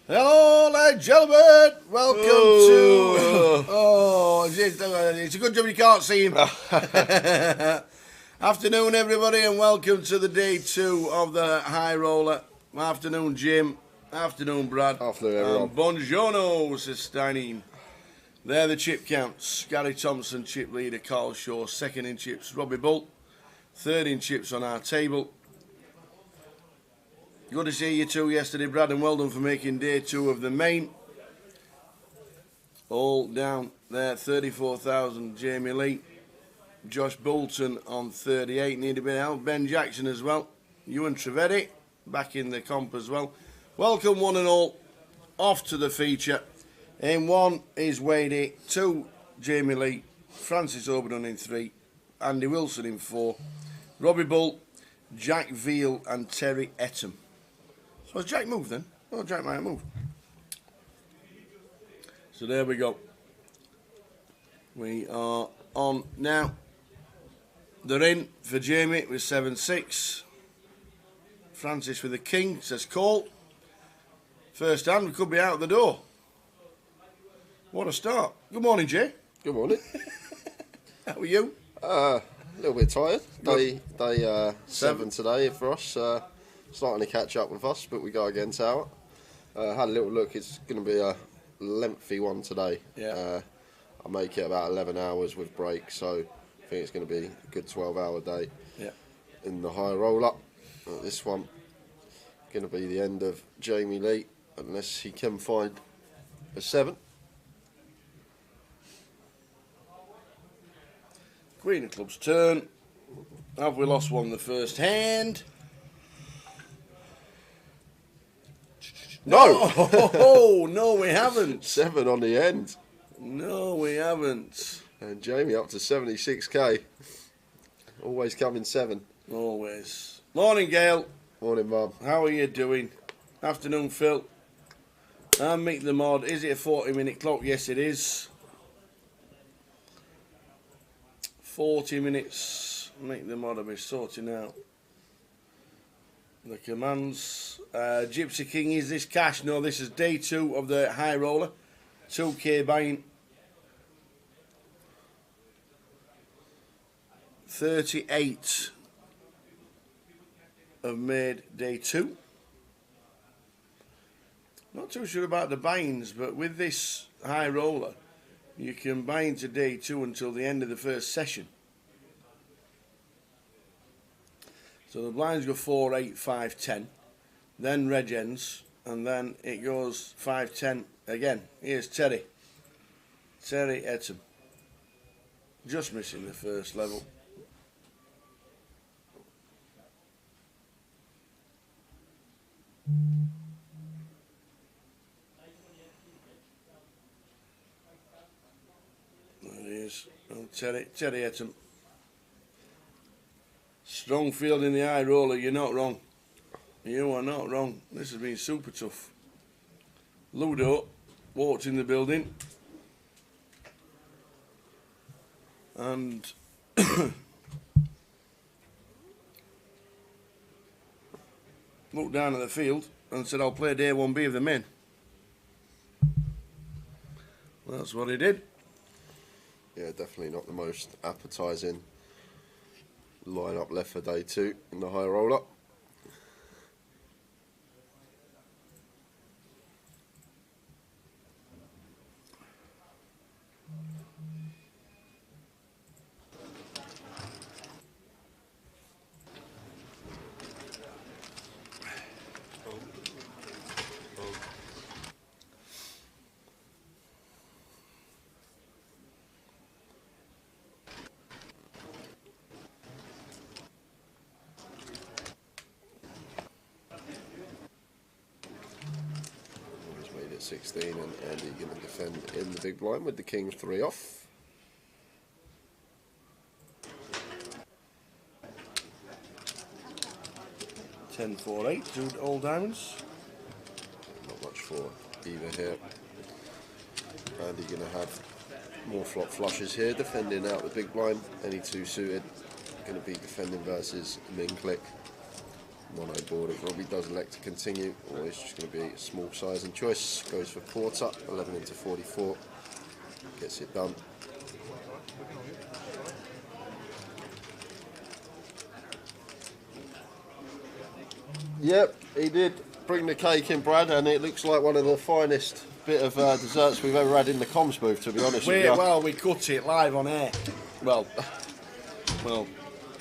Hello, ladies and gentlemen. Welcome to. Oh, it's a good job you can't see him. Afternoon, everybody, and welcome to the day 2 of the High Roller. Afternoon, Jim. Afternoon, Brad. Afternoon, everyone. Buongiorno, Steinin. They're the chip counts. Gary Thompson, chip leader. Carl Shaw, second in chips. Robbie Bull, third in chips on our table. Good to see you two yesterday, Brad, and well done for making day 2 of the main. All down there, 34,000, Jamie Lee. Josh Bolton on 38, need a bit of help. Ben Jackson as well. Ewan Trivedi back in the comp as well. Welcome one and all, off to the feature. In 1 is Wadey, 2 Jamie Lee, Francis Oberdon in 3, Andy Wilson in 4, Robbie Bull, Jack Veal and Terry Etten. So has Jack moved then? Oh, Jack might have moved. So there we go. We are on now. They're in for Jamie with 7-6. Francis with the king, says call. First hand, we could be out the door. What a start. Good morning, Jay. Good morning. How are you? A little bit tired. Day 7 today for us. Starting to catch up with us, but we go again Tower. Had a little look. It's going to be a lengthy one today. Yeah. I'll make it about 11 hours with break, so I think it's going to be a good 12-hour day. Yeah. In the high roll-up. This one going to be the end of Jamie Lee, unless he can find a 7. Queen of clubs turn. Have we lost one the first hand? No! Oh, no, we haven't. 7 on the end. No, we haven't. And Jamie up to 76k. Always coming 7. Always. Morning, Gail. Morning, Mum. How are you doing? Afternoon, Phil. And Mick the Mod. Is it a 40-minute clock? Yes, it is. 40 minutes. Mick the Mod will be sorting out the commands. Gypsy King, is this cash? No, this is day 2 of the high roller. 2k buying. 38 have made day 2. Not too sure about the buy-ins, but with this high roller, you can buy into day 2 until the end of the first session. So the blinds go 4, 8, 5, 10, then reg ends, and then it goes 5, 10 again. Here's Terry Etten. Just missing the first level. There he is. Oh, Terry Etten. Strong field in the high roller, you're not wrong. You are not wrong. This has been super tough. Ludo walked in the building and looked down at the field and said, I'll play day 1B of the men. Well, that's what he did. Yeah, definitely not the most appetising line-up left for day 2 in the high roll-up. He's made it 16, and Andy going to defend in the big blind with the king 3 off. Ten, 4, 8, 2 all diamonds. Not much for either here. Andy going to have more flop flushes here, defending out the big blind. Any 2 suited, going to be defending versus min click. mono board. If Robbie does elect to continue, or it's just going to be a small size and choice. Goes for quarter, 11 into 44. Gets it done. Yep, he did bring the cake in, Brad, and it looks like one of the finest bit of desserts we've ever had in the comms booth, to be honest with you. Well, we cut it live on air. Well,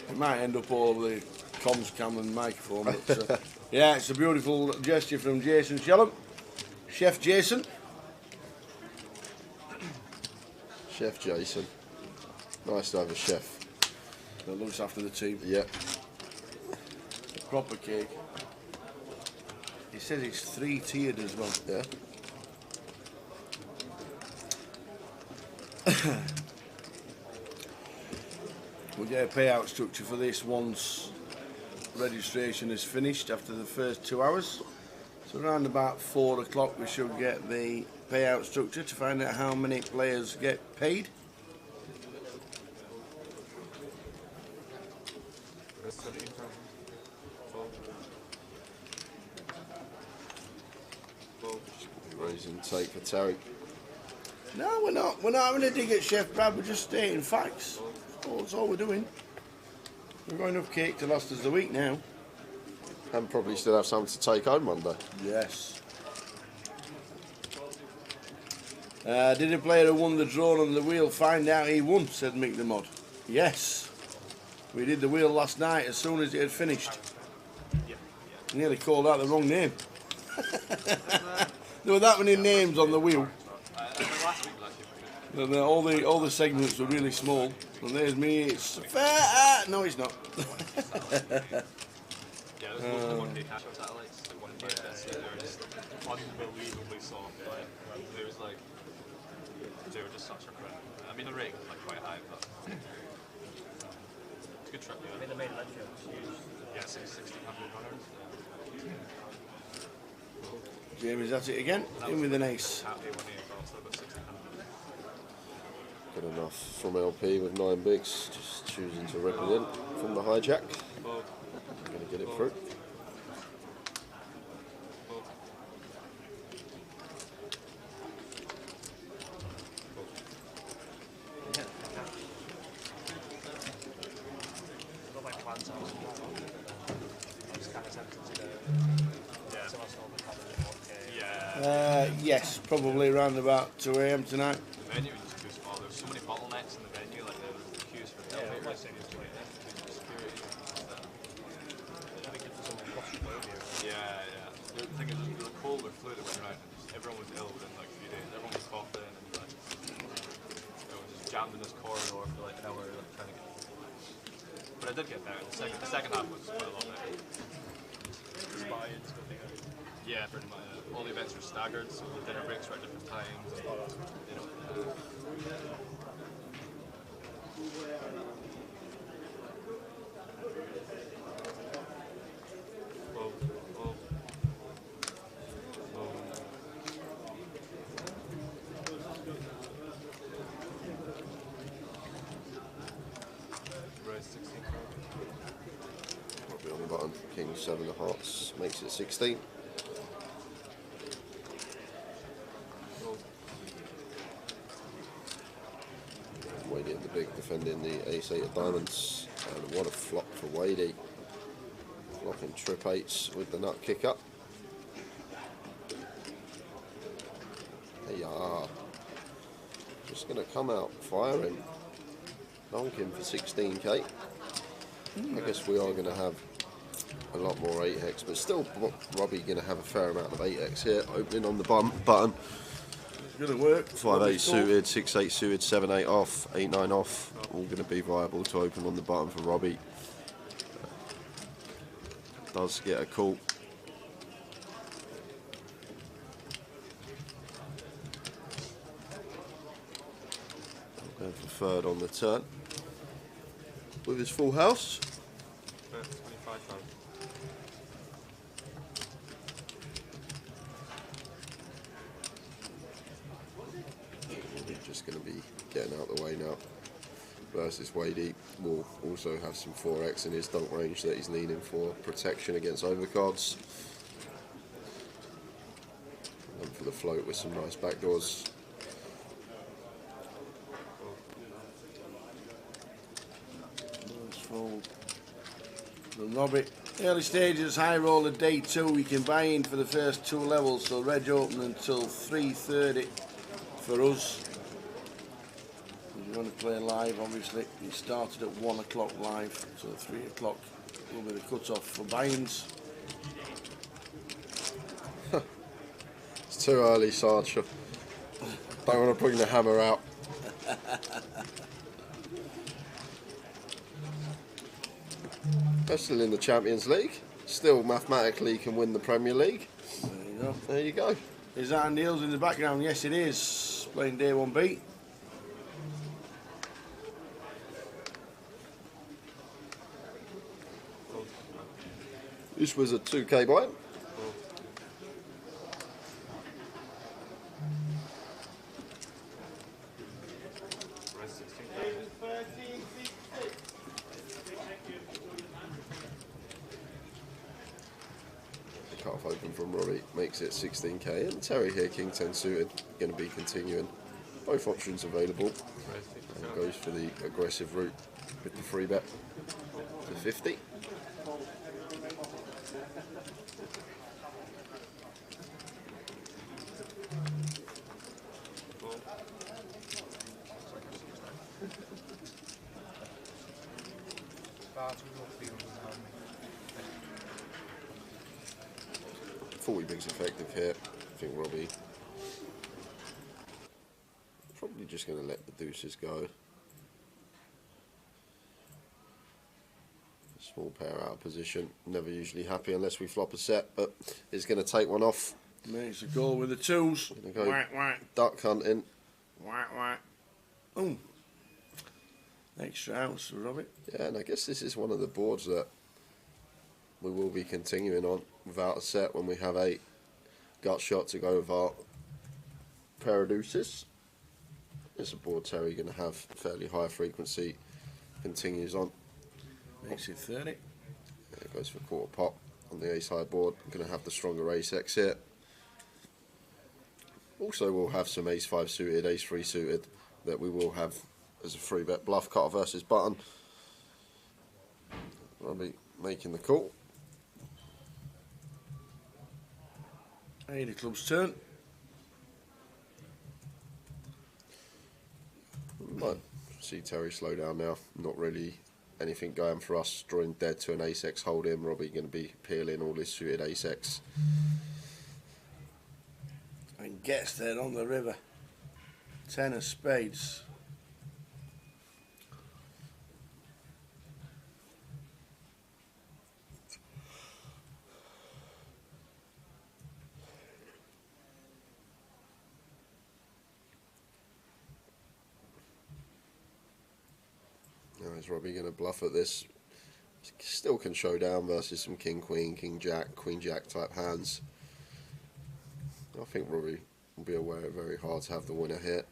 it might end up all over the comms cam and microphone, but yeah, it's a beautiful gesture from Jason Shellham. Chef Jason. Chef Jason. Nice to have a chef that looks after the team. Yeah. A proper cake. He says it's 3-tiered as well. Yeah. We'll get a payout structure for this once registration is finished after the first 2 hours. So around about 4 o'clock we should get the payout structure to find out how many players get paid. Raising take for Terry. No, we're not. We're not having a dig at Chef Brad. We're just stating facts. That's all we're doing. We've got enough cake to last us the week now. And probably still have something to take home Monday. Yes. Did a player who won the draw on the wheel find out he won? Said Mick the Mod. Yes. We did the wheel last night as soon as it had finished. Nearly called out the wrong name. There were that many names on the wheel. And all the segments were really small. And there's me. It's fair. No, it's not. Yeah, there's one day cash out satellites, like one day that's they were just unbelievably soft. Like, it was like they were just such a crap. I mean, the rating was like quite high, but it's a good trip. Yeah. I mean, the main event here was huge. Yeah, 1,600 runners. Jamie's at it again. In with an ace. Happy when he also got 1,600. Good enough from LP with 9 bigs. Just choosing to represent from the hijack. I'm going to get it through. Yes, probably around about 2 AM tonight. The venue was just too small. There were so many bottlenecks in the venue, like there was queues for elevators, security. Yeah. The thing is, there was a cold or flu that went around, and just everyone was ill within like a few days. Everyone was coughing, and like, it was just jammed in this corridor for like an hour, like, trying to get. But I did get there. The second half was quite a lot better. Yeah, pretty much. All the events were staggered, so the dinner breaks were at different times. And, you know. Raise 16. Robbie on the button. King 7 of hearts makes it 16. Wadey at the big defending the ace-8 of diamonds, and what a flop for Wadey. Flopping trip 8s with the nut kick up. Hey, just going to come out firing, donking for 16k. I guess we are going to have a lot more 8x, but still Robbie going to have a fair amount of 8x here. Opening on the button. It's going to work. 5-8 suited, 6-8 suited, 7-8 off, 8-9 off. All going to be viable to open on the button for Robbie. Does get a call. Going for third on the turn. With his full house. 25,000. Just going to be getting out of the way now. versus Wadey will also have some 4x in his dunk range that he's leaning for protection against overcards. And for the float with some nice backdoors. Nice fold from Robbie. Early stages, high roller day 2. You can buy in for the first 2 levels, so reg open until 3:30 for us. If you want to play live, obviously, it started at 1 o'clock live, so 3 o'clock will be the cut-off for buy-ins. It's too early, Sarge. Don't want to bring the hammer out. They're still in the Champions League. Still mathematically can win the Premier League. There you go. There you go. Is that Neil's in the background? Yes, it is. Playing day 1B. This was a 2K buy. Cut-off open from Robbie makes it 16k, and Terry here, King 10 suited, going to be continuing. Both options available. And goes for the aggressive route with the free bet to 50. Bigs effective here. I think Robbie probably just going to let the deuces go. Small pair out of position. Never usually happy unless we flop a set, but he's going to take one off. Makes a goal with the 2s. Go whack, whack. Duck hunting. Whack, whack. Oh. Extra outs for Robbie. Yeah, and I guess this is one of the boards that we will be continuing on without a set when we have 8 gut shot to go with our pair of deuces. It's a board Terry going to have fairly high frequency, continues on. Makes it 30. It goes for quarter pot on the ace high board. I'm going to have the stronger ace X here. Also we'll have some ace 5 suited, ace 3 suited that we will have as a free bet bluff, cutter versus button. I'll be making the call. 8 of clubs turn. Might see Terry slow down now. Not really anything going for us. Drawing dead to an ace X hold in. Robbie going to be peeling all his suited ace X. And gets there on the river. 10 of spades. Now is Robbie going to bluff at this? Still can show down versus some king queen, king jack, queen jack type hands. I think Robbie will be aware it's very hard to have the winner hit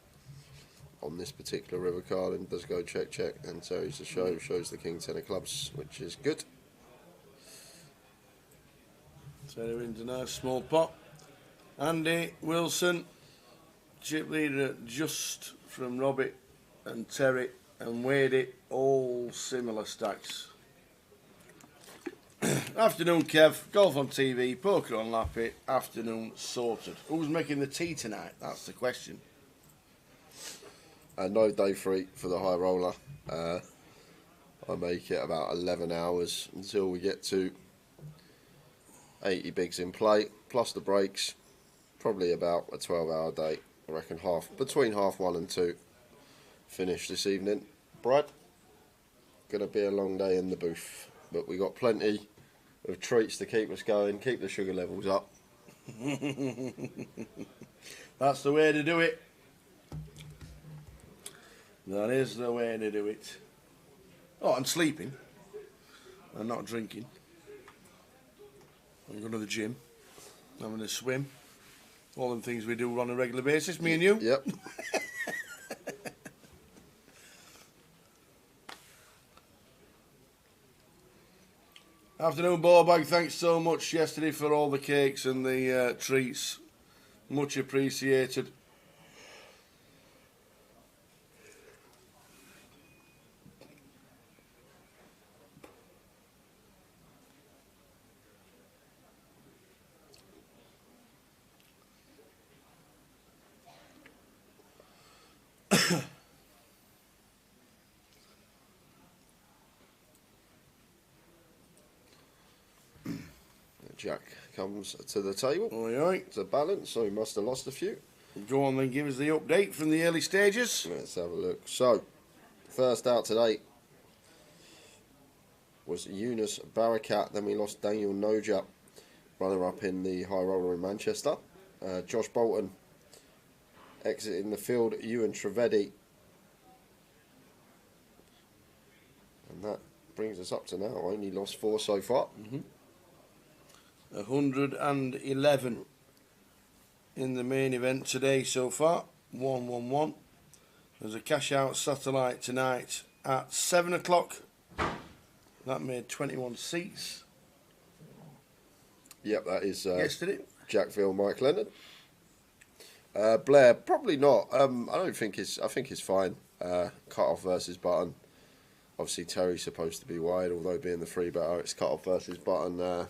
on this particular river card, and does go check check, and Terry's the show, shows the king 10 of clubs, which is good. So they're into a nice small pot. Andy Wilson, chip leader just from Robbie and Terry and Wadey, all similar stacks. Afternoon, Kev. Golf on TV, poker on Lappy. Afternoon sorted. Who's making the tea tonight? That's the question. No day free for the high roller. I make it about 11 hours until we get to 80 bigs in play, plus the breaks. Probably about a 12-hour day. I reckon between half 1 and 2. Finish this evening. Brad, gonna be a long day in the booth, but we got plenty of treats to keep us going, keep the sugar levels up. That's the way to do it. That is the way to do it. Oh, and sleeping. And not drinking. And going to the gym. Having a swim. All them things we do on a regular basis, me and you. Yep. Afternoon, Ballbag. Thanks so much yesterday for all the cakes and the treats. Much appreciated. Jack comes to the table. Aye. It's a balance, so he must have lost a few. Go on then, give us the update from the early stages. Let's have a look. So, first out today was Yunus Barakat. Then we lost Daniel Nojap, runner-up in the high roller in Manchester. Josh Bolton exiting the field. Ewan Trivedi. And that brings us up to now. Only lost 4 so far. 111 in the main event today so far. 111. There's a cash out satellite tonight at 7 o'clock. That made 21 seats. Yep, that is Yesterday. Jackville Mike Leonard. Blair, probably not. I don't think it's. I think it's fine. Cut off versus Button. Obviously, Terry's supposed to be wide, although being the free better, it's cut off versus Button.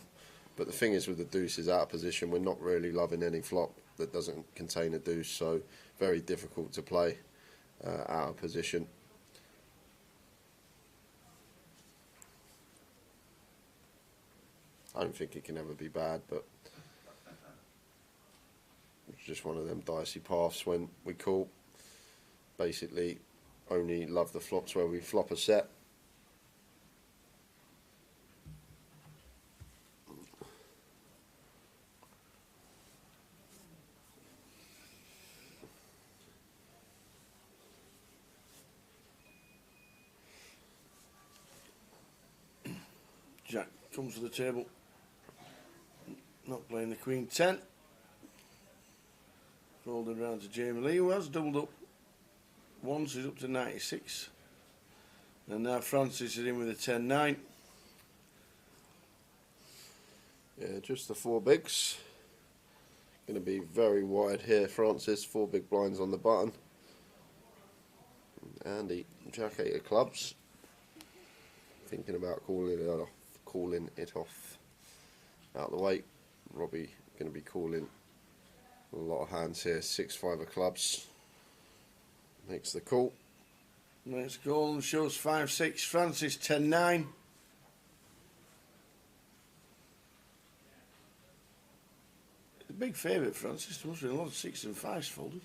But the thing is, with the deuce is out of position. We're not really loving any flop that doesn't contain a deuce, so very difficult to play out of position. I don't think it can ever be bad, but it's just one of them dicey paths when we call. Basically, only love the flops where we flop a set. Jack comes to the table. Not playing the Queen 10. Folded round to Jamie Lee, who has doubled up once. He's up to 96. And now Francis is in with a 10-9. Yeah, just the 4 bigs. Going to be very wide here, Francis. 4 big blinds on the button. Andy, Jack 8 of clubs. Thinking about calling it off. Out of the way. Robbie going to be calling a lot of hands here. 6-5 of clubs. Makes the call. Let's go and shows 5-6. Francis 10-9. A big favourite, Francis. There must be a lot of 6s and 5s folded.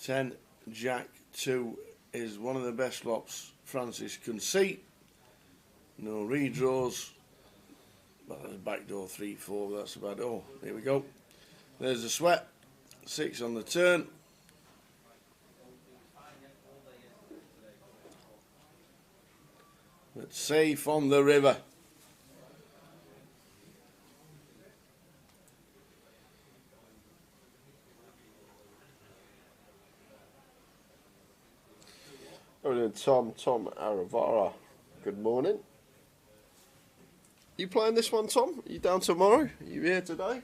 Ten, Jack 2 is one of the best flops Francis can see. No redraws. Well, there's backdoor 3-4. That's about it. Oh, here we go. There's the sweat. 6 on the turn. But safe on the river. Tom Aravara. Good morning. You playing this one, Tom? Are you down tomorrow? Are you here today?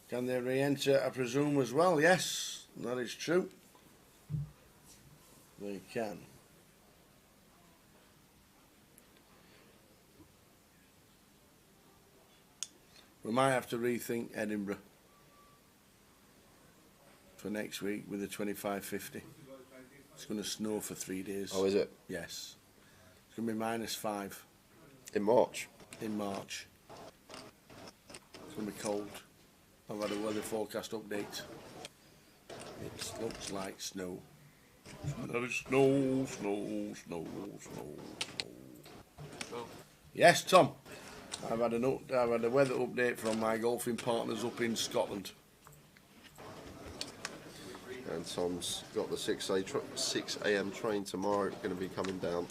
Can they re-enter, I presume, as well? Yes, that is true. They can. We might have to rethink Edinburgh for next week with the 25-50. It's going to snow for 3 days. Oh, is it? Yes. It's going to be -5 In March? in March. It's going to be cold. I've had a weather forecast update. It looks like snow. That is snow, snow, snow, snow, snow. Yes, Tom. I've had a weather update from my golfing partners up in Scotland. And Tom's got the 6 a.m. train tomorrow. Going to be coming down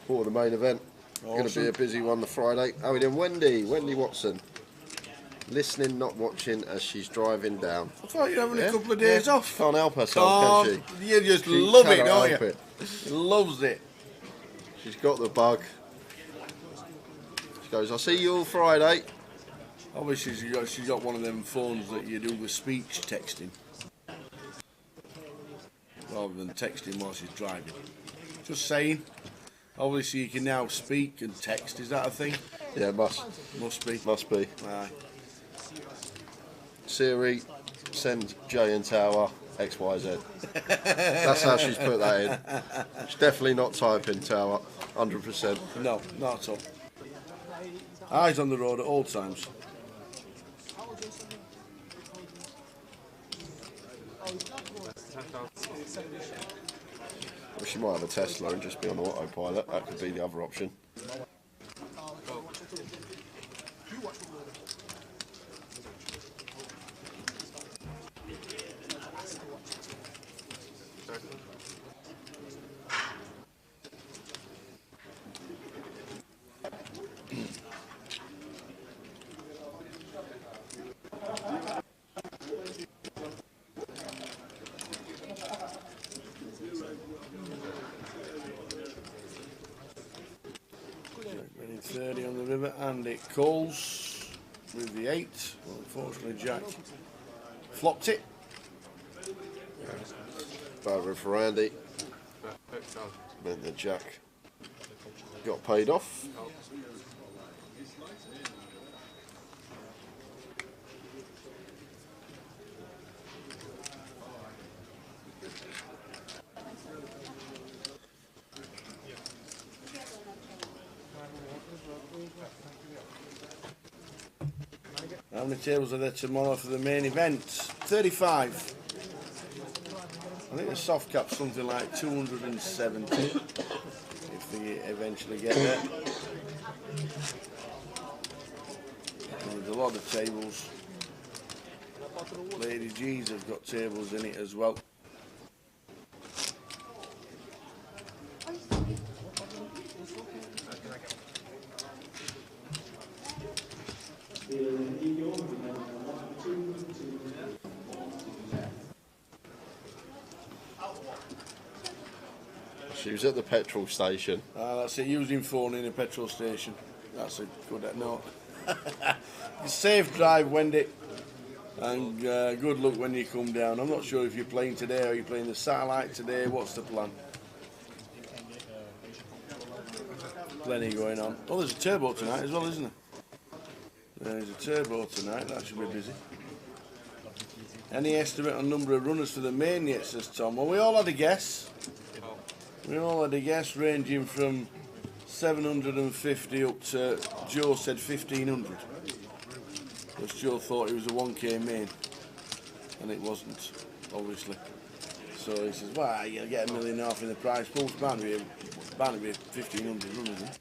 for the main event. Going to Awesome. be a busy one the Friday. How are we doing? Wendy Watson. Listening, not watching as she's driving down. I thought you were having a couple of days off. Can't help herself, can she? You just She love it, cannot don't help you? it. She loves it. She's got the bug. She goes, I'll see you all Friday. Obviously, she's got one of them phones that you do with speech texting, rather than texting while she's driving. Just saying. Obviously, you can now speak and text. Is that a thing? Yeah, must Must be. be. Aye. Siri, send Jay and Tower XYZ. That's how she's put that in. She's definitely not typing Tower, 100%. No, not at all. Eyes on the road at all times. Well, she might have a Tesla and just be on autopilot. That could be the other option. Running 30 on the river, and it calls with the 8. Well, unfortunately, Jack flopped it. Over for Andy. Then the Jack got paid off. How many tables are there tomorrow for the main event? 35. I think the soft cap's something like 270 if they eventually get there. There's a lot of tables. Lady G's have got tables in it as well. She was at the petrol station. That's it, using phone in a petrol station. That's a good note. Safe drive, Wendy. And good luck when you come down. I'm not sure if you're playing today or you're playing the satellite today. What's the plan? Plenty going on. Oh, there's a turbo tonight as well, isn't there? There's a turbo tonight. That should be busy. Any estimate on number of runners for the main yet, says Tom? Well, we all had a guess. We all had a guess ranging from 750 up to, Joe said 1500. Because Joe thought it was a 1k main. And it wasn't, obviously. So he says, well, you'll get $1.5 million in the prize pool. It's bound to be 1,500 runners.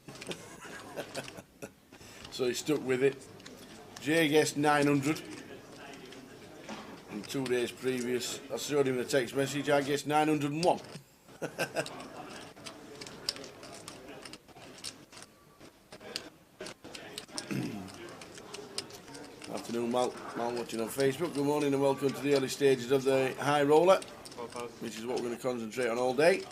So he stuck with it. Jay guessed 900. And 2 days previous, I showed him the text message, I guessed 901. Afternoon, Mal watching on Facebook. Good morning and welcome to the early stages of the high roller, which is what we're going to concentrate on all day.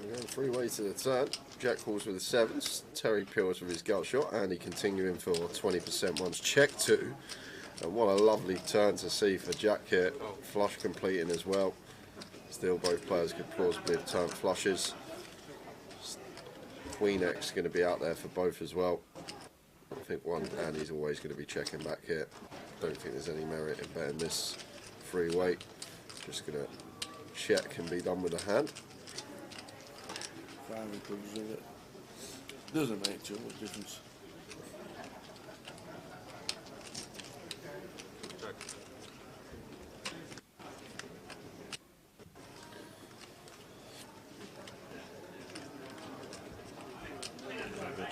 We're going three-way to the turn. Jack calls with the 7s. Terry Peels with his gut shot. Andy continuing for 20% ones. Check 2. And what a lovely turn to see for Jack here. Flush completing as well. Still both players could plausibly have turned flushes. Queen X going to be out there for both as well. I think Andy's always going to be checking back here. Don't think there's any merit in betting this three-way. Just going to check can be done with a hand. 5 clubs with it. Doesn't make too much difference.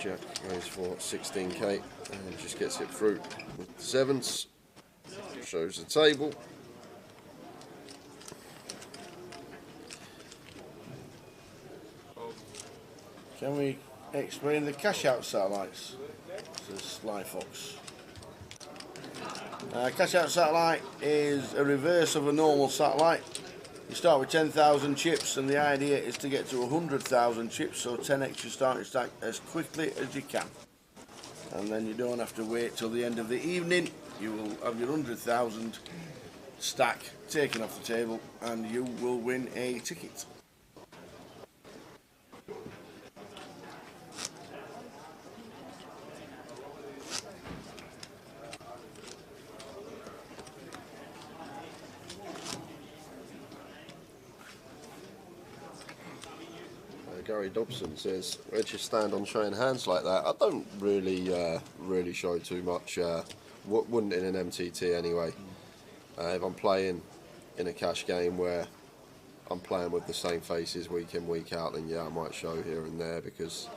Jack goes for 16k and just gets it through with the sevens. Shows the table. Can we explain the cash out satellites? Says Sly Fox. Cash out satellite is a reverse of a normal satellite. You start with 10,000 chips, and the idea is to get to 100,000 chips, so 10x you start to stack as quickly as you can. And then you don't have to wait till the end of the evening. You will have your 100,000 stack taken off the table, and you will win a ticket. Gary Dobson says, where'd you stand on showing hands like that? I don't really show too much. Wouldn't in an MTT anyway. If I'm playing in a cash game where I'm playing with the same faces week in, week out, then yeah, I might show here and there because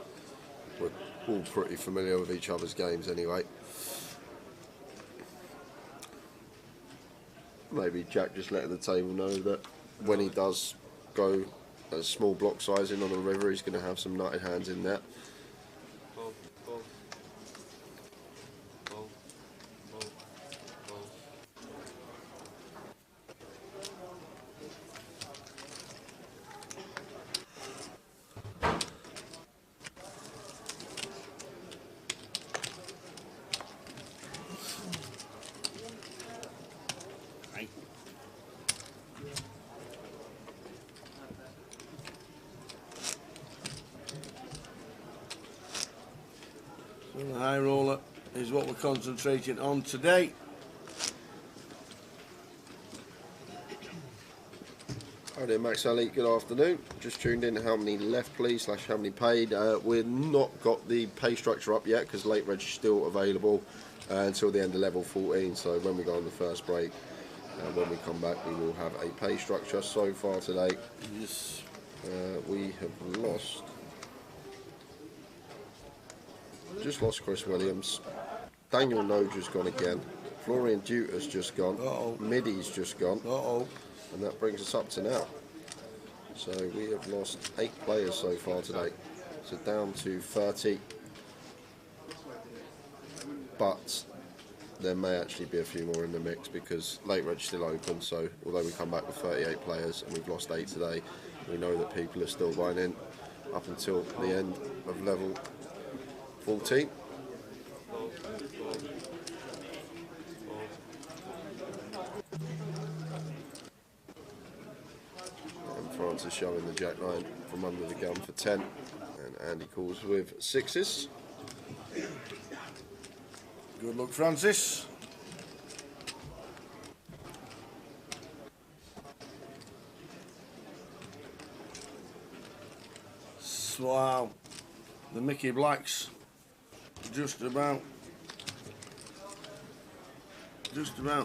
we're all pretty familiar with each other's games anyway. Maybe Jack just letting the table know that when he does go a small block sizing on the river, he's going to have some nutted hands in there. Fold, fold. Fold, fold, fold. Right. So the high roller is what we're concentrating on today. Hi there, Max Ali. Good afternoon. Just tuned in. How many left, please? / how many paid? We've not got the pay structure up yet because late reg is still available until the end of level 14. So when we go on the first break, when we come back, we will have a pay structure. So far today, Yes. we have lost. Just lost Chris Williams. Daniel Noja's gone again. Florian Duter's just gone. Uh-oh. Midi's just gone. Uh-oh. And that brings us up to now. So we have lost 8 players so far today. So down to 30. But there may actually be a few more in the mix because late reg still open. So although we come back with 38 players and we've lost 8 today, we know that people are still buying in up until the end of level 14. Fold, fold, fold. And Francis showing the jack 9 from under the gun for 10. And Andy calls with 6s. Good luck, Francis. Wow. The Mickey Blacks just about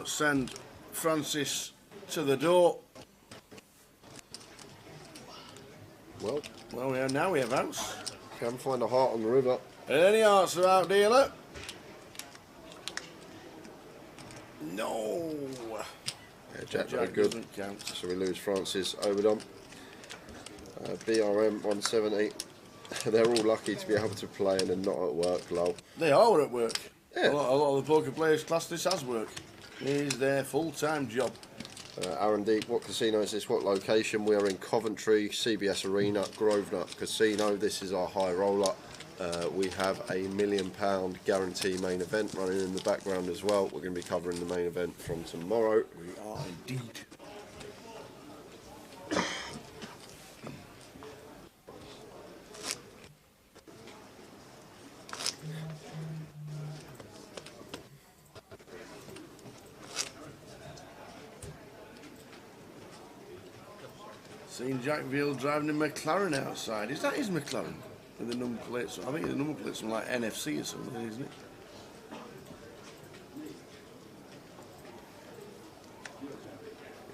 send Francis to the door. Well, Now we have outs. can find a heart on the river. Any hearts are out, dealer? No. Yeah, Jack very Jack good. doesn't count. So we lose Francis Oberdom. BRM 170. They're all lucky to be able to play and then not at work, lol. They are at work. Yeah. A lot of the poker players class this as work. It is their full-time job. Aaron Deep, what casino is this? What location? We are in Coventry, CBS Arena, Grosvenor Casino. This is our high roller. We have a £1 million guarantee main event running in the background as well. We're going to be covering the main event from tomorrow. We are indeed. Seen Jack Veal driving a McLaren outside. Is that his McLaren? With the number plates? I think the number plate's something like NFC or something, isn't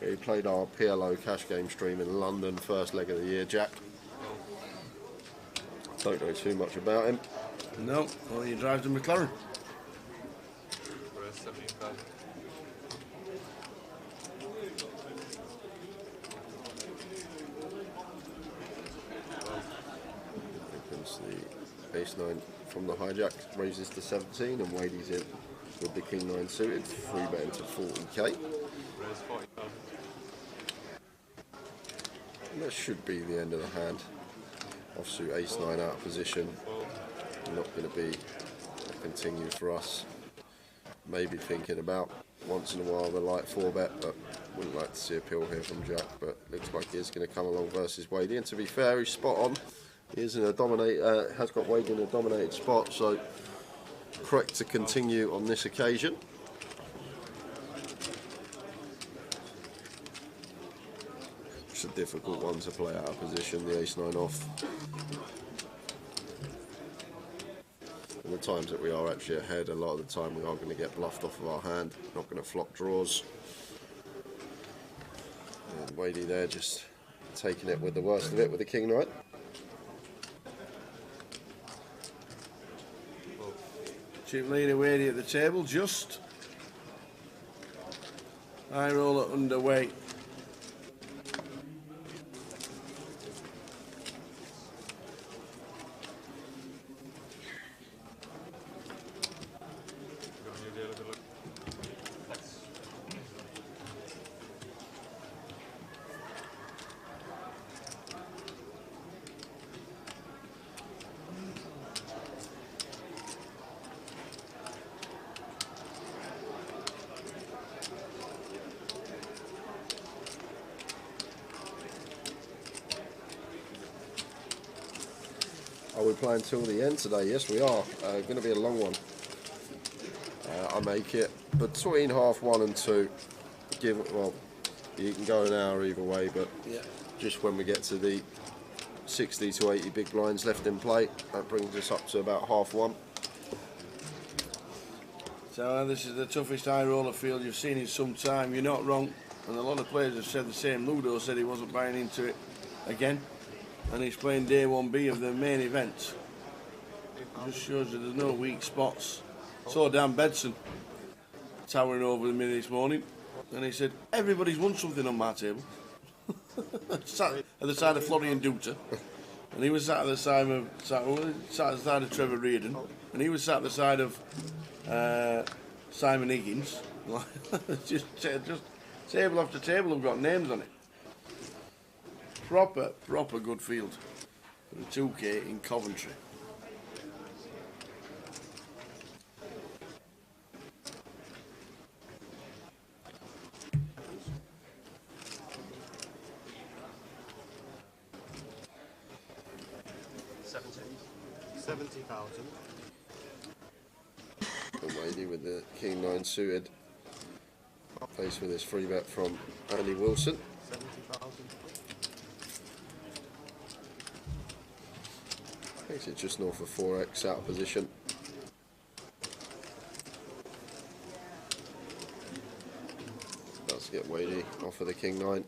it? He played our PLO cash game stream in London, first leg of the year, Jack. Don't know too much about him. No, well, he drives the McLaren. Raise 17,000. Opens the ace 9 from the hijack, raises to 17, and Wadey's in with the king 9 suited, 3 betting to 40k. Raise 40,000. And that should be the end of the hand. Offsuit ace 9 out of position. Not going to be a continue for us. Maybe thinking about once in a while the light 4 bet, but wouldn't like to see a pill here from Jack. But looks like he is going to come along versus Wadey. And to be fair, he's spot on. He is in a has got Wadey in a dominated spot, so correct to continue on this occasion. It's a difficult one to play out of position, the ace 9 off. And the times that we are actually ahead, a lot of the time we are going to get bluffed off of our hand, not going to flop draws. And Wadey there just taking it with the worst of it with the king 9. Chip leader Wadey at the table, just. High roller underway. Got a new deal of the look. Are we playing till the end today? Yes, we are. Going to be a long one. I make it between half 1 and 2. Well, you can go an hour either way, but Yeah. just when we get to the 60 to 80 big blinds left in play, that brings us up to about half 1. So this is the toughest high roller field you've seen in some time. You're not wrong, and a lot of players have said the same. Ludo said he wasn't buying into it again, and he's playing day 1B of the main event. Just shows you there's no weak spots. Saw Dan Bedson towering over me this morning, and he said everybody's won something on my table. Sat at the side of Florian Duta, and he was sat at the side of Trevor Reardon, and he was sat at the side of Simon Higgins. just table after table have got names on it. Proper good field for the 2K in Coventry. And Wadey with the king 9 suited. Faced with his free bet from Andy Wilson. 70,000. Makes it just north of 4x out of position. About to get Wadey off of the king 9.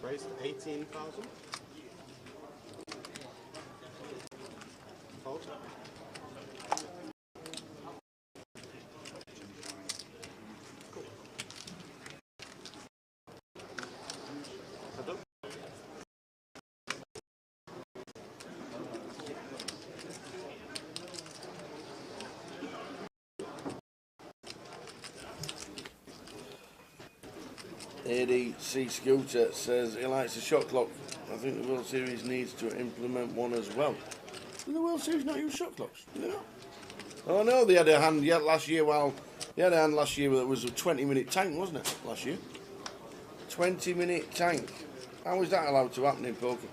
Raised 18,000. Fold. ADC Scooter says he likes the shot clock. I think the World Series needs to implement one as well. Did the World Series not use shot clocks? Did they not? Oh no, they had a hand last year. Well, they had a hand last year that was a 20-minute tank, wasn't it? Last year, 20-minute tank. How is that allowed to happen in poker?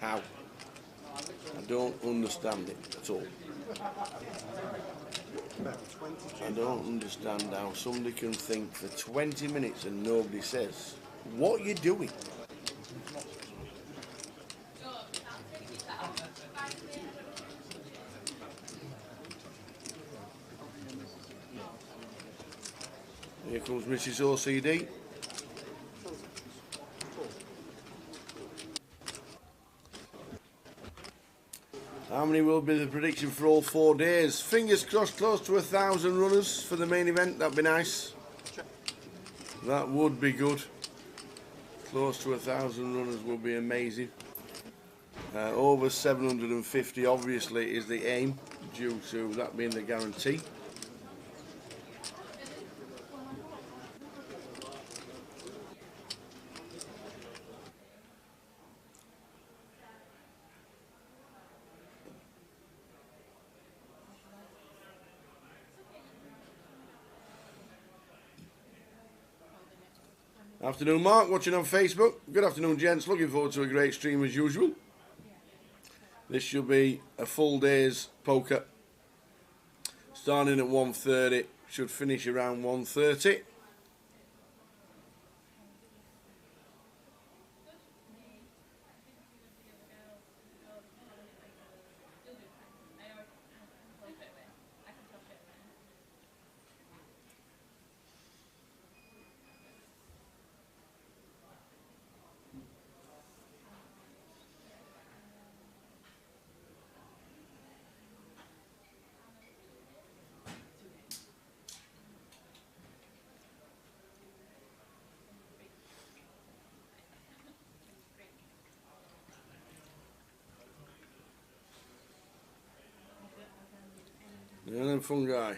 How? I don't understand it at all. I don't understand how somebody can think for 20 minutes and nobody says, what are you doing? Here comes Mrs. OCD. How many will be the prediction for all 4 days? Fingers crossed, close to 1,000 runners for the main event. That'd be nice. That would be good. Close to 1,000 runners would be amazing. Over 750 obviously is the aim, due to that being the guarantee. Afternoon, Mark, watching on Facebook. Good afternoon, gents. Looking forward to a great stream as usual. This should be a full day's poker. Starting at 1:30, should finish around 1:30. And then fungi.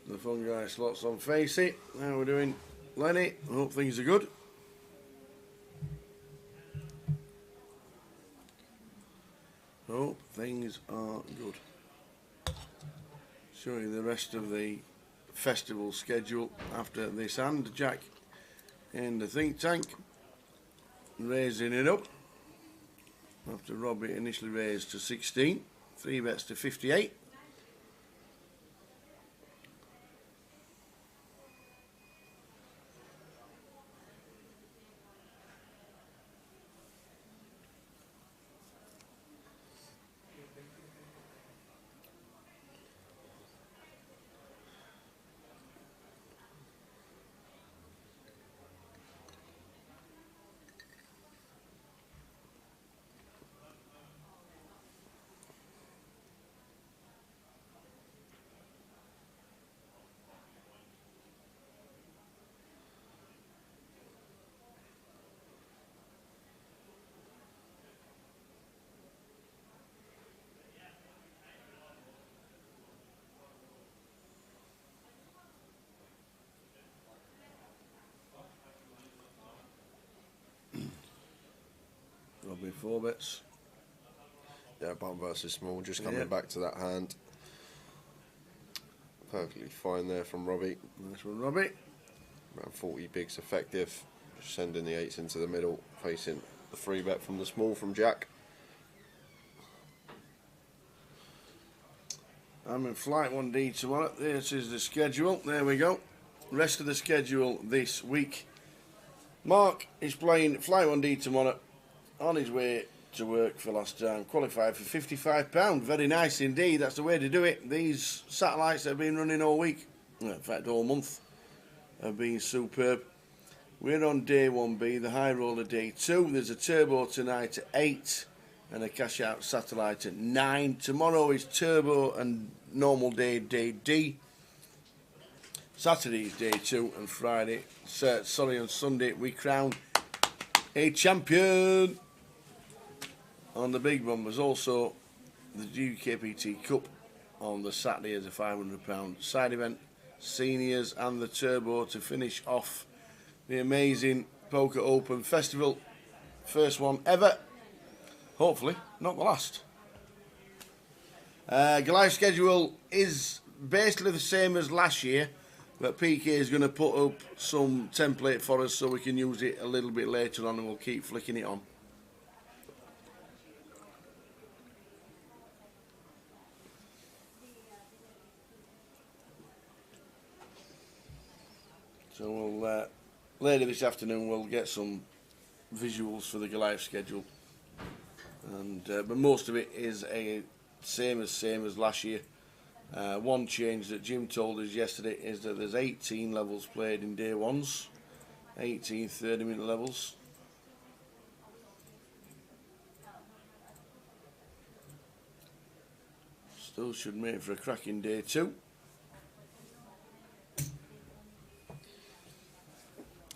The fungi slots on Facey. How we're doing, Lenny? I hope things are good. Hope things are good. Showing the rest of the festival schedule after this hand. Jack in the think tank, raising it up after Robbie initially raised to 16. 3 bets to 58. Robbie 4 bets. Yeah, bum versus small, just coming Yeah. back to that hand. Perfectly fine there from Robbie. Nice one, Robbie. Around 40 bigs effective. Sending the 8s into the middle, facing the 3 bet from the small from Jack. I'm in flight 1D tomorrow. This is the schedule. There we go. Rest of the schedule this week. Mark is playing flight 1D tomorrow. On his way to work for last time. Qualified for £55. Very nice indeed. That's the way to do it. These satellites that have been running all week, well, in fact all month, have been superb. We're on day 1B, the high roller day 2. There's a turbo tonight at 8 and a cash out satellite at 9. Tomorrow is turbo and normal day D. Saturday's day 2 and Friday, on Sunday we crown a champion. On the big one was also the UKPT Cup on the Saturday as a £500 side event. Seniors and the turbo to finish off the amazing Poker Open Festival. First one ever. Hopefully, not the last. Goliath schedule is basically the same as last year, but PK is going to put up some template for us so we can use it a little bit later on, and we'll keep flicking it on. So we'll later this afternoon we'll get some visuals for the Goliath schedule, and but most of it is same as last year. One change that Jim told us yesterday is that there's 18 levels played in day ones, 18 30-minute levels. Still should make for a cracking day two.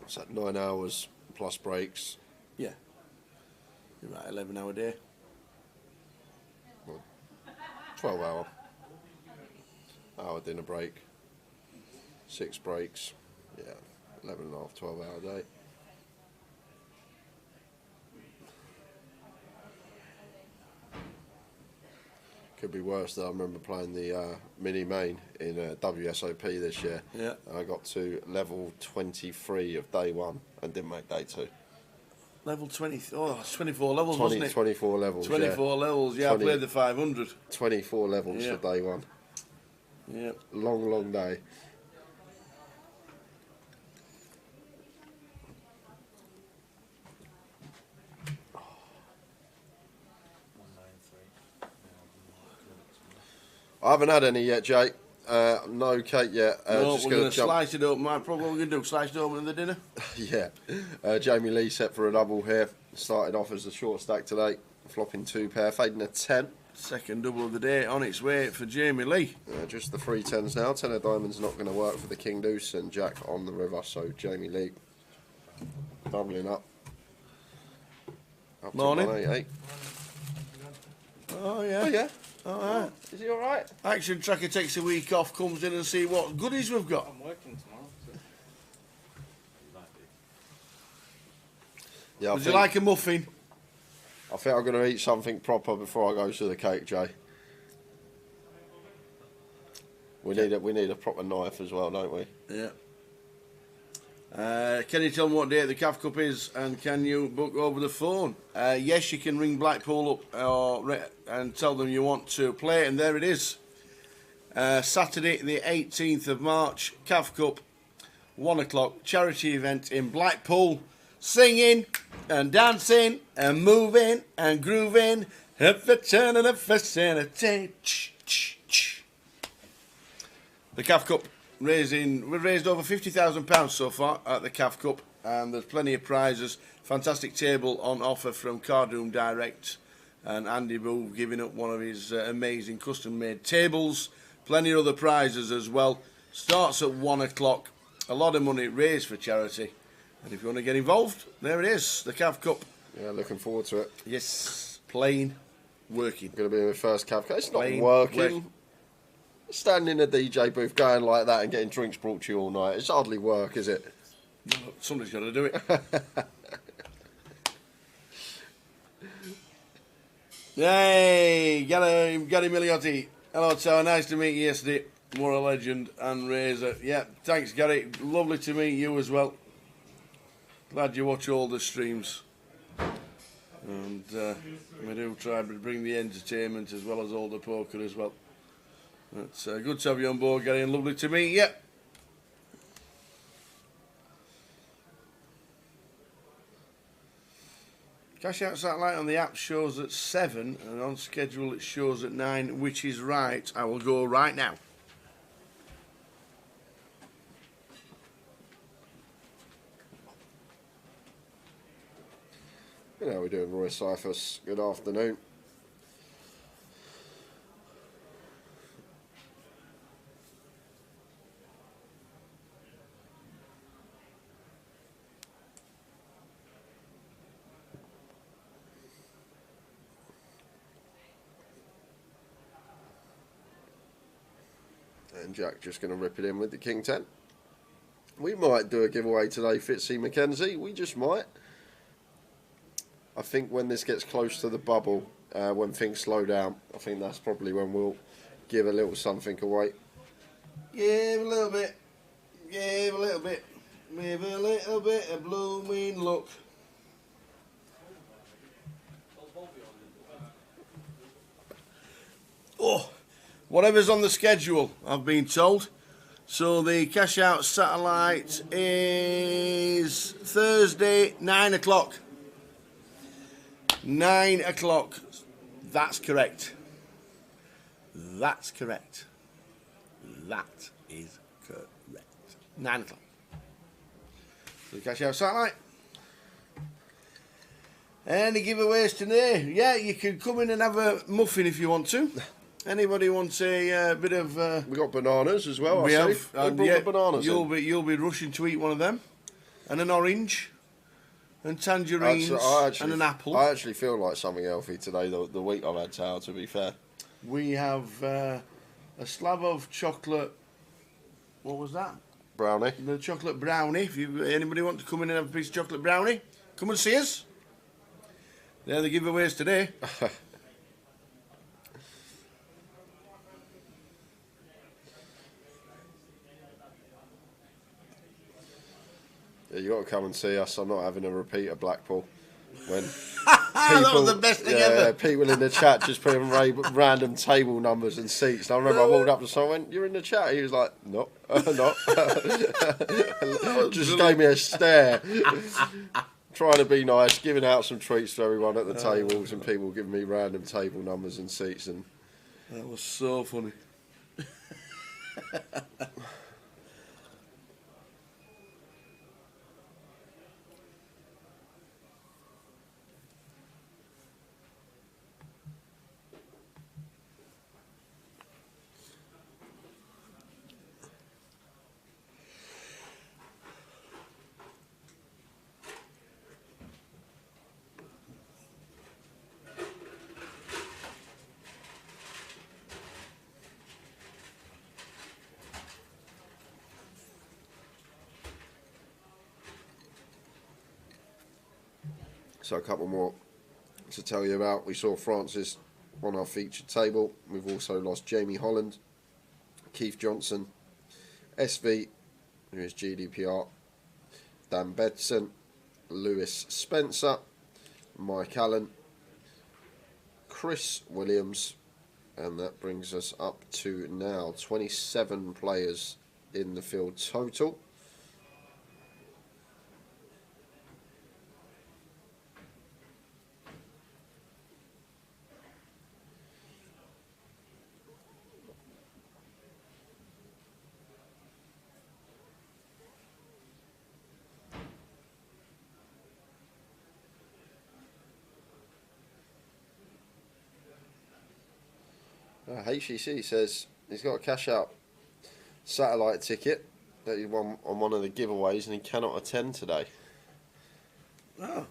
It's at 9 hours plus breaks. Yeah, about 11-hour day. 12 hour dinner break. 6 breaks. Yeah, 11 and a half, 12 hour day. Could be worse though. I remember playing the mini main in WSOP this year. Yeah. And I got to level 23 of day one and didn't make day two. Level 20. Oh, it's 24 levels, wasn't it? 24 levels. 24 levels. Yeah, 20 I played the 500. 24 levels Yeah. for day one. Yeah. Long day. I haven't had any yet, Jake. No cake yet. No, Just we're gonna going to jump. slice it open. What we're going to do? Slice it open in the dinner? Yeah. Jamie Lee set for a double here. Started off as a short stack today. Flopping 2 pair. Fading a 10. Second double of the day on its way for Jamie Lee. Just the 3 10s now. 10 of diamonds not going to work for the King Deuce and Jack on the river. So Jamie Lee doubling up. Up to Morning. 188. Oh, yeah. Oh, yeah. All right. Is he alright? Action Tracker takes a week off, comes in and see what goodies we've got. I'm working tomorrow. So. Yeah, Would you like a muffin? I think I'm going to eat something proper before I go to the cake, Jay. We need a proper knife as well, don't we? Yeah. Can you tell me what date the CAF Cup is, and can you book over the phone? Yes, you can ring Blackpool up and tell them you want to play, and there it is. Saturday the 18th of March, CAF Cup, 1 o'clock, charity event in Blackpool. Singing and dancing and moving and grooving. If it's turning a vicinity. The CAF Cup. We've raised over £50,000 so far at the CAF Cup, and there's plenty of prizes. Fantastic table on offer from Cardroom Direct, and Andy Boo giving up one of his amazing custom-made tables. Plenty of other prizes as well. Starts at 1 o'clock. A lot of money raised for charity, and if you want to get involved, there it is, the CAF Cup. Yeah, looking forward to it. Yes, playing, working. Going to be my first CAF Cup. It's not Plain working. work. Standing in a DJ booth going like that and getting drinks brought to you all night. It's hardly work, is it? Somebody's got to do it. Hey, Gary Miliotti. Hello, Tower. Nice to meet you yesterday. More a legend and Razor. Yeah, thanks, Gary. Lovely to meet you as well. Glad you watch all the streams. And we do try to bring the entertainment as well as all the poker as well. It's good to have you on board, Gary, and lovely to meet you. Cash Out Satellite on the app shows at 7, and on schedule it shows at 9, which is right. I will go right now. How are we doing, Roy Cyphers? Good afternoon. And Jack just going to rip it in with the King 10. We might do a giveaway today, Fitzy McKenzie. We just might. I think when this gets close to the bubble, when things slow down, I think that's probably when we'll give a little something away. Give a little bit. Give a little bit. With a little bit of blooming luck. Oh, whatever's on the schedule, I've been told. So the cash out satellite is Thursday, 9 o'clock. 9 o'clock. That's correct. That's correct. That is correct. 9 o'clock. So the cash out satellite. Any giveaways today? Yeah, you can come in and have a muffin if you want to. Anybody wants a bit of? We got bananas as well. We I have. see. Who brought the bananas You'll be rushing to eat one of them, and an orange, and tangerines, and an apple. I actually feel like something healthy today. The week I've had Tower, to be fair. We have a slab of chocolate. What was that? Brownie. The chocolate brownie. If anybody want to come in and have a piece of chocolate brownie, come and see us. They're the giveaways today. Yeah, you got to come and see us. I'm not having a repeat of Blackpool. When That was the best thing ever. People in the chat just putting random table numbers and seats. And I remember I walked up to someone, "You're in the chat." He was like, "No, not." Just gave me a stare. Trying to be nice, giving out some treats to everyone at the tables, and people giving me random table numbers and seats. And That was so funny. so a couple more to tell you about. We saw Francis on our featured table. We've also lost Jamie Holland, Keith Johnson, SV, who is GDPR, Dan Bedson, Lewis Spencer, Mike Allen, Chris Williams, and that brings us up to now 27 players in the field total. HEC says he's got a cash out satellite ticket that he won on one of the giveaways and he cannot attend today. Oh.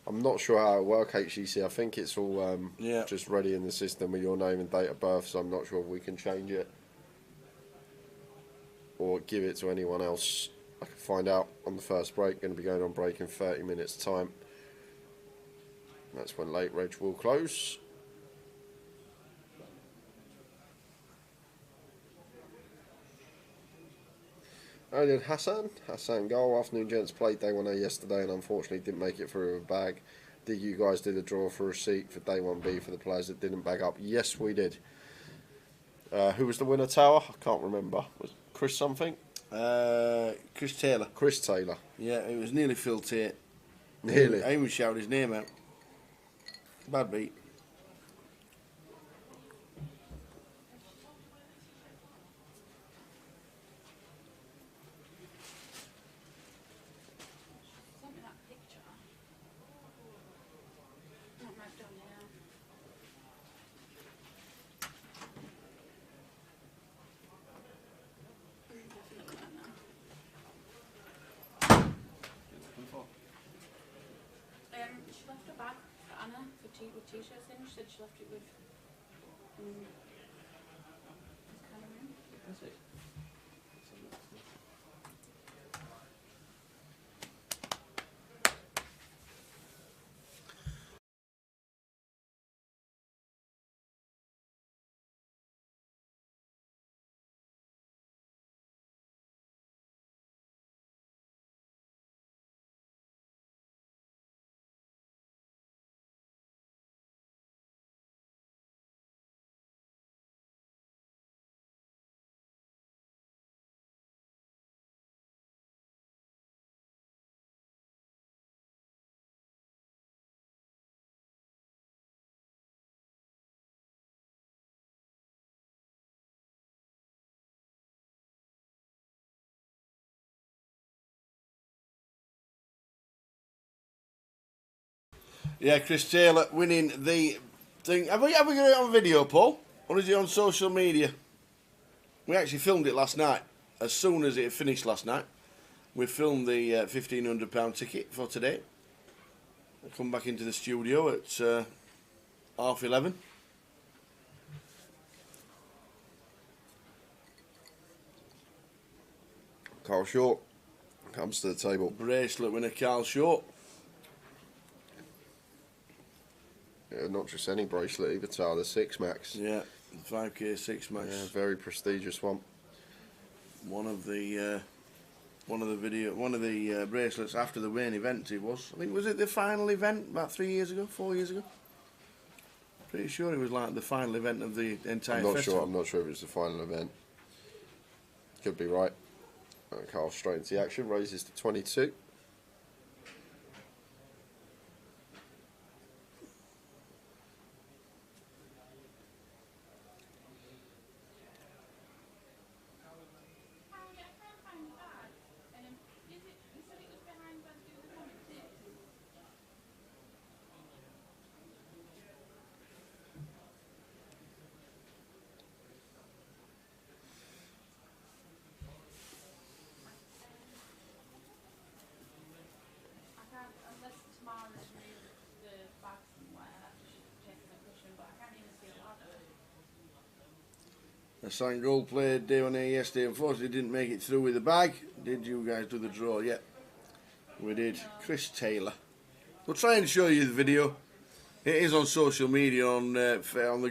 I'm not sure how it works, HEC. I think it's all Yeah. just ready in the system with your name and date of birth, so I'm not sure if we can change it or give it to anyone else. I can find out on the first break. Going to be going on break in 30 minutes' time. That's when Late Reg will close. And then Hassan Goal. Afternoon gents, played day 1A yesterday and unfortunately didn't make it through with a bag. Did you guys do the draw for a seat for day 1B for the players that didn't bag up? Yes, we did. Who was the winner, Tower? I can't remember. Was it Chris something? Chris Taylor. Chris Taylor. Yeah, it was nearly Phil Tate. Nearly. I even shouted his name out. Bad beat. Sent me that picture. Not marked on now. Look at that now. She left a bag for Anna for with t-shirts in. She said she left it with Cameron. Yeah, Chris Taylor winning the thing. Have we got it on video, Paul? Or is it on social media? We actually filmed it last night. As soon as it finished last night, we filmed the £1,500 ticket for today. I come back into the studio at 11:30. Carl Short comes to the table. Bracelet winner Carl Short. Yeah, not just any bracelet, either Tyler 6 Max. Yeah, 5k 6 Max. Yeah, very prestigious one. One of the bracelets after the main event. It was. I think was it the final event about 4 years ago. Pretty sure it was like the final event of the entire festival. I'm not sure if it was the final event. Could be right. Carl straight into the action, raises to 22. Unless tomorrow is the bag somewhere, that's just taking a cushion, but I can't even see a ladder. A signed gold player day on here yesterday. Unfortunately, didn't make it through with the bag. Did you guys do the draw? Yeah, we did. Chris Taylor. We'll try and show you the video. It is on social media on the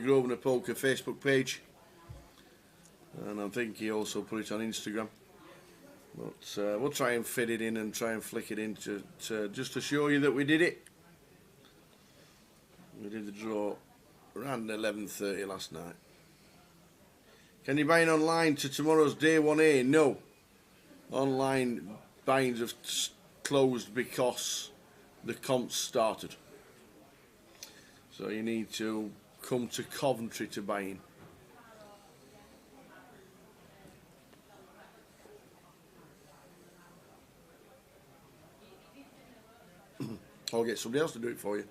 Grosvenor Polka Facebook page, and I think he also put it on Instagram. But we'll try and fit it in and try and flick it in just to show you that we did it. We did the draw around 11:30 last night. Can you buy it online to tomorrow's day 1A? No. Online buyings have closed because the comps started. So you need to come to Coventry to buy in. Or get somebody else to do it for you.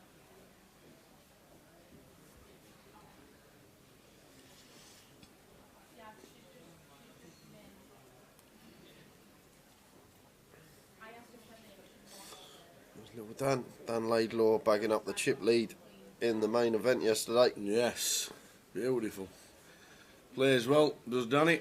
Little Dan Laidlaw bagging up the chip lead in the main event yesterday. Yes, beautiful. Plays well, does Danny.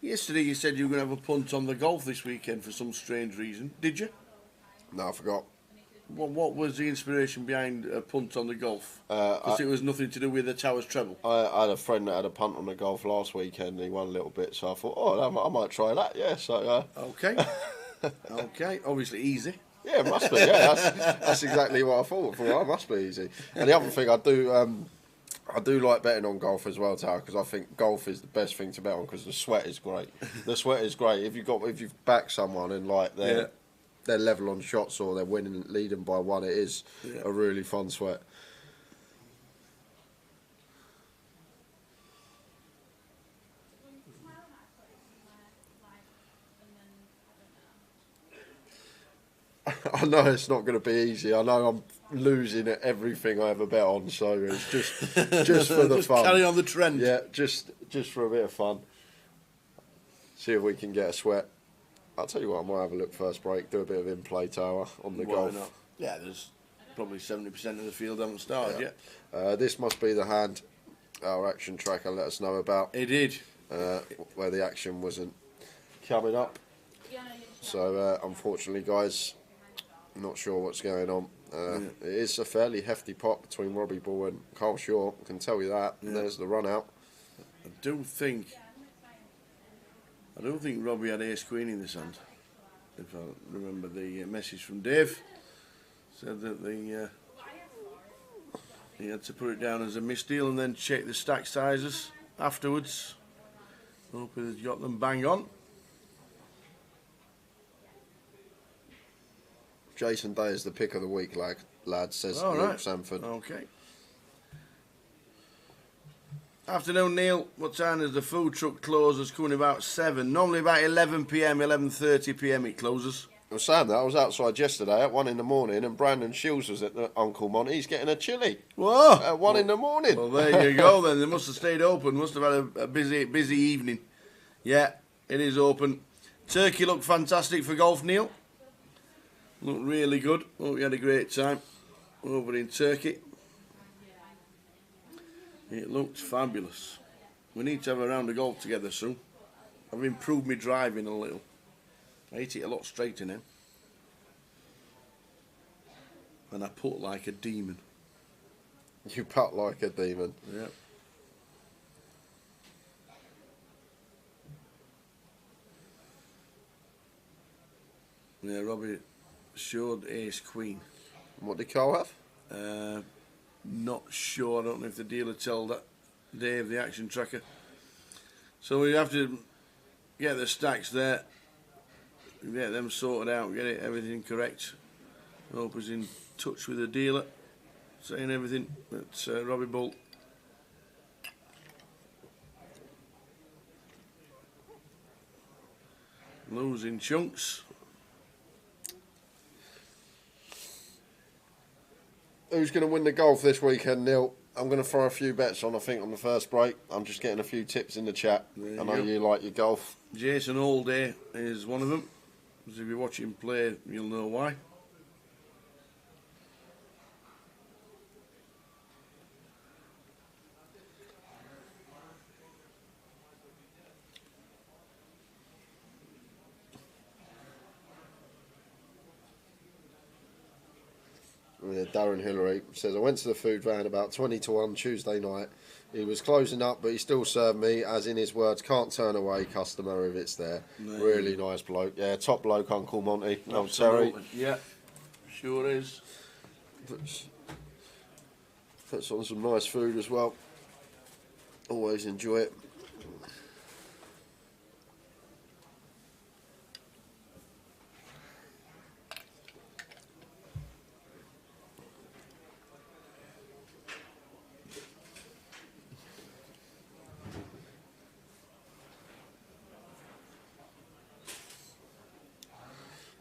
Yesterday you said you were going to have a punt on the golf this weekend for some strange reason. Did you? No, I forgot. What was the inspiration behind a punt on the golf? Because it was nothing to do with the Towers treble. I had a friend that had a punt on the golf last weekend and he won a little bit, so I thought, I might try that, yeah. So Okay. Okay, obviously easy. yeah, it must be, yeah. That's exactly what I thought. It must be easy. And the other thing I do like betting on golf as well, Tower, because I think golf is the best thing to bet on because the sweat is great. The sweat is great. If you've backed someone and like they're level on shots or they're leading by one, it is a really fun sweat. I know it's not going to be easy. I know I'm losing at everything I ever bet on, so it's just for the just fun. Carry on the trend. Yeah, just for a bit of fun. See if we can get a sweat. I'll tell you what, I might have a look first break, do a bit of in-play, Tower, on the Why golf. not? Yeah, there's probably 70% of the field haven't started yet. This must be the hand our action tracker let us know about, It did. where the action wasn't coming up. So, unfortunately, guys, I'm not sure what's going on. It is a fairly hefty pot between Robbie Ball and Carl Shaw, I can tell you that. Yeah. There's the run out. I don't think Robbie had ace queen in this hand. If I remember the message from Dave, said that he had to put it down as a misdeal and then check the stack sizes afterwards. Hope he's got them bang on. Jason Day is the pick of the week, lad, says All Luke right. Sanford. Okay. Afternoon, Neil. What time does the food truck close? It's coming about 7. Normally about 11 p.m, 11:30 p.m. it closes. I was saying that I was outside yesterday at 1 in the morning, and Brandon Shields was at the Uncle Monty's getting a chili Whoa! at 1 in the morning. Well, there you go then. They must have stayed open. Must have had a busy evening. Yeah, it is open. Turkey looked fantastic for golf, Neil. Looked really good. Hope you had a great time over in Turkey. It looked fabulous. We need to have a round of golf together soon. I've improved my driving a little. I hit it a lot straighter now. And I put like a demon. You putt like a demon. Yeah. Yeah, Robbie showed ace queen. What did Cole have? Not sure. I don't know if the dealer told that Dave, the action tracker. So we have to get the stacks there, get them sorted out, get everything correct. I hope he's in touch with the dealer, saying everything. That's Robbie Bull. Losing chunks. Who's going to win the golf this weekend, Neil? I'm going to throw a few bets on, I think, on the first break. I'm just getting a few tips in the chat. There I know you go. you like your golf. Jason Allday is one of them. As if you watch him play, you'll know why. Yeah, Darren Hillary says, I went to the food van about 20 to 1 Tuesday night. He was closing up, but he still served me, as in his words, can't turn away customer if it's there. No. Really nice bloke. Yeah, top bloke, Uncle Monty. Old Terry. Absolutely. Yeah, sure is. Puts on some nice food as well. Always enjoy it.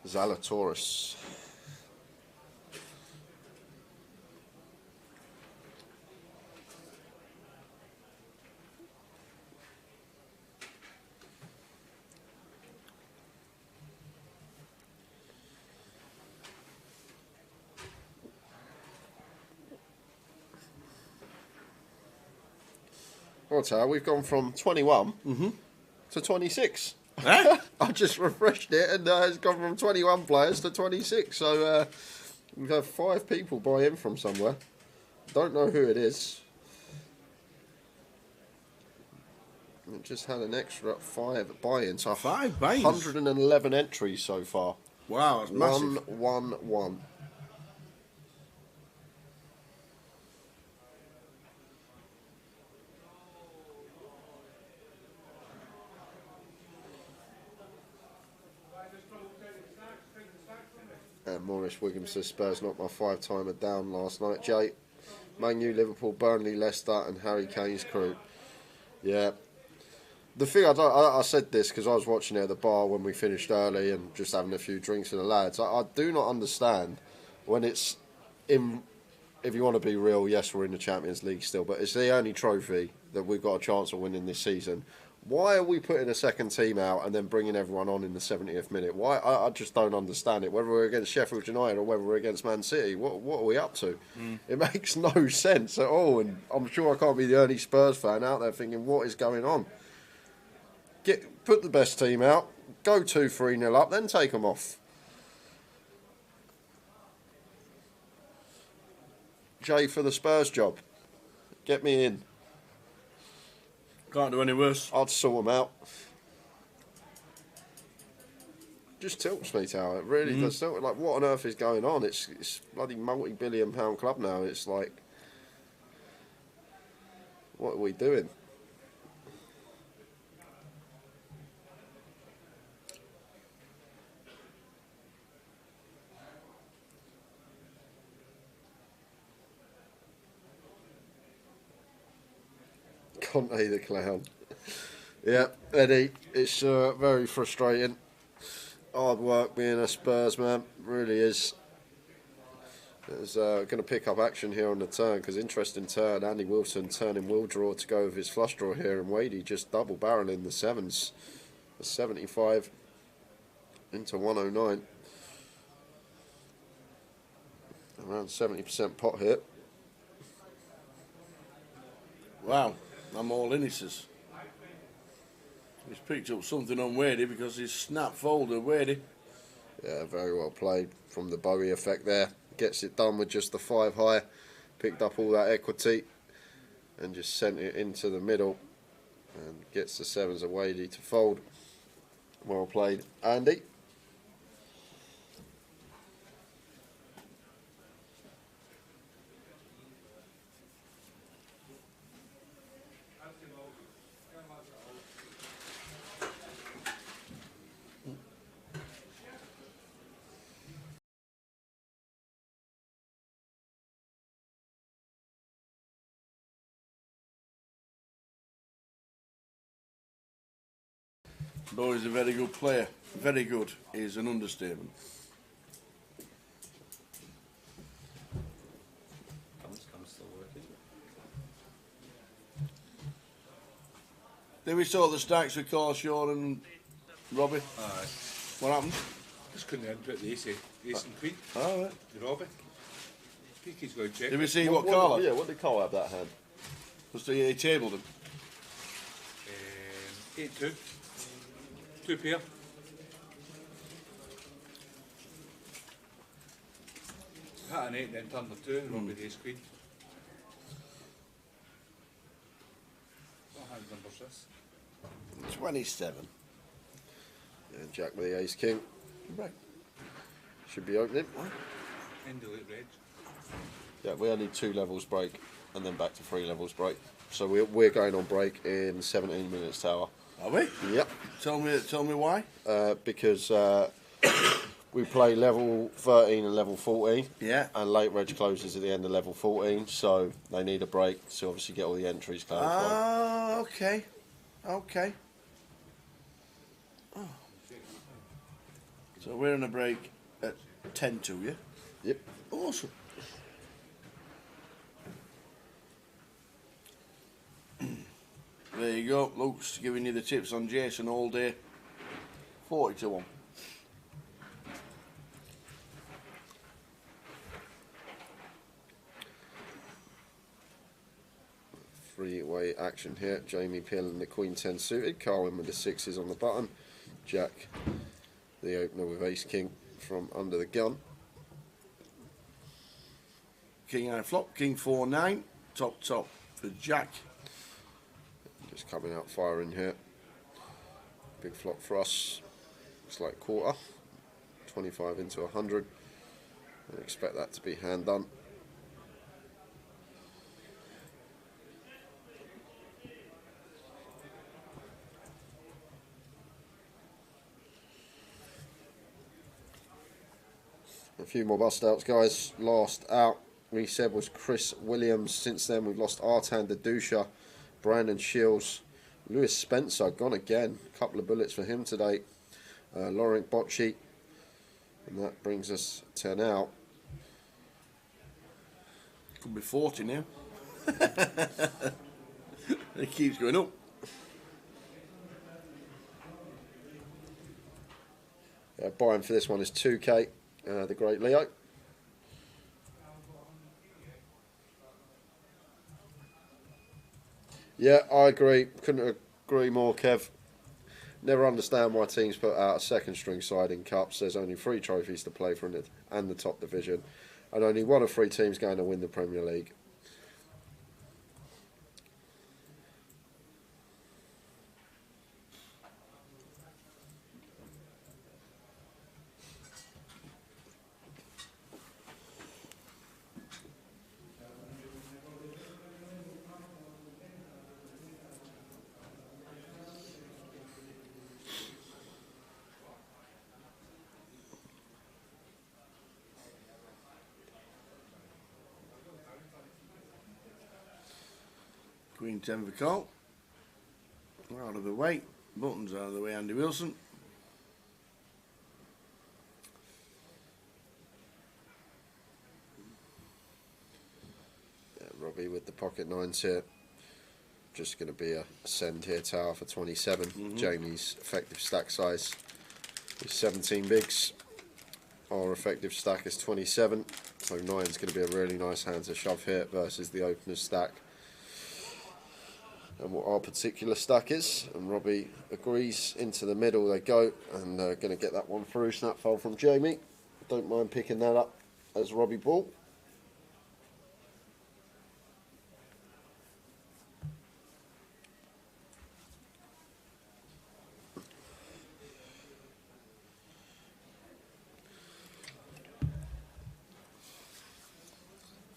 Zalatoris. What's that? We've gone from 21 to 26. Huh? I just refreshed it, and it's gone from 21 players to 26. So we've had 5 people buy in from somewhere. Don't know who it is. We just had an extra 5 buy-ins. So 5 buy-ins? 111 entries so far. Wow, that's massive. 111. Maurice Wiggins says Spurs knocked my 5-timer down last night. Jay, Man U, Liverpool, Burnley, Leicester, and Harry Kane's crew. Yeah. The thing I said this because I was watching it at the bar when we finished early and just having a few drinks with the lads. I do not understand when it's in. If you want to be real, yes, we're in the Champions League still, but it's the only trophy that we've got a chance of winning this season. Why are we putting a second team out and then bringing everyone on in the 70th minute? Why? I just don't understand it. Whether we're against Sheffield United or whether we're against Man City, what are we up to? It makes no sense at all. And I'm sure I can't be the only Spurs fan out there thinking, what is going on? Put the best team out, go 2-3-0 up, then take them off. Jay for the Spurs job. Get me in. Can't do any worse. I'd sort them out. Just tilts me, Tower. It really does. Like, what on earth is going on? It's bloody multi-billion-pound club now. It's like, what are we doing? Conte the clown. Yeah, Eddie, it's very frustrating. Hard work being a Spurs man, really is. It's going to pick up action here on the turn, because interesting turn. Andy Wilson turning will draw to go with his flush draw here, and Wadey just double barreling the sevens. A 75 into 109. Around 70% pot hit. Wow, I'm all in, he says. He's picked up something on Wadey because he's snap folded Wadey. Yeah, very well played from the Bowie effect there. Gets it done with just the 5 high. Picked up all that equity and just sent it into the middle. And gets the sevens of Wadey to fold. Well played, Andy. Bowie's a very good player. Very good is an understatement. Cam's still working. Did we sort the stacks with Carshaw and Robbie? Aye. What happened? Just couldn't enter it, the ace and queen, All right. the Robbie. Peaky's going to check. Did we see what Carl had? Yeah, what did Carl have that hand? Was he tabled him? 8-2. 2 pair. Hat an 8 then turned the 2 and Robbie the ace queen. What hand number's this? 27. And Jack with the ace king. Right. Should be opening. End of late reg. Yeah, we only 2 levels break and then back to 3 levels break. So we're going on break in 17 minutes tower. Are we? Yep. Tell me why. Because we play level 13 and level 14. Yeah. And late reg closes at the end of level 14, so they need a break to obviously get all the entries clarified. Ah, okay. Okay. Oh. So we're on a break at 10 to, yeah? Yep. Awesome. There you go. Luke's giving you the tips on Jason all day. 40 to 1. Three-way action here. Jamie Peel and the Queen 10 suited. Carwin with the 6s on the button. Jack, the opener with ace king from under the gun. King high flop. King 4-9. Top for Jack. Just coming out firing here. Big flop for us. Looks like quarter. 25 into 100. I expect that to be hand done. A few more bust outs, guys. Last out, we said, was Chris Williams. Since then, we've lost Artan Dadusha, Brandon Shields, Lewis Spencer, gone again. A couple of bullets for him today. Laurent Bocci. And that brings us 10 out. Could be 40 now. It keeps going up. Buying for this one is 2K, the great Leo. Yeah, I agree. Couldn't agree more, Kev. Never understand why teams put out a second string side in cups. There's only 3 trophies to play for it and the top division, and only 1 of 3 teams going to win the Premier League. Queen 10 for call. out of the way. Buttons out of the way, Andy Wilson. Yeah, Robbie with the pocket nines here. Just going to be a send here, tower for 27. Jamie's effective stack size is 17 bigs. Our effective stack is 27. So 9's going to be a really nice hand to shove here versus the opener's stack. And what our particular stack is, and Robbie agrees. Into the middle they go, and going to get that one through. Snap fold from Jamie. Don't mind picking that up as Robbie ball.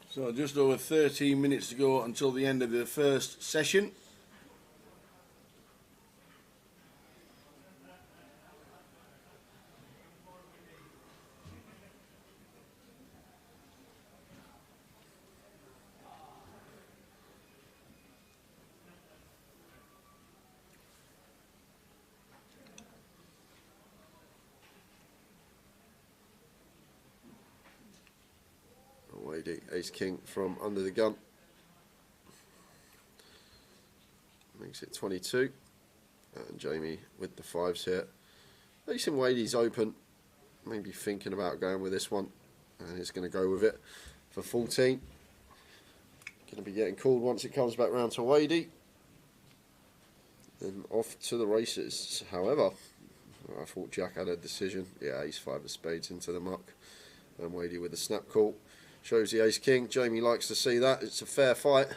So just over 13 minutes to go until the end of the first session. Wadey, ace king from under the gun. Makes it 22. And Jamie with the fives here. Ace and Wadey's open. Maybe thinking about going with this one. And he's going to go with it for 14. Going to be getting called once it comes back round to Wadey. Then off to the races. However, I thought Jack had a decision. Yeah, ace 5 of spades into the muck. And Wadey with the snap call. Shows the ace king. Jamie likes to see that. It's a fair fight.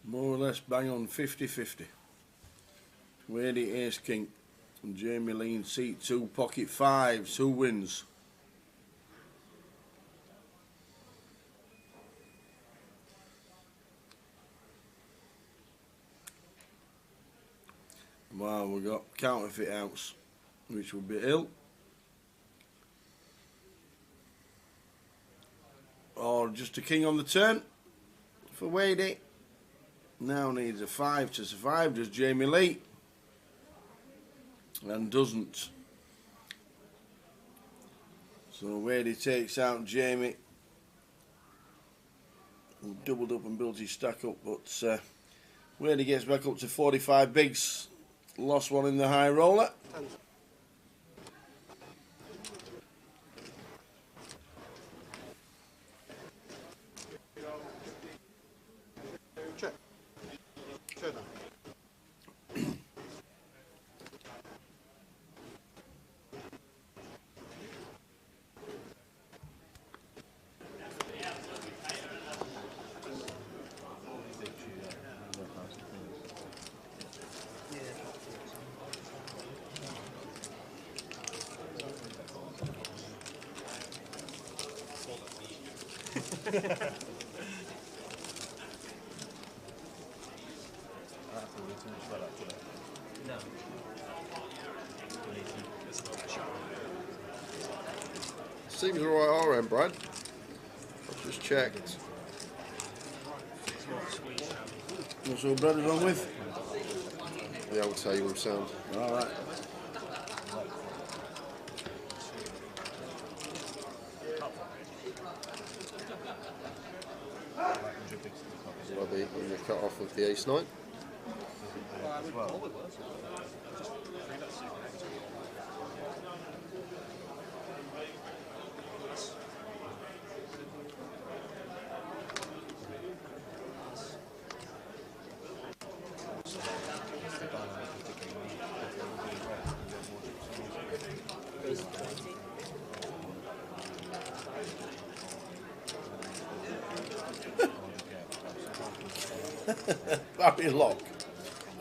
More or less bang on 50-50. Wadey ace king. And Jamie lean seat 2, pocket 5s. Who wins? Well, we've got counterfeit outs, which would be ill. Or just a king on the turn for Wadey. Now needs a 5 to survive, does Jamie Lee. And doesn't. So Wadey takes out Jamie. Who doubled up and built his stack up, but Wadey gets back up to 45 bigs. Lost one in the high roller. Check. Check now. Seems alright our end, Brad. I've just checked. What's all Brother's on with? The old table sound. Alright. Robbie on the cut off of the ace 9. Barry Locke.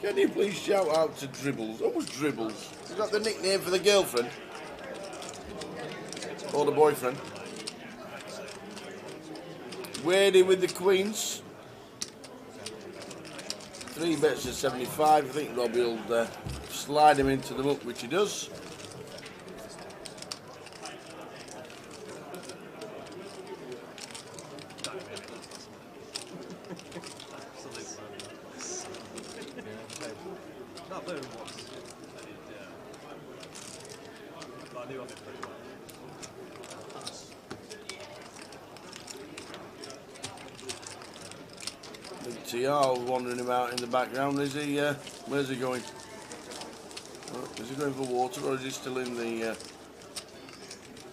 Can you please shout out to Dribbles? What was Dribbles? Is that the nickname for the girlfriend? Or the boyfriend? Wadey with the queens. 3 bets to 75. I think Robbie will slide him into the muck, which he does. No, I played with him once. I did, yeah. But I knew of him pretty well. Big TR wandering about in the background. Is he? Where's he going? Oh, is he going for water or is he still in the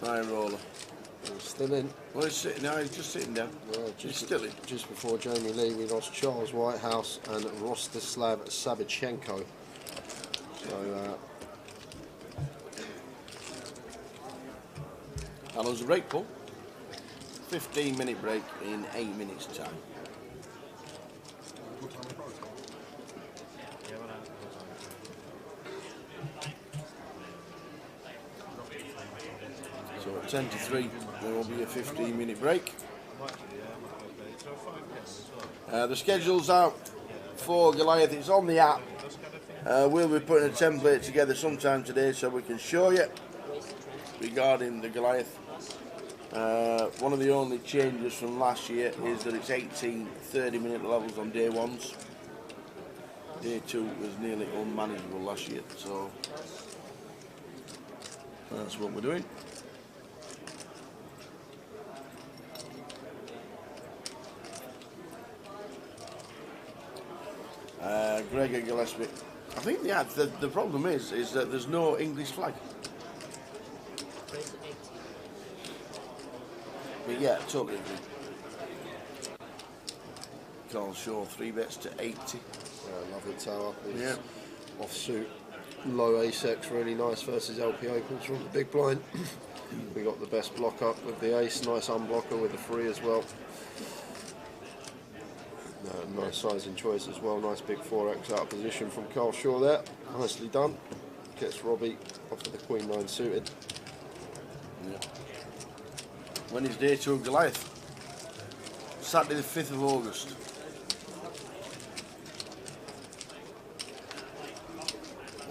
high roller? Still in. Well, he's sitting down. He's just sitting down. He's still in. Just before Jamie Lee, we lost Charles Whitehouse and Rostislav Sabichenko. So, How long's the break, Paul? 15-minute break in 8 minutes' time. So at 10 to 3, there will be a 15-minute break. The schedule's out for Goliath. It's on the app. We'll be putting a template together sometime today so we can show you regarding the Goliath. One of the only changes from last year is that it's 18 30-minute levels on day ones. Day 2 was nearly unmanageable last year, so that's what we're doing. Gregor Gillespie. I think the problem is that there's no English flag. But yeah, totally agree. Carl Shaw, 3 bets to 80. love it, Tower. Yeah. Offsuit, low ace-X, really nice versus LP Opens from the big blind. We got the best block up with the ace, nice unblocker with the 3 as well. Nice sizing choice as well, nice big 4x out of position from Carl Shaw there. Nicely done. Gets Robbie off of the Queen 9 suited. Yeah. When is day 2 of Goliath? Saturday the 5th of August.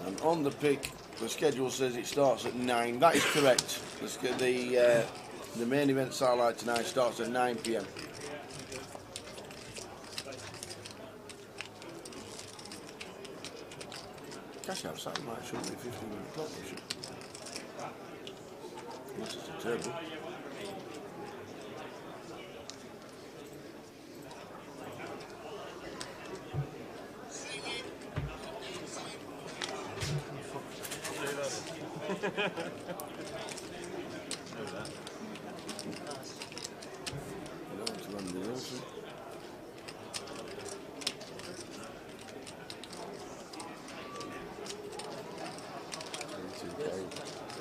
And on the pick, the schedule says it starts at 9. That is correct. The main event satellite tonight starts at 9 PM. Cash out satellite should be 15 o'clock. This is a turbo.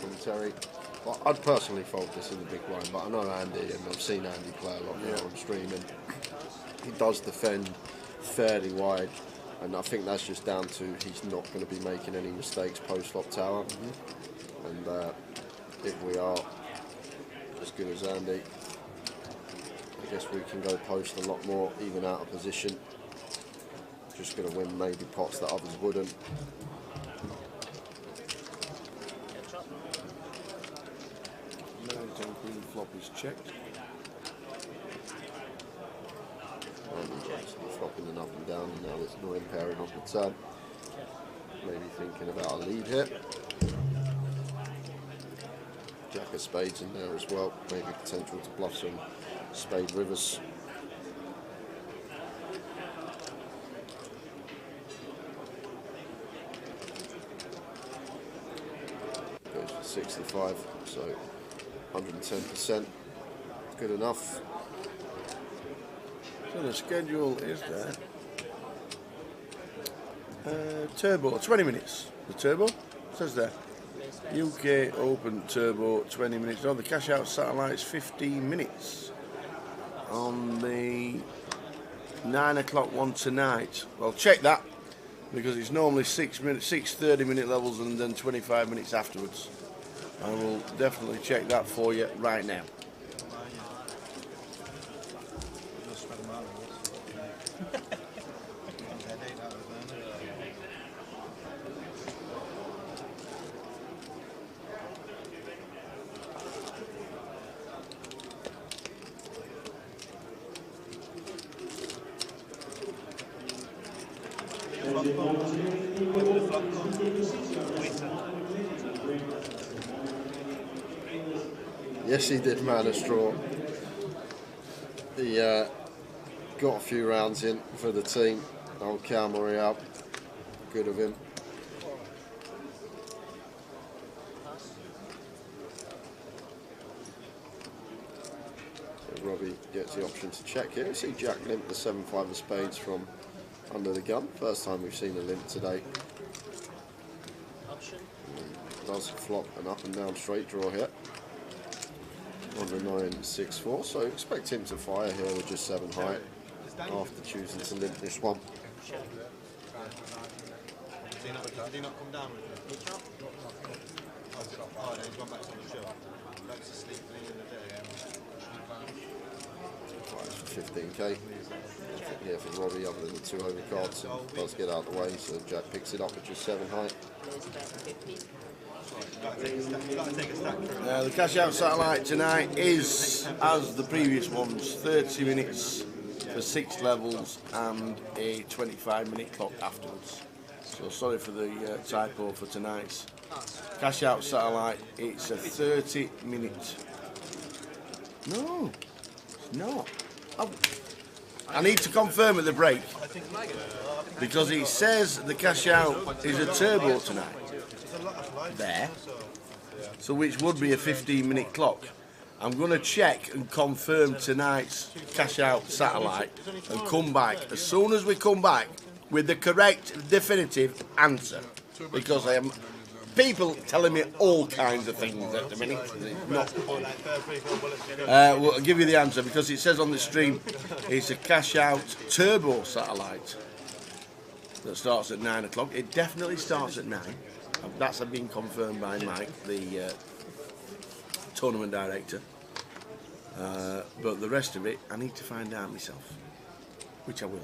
Commentary. Well, I'd personally fold this in the big blind, but I know Andy, and I've seen Andy play a lot now on stream, and he does defend fairly wide, and I think that's just down to he's not going to be making any mistakes post-flop tower. And if we are as good as Andy, I guess we can go post a lot more, even out of position. Just going to win maybe pots that others wouldn't. Queen flop is checked. Flopping and up and down, and now there's no impairing on the turn. Maybe thinking about a lead here. Jack of spades in there as well. Maybe potential to bluff some spade rivers. Goes for 65, so 110%. Good enough. So the schedule is there. Turbo, 20 minutes. The turbo says there. UK Open Turbo, 20 minutes. On the cash out satellite's 15 minutes. On the 9 o'clock one tonight. Well, check that because it's normally 6 30-minute levels and then 25 minutes afterwards. I will definitely check that for you right now. Yes, he did man a straw. He got a few rounds in for the team. Old Cal Morial, good of him. So Robbie gets the option to check here. See Jack limp the 7-5 of spades from under the gun. First time we've seen a limp today. Does flop an up and down straight draw here on the 9-6-4, so expect him to fire here with just 7 height after choosing to limp this one. Did he not come down with it? Oh, no, he's gone back to the show. Back to sleep in the day. Right, for 15k. Here for Robbie, other than the 2 overcards, it does get out of the way, so Jack picks it up with just 7 height. The cash out satellite tonight is, as the previous ones, 30 minutes for 6 levels and a 25-minute clock afterwards. So sorry for the typo for tonight's cash out satellite. It's a 30-minute. No, it's not. I need to confirm at the break because it says the cash out is a turbo tonight. There. So which would be a 15-minute clock. I'm going to check and confirm tonight's cash out satellite and come back as soon as we come back with the correct definitive answer, because I am people telling me all kinds of things at the minute. It's not well, I'll give you the answer because it says on the stream it's a cash out turbo satellite that starts at 9 o'clock. It definitely starts at 9. That's been confirmed by Mike, the tournament director. But the rest of it, I need to find out myself, which I will.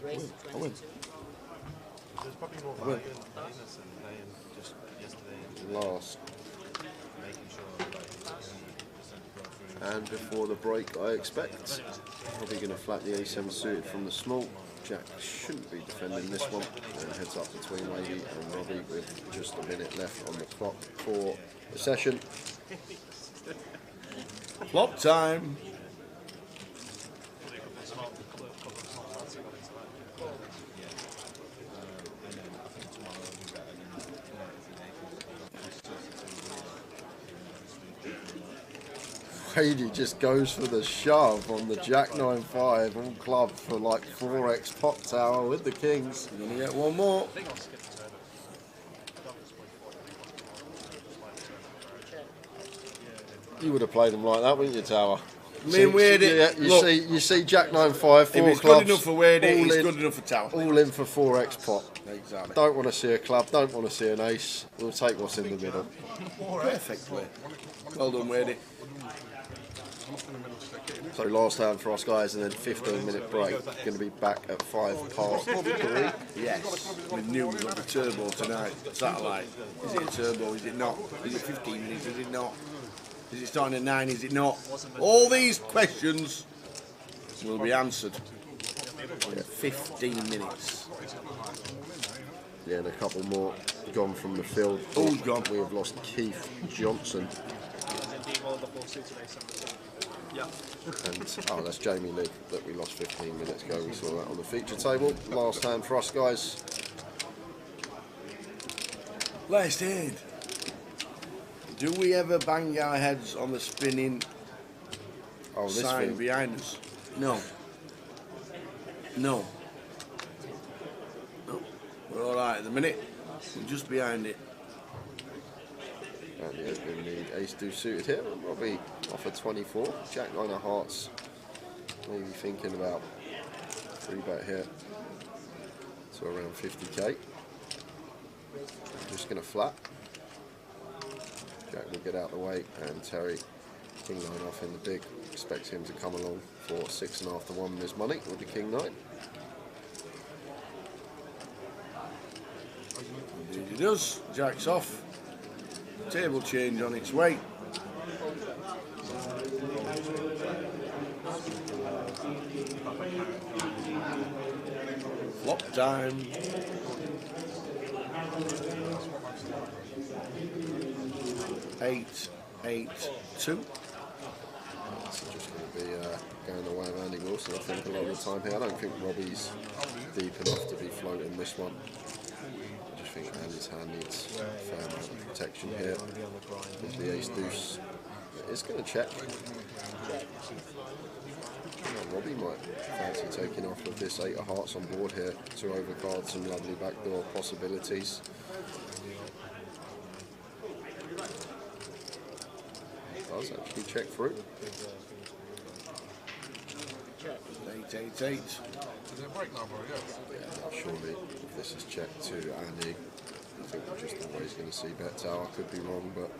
I will. There's probably more value in business than playing just yesterday. Last. Making sure And before the break, I expect probably going to flat the A7 suited from the small. Jack shouldn't be defending this one, and heads up between Lady and Robbie with just a minute left on the clock for the session. Flop time. Lady just goes for the shove on the Jack 9-5 all club for like 4x pop tower with the kings. You're going to get one more. You would have played them like that, wouldn't you, Tower? Me and Wadey, yeah, you see Jack 9-5, 4 if it's clubs. good enough for Wadey, it's in, good enough for Tower. all in for 4x pop. Exactly. Don't want to see a club, don't want to see an ace. We'll take what's in the middle. Perfect play. Well done, Wadey. So last hand for us guys, and then 15-minute break. Going to be back at 5 past 3. Yes, we knew we got the turbo tonight. Satellite. Is it a turbo? Is it not? Is it 15 minutes? Is it not? Is it starting at 9? Is it not? All these questions will be answered in 15 minutes. Yeah, and a couple more gone from the field. All gone. We have lost Keith Johnson. And oh, that's Jamie Lee that we lost 15 minutes ago. We saw that on the feature table. Last hand for us guys. Last hand. Do we ever bang our heads on the spinning Oh, this sign thing. behind us? No. No. No. We're all right at the minute. We're just behind it. And the opening the ace deuce suited here. And Robbie off at 24. Jack 9 of hearts. Maybe thinking about 3-bet here to around 50k. Just going to flat. Jack will get out of the way, and Terry king 9 off in the big. Expect him to come along for 6.5 to 1 this money with the king 9. Indeed he does. Jack's off. Table change on its way. Flop time. Eight, 8-2. It's just going to be going the way of Andy Wilson, I think, a lot of the time here. I don't think Robbie's deep enough to be floating this one. I just think Andy's hand needs a fair amount of protection here. With the ace deuce, it's going to check. Robbie might fancy taking off with this 8 of hearts on board here to overcard some lovely backdoor possibilities. Does actually check through. 8-8-8. Surely, if this is checked to Andy, I think we're just always going to see bet tower. Could be wrong, but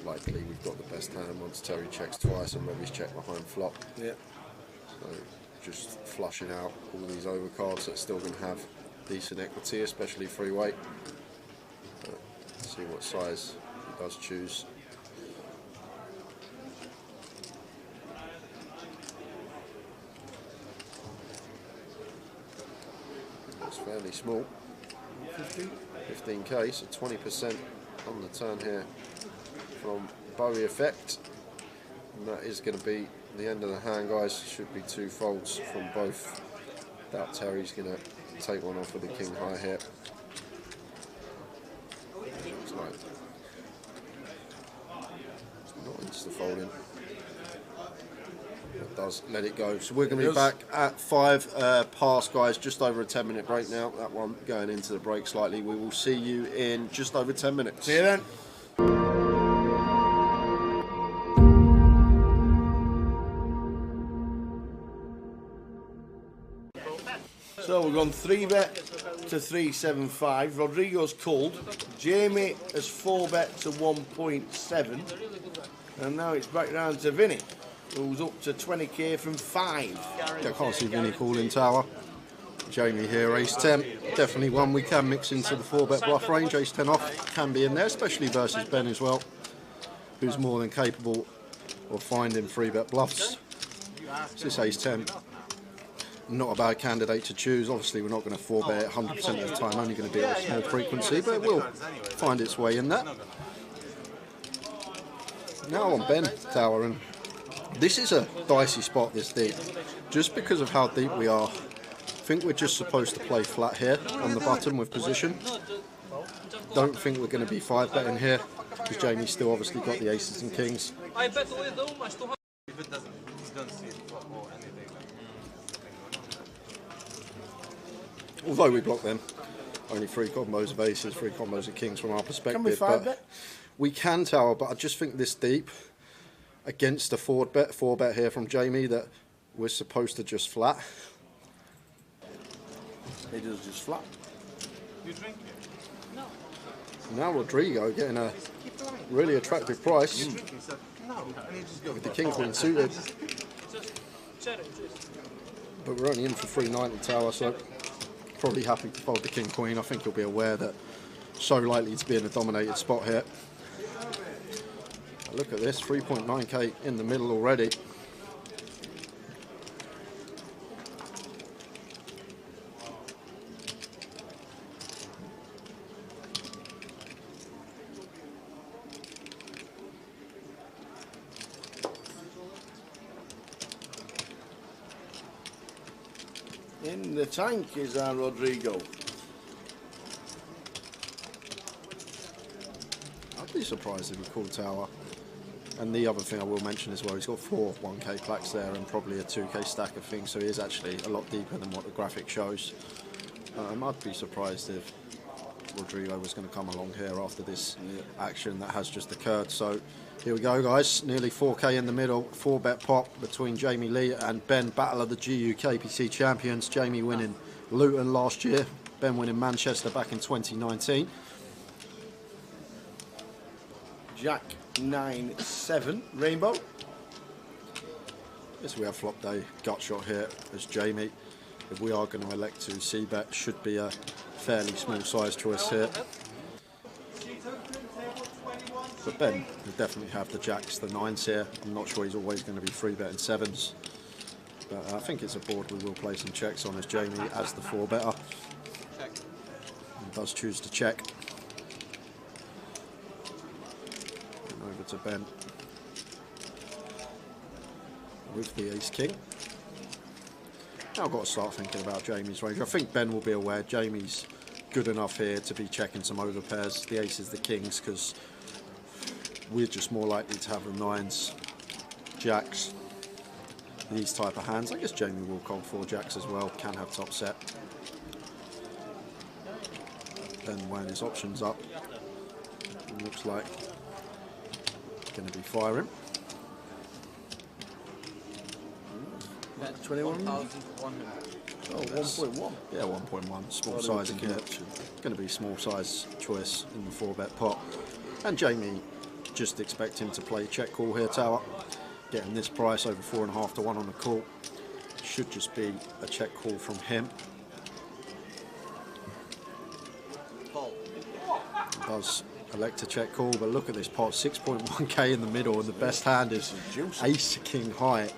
likely we've got the best hand once Terry checks twice and Robbie's checked behind flop. Yeah. So just flushing out all these overcards that are still going to have decent equity, especially free weight. See what size he does choose. It's fairly small. 15k, so 20% on the turn here from Bowie Effect. And that is going to be the end of the hand, guys. Should be 2 folds from both. Doubt Terry's going to take one off with the king high here. Looks like it's not insta folding. It does let it go. So we're going to be back at 5 past, guys. Just over a 10-minute break now. That one going into the break slightly. We will see you in just over 10 minutes. See you then. So we've gone 3-bet to 375. Rodrigo's called. Jamie has 4-bet to 1.7. And now it's back down to Vinny, who's up to 20k from 5. Yeah, I can't see Vinny calling tower. Jamie here, ace 10. Definitely one we can mix into the 4-bet bluff range. Ace 10 off can be in there, especially versus Ben as well, who's more than capable of finding 3-bet bluffs. So this ace 10, not a bad candidate to choose. Obviously we're not going to 4-bet 100% of the time, only going to do it at a small frequency, but it will find its way in that. Now on Ben tower, and this is a dicey spot this deep, just because of how deep we are. I think we're just supposed to play flat here on the button with position. Don't think we're going to be 5-betting here, because Jamie's still obviously got the aces and kings. If it doesn't, he's done see it or anything. Although we block them, only 3 combos of aces, 3 combos of kings from our perspective. Can we 5-bet? But we can tower, but I just think this deep against a 4-bet here from Jamie that we're supposed to just flat. He does just flat. You drink it? Now Rodrigo getting a really attractive price with the king queen suited. But we're only in for 390 tower, so probably happy to fold the king queen. I think he'll be aware that so likely to be in a dominated spot here. Look at this, 3.9k in the middle already. In the tank is our Rodrigo. I'd be surprised if he called tower. And the other thing I will mention as well, he's got 4 1k plaques there and probably a 2k stack of things, so he is actually a lot deeper than what the graphic shows. I'd be surprised if Rodrigo was going to come along here after this action that has just occurred. So here we go, guys, nearly 4k in the middle, 4-bet pot between Jamie Lee and Ben, battle of the GU KPC champions. Jamie winning Luton last year, Ben winning Manchester back in 2019. Jack 9-7 Rainbow. Yes, we have flop day gut shot here as Jamie. If we are going to elect to c-bet, should be a fairly small size choice here. But Ben will definitely have the jacks, the 9s here. I'm not sure he's always going to be 3-betting 7s. But I think it's a board we will play some checks on as Jamie, as the 4-better, does choose to check. And over to Ben with the ace king. Now I've got to start thinking about Jamie's range. I think Ben will be aware Jamie's good enough here to be checking some over pairs, the aces, the kings, because we're just more likely to have the 9s, jacks, these type of hands. I guess Jamie will call 4 jacks as well, can have top set. Ben weighing his options up. It looks like going to be firing. 21. 1,100. Oh, 1.1. Yeah, 1.1. Small size in here. Going to be small size choice in the 4-bet pot. And Jamie, just expect him to play check call here, Tower. Getting this price over 4.5 to 1 on the call. Should just be a check call from him. Does elect to check call, but look at this pot, 6.1k in the middle, and the best hand is ace king high.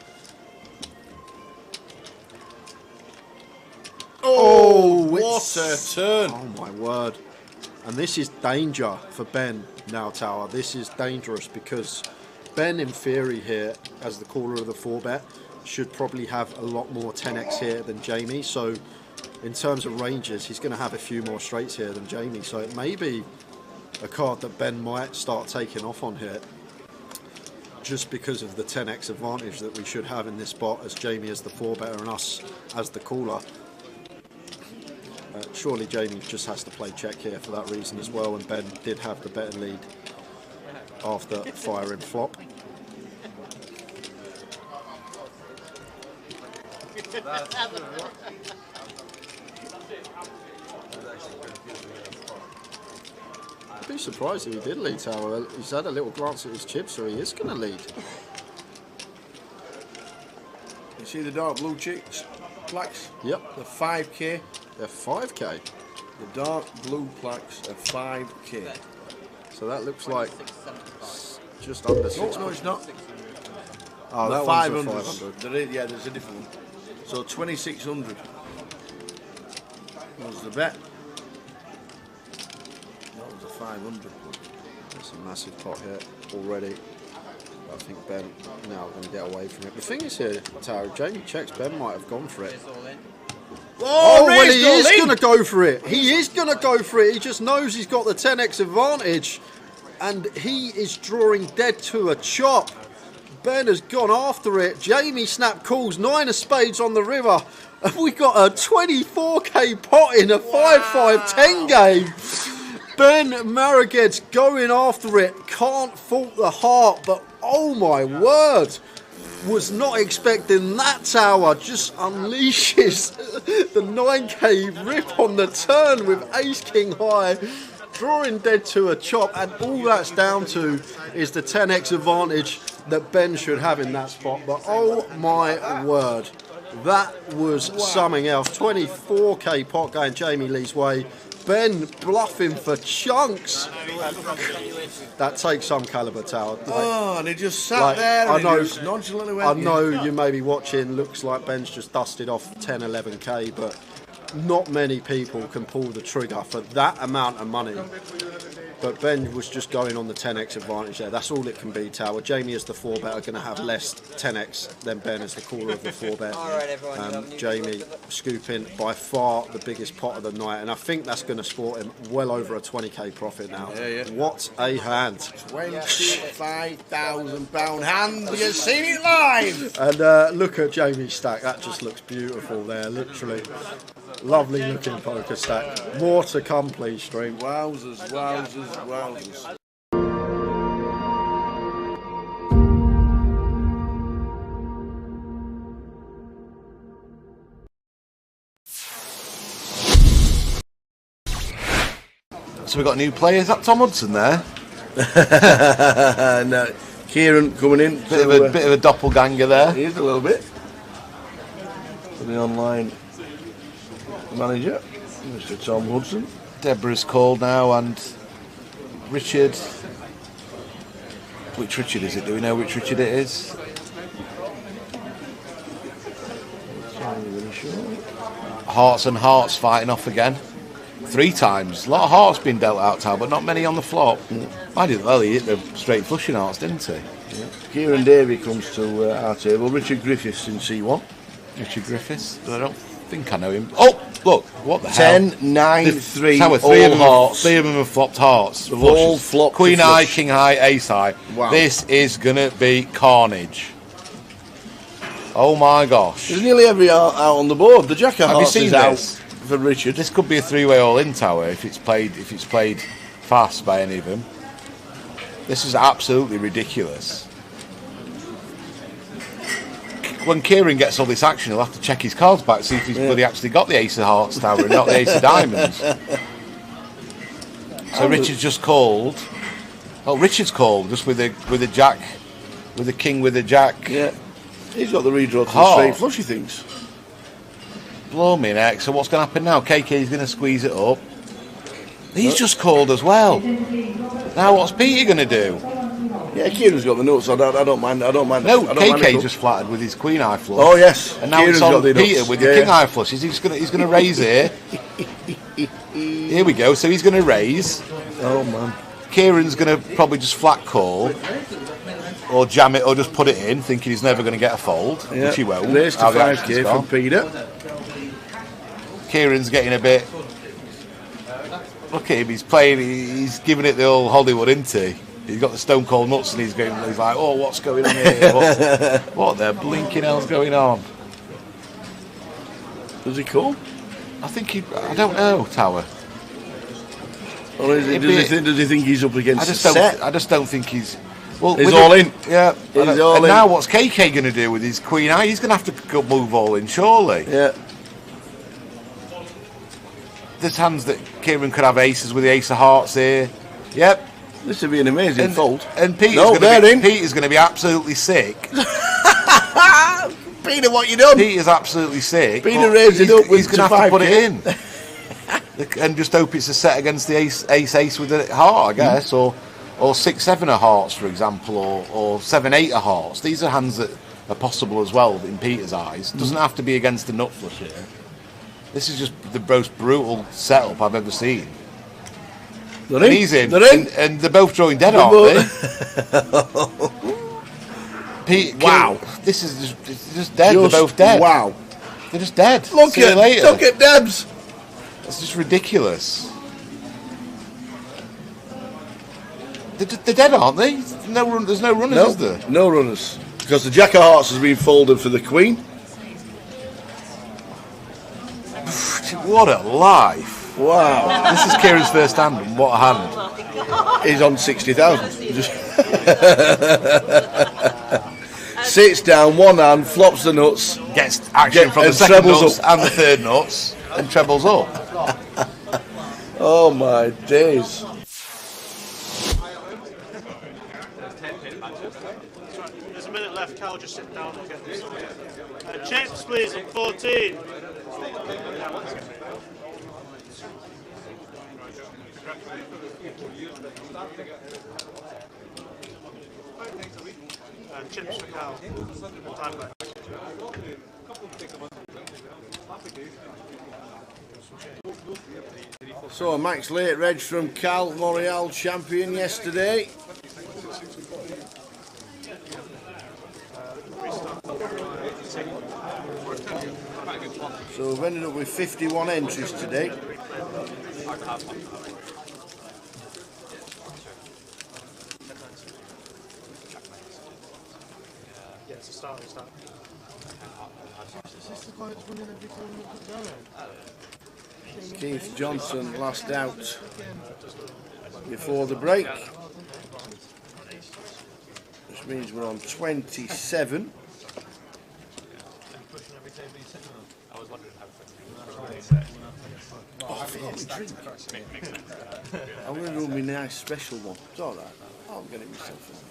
Oh, what a turn! Oh my word. And this is danger for Ben now, Tower. This is dangerous because Ben, in theory here, as the caller of the 4-bet, should probably have a lot more 10x here than Jamie. So in terms of ranges, he's going to have a few more straights here than Jamie. So it may be a card that Ben might start taking off on here, just because of the 10x advantage that we should have in this spot, as Jamie as the 4-better and us as the caller. Surely Jamie just has to play check here for that reason as well, and Ben did have the better lead after firing flop. I'd be surprised if he did lead, Tower. He's had a little glance at his chips, so he is going to lead. You see the dark blue chicks plaques? Yep. The 5k. They're 5k. The dark blue plaques are 5k. So that looks like just under 6. No, it's not. Oh, The that 500. one's a 500. There is, yeah, there's a different one. So 2600 was the bet. That was a 500. That's a massive pot here already. I think Ben now going to get away from it. The thing is here, Tower, Jamie checks, Ben might have gone for it. Oh, well, he is going going to go for it. He is going to go for it. He just knows he's got the 10x advantage. And he is drawing dead to a chop. Ben has gone after it. Jamie snap calls, 9 of spades on the river. And we got a 24k pot in a 5-5-10 game. Ben Maraged's going after it. Can't fault the heart, but oh my word. Was not expecting that, Tower. Just unleashes the 9k rip on the turn with ace king high, drawing dead to a chop, and all that's down to is the 10x advantage that Ben should have in that spot. But oh my word, that was something else. 24k pot going Jamie Lee's way. Ben bluffing for chunks. That takes some calibre, Tower. Oh, and he just sat there and he just nonchalantly went. I know you may be watching, looks like Ben's just dusted off 10, 11k, but not many people can pull the trigger for that amount of money. But Ben was just going on the 10x advantage there. That's all it can be, Tower. Jamie as the 4-bet are going to have less 10x than Ben as the caller of the 4-bet. Jamie scooping by far the biggest pot of the night, and I think that's going to sport him well over a 20k profit now. Yeah. What a hand. £25,000 hand. You've seen it live. And look at Jamie's stack. That just looks beautiful there, literally. Lovely looking poker stack. More to come, please, stream. Wowzers, wowzers, wowzers. So we've got new players. Is that Tom Hudson there? No, Kieran coming in. Bit of a doppelganger there. He is a little bit. For the online manager, Mr. Tom Hudson. Deborah's called now, and Richard. Which Richard is it? Do we know which Richard it is? Hearts and Hearts fighting off again. 3 times. A lot of Hearts been dealt out, Tal, but not many on the flop. I did well. He hit the straight flushing Hearts, didn't he? Kieran Davey comes to our table. Richard Griffiths in C1. Richard Griffiths. I don't think I know him. Oh, look, what the hell? 10, 9, 3, Tower, all Hearts. 3 of them have flopped Hearts. They've all flopped to Queen High, flush. King High, Ace High. Wow. This is going to be carnage. Oh my gosh. There's nearly every out on the board. The Jack of Have you Hearts seen is out this? for Richard. This could be a 3-way all-in, Tower, if it's played fast by any of them. This is absolutely ridiculous. When Kieran gets all this action, he'll have to check his cards back, see if he's bloody actually got the Ace of Hearts, Tower, and not the Ace of Diamonds. So Richard's just called. Oh, Richard's called just with a Jack, with a King, with a Jack. Yeah. He's got the redraw to the Heart. straight flush, he thinks. Blow me neck. So what's going to happen now? KK's going to squeeze it up. He's just called as well. Now what's Peter going to do? Yeah, Kieran's got the notes. I don't mind. I don't mind. No, I don't mind KK it. just flattered with his Queen High flush. Oh yes, And now Kieran's it's on got the Peter nuts. with the King High flushes. He's going to raise here. Here we go. So he's going to raise. Oh man. Kieran's going to probably just flat call, or jam it, or just put it in, thinking he's never going to get a fold, Yeah. which he won't. Raise to How the action's 5k gone. from Peter. Kieran's getting a bit. Look at him. He's playing. He's giving it the old Hollywood, isn't he? He's got the stone cold nuts, and he's going. He's like, "Oh, what's going on here? What the blinking hell's going on?" Does he call? I think he. I don't know, Tower. Or is it, does he think he's up against I just the don't. set? I just don't think he's. Well, He's with all the- in. Yeah. He's and all and in. now what's KK going to do with his Queen Eye? He's going to have to go move all in, surely. Yeah. There's hands that Kieran could have aces with the Ace of Hearts here. Yep. This would be an amazing fold. And Peter's No, they're in. Peter's going to be absolutely sick. Peter, what you done? Peter's absolutely sick. Peter but raised it he's- up with He's going to have to put it 5k. in. And just hope it's a set against the ace with a heart, I guess, or 6-7 of hearts, for example, or 7-8 of hearts. These are hands that are possible as well in Peter's eyes. Doesn't have to be against the nut flush here. This is just the most brutal setup I've ever seen. They're And in. he's in, They're in. and they're both drawing dead, aren't they? Pete, Wow. This is just dead. They're both dead. Wow. They're just dead. Look See you later. look at Debs. It's just ridiculous. They're dead, aren't they? There's no runners, No, is there? no runners. Because the Jack of Hearts has been folded for the Queen. What a life. Wow. This is Kieran's first hand, and what a hand. He's on 60,000. Sits down, one hand, flops the nuts. Gets action from the and second trebles nuts up. and the third nuts, and trebles up. Oh my days. There's a minute left, Cal, just sit down and get this. Chips, please, at 14. And chips for Cal. Time back. So a Max Late Reg from Cal Montreal champion yesterday. So we've ended up with 51 entries today. Yeah, it's a start. Keith Johnson last out before the break, which means we're on 27. I'm going to do me nice special one. It's all right. I'm getting myself.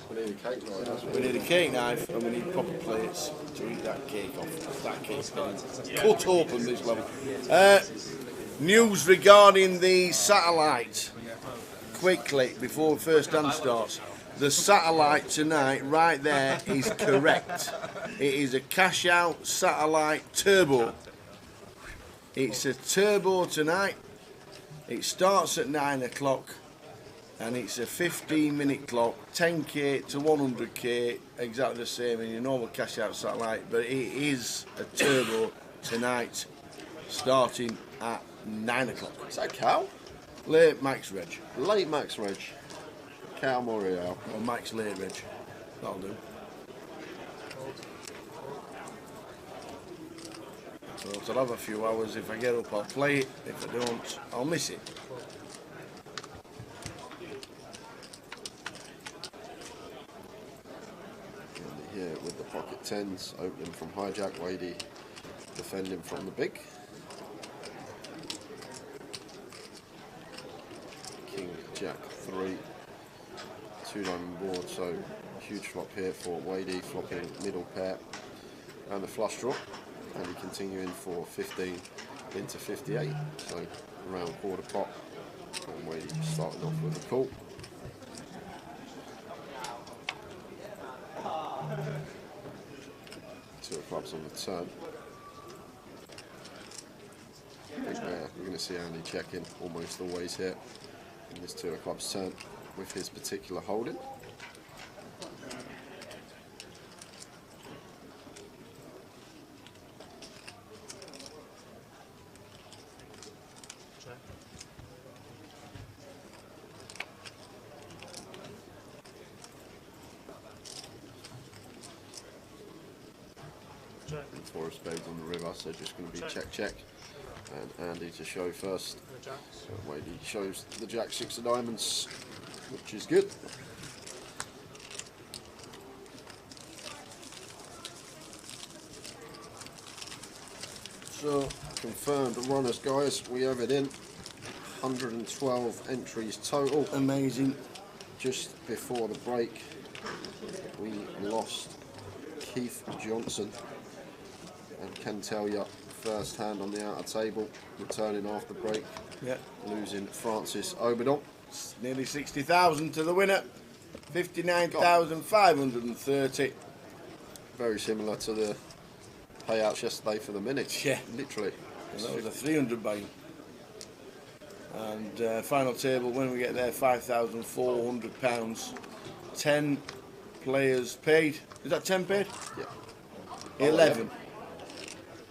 We need a cake knife. We need a cake knife and we need proper plates to eat that cake off. That cake's getting cut open this level. News regarding the satellite. Quickly, before the first hand starts. The satellite tonight, right there, is correct. It is a cash-out satellite turbo. It's a turbo tonight. It starts at 9 o'clock, and it's a 15-minute clock, 10k to 100k, exactly the same in your normal cash-out satellite, but it is a turbo tonight, starting at 9 o'clock. Is that Cal? Late Max Reg. Late Max Reg. Cal Morial. Or Max Late Reg. That'll do. So I'll have a few hours. If I get up, I'll play it. If I don't, I'll miss it. And here with the pocket tens, opening from hijack, Wadey defending from the big. King, Jack 3, 2 diamond board, so huge flop here for Wadey, flopping middle pair and the flush draw, and he continuing for 15 into 58, so around quarter pot, and Wadey starting off with a call. Two of clubs on the turn. We're going to see Andy checking almost always here in this two of clubs turn with his particular holding. And 4 of spades on the river, so just going to be check check. And Andy to show first. So Wadey shows the Jack 6 of diamonds, which is good. So confirmed runners, guys. We have it in 112 entries total. Amazing. Just before the break, we lost Keith Johnson, and can tell you first hand on the outer table, returning after break, losing Francis Obadon. Nearly 60,000 to the winner, 59,530. Very similar to the payouts yesterday for the minutes. Yeah, literally. And that was a 300 buy. And final table when we get there, £5,400. 10 players paid. Is that 10 paid? Yeah. 11.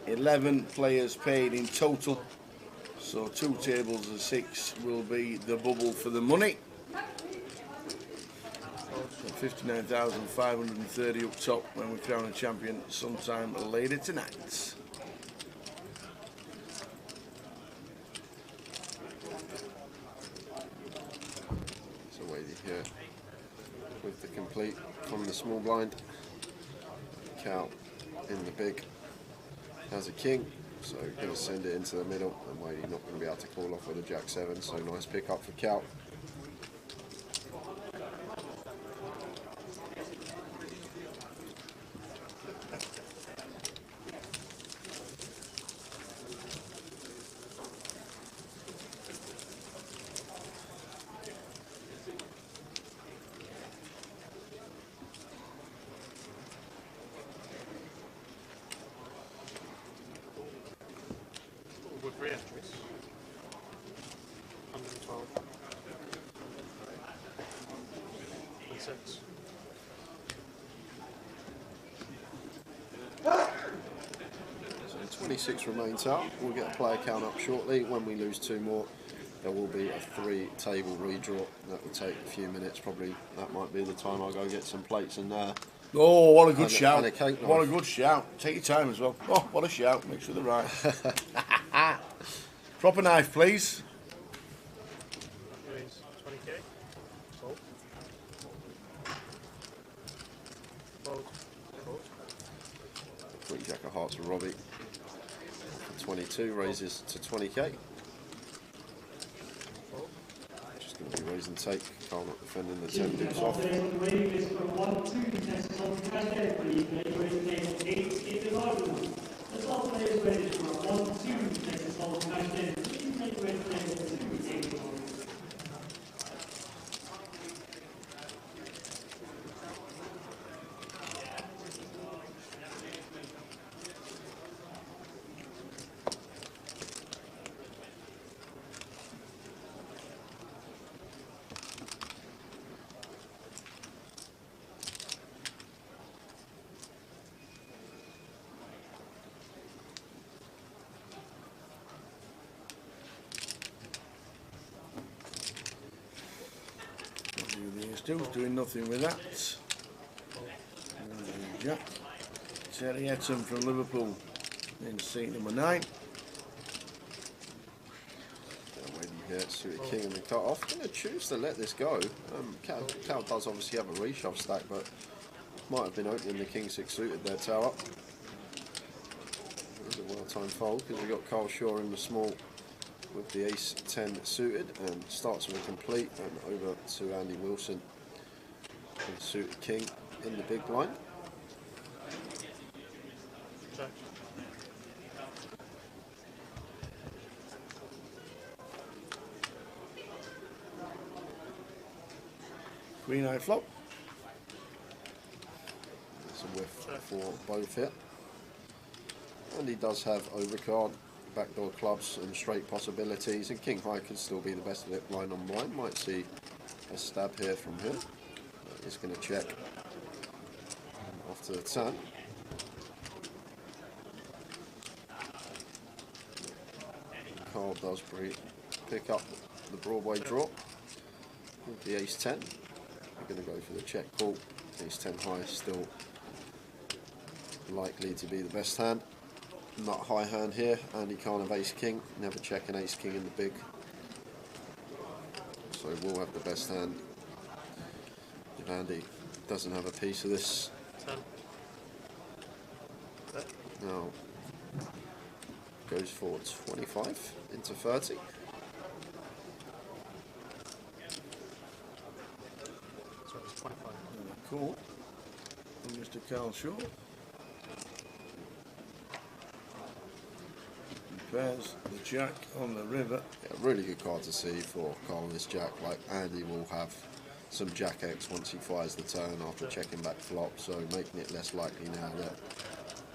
11 players paid in total. So 2 tables of 6 will be the bubble for the money. So 59,530 up top when we crown a champion sometime later tonight. So Wadey here with the complete from the small blind. Cal in the big has a king, so going to send it into the middle, and Wadey not going to be able to call off with a Jack 7, so nice pick up for Cal. With 3 entries. 112. And 6. So 26 remains out. We'll get a player count up shortly. When we lose 2 more, there will be a 3 table redraw. That will take a few minutes, probably. That might be the time I'll go get some plates and oh, what a good shout. and a cake What a knife. good shout. Take your time as well. Oh, what a shout. Make sure they're right. Proper knife, please. Raise 20k. Fold. Fold. Fold. Queen Jack of Hearts for Robbie. 22 raises to 20k. Just going to be raise and take. Carl not defending the 10 deuce off. Stu's doing nothing with that. Jack. Terry Etten from Liverpool in seat number 9. Waiting here, suited king in the cut off. Going to choose to let this go. Cal does obviously have a reshove stack, but might have been opening the king 6 suited there, Tower. It was a well-timed fold because we got Carl Shaw in the small with the ace 10 suited, and starts with a complete and over to Andy Wilson with suited king in the big blind. Check. Queen eye flop. It's a whiff for both here. And he does have overcard, backdoor clubs and straight possibilities, and king high could still be the best of it blind on blind. Might see a stab here from him. He's going to check off to the 10. Carl does pick up the Broadway draw with the ace 10. We're going to go for the check call. Ace 10 high still likely to be the best hand. Not high hand here. Andy can't have ace king. Never check an ace king in the big. So we'll have the best hand. If Andy doesn't have a piece of this. 10. Now goes for 25 into 30. So it's 25. Cool. From Mr. Carl Shaw. Pairs the jack on the river. Yeah, really good card to see for Carl on this jack. Like Andy will have some jack X once he fires the turn after checking back flop, so making it less likely now that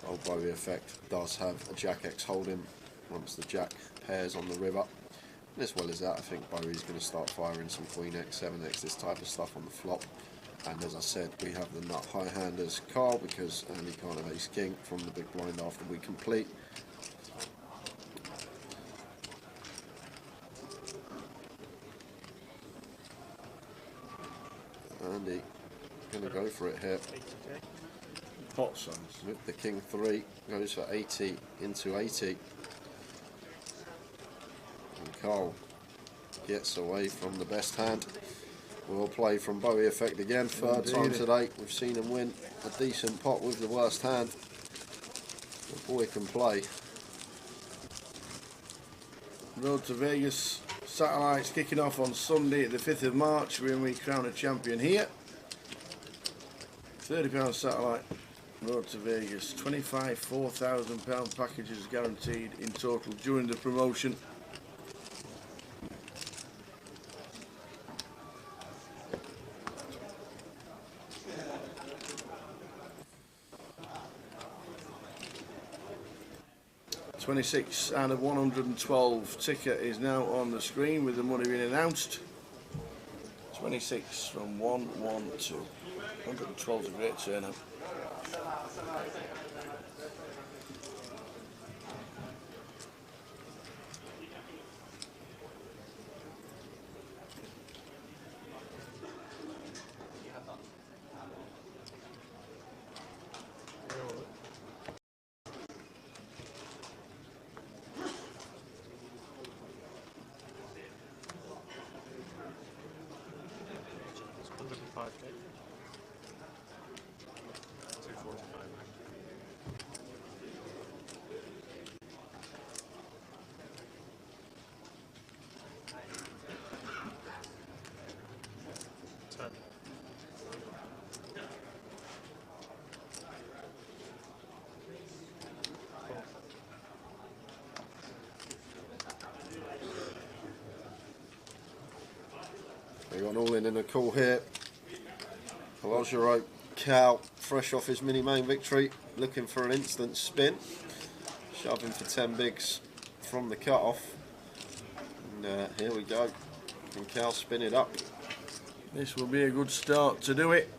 old Bowie effect does have a jack X holding once the jack pairs on the river. And as well as that, I think Bowie's going to start firing some Queen X, 7X, this type of stuff on the flop. And as I said, we have the nut high handers Carl because Andy can't have ace king from the big blind after we complete. Andy going to go for it here. 80k. Pot size. With the king 3 goes for 80 into 80. And Carl gets away from the best hand. We'll play from Bowie effect again. Third time today we've seen him win a decent pot with the worst hand. The boy can play. Road to Vegas satellites kicking off on Sunday the 5th of March when we crown a champion here. £30 satellite. Road to Vegas. 25 £4,000 packages guaranteed in total during the promotion. $26 out of 112 ticker is now on the screen with the money being announced. 26 from 112. 112 is a great turnout. It's 105k. 245. Ten. They got all in a call here. Pelagero, Cal, fresh off his mini main victory, looking for an instant spin. Shoving for 10 bigs from the cut-off. And here we go. Can Cal spin it up? This will be a good start to do it.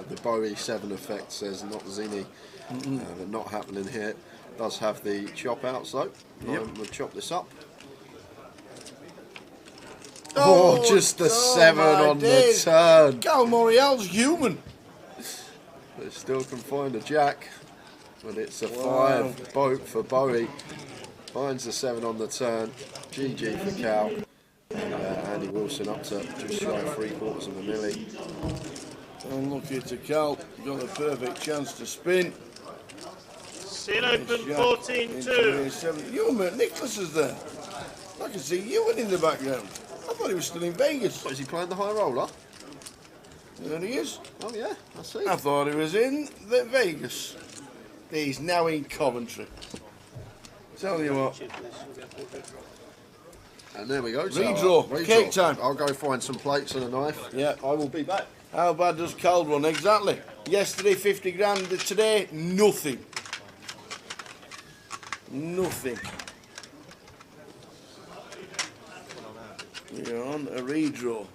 The Bowie 7 effect says not Zini, but not happening here. Does have the chop outs though. Yep. We'll chop this up. Oh, just the 7 my on days. the turn. Cal Moriel's human. But still can find a jack. But it's a Wow. 5 boat for Bowie. Finds the 7 on the turn. GG for Cal. And Andy Wilson up to just shy of 3/4 of a milli. Unlucky to Cal. Got a perfect chance to spin. Seal open Jack 14-2. into 7. Ewan Nicholas is there. I can see Ewan in the background. I thought he was still in Vegas. Is he playing the high roller? There he is. Oh yeah, I see. I thought he was in the Vegas. He's now in Coventry. Tell you what. And there we go. Redraw. Cake time. I'll go find some plates and a knife. Yeah. I will be back. How bad does Cal run? Exactly. Yesterday 50 grand. Today nothing. Nothing. You're on a redraw.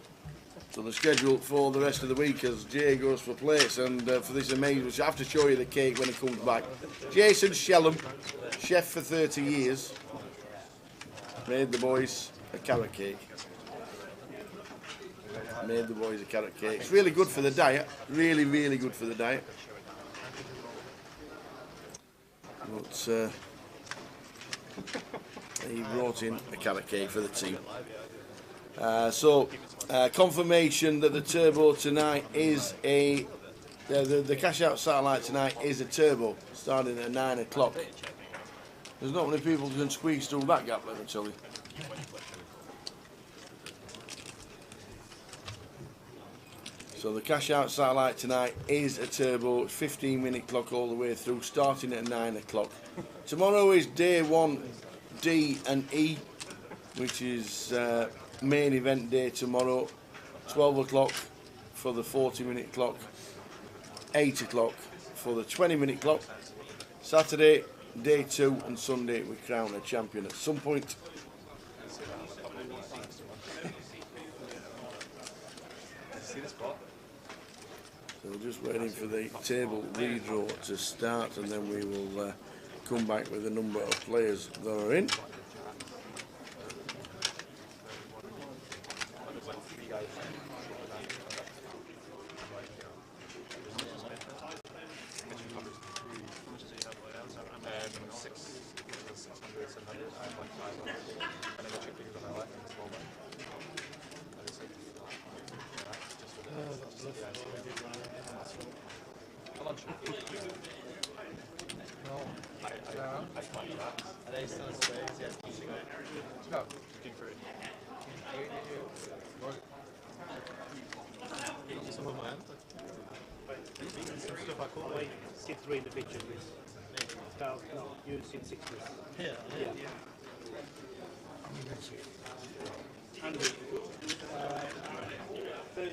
So the schedule for the rest of the week as Jay goes for plates and for this amazing, I have to show you the cake when he comes back. Jason Shellham, chef for 30 years, made the boys a carrot cake. Made the boys a carrot cake. It's really good for the diet. Really, really good for the diet. But he brought in a carrot cake for the team. Confirmation that the turbo tonight is the cash out satellite tonight is a turbo starting at 9 o'clock. There's not many people who can squeeze through that gap, let me tell you. So the cash out satellite tonight is a turbo, 15-minute clock all the way through, starting at 9 o'clock. Tomorrow is day 1, D and E, which is main event day tomorrow. 12 o'clock for the 40-minute clock, 8 o'clock for the 20-minute clock. Saturday, day 2, and Sunday we crown a champion at some point. So we're just waiting for the table redraw to start, and then we will come back with the number of players that are in. Skip 3 individually. No, you sit 6 please. Yeah. Andrew, 13-7.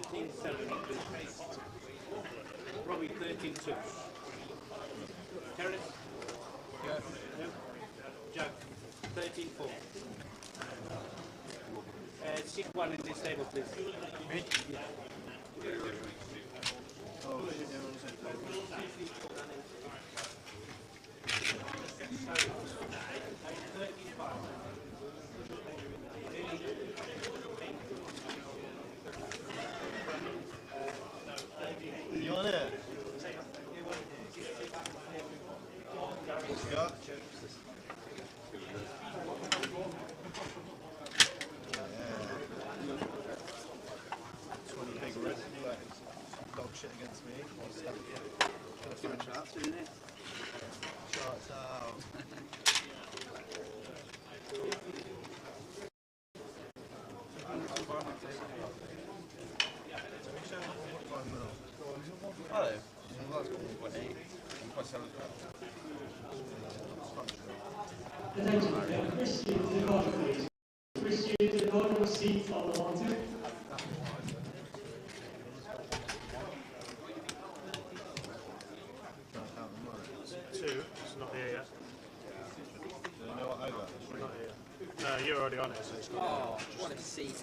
Robbie, 13-2. Terence? Yeah. Jack, 13-4. Sit 1 in this table, please. Me? Yeah. You on it? Yeah. Big red, dog shit against me. Shots out. It's not here yet. Not here. No, you're already on it, so it's not. Oh, what a seat.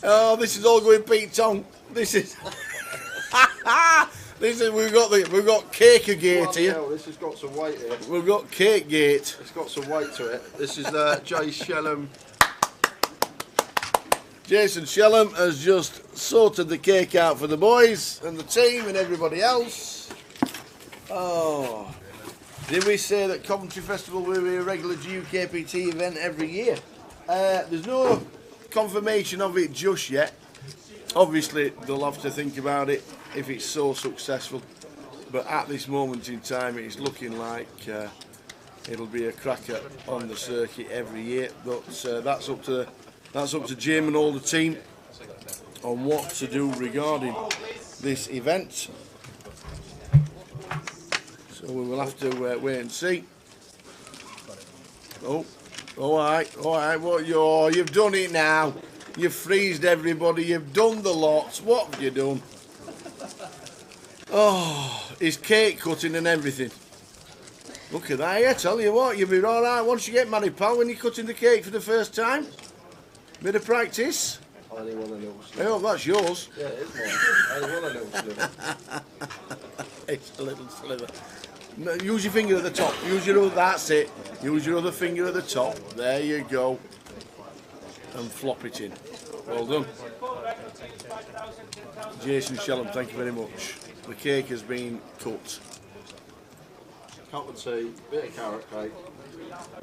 Oh, this is all going Pete Tong. This is. This is we've got Cake-a-gate here. Hell, this has got some weight here. We've got Cake-gate. It's got some weight to it. This is Jay Shellham. Jason Shellham has just sorted the cake out for the boys and the team and everybody else. Oh, did we say that Coventry Festival will be a regular GUKPT event every year? There's no confirmation of it just yet. Obviously, they'll have to think about it if it's so successful. But at this moment in time, it's looking like it'll be a cracker on the circuit every year. But that's up to Jim and all the team on what to do regarding this event. So we will have to wait and see. Oh, all right. What you've done it now. You've freezed everybody. You've done the lots. What have you done? Oh, it's cake cutting and everything. Look at that. I tell you what, you'll be all right once you get married, pal. When you're cutting the cake for the first time, bit of practice. I only want a little I sliver. hope that's yours. Yeah, it is mine. I only want a little sliver. It's a little sliver. No, use your finger at the top. Use your other. That's it. Use your other finger at the top. There you go. And flop it in. Well done. Jason Shellham, thank you very much. The cake has been cut. Cup of tea, bit of carrot cake,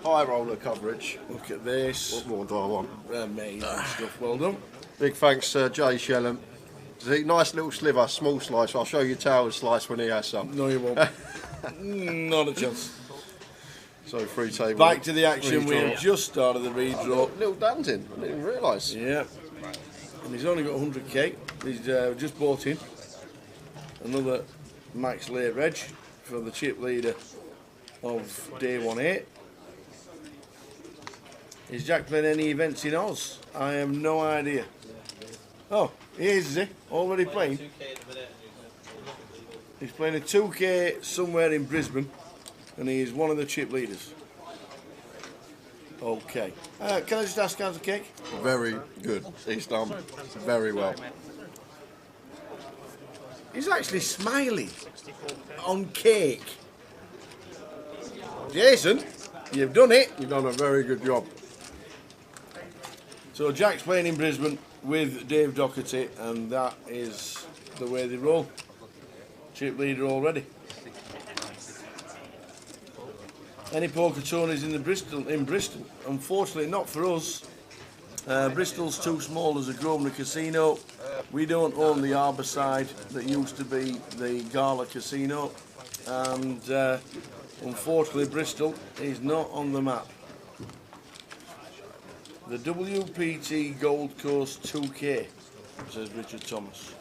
high roller coverage. Look at this. What more do I want? Amazing stuff. Well done. Big thanks to Jay Shellham. See, nice little sliver, small slice. I'll show you Tower's slice when he has some. No, you won't. Not a chance. So free table. Back to the action. We redraw. have just started the redraw. Little Dan's in. I didn't realise. Yeah. And he's only got 100k. He's just bought in another Max Late Reg for the chip leader of day 1-8. Is Jack playing any events in Oz? I have no idea. Oh, he is he? Already playing? He's playing a 2K somewhere in Brisbane, and he is one of the chip leaders. Okay. Can I just ask how's the cake? Very good. He's done very well. He's actually smiling on cake. Jason, you've done it. You've done a very good job. So Jack's playing in Brisbane with Dave Doherty, and that is the way they roll. Chip leader already. Any poker tourneys in Bristol? Unfortunately, not for us. Bristol's too small as a Grosvenor casino. We don't own the Harbour side that used to be the Gala Casino, and unfortunately, Bristol is not on the map. The WPT Gold Coast 2K, says Richard Thomas.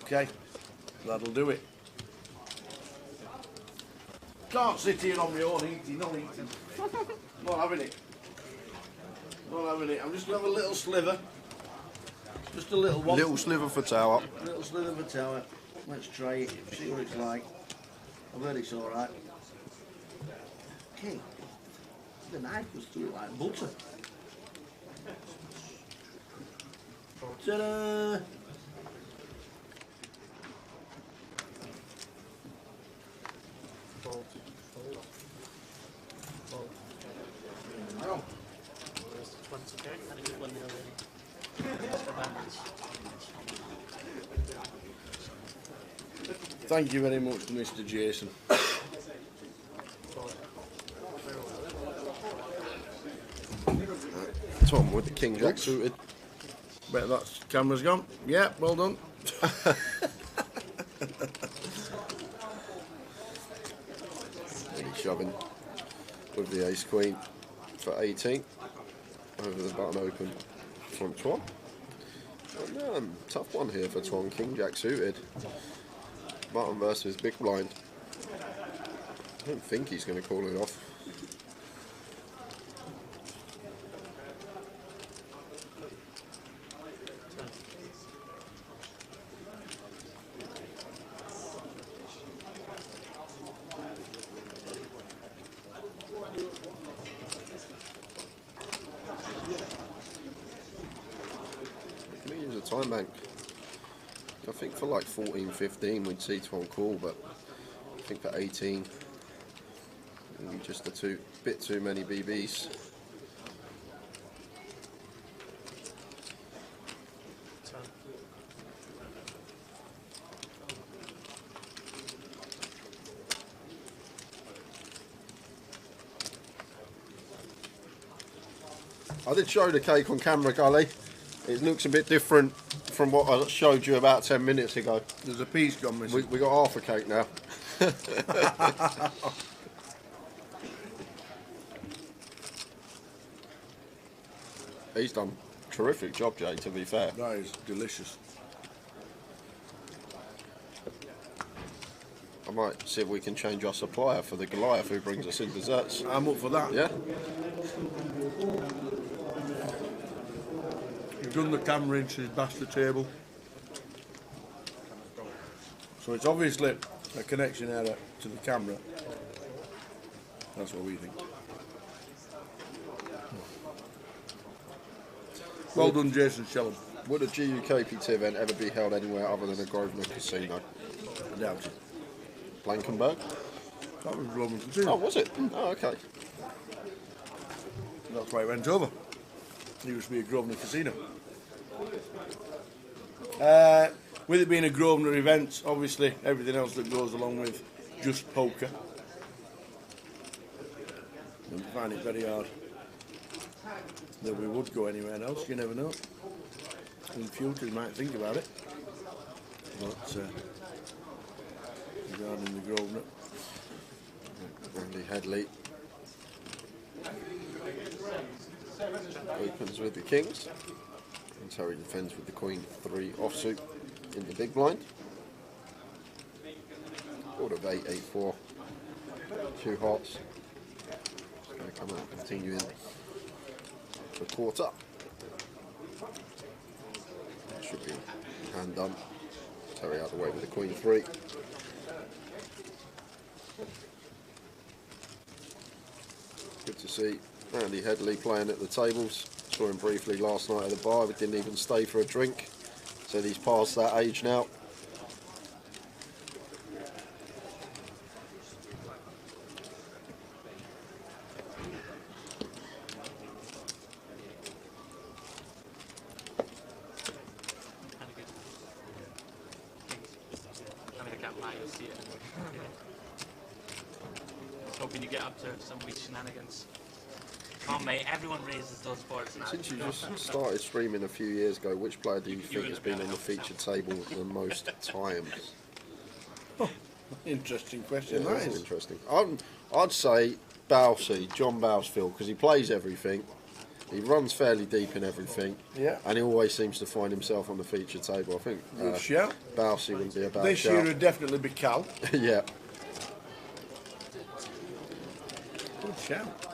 Okay, that'll do it. Can't sit here on my own eating, not eating. Not having it. Not having it. I'm just going to have a little sliver. Just a little one. Little sliver for Tower. Little sliver for Tower. Let's try it, see what it's like. I've heard it's alright. Okay. The knife was through it like butter. Ta-da! Thank you very much, Mr. Jason. Tom with the King Jack suited. Bet that camera's gone. Yeah, well done. Really shoving with the Ace Queen for 18. Over the button open from Twan. Tough one here for Twan. King Jack suited. Button versus big blind. I don't think he's going to call it off. Mank. I think for like 14, 15 we'd see to on call, but I think for 18, just a bit too many BBs. I did show the cake on camera, Gully. It looks a bit different from what I showed you about 10 minutes ago. There's a piece gone missing. We got half a cake now. He's done a terrific job, Jay, to be fair. That is delicious. I might see if we can change our supplier for the Goliath who brings us in desserts. I'm up for that. Yeah? You've done the camera into his bastard table. So it's obviously a connection error to the camera. That's what we think. Well done, Jason Shellham. Would a GUKPT event ever be held anywhere other than a Grosvenor casino? I doubt it. Blankenberg? That was Roman Casino. Oh, was it? Oh, okay. That's why it went over. It used to be a Grosvenor Casino. With it being a Grosvenor event, obviously everything else that goes along with just poker. And we find it very hard that we would go anywhere else. You never know. In future, you might think about it. But regarding the Grosvenor, Randy Headley opens with the Kings. And Terry defends with the Queen 3 offsuit in the big blind. Board of 8, 8-4. 2 hearts. It's going to come out continuing the quarter. That should be hand done. Terry out of the way with the Queen 3. Good to see Randy Headley playing at the tables. Saw him briefly last night at the bar, but didn't even stay for a drink. So he's past that age now. Hoping you get up to some of these shenanigans. Come on, mate, everyone raises those boards. Since you just started streaming a few years ago, which player do you think has been on the featured table the most times? interesting question. Yeah, that that's is. interesting. I'd say Bowsey, John Bowsfield, because he plays everything. He runs fairly deep in everything. Yeah. And he always seems to find himself on the featured table. I think Good shout. Bowsey would be a bad This shout. year would definitely be Cal. Yeah. Good shout.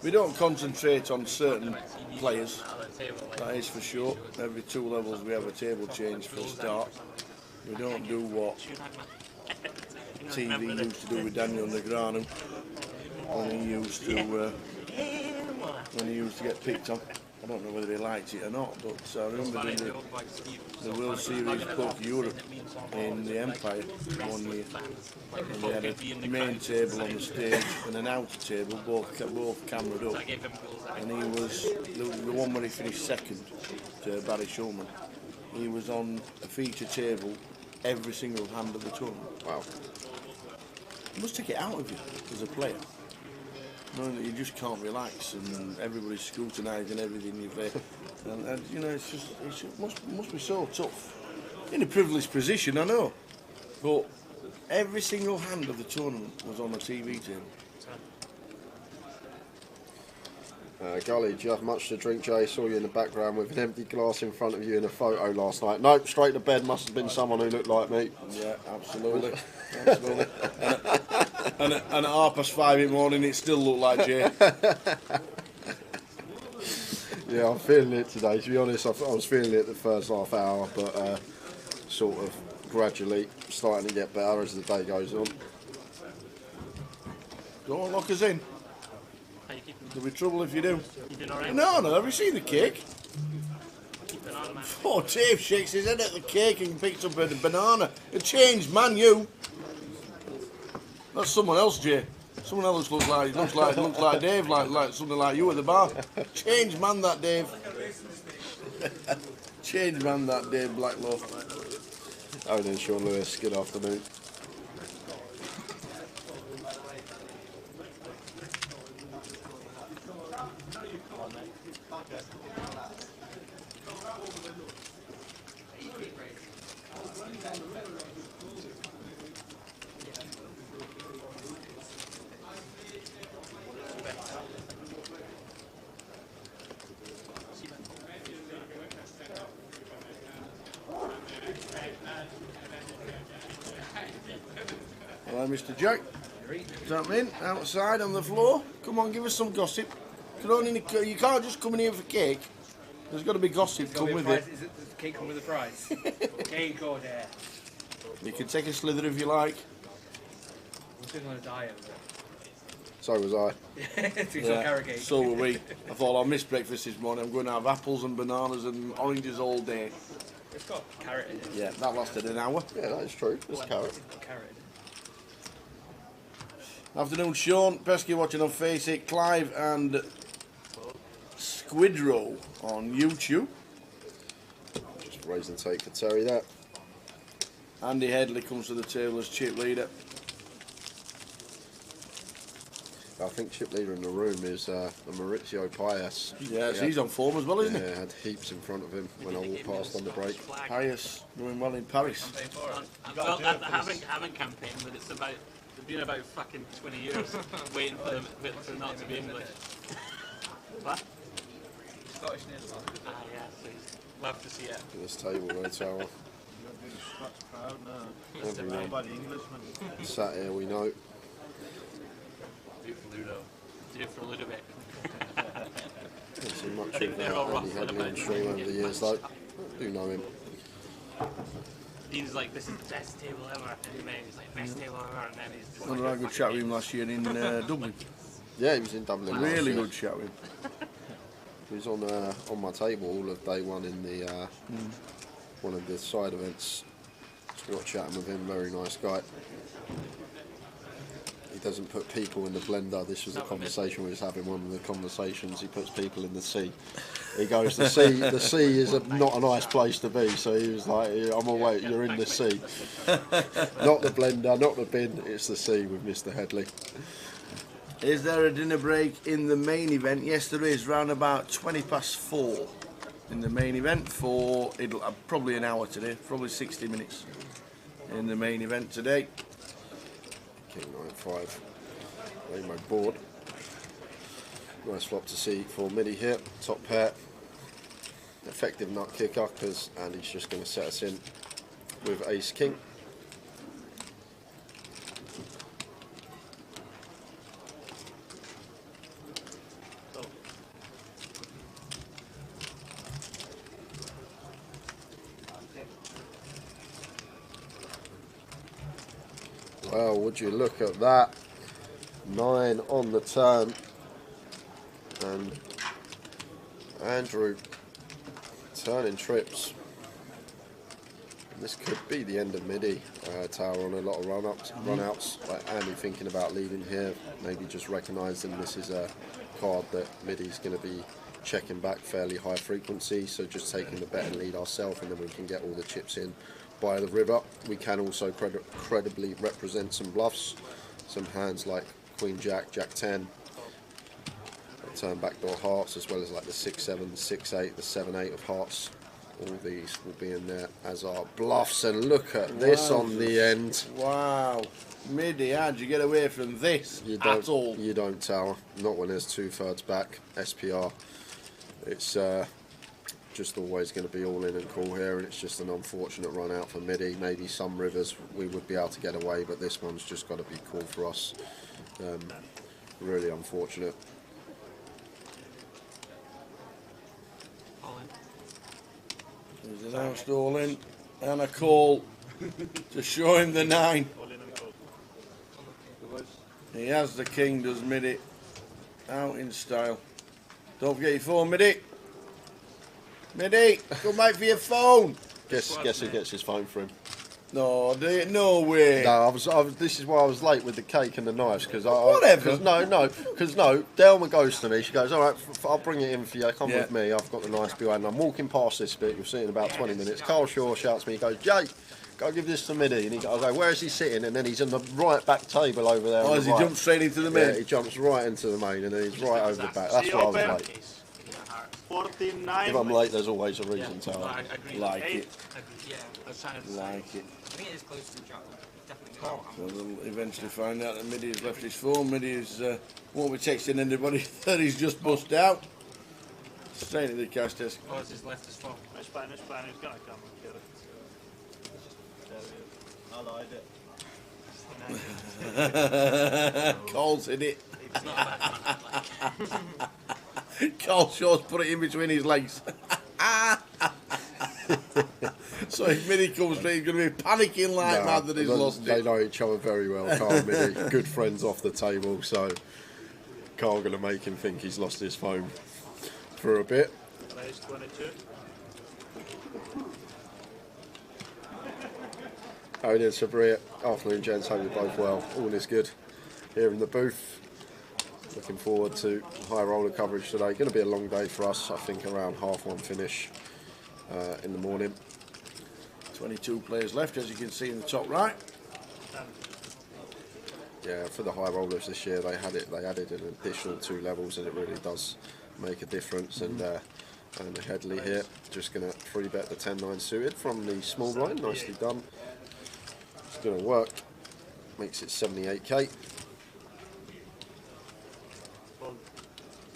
We don't concentrate on certain players, that is for sure. Every 2 levels we have a table change for a start. We don't do what TV used to do with Daniel Negreanu when he used to get picked on. I don't know whether he liked it or not, but I remember doing the World Series Poker Europe in the Empire one year. And they had a main table on the stage and an outer table, both cameraed up. And he was the one where he finished second to Barry Shulman. He was on a feature table every single hand of the tournament. Wow. It must take it out of you as a player. Knowing that you just can't relax and everybody's scrutinising everything you've and you know, it must be so tough. In a privileged position, I know, but every single hand of the tournament was on a TV table. Gully, do you have much to drink, Jay? Saw you in the background with an empty glass in front of you in a photo last night. Nope, straight to bed. Must have been someone who looked like me. Yeah, absolutely. Absolutely. And at 5:30 in the morning, it still looked like Jay. Yeah, I'm feeling it today. To be honest, I was feeling it the first half hour, but sort of gradually starting to get better as the day goes on. Don't lock us in. How you keeping? There'll be trouble if you do. You doing alright? No, have you seen the cake? Keeping on, man. Oh, Dave shakes his head at the cake and picks up a banana. A changed man, you. That's someone else, Jay. Someone else looks like Dave, like something like you at the bar. Changed man, that Dave. Changed man, that Dave Blacklow. Owen and Sean Lewis, good afternoon. Hello, Mr. Jack. Gentlemen, outside on the floor. Come on, give us some gossip. You can't just come in here for cake. There's got to be gossip come with it. Is it cake come with a price? Cake or dare? You can take a slither if you like. I'm sitting on a diet. So was I. Carrot cake. So were we. I thought I'll miss breakfast this morning. I'm going to have apples and bananas and oranges all day. It's got carrot in it. Yeah, that lasted an hour. Yeah, that is true. There's carrot. Carrot in it. Afternoon, Sean. Pesky watching on Face It. Clive and Squidrow on YouTube. Just raise and take for Terry there. Andy Headley comes to the table as chip leader. I think chip leader in the room is Maurizio Paes. Yes, he's on form as well, isn't he? Yeah, had heaps in front of him when I walked past on the break. Pius doing well in Paris. Well, I haven't campaigned, but it's been about fucking 20 years waiting for them for not to be English. What? Scottish names. Ah, yeah, please. Love to see it. This table there, Tower. Everyone sat here, we know. Do it for Ludo. Do it for Ludovic. Haven't seen much think of they're all Andy rough Headley about on stream over the years, though. I do know him. Dean's like, this is the best table ever. And then he's like, best table ever. And then he's just I had a good chat with him last year in Dublin. Yeah, he was in Dublin. last Really year. good chat with him. He was on my table all of day one in the one of the side events. Just got chatting with him. Very nice guy. He doesn't put people in the blender. This was a conversation we was having. One of the conversations. He puts people in the sea. He goes, the sea is not a nice place to be. So he was like, I'm away. You're in the sea. Not the blender, not the bin. It's the sea with Mr. Headley. Is there a dinner break in the main event? Yes, there is. Round about 4:20 in the main event for probably an hour today. Probably 60 minutes in the main event today. King 9-5. Playing my board. Nice flop to see for Midi here. Top pair. Effective nut kicker because Andy's just going to set us in with Ace King. Well, would you look at that? 9 on the turn. And Andrew turning trips. And this could be the end of Midi. Tower on a lot of run-outs. Like Andy thinking about leading here. Maybe just recognising this is a card that Midi's going to be checking back fairly high frequency. So just taking the bet and lead ourselves, and then we can get all the chips in by the river. We can also credibly represent some bluffs, some hands like Queen Jack, Jack 10, turn backdoor hearts, as well as like the 6-7, 6-8, the 7-8 of hearts. All these will be in there as our bluffs. And look at this on the end. Wow, Midi, how'd you get away from this at all? You don't, Tower. Not when there's 2/3 back. SPR. It's just always going to be all in and cool here, and it's just an unfortunate run out for Midi. Maybe some rivers we would be able to get away, but this one's just got to be cool for us. Really unfortunate. All in. He's announced all in, and a call to show him the 9. He has the king, does Midi, Out in style. Don't forget your phone, Middy. Middy, come back for your phone. Guess who gets his phone for him? No, no way. No, I was. This is why I was late with the cake and the knives because Whatever. Because Delma goes to me. She goes, all right, I'll bring it in for you. Come Yeah. with me. I've got the knives behind. I'm walking past this bit. You'll see it in about 20 minutes. Carl Shaw shouts me. He goes, Jay, go give this to Middy. And I go, where is he sitting? And then he's in the right back table over there. Oh, on has the he right. jumped straight into the Yeah, main? he jumps right into the main, and then he's right over the back. That's why I was late. 49. If I'm late, there's always a reason to. I agree. Like it. Yeah, I was trying to Like it. I think it is close to the track. Definitely So they'll eventually find out that Middy has left his phone. Middy won't be texting anybody that he's just bust out. Straight to the cash desk. Oh, it's his left his phone. It's fine, he's going to come and get it. I lied it. Cole's in it. It's not a bad man. Cole Shaw's put it in between his legs. So if Middy comes through, he's going to be panicking like mad that he's lost They it. know each other very well, Carl and Middy. Good friends off the table, so Carl going to make him think he's lost his phone for a bit. Race 22. How are you doing, Sabria? Afternoon, gents. Hope you're both well. All is good here in the booth. Looking forward to high roller coverage today. Going to be a long day for us. I think around 1:30 finish in the morning. 22 players left, as you can see in the top right. Yeah, for the high rollers this year, they added an additional 2 levels, and it really does make a difference. And Headley here, just going to 3-bet the 10-9 suited from the small blind. Nicely done. It's going to work. Makes it 78k.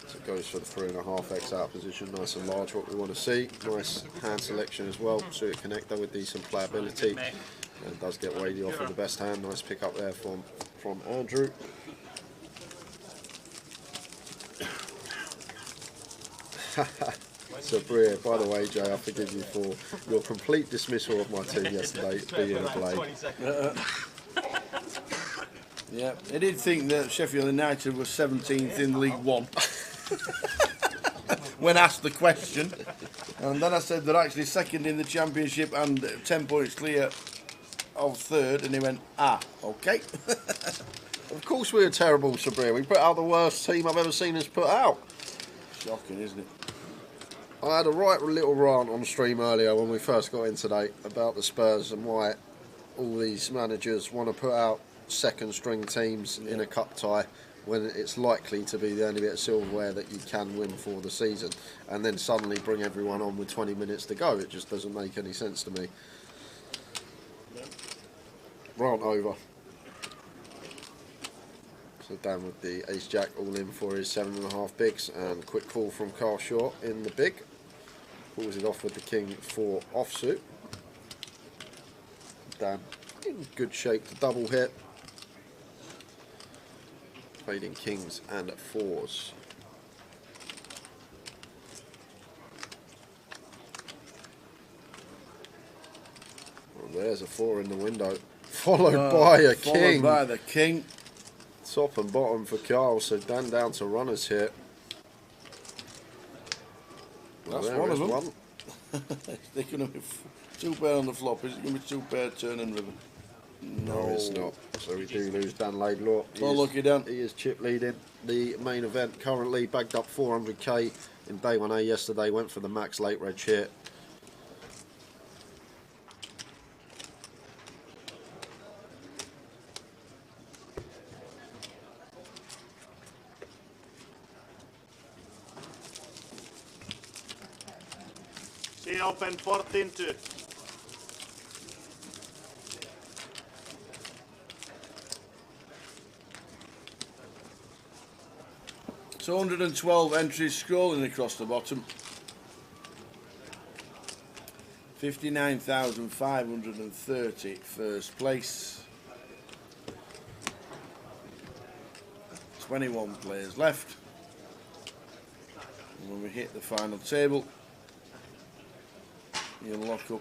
So it goes for the 3.5x out position, nice and large, what we want to see. Nice hand selection as well, suited connector with decent playability. And it does get weighty off with the best hand. Nice pick up there from Andrew. So Bria, by the way, Jay, I forgive you for your complete dismissal of my team yesterday being a blade. Yeah, I did think that Sheffield United was 17th in League One when asked the question, and then I said they're actually second in the Championship and 10 points clear of third, and he went, okay. Of course we're terrible, Sabria. We put out the worst team I've ever seen us put out. Shocking, isn't it? I had a right little rant on stream earlier when we first got in today about the Spurs and why all these managers want to put out second string teams in a cup tie when it's likely to be the only bit of silverware that you can win for the season, and then suddenly bring everyone on with 20 minutes to go. It just doesn't make any sense to me. Rant over. So Dan with the ace jack all in for his 7.5 bigs, and quick call from Carl Shaw in the big. Pulls it off with the king 4 offsuit. Dan in good shape to double hit. Trading kings and 4s. Well, there's a 4 in the window, followed by a king. Followed by the king. Top and bottom for Carl, so Dan down to runners here. Well, That's there one of is them. one. They're going to be 2 pair on the flop. Is it going to be 2 pair turn and river? No, it's not. So we do lose Dan Laidlaw. Oh, lucky Dan. He is chip leading the main event currently, bagged up 400k in day 1A yesterday, went for the max late reg here. See open 14-2. So 112 entries scrolling across the bottom. 59,530 first place. 21 players left. And when we hit the final table, you'll lock up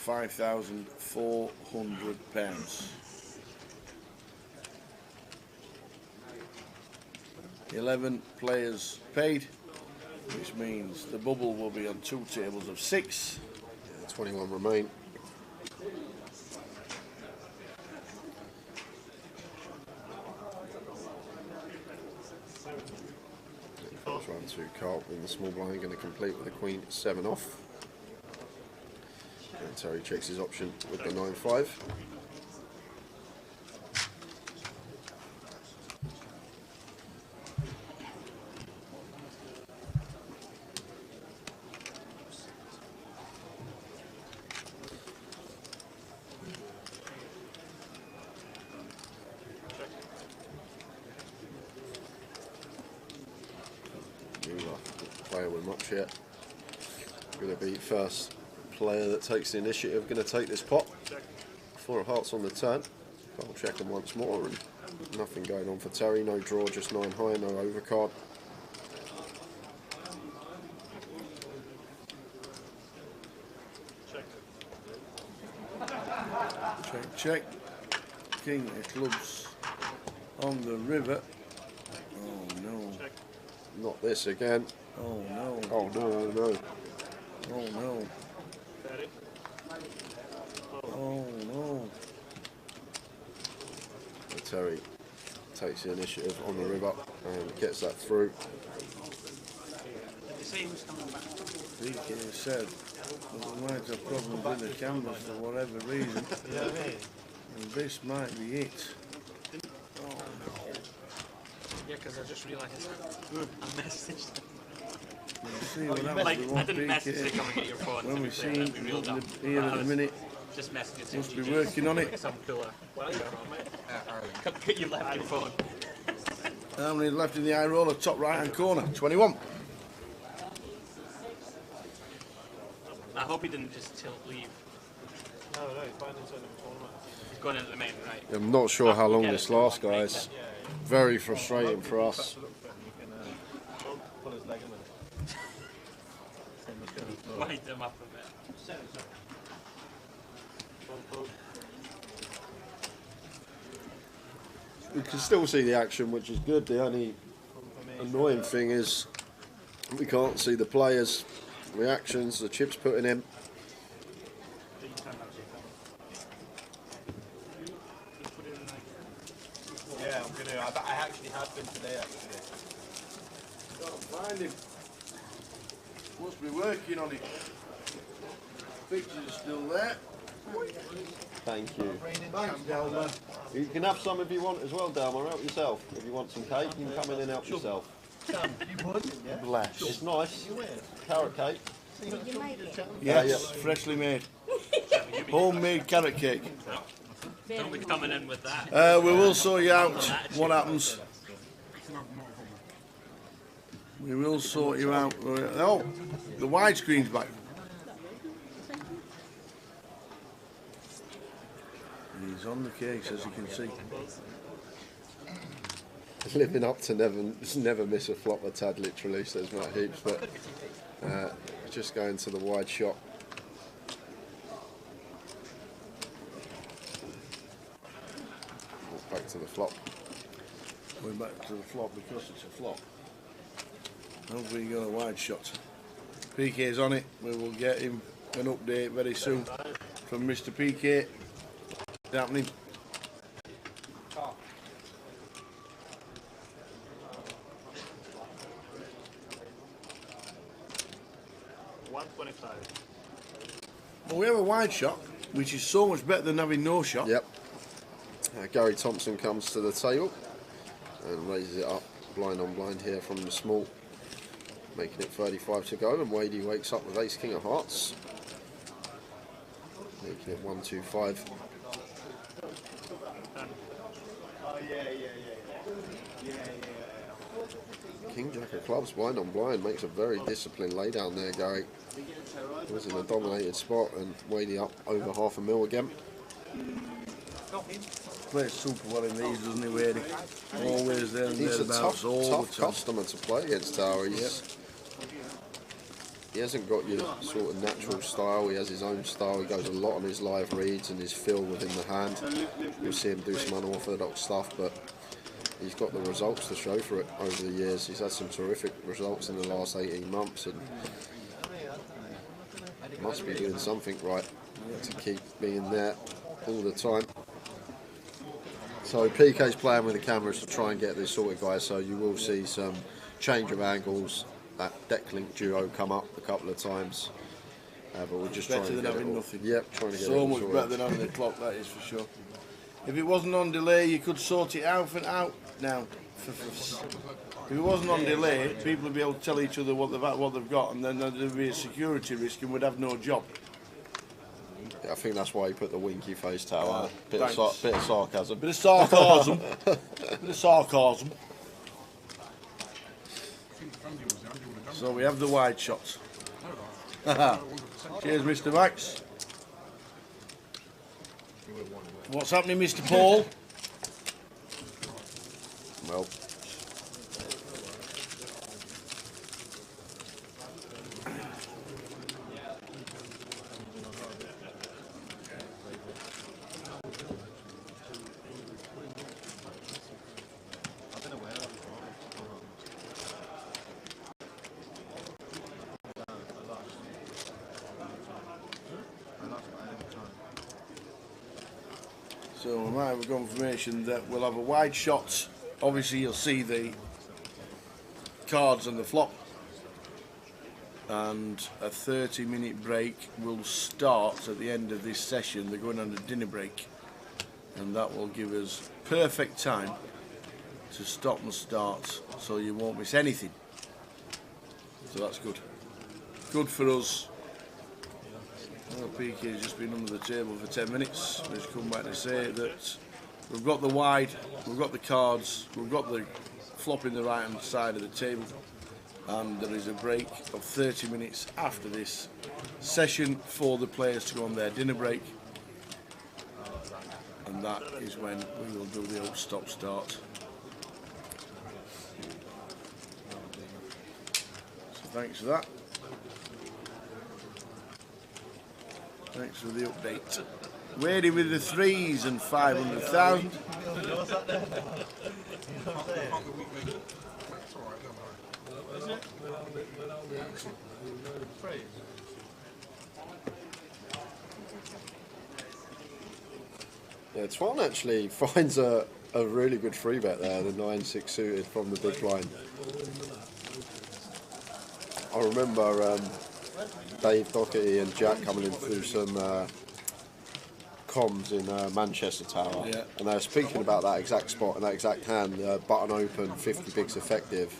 £5,400. 11 players paid, which means the bubble will be on 2 tables of 6. 21 remain. First round 2 Carl in the small blind, going to complete with the Queen 7 off. And Terry checks his option with the 9-5. Player with much yet. Going to be first player that takes the initiative. Going to take this pot. 4 of hearts on the turn. I'll check him once more, and nothing going on for Terry. No draw, just 9 high, no overcard. Check, check. King of clubs on the river. Oh no. Not this again. Oh no. Oh no, oh no. Oh no. Oh no. And Terry takes the initiative on the river and gets that through. PK said that we might have problems with the cameras for whatever reason. And this might be it. Oh no. Yeah, because I just realised I messaged them. See what happens Like, with I one didn't message PK. to come and get your phone. When we see him real dumb. here at the minute, Just message must be working on it. Some cooler. Come get you left your phone. How many left in the eye roller, top right hand corner? 21. I hope he didn't just leave. No, he's fine into the tournament. He's going into the main, right? I'm not sure how long this lasts, guys. Very frustrating for us. Pull his leg in with it. Wind him up a bit. We can still see the action, which is good. The only annoying thing is we can't see the players' reactions, the chips putting in. Yeah, I'm gonna. I actually have been today. Actually. Can't find him. Must be working on it. Pictures are still there. Thank you. Thanks, Delma. You can have some if you want as well, Delma. Help yourself. If you want some cake, you can come in and help yourself. Bless. It's nice. Carrot cake. Yes, freshly made. Homemade carrot cake. Don't be coming in with that. We will sort you out what happens. We will sort you out. Oh, the widescreen's back. He's on the case, as you can see. Living up to never miss a flop a tad, literally, says Matt Heaps. But just going to the wide shot. Back to the flop. We're back to the flop because it's a flop. Hopefully you got a wide shot. PK's on it. We will get him an update very soon from Mr. PK. It's happening. Well, we have a wide shot, which is so much better than having no shot. Yep. Gary Thompson comes to the table and raises it up blind on blind here from the small, making it 35 to go, and Wadey wakes up with ace king of hearts, making it 1-2-5. King jack of clubs blind on blind makes a very disciplined lay down there. Gary was in a dominated spot and Wadey up over half a mil again. Plays super well in these, doesn't he, Wadey? Always there and He's a thereabouts all tough the time. customer to play against, Tower. He hasn't got your sort of natural style. He has his own style. He goes a lot on his live reads and his feel within the hand. You'll see him do some unorthodox stuff, but he's got the results to show for it over the years. He's had some terrific results in the last 18 months and must be doing something right to keep being there all the time. So PK's playing with the cameras to try and get this sorted, guys, so you will see some change of angles, that deck link duo come up a couple of times. But we're just trying to than get having it all. nothing. Yep, trying to get it So all much sorted. better than having the clock, that is for sure. If it wasn't on delay, you could sort it out now. If it wasn't on delay, people would be able to tell each other what they've got, and then there'd be a security risk, and we'd have no job. Yeah, I think that's why he put the winky face tower. Bit thanks. of sarcasm. Bit of sarcasm. Bit of sarcasm. So we have the wide shots. Cheers, Mr. Max. What's happening, Mr. Paul? Well, So we might have a confirmation that we'll have a wide shot. Obviously you'll see the cards and the flop, and a 30-minute break will start at the end of this session. They're going on a dinner break, and that will give us perfect time to stop and start, so you won't miss anything. So that's good. Good for us. Well, PK has just been under the table for 10 minutes. We've just come back to say that we've got the wide, we've got the cards, we've got the flop in the right hand side of the table, and there is a break of 30 minutes after this session for the players to go on their dinner break, and that is when we will do the old stop start. So thanks for that. Thanks for the update. Wadey with the threes and 500,000. yeah, Twan actually finds a really good free bet there, the 9-6 suited from the big blind. I remember Dave Doherty and Jack coming in through some comms in Manchester Tower, Yeah. and they were speaking about that exact spot and that exact hand, button open, 50 bigs effective,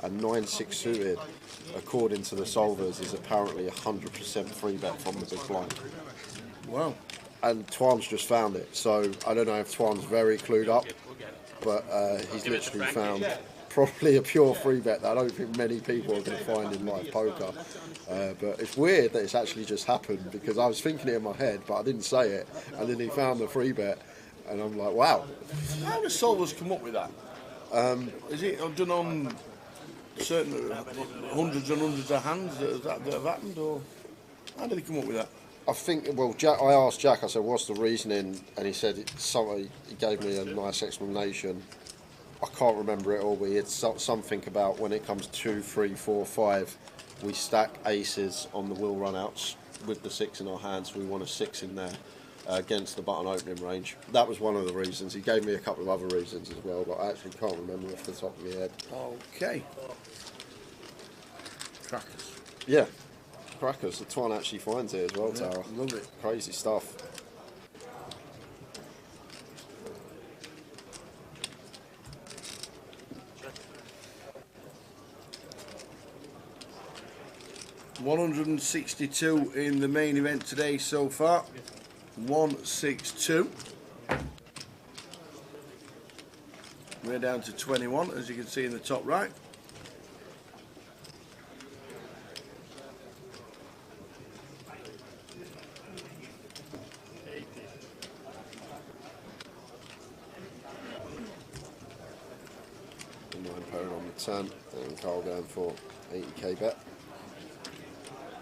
and 9-6 suited, according to the solvers, is apparently 100% free bet from the big blind. Wow. And Twan's just found it, so I don't know if Twan's very clued up, but he's literally found probably a pure free bet that I don't think many people are going to find in live poker. But it's weird that it's actually just happened, because I was thinking it in my head, but I didn't say it, and then he found the free bet, and I'm like, wow. How does solvers come up with that? Is it done on certain hundreds and hundreds of hands that have happened, or how did they come up with that? I think, well, Jack, I asked Jack, I said, what's the reasoning? And he said, he gave me a nice explanation. I can't remember it all, but it's something about when it comes 2, 3, 4, 5, we stack aces on the wheel runouts with the 6 in our hands. We want a 6 in there against the button opening range. That was one of the reasons. He gave me a couple of other reasons as well, but I actually can't remember off the top of my head. Okay. Crackers. Yeah, crackers. The Twan actually finds it as well, Yeah, Tara. love it. Crazy stuff. $162 in the main event today so far. 162. We're down to 21, as you can see in the top right. Pairing on the 10, and Carl going for 80k bet.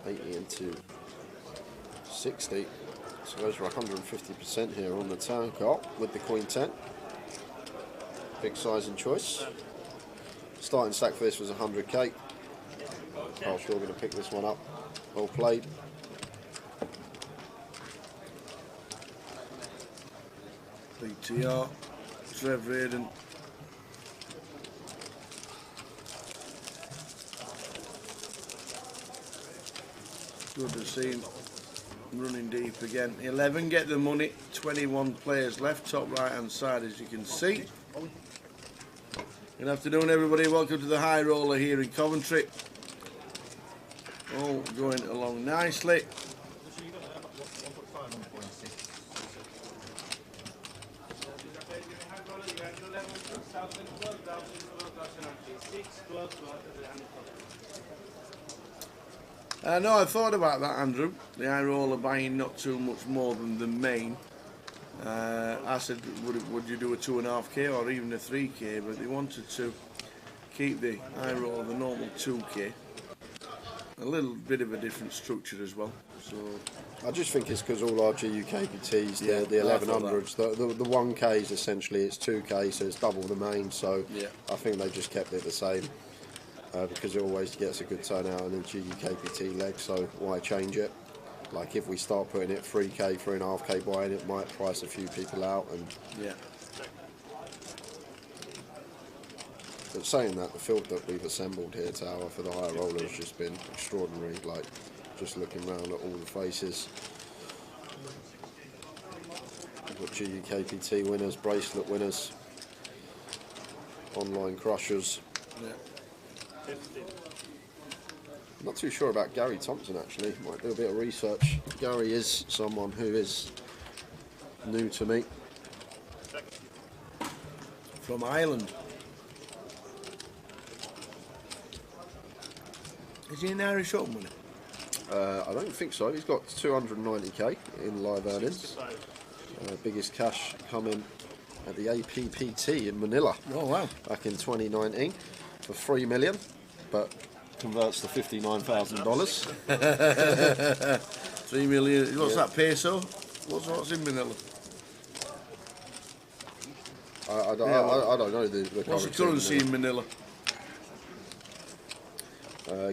80 into 60. So goes for 150% here on the turn, Carl, with the Queen 10. Big size and choice. Starting stack for this was 100k. Carl Shaw going to pick this one up. Well played. BTR, Trev Reardon. Good to see him running deep again. 11 get the money, 21 players left, top right hand side as you can see. Good afternoon everybody, welcome to the High Roller here in Coventry. All going along nicely. No, I thought about that, Andrew. The High Roller buying not too much more than the main. I said, would you do a 2.5k or even a 3k? But they wanted to keep the High Roller, the normal 2k. A little bit of a different structure as well. So I just think it's because all our GUKPTs, Yeah, the I thought 1100s, the 1Ks essentially, it's 2K, so it's double the main. So Yeah. I think they just kept it the same because it always gets a good turnout in the GUKPT leg. So why change it? Like if we start putting it 3K, 3.5K buying, it might price a few people out. And yeah. but saying that, the field that we've assembled here, Tower, for the High Roller has just been extraordinary. Like just looking around at all the faces. We've got GUKPT winners, bracelet winners, online crushers. Yeah. I'm not too sure about Gary Thompson actually. Might do a bit of research. Gary is someone who is new to me. From Ireland. Is he an Irish Open winner? I don't think so. He's got 290k in live earnings. Biggest cash coming at the APPT in Manila. Oh wow! Back in 2019 for 3 million, but converts to $59,000. 3 million. What's Yeah. that peso? What's in Manila? I don't know the What's the currency in Manila?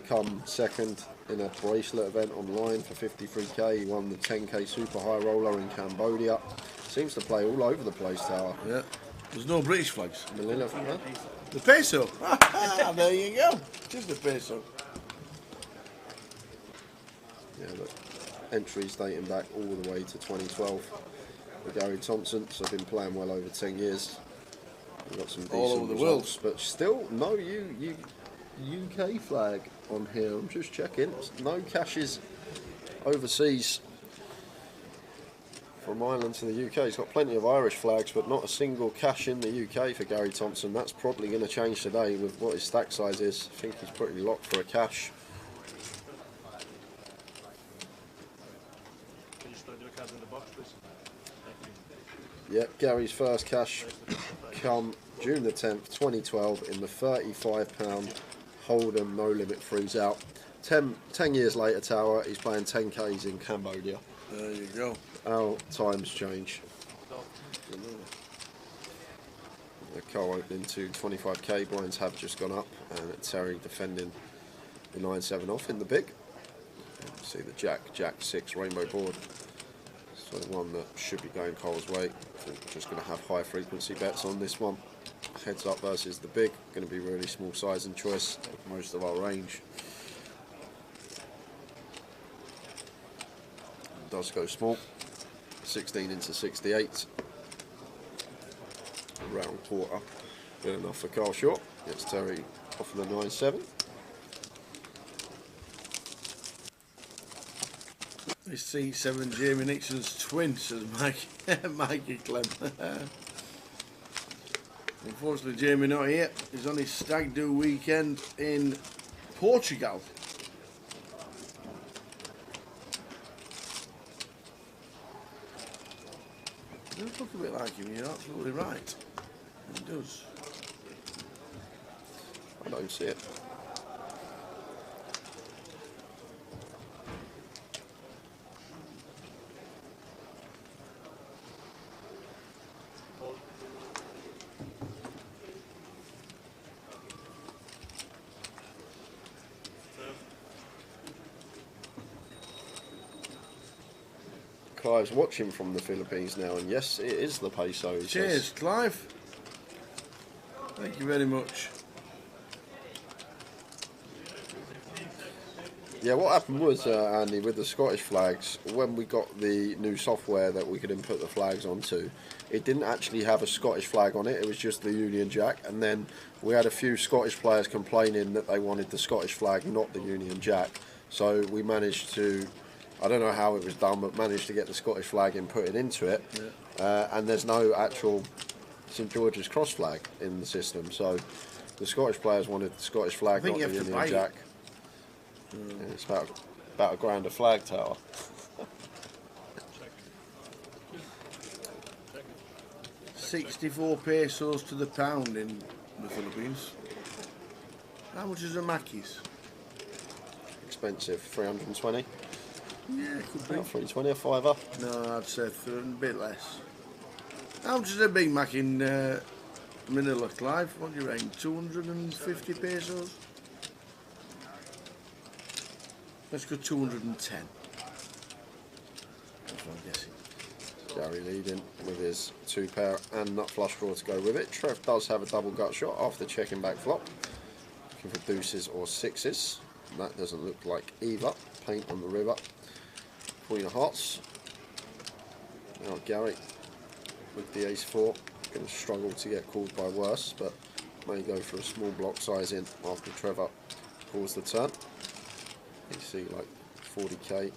Come second in a bracelet event online for 53k. He won the 10k Super High Roller in Cambodia. Seems to play all over the place, Tower. Yeah. There's no British flags. Manila, huh? The peso. There you go. Just the peso. Yeah, look. Entries dating back all the way to 2012 for Gary Thompson. So been playing well over 10 years. We've got some decent All over the results, but still no UK flag on here. I'm just checking. No cashes overseas from Ireland to the UK. He's got plenty of Irish flags, but not a single cash in the UK for Gary Thompson. That's probably going to change today with what his stack size is. I think he's pretty locked for a cash. Can you still do a card in the box, please? Yep, Gary's first cash come June the 10th, 2012 in the £35 Hold'em No Limit Freeze Out. 10 years later, Tower, he's playing 10Ks in Cambodia. There you go. How times change. The car opening to 25k, blinds have just gone up, and Terry defending the 9-7 off in the big. See the Jack 6 rainbow board. So the one that should be going Cole's way. Just going to have high frequency bets on this one. Heads up versus the big. Going to be really small size and choice of most of our range. Does go small. 16 into 68. Round quarter. Good enough for Carl Short. Gets Terry off of the 9-7. This C7 Jamie Nixon's twin, says Mikey Clem. Unfortunately, Jamie not here. He's on his stag do weekend in Portugal. It does look a bit like him, you're absolutely right. It does. I don't see it. Clive's watching from the Philippines now, and yes, it is the peso. He Cheers, says. Clive. Thank you very much. Yeah, what happened was, Andy, with the Scottish flags, when we got the new software that we could input the flags onto, it didn't actually have a Scottish flag on it, it was just the Union Jack, and then we had a few Scottish players complaining that they wanted the Scottish flag, not the Union Jack. So we managed to, I don't know how it was done, but managed to get the Scottish flag inputted into it, and there's no actual St George's Cross flag in the system, so the Scottish players wanted the Scottish flag, not the Union Jack. Yeah, it's about £1 a flag tower. 64 pesos to the pound in the Philippines. How much is a Mackey's? Expensive, 320. Yeah, it could be. 320, a fiver. No, I'd say a bit less. How much is a Big Mac in Manila, Clive? What do you reckon? 250 pesos? Let's go 210. That's what I'm guessing. Gary leading with his 2-pair and nut flush draw to go with it. Trev does have a double gut shot after checking back flop. Looking for deuces or sixes. That doesn't look like either. Paint on the river. Queen of hearts. Now Gary with the ace-4. Going to struggle to get called by worse, but may go for a small block size in after Trevor calls the turn. You see like 40k.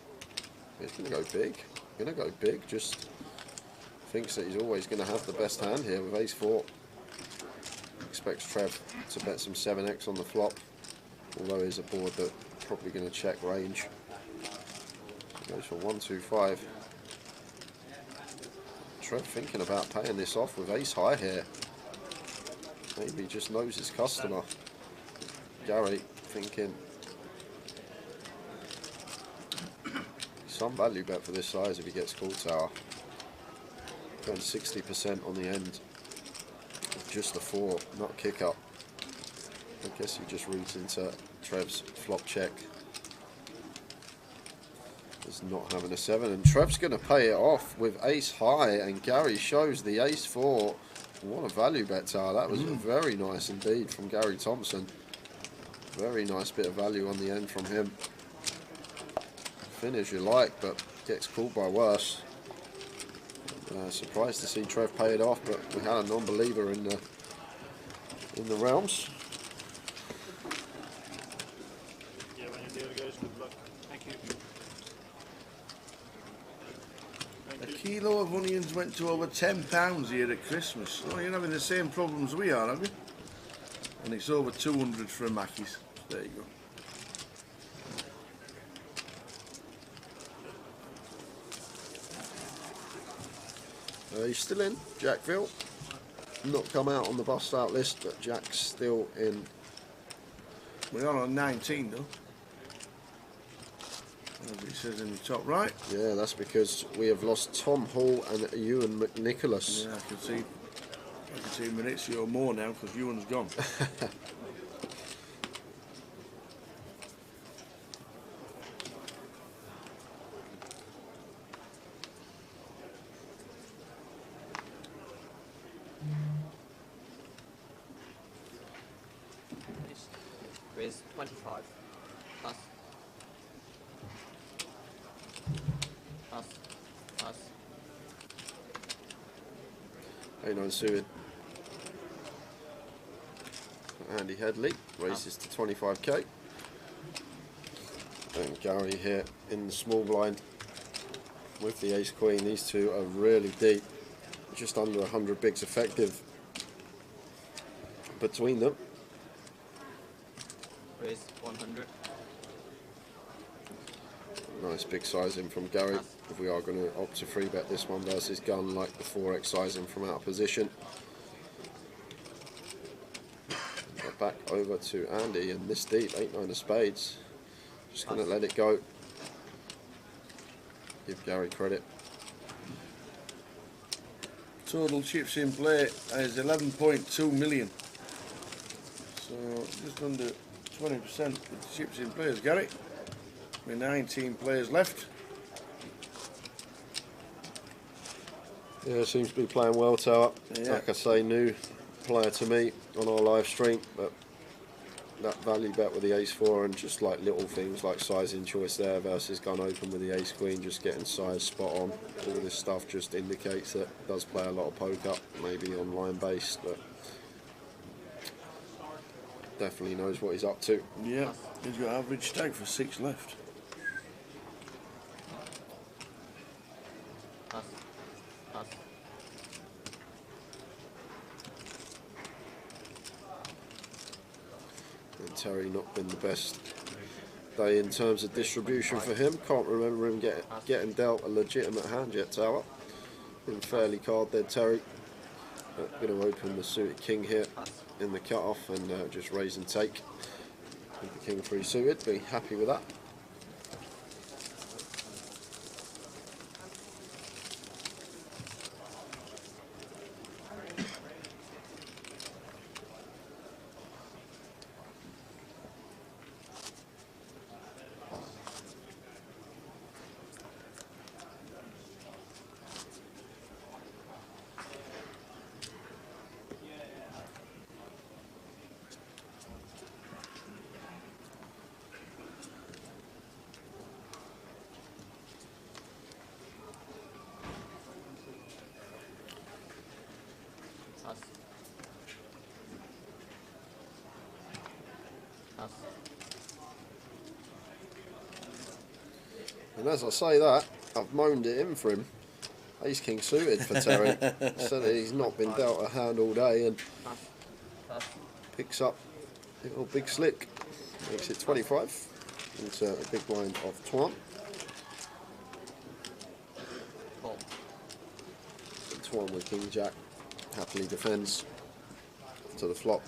He's going to go big. Going to go big. Just thinks that he's always going to have the best hand here with ace-4. Expects Trev to bet some 7x on the flop, although he's a board that probably going to check range. Goes for 1-2-5. Trev thinking about paying this off with ace high here. Maybe he just knows his customer. Gary thinking some value bet for this size if he gets call tower. Going 60% on the end with just a 4, not kick up. I guess he just reads into Trev's flop check. Is not having a 7, and Trev's going to pay it off with ace high, and Gary shows the ace-4. What a value bet tower. That was very nice indeed from Gary Thompson. Very nice bit of value on the end from him. Finish you like, but gets called by worse. Surprised to see Trev pay it off, but we had a non-believer in the realms. Yeah, when you do it, guys, good luck. Thank you. A kilo of onions went to over £10 here at Christmas. Oh, you're having the same problems we are, have you? And it's over 200 for a Mackey's. There you go. He's still in, Jackville. Not come out on the bust out list, but Jack's still in. We're on 19 though. As it says in the top right. Yeah, that's because we have lost Tom Hall and Ewan McNicholas. Yeah, I can see Maurizio more now because Ewan's gone. Raise 25. Pass. Pass. Pass. Ain't no suited. Andy Headley raises to 25k. And Gary here in the small blind with the ace queen. These two are really deep. Just under 100 bigs effective between them. Raise 100. Nice big sizing from Gary. If we are going to opt to free bet this one versus gun, like the 4x sizing from out of position. But back over to Andy, and this deep, 8-9 of spades. Just going to let it go. Give Gary credit. Total chips in play is 11.2 million. So just under 20% of the chips in play, Gary. With 19 players left. Yeah, seems to be playing well, Tower. Yeah. Like I say, new player to me on our live stream, but that value bet with the ace-4 and just like little things like sizing choice there versus gun open with the ace-queen, just getting size spot on. All this stuff just indicates that it does play a lot of poker, maybe online based, but definitely knows what he's up to. Yeah, he's got average stake for 6 left. Pass. Pass. And Terry not been the best day in terms of distribution for him. Can't remember him getting dealt a legitimate hand yet, Tower. Been fairly card dead, Terry. Going to open the suited king here in the cut-off and just raise and take. With the king 3 suited, be happy with that. Pass. Pass. And as I say that, I've moaned it in for him. Ace king suited for Terry. Said that he's not been dealt a hand all day and picks up a little big slick. Makes it 25 into a big blind of Twan. Fold. Twan with king jack happily defends to the flop.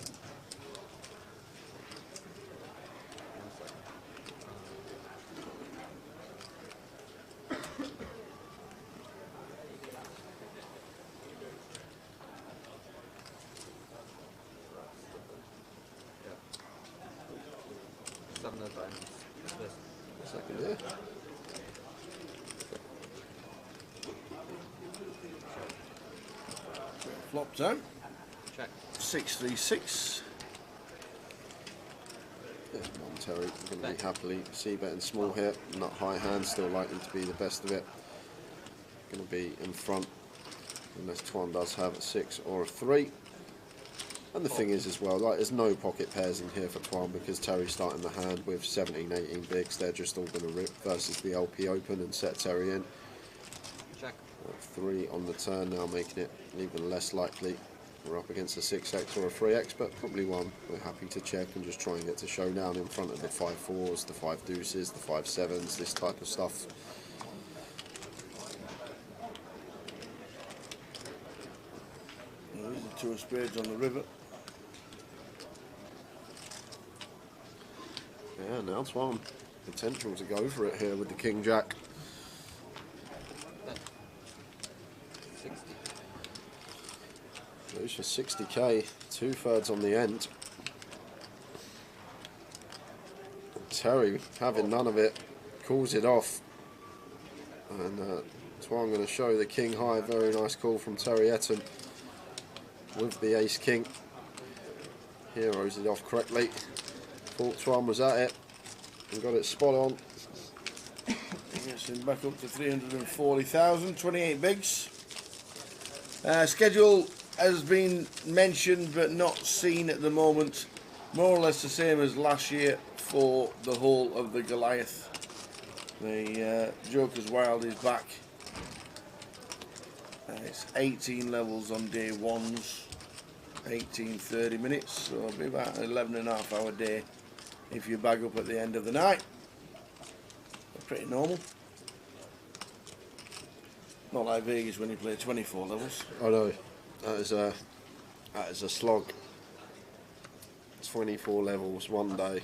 Seven of diamonds. This. Second here. Flop zone. Check. 6-3-6. There's one Terry. Going to be happily c-betting small here. Not high hand, still likely to be the best of it. Going to be in front unless Twan does have a 6 or a 3. And the thing is as well, like there's no pocket pairs in here for Twan because Terry's starting the hand with 17, 18 bigs. They're just all going to rip versus the LP open and set Terry in. Check. 3 on the turn now, making it even less likely we're up against a 6x or a 3x, but probably one we're happy to check and just try and get to showdown in front of the 5-4s, the 5 deuces, the 5-7s, this type of stuff. There's the 2 of spades on the river. Yeah, now Twan potential to go for it here with the king jack. 60. Goes for 60k, 2/3 on the end. Terry having none of it, calls it off. And Twan going to show the king high. Very nice call from Terry Etten with the ace king. Heroes it off correctly. Thought Twan was at it and got it spot on. Gets him back up to 340,000, 28 bigs. Schedule has been mentioned but not seen at the moment. More or less the same as last year for the whole of the Goliath. The Joker's Wild is back. It's 18 levels on day 1s, 18, 30 minutes, so it'll be about an 11.5 hour day if you bag up at the end of the night. Pretty normal. Not like Vegas when you play 24 levels. I know, that is a slog. 24 levels one day.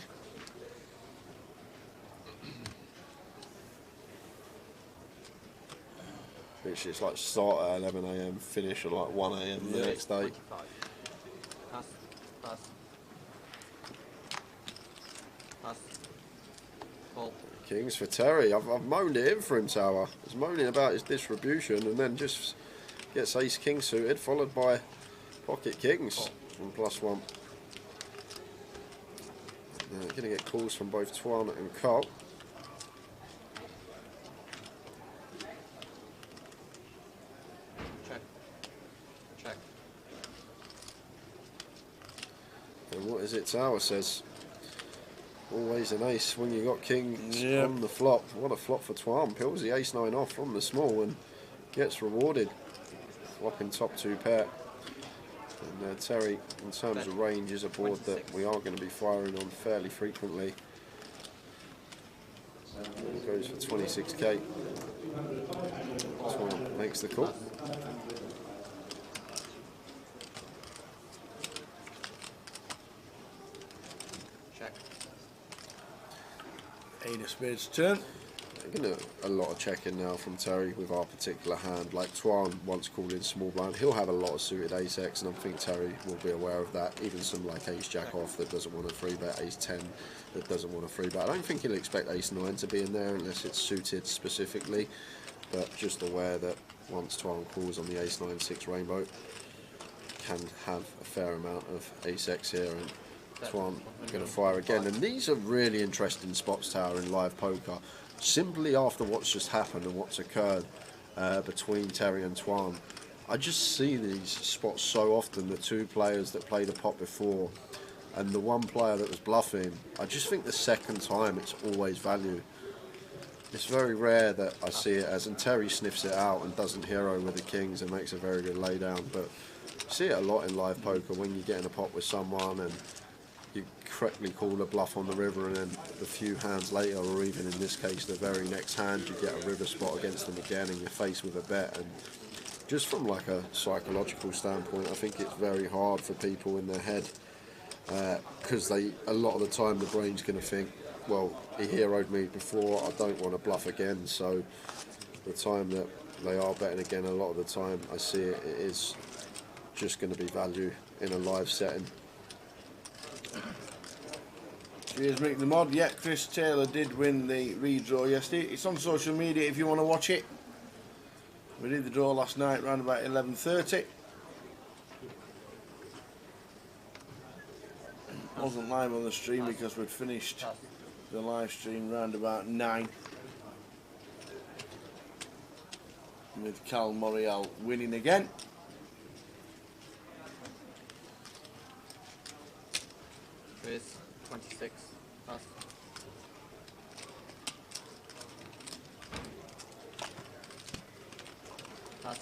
Which is like start at 11 AM, finish at like 1 AM the next day. Pass. Pass. Pass. Fold. Kings for Terry. I've moaned it in for him, Tower. I was moaning about his distribution and then just Gets ace king suited, followed by pocket kings from +1. Going to get calls from both Tuan and Carl. Check. Check. And what is it Tower says? Always an ace when you got kings Yep. on the flop. What a flop for Tuan. Peels the ace-9 off from the small and gets rewarded. Flopping top 2 pair. And Terry, in terms of range, is a board that we are going to be firing on fairly frequently. And goes for 26k. Tuan makes the call. Check. 8 of spades turn. A lot of checking now from Terry with our particular hand. Like Tuan once called in small blind, he'll have a lot of suited ace X, and I think Terry will be aware of that. Even some like ace jack off that doesn't want a free bet, ace 10 that doesn't want a free bet. I don't think he'll expect ace 9 to be in there unless it's suited specifically, but just aware that once Tuan calls on the ace 9 6 rainbow, can have a fair amount of ace X here, and Tuan going to fire again. And these are really interesting spots, Tower, in live poker. Simply after what's just happened and what's occurred between Terry and Tuan, I just see these spots so often. The two players that played a pot before and the one player that was bluffing, I just think the second time it's always value. It's very rare that I see it as, and Terry sniffs it out and doesn't hero with the kings and makes a very good laydown, but I see it a lot in live poker when you get in a pot with someone and you correctly call a bluff on the river, and then a few hands later, or even in this case the very next hand, you get a river spot against them again and you're faced with a bet. And just from like a psychological standpoint, I think it's very hard for people in their head, because a lot of the time the brain's going to think, well, he heroed me before, I don't want to bluff again. So the time that they are betting again, a lot of the time I see it is just going to be value in a live setting. Cheers, Rick the Mod. Yeah, Chris Taylor did win the redraw yesterday. It's on social media if you want to watch it. We did the draw last night around about 11:30. Wasn't live on the stream because we'd finished the live stream round about 9. With Cal Morial winning again. Chris, 26. Pass. Pass.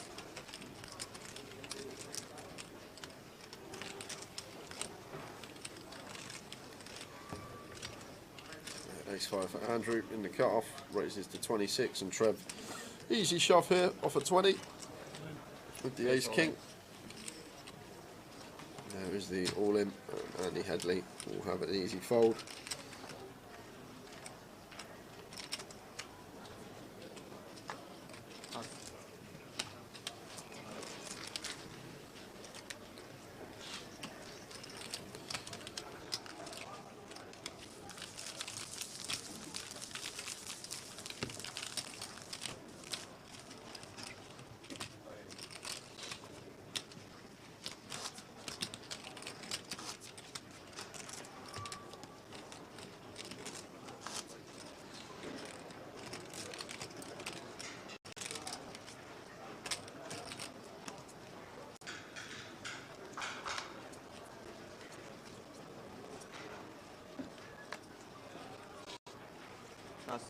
Ace-5 for Andrew in the cut-off, raises to 26, and Trev, easy shove here, off a 20, with the ace-king. There is the all-in, Andy Headley will have an easy fold. Pass.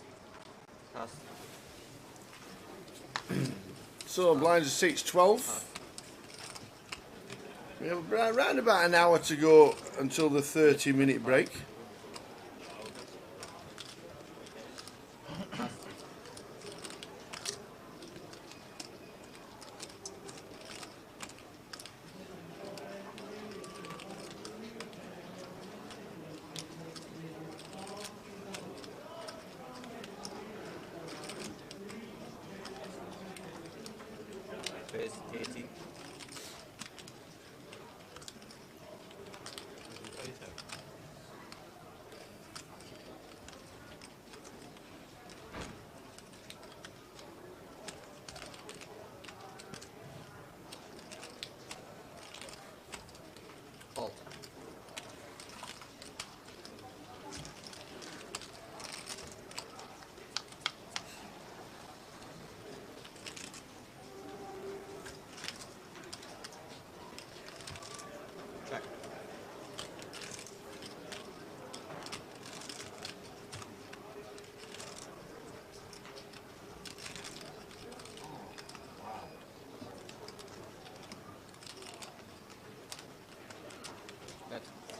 Pass. So blinds are 6-12. We have around about an hour to go until the 30-minute break. Chris, 80.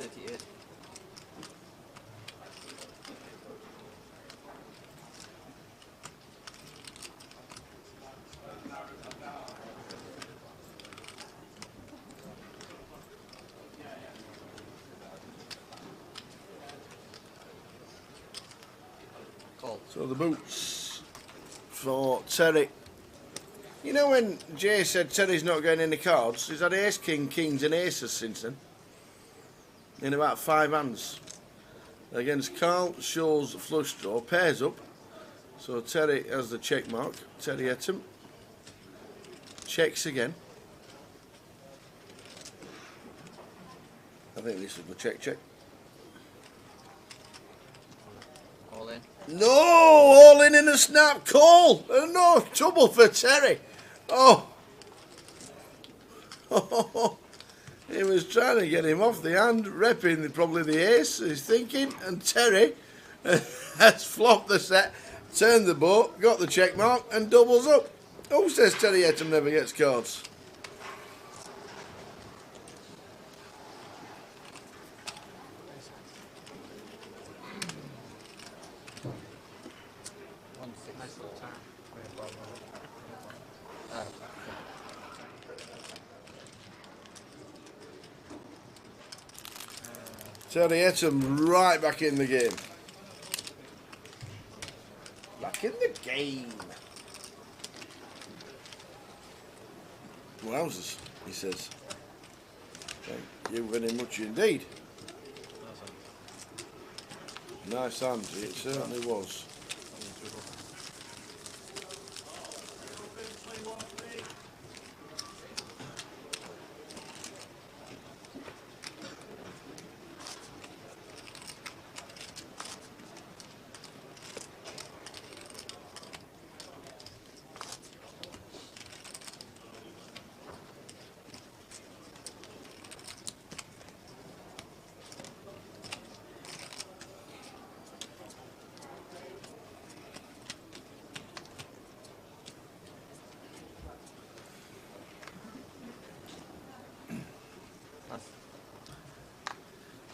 38. Call. So the boots for Terry. You know when Jay said Terry's not going in the cards, he's had ace, king, kings and aces since then. In about 5 hands. Against Carl, shows flush draw, pairs up. So Terry has the check mark. Terry Etam. Checks again. I think this is the check. All in. No, all in a snap call. No trouble for Terry. Oh. He was trying to get him off the hand, repping probably the ace, he's thinking, and Terry has flopped the set, turned the boat, got the check mark, and doubles up. Who says Terry Etam never gets cards? Terry Etam right back in the game. Back in the game. Wowzers, he says. Thank you very much indeed. Nice hand, it certainly was.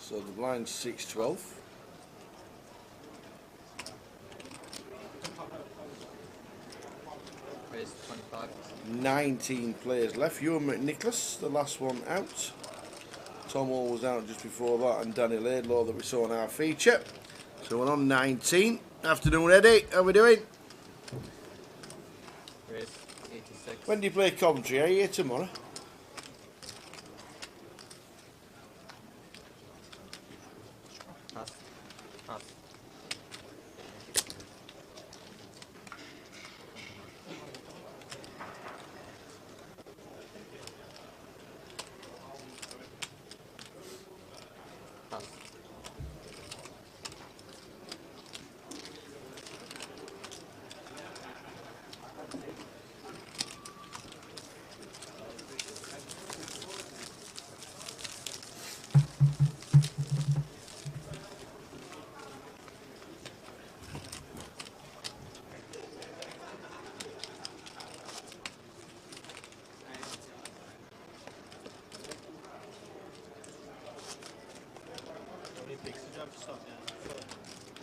So the blind's 6-12. Raise 25. 19 players left. Ewan McNicholas, the last one out. Tom Hall was out just before that, and Danny Laidlaw that we saw in our feature. So we're on 19. Afternoon, Eddie. How are we doing? Raise 86. When do you play Coventry? Are you here tomorrow? Pass. Pass. Pass. How many picks did you have to stop? Yeah.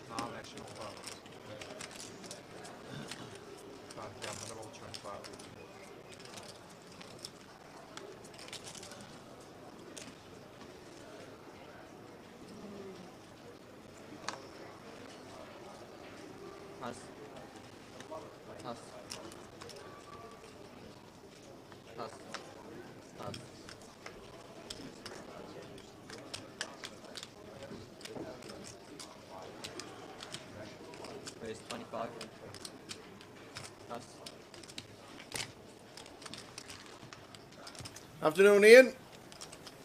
No, I'm actually not far. Yeah, I'm gonna roll 25. Pass. Pass. Pass. Pass. Raise 25. Pass. Afternoon, Ian.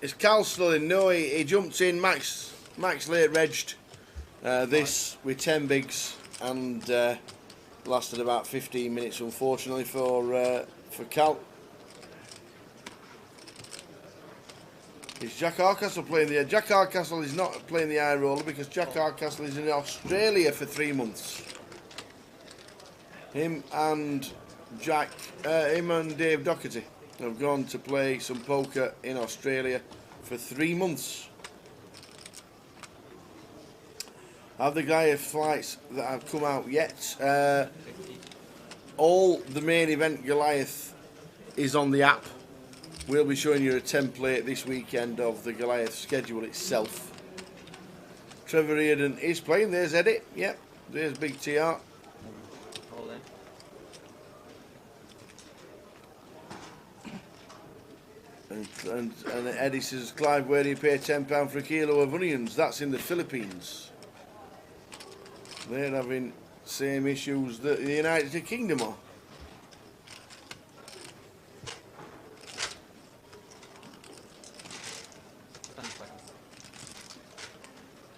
Is Cal still in? No, he jumped in. Max late regged this with 10 bigs and lasted about 15 minutes, unfortunately, for Cal. Is Jack Hardcastle playing the... Jack Hardcastle is not playing the high roller because Jack Hardcastle is in Australia for 3 months. Him and Dave Doherty have gone to play some poker in Australia for 3 months. Have the Goliath flights that have come out yet? All the main event Goliath is on the app. We'll be showing you a template this weekend of the Goliath schedule itself. Trevor Reardon is playing. There's Eddie. Yep. There's Big TR. All in. And Eddie says, Clive, where do you pay £10 for a kilo of onions? That's in the Philippines. They're having same issues that the United Kingdom are.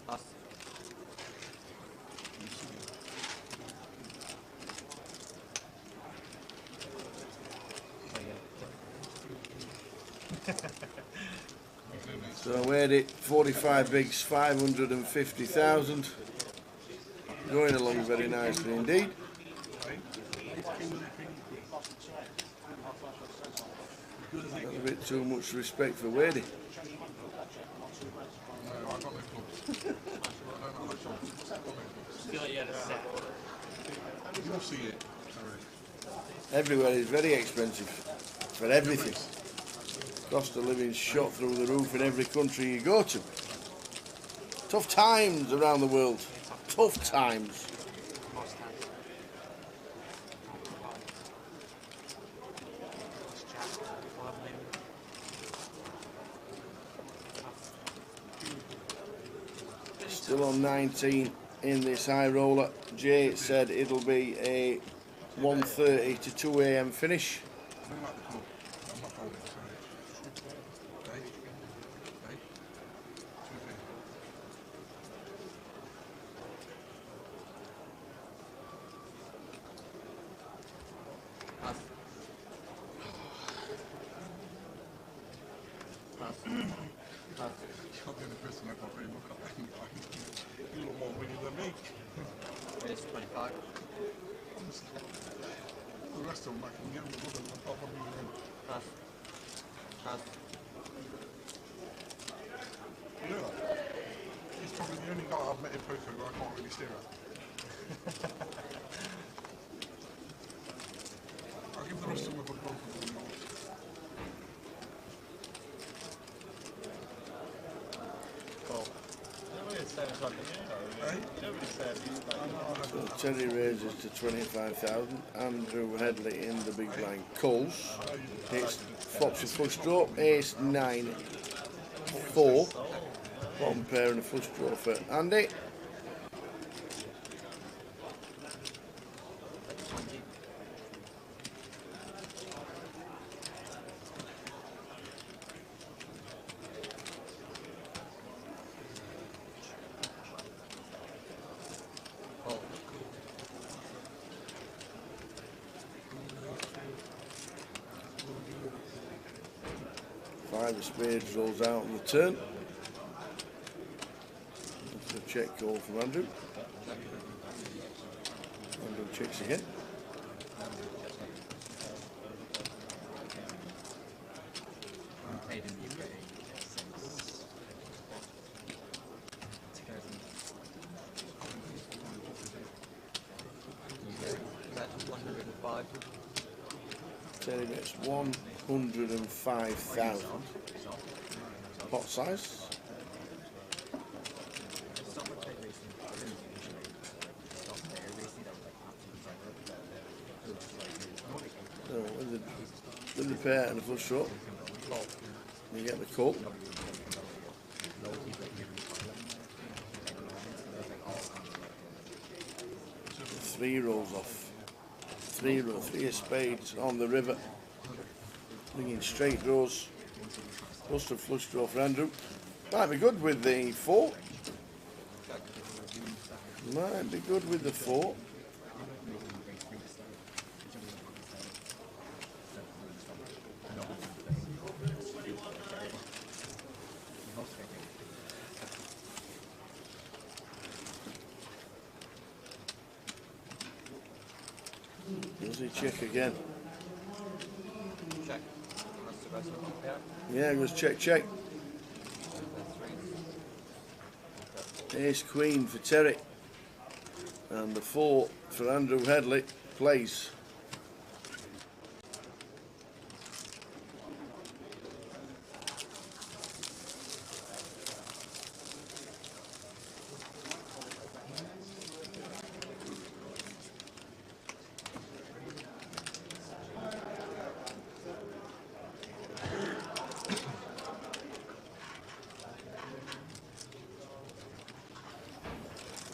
Pass. So I weighed it, 45 bigs, 550,000. Going along very nicely indeed. That's a bit too much respect for Wadey. Feel like you had a set. You'll see it. Everywhere is very expensive for everything. Cost of living shot through the roof in every country you go to. Tough times around the world. Tough times. Still on 19 in this high roller. Jay said it'll be a 1:30 to 2 a.m. finish. Pass. Pass. Pass. You're the only person I can't really look at that guy. You look more winning than me. It's 25. The rest of them I can get with them. I'll probably win. Pass. Pass. You know that? He's probably the only guy I've met in poker who I can't really steer at. I'll give the rest of them a good run for them. So Terry raises to 25,000. Andrew Headley in the big blind calls. It's flops a flush draw. Ace 9 4. Bottom pair and a flush draw for Andy. Five of spades rolls out on the turn. That's a check call from Andrew. Andrew checks again. That's 105. Terry gets 105,000. Pot size. So with the pair and the flush draw, you get the call. Three rolls off. Three of spades on the river. Bringing straight draws. Plus a flush draw for Andrew. Might be good with the 4. Might be good with the 4. Does he check again? Check. That's the rest of them. Yeah, it goes check, check. Ace Queen for Terry. And the 4 for Andrew Headley plays.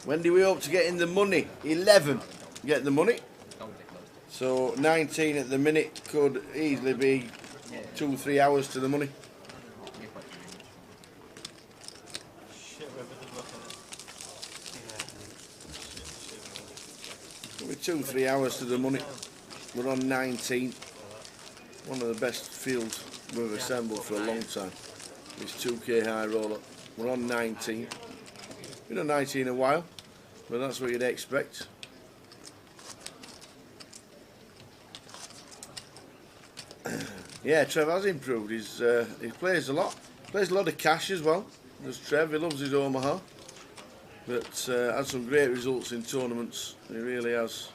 When do we hope to get in the money? 11. Get the money. So 19 at the minute could easily be 2 or 3 hours to the money. Could be 2 or 3 hours to the money. We're on 19. One of the best fields we've assembled for a long time. This 2K high roller. We're on 19. Been on 19 a while, but that's what you'd expect. Yeah, Trev has improved. He plays a lot. Plays a lot of cash as well. There's Trev. He loves his Omaha, but had some great results in tournaments. He really has.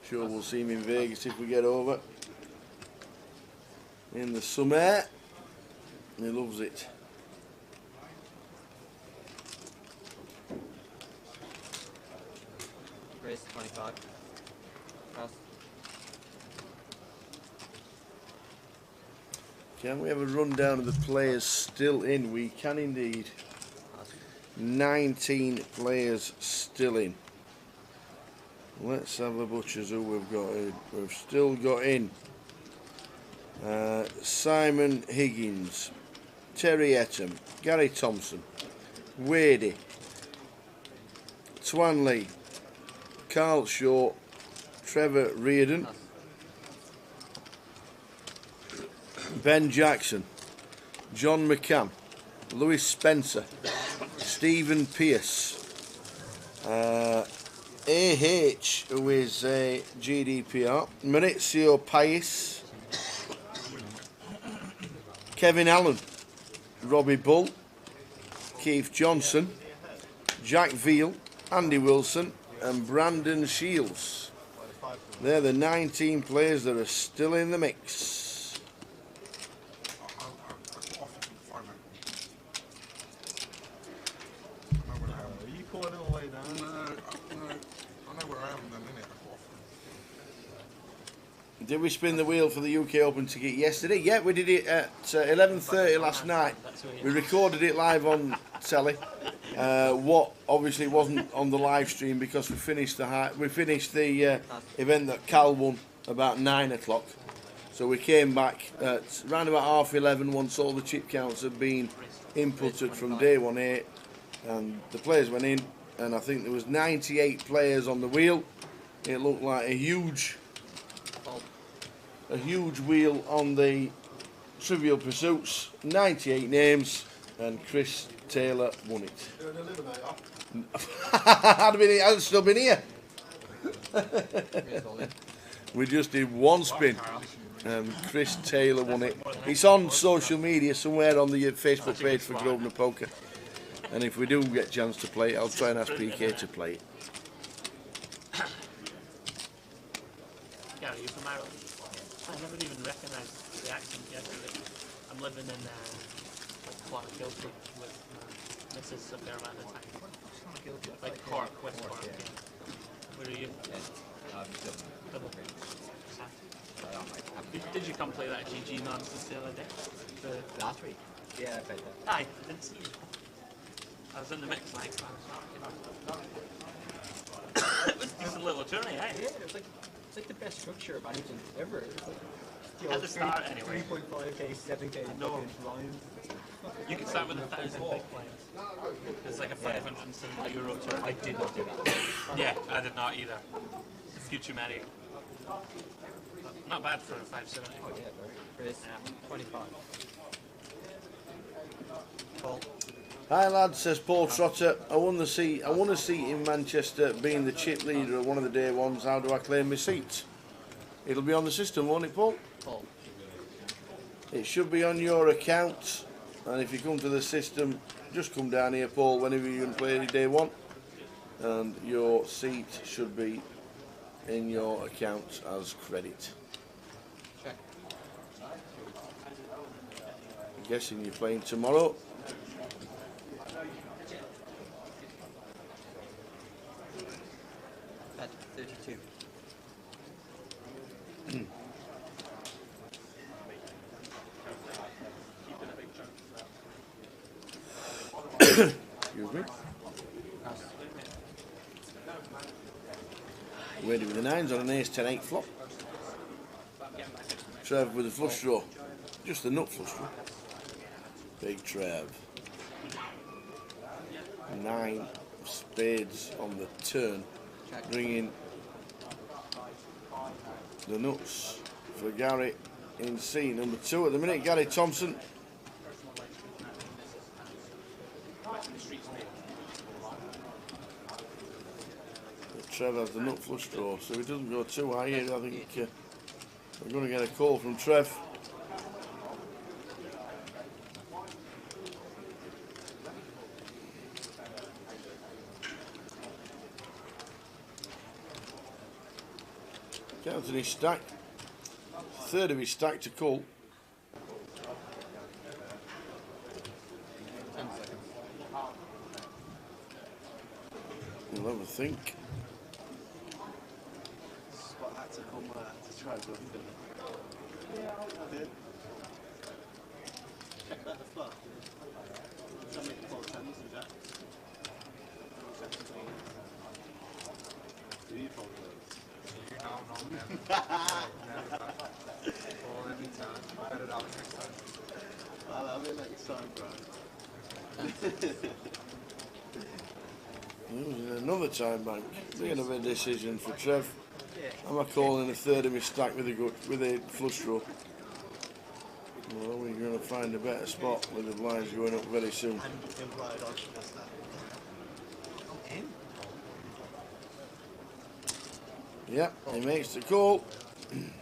Sure, we'll see him in Vegas if we get over in the summer. He loves it. Race 25. Pass. Can we have a rundown of the players still in? We can indeed. 19 players still in. Let's have a butchers who we've got in. We've still got in Simon Higgins, Terry Etam, Gary Thompson, Wadey, Twan Lee, Carl Shaw, Trevor Reardon, Ben Jackson, John McCann, Lewis Spencer, Stephen Pearce, AH, who is a GDPR, Maurizio Pais, Kevin Allen, Robbie Bull, Keith Johnson, Jack Veal, Andy Wilson and Brandon Shields. They're the 19 players that are still in the mix. Are you calling it all the way down? No, I know where I am then, innit? Did we spin the wheel for the UK Open ticket yesterday? Yeah, we did it at 11:30 last night. We recorded it live on telly. What obviously wasn't on the live stream because we finished the event that Cal won about 9 o'clock. So we came back at around about 11:30 once all the chip counts had been inputted from day 1A, and the players went in, and I think there was 98 players on the wheel. It looked like a huge wheel on the Trivial Pursuits. 98 names, and Chris Taylor won it. I'd still been here. We just did one spin, and Chris Taylor won it. It's on social media somewhere on the Facebook page for Grosvenor Poker, and if we do get a chance to play it, I'll try and ask PK to play it. Gary, you from Ireland? I never even recognised the accent yesterday. I'm living in Clark Guildford with Mrs. up there around the time. Like Cork, West Cork. Yeah. Where are you? Double. Did you come play that GG nonsense the other day? Last week? Yeah, I played that. Aye, I didn't see you. I was in the mix like it was a decent little journey, eh? Yeah, it's like the best structure of anything ever. It's like, At the start, anyway. 3.5k, 7k, No. lines. You can start with 1,000 big players. It's like a €570 tour. I did not do that. Yeah, I did not either. Future Mario. Not bad for a 570. Oh yeah, bro. Race 25. Paul. Hi lads, says Paul Trotter. I won a seat in Manchester, being the chip leader at one of the day ones. How do I claim my seat? It'll be on the system, won't it, Paul? Paul. It should be on your account, and if you come to the system, just come down here, Paul, whenever you can play day one, and your seat should be in your account as credit. Check. I'm guessing you're playing tomorrow. At 32. Excuse me. Ready with the nines on an ace 10-8 flop. Trev with a flush draw. Just the nut flush draw. Big Trev. 9 spades on the turn. Bringing the nuts for Gary in C. Number 2 at the minute, Gary Thompson. Trev has the nut flush draw, so he doesn't go too high here. I think we're going to get a call from Trev. Counting his stack, third of his stack to call. 10 seconds. We'll have a think. Spot had to come to try and go for it. Check that the flop. Try and make the 4 tens with that. Do you fold those? I'll have it next time, bro. Another time bank. Being a bit decision for Trev. Am I calling a third of my stack with a flush draw? Well, we're going to find a better spot with the blinds going up very soon. And implied on that's that. Yeah, he makes the call. And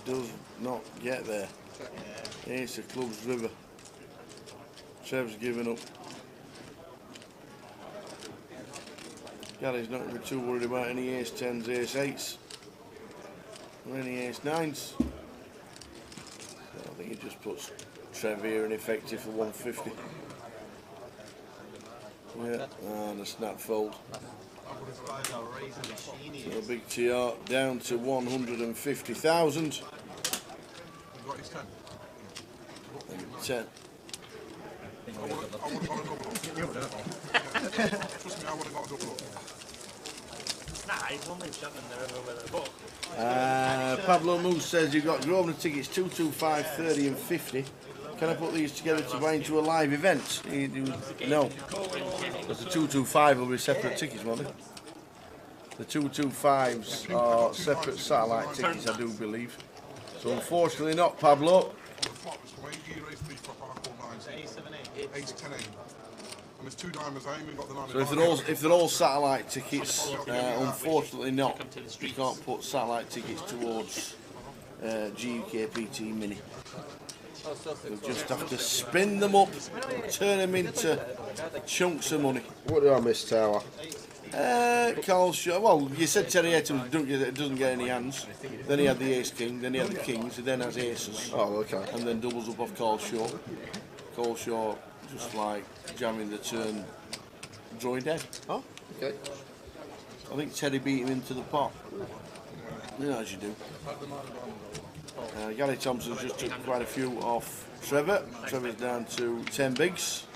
does not get there. Ace of clubs river. Trev's given up. Gary's not going to be too worried about any ace 10s, ace 8s, or any ace 9s. So I think he just puts Trev here ineffective for 150. Yeah, and a snap fold. So a big TR down to 150,000. You got his 10? And 10. I would have got a double up. Trust me, I would have got a double up. Nah, he's only shoving the river with a book. Pablo Moose says you've got Grosvenor tickets 2, 2, 5, 30 and 50. Can I put these together to buy into a live event? No. Because the 225 will be separate tickets, won't they? The 225s are separate satellite tickets, I do believe. So unfortunately not, Pablo. The flop is from 8 race 3 flop, I call 9. Ace 10 8. And there's 2 diamonds, I ain't even got the 9. So if they're all satellite tickets, unfortunately not. You can't put satellite tickets towards GUK PT Mini. You'll just have to spin them up, turn them into chunks of money. What did I miss, Tower? Carl Shaw, well, you said Terry Etten doesn't get any hands. Then he had the ace king, then he had the kings, he then has aces. Oh, okay. And then doubles up off Carl Shaw. Carl Shaw just like jamming the turn, drawing dead. Oh, okay. I think Terry beat him into the pot. You know, as you do. Gary Thompson just took quite a few off Trevor. Trevor's down to 10 bigs.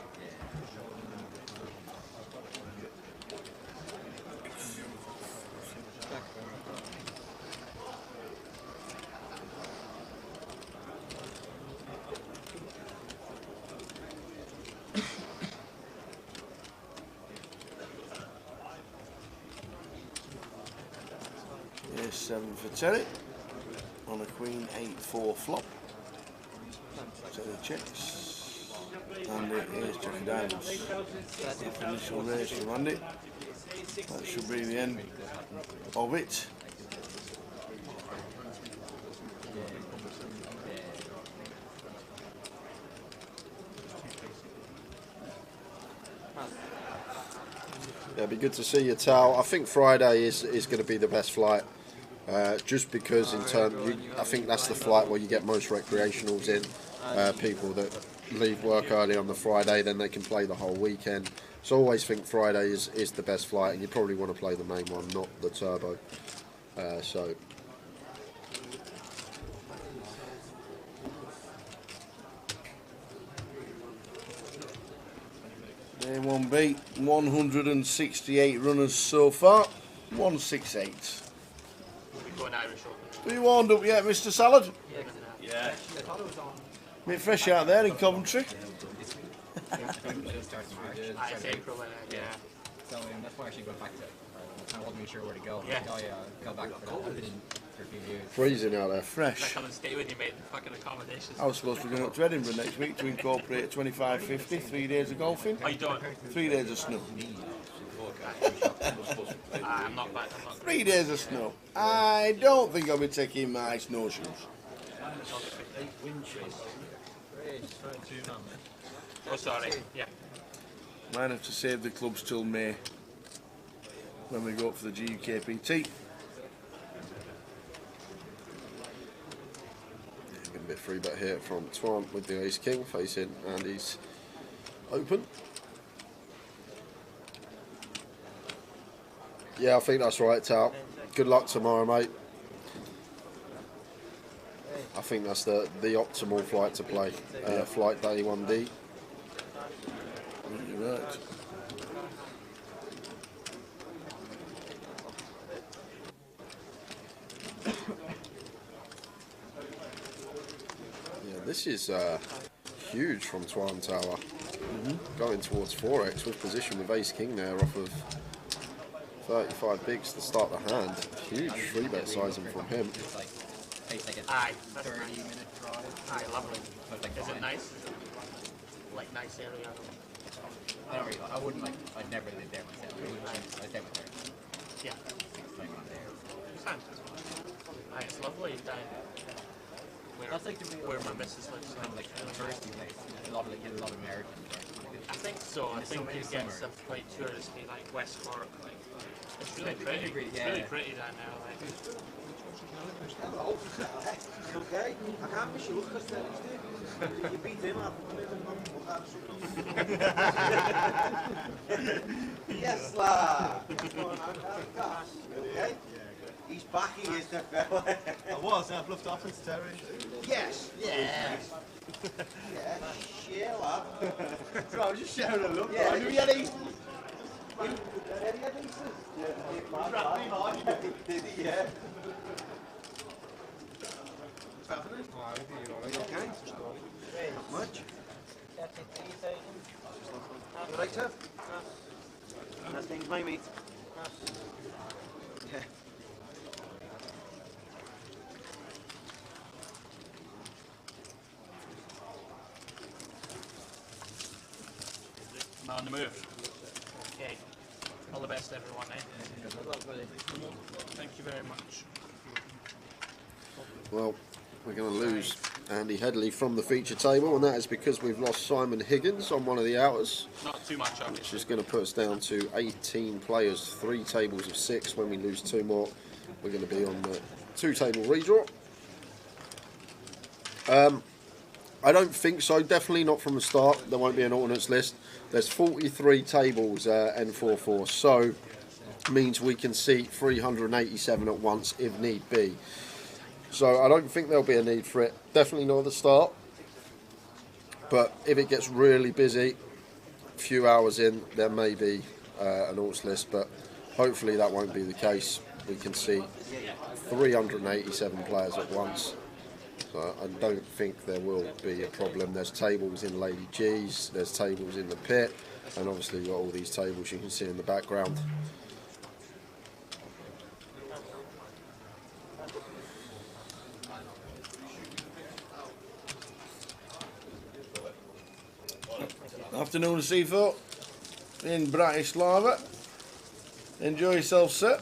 Here's 7 for Terry. On a queen 8-4 flop. Terry checks. And it is Jack of Diamonds. Initial raise from Andy. That should be the end of it. Yeah, it'd be good to see you, Tal. I think Friday is going to be the best flight, just because I think that's the flight where you get most recreationals in, people that leave work early on the Friday, then they can play the whole weekend. So I always think Friday is the best flight, and you probably want to play the main one, not the turbo. So. Day 1B, 168 runners so far, 168. We're going Irish Open. Are you warmed up yet, Mr. Salad? Yeah. Bit fresh out there in Coventry. It's April, yeah. So that's why I actually go back to it. I wasn't really sure where to go. Yeah. Go back for that. I've been in for a few years. Freezing out there. I Fresh. come and stay with you, mate. The fucking accommodations. I was supposed to be going up to Edinburgh next week to incorporate 25-50, 3 days of golfing. Oh, you don't? 3 days of snow. I'm not bad. 3 days of snow. I don't think I'll be taking my snowshoes. Oh, sorry. Yeah. Might have to save the clubs till May when we go up for the GUKPT. A bit free bet here from Twan with the Ace King facing Andy's Open. Yeah, I think that's right, Tal. Good luck tomorrow, mate. I think that's the optimal flight to play. Flight day 1D. You're right. Yeah, this is huge from Twan Tower. Going towards 4x with position with Ace King there off of 35 bigs to start the hand. Huge free bet sizing from him. Aye, that's 30-minute drive. Aye, lovely. Is it nice? Like nice area? I don't really. I wouldn't like. I'd never live there myself. I stay with her. Yeah. Playing on there. Sounds. Aye, it's lovely down where my missus lives. Kind of like a touristy place. A lot of Americans. I think so. I think it gets some quite touristy, like West Cork. Like, it's really pretty. It's really pretty down there. Like. Okay, I can't miss you because you beat him up. Yes, lad. Okay. He's backing his fella. I was, I've looked off his Terry. Yes. Yes. Yeah, share lad. So I was just sharing a look. Yeah, I knew he had aces. He had aces. Yeah. Did he? Yeah. Okay. Not much. You right, Tev? That's things, my mate. Yeah. I'm on the move. Okay. All the best, everyone. Thank you very much. Well, we're going to lose Andy Headley from the feature table, and that is because we've lost Simon Higgins on one of the outers. Not too much, obviously. Which is going to put us down to 18 players, 3 tables of 6. When we lose 2 more, we're going to be on the 2-table redraw. I don't think so, definitely not from the start. There won't be an alternates list. There's 43 tables N44, so means we can seat 387 at once if need be. So I don't think there'll be a need for it. Definitely not at the start. But if it gets really busy, a few hours in, there may be an alts list, but hopefully that won't be the case. We can see 387 players at once. So I don't think there will be a problem. There's tables in Lady G's, there's tables in the pit, and obviously you've got all these tables you can see in the background. Afternoon, C4 in Bratislava. Enjoy yourself, sir.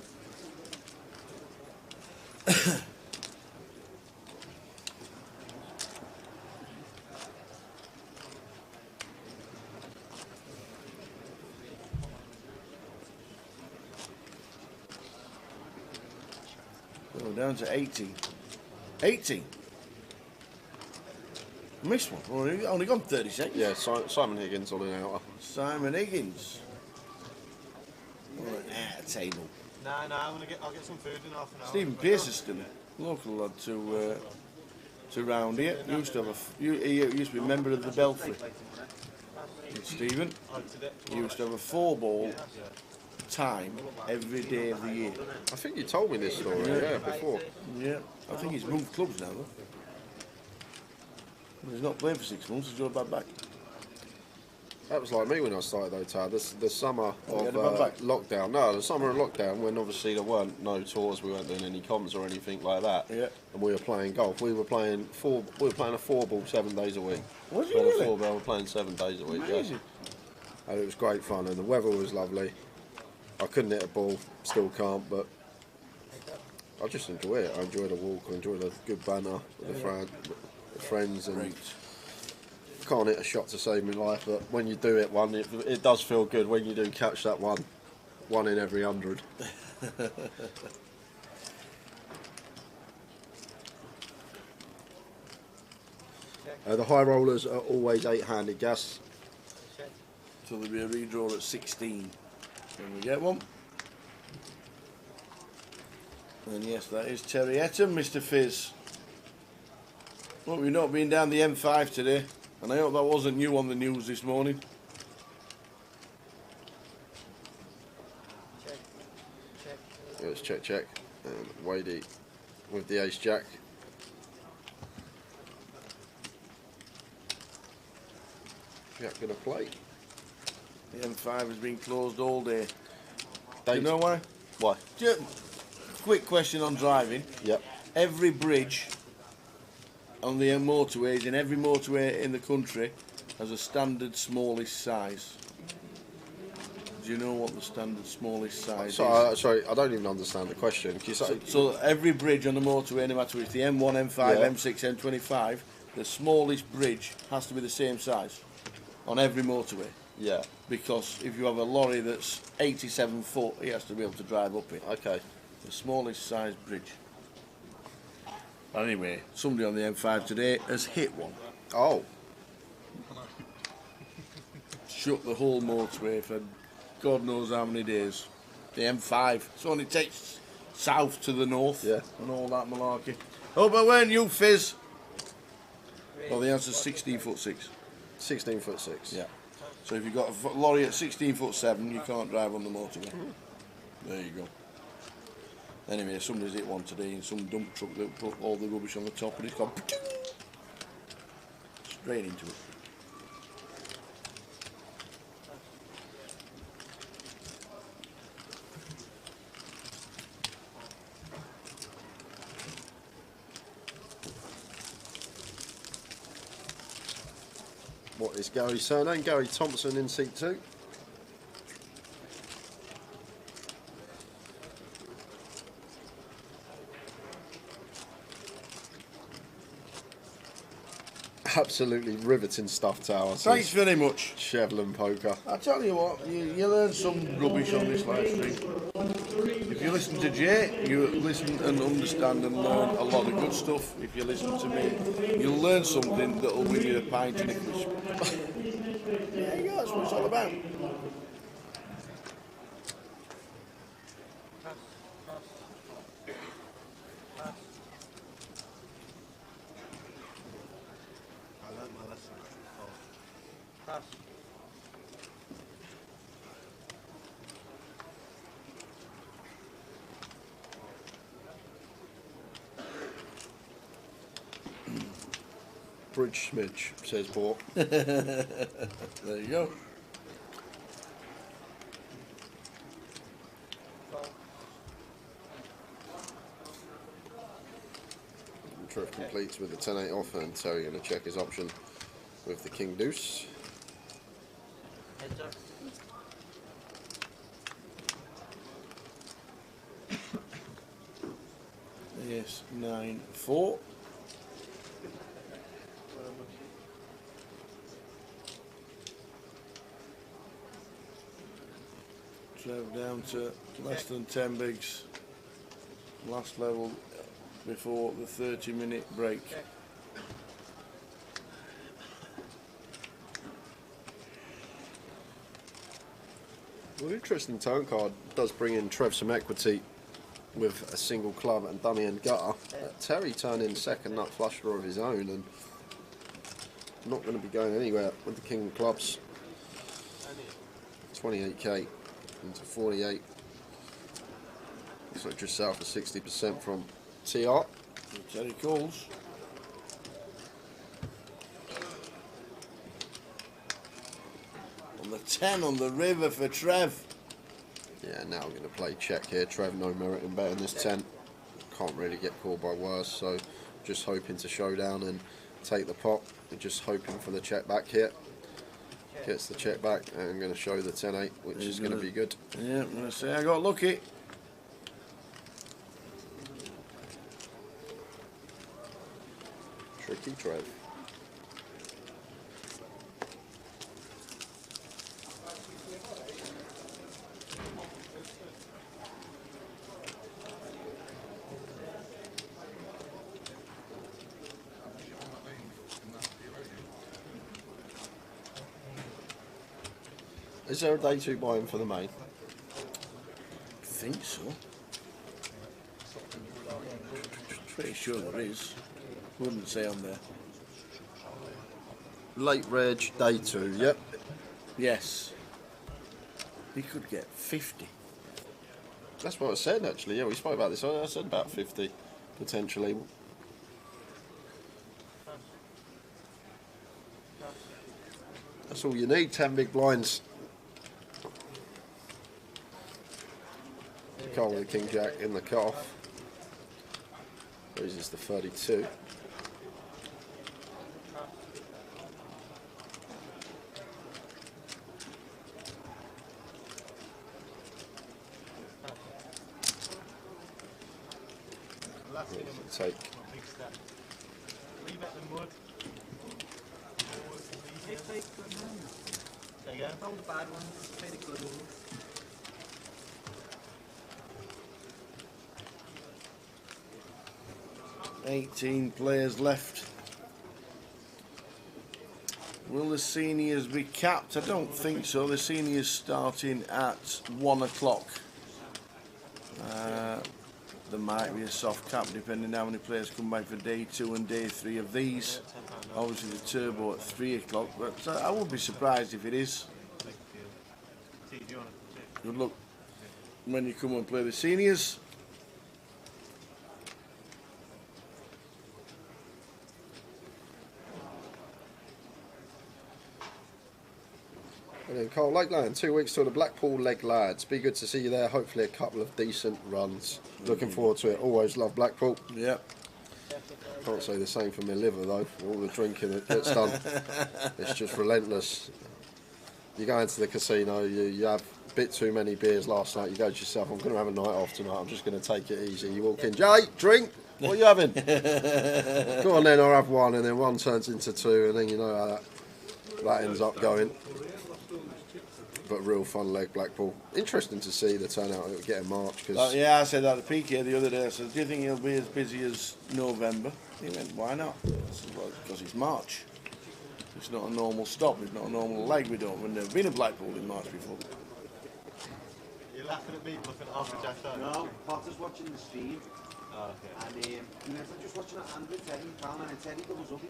Go down to 18. 18. Missed one. Only gone 30 seconds. Yeah, Simon Higgins on an outer. Simon Higgins. On an outer table. Nah, I'll get some food in half an hour. Stephen Pearce is still a local lad to round here. He used to have he used to be a member of the Belfry. Stephen. He used to have a 4-ball time every day of the year. I think you told me this story, yeah, before. Yeah, I think he's moved clubs now though. He's not played for 6 months, he's got a bad back. That was like me when I started though, Tad. The summer Oh, you of had a bad back? lockdown. No, the summer of lockdown when obviously there weren't no tours, we weren't doing any comms or anything like that. Yeah. And we were playing golf. We were playing a 4-ball 7 days a week. Was you Playing really? a 4-ball, we were playing 7 days a week. Amazing. Yeah. And it was great fun, and the weather was lovely. I couldn't hit a ball, still can't, but I just enjoy it. I enjoy the walk, I enjoy the good banter with the friends, and Great. can't hit a shot to save my life, but when you do hit one, it does feel good when you do catch that one in every 100. The high rollers are always 8-handed gas. So there'll be a redraw at 16 when we get one. And yes, that is Terry Etten, Mr. Fizz. Well, we've not been down the M5 today, and I hope that wasn't new on the news this morning. Let's check. And Wadey with the ace jack. Jack gonna play. The M5 has been closed all day. Do you Dates- know why? Why? Just quick question on driving. Yep. Every bridge on the motorways, in every motorway in the country, has a standard smallest size. Do you know what the standard smallest size is? Sorry, I don't even understand the question. Can you say? So every bridge on the motorway, no matter if it's the M1, M5, Yeah. M6, M25, the smallest bridge has to be the same size on every motorway. Yeah. Because if you have a lorry that's 87 foot, he has to be able to drive up it. Okay. The smallest size bridge. Anyway, somebody on the M5 today has hit one. Oh. Shut the whole motorway for God knows how many days. The M5. So only takes south to the north. Yeah. And all that malarkey. Oh, but weren't you, Fizz? Well, the answer's 16'6". 16'6". Yeah. So if you've got a lorry at 16'7", you can't drive on the motorway. There you go. Anyway, somebody's hit one today in some dump truck that put all the rubbish on the top and it's gone straight into it. What is Gary's surname? Gary Thompson in seat 2. Absolutely riveting stuff, Tower. Thanks very much. Chevlin Poker. I tell you what, you learn some rubbish on this live stream. If you listen to Jay, you listen and understand and learn a lot of good stuff. If you listen to me, you'll learn something that'll win you a pint and a crisp. There you go, that's what it's all about. I learned my lesson. Pass. Bridge smidge, says Paul. There you go. Triff completes with the 10-8 off, and Terry going to check his option with the King Deuce. Heads up. Yes, 9-4. Trev down to less than 10 bigs. Last level before the 30-minute break. Well, interesting tone card does bring in Trev some equity with a single club and dummy and gutter. Terry turning second nut flush draw of his own and not going to be going anywhere with the king of clubs. 28k into 48. So just south of 60% from TR. Terry calls. On the 10 on the river for Trev. Yeah, now I'm going to play check here. Trev, no merit in betting this 10. Can't really get called by worse, so just hoping to show down and take the pot. We're just hoping for the check back here. Gets the check back, and I'm going to show the 10-8, which is going to be good. Yeah, I'm going to say I got lucky. Tricky Trev. Is there a day 2 buy-in for the main? I think so. Pretty sure there is. Wouldn't say on there. Late reg, day 2, yep. Yes. He could get 50. That's what I said actually, yeah, we spoke about this. I said about 50, potentially. That's all you need, 10 big blinds. Cole with the King Jack in the cutoff. Raises the 32. Take. There you go. Found the bad ones, play the good ones. $18 players left. Will the seniors be capped? I don't think so. The seniors starting at 1 o'clock. There might be a soft cap depending on how many players come back for day 2 and day 3 of these. Obviously the turbo at 3 o'clock, but I would be surprised if it is. Good luck when you come and play the seniors. And then Carl Lakeland, 2 weeks till the Blackpool Leg Lads. Be good to see you there. Hopefully a couple of decent runs. Looking forward to it. Always love Blackpool. Yep. Can't say the same for my liver though. All the drinking that gets done. It's just relentless. You go into the casino, you have a bit too many beers last night. You go to yourself, I'm going to have a night off tonight. I'm just going to take it easy. You walk in, Jay, drink. What are you having? Go on then, I'll have one. And then one turns into 2. And then you know how that ends up going. But real fun leg, Blackpool. Interesting to see the turnout that we get in March. Cause yeah, I said that at PK the other day. I said, do you think he'll be as busy as November? He went, why not? I said, well, because it's March. It's not a normal stop. It's not a normal leg. We've never been in Blackpool in March before. You're laughing at me, looking at Alfred Jack. No, Potter's watching the stream. Oh, okay. And I'm just watching it, and Teddy found and Teddy goes up,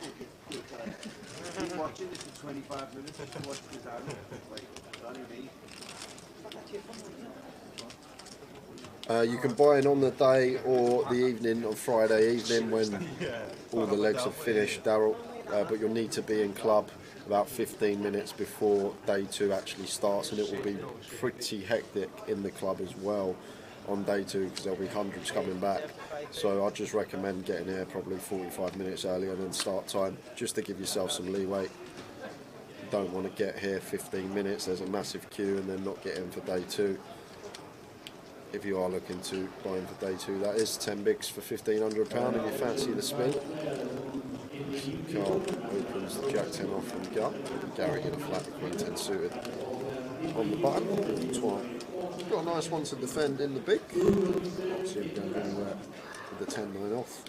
keep watching this for 25 minutes, just watch this out, like, you can buy in on the day or the evening on Friday evening when all the legs are finished, Daryl. But you'll need to be in club about 15 minutes before day 2 actually starts, and it will be pretty hectic in the club as well on day 2 because there'll be hundreds coming back. So I'd just recommend getting here probably 45 minutes earlier than start time, just to give yourself some leeway. Don't want to get here 15 minutes, there's a massive queue, and then not get in for day 2. if you are looking to buy him for day 2, that is 10 bigs for £1,500 if you fancy the spin. Carl opens the Jack 10 off from gut. Gary in a flat Queen 10 suited on the button. Twan got a nice one to defend in the big. Not see him going anywhere with the 10-9 off.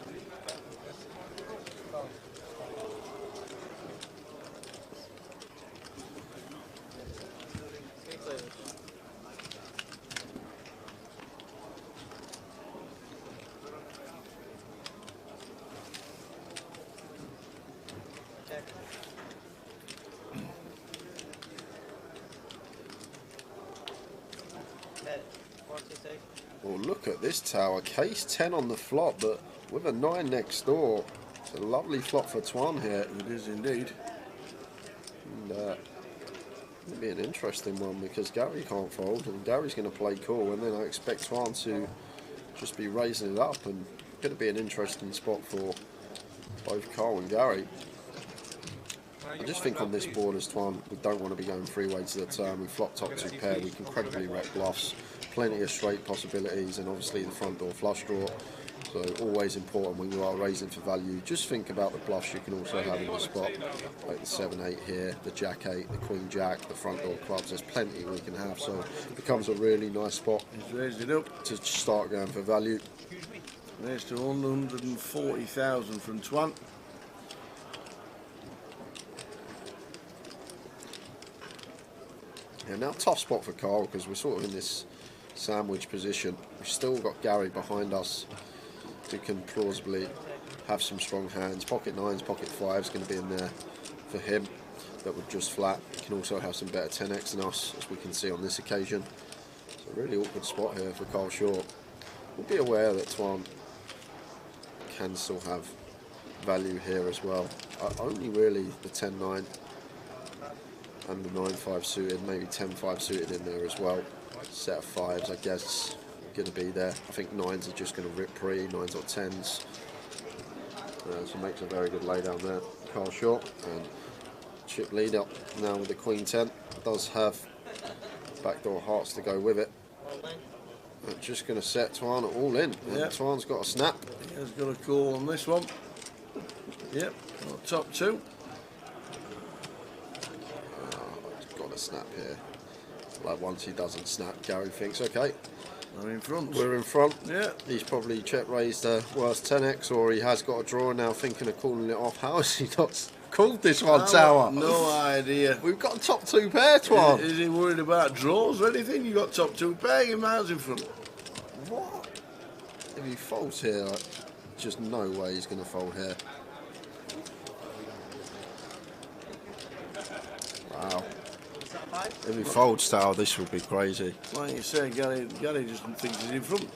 Well, look at this tower. Case 10 on the flop, but with a 9 next door. It's a lovely flop for Twan here. It is indeed. And it'll be an interesting one because Gary can't fold, and Gary's going to play cool, and then I expect Twan to just be raising it up, and it's going to be an interesting spot for both Carl and Gary. I just think on this board as Twan, we don't want to be going 3-way to the turn. We flop top 2 pair, we can credibly wreck bluffs, plenty of straight possibilities, and obviously the front door flush draw. So always important when you are raising for value. Just think about the bluffs you can also have in the spot, like the 7-8 here, the Jack 8, the Queen Jack, the front door clubs. There's plenty we can have, so it becomes a really nice spot. He's raised it up to start going for value. Raised to 140,000 from Twan. Yeah, now tough spot for Carl because we're sort of in this sandwich position. We've still got Gary behind us who can plausibly have some strong hands. Pocket 9s, pocket 5s going to be in there for him that would just flat. He can also have some better 10x than us, as we can see on this occasion. It's a really awkward spot here for Carl Short. We'll be aware that Twan can still have value here as well. Only really the 10-9 and the 9-5 suited, maybe 10-5 suited in there as well. Set of 5s, I guess, going to be there. I think 9s are just going to rip pre, 9s or 10s. So makes a very good lay down there. Carl Short, and chip lead up now with the Queen 10. Does have backdoor hearts to go with it. But just going to set Twan all in. Yep. Twan's got a snap. He has got a call on this one. Yep, top 2. Got a snap here. Like once he doesn't snap, Gary thinks, okay, we're in front. We're in front. Yeah. He's probably check raised a worst 10x, or he has got a draw now, thinking of calling it off. How has he not called this one, Tower? No idea. We've got a top 2 pair, Twan. Is he worried about draws or anything? You got top 2 pair, you're miles in front. What? If he folds here, like, just no way he's going to fold here. Wow. If he folds Tower, this would be crazy. Like you say, Gary just thinks he's in front.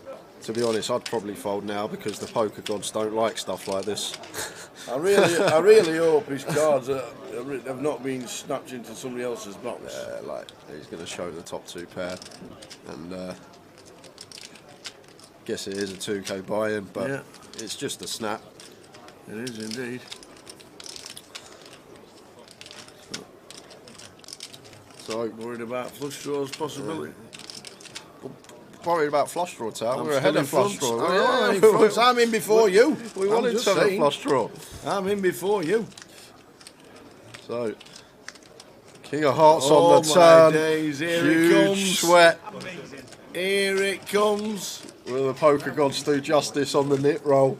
To be honest, I'd probably fold now because the poker gods don't like stuff like this. I really hope his cards have not been snapped into somebody else's box. Yeah, like he's going to show the top 2 pair, and guess it is a 2k buy-in, but yeah, it's just a snap. It is indeed. So worried about flush draws possibility. Worried about flush draw, Tower. I'm We're ahead of still in flush front. draw. Oh, I'm in front. I'm in before you. We wanted to have a flush draw. I'm in before you. So, King of Hearts Oh on the my turn. days, here Huge it comes. sweat. Here it comes. Will the poker gods do justice on the nit roll?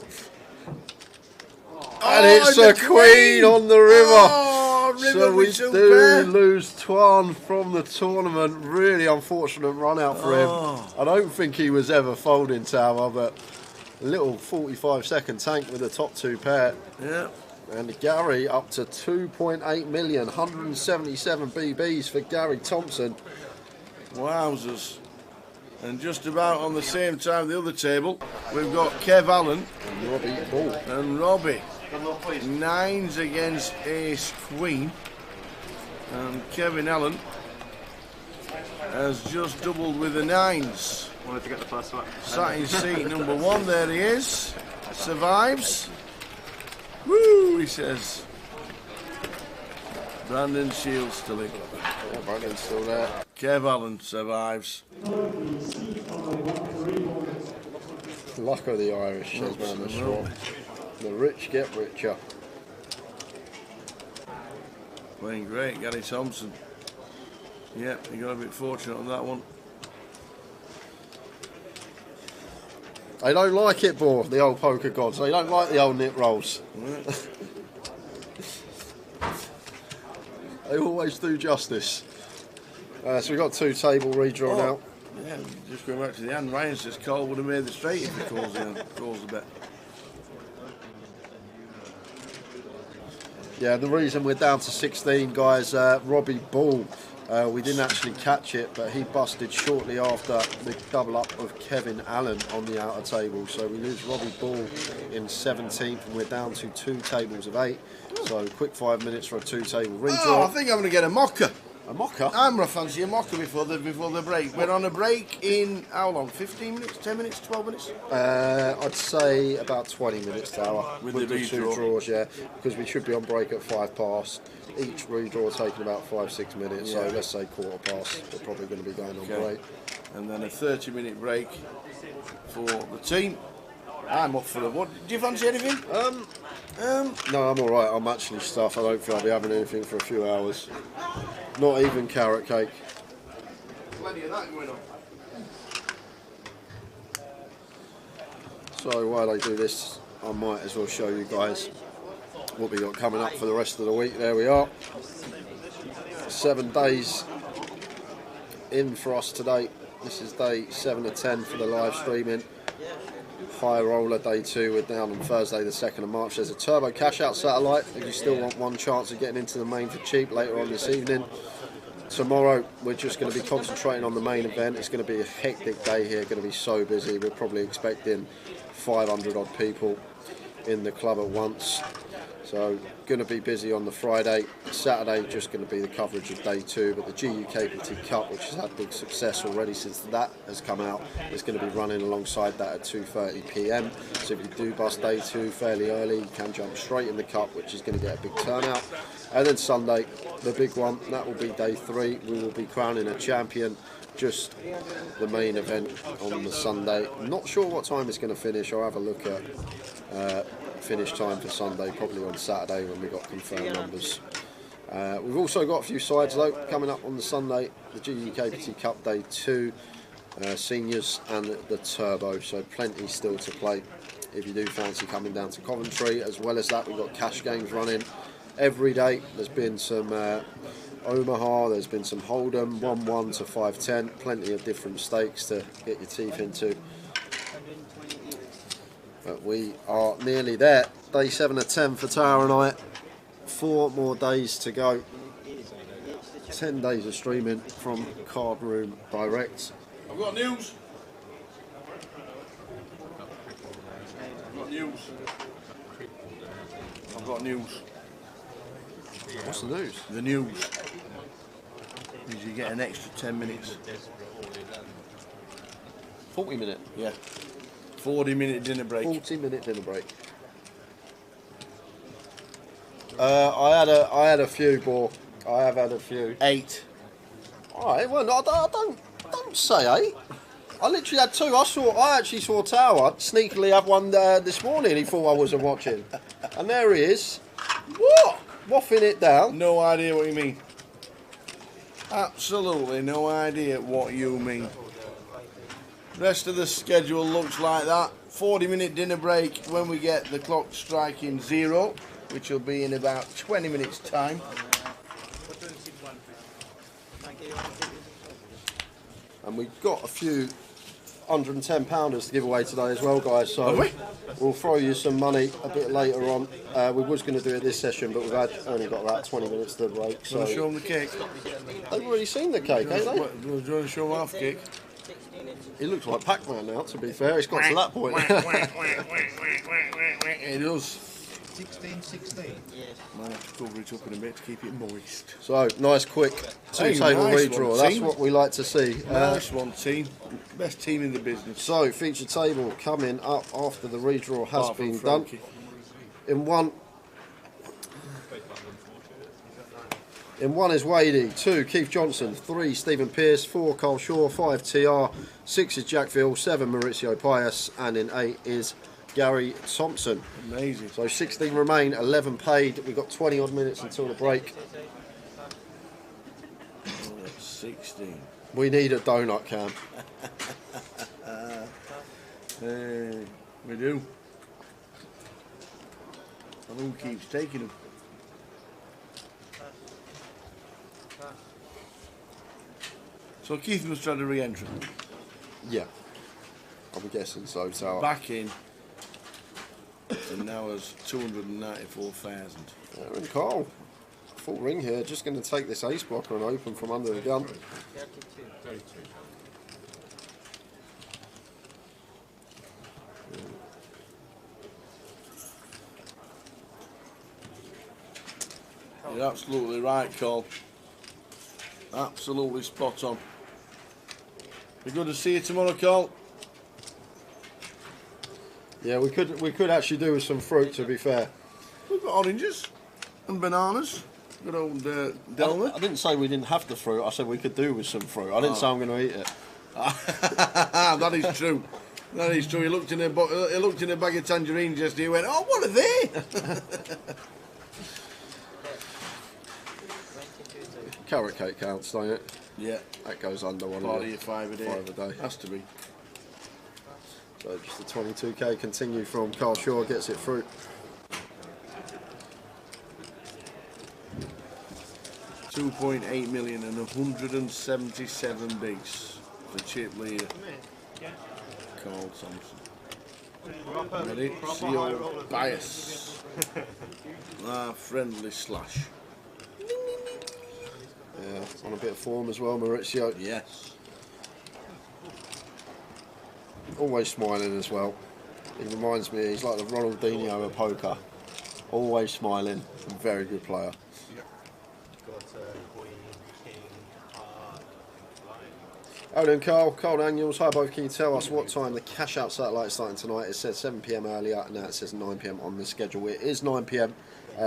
Oh, And it's a queen on the river. Oh, river So we with 2 do pair. lose Twan from the tournament. Really unfortunate run out for Oh. him. I don't think he was ever folding, Tower, but a little 45-second tank with the top 2 pair. Yeah. And Gary up to 2.8 million, 177 BBs for Gary Thompson. Wowzers. And just about on the same time, the other table, we've got Kev Allen and Robbie Ball. And Robbie. 9s against Ace Queen. And Kevin Allen has just doubled with the 9s. Wanted to get the first one. Sat in seat number 1, there he is. Survives. Woo, he says. Brandon Shields still in. Yeah, Brandon's still there. Kev Allen survives. luck of the Irish, says Man the Straw. The rich get richer. Playing great, Gary Thompson. Yeah, he got a bit fortunate on that one. They don't like it, Boar, the old poker gods. They don't like the old nip rolls. They always do justice. So we've got 2 table redraw now. Yeah, just going back to the end, Ryan says Cole would have made the straight if he calls the bet. Yeah, the reason we're down to 16, guys, Robbie Ball. We didn't actually catch it, but he busted shortly after the double up of Kevin Allen on the outer table. So we lose Robbie Ball in 17th, and we're down to 2 tables of 8. So quick 5 minutes for a 2 table redraw. Oh, I think I'm going to get a mocker. A mocker? I'm going to fancy a mocker before the break. We're on a break in how long? 15 minutes? 10 minutes? 12 minutes? I'd say about 20 minutes to hour. With the the 2 redraw. draws, yeah. Because we should be on break at 5 past. Each redraw taking about 5-6 minutes. Yeah. So let's say quarter past. We're probably going to be going on break. And then a 30-minute break for the team. I'm off for it. What? Do you fancy anything? No, I'm alright. I'm actually stuffed. I don't feel I'll be having anything for a few hours. Not even carrot cake. Plenty of that going on. So while I do this, I might as well show you guys what we got coming up for the rest of the week. There we are. 7 days in for us today. This is day 7 of 10 for the live streaming. High roller day 2. We're down on Thursday the 2nd of March. There's a turbo cash out satellite if you still want one chance of getting into the main for cheap later on this evening. Tomorrow we're just going to be concentrating on the main event. It's going to be a hectic day here, going to be so busy. We're probably expecting 500 odd people in the club at once. So going to be busy on the Friday. Saturday just going to be the coverage of day 2, but the GUKPT Cup, which has had big success already since that has come out, is going to be running alongside that at 2:30 PM. So if you do bust day 2 fairly early, you can jump straight in the cup, which is going to get a big turnout. And then Sunday, the big one, that will be day 3. We will be crowning a champion. Just the main event on the Sunday. Not sure what time it's going to finish. I'll have a look at finish time for Sunday, probably on Saturday when we got confirmed numbers. We've also got a few sides though coming up on the Sunday. The GUKPT Cup Day 2, seniors and the turbo, so plenty still to play if you do fancy coming down to Coventry. As well as that, we've got cash games running every day. There's been some Omaha, there's been some Hold'em, 1-1 to 5-10, plenty of different stakes to get your teeth into. But we are nearly there. Day 7 of 10 for Tower and I. 4 more days to go. 10 days of streaming from Card Room Direct. I've got news. I've got news. I've got news. What's the news? The news is you get an extra 10 minutes. 40 minute? Yeah. 40-minute dinner break. 40-minute dinner break. I had a few, Boar. I have had a few. 8. All right. Well, I don't say 8. I literally had 2. I actually saw Tower sneakily have one this morning. He thought I wasn't watching, and there he is. What? Waffing it down. No idea what you mean. Absolutely no idea what you mean. Rest of the schedule looks like that. 40-minute dinner break when we get the clock striking 0, which will be in about 20 minutes time. And we've got a few 110 pounders to give away today as well, guys. So we'll throw you some money a bit later on. We was going to do it this session, but we've only got about 20 minutes to break. So Show them the cake. They've already seen the cake, ain't they? Do you want to show them half cake? He looks like Pac-Man now, to be fair. He's got to that point. It does. 16. Yes. Might have to cover it up in a bit to keep it moist. So, nice quick two-table redraw. That's what we like to see. Nice one, team. Best team in the business. So, feature table coming up after the redraw has been done. In one, In 1 is Wadey, 2 Keith Johnson, 3 Stephen Pearce, 4 Carl Shaw, 5 TR, 6 is Jack Veal, 7 Maurizio Pius, and in 8 is Gary Thompson. Amazing. So 16 remain, 11 paid. We've got 20 odd minutes until the break. 16. We need a donut, Cam. We do. And who keeps taking them? So Keith must have had a re-entry. Yeah, I'm guessing so. So Back in. And now has 294,000. Aaron Cole, full ring here. Just going to take this ace blocker and open from under the gun. 32. You're absolutely right, Cole. Absolutely spot on. Be good to see you tomorrow, Cole. Yeah, we could actually do with some fruit, to be fair. We've got oranges and bananas. Good old Delmer. I didn't say we didn't have the fruit. I said we could do with some fruit. I didn't say I'm going to eat it. That is true. That is true. He looked in a bag of tangerines yesterday. He went, "Oh, what are they?" Carrot cake counts, don't it? Yeah. That goes under one Part of of your 5 a day. 5 a day. Has to be. So just the 22k continue from Carl Shaw, gets it fruit. $2.8 million and 177 bigs for chip leader Carl Thompson. Ready? CO bias. Friendly slash. Yeah, on a bit of form as well, Maurizio. Yes. Always smiling as well. He reminds me, he's like the Ronaldinho of poker. Always smiling, and very good player. Odin Carl Daniels, hi both, can you tell us what time the cash out satellite is starting tonight? It says 7 PM earlier, and now it says 9 PM on the schedule. It is 9 PM,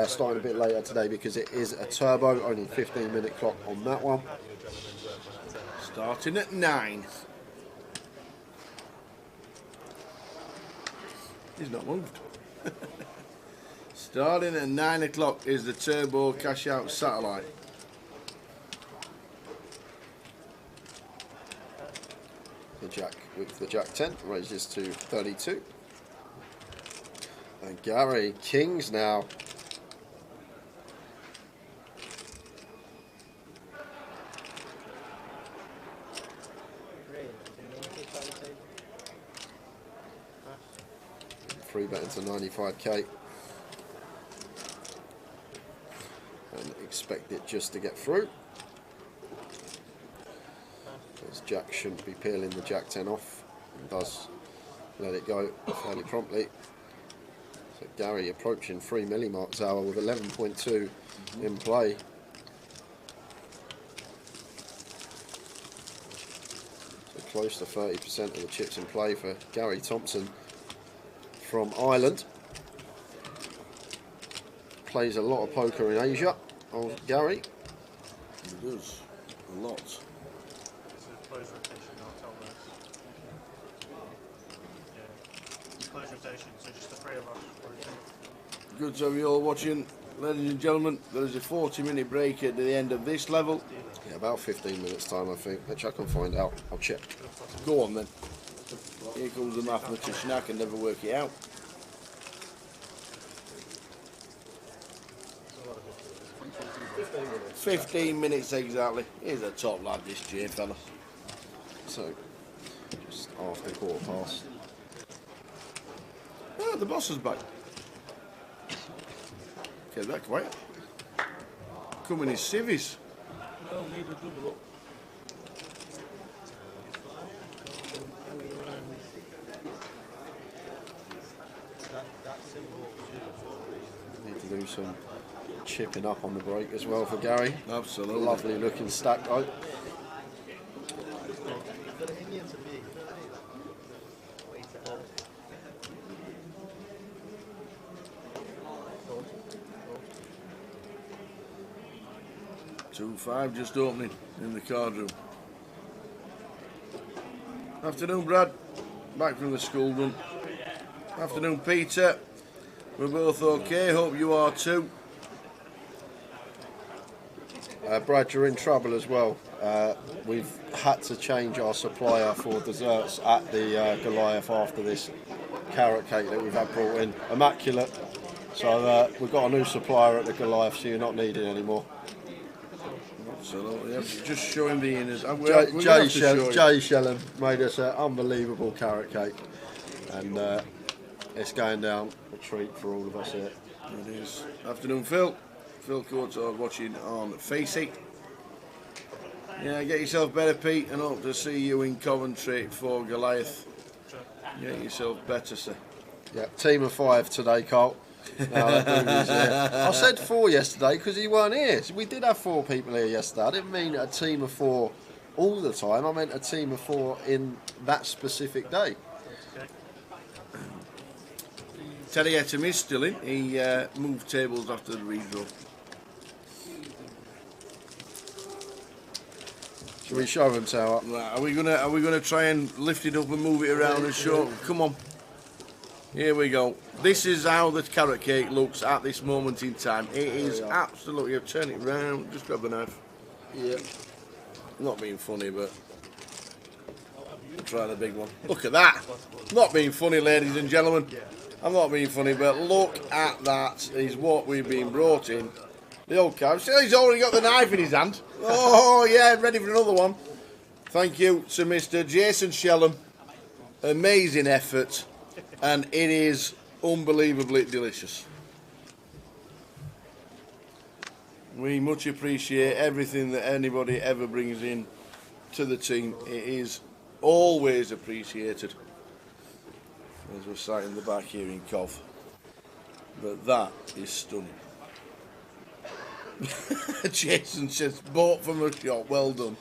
starting a bit later today because it is a turbo, only 15-minute clock on that one. Starting at 9. He's not moved. Starting at 9 o'clock is the turbo cash out satellite. The Jack with the Jack 10 raises to 32. And Gary Kings now. Free bet into 95k. And expect it just to get through. As Jack shouldn't be peeling the Jack 10 off, and does let it go fairly promptly. So Gary approaching 3 millimarks hour with 11.2 in play. So close to 30% of the chips in play for Gary Thompson from Ireland. Plays a lot of poker in Asia, old Gary. He does a lot. Close rotation, not tell us. Yeah. Close rotation, so just the 3 of us. Good to have you all watching, ladies and gentlemen. There is a 40-minute break at the end of this level. Yeah, about 15 minutes time, I think. Which I can find out. I'll check. Go on then. Here comes the mathematician. I can never work it out. minutes. 15 minutes exactly. He's a top lad, this Jay fella. So, just after 1:15. Oh, the boss is back. Okay, that quiet. Coming in civvies. Need to do some chipping up on the break as well for Gary. Absolutely. Lovely looking stack though. 5 just opening in the card room. Afternoon, Brad. Back from the school run. Afternoon, Peter. We're both okay. Hope you are too. Brad, you're in trouble as well. We've had to change our supplier for desserts at the Goliath after this carrot cake that we've had brought in. Immaculate. So we've got a new supplier at the Goliath, so you're not needed anymore. Absolutely. Just showing the inners. Jay Shellen made us an unbelievable carrot cake. And it's going down a treat for all of us here. It is. Afternoon, Phil. Phil Coates are watching on Facey. Yeah, get yourself better, Pete, and hope to see you in Coventry for Goliath. Get yourself better, sir. Yeah, team of 5 today, Carl. I said 4 yesterday because he weren't here. So we did have 4 people here yesterday. I didn't mean a team of 4 all the time. I meant a team of 4 in that specific day. Terry Etam is still in. He moved tables after the redraw. Shall we show him, Tower? Right, are we gonna try and lift it up and move it around and show? Come on. Here we go. This is how the carrot cake looks at this moment in time. It is absolutely. Turn it round. Just grab the knife. Yeah. Not being funny, but try the big one. Look at that. Not being funny, ladies and gentlemen. I'm not being funny, but look at that. Is what we've been brought in. The old cow. See, he's already got the knife in his hand. Oh yeah, ready for another one. Thank you to Mr. Jason Shellham. Amazing effort, and it is unbelievably delicious. We much appreciate everything that anybody ever brings in to the team. It is always appreciated. As we're sat in the back here in Cov. But that is stunning. Jason says, bought from a shop, well done.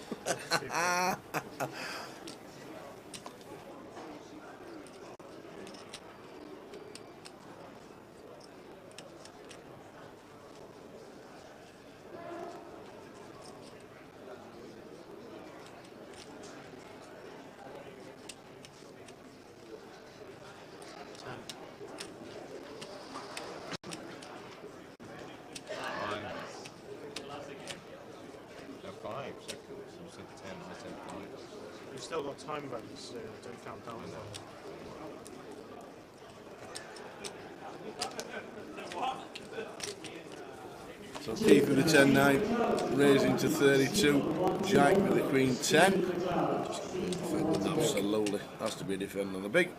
We've still got time bonus, so don't count down. So Keith with the 10-9, raising to 32. Jack with the Queen 10. Absolutely, has to be defending on the big.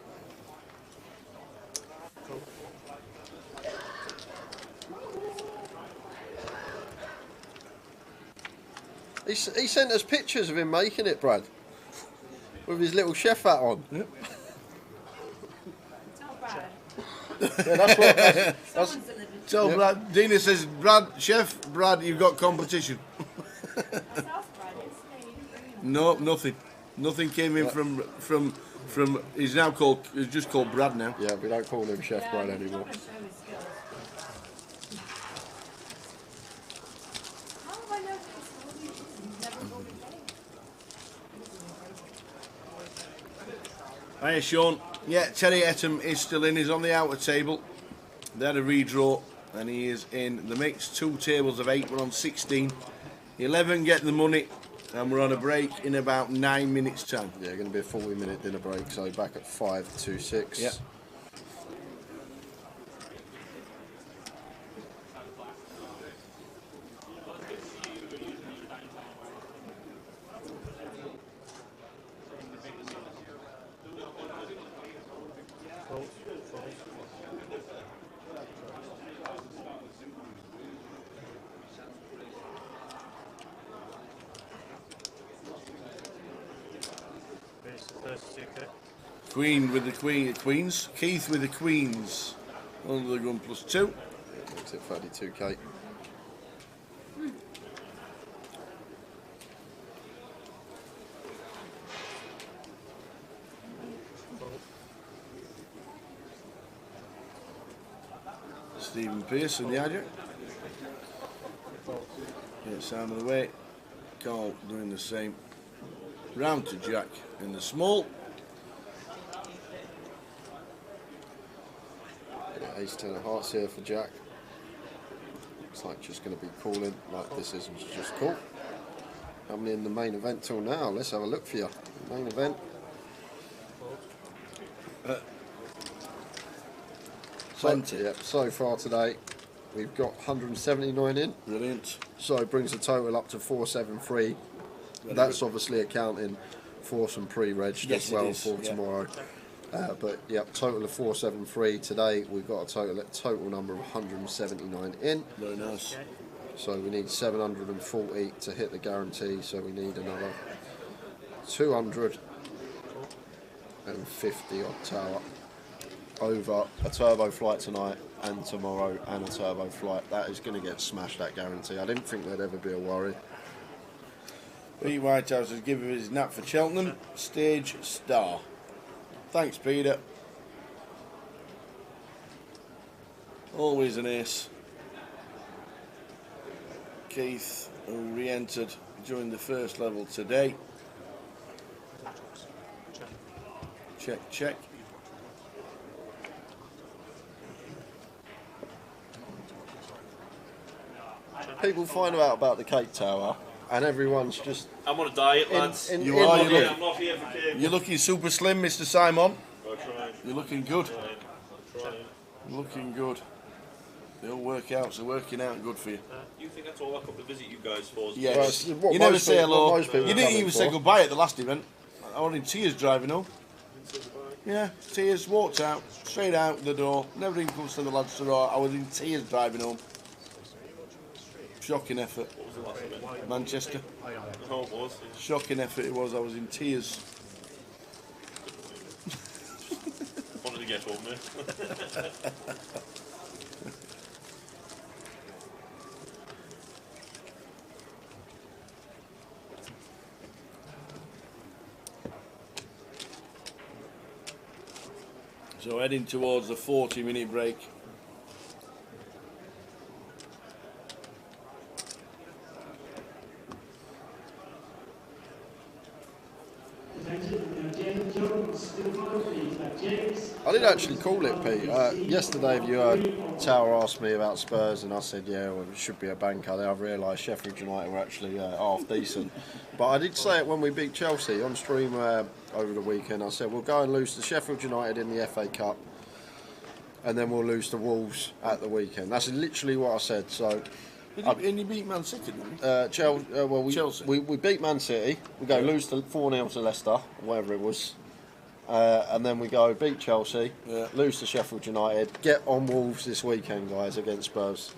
He sent us pictures of him making it, Brad, with his little chef hat on. Yep. Yeah, that's what. That's, Tell Brad. Dina says, Brad, Chef Brad, you've got competition. No, nothing. Nothing came in from. He's now called. He's just called Brad now. Yeah, we don't call him Chef Brad anymore. Hiya, Sean. Yeah, Terry Etam is still in. He's on the outer table. They had a redraw, and he is in the mix. 2 tables of 8. We're on 16. 11 get the money, and we're on a break in about 9 minutes' time. Yeah, going to be a 40-minute dinner break, so back at 5 to 6. Yeah. Queen with the queens. Keith with the queens. Under the gun +2. Makes it 32k. Stephen Pearson, the adjunct. Get sound of the way. Carl doing the same. Round to Jack in the small. Yeah, ace 10 of hearts here for Jack. Looks like just going to be calling like this isn't just cool. Coming in the main event till now. Let's have a look for you. Main event. Plenty. Yep, so far today we've got 179 in. Brilliant. So it brings the total up to 473. That's obviously accounting for some pre-reg as well for tomorrow. But yep, total of 473 today. We've got a total number of 179 in. Very nice. So we need 740 to hit the guarantee. So we need another 250 odd tower over a turbo flight tonight and tomorrow and a turbo flight. That is going to get smashed, that guarantee. I didn't think there'd ever be a worry. Pete Whitehouse has given his nap for Cheltenham. Stage star. Thanks, Peter. Always an ace. Keith, who re-entered during the first level today. Check, check. People find out about the Cape Tower and everyone's just... I'm on a diet, lads. You are. I'm not here for cake. You're looking super slim, Mr. Simon. I'll try. You're looking good. I'll try. Looking good. The old workouts are working out good for you. You think that's all I come to visit you guys for? Yes. Well, You never most say people- hello. most people You didn't come even in say for. goodbye at the last event. I was in tears driving home. Yeah, tears, walked out, straight out the door. Never even comes to the lads to row. I was in tears driving home. Shocking effort. What was the last event? Manchester. Oh, it was. Shocking effort it was. I was in tears. Wanted to get home, mate. So heading towards the 40-minute break. I did actually call it, Pete. Yesterday, if you heard, Tower asked me about Spurs, and I said, yeah, well, it should be a banker. Then I realised Sheffield United were actually half decent. But I did say it when we beat Chelsea on stream over the weekend. I said, we'll go and lose to Sheffield United in the FA Cup, and then we'll lose to Wolves at the weekend. That's literally what I said. So. And you beat Man City, didn't you? Chelsea. We beat Man City. We go lose to 4-0 to Leicester, whatever it was. And then we go beat Chelsea, lose to Sheffield United, get on Wolves this weekend, guys, against Spurs.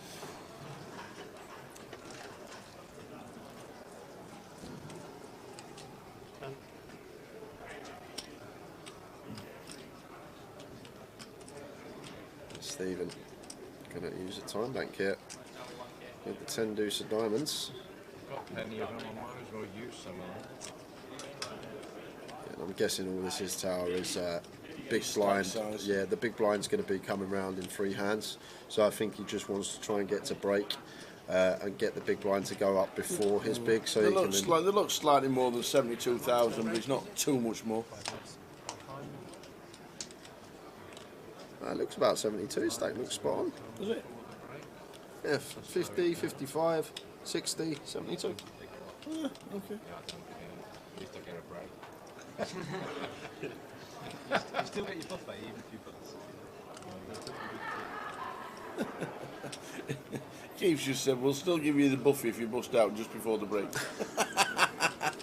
Stephen, going to use a time bank here. Get the 10 deuce of diamonds. Got plenty of them, I might as well use some of them. And I'm guessing all this is Tower is big blind. Yeah, the big blind's going to be coming round in free hands. So I think he just wants to try and get to break and get the big blind to go up before his big. So they he look slightly more than 72,000, but it's not too much more. It looks about 72. Stack looks spot on. Does it? Yeah, 50, 55, 60, 72. Yeah, okay. You still get your buffet even if you put Keith just said, we'll still give you the buffet if you bust out just before the break.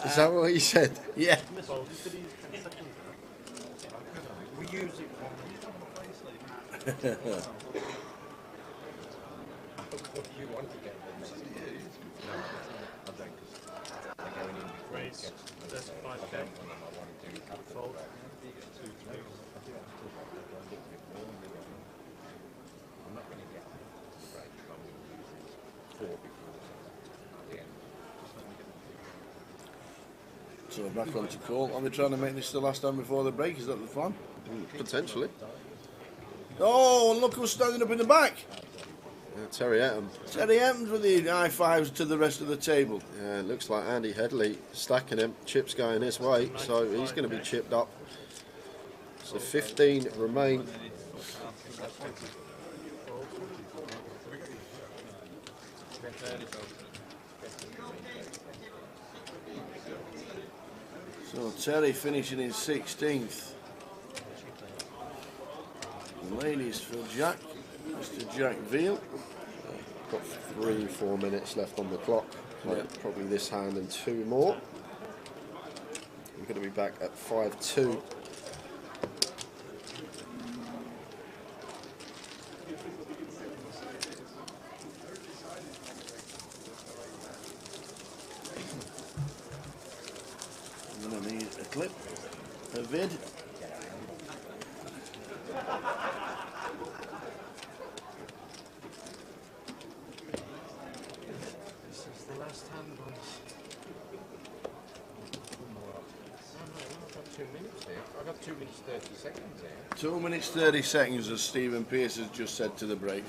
Is that what he said? Yeah. we use it you want to get them. No, I don't, because they're going in before it gets That's 5K. Fold. I'm not going to get right, I will use 4 before the end. So we're back on to call. Are we trying to make this the last time before the break? Is that the plan? Potentially. Oh, and look who's standing up in the back. Terry Etten. Terry Evans with the high fives to the rest of the table. Yeah, it looks like Andy Headley stacking him. Chips going his way, so he's going to be chipped up. So 15 remain. So Terry finishing in 16th. Ladies for Jack, Mr. Jack Veal. Got 3-4 minutes left on the clock. Yeah. Probably this hand and 2 more. We're going to be back at 5-2. I'm going to need a clip, a vid. This is the last hand, boys. I've got 2 minutes here. I've got 2 minutes 30 seconds here. 2 minutes 30 seconds, as Stephen Pearce has just said to the break.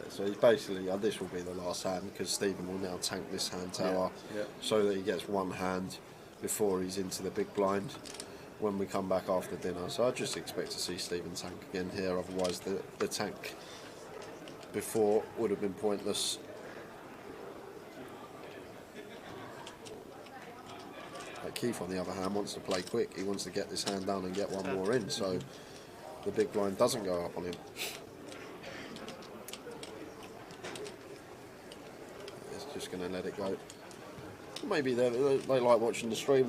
So he's basically, this will be the last hand because Stephen will now tank this hand tower so that he gets one hand before he's into the big blind when we come back after dinner. So I just expect to see Stephen tank again here, otherwise the tank before would have been pointless. But Keith, on the other hand, wants to play quick. He wants to get this hand down and get one more in, so the big blind doesn't go up on him. Just going to let it go. Maybe they like watching the stream.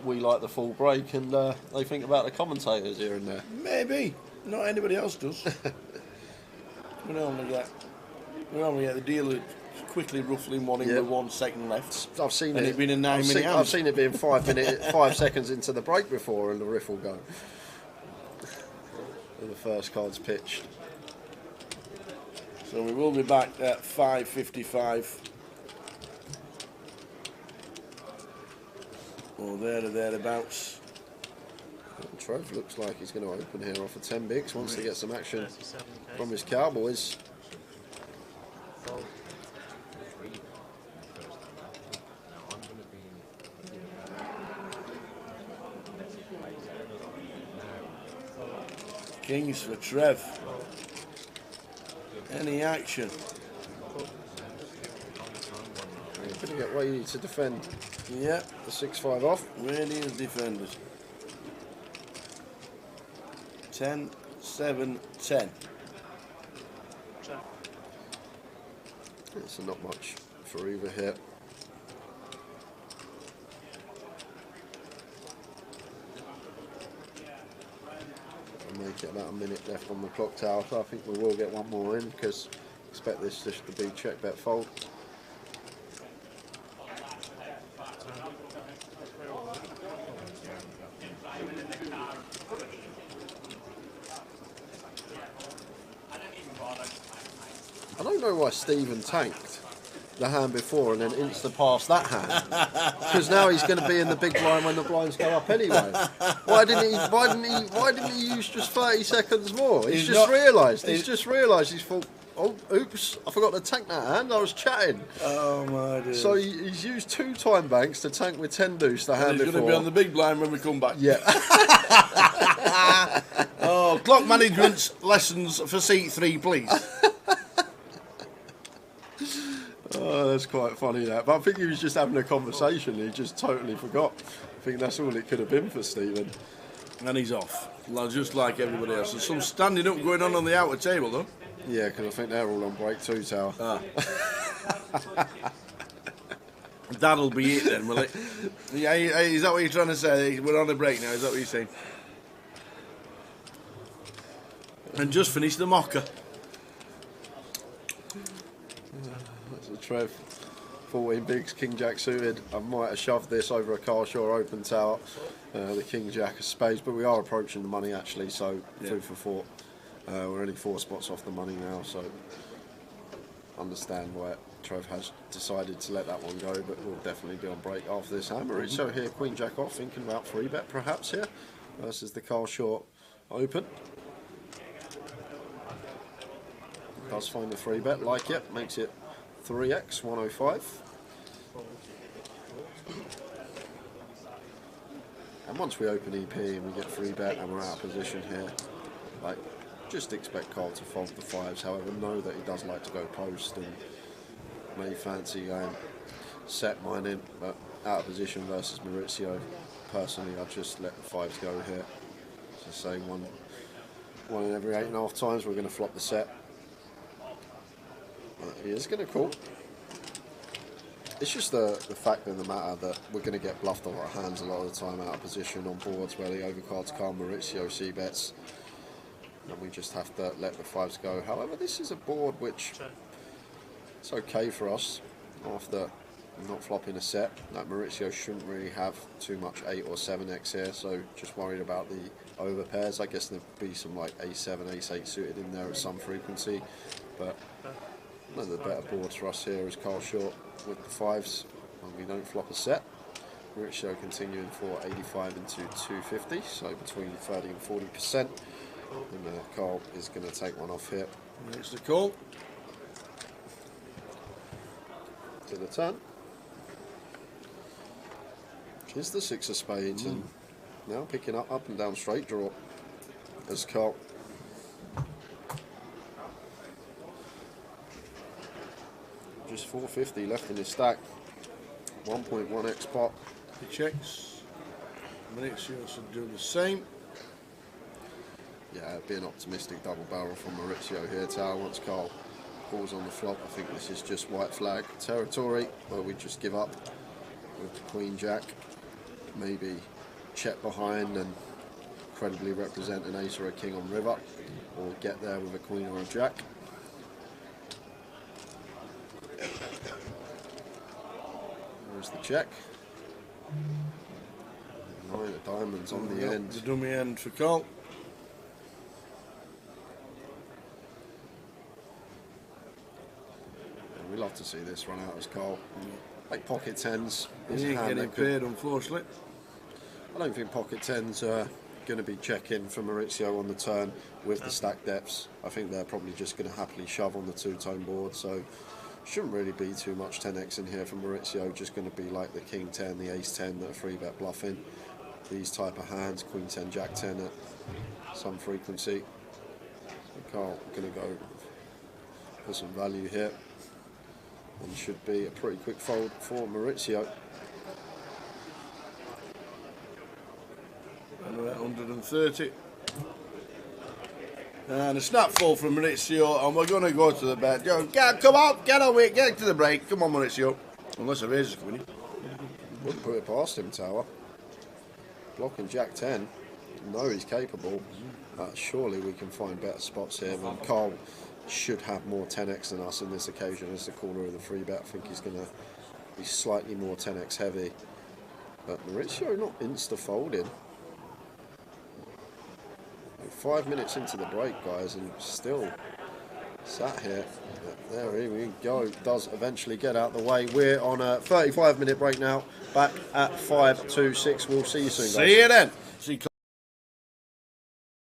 We like the full break, and they think about the commentators here and there. Maybe not anybody else does. we only get the dealer quickly ruffling one in with 1 second left. I've seen and it being a 9 minute. I've seen it being 5 seconds into the break before, and the riff will go. And the first card's pitched. So we will be back at 5:55. Or thereabouts. Trev looks like he's going to open here off of 10 bigs. Wants to get some action from his Cowboys. Kings for Trev. Any action? Going to get ready to defend. Yeah. The 6-5 off. Ready as defenders. 10, 7, 10. So not much for either here. I'll make it about a minute left on the clock tower, so I think we will get one more in because I expect this just to be check bet fold. I don't know why Stephen tanked the hand before and then insta-passed that hand, because now he's going to be in the big blind when the blinds go up anyway. Why didn't he use just 30 seconds more? He's just realised. He's thought, oh, oops, I forgot to tank that hand. I was chatting. Oh my dear. So he's used 2 time banks to tank with 10 deuce the hand before. He's going to be on the big blind when we come back. Yeah. Oh, clock management lessons for seat 3, please. Oh, that's quite funny, that. But I think he was just having a conversation. He just totally forgot. I think that's all it could have been for Stephen. And he's off, just like everybody else. There's some standing up going on the outer table, though. Yeah, because I think they're all on break too, Tower. Ah. That'll be it then, will it? Yeah, is that what you're trying to say? We're on a break now, is that what you're saying? And just finished the mocker. That's a Trev. 14 bigs, King Jack suited. I might have shoved this over a Carshore open tower. The King Jack of spades, but we are approaching the money actually, so food for thought. We're only 4 spots off the money now, so understand why Trev has decided to let that one go, but we'll definitely be on break after this hammer. So here, Queen Jack off, thinking about 3-bet perhaps here. versus the Carl Short Open. Does find the 3-bet, like it, makes it 3x 105. And once we open EP and we get 3-bet and we're out of position here, like, just expect Carl to fold the 5s. However, know that he does like to go post and may fancy going set mine in, but out of position versus Maurizio, personally, I'd just let the 5s go here. So say one in every 8.5 times we're going to flop the set. He is going to call. It's just the fact of the matter that we're going to get bluffed on our hands a lot of the time out of position on boards where the overcards come, Maurizio c-bets, and we just have to let the 5s go. However, this is a board which it's okay for us after not flopping a set. That Maurizio shouldn't really have too much 8 or 7x here, so just worried about the over pairs. I guess there'd be some like ace-7, ace-8 suited in there at some frequency, but one of the better boards for us here is Carl Short with the 5s, and we don't flop a set. Maurizio continuing for 85 into 250, so between 30 and 40%. And Carl is going to take one off here. Makes the call. To the turn. Which is the 6 of spades, and now picking up and down straight draw as Carl. Just 450 left in his stack. 1.1x pot. He checks. Maurizio should do the same. Yeah, it'd be an optimistic double barrel from Maurizio here. Tower once Carl calls on the flop. I think this is just white flag territory where we just give up with the Queen Jack. Maybe check behind and credibly represent an ace or a king on river, or get there with a queen or a jack. There's the check. 9 of diamonds on the end. The dummy end for Carl. Yeah, we love to see this run out as Carl. Like pocket tens. He ain't getting paid, unfortunately. I don't think pocket tens are going to be checking for Maurizio on the turn with the stack depths. I think they're probably just going to happily shove on the two-tone board, so shouldn't really be too much 10x in here for Maurizio. Just going to be like the king 10, the ace 10 that are 3-bet bluffing. These type of hands, queen 10, jack 10 at some frequency. So Carl going to go for some value here, and should be a pretty quick fold for Maurizio. And we're at 130. And a snap fall from Maurizio, and we're going to go to the bet. Come on, get on with it, get to the break. Come on, Maurizio. Unless a razor's coming in. Wouldn't put it past him, Tower. Blocking jack 10. No, he's capable. Surely we can find better spots here. And Carl should have more 10x than us on this occasion as the caller of the 3-bet. I think he's going to be slightly more 10x heavy. But Maurizio not insta-folding. 5 minutes into the break, guys, and still sat here. There we go. Does eventually get out the way. We're on a 35-minute break now. Back at 5 to 6. We'll see you soon, guys. See you then. See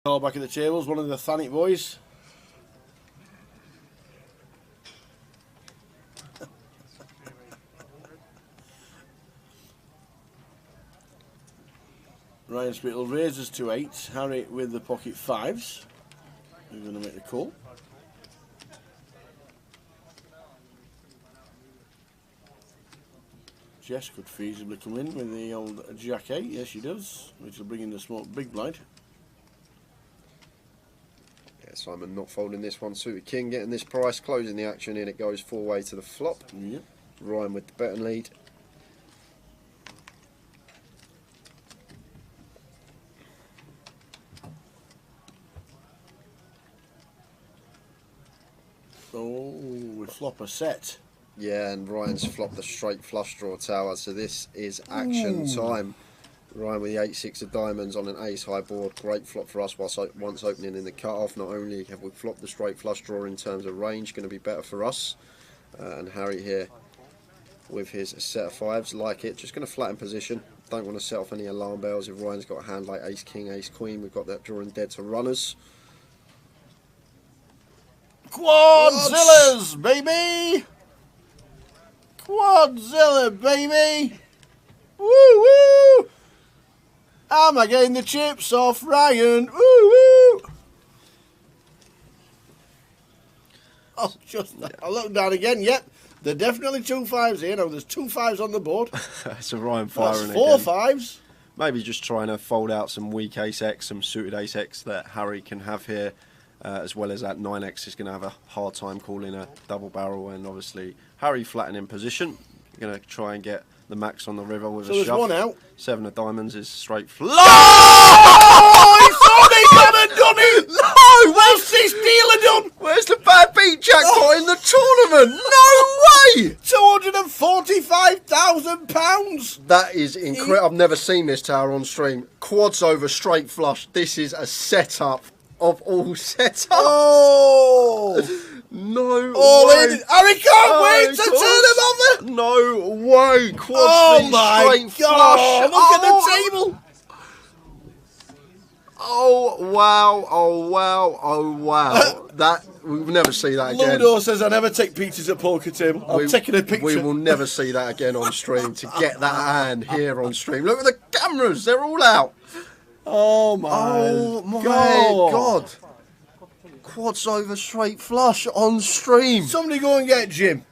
Carl back at the tables. One of the Thanet boys. Ryan Spittle raises to 8s. Harry with the pocket 5s. Who's going to make the call? Jess could feasibly come in with the old Jack 8. Yes, she does. Which will bring in the small big blind. Yeah, Simon not folding this one. Suited king getting this price. Closing the action in. It goes 4-way to the flop. Yep. Ryan with the betting lead. Oh, we flop a set. Yeah, and Ryan's flopped the straight flush draw, Tower, so this is action time. Ryan with the 8-6 of diamonds on an ace high board. Great flop for us once opening in the cut-off. Not only have we flopped the straight flush draw in terms of range, going to be better for us. And Harry here with his set of 5s, like it. Just going to flatten position. Don't want to set off any alarm bells if Ryan's got a hand like Ace King, Ace Queen. We've got that drawing dead to runners. Quadzillas, baby! Quadzilla, baby! Woo woo! Am I getting the chips off Ryan? Woo woo! I look down again. Yep, there are definitely 2 5s here. No, there's 2 5s on the board. It's a Ryan firing That's 4 again. 5s. Maybe just trying to fold out some weak ace X, some suited ace X that Harry can have here, as well as that 9X is going to have a hard time calling a double barrel, and obviously Harry flattening in position. Going to try and get the max on the river with So a there's shove. 1 out. 7 of diamonds is straight flush. Oh, he thought he got it, done it! No! What's this dealer done? Where's the bad beat jackpot in the tournament? No way! £245,000. That is incredible. I've never seen this tower on stream. Quads over straight flush. This is a setup of all setups. Oh! No All way. in. Harry can't wait to turn him over. No way. Quads Oh V my straight God! flush. Look at the table. Oh wow! Oh wow! Oh wow! That we'll never see that again. Ludo says I never take pictures at poker table. I'm taking a picture. We will never see that again on stream. To get that hand here on stream. Look at the cameras; they're all out. Oh my God. Quads over straight flush on stream. Somebody go and get Jim.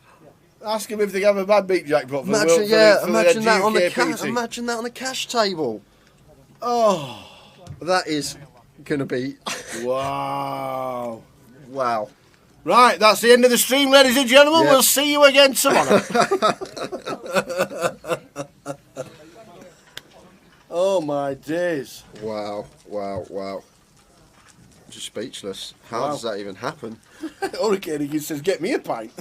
Ask him if they have a bad beat jackpot. For Imagine, imagine that on the imagine that on the cash table. Oh, that is gonna be wow. Wow. Right, that's the end of the stream, ladies and gentlemen. Yep. We'll see you again tomorrow. Oh my days. Wow, wow, wow. I'm just speechless. How does that even happen? Hurricane he says, get me a pint.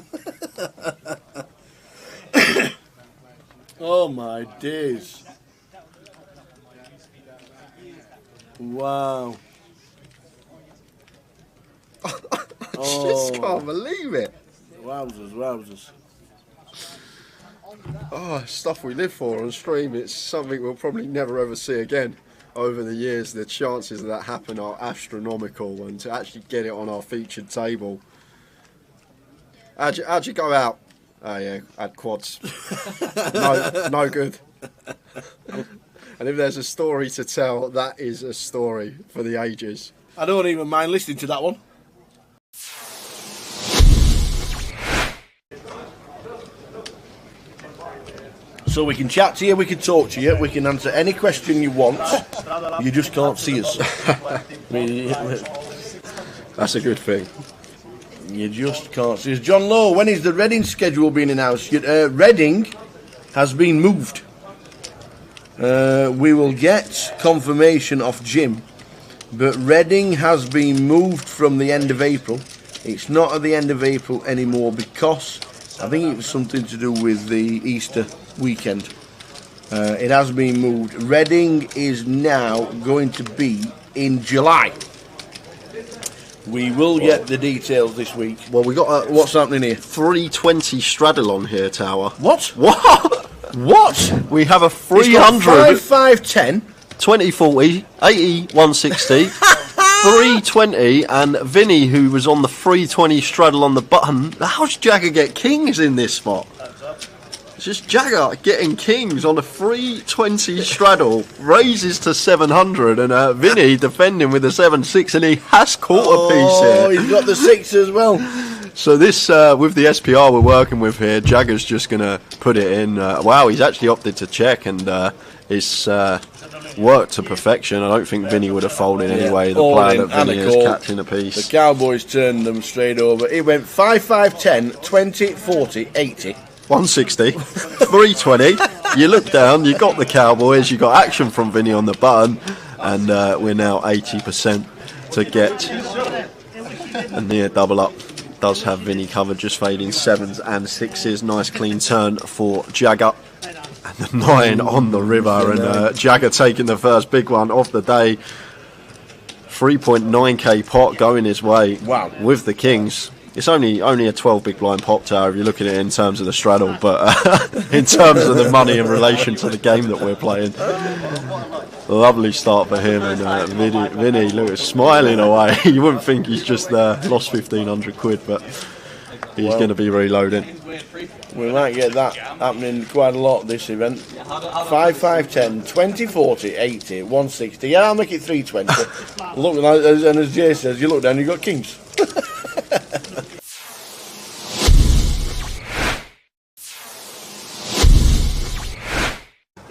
Oh my days. Wow. I just can't believe it. Wowzers, wowzers. Oh, stuff we live for on stream. It's something we'll probably never ever see again. Over the years, the chances of that happen are astronomical, and to actually get it on our featured table. How'd you go out? Oh yeah, had quads. No good. And if there's a story to tell, that is a story for the ages. I don't even mind listening to that one. So we can chat to you, we can talk to you, we can answer any question you want. You just can't see us. That's a good thing. You just can't see us. John Lowe, when is the Reading schedule being announced? Reading has been moved. We will get confirmation of Jim, but Reading has been moved from the end of April. It's not at the end of April anymore because I think it was something to do with the Easter weekend. It has been moved. Reading is now going to be in July. We will get the details this week. Well, we got what's happening here? 320 straddle on here, Tower. What? What? What? We have a 300, 5-5-10, 2040, 80, 160, 320, and Vinny, who was on the 320 straddle on the button. How's Jagger get kings in this spot? It's just Jagger getting kings on a 320 straddle, raises to 700, and Vinny defending with a 7-6, and he has caught a piece here. Oh, he's got the 6 as well. So this, with the SPR we're working with here, Jagger's just going to put it in. Wow, he's actually opted to check, and it's worked to perfection. I don't think Vinny would have folded anyway. The player that Vinny is catching a piece. The Cowboys turned them straight over. It went 5-5-10, 20, 40, 80. 160, 320. You look down, you got the Cowboys, you got action from Vinny on the button, and we're now 80% to get a near double up. Does have Vinny covered, just fading 7s and 6s. Nice clean turn for Jagger. And the 9 on the river, and Jagger taking the first big one of the day. 3.9k pot going his way. Wow. With the kings. It's only a 12 big blind pop tower if you look at it in terms of the straddle, but in terms of the money in relation to the game that we're playing. Lovely start for him, and Vinny, look, smiling away. You wouldn't think he's just lost 1,500 quid, but he's going to be reloading. We might get that happening quite a lot this event. 5, 5, 10, 20, 40, 80, 160. Yeah, I'll make it 320. Look, and as Jay says, you look down, you've got kings.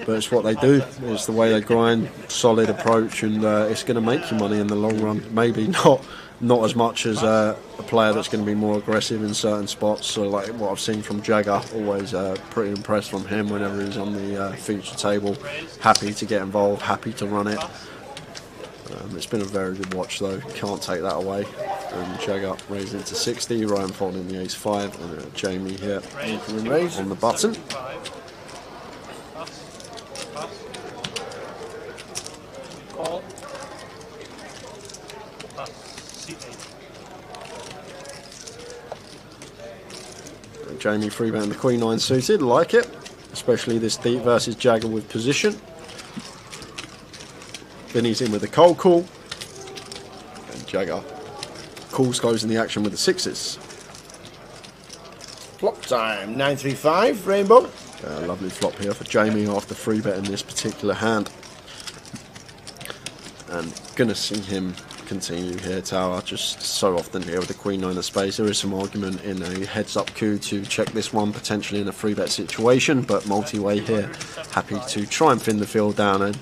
But it's what they do, it's the way they grind, solid approach, and it's going to make you money in the long run. Maybe not as much as a player that's going to be more aggressive in certain spots. So like what I've seen from Jagger, always pretty impressed from him whenever he's on the feature table. Happy to get involved, happy to run it. It's been a very good watch though, can't take that away. And Jagger raising to 60, Ryan folding the ace-5, and Jamie here on the button. Call. Jamie freebetting the Queen 9 suited, like it, especially this deep versus Jagger with position. Vinny's in with the cold call, and Jagger calls, goes in the action with the 6s. Flop time, 935, Rainbow. Lovely flop here for Jamie after free betting this particular hand. And gonna see him continue here, Tower, just so often here with the Queen 9 of spades. There is some argument in a heads up coup to check this one, potentially in a free bet situation, but multi-way here, happy to try and thin the field down and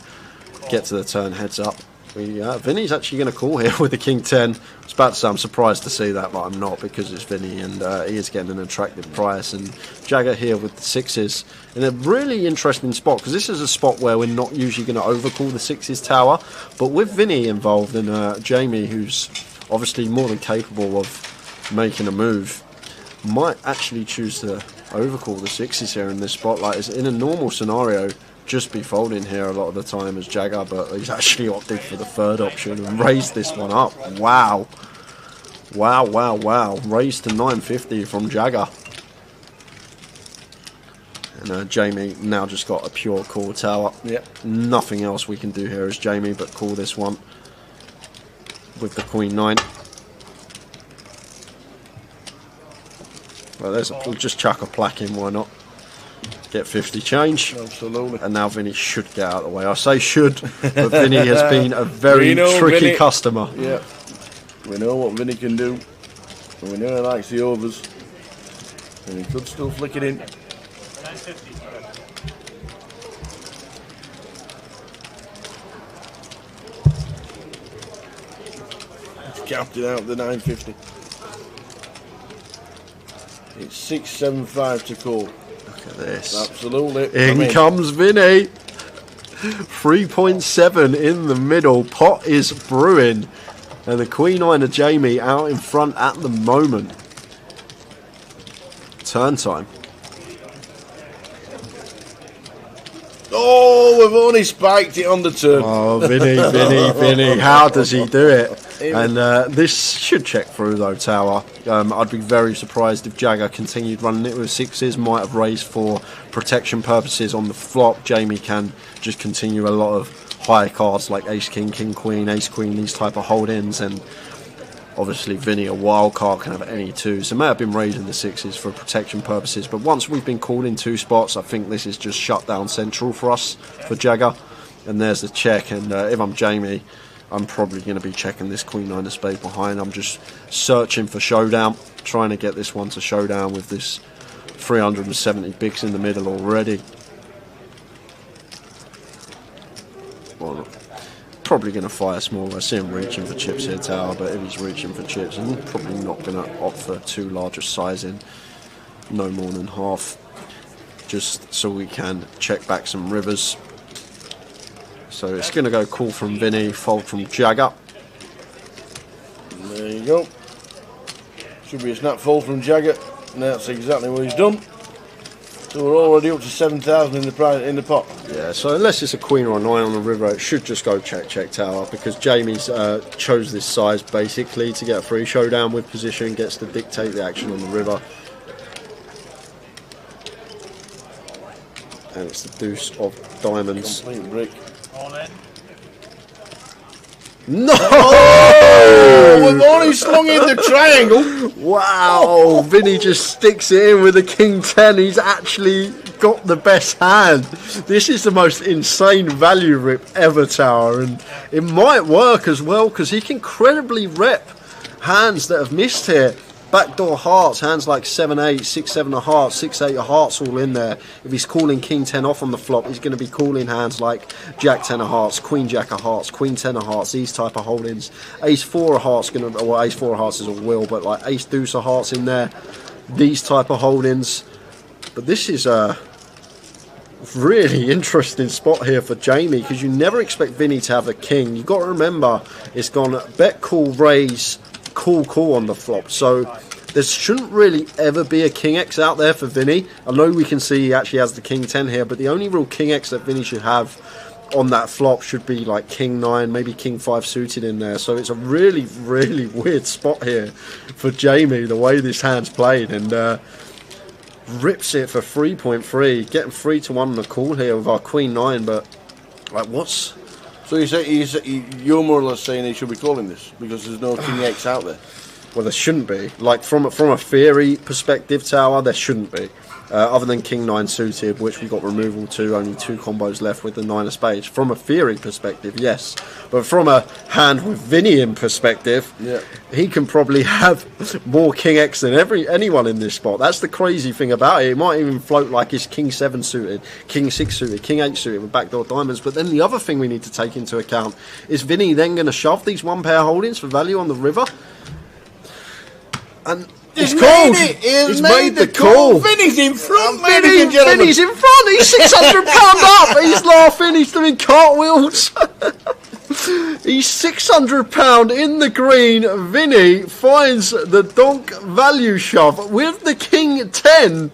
get to the turn heads up. Vinny's actually going to call here with the King 10. I was about to say I'm surprised to see that, but I'm not, because it's Vinny and he is getting an attractive price. And Jagger here with the 6s in a really interesting spot, because this is a spot where we're not usually going to overcall the 6s Tower, but with Vinny involved and Jamie, who's obviously more than capable of making a move, might actually choose to overcall the 6s here in this spot. Like, it's in a normal scenario, just be folding here a lot of the time as Jagger, but he's actually opted for the third option and raised this one up. Wow. Wow, wow, wow. Raised to 950 from Jagger. And Jamie now just got a pure call, Tower. Yep. Nothing else we can do here as Jamie but call this one with the Queen 9. Well, we'll just chuck a plaque in, why not? Get 50 change. Absolutely. And now Vinny should get out of the way. I say should, but Vinny has been a very tricky Vinny, customer. Yeah. We know what Vinny can do. And we know he likes the overs. And he could still flick it in. 950. He's capped it out the 950. It's 675 to call. Look at this. Absolutely. In comes Vinny. 3.7 in the middle. Pot is brewing. And the Queen 9 of Jamie out in front at the moment. Turn time. Oh, we've only spiked it on the turn. Oh, Vinny. How does he do it? And this should check through though, Tower. I'd be very surprised if Jagger continued running it with 6s. Might have raised for protection purposes on the flop. Jamie can just continue a lot of high cards like Ace King, King Queen, Ace Queen, these type of hold-ins. And obviously Vinny, a wild card, can have any 2s. So may have been raising the 6s for protection purposes. But once we've been called in 2 spots, I think this is just shut down central for us, for Jagger. And there's the check. And if I'm Jamie, I'm probably going to be checking this Queen 9 of spade behind. I'm just searching for showdown, trying to get this one to showdown with this 370 bigs in the middle already. Well, probably going to fire small. I see him reaching for chips here, Tower, but if he's reaching for chips, I'm probably not going to opt for too large a sizing, no more than half, just so we can check back some rivers. So it's going to go call from Vinny, fold from Jagger. There you go. Should be a snap fold from Jagger. And that's exactly what he's done. So we're already up to 7,000 in the pot. Yeah, so unless it's a queen or a 9 on the river, it should just go check tower, because Jamie's chose this size basically to get a free showdown with position, gets to dictate the action on the river. And it's the deuce of diamonds. Complete brick. All in. No! Oh, we've only slung in the triangle. Wow, Vinny just sticks it in with the king 10. He's actually got the best hand. This is the most insane value rip ever, Tower, and it might work as well because he can credibly rep hands that have missed here. Backdoor hearts, hands like 7-8, 6-7 of hearts, 6-8 of hearts all in there. If he's calling king 10 off on the flop, he's going to be calling hands like jack 10 of hearts, queen jack of hearts, queen 10 of hearts, these type of holdings. Ace 4 of hearts, well, ace 4 of hearts is a will, but like ace deuce of hearts in there, these type of holdings. But this is a really interesting spot here for Jamie, because you never expect Vinny to have a king. You've got to remember, it's gone bet, call, raise, call on the flop, so there shouldn't really ever be a king X out there for Vinny. I know we can see he actually has the king 10 here, but the only real king X that Vinny should have on that flop should be like king 9, maybe king 5 suited in there. So it's a really weird spot here for Jamie, the way this hand's played, and rips it for 3.3, getting 3-1 on the call here with our queen 9. But like, what's... So you're more or less saying he should be calling this because there's no king X out there. Well, there shouldn't be. Like from a theory perspective, Tower, there shouldn't be. Other than king 9 suited, which we got removal to, only 2 combos left with the 9 of spades. From a theory perspective, yes. But from a hand with Vinny in perspective, yeah, he can probably have more king X than anyone in this spot. That's the crazy thing about it. It might even float like it's king 7 suited, king 6 suited, king 8 suited with backdoor diamonds. But then the other thing we need to take into account is Vinny then going to shove these 1-pair holdings for value on the river. And he's called. He's made the call. Vinny's in front, ladies and gentlemen. Vinny's in front. He's £600 up. He's laughing. He's doing cartwheels. He's £600 in the green. Vinny finds the donk value shove with the king 10.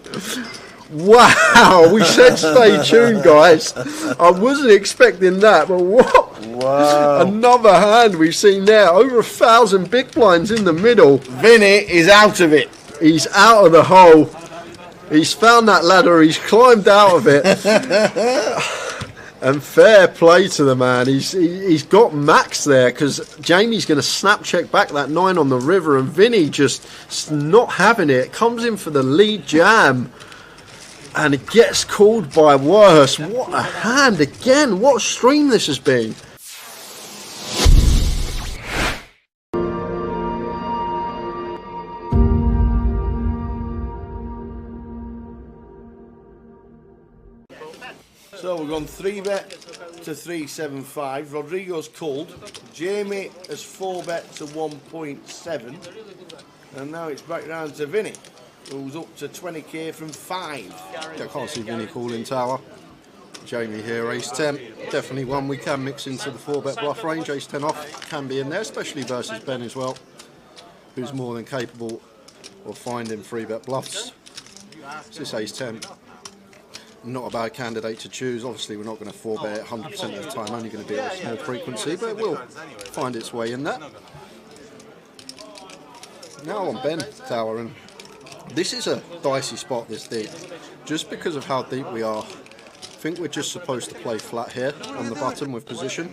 Wow, we said stay tuned, guys. I wasn't expecting that, but what? Wow. Another hand we've seen there. Over 1,000 big blinds in the middle. Vinny is out of it. He's out of the hole. He's found that ladder. He's climbed out of it. And fair play to the man. He's got max there, because Jamie's going to snap check back that 9 on the river, and Vinny just not having it. Comes in for the lead jam. And it gets called by worse. What a hand again. What a stream this has been. So we've gone 3-bet to 375. Rodrigo's called. Jamie has 4-bet to 1.7. And now it's back round to Vinny, who's up to 20k from 5. I can't see Vinny calling, Tower. Jamie here, ace 10. Definitely one we can mix into the 4-bet bluff range. Ace 10 off can be in there, especially versus Ben as well, who's more than capable of finding 3-bet bluffs. This ace 10, not a bad candidate to choose. Obviously we're not going to 4-bet 100% of the time, only going to be at a small frequency, but it will find its way in that. Now on Ben, Tower, and this is a dicey spot this deep, just because of how deep we are. I think we're just supposed to play flat here on the button with position.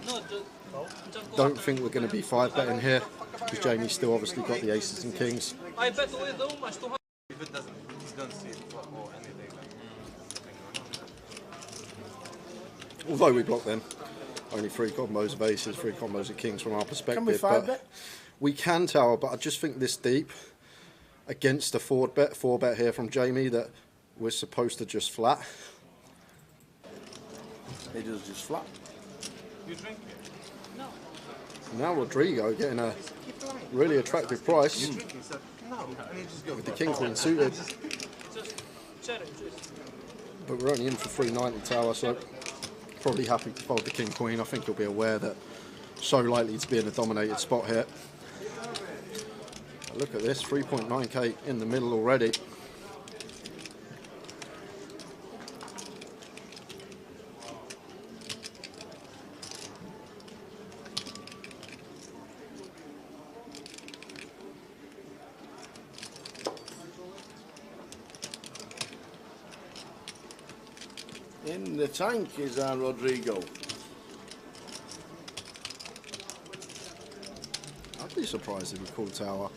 Don't think we're going to be 5-betting here, because Jamie's still obviously got the aces and kings. If it doesn't, he's going to see it or anything. Although we block them, only 3 combos of aces, 3 combos of kings from our perspective. Can we 5-bet? We can, Tower, but I just think this deep against a 4-bet here from Jamie that we're supposed to just flat. He does just flat. You drink it? No. Now Rodrigo getting a really attractive price with the king queen suited. But we're only in for 390, Tower, so probably happy to fold the king queen. I think he'll be aware that so likely to be in a dominated spot here. Look at this, 3.9k in the middle already. In the tank is our Rodrigo. I'd be surprised if he called Tower.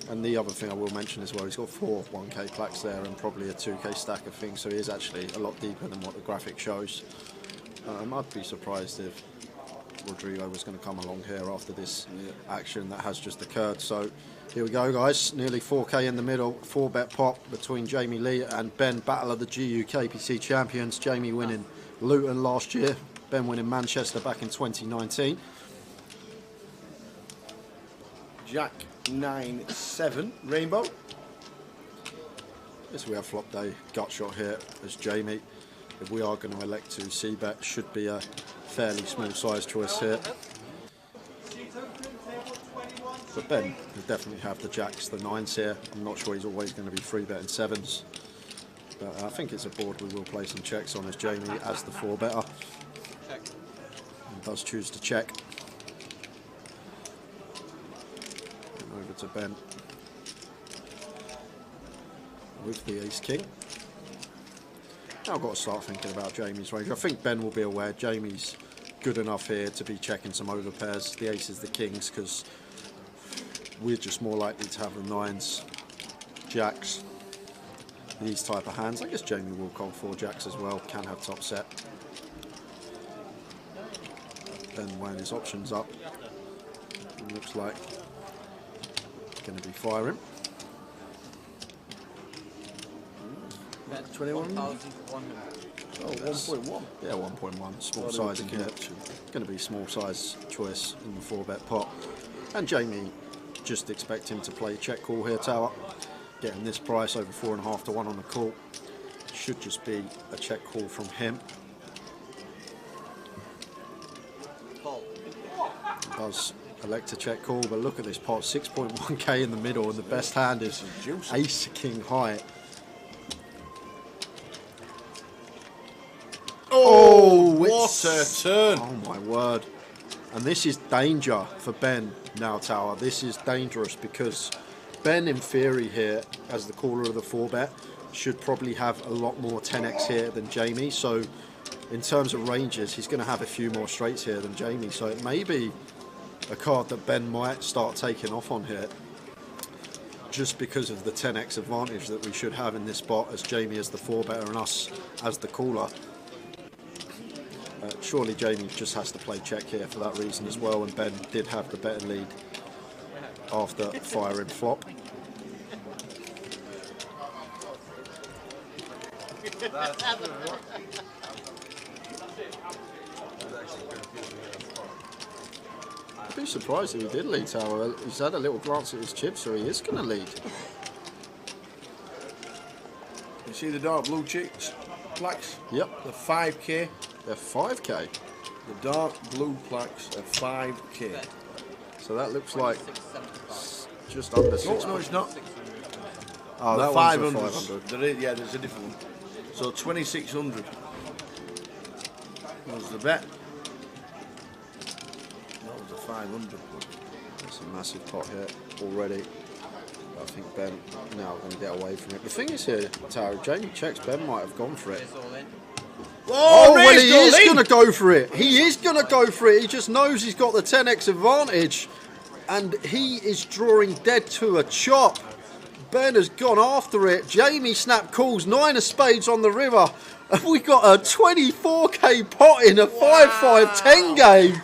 And the other thing I will mention as well, he's got 4 1K plaques there and probably a 2K stack of things, so he is actually a lot deeper than what the graphic shows. I'd be surprised if Rodrigo was going to come along here after this action that has just occurred. So here we go, guys. Nearly 4K in the middle. 4-bet pot between Jamie Lee and Ben. Battle of the GU KPC champions. Jamie winning Luton last year. Ben winning Manchester back in 2019. Jack 9-7 Rainbow. Yes, we have flop day gut shot here as Jamie. If we are going to elect to c-bet, should be a fairly small size choice here. But Ben will definitely have the jacks, the 9s here. I'm not sure he's always going to be 3-betting 7s. But I think it's a board we will play some checks on as Jamie as the 4-better. And does choose to check. And over to Ben with the ace-king. Now I've got to start thinking about Jamie's range. I think Ben will be aware Jamie's good enough here to be checking some over pairs, the aces, the kings, because we're just more likely to have the 9s, jacks, these type of hands. I guess Jamie will call 4 jacks as well, can have top set. Ben weighing his options up. It looks like he's going to be firing. 21. Oh, 1.1. Yeah, 1.1. Small size again. Going to be small size choice in the 4-bet pot. And Jamie, just expect him to play check call here, Tower. Getting this price over 4.5 to 1 on the call. Should just be a check call from him. Does elect to check call, but look at this pot, 6.1k in the middle, and the best hand is ace king high. Oh, what a turn! Oh my word! And this is danger for Ben now, Tower. This is dangerous because Ben, in theory here, as the caller of the 4-bet, should probably have a lot more 10x here than Jamie. So in terms of ranges, he's going to have a few more straights here than Jamie. So it may be a card that Ben might start taking off on here, just because of the 10x advantage that we should have in this spot, as Jamie as the 4-better and us as the caller. Surely Jamie just has to play check here for that reason as well, and Ben did have the better lead after firing flop. I'd be surprised if he did lead, Tower. He's had a little glance at his chips, so he is going to lead. You see the dark blue chips plaques? Yep. The 5k. They're 5k. The dark blue plaques are 5k. So that looks like just under 6. No, it's not. Oh, the that 500. one's a 500. There is, yeah, there's a different one. So 2600 was the bet. That was a 500. That's a massive pot here already. I think Ben now going to get away from it. The thing is here, Tower, Jamie checks, Ben might have gone for it. Oh, well, he is going to go for it. He is going to go for it. He just knows he's got the 10x advantage. And he is drawing dead to a chop. Ben has gone after it. Jamie snap calls 9 of spades on the river. And we got a 24k pot in a 5-5-10 game.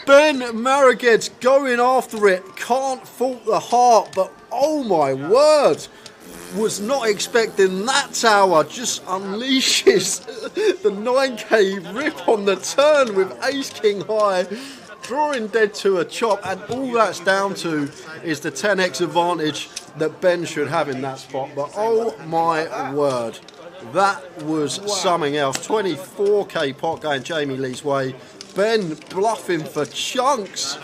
Ben Maraged's going after it. Can't fault the heart, but oh my word. Was not expecting that, Tower. Just unleashes the 9k rip on the turn with ace king high, drawing dead to a chop, and all that's down to is the 10x advantage that Ben should have in that spot. But oh my word, that was something else. 24k pot going Jamie Lee's way. Ben bluffing for chunks.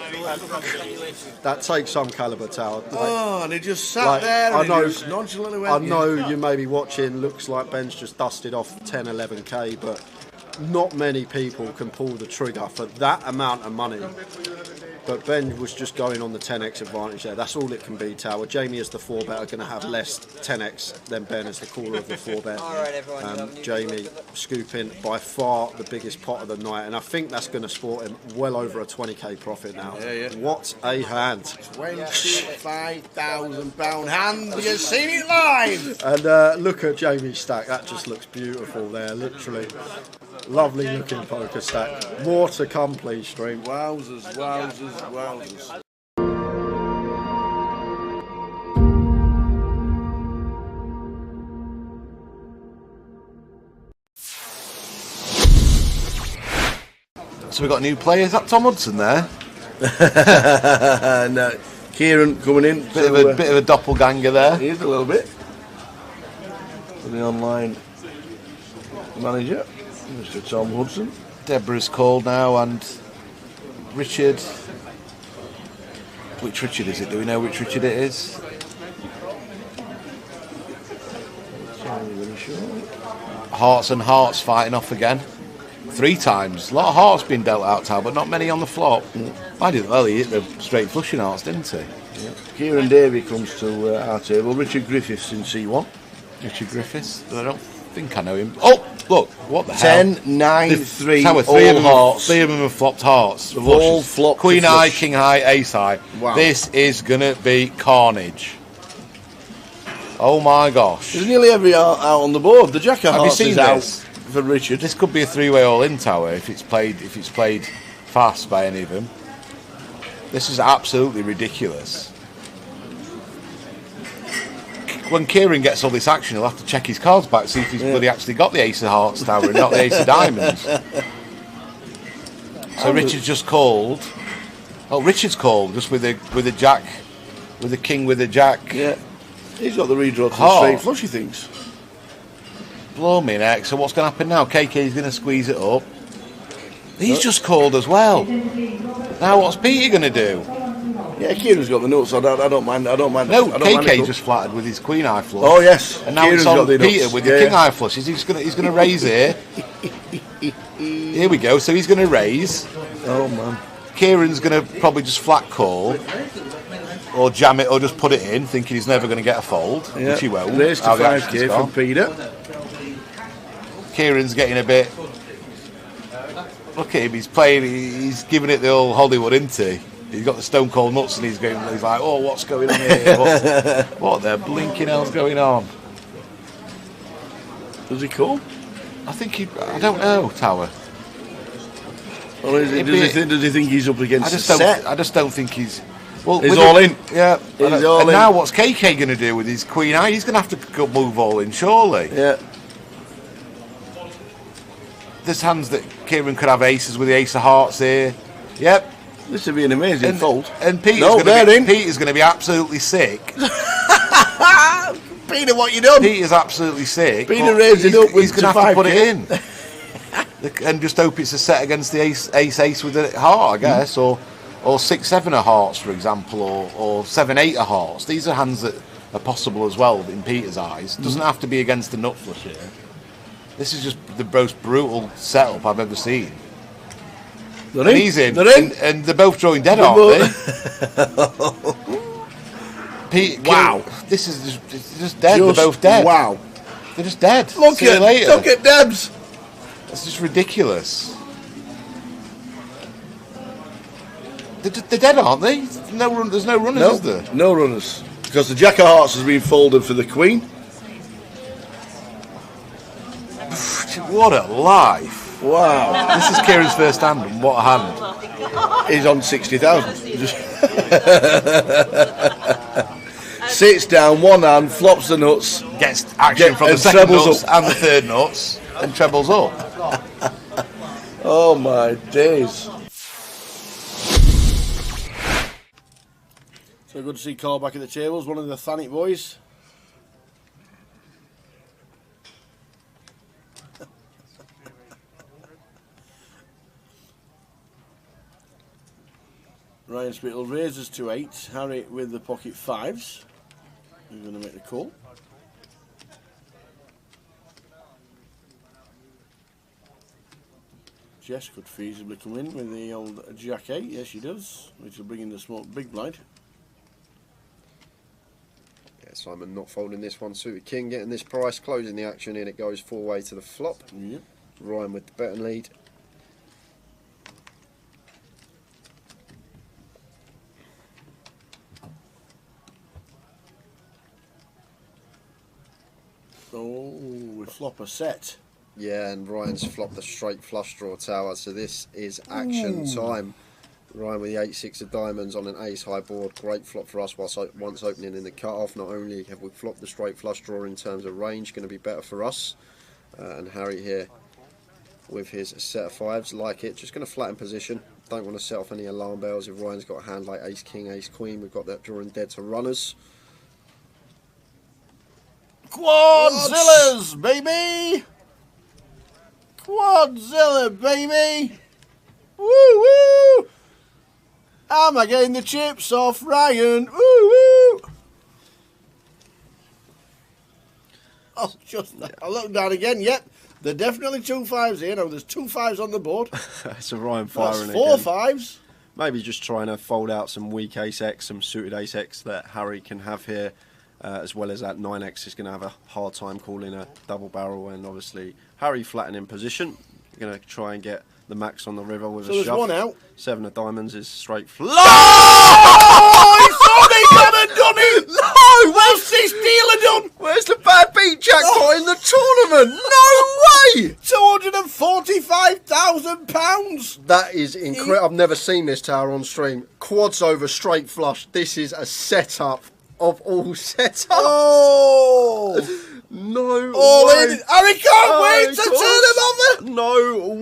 That takes some calibre, Tower. Oh, and he just sat there and he just nonchalantly went. I know you may be watching, looks like Ben's just dusted off 10, 11k, but not many people can pull the trigger for that amount of money But Ben was just going on the 10x advantage there. That's all it can be, Tower. Jamie as the 4-bet are going to have less 10x than Ben as the caller of the 4-bet. Jamie scooping by far the biggest pot of the night, and I think that's going to sport him well over a 20k profit now. Yeah. What a hand. £25,000 hand. You've seen it live. And look at Jamie's stack. That just looks beautiful there, literally. Lovely looking poker stack. More to come, please, stream. Wowzers. So we've got new players. Is that Tom Hudson there? No, Kieran coming in. Bit of a doppelganger there. He is a little bit. For the online manager, Mr. Tom Hudson. Deborah's called now, and Richard. Which Richard is it? Do we know which Richard it is? Hearts and Hearts fighting off again. 3 times. A lot of hearts being dealt out, Tal, but not many on the flop. I did well. He hit the straight flushing hearts, didn't he? Yeah. Kieran Davey comes to our table. Richard Griffiths in C1. Richard Griffiths. I don't think I know him. Oh, look, what the 10, hell? 9, 3, Tower, all hearts. 3 of them have flopped hearts. They've all flopped. Queen High, King High, Ace High. Wow. This is going to be carnage. Oh my gosh. There's nearly every out on the board. The Jack of Have you Hearts seen is this? out for Richard. This could be a 3-way all-in, Tower, if it's played fast by any of them. This is absolutely ridiculous. When Kieran gets all this action, he'll have to check his cards back, see if he's bloody actually got the Ace of Hearts, Tower, and not the Ace of Diamonds. So Richard's just called. Oh, Richard's called just with a Jack, with a King, with a Jack. Yeah, he's got the redraw to the straight flush, he thinks. Blow me neck. So what's going to happen now? KK's going to squeeze it up. He's just called as well. Now what's Peter going to do? Yeah, Kieran's got the nuts, so I don't mind. No, KK just flattered with his Queen High flush. Oh yes, and now Kieran's it's on got the Peter nuts. with the King High flush. He's going to raise here. Here we go. So he's going to raise. Oh man. Kieran's going to probably just flat call, or jam it, or just put it in, thinking he's never going to get a fold, which he won't. Raise to 5k from Peter. Kieran's getting a bit. Look at him. He's playing. He's giving it the old Hollywood, isn't he? He's got the stone cold nuts, and he's like, oh, what's going on here? What the blinking hell's going on? Does he call? I think I don't know, Tower. Or does he think he's up against the set? I just don't think he's. Well, he's all in. Yeah. He's all in. Now what's KK going to do with his Queen High? He's going to have to go move all in, surely. Yeah. There's hands that Kieran could have aces with the Ace of Hearts here. Yep. This would be an amazing fold. And Peter's going to be absolutely sick. Peter, what you done? Peter's absolutely sick. Peter raised it up with he's going to have to put it in. And just hope it's a set against the ace with a heart, I guess, or 6-7 of hearts, for example, or 7-8 of hearts. These are hands that are possible as well in Peter's eyes. Doesn't have to be against the nut flush here. This is just the most brutal setup I've ever seen. They're and in. He's in, They're in. And they're both drawing dead, aren't they? Wow. This is just dead. They're both dead. Wow. They're just dead. Look at Debs. It's just ridiculous. They're dead, aren't they? There's no runners, is there? No runners. Because the Jack of Hearts has been folded for the Queen. What a life. Wow. This is Kieran's first hand, and what a hand. He's on 60,000. Sits down, one hand, flops the nuts. Gets action from the second nuts and the third nuts, and trebles up. Oh my days. So good to see Carl back at the tables, one of the Thanet boys. Ryan Spittle raises to 8. Harry with the pocket 5s. He's going to make the call. Jess could feasibly come in with the old Jack 8. Yes, she does. Which will bring in the smoked big blind. Yeah, Simon not folding this one. Suited king getting this price. Closing the action in. It goes 4-way to the flop. Yep. Ryan with the betting lead. Oh, we flop a set. Yeah, and Ryan's flopped the straight flush draw tower, so this is action time. Ryan with the 8-6 of diamonds on an ace high board. Great flop for us once opening in the cut-off. Not only have we flopped the straight flush draw in terms of range, going to be better for us. And Harry here with his set of fives, like it. Just going to flatten position. Don't want to set off any alarm bells. If Ryan's got a hand like ace king, ace queen, we've got that drawing dead to runners. Quadzillas, baby! Quadzilla, baby! Woo woo! Am I getting the chips off Ryan? Woo woo! Oh, just I look down again. Yep, there are definitely 2 5s here. Now there's 2 5s on the board. That's a Ryan That's firing 4 again. 5s. Maybe just trying to fold out some weak ace X, some suited ace X that Harry can have here. As well as that 9X is going to have a hard time calling a double barrel, and obviously Harry flattened in position. Going to try and get the max on the river with So a there's shove. 1 out. 7 of diamonds is straight Oh, he's only gone and done it! No! What's this dealer done? Where's the bad beat jackpot in the tournament? No way! £245,000! That is incredible. I've never seen this tower on stream. Quads over straight flush. This is a setup of all setups. Oh! No All way. in. Harry can't wait to turn him over! No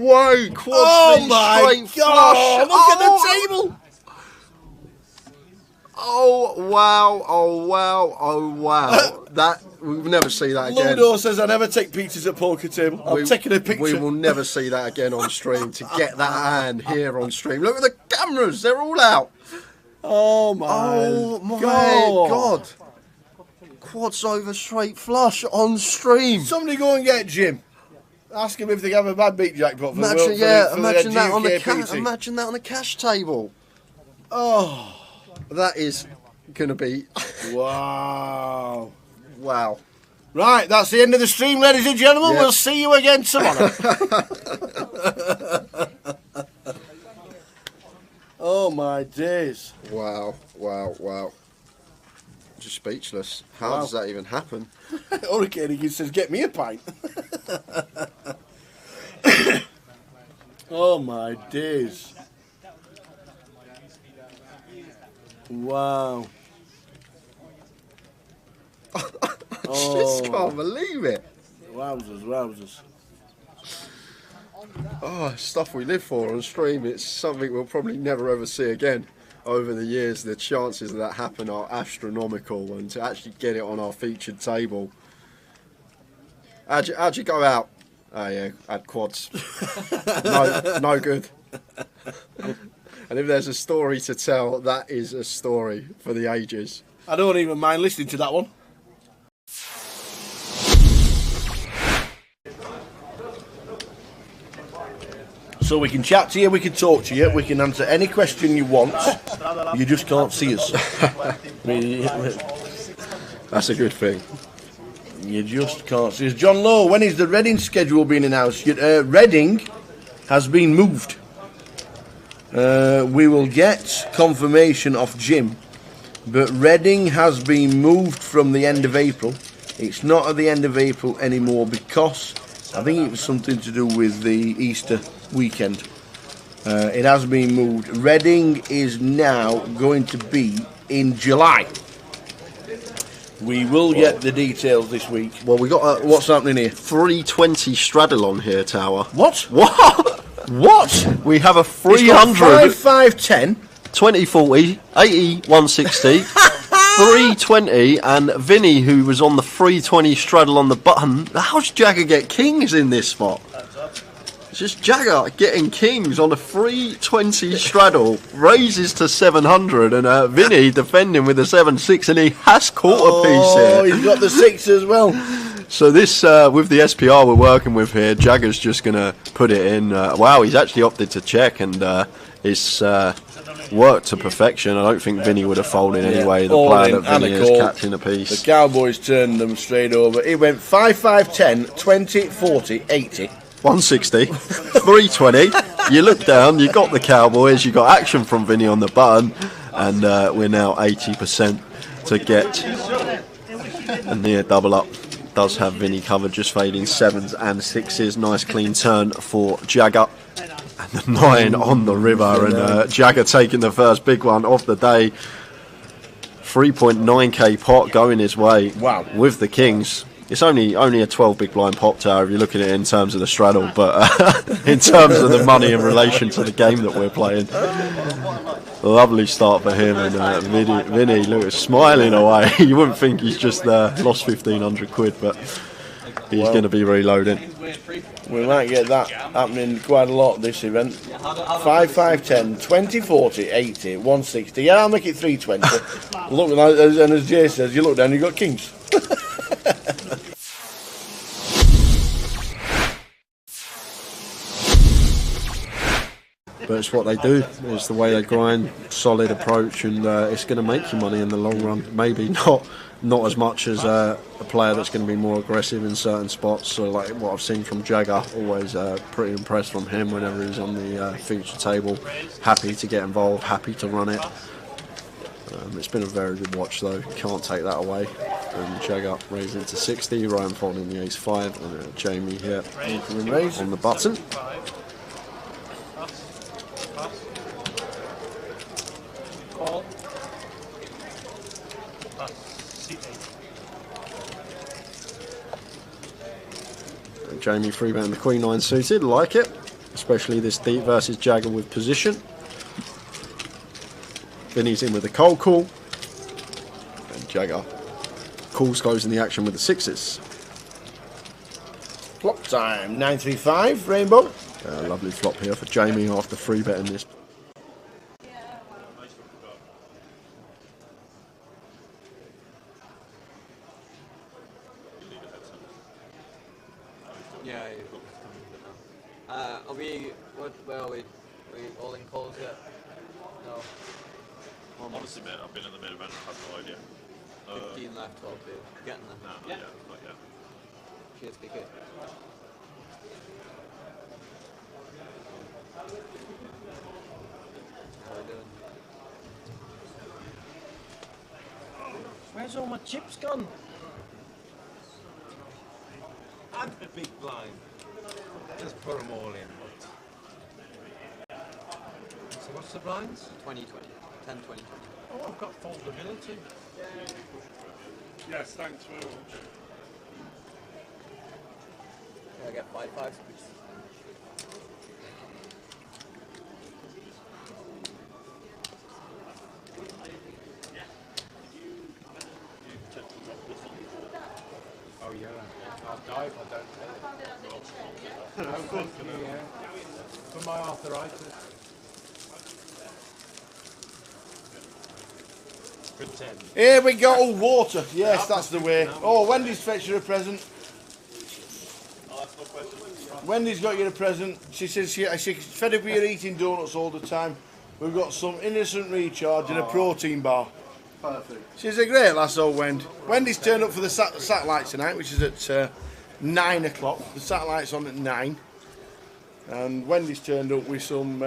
way. Quads Oh V my straight God! flush. Look at the table! Oh wow, oh wow, oh wow. That we'll never see that again. Ludo says I never take pictures at poker table. I'm taking a picture. We will never see that again on stream. To get that hand here on stream. Look at the cameras, they're all out. Oh my God. Quads over straight flush on stream. Somebody go and get Jim. Ask him if they have a bad beat jackpot for Imagine, the imagine that on the GUKPT. imagine that on the cash table. Oh, that is gonna be wow. Wow. Right, that's the end of the stream, ladies and gentlemen. Yep. We'll see you again tomorrow. Oh my days. Wow, wow, wow. Just speechless. How Wow. does that even happen? Hurricane he says, get me a pint. Oh my days. Wow. I just can't believe it. Wowzers, wowzers. Oh, stuff we live for on stream. It's something we'll probably never ever see again. Over the years, the chances of that happen are astronomical, and to actually get it on our featured table. How'd you go out? Oh yeah, had quads. No good. And if there's a story to tell, that is a story for the ages. I don't even mind listening to that one. So we can chat to you, we can talk to you, we can answer any question you want. You just can't see us. That's a good thing. You just can't see us. John Lowe, when is the Reading schedule being announced? Reading has been moved. We will get confirmation of Jim, but Reading has been moved from the end of April. It's not at the end of April anymore because I think it was something to do with the Easter weekend. It has been moved. Reading is now going to be in July. We will get the details this week. Well, we got what's happening here? 320 straddle on here, Tower. What? What? What? We have a 300 300 510 2040 80 160 320, and Vinny, who was on the 320 straddle on the button. How's Jagger get kings in this spot? It's just Jagger getting kings on a 320 straddle, raises to 700, and Vinny defending with a 7-6, and he has caught a piece here. Oh, he's got the 6 as well. So this, with the SPR we're working with here, Jagger's just going to put it in. Wow, he's actually opted to check, and it's worked to perfection. I don't think Vinny would have folded anyway. The all player in that and Vinny a is call. catching a piece. The Cowboys turned them straight over. It went 5, 10, 20, 40, 80. 160, 320. You look down, you got the Cowboys, you got action from Vinny on the button, and we're now 80% to get a near double up. Does have Vinny covered, just fading 7s and 6s. Nice clean turn for Jagger. And the 9 on the river, and Jagger taking the first big one of the day. 3.9k pot going his way. Wow. With the Kings. It's only a 12 big blind pop tower if you're looking at it in terms of the straddle, but in terms of the money in relation to the game that we're playing, lovely start for him. And Vinny, look, smiling away. You wouldn't think he's just lost 1,500 quid, but he's going to be reloading. We might get that happening quite a lot this event. 5, 5, 10, 20, 40, 80, 160. Yeah, I'll make it 320. Look, and as Jay says, you look down, you've got Kings. But it's what they do. It's the way they grind. Solid approach, and it's going to make you money in the long run. Maybe not as much as a player that's going to be more aggressive in certain spots. So like what I've seen from Jagger, always pretty impressed from him whenever he's on the feature table. Happy to get involved, happy to run it. It's been a very good watch though. Can't take that away. And Jagger raising it to 60. Ryan folding the ace-5, and Jamie here on the button. Call. Jamie free betting the Queen 9 suited, like it, especially this deep versus Jagger with position. Vinny's in with the cold call, and Jagger calls, goes in the action with the 6s. Flop time, 935, Rainbow. Lovely flop here for Jamie after free betting this. Yeah. Are we? Where are we? Are we all in calls yet? No. Honestly, mate, I've been in the main event. I have no idea. 15 left. 12 two. Getting there. Nah, not yet. Not yet. Cheers, PK. How are we doing? Where's all my chips gone? And the big blind. Just put them all in. So what's the blinds? 20, 20. 10, 20, 20. Oh, I've got foldability. Yes, thanks very much. Can I get 5 5s, please? Oh yeah, I'll die if I don't pay it. No good for me, yeah. For my arthritis. Good 10. Here we go, water. Yes, that's the way. Oh, Wendy's fetched you a present. Wendy's got you a present. She says she's fed up with you eating donuts all the time. We've got some innocent recharge and a protein bar. Perfect. She's a great lass, old Wendy. Wendy's turned up for the satellites tonight, which is at 9 o'clock. The satellite's on at 9. And Wendy's turned up with some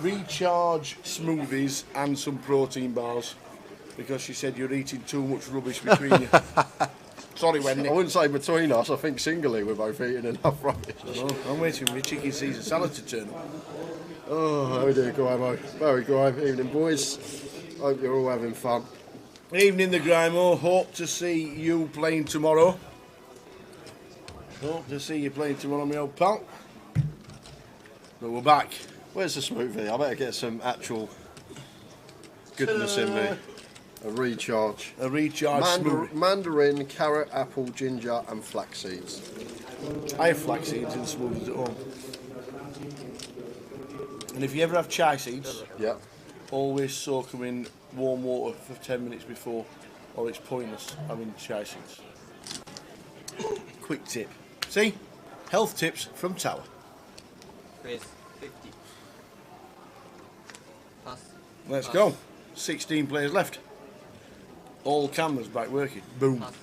recharge smoothies and some protein bars because she said you're eating too much rubbish between you. Sorry, Wendy. I wouldn't say between us. I think singly we're both eating enough rubbish. I'm waiting for my chicken Caesar salad to turn up. Oh, how we do, Grimo? Very Grime. Evening, boys. Hope you're all having fun. Evening, the Grimo. Hope to see you playing tomorrow. Hope to see you playing tomorrow, my old pal. But we're back. Where's the smoothie? I better get some actual goodness in me. A recharge. A recharge smoothie. Mandarin, carrot, apple, ginger, and flax seeds. I have flax seeds in smoothies at home. And if you ever have chai seeds, yeah, always soak them in warm water for 10 minutes before, or it's pointless having chai seeds. quick tip. See? Health tips from Tower. Raise 50. Pass. Let's go. 16 players left. All cameras back working. Boom. Pass.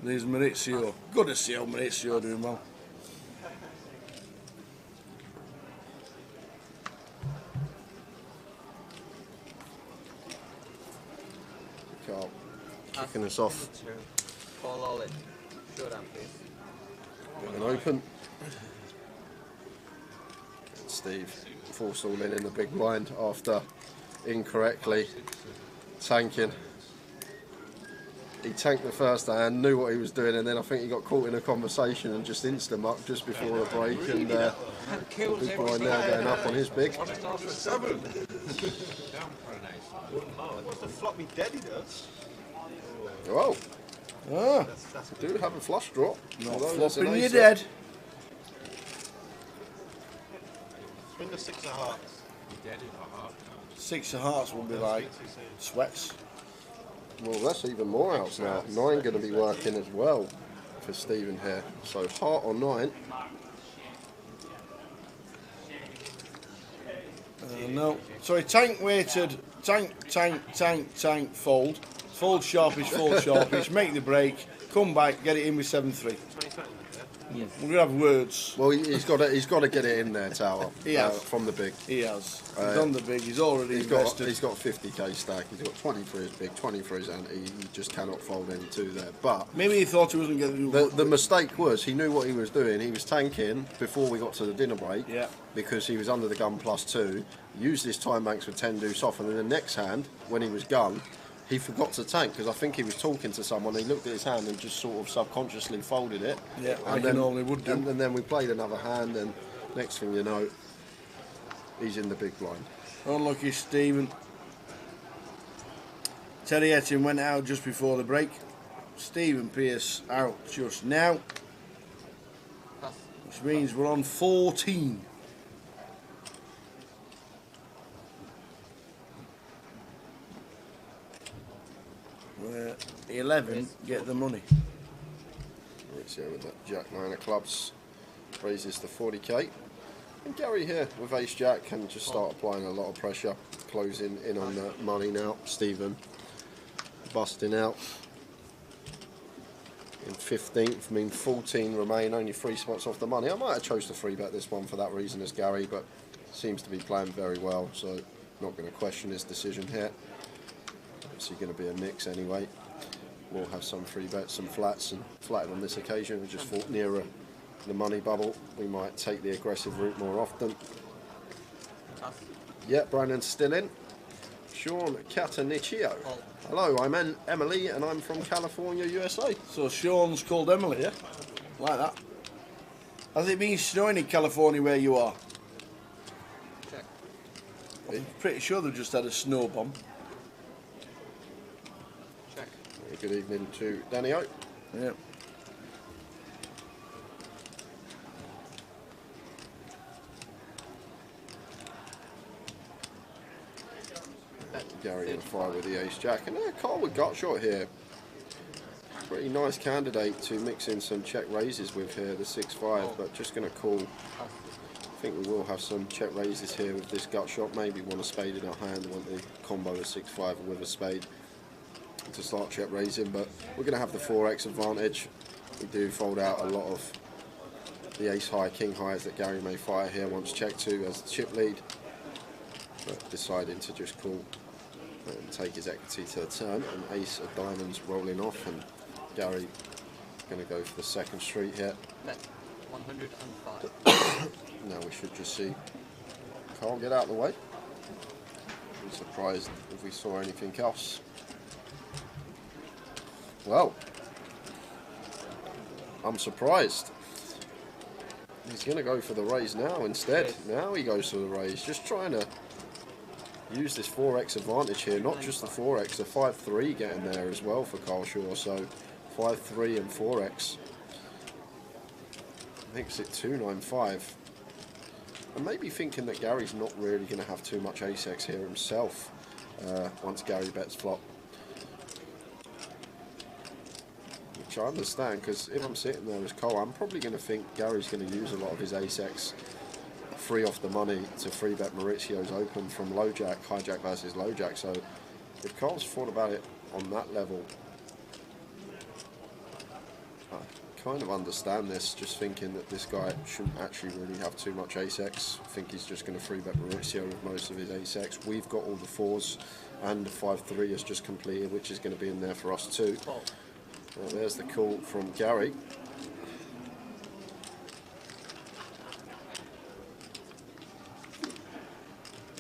There's Maurizio. Good to see how Maurizio doing well. Carl kicking us off. Paul Olin. Show down, please. And open. Steve forced all in the big blind after incorrectly tanking. He tanked the first hand, knew what he was doing, and then I think he got caught in a conversation and just insta-mucked just before the break. And the big blind now going up on his big. Seven. What's the floppy dead he does? Whoa. Ah, do have a flush draw. Not Although there's an flopping, you're ace dead. Swing the 6 of hearts. Six of hearts will be like sweats. Well, that's even more outs now. 9 going to be working as well for Stephen here. So heart on 9. No. Sorry, tank weighted. Tank, fold. Fold sharpish, make the break, come back, get it in with 7-3. We're going to have words. Well, he's got to get it in there, Tower. He has. From the big. He has. He's done the big, he's already invested. He's got 50k stack, he's got 20 for his big, 20 for his ante, he just cannot fold any two there. But maybe he thought he wasn't getting the mistake was he knew what he was doing. He was tanking before we got to the dinner break, because he was under the gun +2, used his time banks with 10 deuce off, and then the next hand, when he was gun, he forgot to tank because I think he was talking to someone. He looked at his hand and just sort of subconsciously folded it. Yeah, and like he normally would do. And then we played another hand, and next thing you know, he's in the big blind. Unlucky Stephen. Terry Etting went out just before the break. Stephen Pearce out just now. Which means we're on 14. Where 11 get the money. Right here with that Jack 9 of clubs, raises to 40k. And Gary here with Ace Jack can just start applying a lot of pressure, closing in on the money now. Stephen busting out in 15th, I mean 14 remain, only 3 spots off the money. I might have chose to 3-bet this one for that reason as Gary, but seems to be playing very well, so not going to question his decision here. Obviously going to be a mix anyway. We'll have some 3-bets, some flats, and flatted on this occasion. We just fought nearer the money bubble. We might take the aggressive route more often. Yeah, Brandon's still in. Sean Cataniccio. Hello, I'm Emily and I'm from California, USA. So Sean's called Emily, yeah? Like that. Has it been snowing in California where you are? Check. I'm pretty sure they've just had a snow bomb. Check. Good evening to Danny O. Yeah. Gary in fire with the Ace Jack, and Carl with gut shot here. Pretty nice candidate to mix in some check raises with here, the 6-5, but just going to call. I think we will have some check raises here with this gut shot. Maybe want a spade in our hand, want the combo of 6-5 with a spade to start check raising, but we're going to have the 4x advantage. We do fold out a lot of the ace high, king highs that Gary may fire here once check 2 as the chip lead, but deciding to just call and take his equity to the turn, and ace of diamonds rolling off, and Gary going to go for the second street here. Bet 105. Now we should just see Carl get out of the way. I'm surprised if we saw anything else. Well, I'm surprised. He's going to go for the raise now instead. Now he goes for the raise, just trying to use this 4x advantage here, not just the 4x, the 5-3 getting there as well for Carl Shaw, so 5-3 and 4x makes it 2-9-5. And maybe thinking that Gary's not really going to have too much ace-x here himself once Gary bets flop. which I understand, because if I'm sitting there as Cole, I'm probably going to think Gary's going to use a lot of his ace-x free off the money to free bet Maurizio's open from low jack, high jack versus low jack. So if Cole's thought about it on that level, I kind of understand this, just thinking that this guy shouldn't actually really have too much ace-x. I think he's just going to free bet Maurizio with most of his ace-x. We've got all the 4s, and the 5-3 is just completed, which is going to be in there for us too. There's the call from Gary.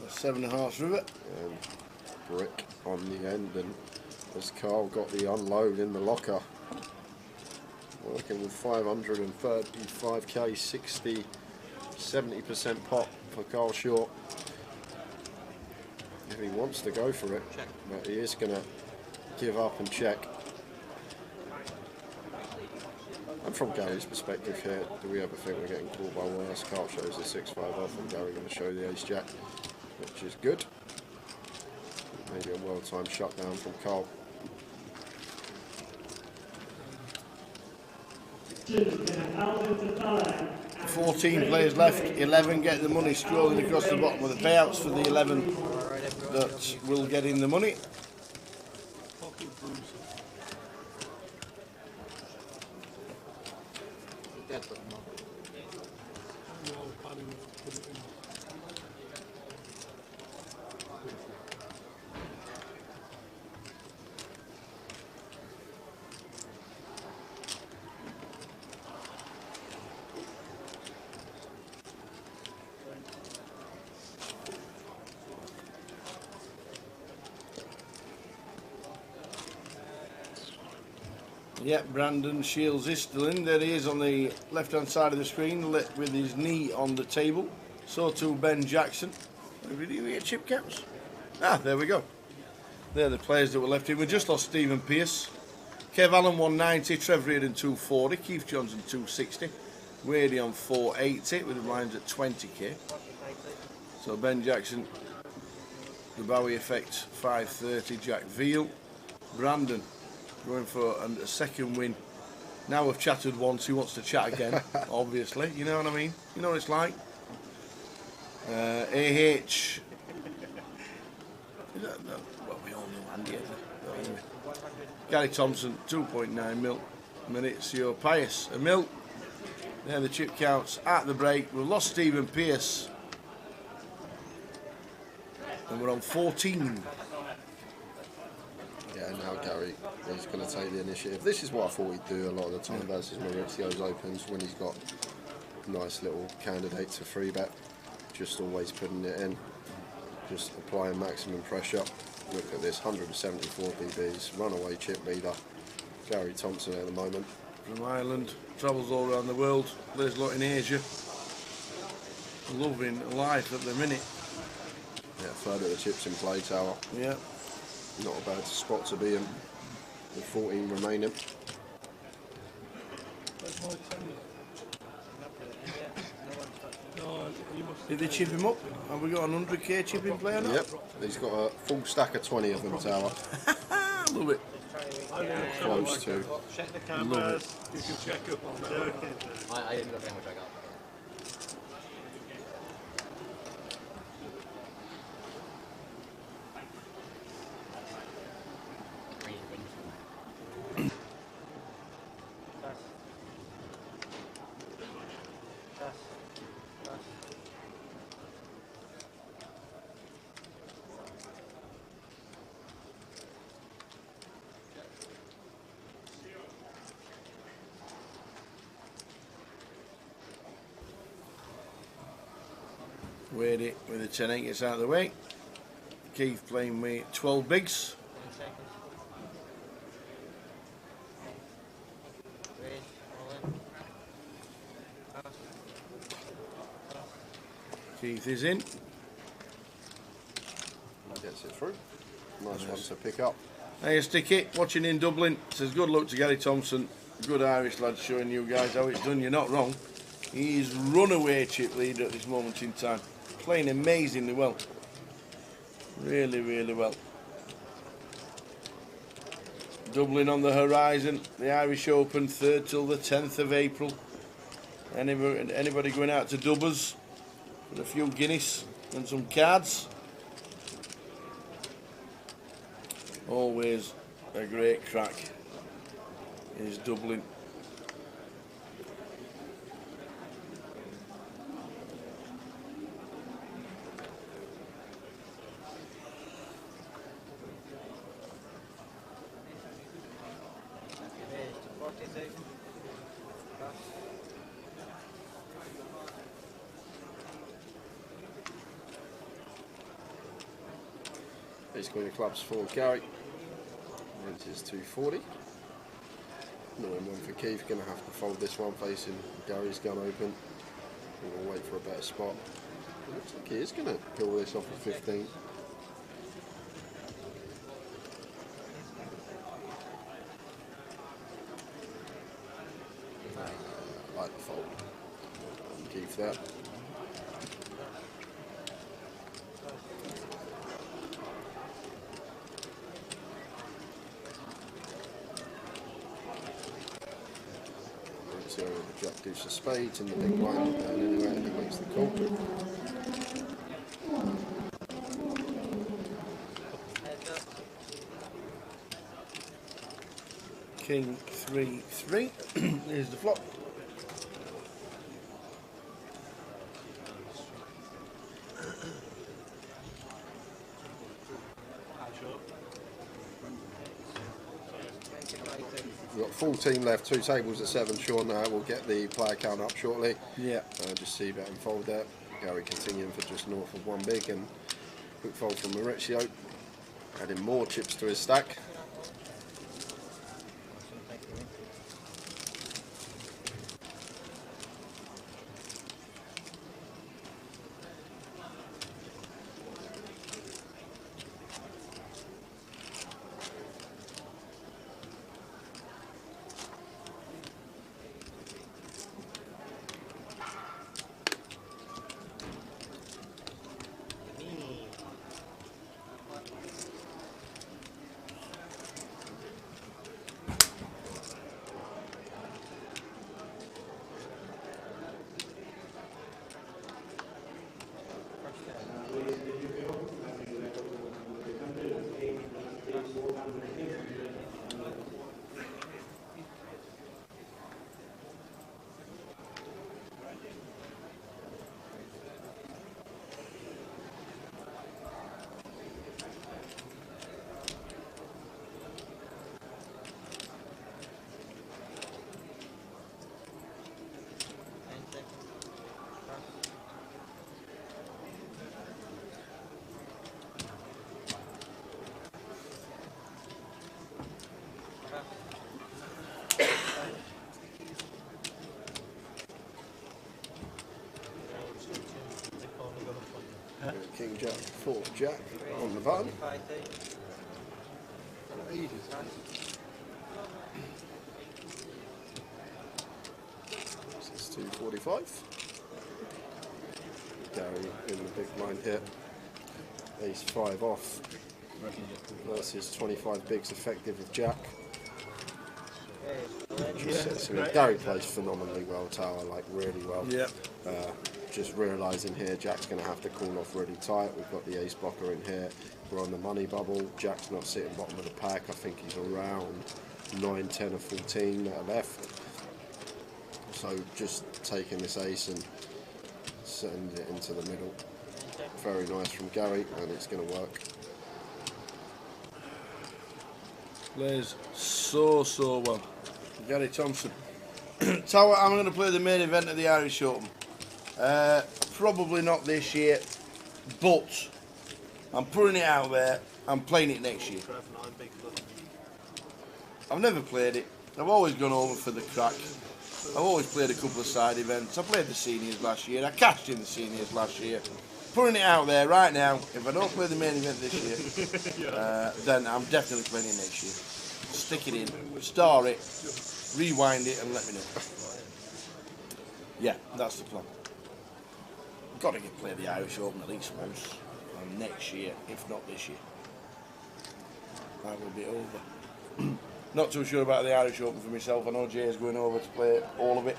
Seven and a half river. And brick on the end, and as Carl got the unload in the locker. Working with 535k, 60, 70% pop for Carl Short. If he wants to go for it, but he is going to give up and check. And from Gary's perspective here, do we ever think we're getting called by worse? Carl shows the 6-5 off, and Gary going to show the ace-jack, which is good. Maybe a well-timed shutdown from Carl. 14 players left, 11 get the money scrolling across the bottom of the payouts for the 11 that will get in the money. Yep, Brandon Shields is still in. There he is on the left-hand side of the screen, with his knee on the table. So too Ben Jackson. Did you get chip caps? Ah, there we go. They're the players that were left in. We just lost Stephen Pearce. Kev Allen 190, Trevor Reardon 240, Keith Johnson 260, Wadey on 480 with the lines at 20k. So Ben Jackson, the Bowie Effect 530, Jack Veal, Brandon going for a second win. Now we've chatted once, he wants to chat again, obviously. You know what I mean? You know what it's like? AH. Well, we all know Andy. Anyway. Gary Thompson, 2.9 mil. Maurizio Pius, a mil. There the chip counts at the break. We've lost Stephen Pearce. And we're on 14. Yeah, now Gary is going to take the initiative. This is what I thought he'd do a lot of the time versus Maurizio's opens, when he's got nice little candidates for free bet. Just always putting it in, just applying maximum pressure. Look at this, 174 BBs, runaway chip leader. Gary Thompson at the moment. From Ireland, travels all around the world, plays a lot in Asia. Loving life at the minute. Yeah, third of the chips in play tower. Yeah. Not a bad spot to be in, with 14 remaining. Did they chip him up? Have we got an 100k chip in play or not? Yep, he's got a full stack of 20 of them tower. Love it. Close to. Check the cameras. You can check up on that. I didn't know how much I got. Weighed it with the 10-8 gets out of the way. Keith playing with 12 bigs. Keith is in. Gets it through. Nice one to pick up. Hey, Sticky, watching in Dublin, says good luck to Gary Thompson. Good Irish lad, showing you guys how it's done. You're not wrong. He's runaway chip leader at this moment in time. Playing amazingly well. Really, really well. Dublin on the horizon. The Irish Open, 3rd till the 10th of April. Anybody going out to Dubbers with a few Guinness and some cards? Always a great crack is Dublin. Ace Queen of Clubs for Gary. This is 240. Annoying one for Keith. Going to have to fold this one facing Gary's gun open. We're going to wait for a better spot. It looks like he is going to pull this off at 15. I like the fold. Keith there. So the Jack Deuce of Spades in the big blind, and anyway, and he makes the call. King 3-3. Here's the flop. We've got 14 left, 2 tables at 7. Sean will get the player count up shortly. Yeah. Just see that unfold there. Gary continuing for just north of 1 big, and quick fold from Maurizio, adding more chips to his stack. King Jack, 4 Jack on the button. This is 245. Gary in the big blind here. Ace 5 off. Versus 25 bigs effective with Jack. Gary plays phenomenally well, Tower, like really well. Yeah. Just realising here, Jack's going to have to call off really tight. We've got the ace blocker in here. We're on the money bubble. Jack's not sitting bottom of the pack. I think he's around 9, 10 or 14 that are left. So just taking this ace and send it into the middle. Very nice from Gary, and it's going to work. Plays so well. Gary Thompson. Tower, I'm going to play the main event of the Irish Open. Probably not this year, but I'm putting it out there. I'm playing it next year. I've never played it. I've always gone over for the crack. I've always played a couple of side events. I played the seniors last year. I cashed in the seniors last year. Putting it out there right now. If I don't play the main event this year, then I'm definitely playing it next year. Stick it in, star it, rewind it, and let me know. Yeah, that's the plan. Got to play the Irish Open at least once, and next year, if not this year. That will be over. Not too sure about the Irish Open for myself. I know Jay's going over to play all of it.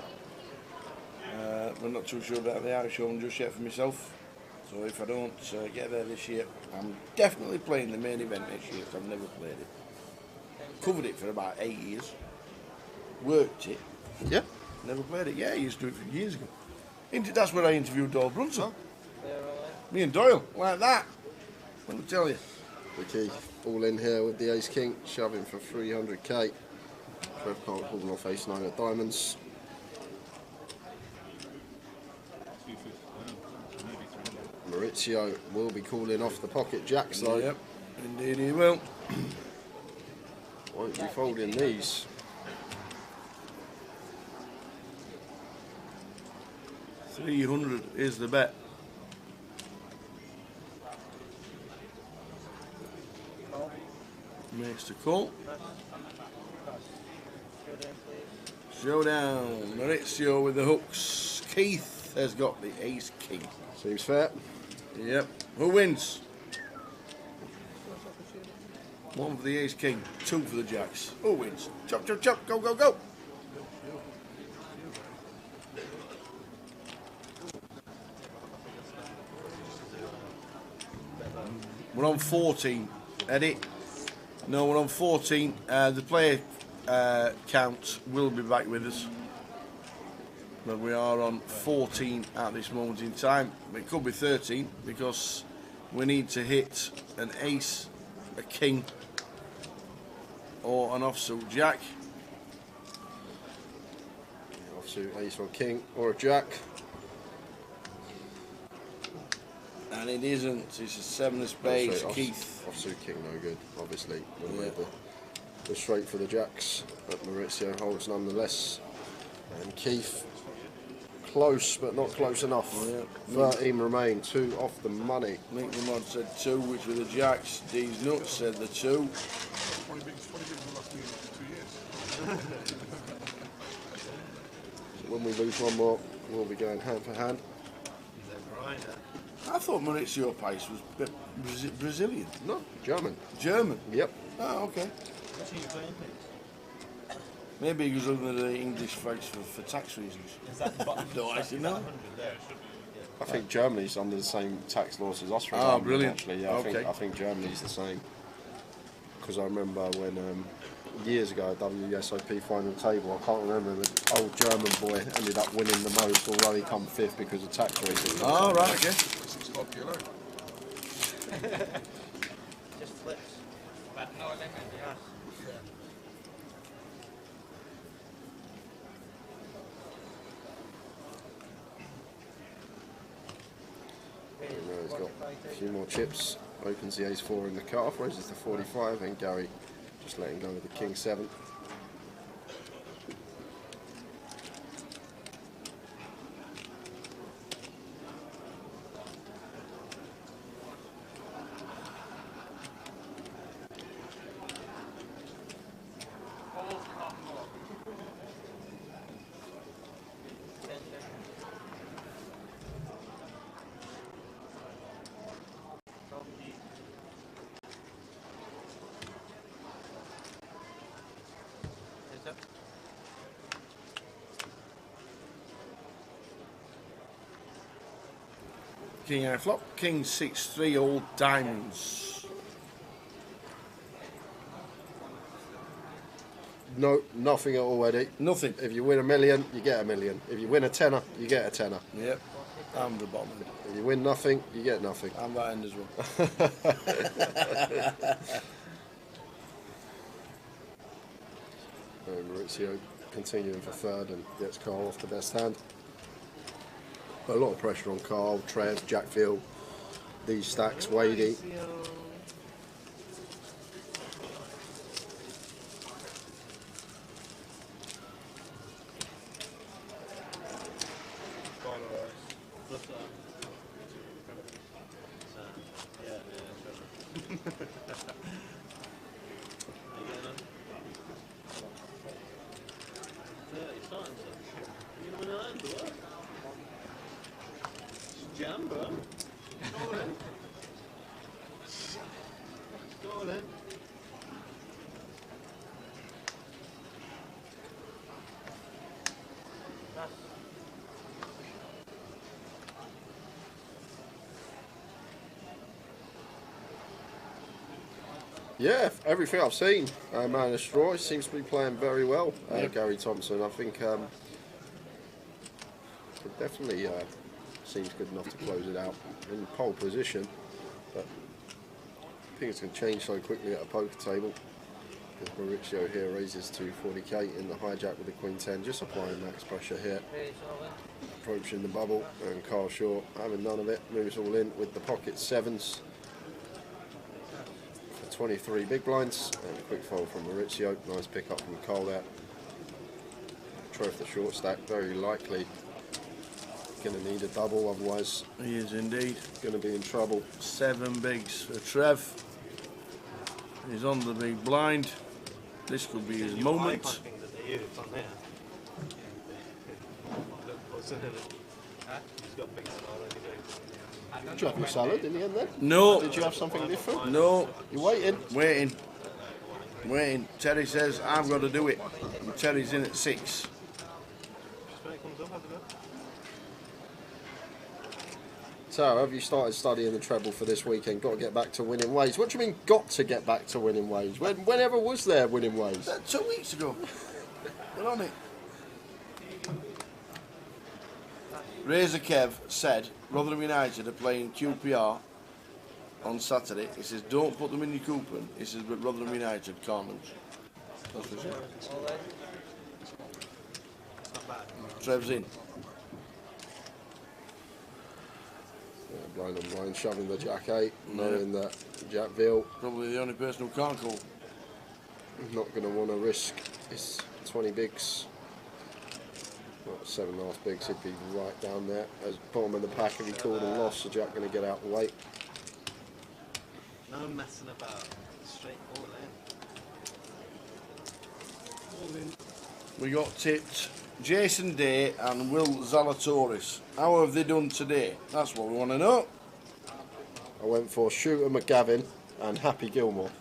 But not too sure about the Irish Open just yet for myself. So if I don't get there this year, I'm definitely playing the main event next year, because I've never played it. Covered it for about 8 years. Worked it. Yeah. Never played it. Yeah, I used to do it for years ago. That's where I interviewed Doyle Brunson. Me and Doyle, like that. Let me tell you. Vicky all in here with the ace king, shoving for 300k. Trev can't hold off ace 9 of diamonds. Maurizio will be calling off the pocket jacks though. Yep, indeed he will. Won't be folding these. $300 is the bet. Makes the call. Showdown. Maurizio with the hooks. Keith has got the ace king. Seems fair. Yep. Who wins? 1 for the ace king, 2 for the jacks. Who wins? Chop, chop, chop. Go, go, go. We're on 14, Eddie. No, we're on 14. The player count will be back with us. But we are on 14 at this moment in time. It could be 13 because we need to hit an ace, a king, or an offsuit jack. Offsuit ace or king or a jack. And it isn't. It's a 7 of spades, Keith. Offsuit king, no good, obviously. We'll the straight for the jacks, but Maurizio holds nonetheless. And Keith, close, but not close enough. Yeah. 13 remain, 2 off the money. Nick Lamont said 2, which were the jacks. D's Nuts said the 2. 20 bigs in the last 2 years. When we lose one more, we'll be going hand for hand. I thought Maurizio Pace was Brazilian. No, German. German? Yep. Oh, okay. Maybe he was under the English folks for tax reasons. Don't actually know. I think Germany's under the same tax laws as us. For Ah, example, brilliant. Actually, yeah, Okay. I think Germany's the same. Because I remember when years ago, WSOP final table, I can't remember, the old German boy ended up winning the most, although he come 5th because of tax reasons. Oh, right, okay. Just flips. But no limit, yeah. He's got a few more chips, opens the ace 4 in the cutoff, raises to 45, and Gary just letting go with the king 7. King high flop, king 6-3, all diamonds. No, nothing at all, Eddie. Nothing. If you win $1 million, you get $1 million. If you win a tenner, you get a tenner. Yep, I'm the bottom. If you win nothing, you get nothing. I'm that end as well. Maurizio continuing for 3rd and gets Carl off the best hand. A lot of pressure on Carl, Trev, Jackfield, these stacks, Wadey. Jam, bro. Go on then. Yeah, everything I've seen, Man of Straw seems to be playing very well. Yep. Gary Thompson, I think, definitely seems good enough to close it out in pole position. But I think it's going to change so quickly at a poker table. Because Maurizio here raises to 40k in the hijack with the Queen 10, just applying max pressure here. Approaching the bubble, and Carl Shaw having none of it, moves all in with the pocket 7s. 23 big blinds and a quick fold from Maurizio. Nice pick up from Cole there. Trev the short stack, very likely going to need a double, otherwise He is indeed. going to be in trouble. 7 bigs for Trev. He's on the big blind. This could be his moment. That they use on there. He's got big already. Did you have your salad in the end then? No. Did you have something different? No. You're waiting? Waiting. Waiting. Terry says, I've got to do it. And Terry's in at 6. So, have you started studying the treble for this weekend? Got to get back to winning ways. What do you mean, got to get back to winning ways? Whenever was there winning ways? 2 weeks ago. We're on it. Razor Kev said Rotherham United are playing QPR on Saturday. He says, don't put them in your coupon. He says, but Rotherham United can't lose. That's what he said. Trev's in. Yeah, blind on blind, shoving the Jack 8, knowing that Jack Veal probably the only person who can't call. Not going to want to risk his 20 bigs. Not 7.5 bigs, he'd be right down there as bottom of the pack if he called and lost. So Jack going to get out the way. No messing about. Straight all in. We got tipped Jason Day and Will Zalatoris. How have they done today? That's what we want to know. I went for Shooter McGavin and Happy Gilmore.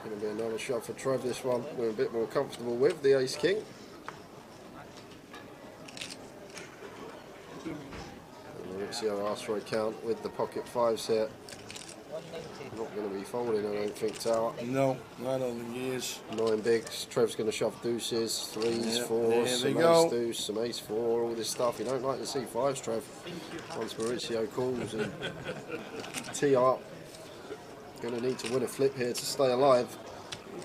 Going to be another shot for Trev this one. We're a bit more comfortable with the Ace King. And Maurizio asks for a count with the pocket 5s here. Not going to be folding, I don't think, Tower. No, I don't think he is. 9 bigs. Trev's going to shove deuces, 3s, Yep, 4s, there some they go. ace deuce, some ace 4, all this stuff. You don't like to see 5s, Trev. Once Maurizio calls and tee up. Going to need to win a flip here to stay alive.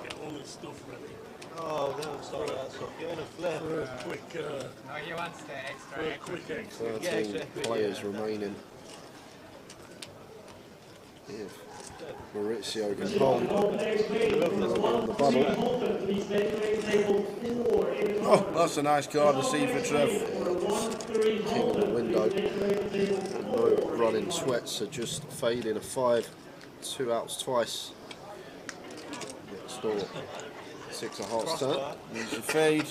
Get all this stuff ready. Oh, no, sorry, that's not getting a flip. For a quick, No, you want the extra. for a quick exit. 13 players remaining. If Maurizio can hold on the bubble. Oh, that's a nice card to see for Trev. King on the window. No running sweats, so just fading a 5. 2 outs twice. Store 6 of hearts turn. There's a fade,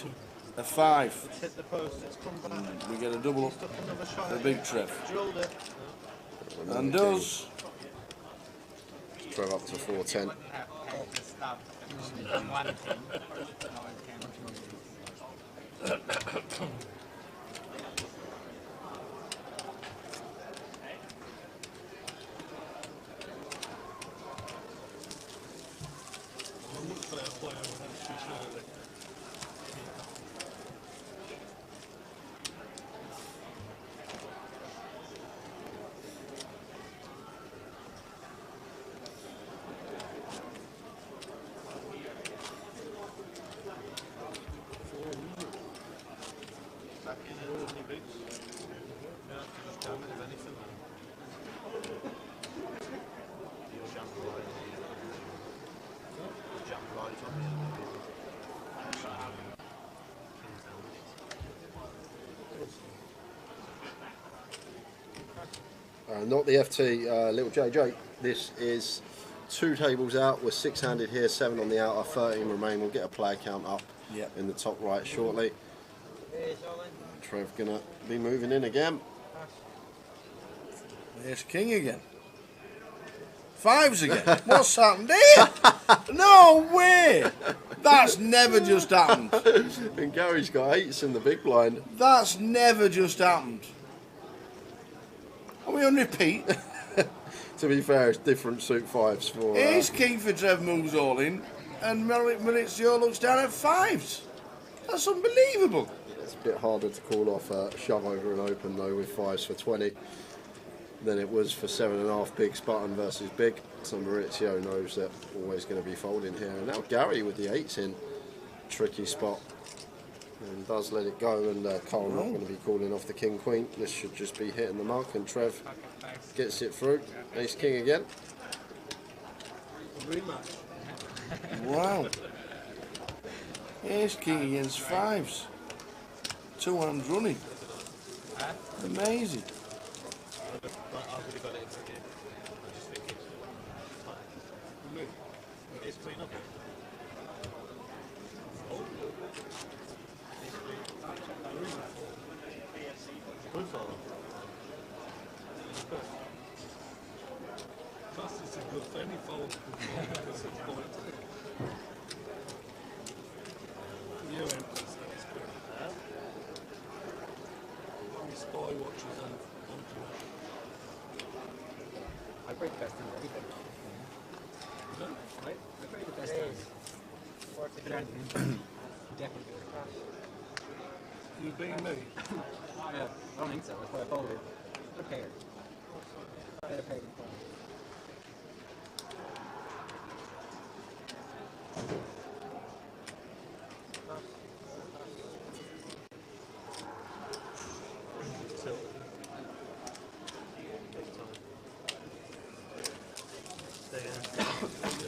a 5. Hit the post, it's come back. We get a double Stuck another shot. for Big Trev. Drilled it. And does. Trev up to 410. Not the FT, little JJ. This is 2 tables out. We're 6-handed here, 7 on the outer, 13 remain. We'll get a player count up in the top right shortly. Trev gonna be moving in again. There's King again. 5s again. What's happened here? No way! That's never just happened. And Gary's got 8s in the big blind. That's never just happened. Are we on repeat? To be fair, it's different suit 5s for. Ace King for Trev moves all in, and Maurizio looks down at 5s. That's unbelievable. It's a bit harder to call off a shove over and open though with 5s for 20 than it was for 7.5 big Spartan versus big. So Maurizio knows that always going to be folding here. And now Gary with the 8s in. Tricky spot. And does let it go, and Cole not going to be calling off the King Queen. This should just be hitting the mark, and Trev gets it through. Ace King again. Wow. Ace King against 5s. 2 hands running. Amazing. I break the best in everything. Right? I break the best in. Definitely. You beating me? Yeah, I don't think so. That's why I folded. Prepared. Better paid than folded.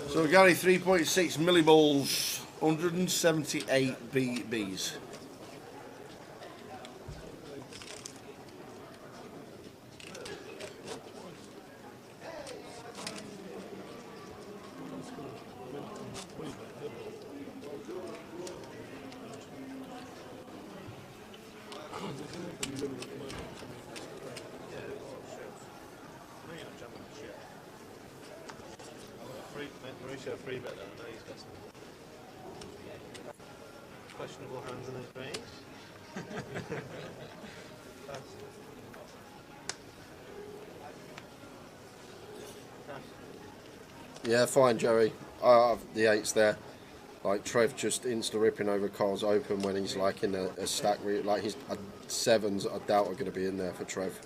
So Gary, 3.6 milliballs, 178 BBs. Mauricio free bet that. No, he's got some questionable hands in his range. Yeah, fine, Jerry. The 8s there. Like Trev just insta ripping over Carl's open when he's like in a stack. Like his 7s, I doubt are going to be in there for Trev.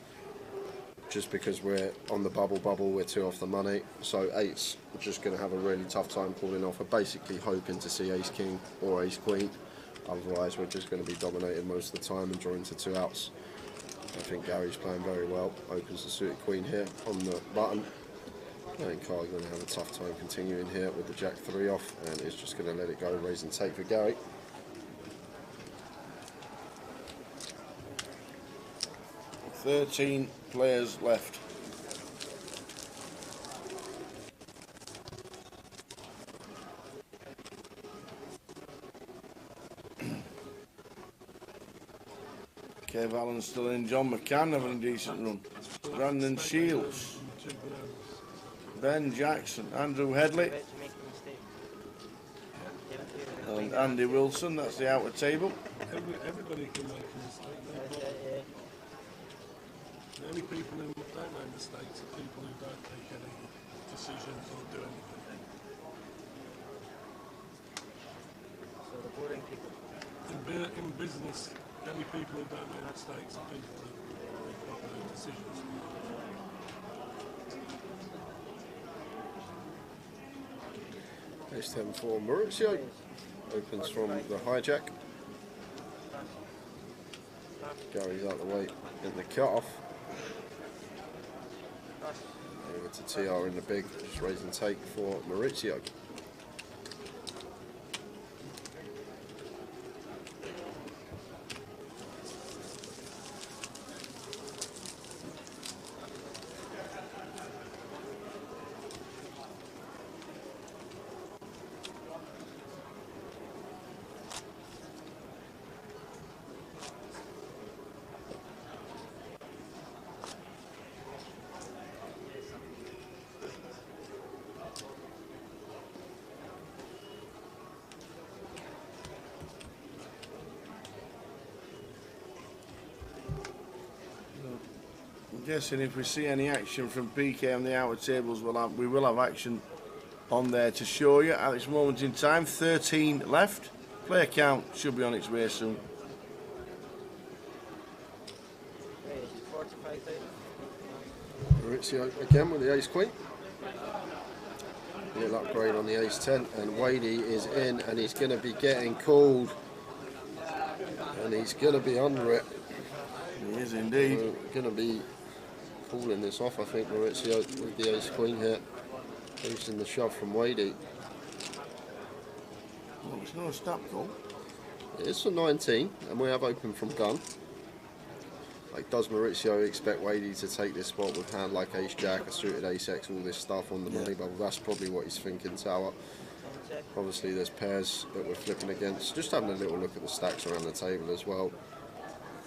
Just because we're on the bubble, we're 2 off the money. So 8s are just going to have a really tough time pulling off. We're basically hoping to see Ace King or Ace Queen. Otherwise, we're just going to be dominating most of the time and drawing to 2 outs. I think Gary's playing very well. Opens the suited Queen here on the button. I think Carl's going to have a tough time continuing here with the Jack 3 off, and is just going to let it go, raise and take for Gary. $13 players left. Kev Allen's still in. John McCann having a decent run. Brandon Shields. Ben Jackson. Andrew Headley. And Andy Wilson. That's the outer table. Everybody can make a mistake. The only people who don't make mistakes are people who don't take any decisions or do anything. So the boring people. In business, the only people who don't make mistakes are people who make proper decisions. Ace 10 for Maurizio. Opens from the hijack. Gary's out the way in the cut-off. Over to TR in the big, just raise and take for Maurizio. guessing if we see any action from PK on the outer tables, we will have action on there to show you at this moment in time. 13 left. Player count should be on its way soon. Maurizio again with the ace queen. Little upgrade on the ace 10, and Wadey is in, and he's going to be getting called, and he's going to be under it. He is indeed. We're going to be calling this off, I think, Maurizio with the ace queen here, losing the shove from Wadey. Well, it's not a stop call. It is for 19, and we have open from gun. Like, does Maurizio expect Wadey to take this spot with hand like ace jack, a suited ace x, all this stuff on the money bubble? That's probably what he's thinking, Tower. Obviously there's pairs that we're flipping against. Just having a little look at the stacks around the table as well,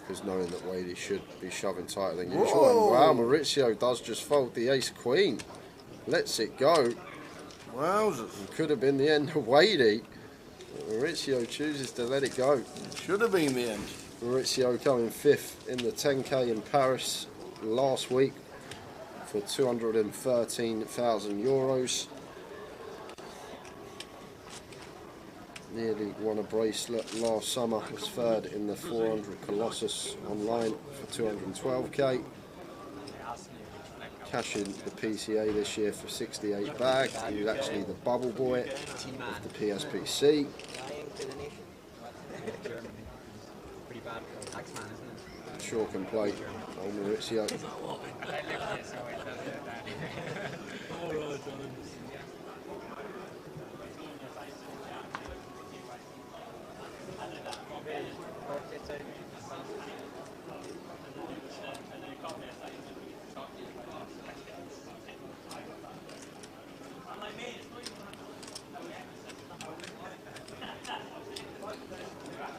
because knowing that Wadey should be shoving tighter than usual. And wow, Maurizio does just fold the ace queen. Lets it go. Wowzers. It could have been the end of Wadey. Maurizio chooses to let it go. It should have been the end. Maurizio coming 5th in the 10K in Paris last week for 213,000 euros. Nearly won a bracelet last summer, was 3rd in the 400 Colossus online for 212k. Cashing the PCA this year for 68 bag. He was actually the bubble boy of the PSPC. Sure can play on Maurizio.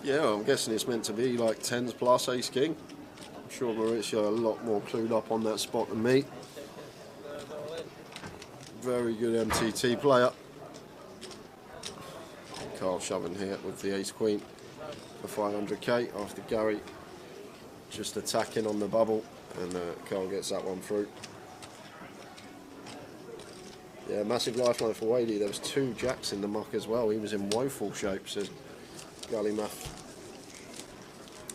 Yeah, I'm guessing it's meant to be like 10s plus ace king. I'm sure Maurizio a lot more clued up on that spot than me. Very good MTT player. Carl shoving here with the ace queen for 500k after Gary just attacking on the bubble, and Carl gets that one through. Yeah, massive lifeline for Wadey. There was 2 jacks in the muck as well. He was in woeful shape, says Gully Math.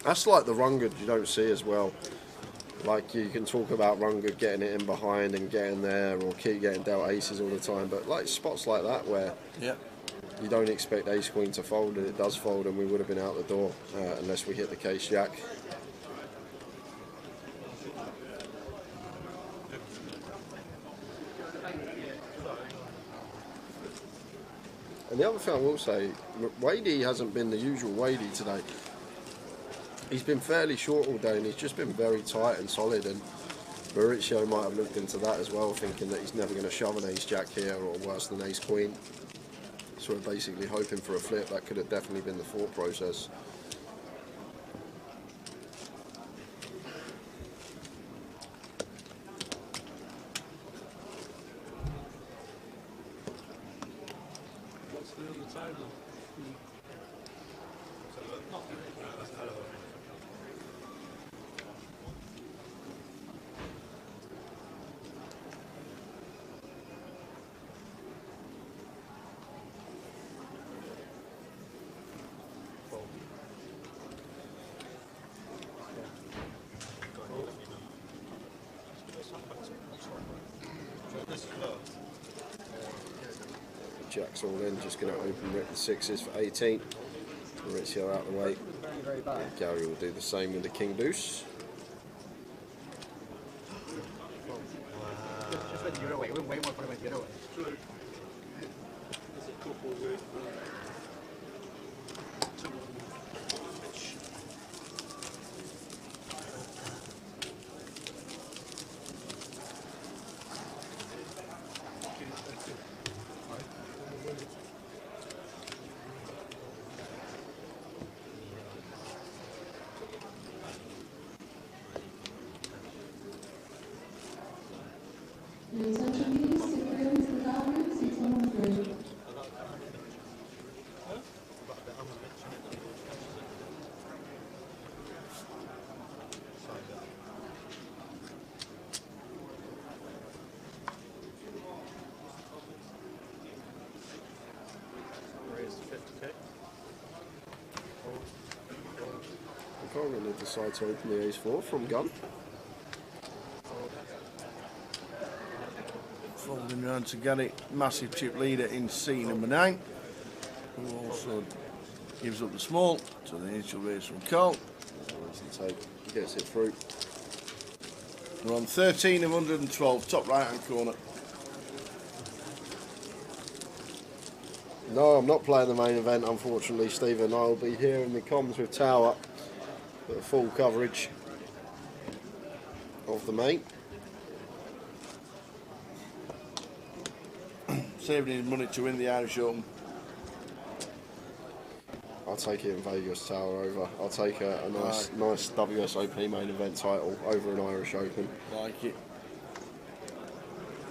That's like the Rungard you don't see as well. Like, you can talk about Rungard getting it in behind and getting there, or keep getting dealt aces all the time, but like spots like that where you don't expect ace queen to fold, and it does fold, and we would have been out the door unless we hit the case jack. And the other thing I will say, Wadey hasn't been the usual Wadey today. He's been fairly short all day, and he's just been very tight and solid, and Maurizio might have looked into that as well, thinking that he's never going to shove an ace jack here, or worse than ace queen. So we're basically hoping for a flip. That could have definitely been the thought process. Jack's all in, just going to open rip the 6s for 18. Maurizio out of the way. Gary will do the same with the king deuce. Attention please, if you're going to the gallery, I'm going to decide to open the ace-4 from gun. Folding round to get it. Massive chip leader in C number 9, who also gives up the small to the initial raise from Carl. Easy take. He gets it through. We're on 13 of 112, top right hand corner. No, I'm not playing the main event, unfortunately, Stephen. I'll be here in the comms with Tower for the full coverage of the main. Saving his money to win the Irish Open. I'll take it in Vegas, Tower over. I'll take a nice WSOP main event title over an Irish Open. Like it.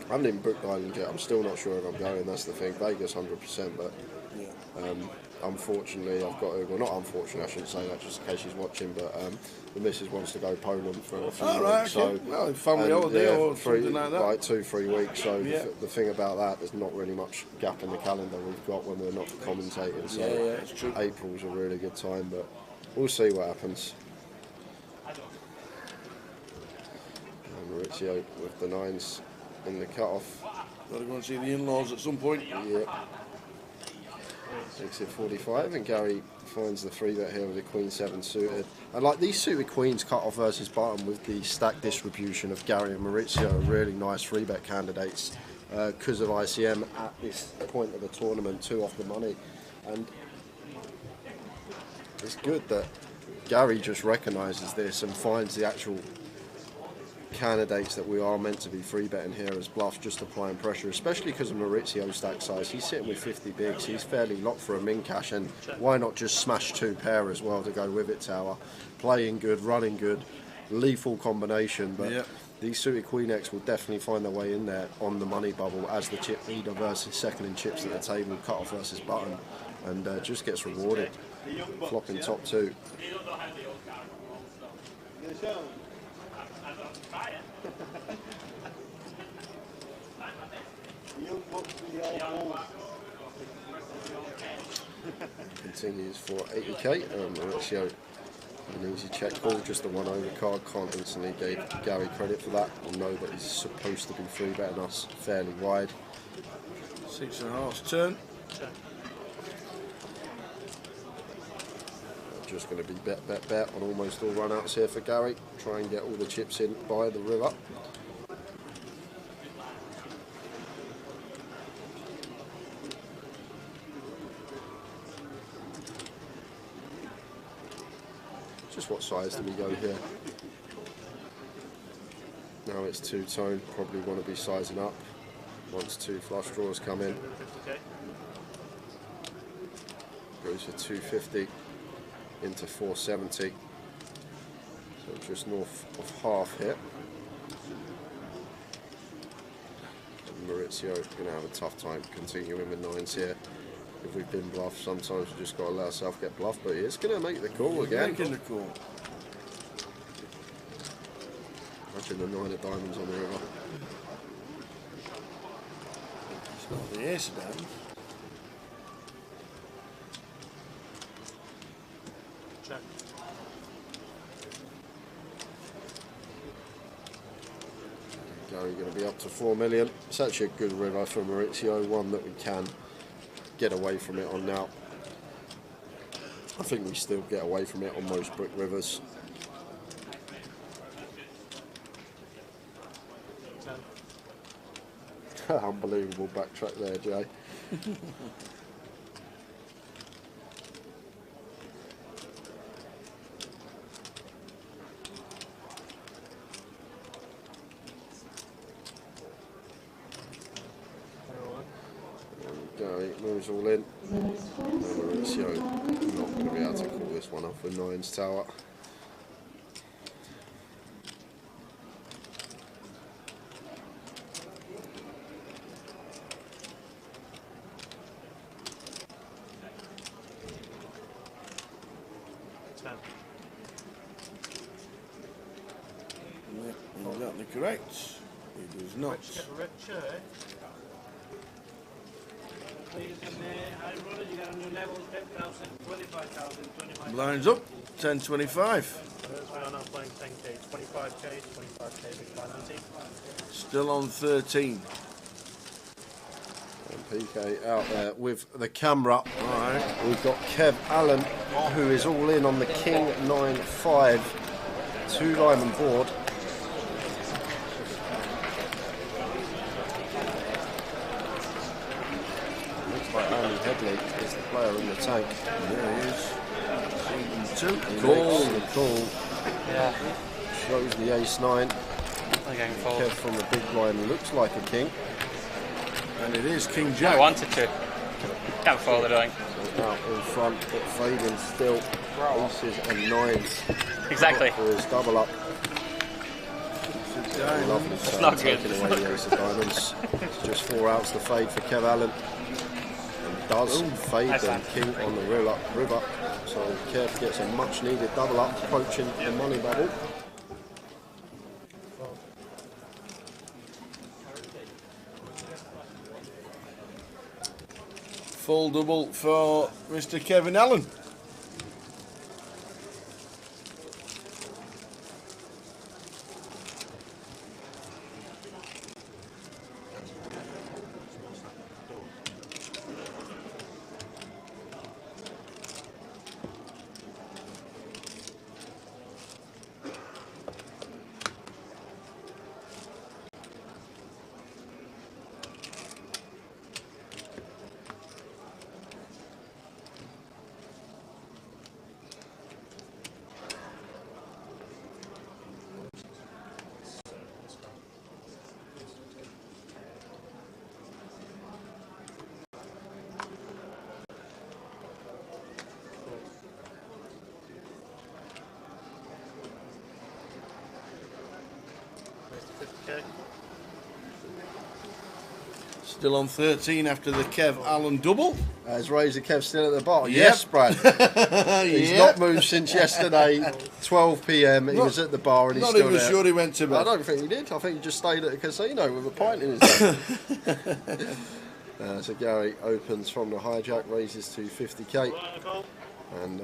I haven't even booked Ireland yet. I'm still not sure if I'm going. That's the thing. Vegas 100%, but unfortunately I've got to. Well, not unfortunately, I shouldn't say that just in case she's watching. But the missus wants to go Poland for a few weeks. Right, okay. So well, family holiday or something like that. Like 2-3 weeks. So the thing about that, there's not really much gap in the calendar we've got when we're not commentating. So it's true. April's a really good time, but we'll see what happens. And Maurizio with the 9s in the cut-off. Got to go and see the in-laws at some point. Yeah. Exit 45, and Gary finds the 3-bet here with the Queen 7 suited. And like these suited queens cut off versus bottom with the stack distribution of Gary and Maurizio are really nice 3-bet candidates because of ICM at this point of the tournament, 2 off the money. And it's good that Gary just recognises this and finds the actual candidates that we are meant to be 3-betting here as bluffs, just applying pressure, especially because of Maurizio's stack size. He's sitting with 50 bigs, he's fairly locked for a min cash, and why not just smash 2 pair as well to go with it, Tower. Playing good, running good, lethal combination, but these suited Queen X will definitely find their way in there on the money bubble as the chip leader versus second in chips at the table, cut off versus button, and just gets rewarded. Flopping top 2. Continues for 80k, and Maurizio an easy check call, just a 1-over card. Can't instantly give Gary credit for that. We'll know that he's supposed to be 3-betting us fairly wide. 6.5 turn. Just going to be bet on almost all run-outs here for Gary. Try and get all the chips in by the river. Just what size do we go here? Now it's 2-tone. Probably want to be sizing up once 2 flush draws come in. Goes for 250. Into 470, so just north of half here. And Maurizio going to have a tough time continuing with 9s here. If we've been bluffed, sometimes we just got to let ourselves get bluffed, but he's going to make the call again. Making the call. Imagine the 9 of diamonds on the river. It's not the ace of diamonds. Gary going to be up to 4 million. It's actually a good river for Maurizio, one that we can get away from it on now. I think we still get away from it on most brick rivers. Unbelievable backtrack there, Jay. Gary moves all in. And Maurizio not going to be able to call this one off with 9s, Tower. Exactly correct. He does not. Richard. Please, Lines up, 10.25. We are now playing 10k, 25k, 25k big blind ante. Still on 13. And PK out there with the camera. Alright, we've got Kev Allen, who is all in on the King 9-5 two-diamond board. Looks like Andy Headley is the player in the tank. There he is. Season 2. He Call. makes the call. Yeah. Shows the ace-9. They're going forward. Kev from the big blind looks like a king. And it is King Jack. I wanted to. Can't follow the doing. So out in front, but fading still. Aces and 9s. Exactly. For his double up. Lovely It's start, not good. taking away the ace of diamonds. It's just 4 outs to fade for Kev Allen. And does fade Nice the hand. king on the river. So Kev gets a much needed double up, approaching the money bubble. Full double for Mr. Kevin Allen. Still on 13 after the Kev Allen double. Is Razor Kev still at the bar? Yep. Yes, Brad. He's Yep. not moved since yesterday, 12 p.m. He was at the bar and he's Not still even there. sure he went to bed. I don't think he did. I think he just stayed at the casino with a pint in his hand. So Gary opens from the hijack, raises to 50k. And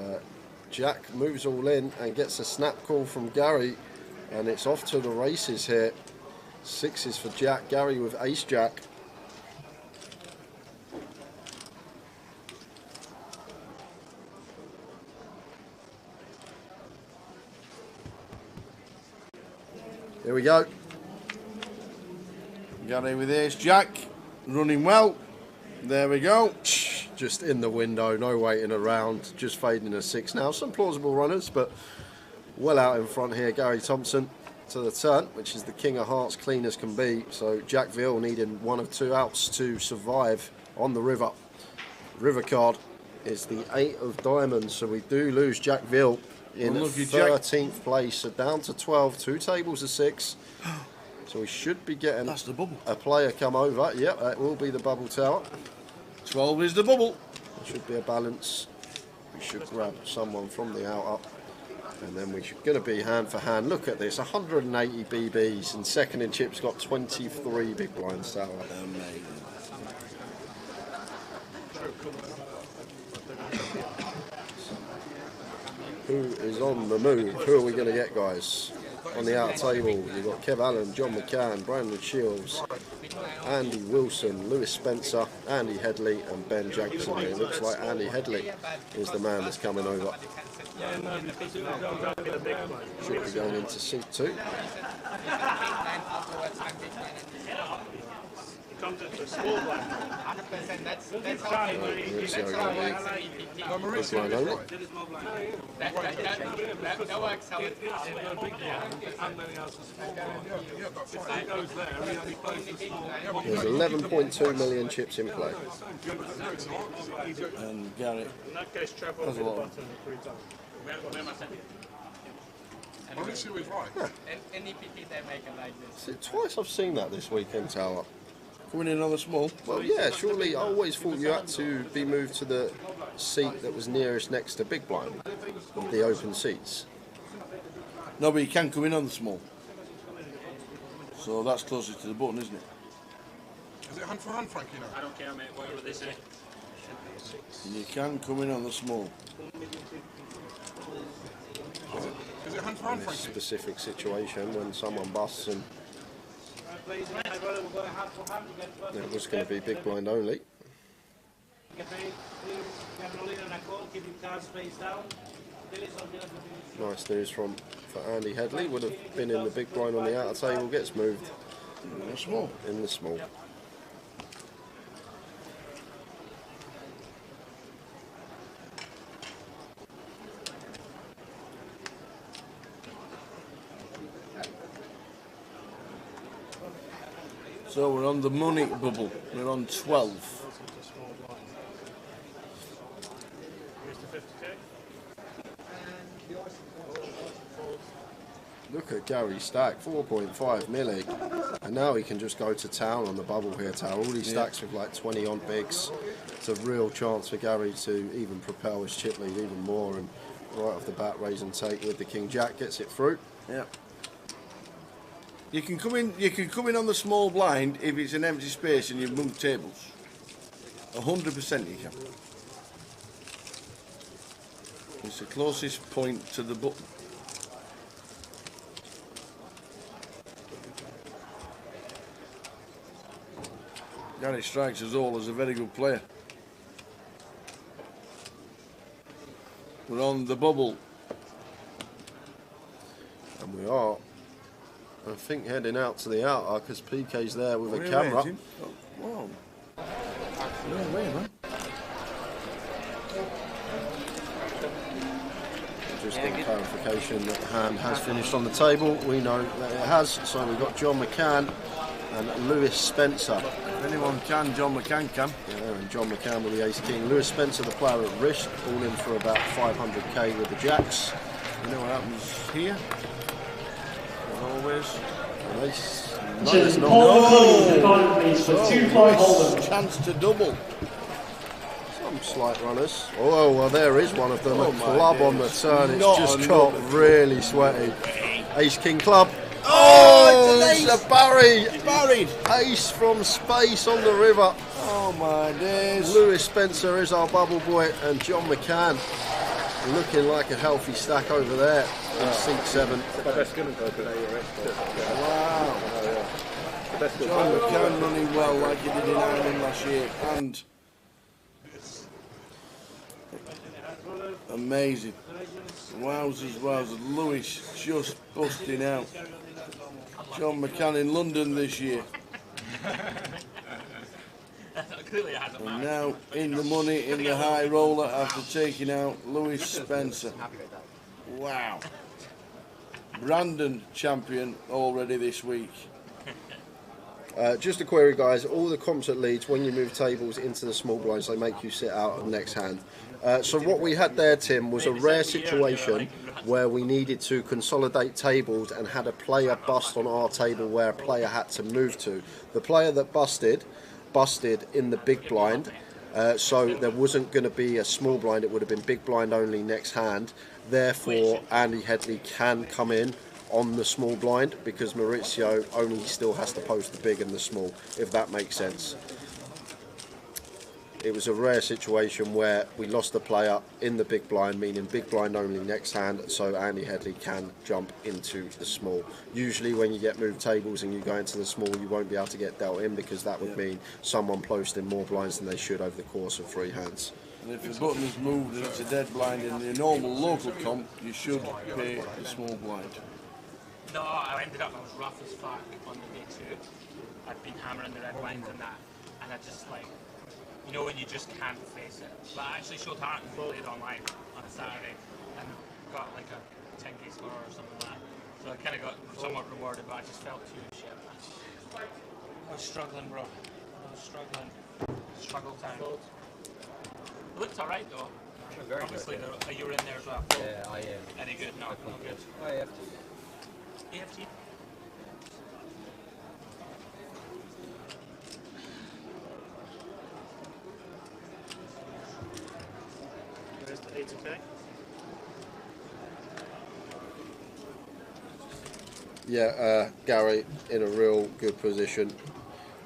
Jack moves all in and gets a snap call from Gary. And it's off to the races here. 6s for Jack. Gary with ace jack. Here we go. Gary with ace jack, running well. There we go. Just in the window, no waiting around, just fading a 6 now. Some plausible runners, but well out in front here. Gary Thompson to the turn, which is the king of hearts, clean as can be. So Jack Veal needing 1 of 2 outs to survive on the river. River card is the 8 of diamonds, so we do lose Jack Veal in Unlucky Jack. 13th place, so down to 12, 2 tables of 6. So we should be getting That's the bubble. a player come over. Yep, that will be the bubble tower. 12 is the bubble. There should be a balance. We should grab someone from the out up. And then we're going to be hand for hand. Look at this, 180 BBs. And second in chips got 23 big blinds tower. Amazing. Who is on the move? Who are we going to get, guys? On the out table, you've got Kev Allen, John McCann, Brandon Shields, Andy Wilson, Lewis Spencer, Andy Headley and Ben Jackson. It looks like Andy Headley is the man that's coming over. Should be going into seat 2. Comes into a small blind. 100%. That's Mauricio how going to be big blind only. that works how it There's 11.2 million chips in play. And Gary. In that case, Trev will That's be a the lot. button 3 times. Mauricio is right. any PP they make it like this. Twice I've seen that this weekend, Tower. Coming in on the small. Well, yeah, surely I always thought you had to be moved to the seat that was nearest next to Big Blind, of the open seats. No, but you can come in on the small. So that's closer to the button, isn't it? Is it hand for hand, Frankie, now? I don't care, mate. Whatever they say. You can come in on the small. Is it hand for hand, In this Frankie? specific situation, when someone busts and it was going to be big blind only. Nice news for Andy Headley. Would have been in the big blind on the outer table. Gets moved In the small. in the small. So we're on the money bubble. We're on 12. Here's the 50k. Look at Gary Stack, 4.5 milli, and now he can just go to town on the bubble here, All these stacks with like 20 on bigs. It's a real chance for Gary to even propel his chip lead even more, and right off the bat, raise and take with the King Jack, gets it through. Yeah. You can come in. You can come in on the small blind if it's an empty space and you move tables. 100% you can. It's the closest point to the button. Gary strikes us all as a very good player. We're on the bubble. And we are, I think, heading out to the outer because PK's there with a We're camera. waiting. Oh, wow. No way, man. Just a clarification that the hand has finished on the table. We know that it has, so we've got John McCann and Lewis Spencer. If anyone can, John McCann can. Yeah, and John McCann with the ace king. Lewis Spencer, the player at risk, all in for about 500k with the jacks. You know what happens here? As always. Nice. Chance to double. Some slight runners. Oh, well, there is one of them. Oh, A club on the turn. It's Not just another. got really sweaty. Ace king club. Oh, it's a Barry. It's buried. Ace from space on the river. Oh my days. Lewis Spencer is our bubble boy, and John McCann looking like a healthy stack over there in seat 7. Wow. John McCann running well like he did in Ireland last year, and amazing. Wowzers, wowzers. Lewis just busting out. John McCann in London this year. And now in the money in the high roller after taking out Lewis Spencer. Wow. Brandon champion already this week. Just a query, guys. All the comps at Leeds, when you move tables into the small blinds, they make you sit out of next hand. So what we had there, Tim, was a rare situation where we needed to consolidate tables and had a player bust on our table where a player had to move to. The player that busted in the big blind, so there wasn't going to be a small blind, it would have been big blind only next hand. Therefore, Andy Headley can come in on the small blind because Maurizio only still has to post the big and the small, if that makes sense. It was a rare situation where we lost the player in the big blind, meaning big blind only next hand, so Andy Headley can jump into the small. Usually when you get moved tables and you go into the small, you won't be able to get dealt in because that would mean someone posting more blinds than they should over the course of 3 hands. And if the button is moved and it's a dead blind in the normal local comp, you should pay the small blind. No, I ended up, I was rough as fuck on the day 2. I'd been hammering the red blinds and that, and I just like, you know when you just can't face it. But I actually showed Hart and played online on a Saturday and got like a 10k score or something like that. So I kind of got somewhat rewarded, but I just felt too shit. I was struggling, bro. I was struggling. Struggle time. It looked alright though. Obviously, you were in there as well. Yeah, I am. Any good? No, no good. AFT? There's the 80k. Yeah, Gary in a real good position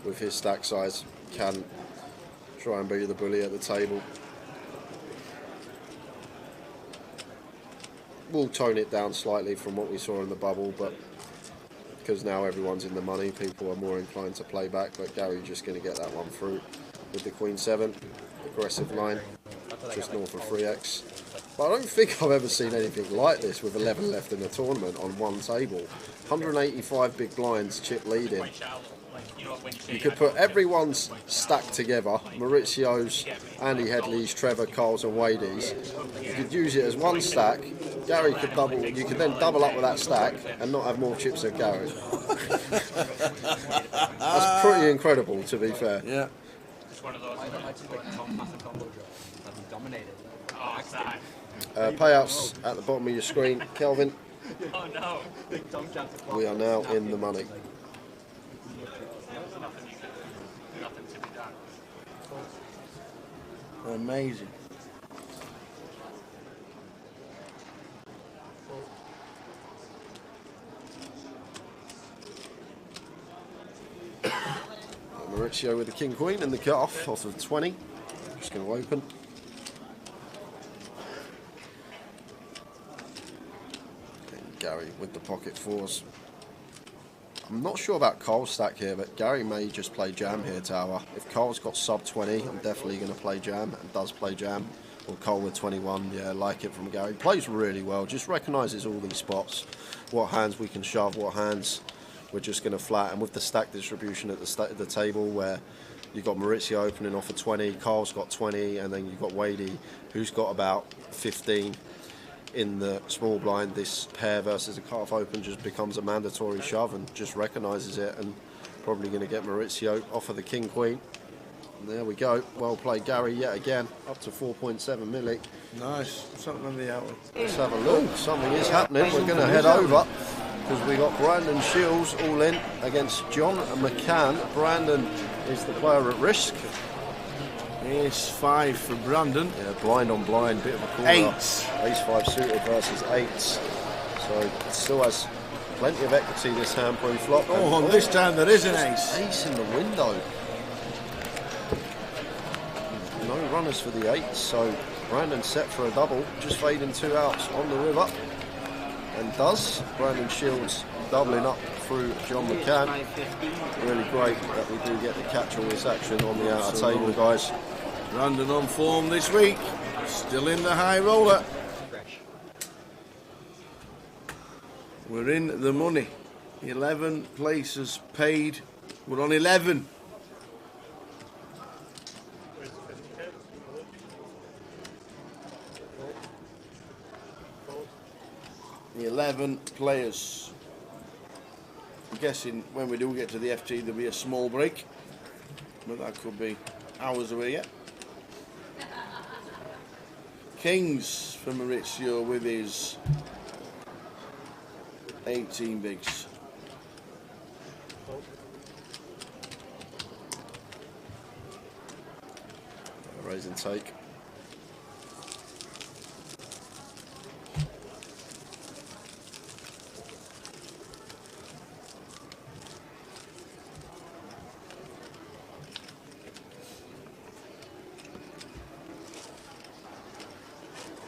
with his stack size, can Try and be the bully at the table. We'll tone it down slightly from what we saw in the bubble, but because now everyone's in the money, people are more inclined to play back. But Gary just going to get that one through with the Queen 7, aggressive line, just north of 3x. But I don't think I've ever seen anything like this with 11 left in the tournament on one table. 185 big blinds, chip leading. You could put everyone's stack together, Maurizio's, Andy Headley's, Trevor, Carl's and Wadey's. You could use it as one stack. Gary could double, you could then double up with that stack and not have more chips than Gary. That's pretty incredible, to be fair. Yeah. Payouts at the bottom of your screen. Kelvin, Oh no! we are now in the money. Nothing to be done. Amazing. Maurizio with the King Queen and the cut off of 20. Just going to open. And Gary with the pocket fours. I'm not sure about Carl's stack here, but Gary may just play jam here, Tower. If Carl's got sub 20, I'm definitely going to play jam, and does play jam. Or Cole with 21, yeah, like it from Gary. Plays really well, just recognises all these spots. What hands we can shove, what hands we're just going to flat. And with the stack distribution at the table, where you've got Maurizio opening off of 20, Carl's got 20, and then you've got Wadey, who's got about 15 in the small blind. This pair versus a cut-off open just becomes a mandatory shove and just recognises it, and probably going to get Maurizio off of the King Queen. And there we go. Well played, Gary, yet again, up to 4.7 milli. Nice. Something on the outer. Let's have a look. Something is happening. We're going to head over because we got Brandon Shields all in against John McCann. Brandon is the player at risk. Ace 5 for Brandon. Yeah, blind on blind, bit of a call. Eights. Ace 5 suited versus eights. So it still has plenty of equity, this hand pre-flop. Oh, and this time there is an ace. Ace in the window. No runners for the eights, so Brandon set for a double, just fading 2 outs on the river. And does. Brandon Shields doubling up through John McCann. Really great that we do get to catch all this action on the outer table, guys. Brandon on form this week. Still in the high roller. We're in the money. 11 places paid. We're on 11. The 11 players. I'm guessing when we do get to the FT there'll be a small break, but that could be hours away yet. Kings for Maurizio with his 18 bigs. Raise and take.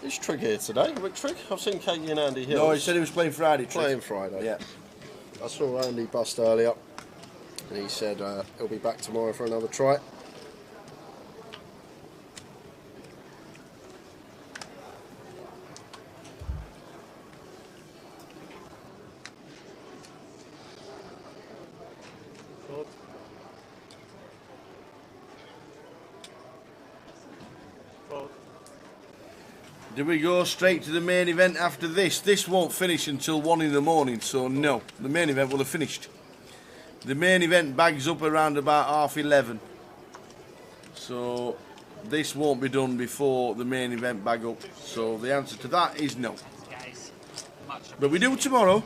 Is Trig here today? Rick Trigg? I've seen Katie and Andy here. No, he said he was playing Friday. Playing Friday. Yeah. I saw Andy bust earlier, and he said he'll be back tomorrow for another try. Do we go straight to the main event after this? This won't finish until 1 in the morning, so no, the main event will have finished. The main event bags up around about 11:30. So this won't be done before the main event bag up. So the answer to that is no. Guys, but we do tomorrow.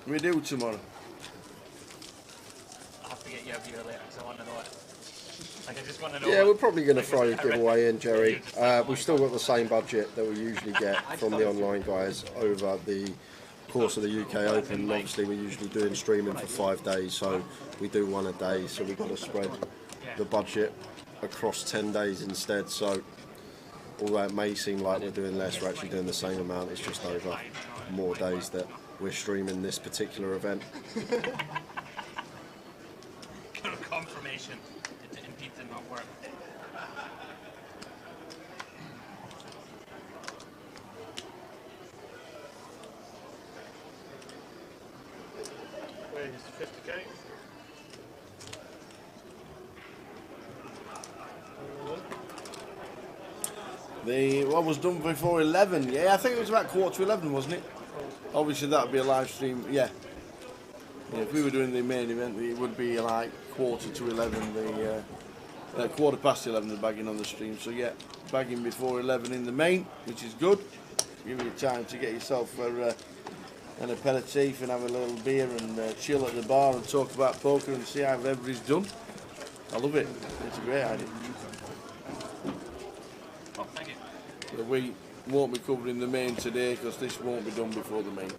We do tomorrow. I'll have to get you over here later because I want to know it. Like, I just want to know. Yeah, we're probably going to throw a giveaway in, Jerry. We've still got the same budget that we usually get from the online guys over the course of the UK Open. Obviously, we're usually doing streaming for 5 days, so we do one a day. So we've got to spread the budget across 10 days instead. So although it may seem like we're doing less, we're actually doing the same amount. It's just over more days that we're streaming this particular event. Confirmation. It Impede did not work. Where is the 50k? The what was done before 11? Yeah, I think it was about quarter to 11, wasn't it? Obviously, that'd be a live stream. Yeah. Yeah, if we were doing the main event, it would be like quarter to 11. The quarter past 11, the bagging on the stream. So yeah, bagging before 11 in the main, which is good. Give you time to get yourself an aperitif and have a little beer and chill at the bar and talk about poker and see how everybody's done. I love it. It's a great idea. Oh, thank you. So we won't be covering the main today because this won't be done before the main.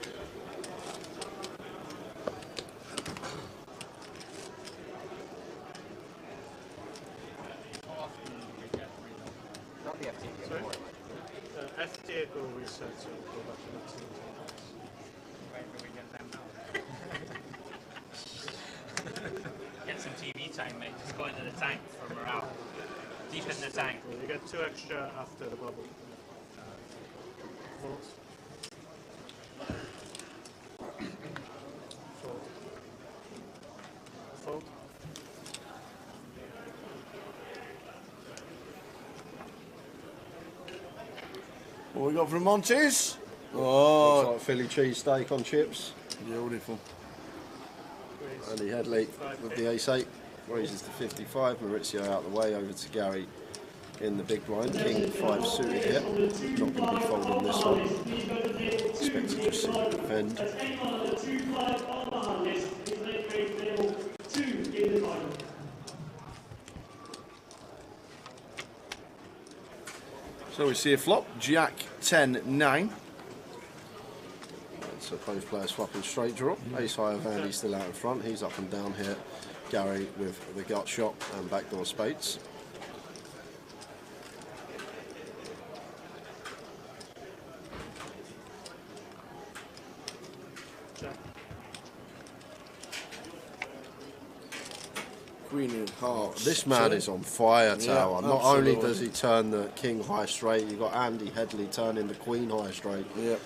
FTA go reset to go back to the team. Where do we get them now? Get some TV time, mate. Just go into the tank for morale. Deep in the tank. Well, you get 2 extra after the bubble. Votes. Fold. Fold. What we got from Montes? Looks Oh, like Philly cheesesteak on chips. beautiful. Andy Headley with the ace-8 raises to 55. Maurizio out the way over to Gary in the big blind. King 5 suited here. Not going to be folding this one. Expect to just see it defend. So we see a flop, Jack 10-9. So both players swapping straight draw. Ace high of Andy still out in front. He's up and down here. Gary with the gut shot and backdoor spades. Queen of Hearts. This man is on fire, Tower. Not only absolutely. does he turn the King high straight, you've got Andy Headley turning the Queen high straight. Yeah.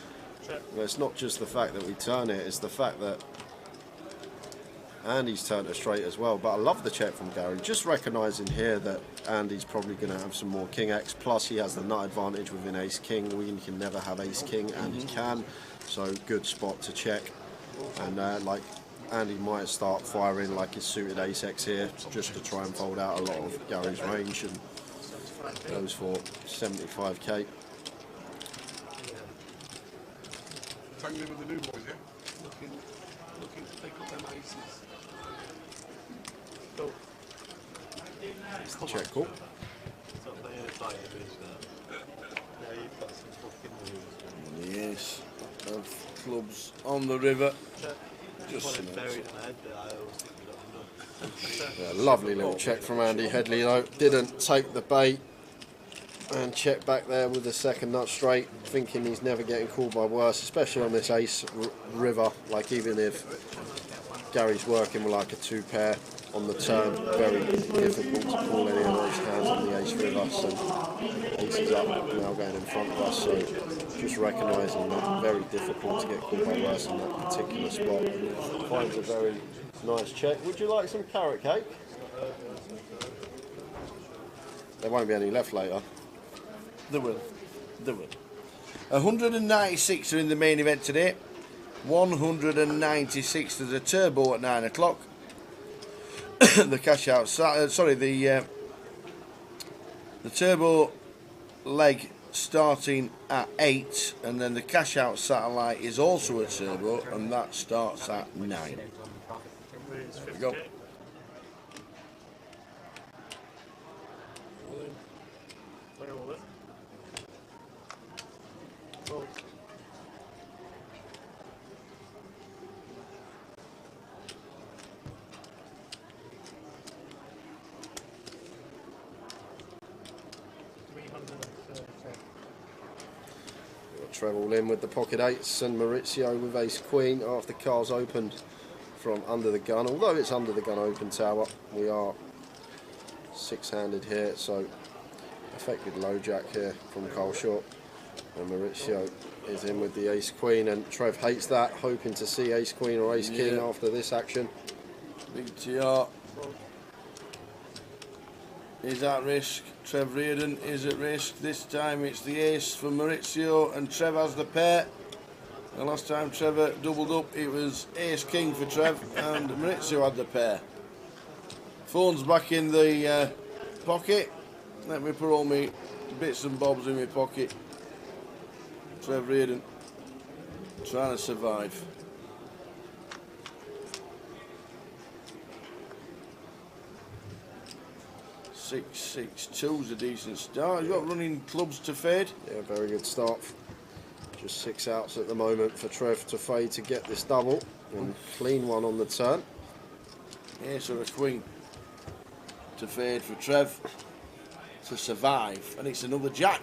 Well, it's not just the fact that we turn it, it's the fact that Andy's turned it straight as well. But I love the check from Gary. Just recognising here that Andy's probably going to have some more King X. Plus, he has the nut advantage with an Ace King. We can never have Ace King, and he can. So, good spot to check. And like Andy might start firing like his suited Ace X here, just to try and fold out a lot of Gary's range, and goes for 75k. Tangling with the new boys, yeah? Looking to pick up them aces. It's the check call. Yes. Of clubs on the river. Just Yeah, lovely little check from Andy Headley though. Didn't take the bait and check back there with the second nut straight, thinking he's never getting called by worse, especially on this ace river. Like, even if Gary's working with like a 2 pair on the turn, very difficult to call any of those hands on the ace river. So ace is up now going in front of us, so just recognising that very difficult to get called by worse in that particular spot. Finds a very nice check. Would you like some carrot cake? There won't be any left later. There will. There will. 196 are in the main event today. 196 there's a turbo at 9 o'clock. The cash out, the turbo leg starting at 8, and then the cash out satellite is also a turbo, and that starts at 9. There we go. Got Treble in with the pocket eights and Maurizio with ace queen after cards opened from under the gun. Although it's under the gun open tower, we are six-handed here, so effective low jack here from Carl Short. And Maurizio is in with the ace queen, and Trev hates that, hoping to see ace queen or ace king after this action. Big TR is at risk. Trev Reardon is at risk. This time it's the ace for Maurizio, and Trev has the pair. The last time Trevor doubled up, it was ace king for Trev, and Maurizio had the pair. Phone's back in the pocket. Let me put all my bits and bobs in my pocket. Trev Reardon trying to survive. 6-6-2's a decent start. You've got running clubs to fade. Yeah, very good start. Just 6 outs at the moment for Trev to fade to get this double, and clean one on the turn. Ace or a queen to fade for Trev to survive, and it's another jack.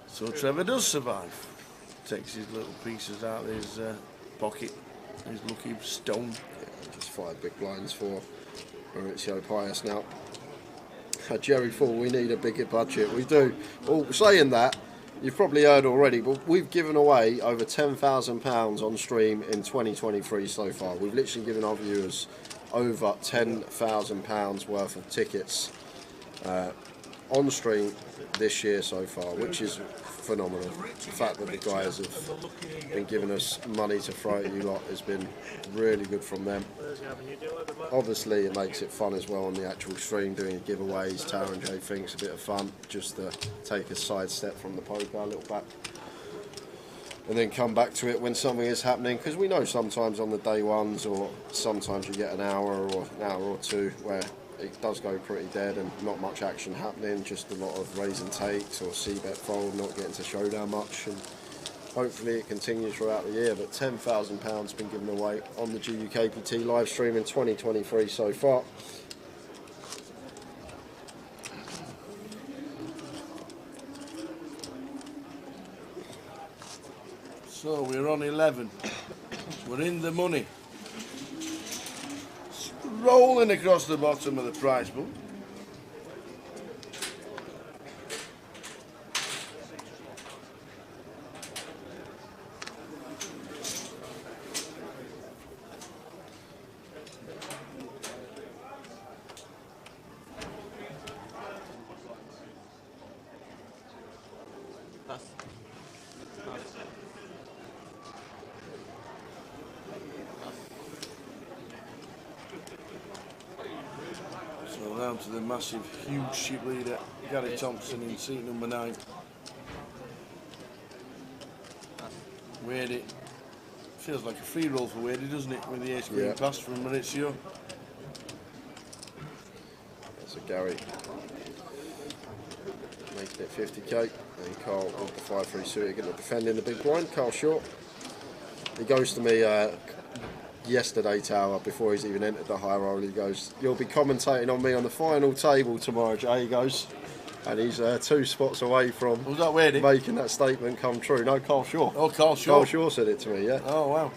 So Trevor does survive. Takes his little pieces out of his pocket, his lucky stone. Yeah, just 5 big blinds for Maurizio Pius now. Jerry Fall, we need a bigger budget. We do. Well, saying that, you've probably heard already, but we've given away over £10,000 on stream in 2023 so far. We've literally given our viewers over £10,000 worth of tickets on stream this year so far, which is phenomenal. The fact that the guys have been giving us money to throw at you lot has been really good from them. Obviously it makes it fun as well on the actual stream, doing giveaways. Tara and Jay thinks a bit of fun, just to take a side step from the poker, a little back, and then come back to it when something is happening, because we know sometimes on the day ones, or sometimes you get an hour or two where it does go pretty dead and not much action happening, just a lot of raise and takes or c-bet fold, not getting to showdown much, and hopefully it continues throughout the year. But £10,000 been given away on the GUKPT live stream in 2023 so far. So we're on 11. We're in the money. Rolling across the bottom of the prize pool. To the massive, huge ship leader, Gary Thompson in seat number 9. Wadey. Feels like a free roll for Wadey, doesn't it, with the ace queen pass from Maurizio. That's a Gary making it 50k, and Carl with the 5-3 suited going to defend in the big blind. Carl Short. He goes to me yesterday, Tower, before he's even entered the high roll, he goes, "You'll be commentating on me on the final table tomorrow, Jay," he goes, and he's 2 spots away from making that statement come true. No, Carl Shaw. Oh, Carl Shaw. Carl Shaw said it to me, yeah. Oh, wow.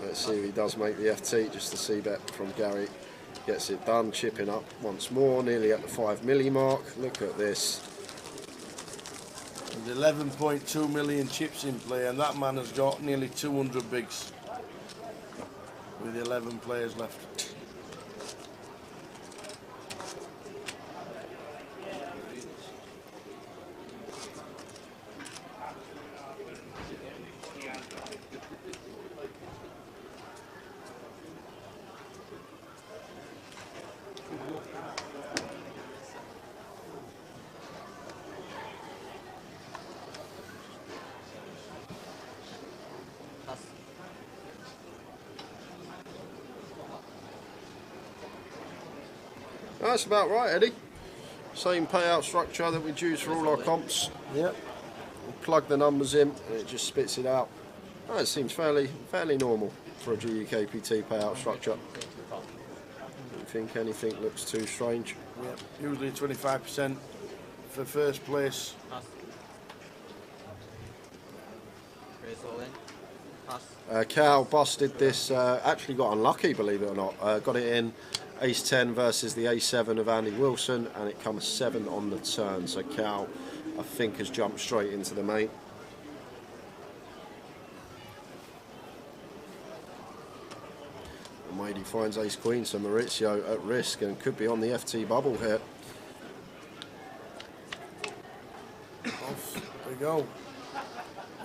Let's see if he does make the FT, just the c-bet from Gary. Gets it done, chipping up once more, nearly at the 5 milli mark. Look at this. There's 11.2 million chips in play, and that man has got nearly 200 bigs with 11 players left. That's about right, Eddie. Same payout structure that we use for all our comps. Yep. We'll plug the numbers in and it just spits it out. Oh, it seems fairly normal for a GUKPT payout structure. Don't think anything looks too strange. Yep, usually 25% for first place. Pass. Raise all in. Pass. Cal busted this, actually got unlucky, believe it or not. Got it in ace 10 versus the ace 7 of Andy Wilson, and it comes 7 on the turn. So Cal, I think, has jumped straight into the main. And Wadey finds ace queen, so Maurizio at risk and could be on the FT bubble here. Off we go.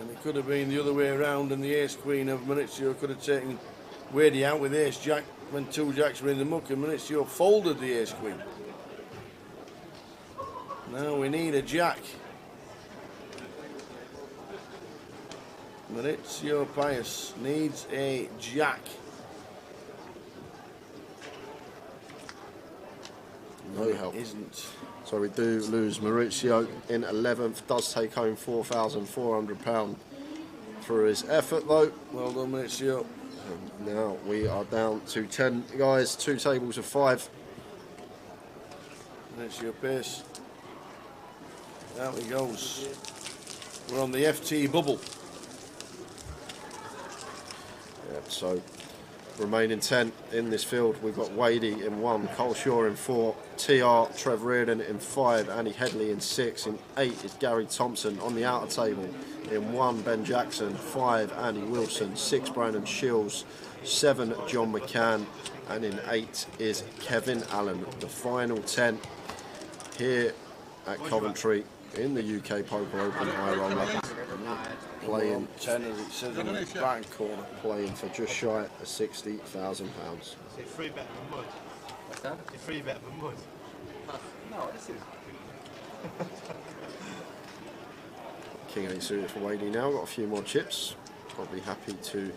And it could have been the other way around, and the ace queen of Maurizio could have taken Wadey out with ace jack when 2 jacks were in the muck, and Maurizio folded the ace queen. Now we need a jack. Maurizio Pius needs a jack. No help. Isn't. So we do lose Maurizio in 11th. Does take home £4,400 for his effort, though. Well done, Maurizio. And now we are down to 10 guys, 2 tables of 5. Maurizio Pius. Out he goes. We're on the FT bubble. Yep, so remaining 10 in this field, we've got Wadey in 1, Cole Shaw in 4, TR, Trev Reardon in 5, Andy Headley in 6, in 8 is Gary Thompson. On the outer table, in 1, Ben Jackson, 5, Andy Wilson, 6, Brandon Shields, 7, John McCann, and in 8 is Kevin Allen. The final 10 here at Coventry in the UK Poker Open High Roller. Playing 10 as it says in the back corner. Playing for just shy of £60,000. It's a free bet for mud. What's that? It's a free bet for mud. No, this is. King 8 suited for Wadey now. Got a few more chips. Probably happy to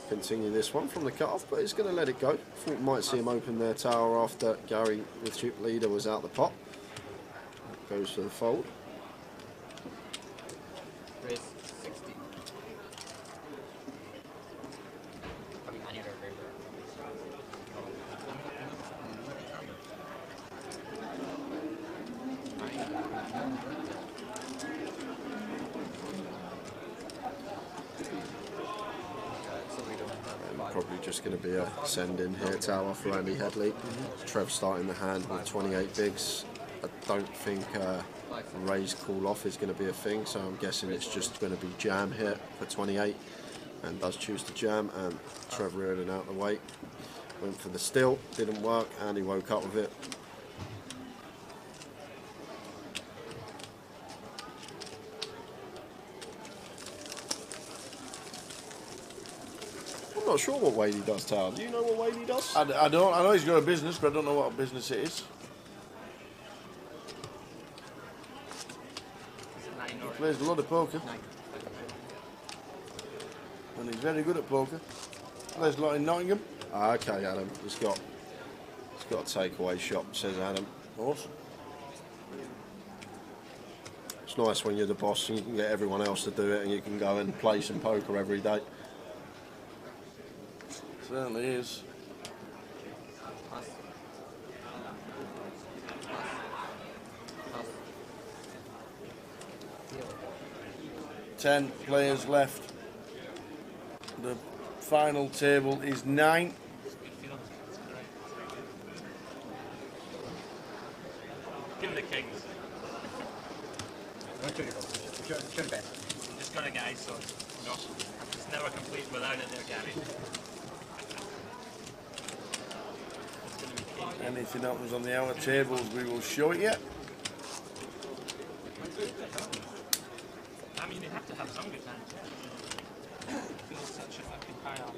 continue this one from the cut-off, but he's going to let it go. Thought we might see him open their tower after Gary, the chip leader, was out the pot. Goes for the fold. Raise 60. I mean, I need a river. Probably just going to be a send in here tower for Andy Headley. Trev starting the hand with 28 bigs. I don't think raise call off is going to be a thing, so I'm guessing it's just going to be jam here for 28, and does choose to jam, and Trev Reardon out the way. Went for the still, didn't work, and he woke up with it. I'm not sure what Wadey does, Tower. Do you know what Wadey does? I don't. I know he's got a business, but I don't know what business it is. He plays a lot of poker. And he's very good at poker. Plays a lot in Nottingham. Okay, Adam. He's got a takeaway shop, says Adam. Awesome. It's nice when you're the boss and you can get everyone else to do it, and you can go and play some poker every day. Certainly is. 10 players left. The final table is 9. Give the kings. Just gonna get ice on. It's never complete without it there, Gary. Anything happens on the outer tables, we will show it you. I mean, you have to have some good times. Feels such a fucking pile.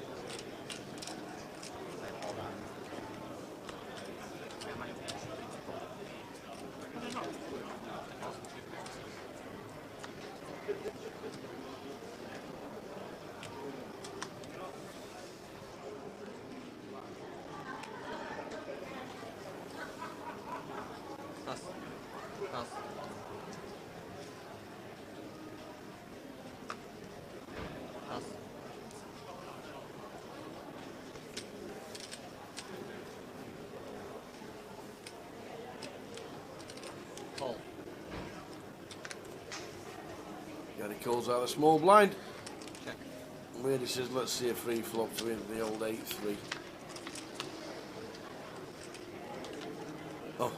calls out a small blind. Where he says, let's see a free flop to hit the old 8-3. Oh.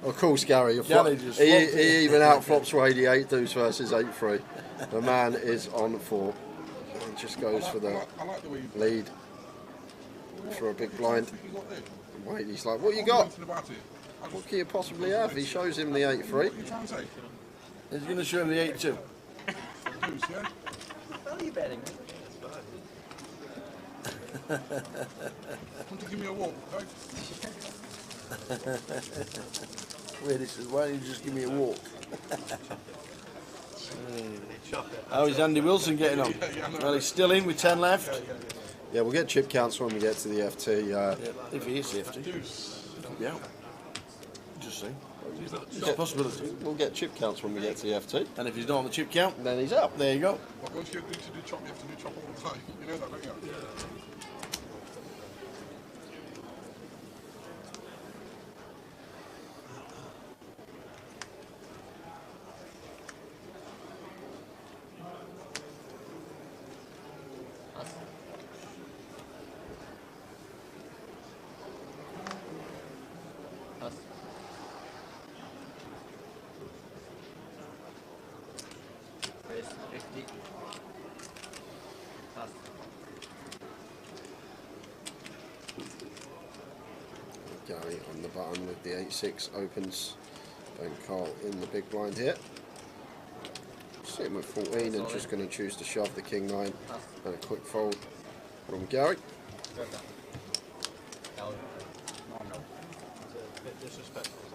Of course, Gary. Gary just He even outflops for 88 deuce versus 8-3. The man is on form. He just goes for the lead for a big blind. Wait, he's like, what you got? What can you possibly have? He shows him the 8-3. He's going to show him the 8-2. What are you betting? Want to give me a walk, okay? Wait, he says, why don't you just give me a walk? How is Andy Wilson getting on? Well, he's still in with 10 left. Yeah, we'll get chip counts when we get to the FT. If he is the FT. Yeah. Just saying. It's a possibility. We'll get chip counts when we get to the FT. And if he's not on the chip count, then he's up. There you go. But once you agree to do chop, you have to do chop all the time. You know that, don't you? Raise 50. Pass. Gary on the button with the 8-6 opens. Ben Carl in the big blind here. Sitting with 14 and just going to choose to shove the king 9 and a quick fold from Gary.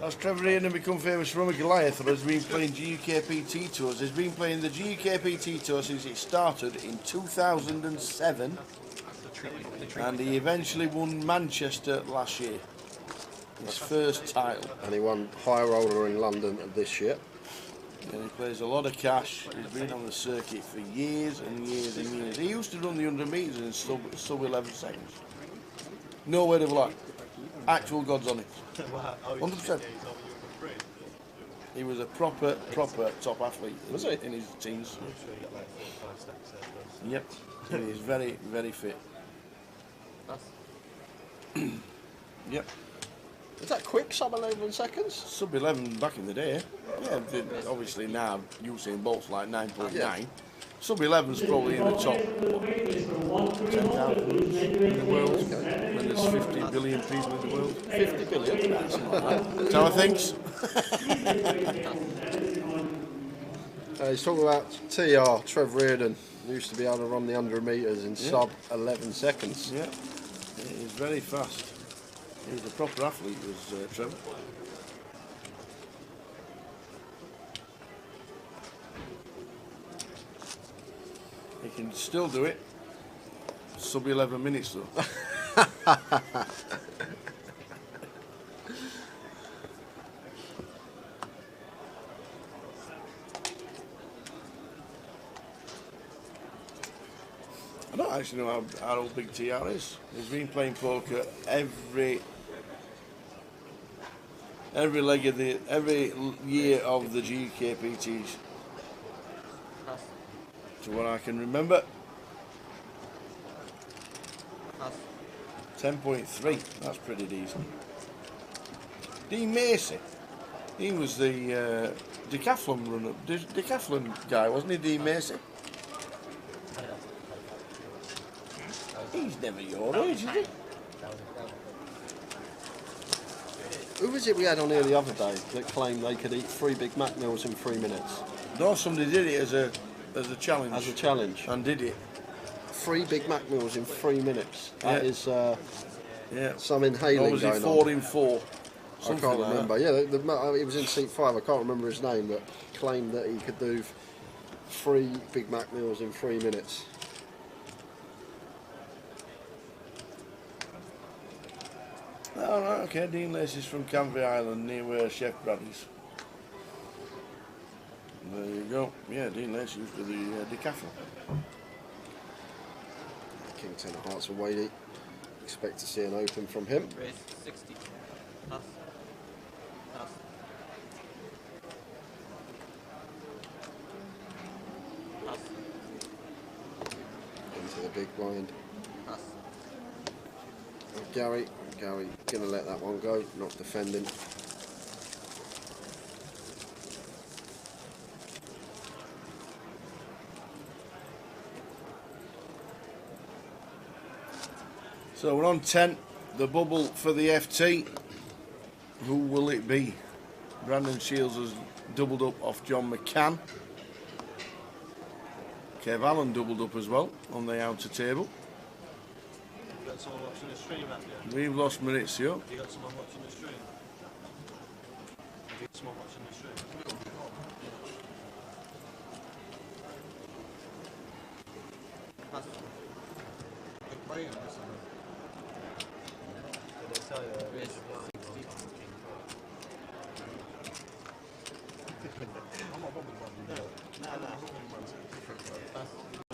That's Trevor Reardon become famous from a Goliath, has been playing GUKPT tours. He's been playing the GUKPT tour since it started in 2007, and he eventually won Manchester last year. His first title. And he won High Roller in London this year. And he plays a lot of cash. He's been on the circuit for years and years and years. He used to run the 100 metres in sub 11 seconds. No word of lie. Actual God's on it. 100%. He was a proper top athlete. Was he? In his teens. Yep. And he's very, very fit. Yep. Is that quick, sub 11 seconds? Sub 11 back in the day. Yeah, obviously now Usain Bolt's like 9.9. Yeah. Sub 11's probably in the top 10,000 in the world. When there's 50 billion people in the world. 50 billion? That's like how I thinks. He's talking about TR, Trevor Reardon. Used to be able to run the 100 metres in sub 11 seconds. Yeah, he's very fast. He was a proper athlete, was Trevor. He can still do it. Sub 11 minutes though. I don't actually know how old Big TR is. He's been playing poker every leg of every year of the GUKPTs. To what I can remember. 10.3, that's pretty decent. Dean Macy, he was the decathlon runner, decathlon guy, wasn't he, Dean Macy? He's never your age, is he? Who was it we had on here the other day that claimed they could eat 3 Big Mac meals in 3 minutes? No, somebody did it as a challenge. As a challenge. And did it. 3 Big Mac meals in 3 minutes. That Yeah. is Yeah. some inhaling Or was it going 4 on. in 4? I Something can't like remember. Yeah, he was in seat 5. I can't remember his name, but claimed that he could do 3 Big Mac meals in 3 minutes. Oh, right, okay. Dean Lacey's from Canvey Island, near where Chef Brad is. There you go. Yeah, Dean Lacey used to the decathlon. King 10 of Hearts and Wadey. Expect to see an open from him. Raise 60. Pass. Pass. blind. Gary gonna let that one go, not defending. So we're on 10. The bubble for the FT. Who will it be? Brandon Shields has doubled up off John McCann. Kev Allen doubled up as well on the outer table. You got someone watching the stream, haven't you? We've lost Maurizio. Have you got someone watching the stream? Have you got someone watching the stream? Did they tell you? It's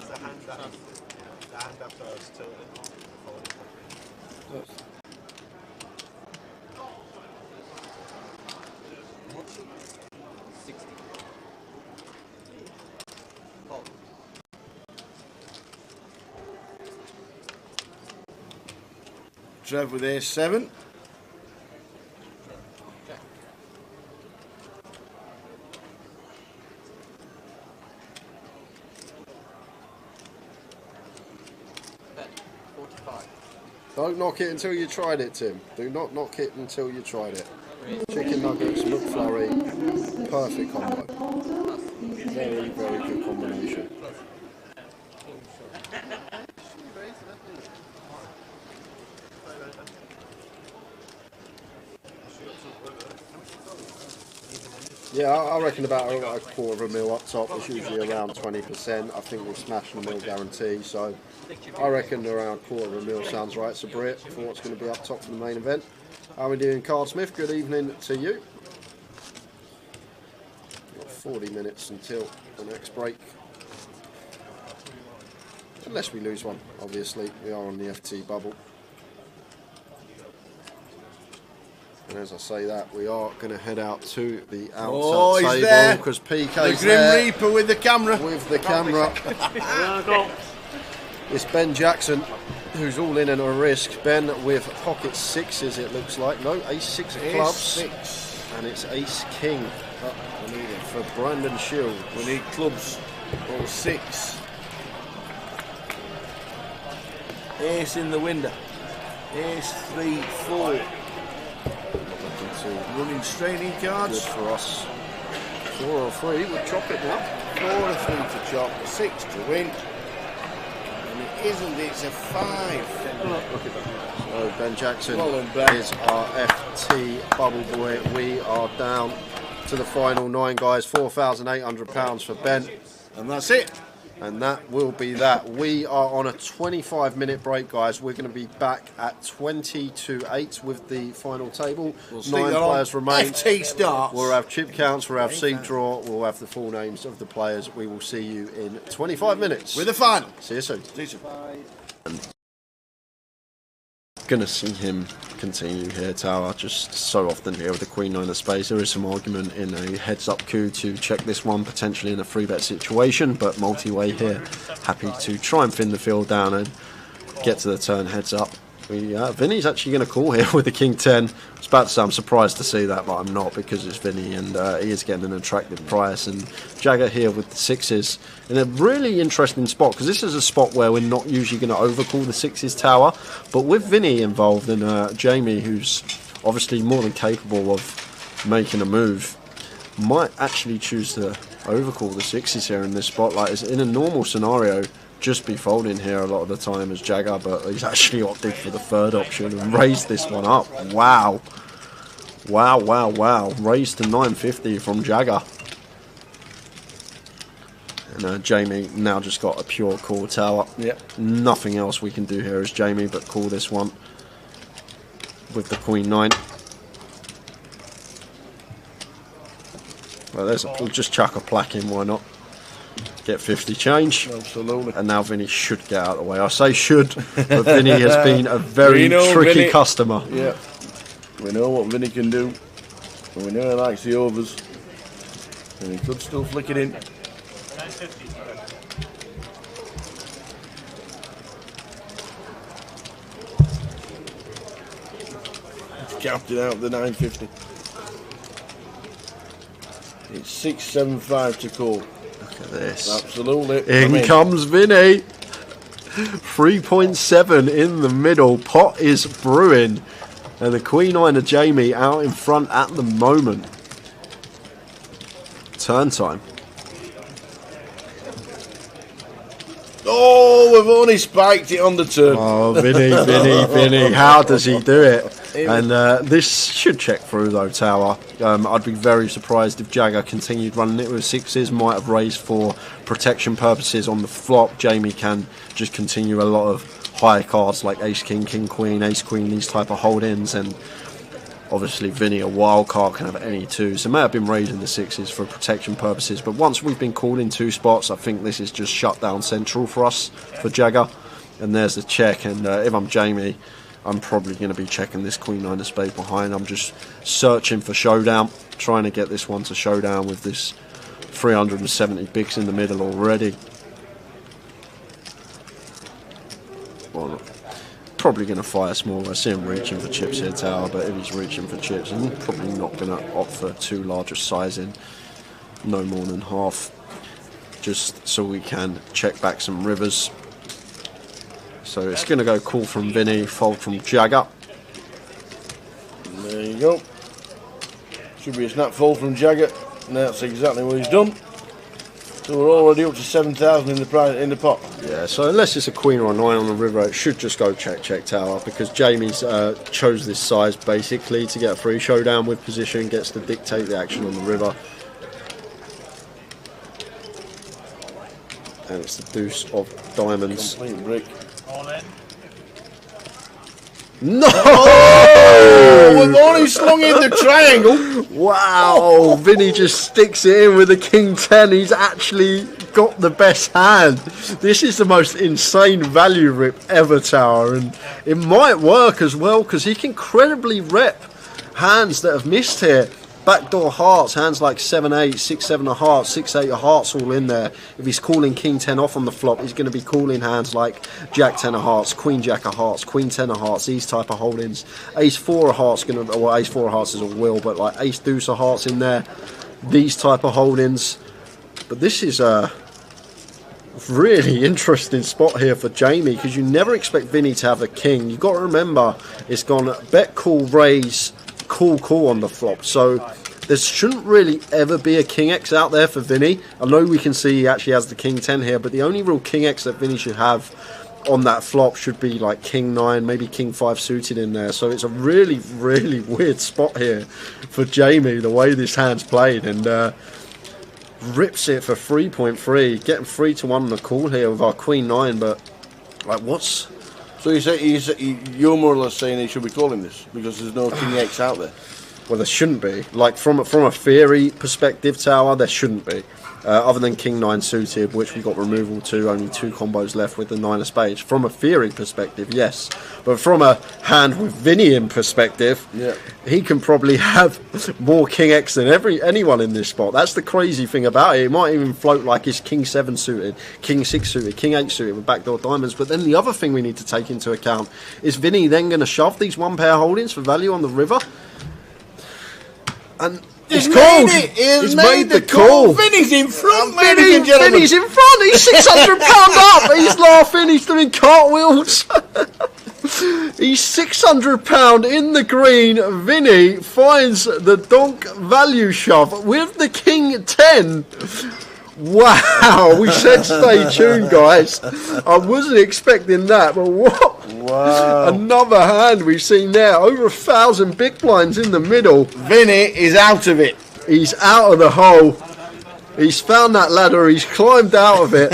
the hand after I was tilted. Trev with A7. Don't knock it until you tried it, Tim. Do not knock it until you tried it. Chicken nuggets, McFlurry, perfect combo. Very, very good combination. Yeah, I reckon about a quarter of a mil up top. It's usually around 20%. I think we'll smash the mil guarantee. So I reckon around quarter of a mil sounds right. So Britt, for what's going to be up top for the main event. How are we doing, Carl Smith? Good evening to you. Got 40 minutes until the next break. Unless we lose one, obviously. We are on the FT bubble. And as I say that, we are going to head out to the outside table because PK's the Grim Reaper with the camera. With the camera. It's Ben Jackson, who's all in at a risk. Ben with pocket sixes, it looks like. No, ace-6 of clubs. Ace-6. And it's ace-king for Brandon Shield. We need clubs. All 6. Ace in the window. Ace 3, 4. Running straining cards. Good for us. 4 or 3, we'll chop it now. 4 or 3 to chop, a 6 to win. And it isn't, it's a 5. So Ben Jackson Well done, Ben. is our FT bubble boy. We are down to the final 9 guys, £4,800 for Ben. And that's it. And that will be that. We are on a 25-minute break, guys. We're going to be back at 20 to 8 with the final table. We'll 9 players remain. FT starts. We'll have chip counts, we'll have seed draw, we'll have the full names of the players. We will see you in 25 minutes. With the final. See you soon. See you soon. Gonna see him continue here, Tower. Just so often here with the Queen 9 of Spades. There is some argument in a heads-up coup to check this one, potentially in a 3-bet situation, but multi-way here. Happy to try and thin the field down and get to the turn heads up. Vinny's actually going to call here with the King 10. I was about to say I'm surprised to see that, but I'm not because it's Vinny and he is getting an attractive price. And Jagger here with the 6s in a really interesting spot because this is a spot where we're not usually going to overcall the 6s Tower. But with Vinny involved and Jamie, who's obviously more than capable of making a move, might actually choose to overcall the 6s here in this spot. Like in a normal scenario, just be folding here a lot of the time as Jagger, but he's actually opted for the 3rd option and raised this one up. Wow. Wow, wow, wow. Raised to 950 from Jagger. And Jamie now just got a pure call, Tower. Yep. Nothing else we can do here as Jamie but call this one with the Queen 9. Well, we'll just chuck a plaque in, why not? Get 50 change. Absolutely. And now Vinny should get out of the way. I say should, but Vinny has been a very tricky Vinny, customer. Yeah. We know what Vinny can do. And we know he likes the overs. And he could still flick it in. counting out the 950. It's 675 to call. Look at this. Absolutely. In comes Vinny. 3.7 in the middle. Pot is brewing. And the Queen Nine of Jamie out in front at the moment. Turn time. Oh, we've only spiked it on the turn. Oh, Vinny. How does he do it? And this should check through though, Tower. I'd be very surprised if Jagger continued running it with sixes. Might have raised for protection purposes on the flop. Jamie can just continue a lot of higher cards like Ace King, King Queen, Ace Queen, these type of hold-ins. And obviously Vinny, a wild card, can have any twos. So may have been raising the sixes for protection purposes. But once we've been called in 2 spots, I think this is just shut down central for us, for Jagger. And there's the check. And if I'm Jamie, I'm probably going to be checking this Queen Nine of Spades behind. I'm just searching for showdown, trying to get this one to showdown with this 370 bigs in the middle already. Well, probably going to fire small. I see him reaching for chips here, Tower, but if he's reaching for chips, I'm probably not going to opt for too large a sizing. No more than half, just so we can check back some rivers. So it's going to go call from Vinny, fold from Jagger. There you go. Should be a snap fold from Jagger. And that's exactly what he's done. So we're already up to 7,000 in the pot. Yeah, so unless it's a queen or a 9 on the river, it should just go check Tower, because Jamie's chose this size basically to get a free showdown with position, gets to dictate the action on the river. And it's the deuce of diamonds. Complete brick. All in. No! Oh, we've only slung in the triangle. Wow! Vinny just sticks it in with a King 10. He's actually got the best hand. This is the most insane value rip ever, Tower, and it might work as well because he can credibly rep hands that have missed here. Backdoor hearts, hands like 7-8, 6-7 of hearts, 6-8 of hearts all in there. If he's calling King 10 off on the flop, he's going to be calling hands like Jack 10 of hearts, Queen Jack of hearts, Queen 10 of hearts, these type of holdings. Ace 4 of hearts, well, Ace 4 of hearts is a will, but like Ace Deuce of hearts in there, these type of holdings. But this is a really interesting spot here for Jamie, because you never expect Vinny to have a king. You've got to remember, it's gone bet, call, raise, call on the flop, so there shouldn't really ever be a King X out there for Vinny. I know we can see he actually has the King 10 here, but the only real King X that Vinny should have on that flop should be like King 9, maybe King 5 suited in there. So it's a really, really weird spot here for Jamie, the way this hand's played, and rips it for 3.3, getting 3-1 on the call here with our Queen 9, but like what's... So you're more or less saying he should be calling this because there's no King X out there. Well, there shouldn't be. Like from a theory perspective, Tower, there shouldn't be. Other than King 9 suited, which we got removal to, only 2 combos left with the 9 of spades. From a theory perspective, yes. But from a hand with Vinny in perspective, yeah, he can probably have more King X than anyone in this spot. That's the crazy thing about it. It might even float like it's King 7 suited, King 6 suited, King 8 suited with backdoor diamonds. But then the other thing we need to take into account is Vinny then going to shove these 1-pair holdings for value on the river? And he's called. He's made the call. Vinny's in front, ladies and gentlemen. Vinny's in front. He's £600 up. He's laughing. He's doing cartwheels. He's £600 in the green. Vinny finds the donk value shove with the King 10. Wow, we said stay tuned, guys. I wasn't expecting that, but what? Wow. Another hand we've seen there. Over 1,000 big blinds in the middle. Vinny is out of it. He's out of the hole. He's found that ladder. He's climbed out of it.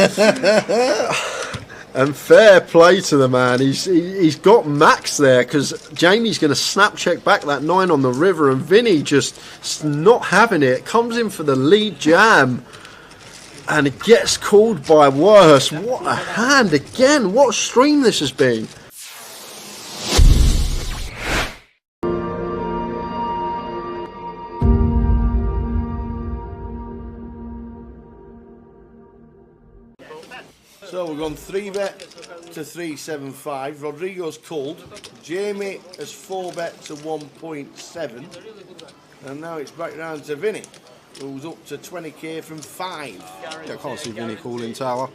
And fair play to the man. He's got max there, because Jamie's going to snap check back that 9 on the river, and Vinny just not having it. Comes in for the lead jam. And it gets called by worse. What a hand again. What a stream this has been. So we've gone 3-bet, to 375. Rodrigo's called. Jamie has 4-bet to 1.7. And now it's back round to Vinny, who's up to 20k from 5. Yeah, I can't see Vinny calling tower.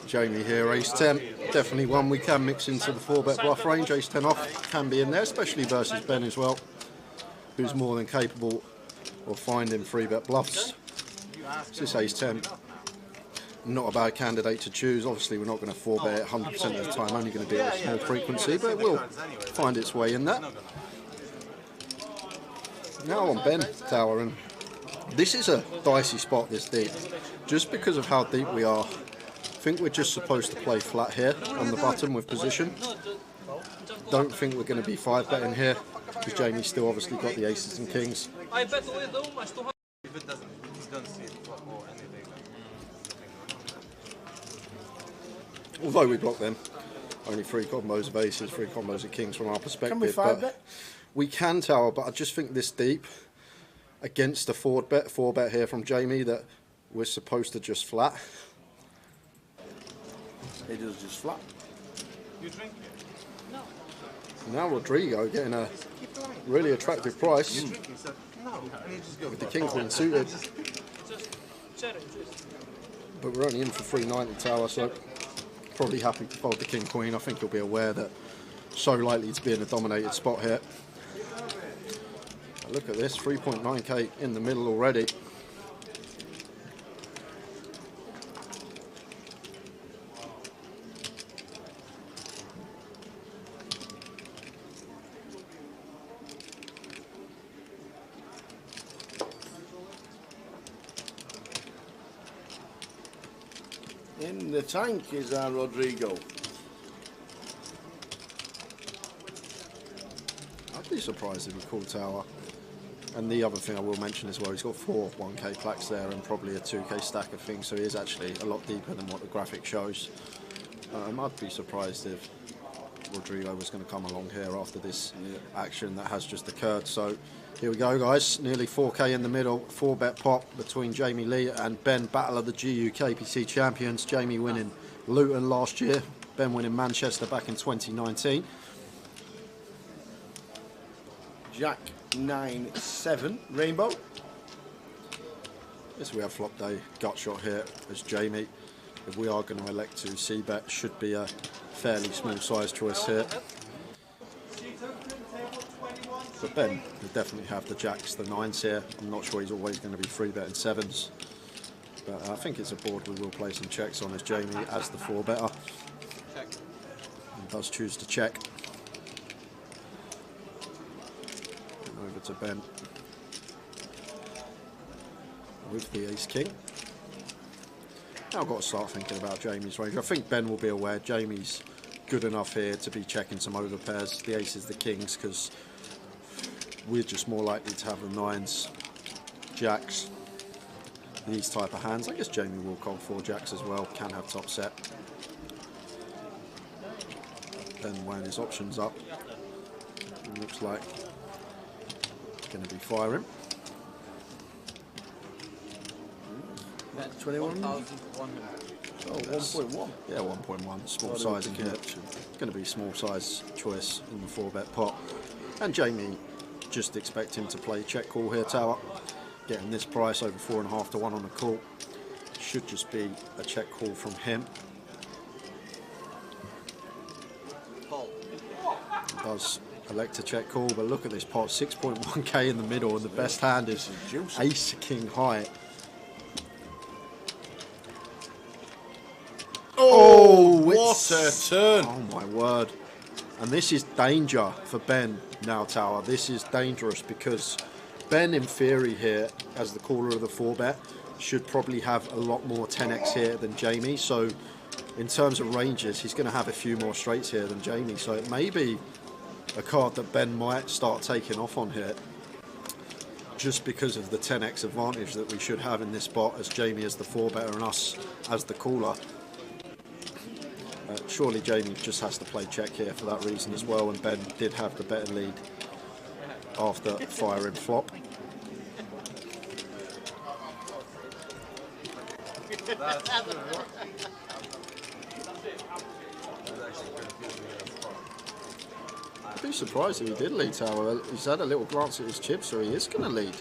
Jamie here, ace 10. Definitely one we can mix into the 4-bet bluff range. Ace 10 off can be in there, especially versus Ben as well, who's more than capable of finding 3-bet bluffs. This ace 10, not a bad candidate to choose. Obviously, we're not going to 4-bet 100% of the time, only going to be at a small frequency, but it will find its way in that. Now on Ben Tower, and this is a dicey spot this deep, just because of how deep we are. I think we're just supposed to play flat here on the button with position. Don't think we're going to be 5-betting here, because Jamie's still obviously got the aces and kings. I bet away though, I still have. If it doesn't, he doesn't see it or anything. Although we block them, only 3 combos of aces, 3 combos of kings from our perspective. Can we 5-bet? But we can tower, but I just think this deep against a 4-bet here from Jamie that we're supposed to just flat. He does just flat. You drink it? Now Rodrigo getting a really attractive price with the king queen suited, but we're only in for 390 tower, so probably happy to fold the king queen. I think he'll be aware that so likely to be in a dominated spot here. Look at this, 3.9k in the middle already. In the tank is our Rodrigo. I'd be surprised if he called tower. And the other thing I will mention as well, he's got 4 1k plaques there and probably a 2k stack of things, so he is actually a lot deeper than what the graphic shows. I'd be surprised if Rodrigo was going to come along here after this action that has just occurred. So here we go, guys, nearly 4k in the middle, 4-bet pot between Jamie Lee and Ben, battle of the GU KPC champions. Jamie winning Luton last year, Ben winning Manchester back in 2019. Jack 9-7 Rainbow. Yes, we have flop day gut shot here as Jamie. If we are going to elect to c-bet, should be a fairly small size choice here. But Ben will definitely have the jacks, the 9s here. I'm not sure he's always going to be 3-betting 7s. But I think it's a board we will play some checks on as Jamie as the 4-better. And does choose to check. Over to Ben with the ace king. Now I've got to start thinking about Jamie's range. I think Ben will be aware Jamie's good enough here to be checking some over pairs, the aces, the kings, because we're just more likely to have the 9s, jacks, these type of hands. I guess Jamie will call 4 jacks as well, can have top set. Ben weighing his options up. It looks like going to be firing. 21. Oh, 1.1. Yeah, 1.1. Small size again. Going to be small size choice in the 4-bet pot. And Jamie, just expect him to play check call here, tower. Getting this price over 4.5 to 1 on the call. Should just be a check call from him. Does elect to check call, but look at this pot, 6.1k in the middle, and the best hand is ace king high. Oh, what a turn! Oh my word! And this is danger for Ben now, tower. This is dangerous because Ben, in theory here, as the caller of the 4-bet, should probably have a lot more 10x here than Jamie. So in terms of ranges, he's going to have a few more straights here than Jamie. So it may be a card that Ben might start taking off on here, just because of the 10x advantage that we should have in this spot, as Jamie is the 4-better and us as the caller. Surely Jamie just has to play check here for that reason as well, and Ben did have the better lead after firing flop. I'd be surprised if he did lead, Tower. He's had a little glance at his chips, so he is going to lead.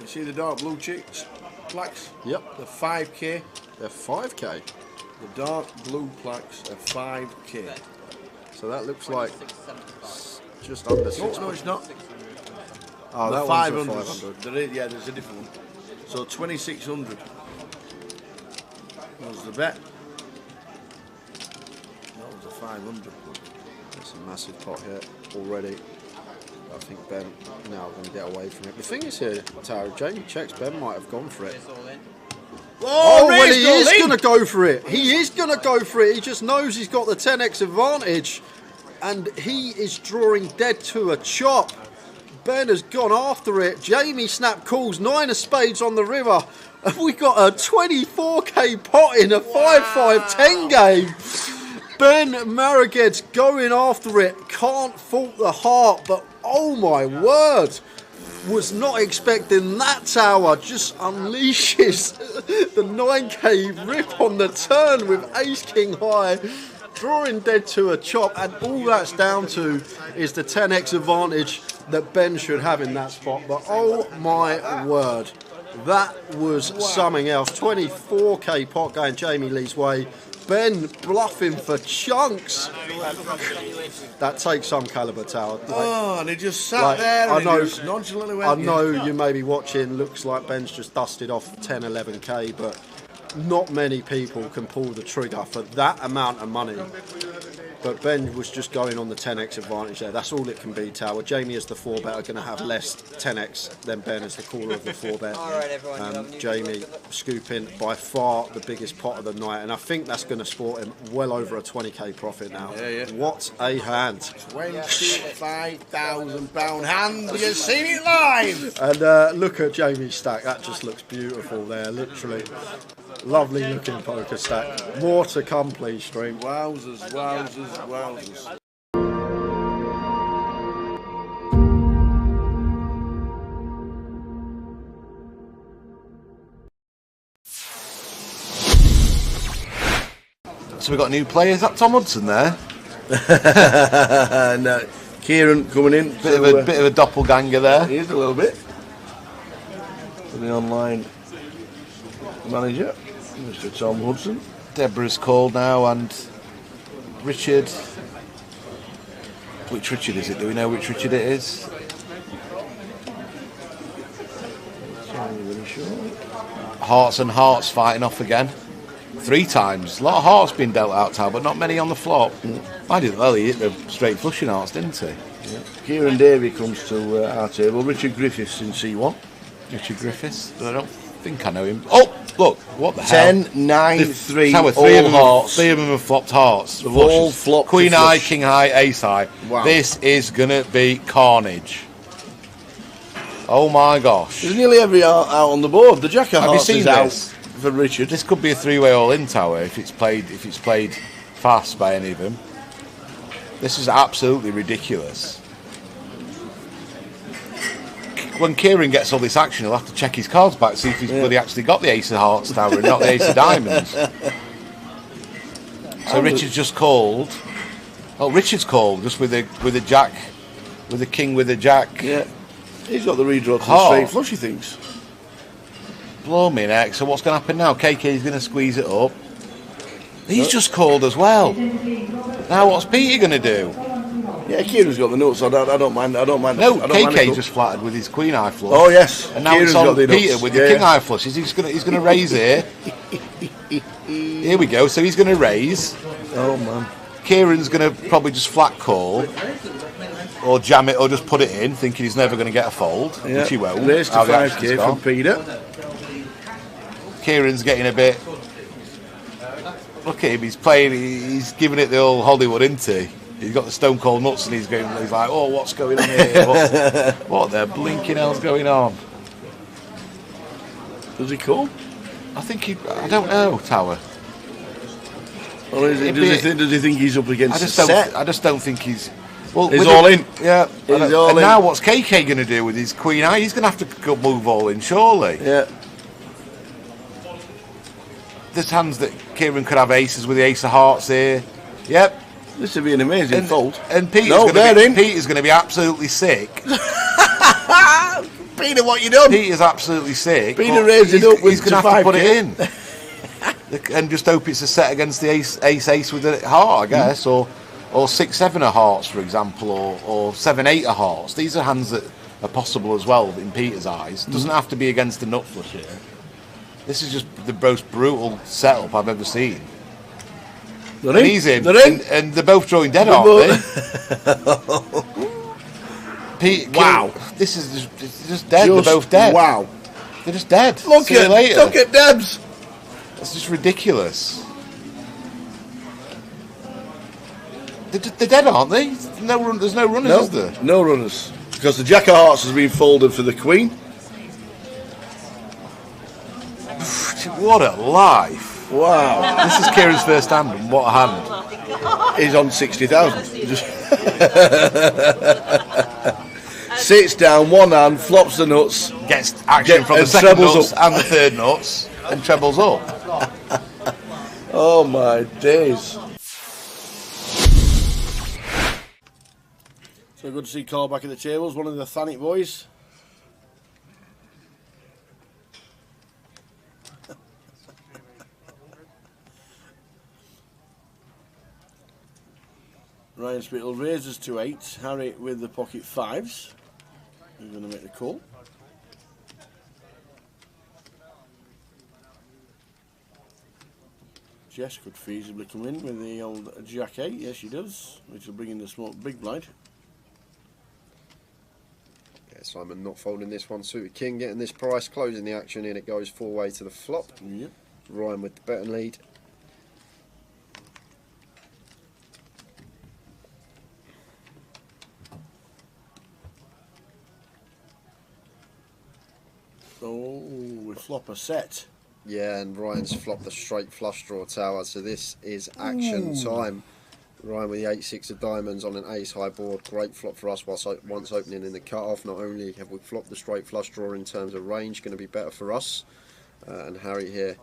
You see the dark blue chips plaques? Yep. The 5K. They're 5K. The dark blue plaques are 5K. So that looks like just under 6. No, it's not. Oh, the that 500. one's a 500. There is, yeah, there's a different one. So 2600 was the bet. That was a 500. That's a massive pot here already. I think Ben now going to get away from it. The thing is here, Tower, Jamie checks, Ben might have gone for it. Oh, well, he is going to go for it. He is going to go for it. He just knows he's got the 10x advantage. And he is drawing dead to a chop. Ben has gone after it. Jamie snap calls 9 of spades on the river. And we got a 24k pot in a 5-5-10 game. Ben Maraged's going after it. Can't fault the heart, but oh my word. Was not expecting that, Tower. Just unleashes the 9k rip on the turn with ace king high. Drawing dead to a chop, and all that's down to is the 10x advantage that Ben should have in that spot. But oh my word, that was something else. 24k pot going Jamie Lee's way. Ben bluffing for chunks. That takes some calibre, Tower. Oh, and he just sat there and he just nonchalantly went. I know you may be watching, looks like Ben's just dusted off 10, 11k, but not many people can pull the trigger for that amount of money. But Ben was just going on the 10x advantage there. That's all it can be, Tower. Jamie as the 4-bet are going to have less 10x than Ben as the caller of the 4-bet. Jamie scooping by far the biggest pot of the night. And I think that's going to sport him well over a 20k profit now. Yeah. What a hand. £25,000 hand. You've seen it live. And look at Jamie's stack. That just looks beautiful there, literally. Lovely looking poker stack. More to come, please, stream. Wowzers, wowzers, wowzers. So we've got new players. Is that Tom Hudson there? No, Kieran coming in. Bit of a doppelganger there. He is a little bit. For the online manager, Mr. Tom Hudson. Deborah's called now, and Richard. Which Richard is it? Do we know which Richard it is? Hearts and Hearts fighting off again. 3 times. A lot of hearts being dealt out, Tal, but not many on the flop. I did well. He hit the straight flushing hearts, didn't he? Yeah. Kieran Davey comes to our table. Richard Griffiths in C1. Richard Griffiths? I don't think I know him. Oh, look, what the 10, hell? 9, 3, Tower, all hearts. 3 of them have flopped hearts. They've all flopped. Queen high, king high, ace high. Wow. This is going to be carnage. Oh my gosh. There's nearly every out on the board. The Jack of Have you Hearts seen is this? out for Richard. This could be a 3-way all-in, Tower, if it's played fast by any of them. This is absolutely ridiculous. When Kieran gets all this action, he'll have to check his cards back, see if he's bloody actually got the ace of hearts, Tower, and not the ace of diamonds. So Richard's just called. Oh, Richard's called just with a jack, with a king, with a jack. Yeah, he's got the redraw to the straight flush, he thinks. Blow me neck. So what's going to happen now? KK's going to squeeze it up. He's just called as well. Now what's Peter going to do? Yeah, Kieran's got the notes. I don't mind. No, KK just flattered with his queen high flush. Oh yes, and now Kieran's it's on got the Peter nuts. with the king high flush. He's going to raise here. Here we go. So he's going to raise. Oh man. Kieran's going to probably just flat call, or jam it, or just put it in, thinking he's never going to get a fold, which he won't. Raise to 5k from Peter. Kieran's getting a bit. Look at him. He's playing. He's giving it the old Hollywood, isn't he? He's got the stone cold nuts, and he's like, oh, what's going on here? What the blinking hell's going on? Does he call? I think I don't know, Tower. Or does he think he's up against the set? I just don't think he's. Well, he's all in. Yeah. He's all in. Now what's KK going to do with his queen eye? He's going to have to move all in, surely. Yeah. There's hands that Kieran could have aces with the ace of hearts here. Yep. This would be an amazing fold. And Peter's No, they're in. Peter's going to be absolutely sick. Peter, what you done? Peter's absolutely sick. Peter raised it up with he's going to have to put it 5K. in. And just hope it's a set against the ace with a heart, I guess, or 6-7 of hearts, for example, or 7-8 of hearts. These are hands that are possible as well in Peter's eyes. Doesn't have to be against the nut flush here. This is just the most brutal setup I've ever seen. They're and in. he's in, They're in. and they're both drawing dead, aren't they? Pete, wow, this is just dead. They're both dead. Wow, they're just dead. Look at Debs. That's just ridiculous. They're dead, aren't they? There's no runners, is there? No runners. Because the Jack of Hearts has been folded for the Queen. What a life. Wow. This is Kieran's first hand, and what a hand. He's on 60,000. Sits down, one hand, flops the nuts. Gets action from the second nuts and the third nuts, and trebles up. Oh my days. So good to see Carl back at the tables, one of the Thanet boys. Ryan Spittle raises to 8, Harry with the pocket 5s. He's going to make the call. Jess could feasibly come in with the old Jack 8, yes she does, which will bring in the small big blind. Yeah, Simon not folding this one, suited king getting this price, closing the action in, it goes 4-way to the flop. Yep. Ryan with the betting lead. Oh, we flop a set. Yeah, and Ryan's flopped the straight flush draw tower, so this is action time. Ryan with the 8-6 of diamonds on an ace high board. Great flop for us once opening in the cut-off. Not only have we flopped the straight flush draw in terms of range, going to be better for us. And Harry here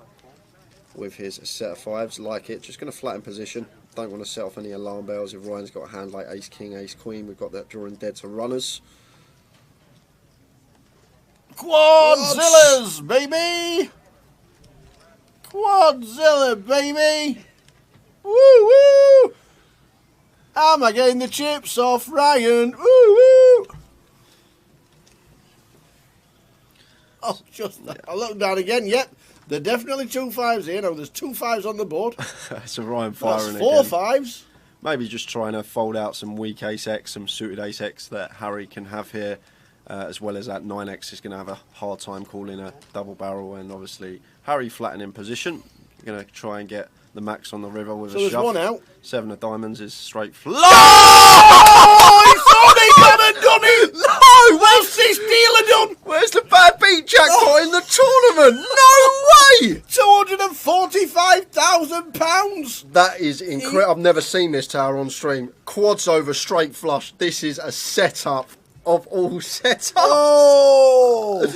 with his set of 5s, like it. Just going to flatten position. Don't want to set off any alarm bells. If Ryan's got a hand like ace king, ace queen, we've got that drawing dead to runners. Quadzillas, baby! Quadzilla, baby! Woo woo! Am I getting the chips off Ryan? Woo woo! Oh, I look down again. Yep, there are definitely 2 5s here. Now there's 2 5s on the board. So Ryan firing That's 4 again. 5s. Maybe just trying to fold out some weak ace X, some suited ace X that Harry can have here. As well as that 9X is going to have a hard time calling a double barrel, and obviously Harry flattened in position. Going to try and get the max on the river with So a there's shove. one out. 7 of diamonds is straight flush. Oh, he thought he got a dummy! No! What's this dealer done? Where's the bad beat jackpot in the tournament? No way! £245,000! That is incredible. I've never seen this tower on stream. Quads over straight flush. This is a setup of all setups. Oh!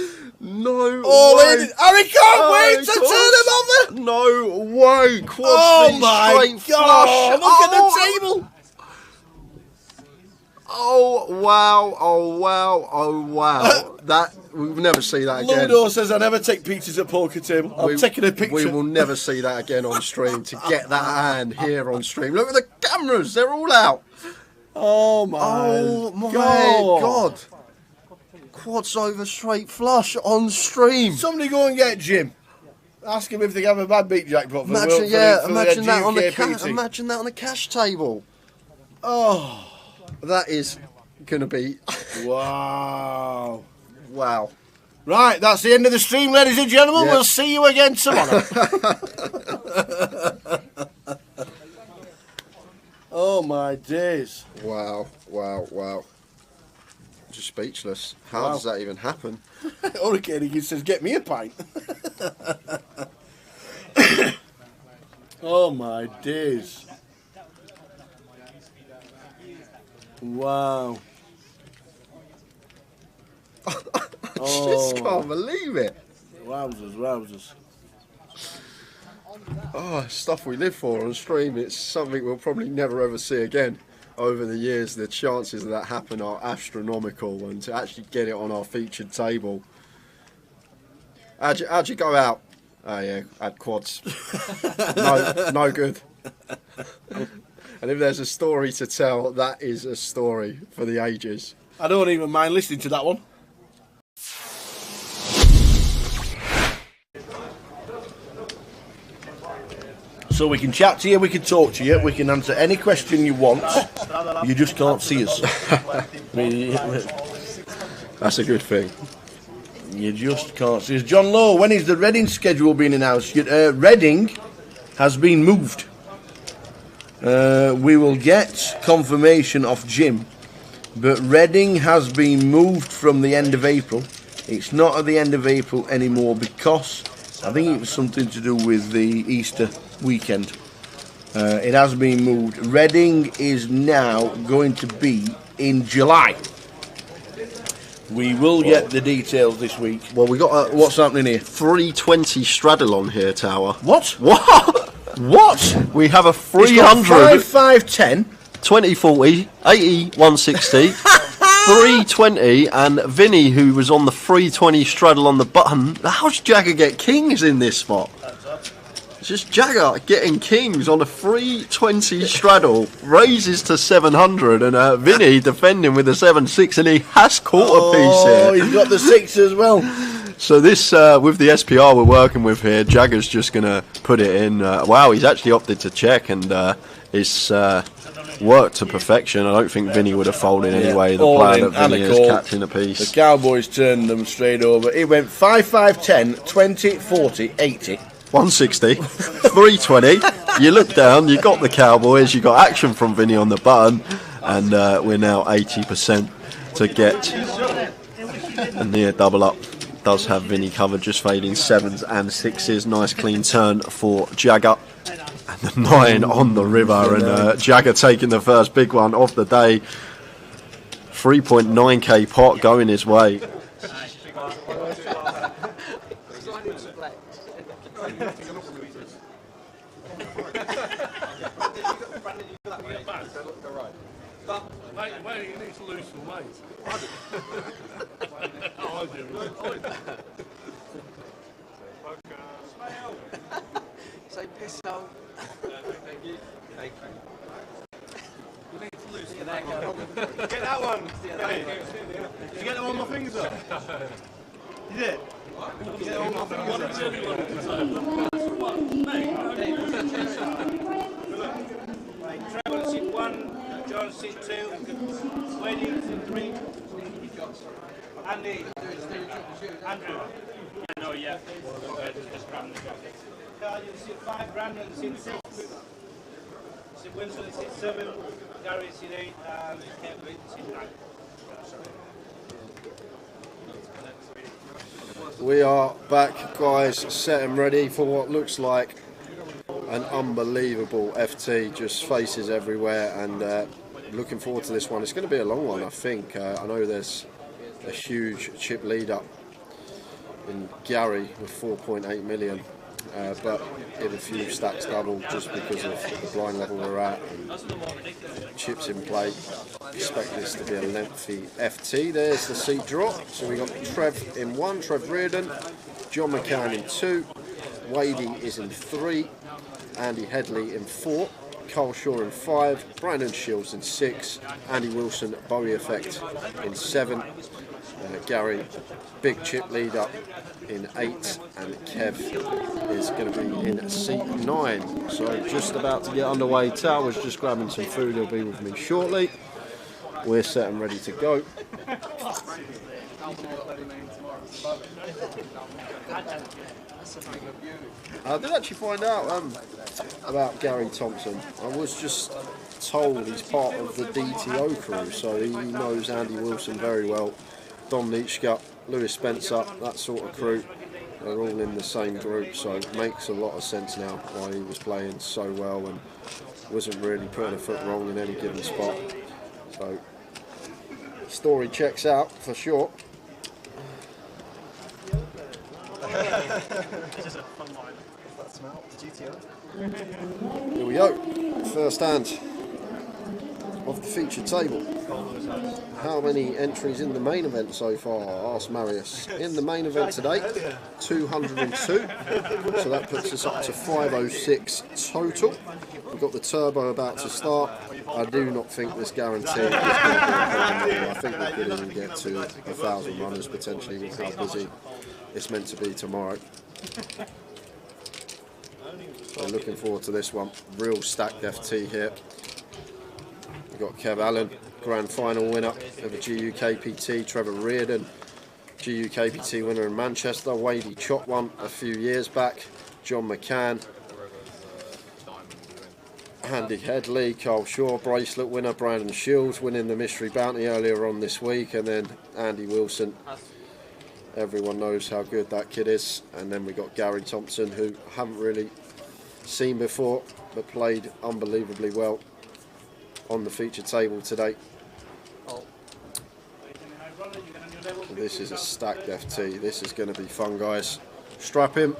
No All way. in. Harry can't wait to turn him over! No way. Quads Oh my straight God! flush. Look at the table! Oh wow, oh wow, oh wow. That we'll never see that again. Ludo says I never take pictures at poker table. I'm taking a picture. We will never see that again on stream. To get that hand here on stream. Look at the cameras, they're all out. Oh my God. Quads over straight flush on stream. Somebody go and get Jim. Ask him if they have a bad beat jackpot for Imagine, imagine that on the GUKPT. imagine that on the cash table. Oh, that is gonna be wow. Wow. Right, that's the end of the stream, ladies and gentlemen. Yep. We'll see you again tomorrow. Oh my days. Wow, wow, wow. Just speechless. How Wow. does that even happen? Hurricane he says, get me a pint. Oh my days. Wow. I just can't believe it. Wowzers, wowzers. Oh, stuff we live for on stream. It's something we'll probably never ever see again. Over the years, the chances of that happen are astronomical, and to actually get it on our featured table. How'd you go out? Oh yeah, had quads. No good. And if there's a story to tell, that is a story for the ages. I don't even mind listening to that one. So we can chat to you, we can talk to you, we can answer any question you want. You just can't see us. That's a good thing. You just can't see us. John Lowe, when is the Reading schedule being announced? Reading has been moved. We will get confirmation of Jim, but Reading has been moved from the end of April. It's not at the end of April anymore because I think it was something to do with the Easter weekend. It has been moved. Reading is now going to be in July. We will get the details this week. Well, we got what's happening here? 320 straddle on here, Tower. What? What? We have a 300. 5510. 2040, 80, 160, 320, and Vinny, who was on the 320 straddle on the button. How's Jagger get kings in this spot? It's just Jagger getting kings on a 320 straddle, raises to 700, and Vinny defending with a 7-6, and he has caught a piece here. Oh, he's got the 6 as well. So this, with the SPR we're working with here, Jagger's just going to put it in. Wow, he's actually opted to check, and it's worked to perfection. I don't think Vinny would have folded anyway. The plan that Vinny is catching a piece. The Cowboys turned them straight over. It went 5, 10, 20, 40, 80. 160, 320. You look down, you got the Cowboys, you got action from Vinny on the button, and we're now 80% to get a near double up. Does have Vinny covered, just fading 7s and 6s. Nice clean turn for Jagger. And the 9 on the river, and Jagger taking the first big one of the day. 3.9k pot going his way. Wait, you need to lose some weight. Oh, I do. Say piss out. Thank you. Thank you. You need to lose some weight. Get that one. Did you get them on my fingers up? You did? You get them on my fingers Right, Trevor sit 1, John sit 2, Wayne sit 3, Andy, Andrew. No, yeah. Just Brandon. Carl, you sit 5, Brandon sit 6, sit Winston sit 7, Gary sit 8, and Kevin sit 9. We are back, guys, set and ready for what looks like an unbelievable FT, just faces everywhere, and looking forward to this one. It's going to be a long one, I think. I know there's a huge chip lead up in Gary with 4.8 million, but if a few stacks double just because of the blind level we're at and chips in play, expect this to be a lengthy FT. There's the seat draw. So we got Trev in 1, Trev Reardon, John McCann in 2, Wadey is in 3, Andy Headley in 4, Carl Shaw in 5, Brandon Shields in 6, Andy Wilson, Bowie Effect in 7, Gary, big chip lead up in 8, and Kev is going to be in seat 9. So just about to get underway. Tower's just grabbing some food, he'll be with me shortly. We're set and ready to go. I did actually find out about Gary Thompson. I was just told he's part of the DTO crew, so he knows Andy Wilson very well. Dom Nietzsche, Lewis Spencer, that sort of crew. They're all in the same group, so it makes a lot of sense now why he was playing so well and wasn't really putting a foot wrong in any given spot. So, story checks out for sure. This is a fun line. Here we go. First hand of the featured table. How many entries in the main event so far? Asked Marius. In the main event today, 202. So that puts us up to 506 total. We've got the turbo about to start. I do not think this guaranteed is going to be a problem. I think we could even get to 1,000 runners potentially with how busy it's meant to be tomorrow. So looking forward to this one. Real stacked FT here. We've got Kev Allen, grand final winner of the GUKPT. Trevor Reardon, GUKPT winner in Manchester. Wadey Chop one a few years back. John McCann. Andy Headley, Carl Shaw, bracelet winner. Brandon Shields winning the Mystery Bounty earlier on this week. And then Andy Wilson. Everyone knows how good that kid is. And then we got Gary Thompson, who I haven't really seen before, but played unbelievably well on the feature table today. So this is a stacked FT. This is going to be fun, guys. Strap in.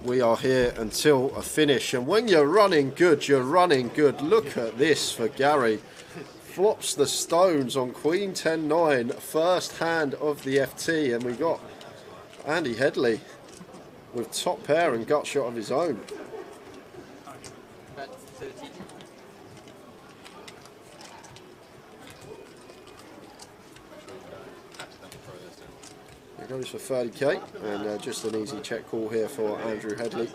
We are here until a finish, and when you're running good, you're running good. Look at this for Gary. Flops the stones on Queen 10-9, first hand of the FT, and we got Andy Headley with top pair and gut shot of his own. It goes for 30k, and just an easy check call here for Andrew Headley.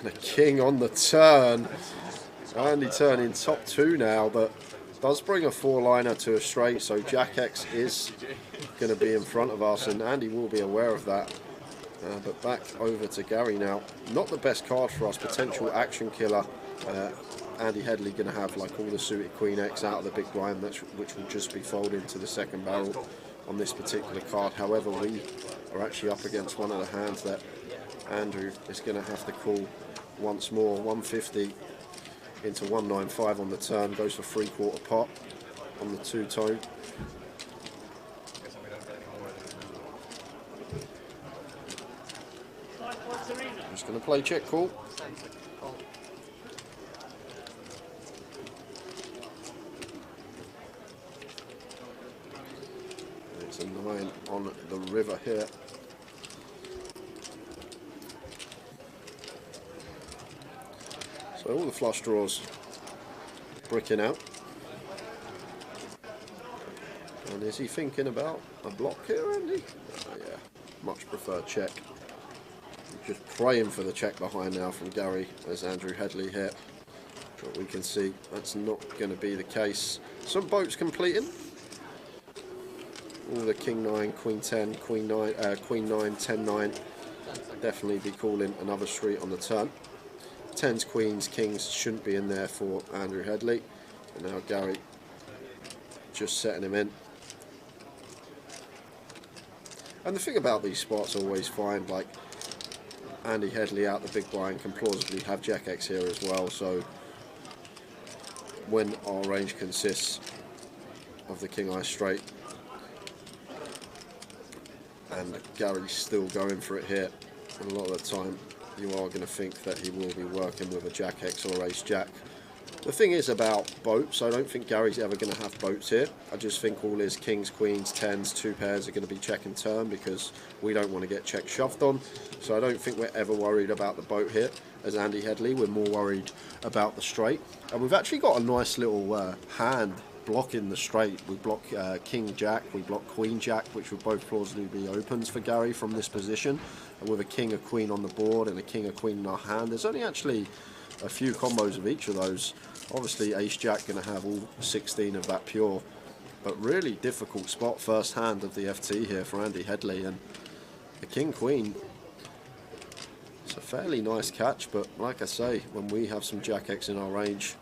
The king on the turn. Andy turning top two now, but does bring a four-liner to a straight, so Jack X is going to be in front of us, and Andy will be aware of that. But back over to Gary now. Not the best card for us, potential action killer. Andy Headley going to have like all the suited Queen X out of the big blind, which will just be folded to the second barrel on this particular card. However, we are actually up against one of the hands that Andrew is going to have to call once more. 150 into 195 on the turn, goes for 3/4 pot on the two-tone. Just going to play check call. It's a 9 on the river here. So all the flush draws bricking out. And is he thinking about a block here, Andy? Yeah, much prefer check. Just praying for the check behind now from Gary as Andrew Headley here. But we can see that's not going to be the case. Some boats completing. All the King 9, Queen 10, Queen 9, Queen 9, 10 9. Definitely be calling another street on the turn. 10s, Queens, Kings shouldn't be in there for Andrew Headley. And now Gary just setting him in. And the thing about these spots, I always find, like, Andy Headley out the big blind can plausibly have Jack X here as well. So when our range consists of the King Eye straight, and Gary's still going for it here, and a lot of the time you are going to think that he will be working with a Jack X or Ace Jack. The thing is about boats, I don't think Gary's ever going to have boats here. I just think all his Kings, Queens, 10s, two pairs are going to be check and turn because we don't want to get check shoved on. So I don't think we're ever worried about the boat here as Andy Headley. We're more worried about the straight. And we've actually got a nice little hand blocking the straight. We block King Jack, we block Queen Jack, which would both plausibly be opens for Gary from this position. And with a King, a Queen on the board and a King, a Queen in our hand, there's only actually a few combos of each of those. Obviously Ace Jack going to have all 16 of that pure, but really difficult spot first hand of the FT here for Andy Headley. And the King Queen, it's a fairly nice catch, but like I say, when we have some Jack X in our range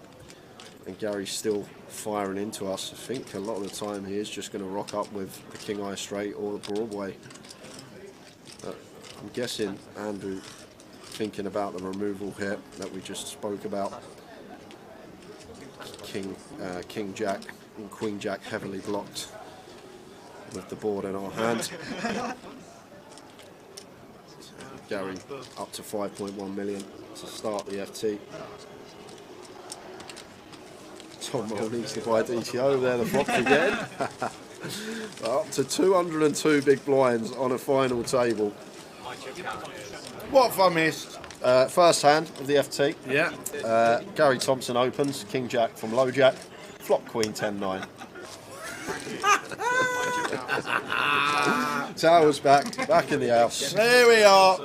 and Gary's still firing into us, I think a lot of the time he is just going to rock up with the King Eye straight or the Broadway. I'm guessing Andrew thinking about the removal here that we just spoke about. King Jack and Queen Jack heavily blocked. with the board in our hand. Gary up to 5.1 million to start the FT. Tom Moll needs to buy DTO, there the Fox again. Up to 202 big blinds on a final table. What have I missed? First hand of the FT. Yeah. Gary Thompson opens, King Jack from Low Jack, flop Queen 10-9. Towers back in the house. There we are.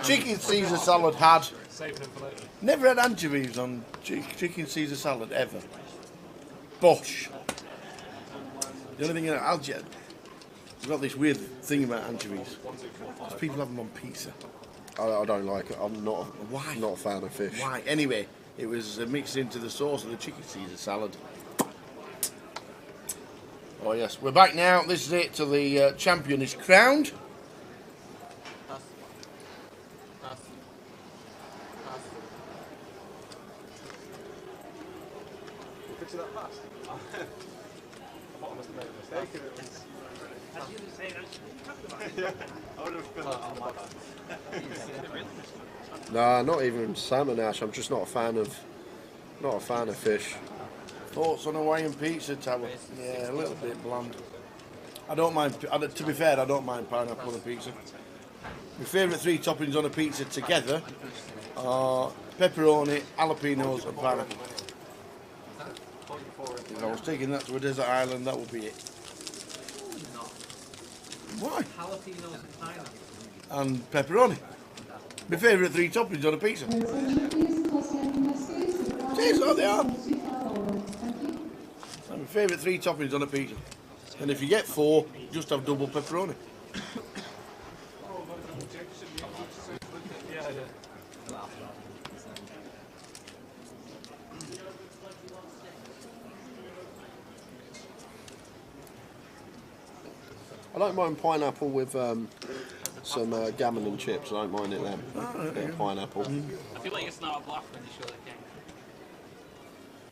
Chicken Caesar salad had. Never had anchovies on chicken Caesar salad ever. Bosh. The only thing I've got this weird thing about anchovies. People have them on pizza. I don't like it. I'm not. Why? Not a fan of fish. Why? Anyway, it was mixed into the sauce of the chicken Caesar salad. Oh yes, we're back now. This is it till the champion is crowned. Picture that pass. I thought I must have made a mistake. I would have been like, Nah, not even salmon ash. I'm just not a fan of fish. Thoughts on Hawaiian pizza, Tower? Yeah, a little bit bland. I don't mind. To be fair, I don't mind pineapple on a pizza. My favourite 3 toppings on a pizza together are pepperoni, jalapenos, and pineapple. If I was taking that to a desert island, that would be it. Why? Jalapenos and pineapple. And pepperoni. My favourite 3 toppings on a pizza. See, so they are. My favourite 3 toppings on a pizza. And if you get 4, just have double pepperoni. I don't mind pineapple with some gammon and chips. I don't mind it then. Yeah, pineapple. I feel like it's not a bluff when you show the king.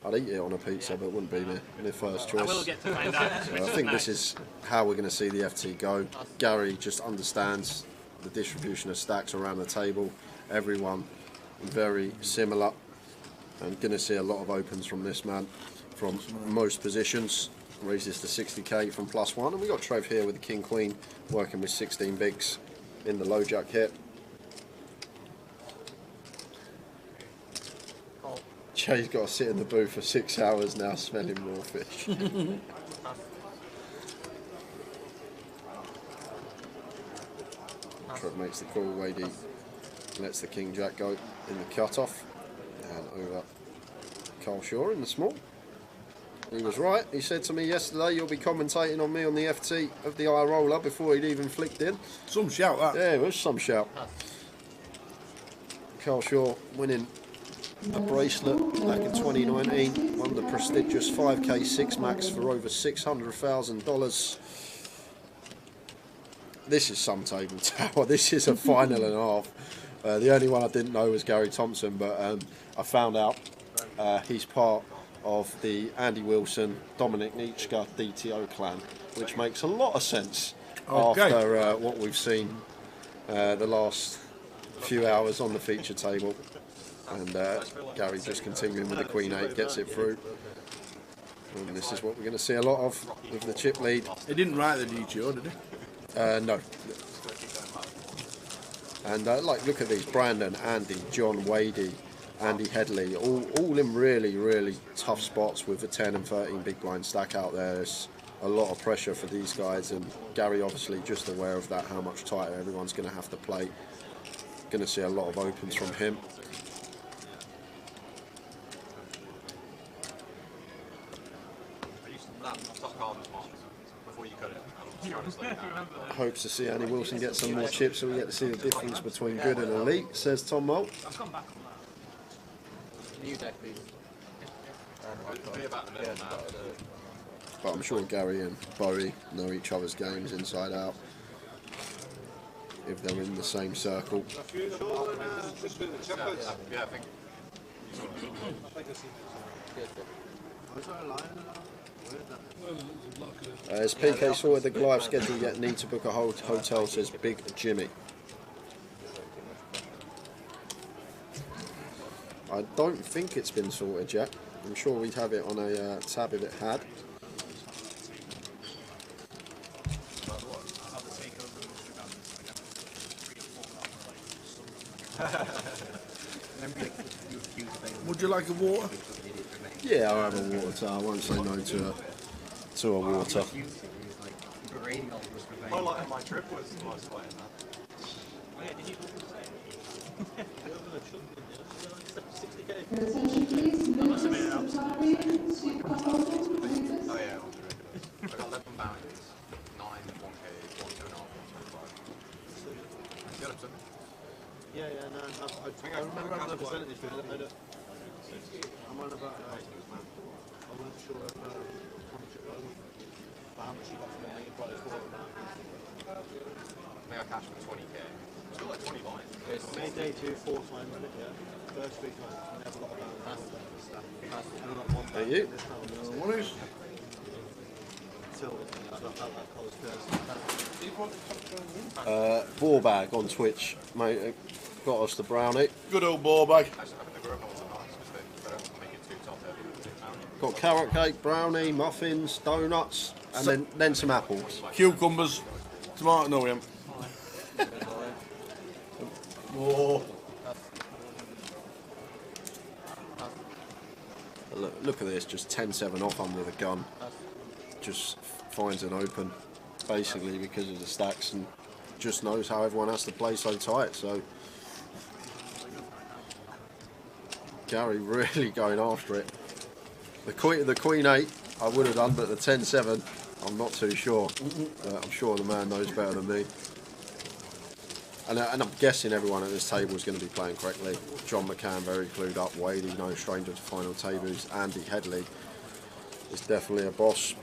I'd eat it on a pizza, but it wouldn't be my first choice. I will get to find out. I think this is how we're going to see the FT go. Gary just understands the distribution of stacks around the table. Everyone very similar. I'm going to see a lot of opens from this man from most positions. Raises to 60k from +1, and we got Trev here with the King Queen working with 16 bigs in the low jack hit. Jay's got to sit in the booth for 6 hours now smelling raw fish. Trev makes the call, Wadey lets the King Jack go in the cut-off, and over Carl Shaw in the small. He was right. He said to me yesterday, you'll be commentating on me on the FT of the eye roller before he'd even flicked in. Some shout, that. Yeah, it was some shout. Carl Shaw winning a bracelet back in 2019. Won the prestigious 5K 6 Max for over $600,000. This is some table tower. This is a final and a half. The only one I didn't know was Gary Thompson, but I found out he's part of the Andy Wilson, Dominic Nitschke DTO clan, which makes a lot of sense after what we've seen the last few hours on the feature table. And Gary just continuing with the Queen 8, gets it through. And this is what we're going to see a lot of with the chip lead. He didn't write the DTO, did he? No. And like, look at these: Brandon, Andy, John, Wadey, Andy Headley, all in really, really tough spots with a 10 and 13 big blind stack out there. There's a lot of pressure for these guys, and Gary obviously just aware of that, how much tighter everyone's going to have to play. Going to see a lot of opens from him. Hopes to see Andy Wilson get some more chips so we get to see the difference between good and elite, says Tom Moll. New deck, please. But I'm sure Gary and Bowie know each other's games inside out, if they're in the same circle. As PK sorted the Goliath schedule yet, need to book a hotel, says Big Jimmy. I don't think it's been sorted yet. I'm sure we'd have it on a tab if it had. Would you like a water? Yeah, I'll have a water. I won't say no to a water. Highlight of my trip was playing that. Oh yeah, I got 11 bounties, 9 1k, 1 2.5, 1.5. Yeah, no, I remember the percentage for it. I'm on about, I wasn't sure how much you got from it, you probably thought about. I think I cashed for 20k. Still like 20 lines. Made day 2 4 times, wasn't it? Yeah. First 3 times, never got about stuff. Thank you. What is? Ball bag on Twitch, mate. Got us the brownie. Good old ball bag. Got carrot cake, brownie, muffins, donuts, and then some apples. Cucumbers. Tomato, no, we haven't. Whoa. Look at this, just 10-7 off under the gun. Just finds an open, basically because of the stacks, and just knows how everyone has to play so tight. So Gary really going after it. The Queen 8 I would have done, but the 10-7 I'm not too sure. I'm sure the man knows better than me. And I'm guessing everyone at this table is going to be playing correctly. John McCann very clued up. Wadey, no stranger to final tables. Andy Headley is definitely a boss.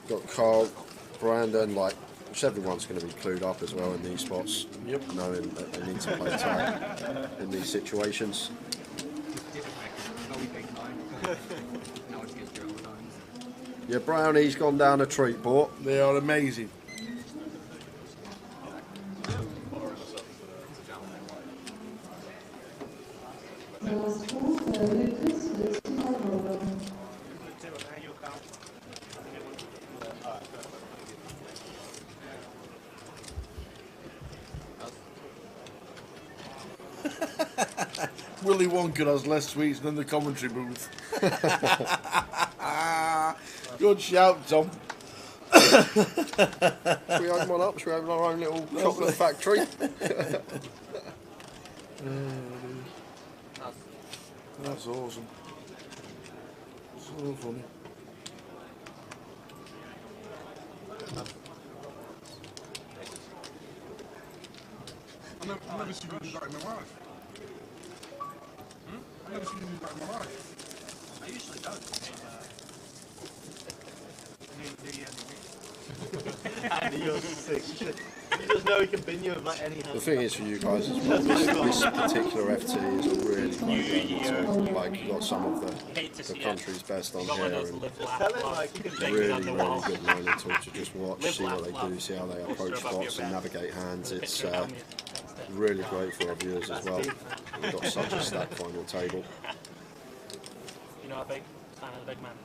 Got Carl, Brandon, which everyone's going to be clued up as well in these spots. Yep. Knowing that they need to play tight in these situations. Yeah, Brownie's gone down a treat port. They are amazing. Willy Wonka has less sweets than the commentary booth. Good shout, Tom. Should we open one up? Should we have our own little chocolate factory? That's awesome. So funny. I've never seen you do that in my life. I've never seen you do that in my life. I usually don't. Andy, you're sick. You just know he can bin you with any hand. The thing is for you guys is this particular FT is a really great tour. You've got some of the country's best on here, and really good learning tool to just watch, see what they do, see how they approach spots and navigate hands. It's really great for our viewers as well. We've got such a stacked final table. You know, a big fan of the big man.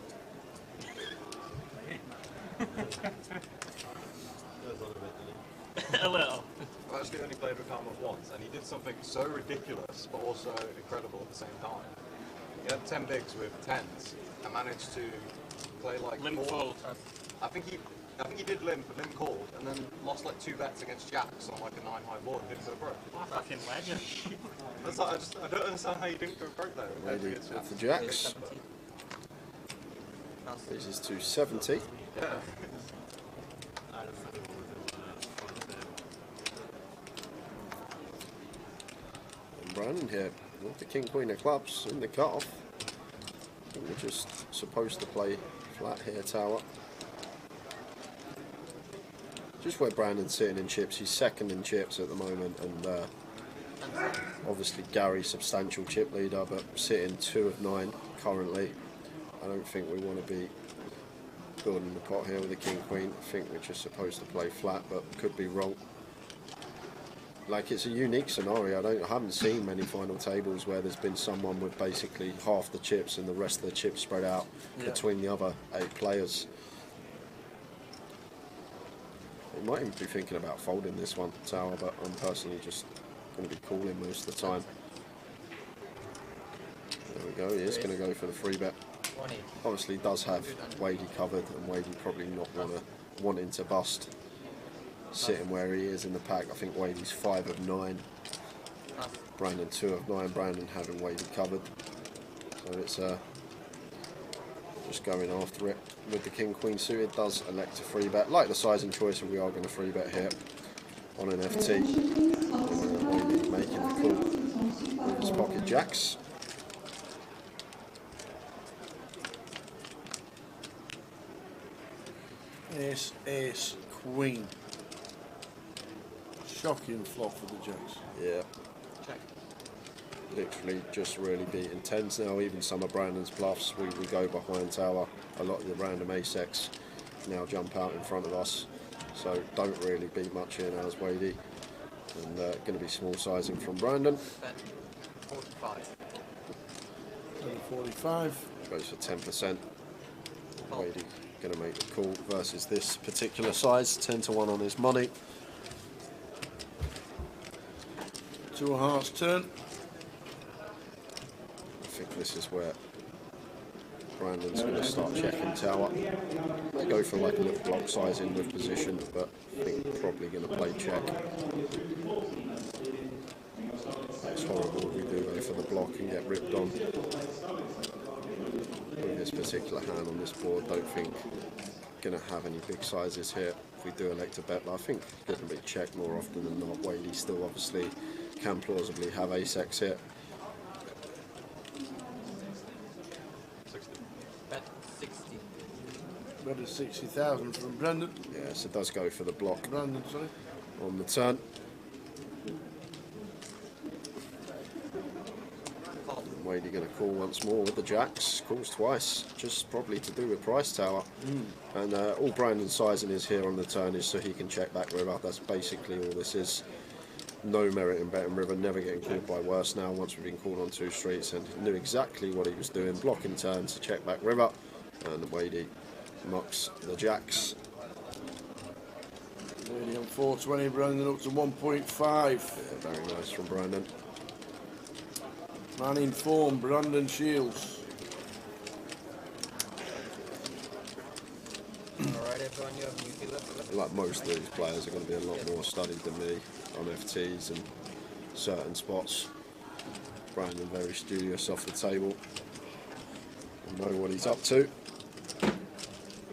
A little. I actually only played with Karmov once, and he did something so ridiculous, but also incredible at the same time. He had 10 bigs with 10s, and managed to play like Limp fold. I think he did limp, but limp called, and then lost like 2 bets against jacks on like a 9-high board and didn't go broke. What a fucking legend. That's like, I don't understand how you didn't go broke there. Ready with the jacks. This is 270. Yeah. And Brandon here with the King Queen of Clubs in the cut-off. I think we're just supposed to play flat here, tower. Just where Brandon's sitting in chips, he's second in chips at the moment, and obviously Gary substantial chip leader, but sitting 2 of 9 currently. I don't think we want to be building the pot here with the king queen. I think we're just supposed to play flat, but could be wrong. Like, it's a unique scenario. I haven't seen many final tables where there's been someone with basically half the chips and the rest of the chips spread out between the other 8 players. We might even be thinking about folding this one, tower, but I'm personally just going to be calling most of the time. There we go, he is going to go for the free bet. Obviously does have Wadey covered, and Wadey probably not wanting to bust. Sitting where he is in the pack, I think Wadey's 5 of 9. Brandon 2 of 9, Brandon having Wadey covered. So it's just going after it. With the king queen suited, does elect a free bet. Like the sizing choice, and we are going to free bet here on an FT. Wadey making the call with his pocket jacks. Ace, queen. Shocking flop for the jacks. Yeah. Literally just really beating tens now. Even some of Brandon's bluffs, we go behind tower. A lot of the random ace-X now jump out in front of us. So don't really beat much here now as Wadey. And going to be small sizing from Brandon. 45. 45. Goes for 10%. Wadey going to make the call versus this particular size. 10 to 1 on his money. 2 of hearts turn. I think this is where Brandon's going to start checking tower. They go for like a little block sizing with position, but I think probably going to play check. It's horrible if we do go for the block and get ripped on. With this particular hand on this board, don't think going to have any big sizes here. If we do elect a bet, but I think it's going to be check more often than not. Wadey still obviously can plausibly have ace-X here. 60. Bet 60. Bet is 60,000 from Brandon. Yes, it does go for the block. Brandon, sorry. On the turn. Wadey going to call once more with the jacks. Calls twice, just probably to do with price tower. And all Brandon's sizing is here on the turn is so he can check back river. That's basically all this is. No merit in betting river, never getting called by worse now once we've been called on 2 streets, and knew exactly what he was doing, blocking turns to check back river. And Wadey mucks the jacks. Wadey on 420, Brandon up to 1.5. Yeah, very nice from Brandon. Man in form, Brandon Shields. Alright, everyone, you have Newbie left. Like most of these players are going to be a lot more studied than me on FTs and certain spots. Brandon very studious off the table. Know what he's up to.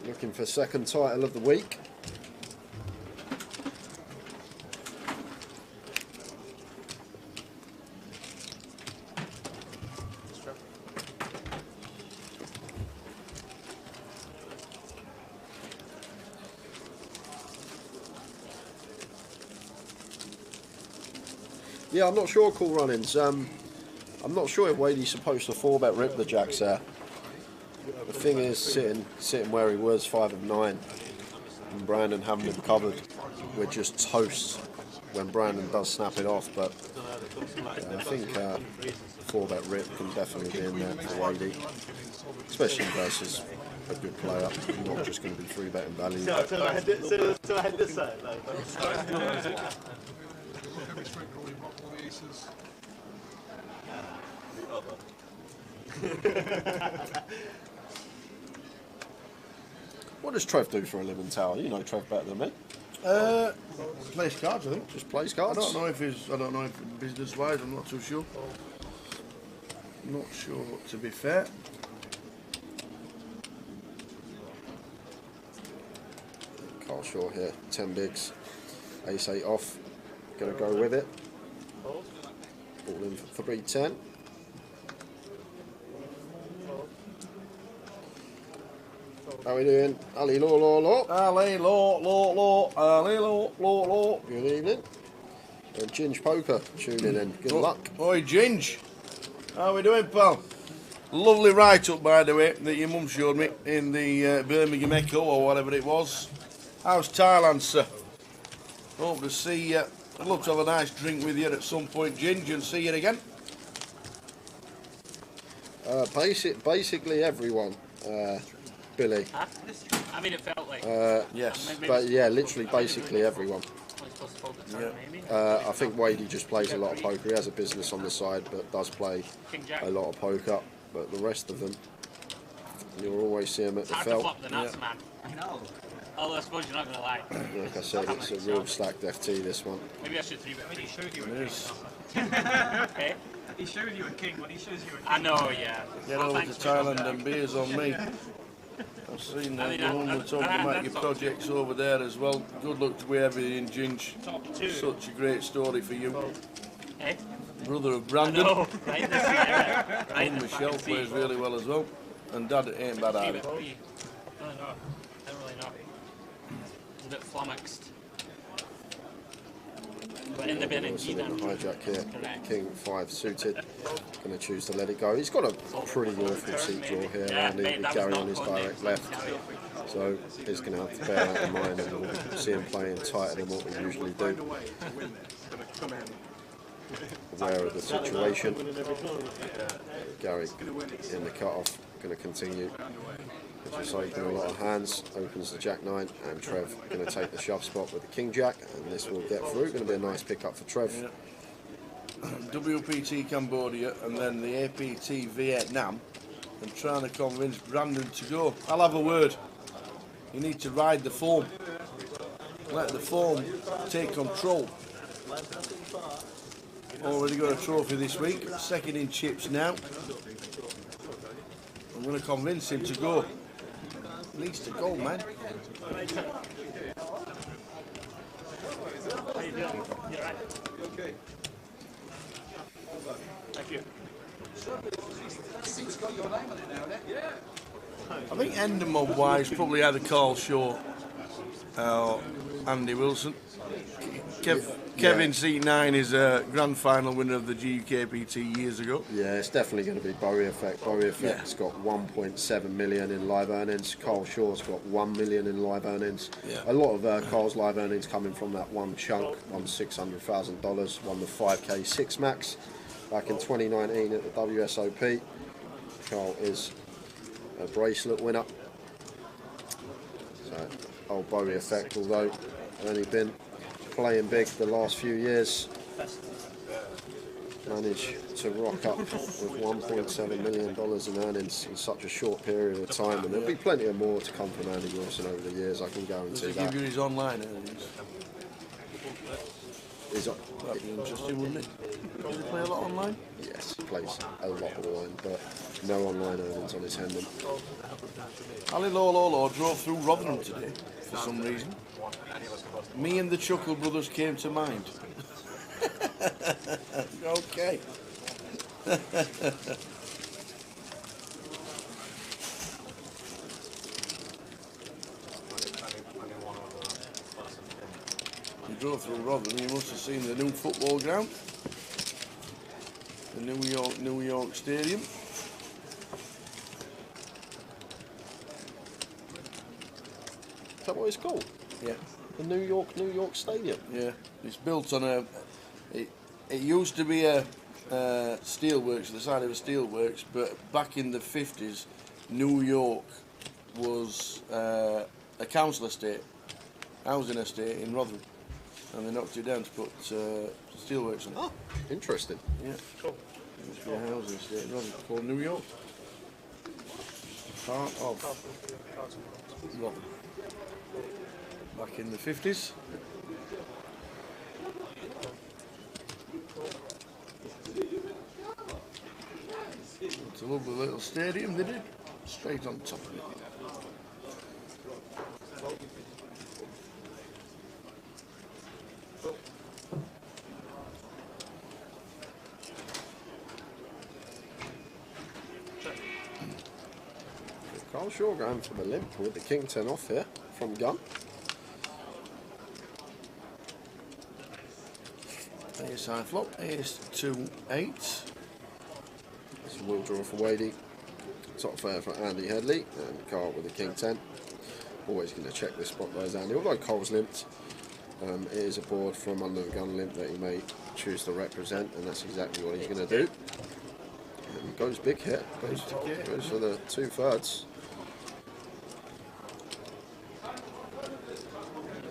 Looking for second title of the week. Yeah, I'm not sure, Cool Runnings. I'm not sure if Wadey's supposed to 4-bet rip the jacks there. The thing is, sitting where he was, 5 of 9, and Brandon having him covered, we're just toast when Brandon does snap it off. But I think 4-bet rip can definitely be in there for Wadey, especially versus a good player, not just going to be 3-betting value. So I had this side. What does Trev do for a living, Tower? You know Trev better than me. Plays cards, I think. Just plays cards. I don't know if business wise, I'm not too sure. Not sure, to be fair. Carl Shaw here, 10 bigs, ace 8 off, gonna go with it. All in for 310. How we doing? Ali law law law. Ali law law law. Ali law law law. Good evening. And Ginge Poker tuning in. Good luck. Oi, Ginge. How we doing, pal? Lovely write-up, by the way, that your mum showed me in the Birmingham Echo or whatever it was. How's Thailand, sir? Hope to see you. I'd love to have a nice drink with you at some point, Ginge, and see you again. Basically everyone, Billy. Huh? I mean, it felt like. Yes. But yeah, literally basically everyone. We're supposed to fold the turn, maybe? I think Wadey just plays a lot of poker. He has a business on the side, but does play a lot of poker. But the rest of them, you'll always see them at It's the hard to felt. flop the nuts, man. I know. Although I suppose you're not going to lie. Like I said, it's a real stacked FT, this one. Maybe I should 3-bet. He showed you It a is. king. Okay. He showed you a king, but he shows you a king. I know, yeah. Get Well, over to thanks, Thailand and beers on me. I've seen that. You're talking about your projects over there as well. Good luck with everything, Ginge. Such a great story for you. Hey? Brother of Brandon. I know, right in the Sierra. Right in And the Michelle fucking plays sea. really well as well. And Dad ain't bad either. 3-bet 3. No, no. I don't really know. It's a bit flummoxed. But in the bin and Also then the hijack here, Correct. King 5 suited. Going to choose to let it go. He's got a pretty awful seat draw here, Andy, with Gary on his direct left. So he's going to have to bear that in mind, and we'll see him playing tighter than what we usually do. Aware of the situation. Gary in the cut-off, going to continue. Just open a lot of hands, opens the Jack-9, and Trev going to take the shove spot with the King-Jack, and this will get through. Going to be a nice pick-up for Trev. WPT Cambodia and then the APT Vietnam, and trying to convince Brandon to go. I'll have a word. You need to ride the form. Let the form take control. Already got a trophy this week, second in chips now. I'm going to convince him to go. He needs to go, man. How you doing? You alright? Okay. Thank you. I think Endermob wise probably either Carl Shaw or Andy Wilson. Kevin Seat 9 is a grand final winner of the GUKPT years ago. Yeah, it's definitely going to be Bowie Effect. Bowie Effect's got 1.7 million in live earnings. Carl Shaw's got 1 million in live earnings. Yeah. A lot of Carl's live earnings coming from that one chunk, won $600,000, won the 5K 6 Max back in 2019 at the WSOP. Carl is a bracelet winner. So, old Bowie Effect, although only been playing big the last few years, managed to rock up with $1.7 million in earnings in such a short period of time, and there'll be plenty of more to come from Andy Wilson over the years, I can guarantee Does he that. give you his online earnings? That'd be interesting, wouldn't it? Does he play a lot online? Yes, he plays a lot online, but no online earnings on his Hendon. Ali Lolo drove through Rotherham today for some reason. Me and the Chuckle Brothers came to mind. Okay. You drove through Rotherham, you must have seen the new football ground. The New York Stadium. Is that what it's called? Yeah. The New York Stadium? Yeah. It's built on a... It used to be a steelworks, the side of a steelworks, but back in the 50s, New York was a council estate, housing estate in Rotherham, and they knocked it down to put steelworks on it. Oh, interesting. Yeah. Cool. It used to be a housing estate in Rotherham called New York. Part of Rotherham. Back in the 50s. It's a lovely little stadium they did, straight on top of it. Carl Shaw going for the limp with the King 10 off here from gun. Ace high flop, ace 2 8. It's a wheel draw for Wadey. Top fair for Andy Headley, and Carl with the King 10. Always going to check this spot though, is Andy. Although Cole's limped, it is a board from under the gun limp that he may choose to represent, and that's exactly what he's going to do. And goes big hit, goes for the 2/3.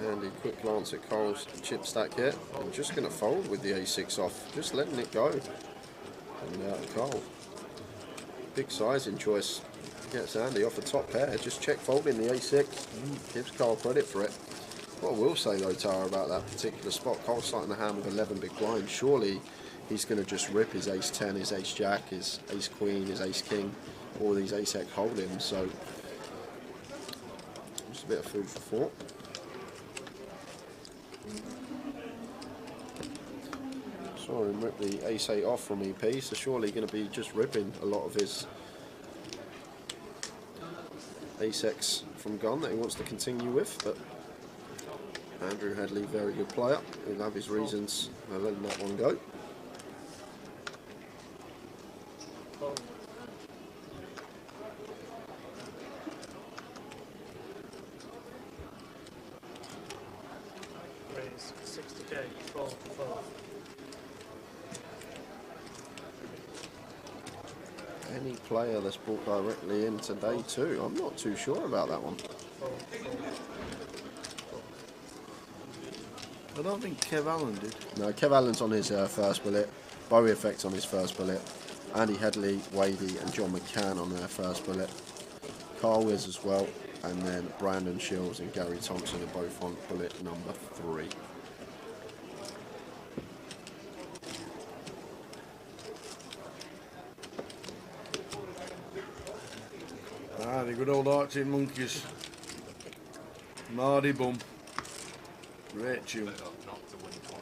And a quick glance at Cole's chip stack here. I'm just going to fold with the A6 off, just letting it go. And Cole, big sizing choice, gets Andy off the top pair. Just check folding the A6, gives Cole credit for it. What I will say though, Tara, about that particular spot, Cole's starting the hand with 11 big blind. Surely he's going to just rip his Ace 10, his Ace Jack, his Ace Queen, his Ace King, all these Ace X holdings. So just a bit of food for thought. Saw him rip the Ace 8 off from EP, so surely going to be just ripping a lot of his Ace X from gun that he wants to continue with. But Andrew Headley, very good player. He'll have his reasons for letting that one go. Raise 60k, fold. Any player that's brought directly in today too? I'm not too sure about that one. I don't think Kev Allen did. No, Kev Allen's on his first bullet. Bowie Effect on his first bullet. Andy Headley, Wadey and John McCann on their first bullet. Carl Wiz as well. And then Brandon Shields and Gary Thompson are both on bullet number 3. Ah, the good old Arctic Monkeys. Mardy Bum. Great tune.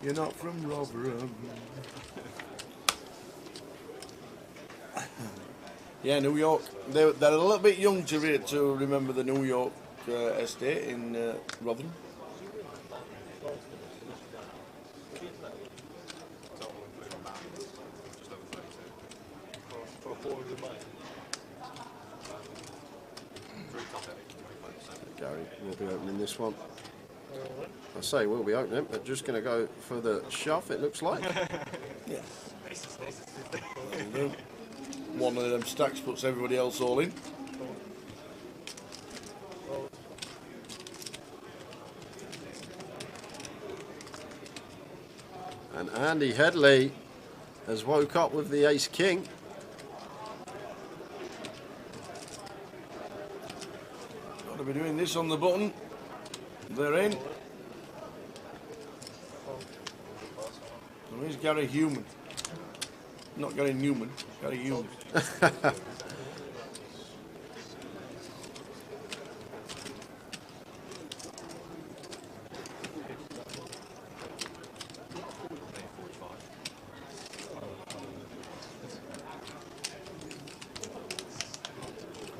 You're not from Rotherham. Yeah, New York. They're a little bit young to remember the New York estate in Rotherham. Gary will be opening this one. I say we'll be opening, but just going to go for the shove, it looks like. Yeah. One of them stacks puts everybody else all in. And Andy Headley has woke up with the Ace King. Got to be doing this on the button. They're in. So here's Gary Human. Not Gary Newman, Gary Human.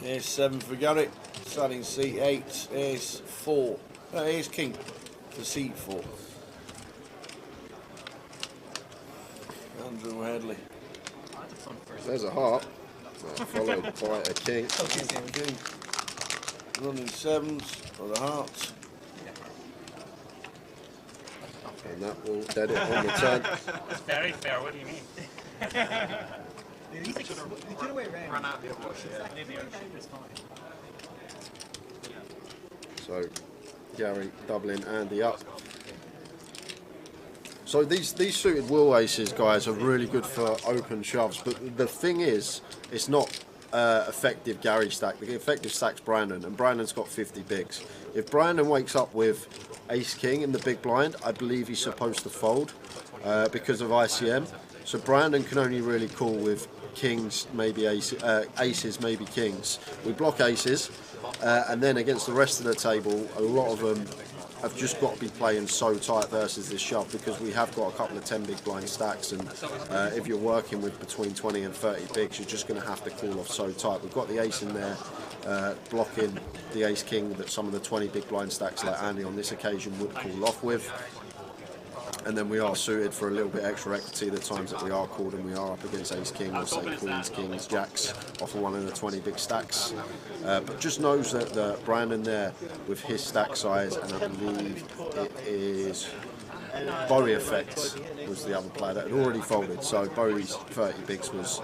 Ace 7 for Gary, starting C8, Ace 4, Ace King for C4. Andrew Headley. There's a heart, followed by a king. King. Running 7s for the hearts. And that will dead it on the turn. It's very fair, what do you mean? He could have went round. Run out the other way. So Gary doubling Andy up. So these suited wheel aces, guys, are really good for open shoves. But the thing is, it's not effective Gary stack. The effective stack's Brandon, and Brandon's got 50 bigs. If Brandon wakes up with Ace King in the big blind, I believe he's supposed to fold because of ICM. So Brandon can only really call with kings, maybe aces, maybe kings. We block aces, and then against the rest of the table, a lot of them have just got to be playing so tight versus this shove, because we have got a couple of 10 big blind stacks, and if you're working with between 20 and 30 bigs, you're just going to have to call off so tight. We've got the ace in there blocking the Ace King that some of the 20 big blind stacks like Andy on this occasion would call off with. And then we are suited for a little bit extra equity the times that we are called and we are up against Ace King or say Queens, Kings, Jacks off of one of the 20 big stacks. But just knows that Brandon there with his stack size, and I believe it is Bowie Effect was the other player that had already folded. So Bowie's 30 bigs was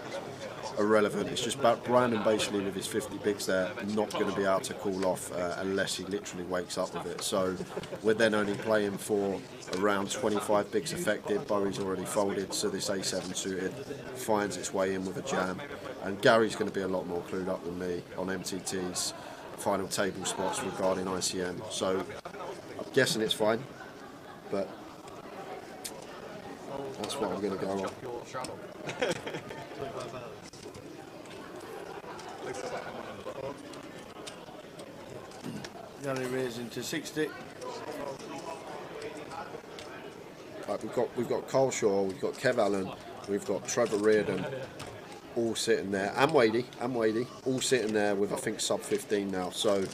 irrelevant. It's just about Brandon basically with his 50 bigs there not going to be able to call off unless he literally wakes up with it. So we're then only playing for around 25 bigs effective. Bowie's already folded, so this A7 suited finds its way in with a jam, and Gary's going to be a lot more clued up than me on MTT's final table spots regarding ICM. So I'm guessing it's fine, but that's what I'm going to go on. Gary raising to 60. Right, we've got Carl Shaw, we've got Kev Allen, we've got Trevor Reardon, all sitting there, and Wadey, all sitting there with I think sub 15 now. So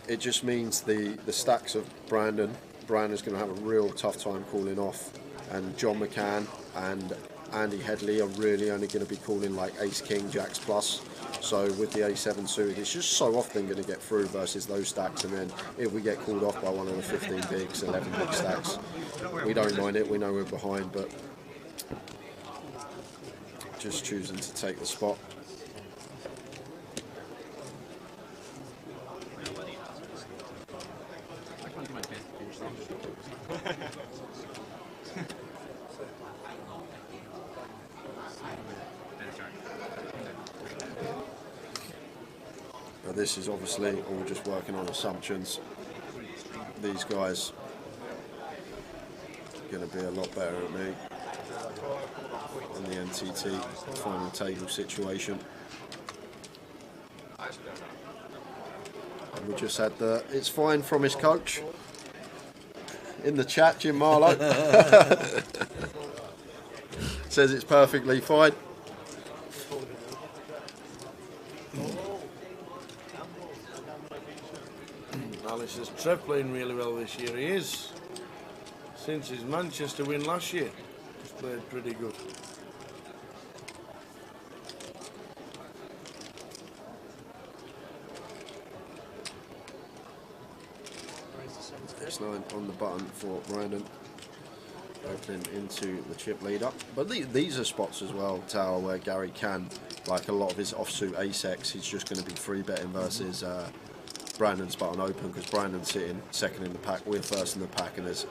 it just means the stacks of Brandon's going to have a real tough time calling off, and John McCann and Andy Headley are really only going to be calling like Ace King, Jacks plus. So with the A7 suited, it's just so often going to get through versus those stacks, and then if we get called off by one of the 15 bigs, 11 big stacks, we don't mind it, we know we're behind, but just choosing to take the spot. This is obviously all just working on assumptions. These guys are going to be a lot better at me in the NTT final table situation. And we just had the "it's fine" from his coach in the chat. Jim Marlowe says it's perfectly fine. Alice says Trev playing really well this year. He is. Since his Manchester win last year, he's played pretty good. X9 on the button for Brandon, opening into the chip leader. But these are spots as well, Tower, where Gary can, like a lot of his offsuit ace-X, he's just going to be free betting versus Brandon's button open, because Brandon's sitting second in the pack, we're first in the pack, and there's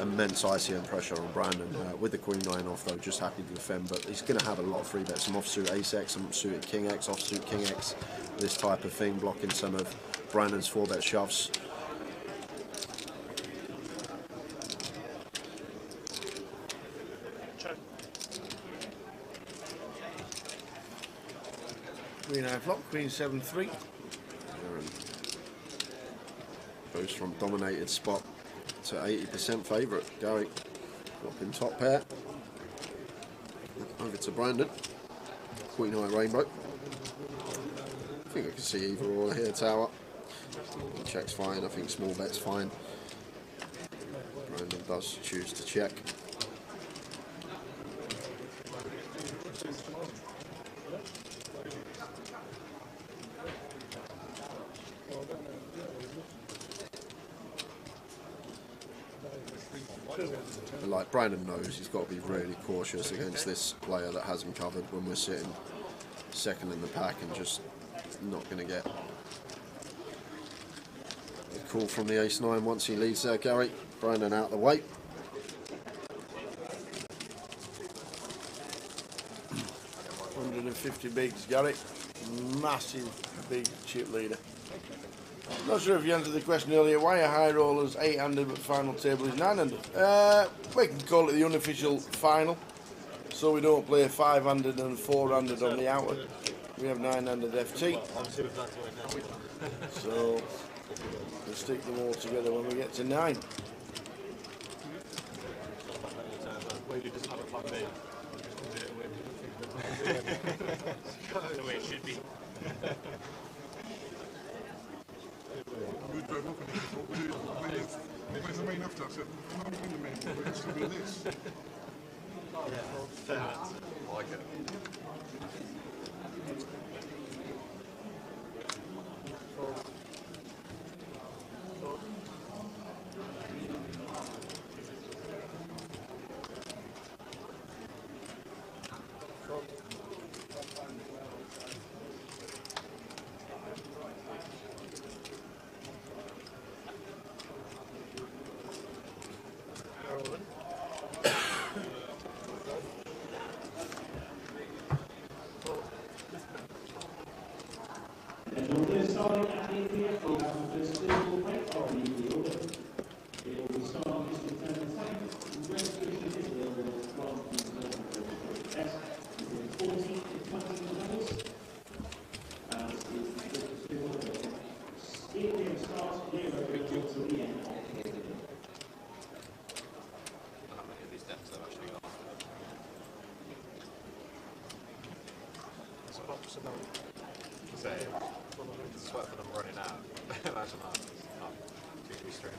immense ICM pressure on Brandon. With the Queen 9 off though, just happy to defend, but he's going to have a lot of free bets, some offsuit ace-X, some suited king-X, offsuit king-X, this type of thing, blocking some of Brandon's 4-bet shoves. Queen 9 flop, Queen 7-3. Goes from dominated spot to 80% favourite. Gary dropping top pair. Over to Brandon. Queen High Rainbow. I think I can see either or here, Tower. Check's fine, I think small bet's fine. Brandon does choose to check. Like Brandon knows he's got to be really cautious against this player that has him covered when we're sitting second in the pack and just not going to get a call from the ace-9 once he leads there. Gary, Brandon out the way. $150 bigs, Gary. Massive big chip leader. Not sure if you answered the question earlier, why are high rollers 8-handed but final table is 9-handed? We can call it the unofficial final, so we don't play 5-handed and 4-handed on the outer. We have 9-handed FT, so we'll stick them all together when we get to 9. The way it should be. Where's the main after? I said, no, I'm in the main. than this. Yeah, I like it. Sweat for them running out. Imagine that. It's not 2-3 straight.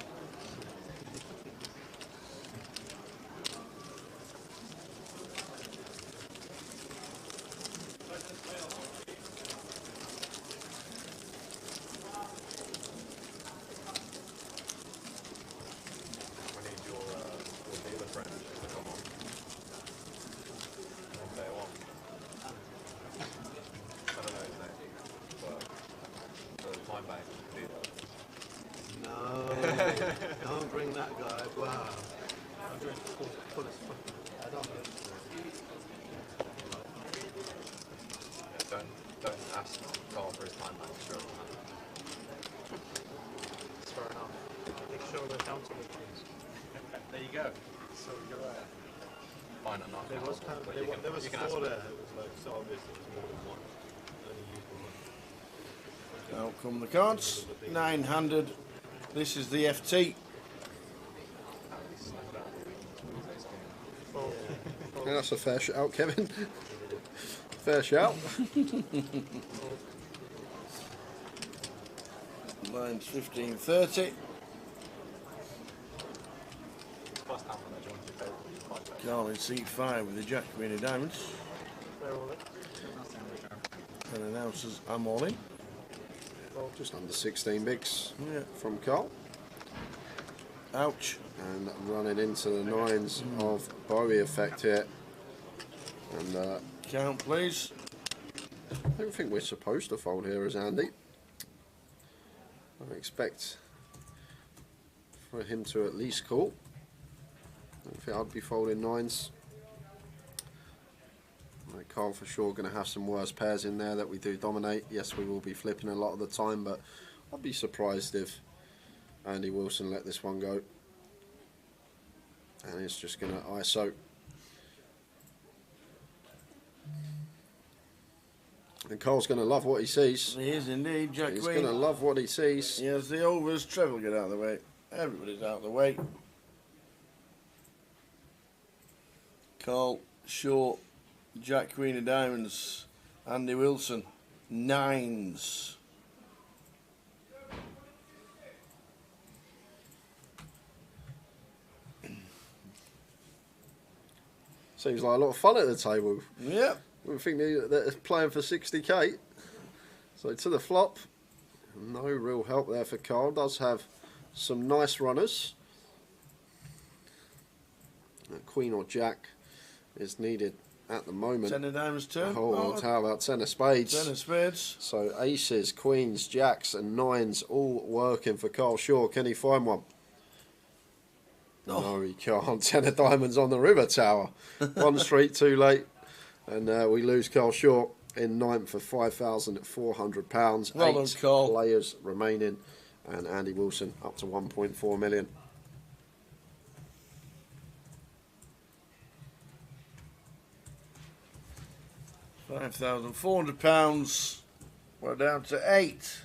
We need your dealer friend to come on. On day one. I don't know his name, but the time bank dealer. No, don't bring that guy. Wow. I'm doing full as fuck. I don't know. Yeah, don't ask Carl for his time bank straight away. It's fair enough. Make sure they're accountable, please. There you go. So you're right. Fine, I'm not. There was there was you can four ask there. It was like so obvious it was more than one. Only used one. Out come the cards. 9-handed. This is the FT. Yeah, that's a fair shout, Kevin. Fair shout. Lines 15-30. Carl in seat 5 with the Jack Queen of Diamonds. And announces I'm all in. Just under 16 bigs Yeah. from Carl. Ouch. And running into the 9s of Bowie effect here. And count, please. I don't think we're supposed to fold here as Andy. I expect for him to at least call. I don't think I'd be folding 9s. Carl for sure going to have some worse pairs in there that we do dominate. Yes, we will be flipping a lot of the time, but I'd be surprised if Andy Wilson let this one go. And it's just going to ISO. And Carl's going to love what he sees. He is indeed, Jack He's Queen. going to love what he sees. He has the overs. Trevor, get out of the way. Everybody's out of the way. Carl, short. Jack Queen of Diamonds. Andy Wilson. 9s. Seems like a lot of fun at the table. Yep. We think they're playing for 60k. So to the flop. No real help there for Carl. Does have some nice runners. Queen or Jack is needed at the moment. 10 of Diamonds turn. Oh, how about 10 of Spades? 10 of Spades. So aces, queens, jacks and 9s all working for Carl Shaw. Can he find one? No, he can't. 10 of Diamonds on the river tower. One street too late. And we lose Carl Shaw in 9th for £5,400. Well done, 8 Carl. players remaining. And Andy Wilson up to 1.4 million. £5,400. We're down to 8.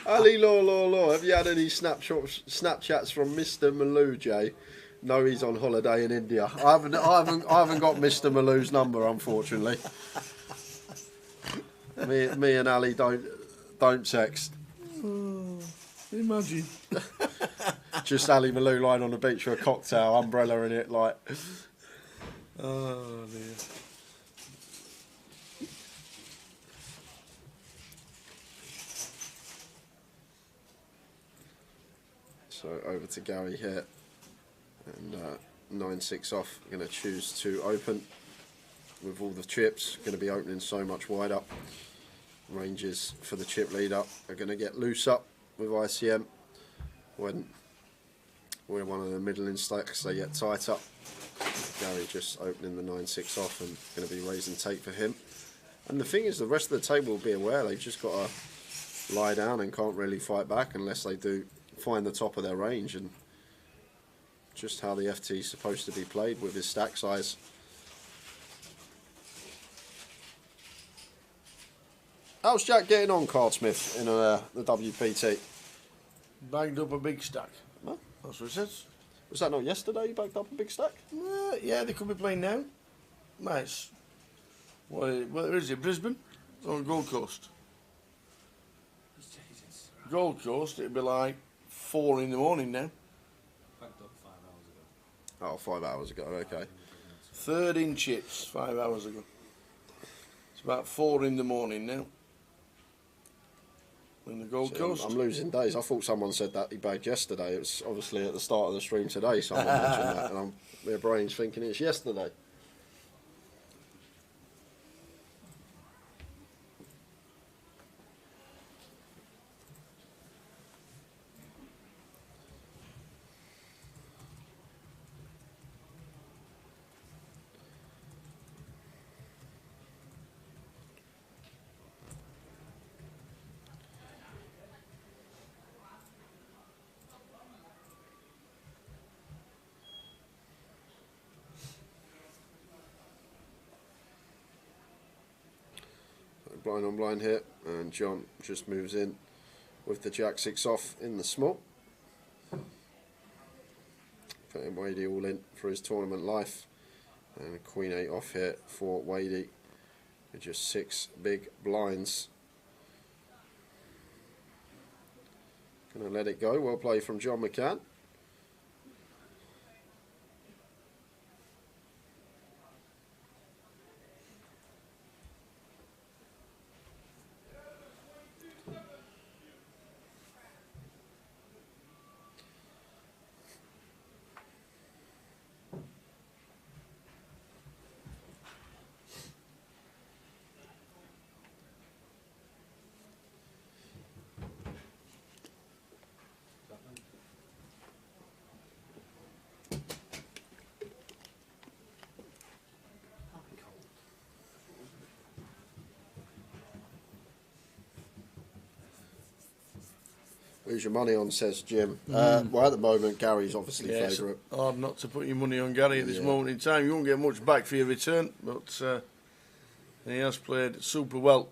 Ali Law. Have you had any Snapchats from Mr. Malou, Jay? No, he's on holiday in India. I haven't got Mr. Malou's number, unfortunately. Me and Ali don't text. Imagine. Just Ali Malou lying on the beach with a cocktail, umbrella in it, like. Oh dear. So over to Gary here, and 9-6 off. I'm going to choose to open with all the chips. Going to be opening so much wider. Ranges for the chip lead up are going to get loose up with ICM. When we're one of the middling stacks, they get tight up. Gary just opening the 9-6 off and going to be raising take for him. And the thing is, the rest of the table will be aware they've just got to lie down and can't really fight back unless they do find the top of their range, and just how the FT is supposed to be played with his stack size. How's Jack getting on, Carl Smith, in the WPT? Bagged up a big stack. Huh? That's what it says. Was that not yesterday you bagged up a big stack? Yeah, they could be playing now. Nice. Where is it? Brisbane? Or Gold Coast? Gold Coast, it'd be like 4 in the morning now. Oh, 5 hours ago, okay. 3rd in chips, 5 hours ago. It's about 4 in the morning now. In the Gold Coast. I'm losing days. I thought someone said that he bagged yesterday. It was obviously at the start of the stream today someone mentioned that, and my brain's thinking it's yesterday. Blind on blind here, and John just moves in with the Jack 6 off in the small. Putting Wadey all in for his tournament life, and Queen 8 off here for Wadey with just 6 big blinds. Gonna let it go. Well played from John McCann. Who's your money on, says Jim. Well, at the moment, Gary's obviously favourite. Hard not to put your money on Gary at this moment in time. You won't get much back for your return, but he has played super well.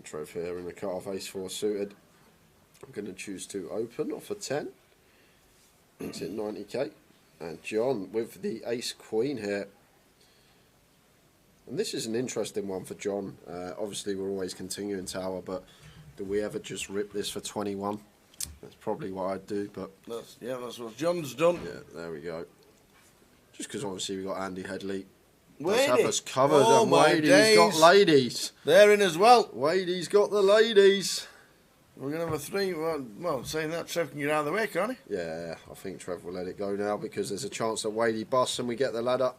Trev here in the cut-off ace-4 suited. I'm going to choose to open off a 10. Makes it 90k. And John with the ace-queen here. And this is an interesting one for John. Obviously we're always continuing tower, but do we ever just rip this for 21? That's probably what I'd do, but... That's what John's done. Yeah, there we go. Just because obviously we've got Andy Headley. Wadey. Have us covered, Oh, and my Wadey's got days. ladies. They're in as well. Wadey's got the ladies. We're going to have a 3. Well, saying that, Trev can get out of the way, can't he? Yeah, I think Trev will let it go now because there's a chance that Wadey busts and we get the ladder.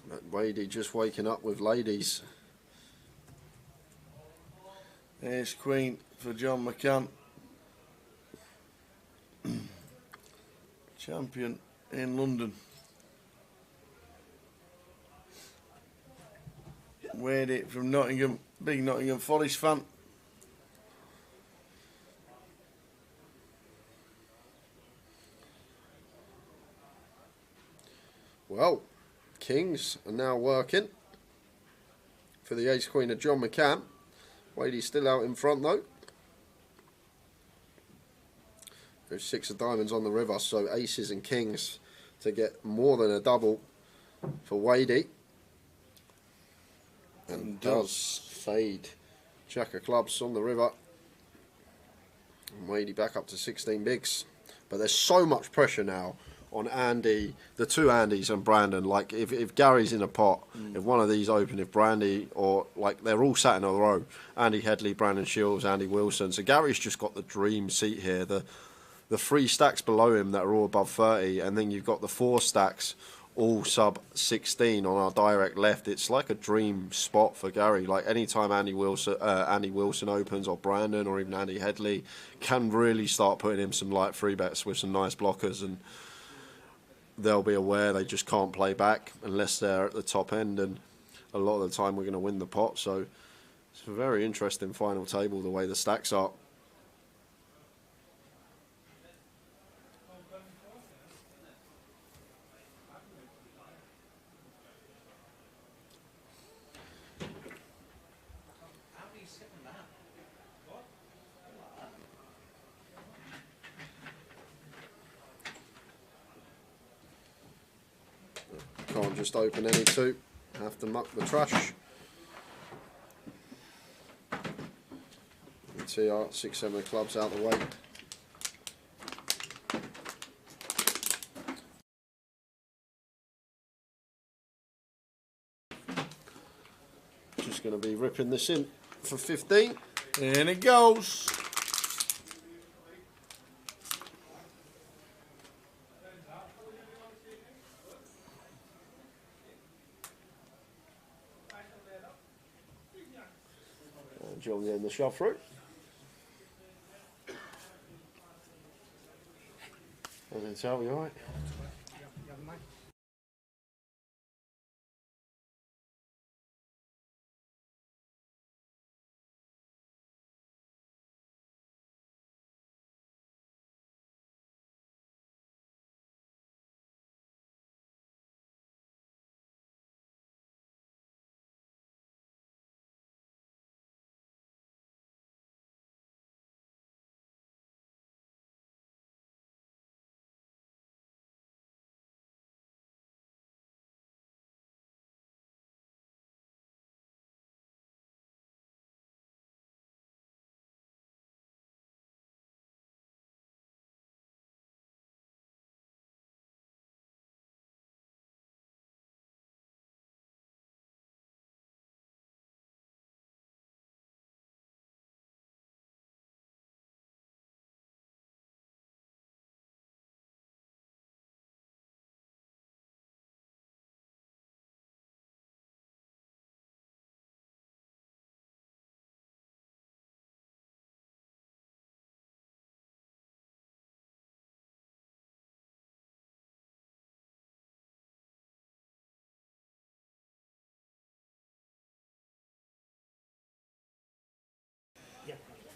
But Wadey just waking up with ladies. Ace Queen for John McCann. Champion in London. Weighed it from Nottingham, big Nottingham Forest fan. Well, Kings are now working for the ace queen of John McCann. Wadey's still out in front though. There's 6 of diamonds on the river, so aces and kings to get more than a double for Wadey. And does fade Jack of clubs on the river. And Wadey back up to 16 bigs. But there's so much pressure now on Andy, the 2 Andys and Brandon. Like if Gary's in a pot, if one of these open, if Brandy or like they're all sat in a row, Andy Headley, Brandon Shields, Andy Wilson. So Gary's just got the dream seat here. The 3 stacks below him that are all above 30, and then you've got the 4 stacks all sub 16 on our direct left. It's like a dream spot for Gary. Like anytime Andy Wilson opens, or Brandon, or even Andy Headley, can really start putting him some light free bets with some nice blockers, and they'll be aware they just can't play back unless they're at the top end, and a lot of the time we're going to win the pot. So it's a very interesting final table the way the stacks are. Can't just open any 2, have to muck the trash. TR 6, 7 of clubs out the way. Just going to be ripping this in for 15. In it goes. Johnny in the shove through. And then tell me, alright.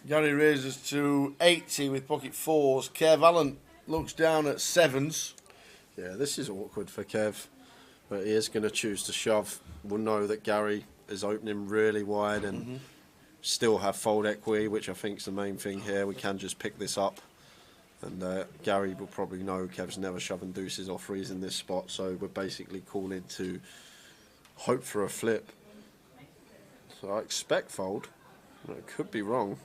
Gary raises to 80 with pocket 4s. Kev Allen looks down at 7s. Yeah, this is awkward for Kev, but he is going to choose to shove. We'll know that Gary is opening really wide and still have fold equity, which I think is the main thing here. We can just pick this up, and Gary will probably know Kev's never shoving deuces or threes in this spot, so we're basically calling to hope for a flip. So I expect fold. I could be wrong.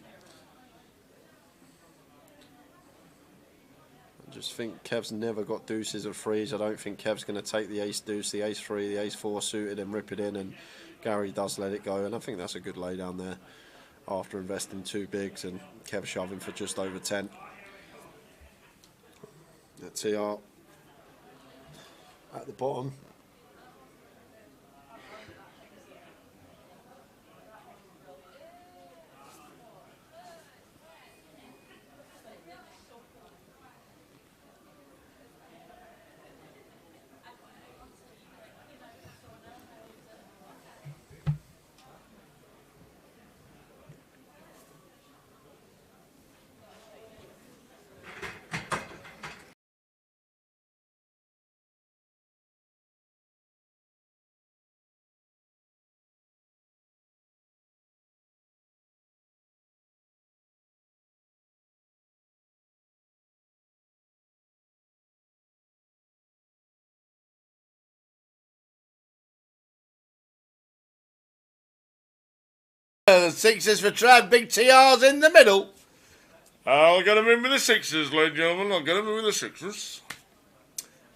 I just think Kev's never got deuces or threes. I don't think Kev's going to take the ace deuce, the ace 3, the ace 4 suited and rip it in, and Gary does let it go, and I think that's a good lay down there after investing 2 bigs and Kev shoving for just over 10. At TR at the bottom. The sixes for Trev. Big TR's in the middle. I'll get him in with the sixes, ladies and gentlemen. I'll get him in with the sixes.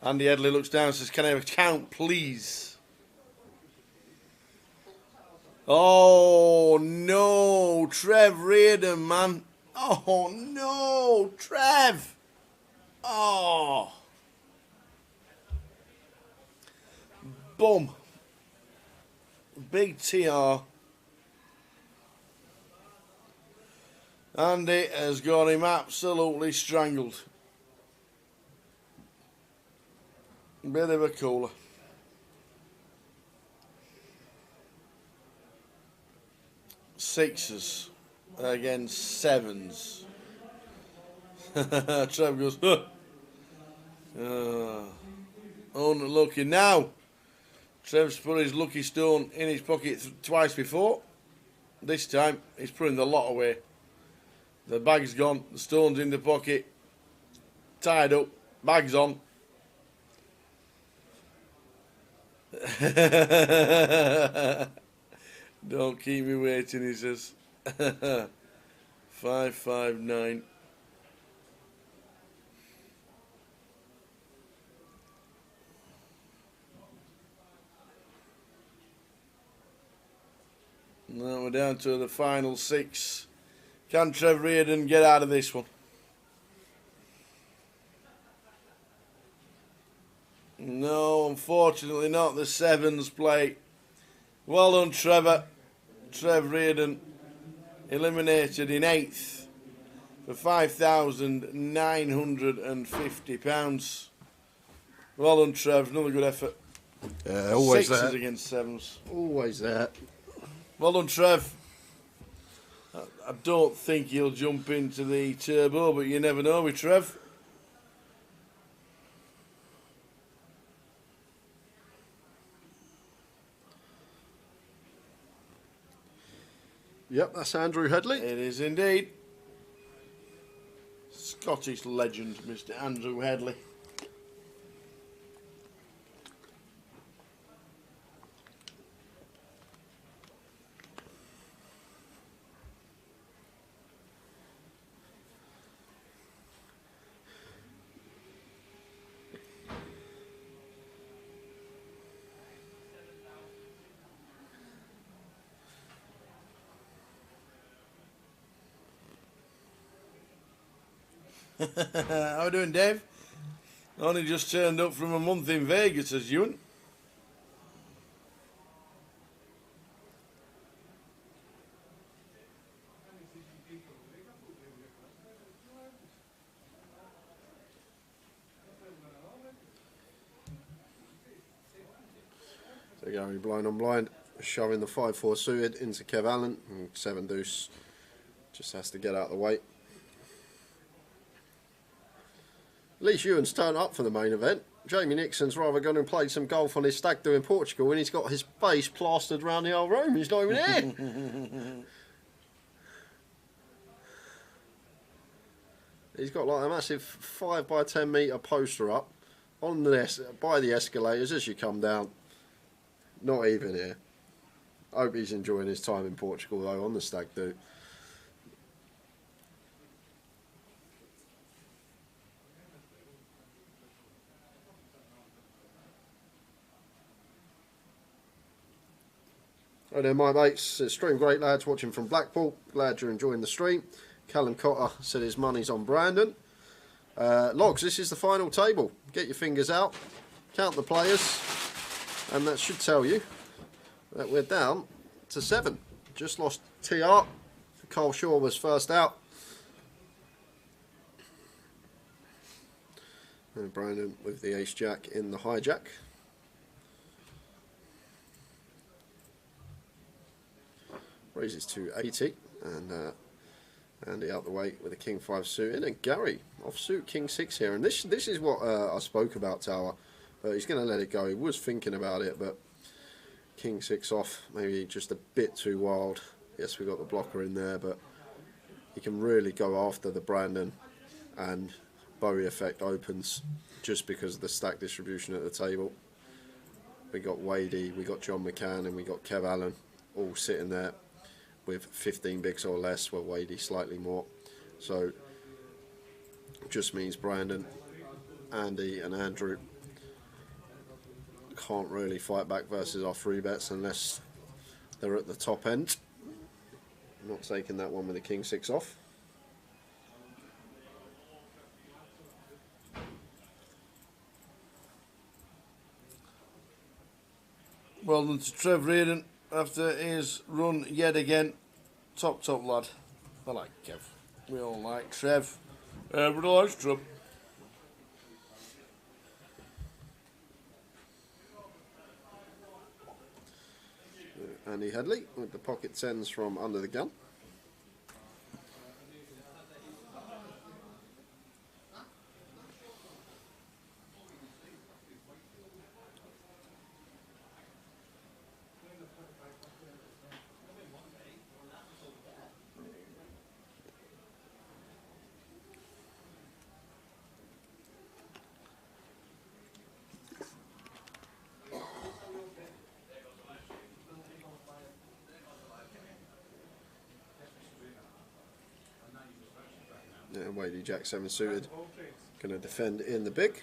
Andy Headley looks down and says, can I have a count, please? Oh, no. Trev Reardon, man. Oh, no. Trev. Oh. Boom. Big TR. Andy has got him absolutely strangled. Bit of a cooler. Sixes against sevens. Trev goes, huh. Unlucky. Now, Trev's put his lucky stone in his pocket twice before. This time, he's putting the lot away. The bag's gone, the stone's in the pocket, tied up, bag's on. Don't keep me waiting, he says. 559. Now we're down to the final six. Can Trev Reardon get out of this one? No, unfortunately not. The sevens play. Well done, Trevor. Trev Reardon eliminated in 8th for £5,950. Well done, Trev. Another good effort. Yeah, always Sixes there. against sevens. Always there. Well done, Trev. I don't think he'll jump into the turbo, but you never know with Trev. Yep, that's Andrew Headley. It is indeed. Scottish legend, Mr. Andrew Headley. How are we doing, Dave? Only just turned up from a month in Vegas, as Ewan. So Gary blind on blind, shoving the 5-4 suited into Kev Allen, and 7 deuce just has to get out of the way. At least Ewan's turned up for the main event. Jamie Nixon's rather gone and played some golf on his stag do in Portugal, and he's got his face plastered around the whole room. He's not even here. He's got like a massive 5 by 10 metre poster up on the by the escalators as you come down. Not even here. I hope he's enjoying his time in Portugal though on the stag do. Hi there, my mates. It's Stream Great Lads watching from Blackpool. Glad you're enjoying the stream. Callum Cotter said his money's on Brandon. Logs, this is the final table. Get your fingers out, count the players, and that should tell you that we're down to 7. Just lost TR. Carl Shaw was first out. And Brandon with the ace jack in the hijack. Raises to 80, and Andy out the way with a king 5 suited, and Gary offsuit king 6 here. And this is what I spoke about, Tower. But he's going to let it go. He was thinking about it, but king 6 off, maybe just a bit too wild. Yes, we got the blocker in there, but he can really go after the Brandon, and Bowie effect opens just because of the stack distribution at the table. We got Wadey, we got John McCann, and we got Kev Allen all sitting there. with 15 bigs or less, well, Wadey slightly more. So just means Brandon, Andy and Andrew can't really fight back versus our free bets unless they're at the top end. I'm not taking that one with the king 6 off. Well done to Trev Reardon after his run yet again. Top lad. I like Kev. We all like Trev. Everybody likes Trev. Andy Headley with the pocket 10s from under the gun. Yeah, Wadey Jack 7 suited, going to defend in the big.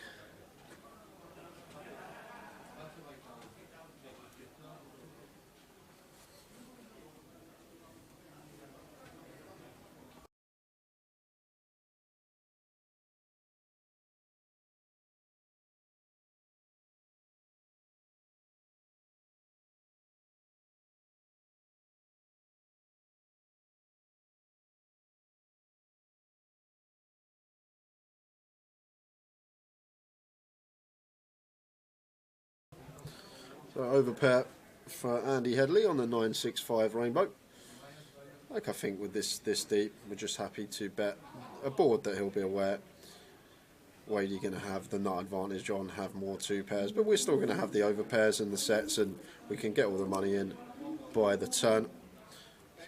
So overpair for Andy Headley on the 965 Rainbow. Like I think with this deep, we're just happy to bet a board that he'll be aware. Wadey going to have the nut advantage on, have more 2 pairs, but we're still going to have the overpairs and the sets, and we can get all the money in by the turn.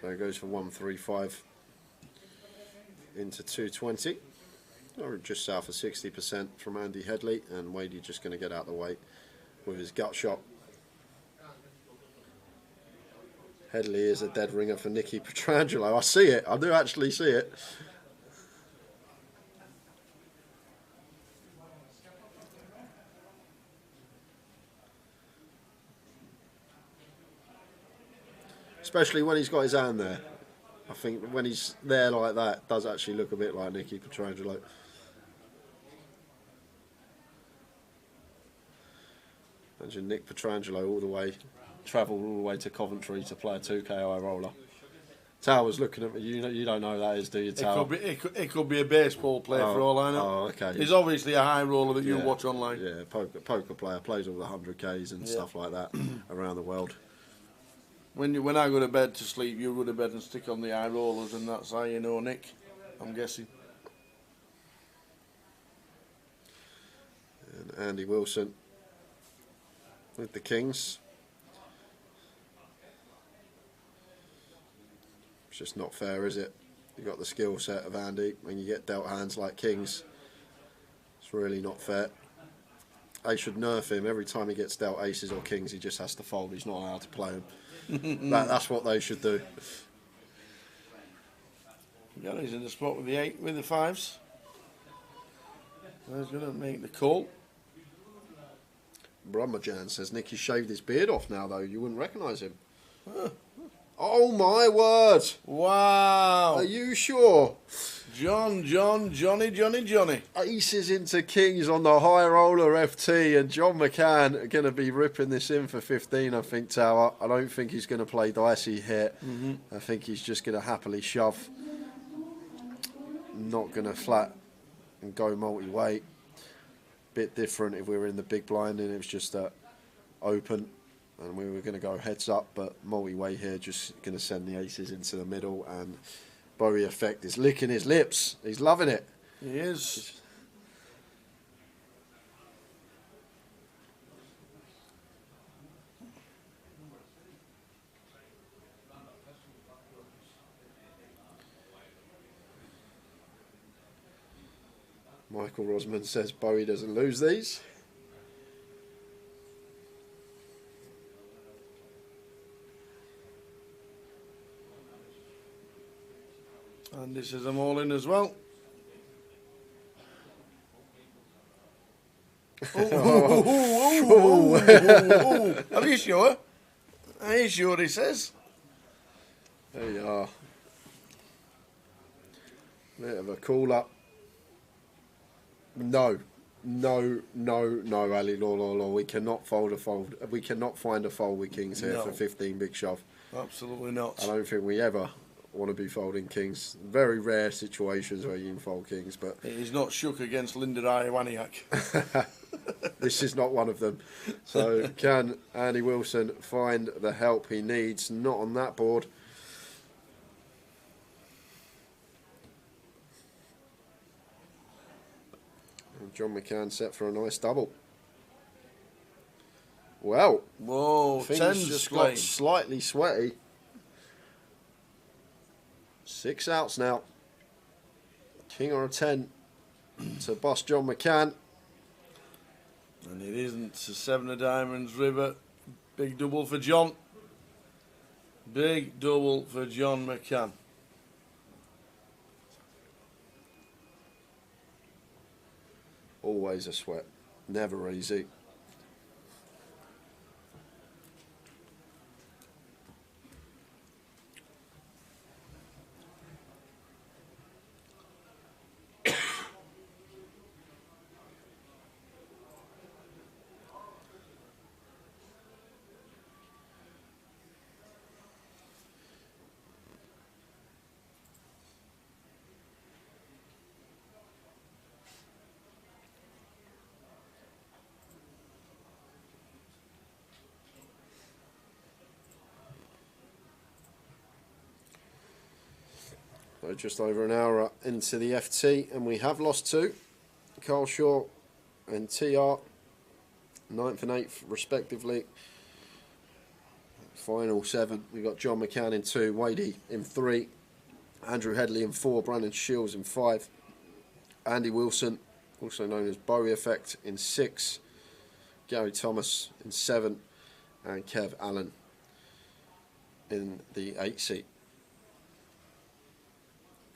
So it goes for 135 into 220. Or just south of 60% from Andy Headley, and Wadey just going to get out the way with his gut shot. Headley is a dead ringer for Nicky Petrangelo. I see it. I do actually see it. Especially when he's got his hand there. I think when he's there like that, it does actually look a bit like Nicky Petrangelo. Imagine Nick Petrangelo all the way, travelled all the way to Coventry to play a 2K high roller. Tower's looking at me. You don't know who that is, do you, Tower? It could be a baseball player for all I know. Oh, okay. He's obviously a high roller that you watch online. Yeah, poker player, plays all the 100Ks and stuff like that around the world. When I go to bed to sleep, you go to bed and stick on the high rollers, and that's how you know Nick, I'm guessing. And Andy Wilson with the Kings. It's just not fair, is it? You've got the skill set of Andy, when you get dealt hands like Kings, it's really not fair. They should nerf him. Every time he gets dealt aces or kings, he just has to fold. He's not allowed to play them. That's what they should do. Yeah, he's in the spot with the 8 with the 5s. He's going to make the call. Brahmajan says Nicky shaved his beard off now, though. You wouldn't recognise him. Oh my word! Wow! Are you sure? Johnny. Aces into kings on the high roller FT, and John McCann are going to be ripping this in for 15, I think, Tower. I don't think he's going to play dicey here. I think he's just going to happily shove. Not going to flat and go multi-weight. Bit different if we were in the big blind and it was just open and we were going to go heads up, but multi-weight here, just going to send the aces into the middle, and Bowie Effect is licking his lips. He's loving it. He is. Michael Rosman says Bowie doesn't lose these. Andy says I'm all in as well. Are you sure? Are you sure, he says? There you are. Bit of a call up. No, Ali. No. We cannot fold a fold. We cannot find a fold with kings here No. for 15 big shove. Absolutely not. I don't think we ever want to be folding kings. Very rare situations where you can fold kings, but He's not shook against Linda Iwaniak. this is not one of them. So can Andy Wilson find the help he needs? Not on that board. And John McCann set for a nice double. Well, whoa, things tens just flying. got slightly sweaty. 6 outs now. King or a 10 to boss John McCann. And it isn't a 7 of diamonds, River. Big double for John. Big double for John McCann. Always a sweat. Never easy. So just over an hour into the FT, and we have lost 2. Carl Shaw and TR, 9th and 8th respectively. Final 7, we got John McCann in 2, Wadey in 3, Andrew Headley in 4, Brandon Shields in 5, Andy Wilson, also known as Bowie Effect, in 6, Gary Thomas in 7, and Kev Allen in the 8 seat.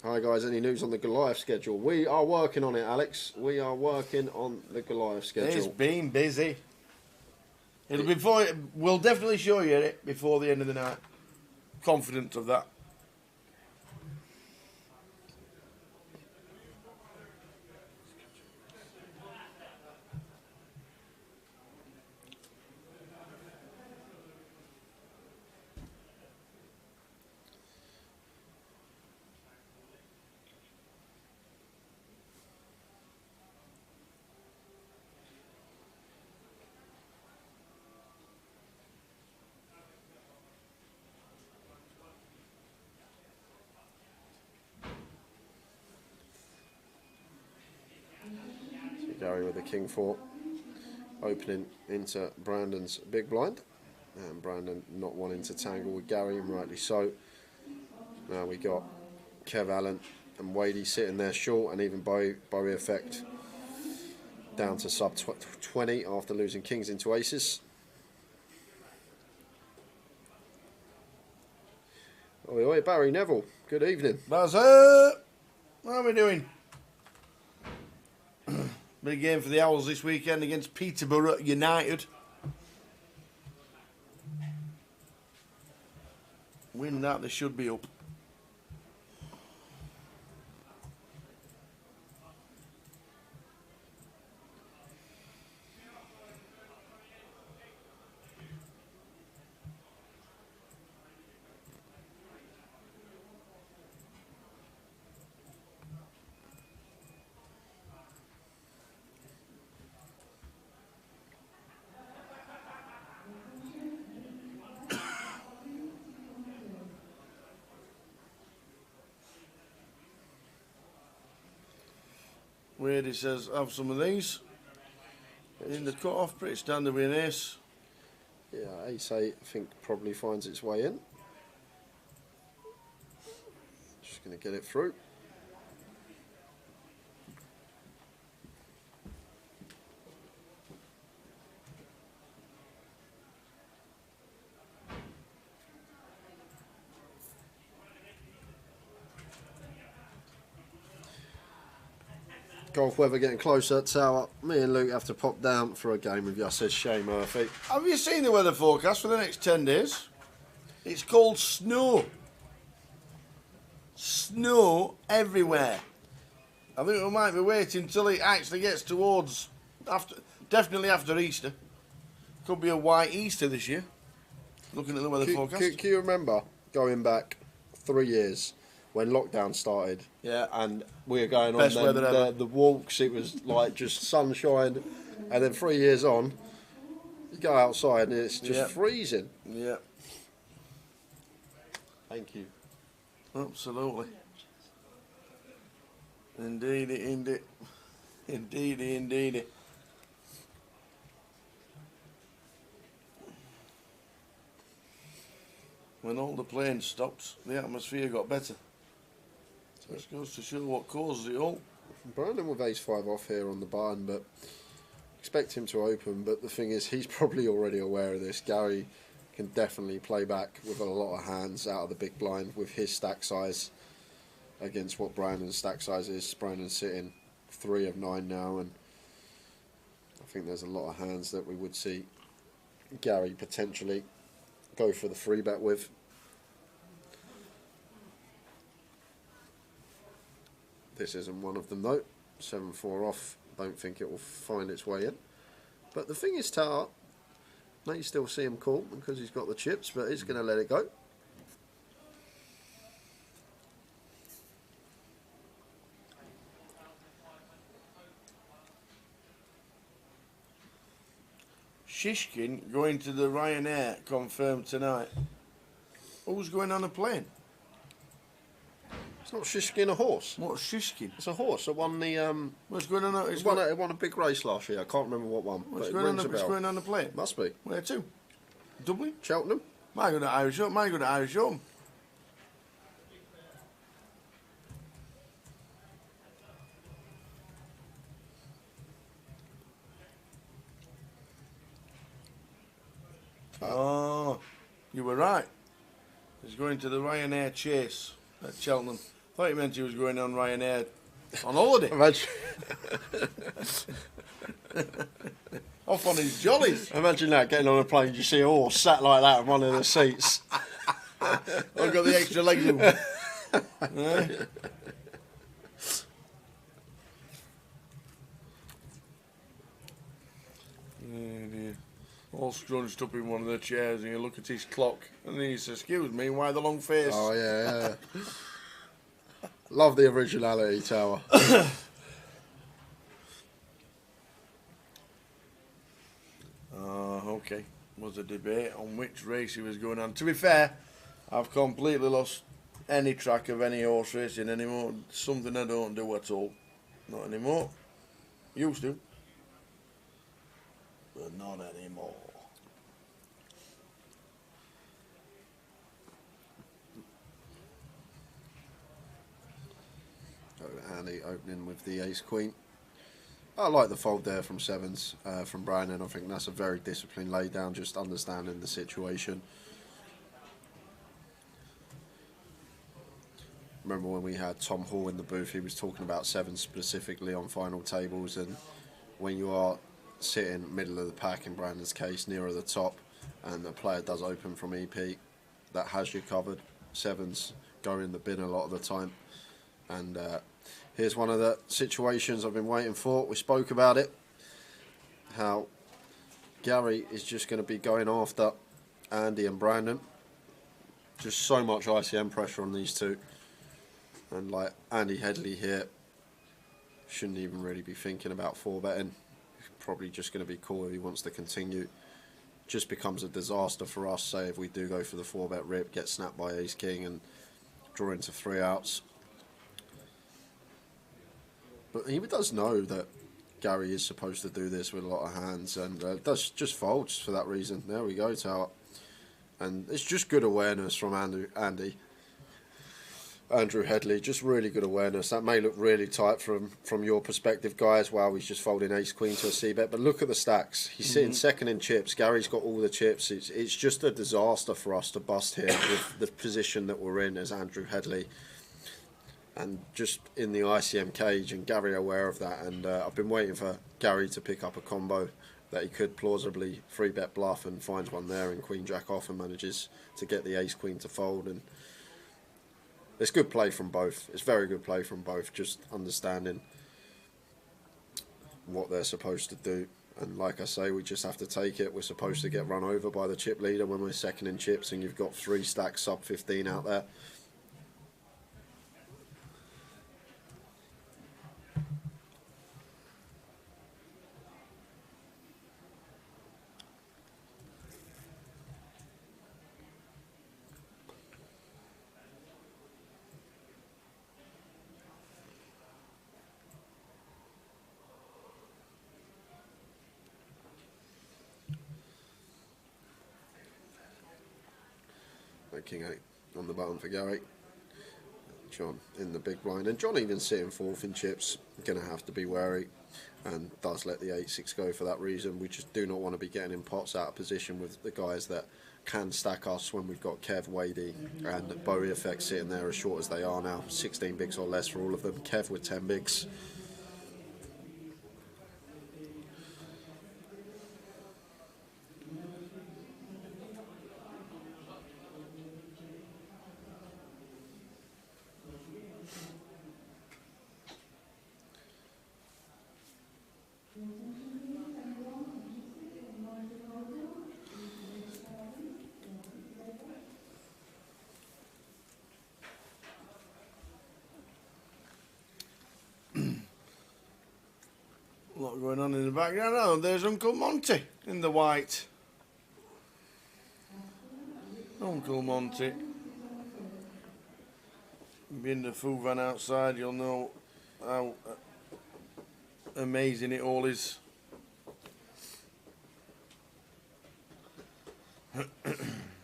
Hi guys, any news on the Goliath schedule? We are working on it, Alex. We are working on the Goliath schedule. It's been busy. It'll be we'll definitely show you it before the end of the night. Confident of that. Gary with the King 4, opening into Brandon's big blind, and Brandon not wanting to tangle with Gary, and rightly so. Now we got Kev Allen and Wadey sitting there short, and even Bowie Effect down to sub 20 after losing kings into aces. Oi, oi, Barry Neville, good evening. That's it. How are we doing? Big game for the Owls this weekend against Peterborough United. Win that, they should be up. Weird, he says, have some of these. In the cut-off, pretty standard with an ace. Yeah, ace 8 I think probably finds its way in. Just going to get it through. Golf weather getting closer. Tower. Me and Luke have to pop down for a game with you, says Shay Murphy. Have you seen the weather forecast for the next 10 days? It's called snow. Snow everywhere. I think we might be waiting until it actually gets towards definitely after Easter. Could be a white Easter this year. Looking at the weather forecast. Can you remember going back 3 years when lockdown started? Yeah. And we were going Best on weather ever. the walks. It was like just sunshine, and then 3 years on, you go outside and it's just Yeah. freezing. Yeah. Thank you. Absolutely. Indeedy, indeed. Indeedy, indeedy. When all the planes stopped, the atmosphere got better. This goes to show what causes it all. Brandon with ace-5 off here on the button, but expect him to open. But the thing is, he's probably already aware of this. Gary can definitely play back with a lot of hands out of the big blind with his stack size against what Brandon's stack size is. Brandon's sitting 3 of 9 now, and I think there's a lot of hands that we would see Gary potentially go for the 3-bet with. This isn't one of them though. 7-4 off. Don't think it will find its way in. But the thing is, Tower, now you still see him call because he's got the chips, but he's going to let it go. Shishkin going to the Ryanair, confirmed tonight. Who's going on a plane? It's not Shishkin, a horse. What's Shishkin? It's a horse that won the. What's going on? It won a big race last year. I can't remember what one. What's But it going on? rings a What's bell. going on the plane? Must be. Where to? Dublin? Cheltenham? Might go to Irish Home. Might go to Irish Home. Oh, you were right. He's going to the Ryanair chase at Cheltenham. Thought you meant he was going on Ryanair on holiday. Imagine. Off on his jollies. Imagine that, getting on a plane, you see a horse sat like that in one of the seats. I've got the extra legs in. Yeah. Oh dear. All scrunched up in one of the chairs, and you look at his clock, and then he says, "Excuse me, why the long face?" Oh, yeah, yeah. Love the originality, Tower. Okay. Was a debate on which race he was going on. To be fair, I've completely lost any track of any horse racing anymore. Something I don't do at all. Not anymore. Used to. But not anymore. Andy opening with the ace-queen. I like the fold there from sevens from Brandon. I think that's a very disciplined lay down, just understanding the situation. Remember when we had Tom Hall in the booth, he was talking about sevens specifically on final tables, and when you are sitting middle of the pack, in Brandon's case, nearer the top, and a player does open from EP, that has you covered. Sevens go in the bin a lot of the time. And here's one of the situations I've been waiting for. We spoke about it, how Gary is just going to be going after Andy and Brandon. Just so much ICM pressure on these two. And like Andy Headley here, shouldn't even really be thinking about 4-betting. Probably just going to be cool if he wants to continue. Just becomes a disaster for us, say if we do go for the 4-bet rip, get snapped by ace king and draw into 3 outs. But he does know that Gary is supposed to do this with a lot of hands, and does just folds for that reason. There we go, Tower. And it's just good awareness from Andrew Headley. Just really good awareness. That may look really tight from your perspective, guys. Wow, he's just folding ace queen to a c-bet. But look at the stacks. He's sitting second in chips. Gary's got all the chips. It's just a disaster for us to bust here with the position that we're in as Andrew Headley. and just in the ICM cage, and Gary aware of that, and I've been waiting for Gary to pick up a combo that he could plausibly 3-bet bluff, and finds one there in Queen Jack off and manages to get the Ace Queen to fold. And it's good play from both. It's very good play from both, just understanding what they're supposed to do. And like I say, we just have to take it. We're supposed to get run over by the chip leader when we're second in chips, and you've got 3 stacks sub 15 out there. King 8 on the button for Gary. John in the big blind, and John even sitting 4th in chips, going to have to be wary, and does let the 8-6 go for that reason. We just do not want to be getting in pots out of position with the guys that can stack us when we've got Kev, Wadey and Bowie Effect sitting there as short as they are now. 16 bigs or less for all of them. Kev with 10 bigs. A lot going on in the background. Oh, there's Uncle Monty in the white. Uncle Monty. Being the food van outside, you'll know how amazing it all is.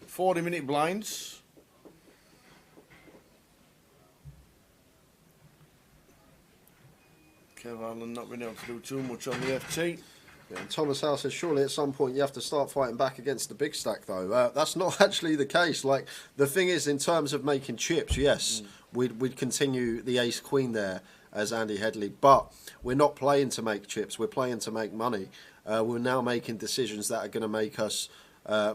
40-minute blinds. Kev Allen not been able to do too much on the FT. Yeah, and Thomas Howe says, surely at some point you have to start fighting back against the big stack, though. That's not actually the case. Like, the thing is, in terms of making chips, yes, we'd continue the ace queen there as Andy Headley, but we're not playing to make chips. We're playing to make money. We're now making decisions that are going to make us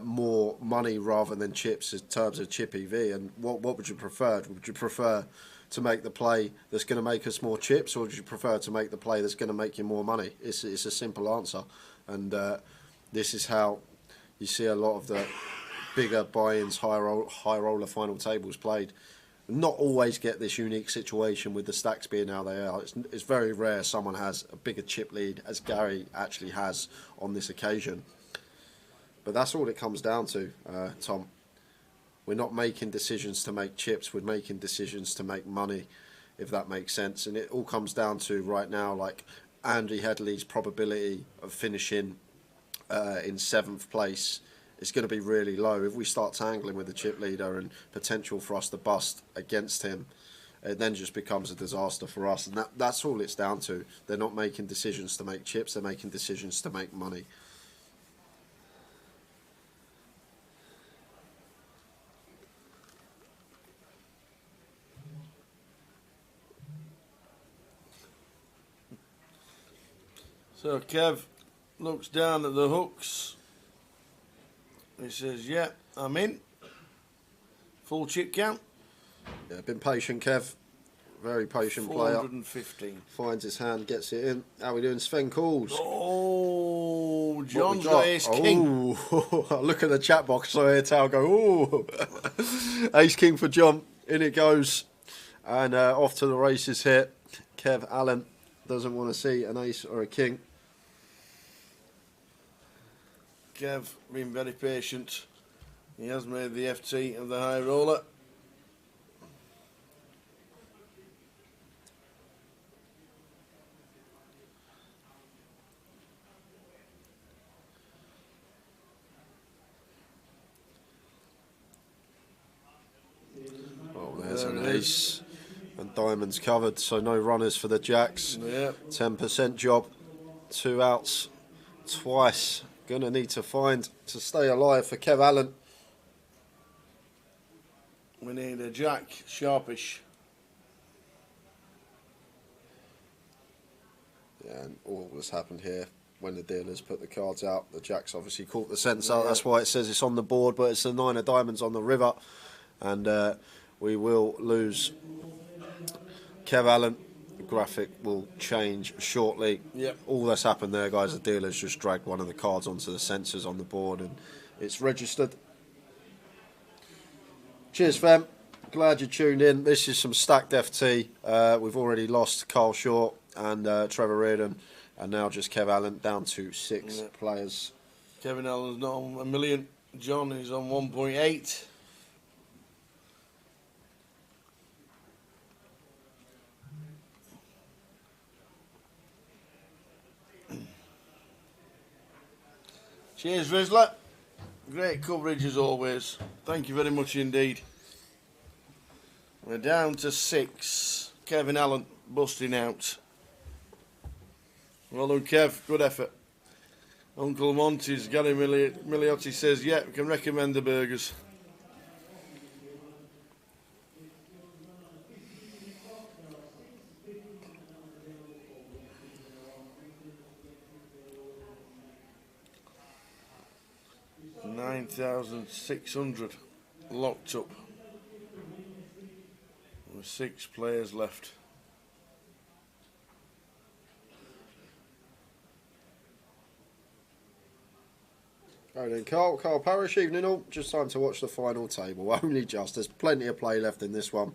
more money rather than chips in terms of chip EV. And what would you prefer? Would you prefer to make the play that's going to make us more chips, or would you prefer to make the play that's going to make you more money? It's a simple answer, and this is how you see a lot of the bigger buy-ins, high roller final tables played. Not always get this unique situation with the stacks being how they are. It's very rare someone has a bigger chip lead, as Gary actually has on this occasion. But that's all it comes down to, Tom. We're not making decisions to make chips, we're making decisions to make money, if that makes sense. And it all comes down to, right now, like Andy Headley's probability of finishing in 7th place is going to be really low. If we start tangling with the chip leader and potential for us to bust against him, it then just becomes a disaster for us. And that's all it's down to. They're not making decisions to make chips, they're making decisions to make money. So Kev looks down at the hooks. He says, yeah, I'm in. Full chip count. Yeah, been patient, Kev. Very patient player. 415. Finds his hand, gets it in. How are we doing? Sven calls. Oh, John's got ace king. Oh, look at the chat box. So here, Tao go, oh. Ace king for John. In it goes. And off to the races here. Kev Allen doesn't want to see an ace or a king. Kev being very patient. He has made the FT of the high roller. Oh, there's an ace. And diamonds covered, so no runners for the jacks. Yep. 10% job. 2 outs twice. Gonna need to find to stay alive for Kev Allen. We need a jack, sharpish. Yeah, and all that's happened here when the dealers put the cards out, the Jacks obviously caught the sensor. That's why it says it's on the board, but it's the 9 of diamonds on the river. And we will lose Kev Allen. The graphic will change shortly. Yep. All that's happened there, guys, the dealers just dragged one of the cards onto the sensors on the board and it's registered. Cheers, fam. Glad you tuned in. This is some stacked FT. We've already lost Carl Short and Trevor Reardon, and now just Kev Allen, down to 6 players. Kevin Allen's not on 1 million. John is on 1.8. Cheers, Rizzler. Great coverage as always. Thank you very much indeed. We're down to 6. Kevin Allen busting out. Well done, Kev. Good effort. Uncle Monty's Gary Miliotti says, yeah, we can recommend the burgers. $9,600 locked up. With 6 players left. Right then, Carl Parrish, evening all. Just time to watch the final table. Only just. There's plenty of play left in this one,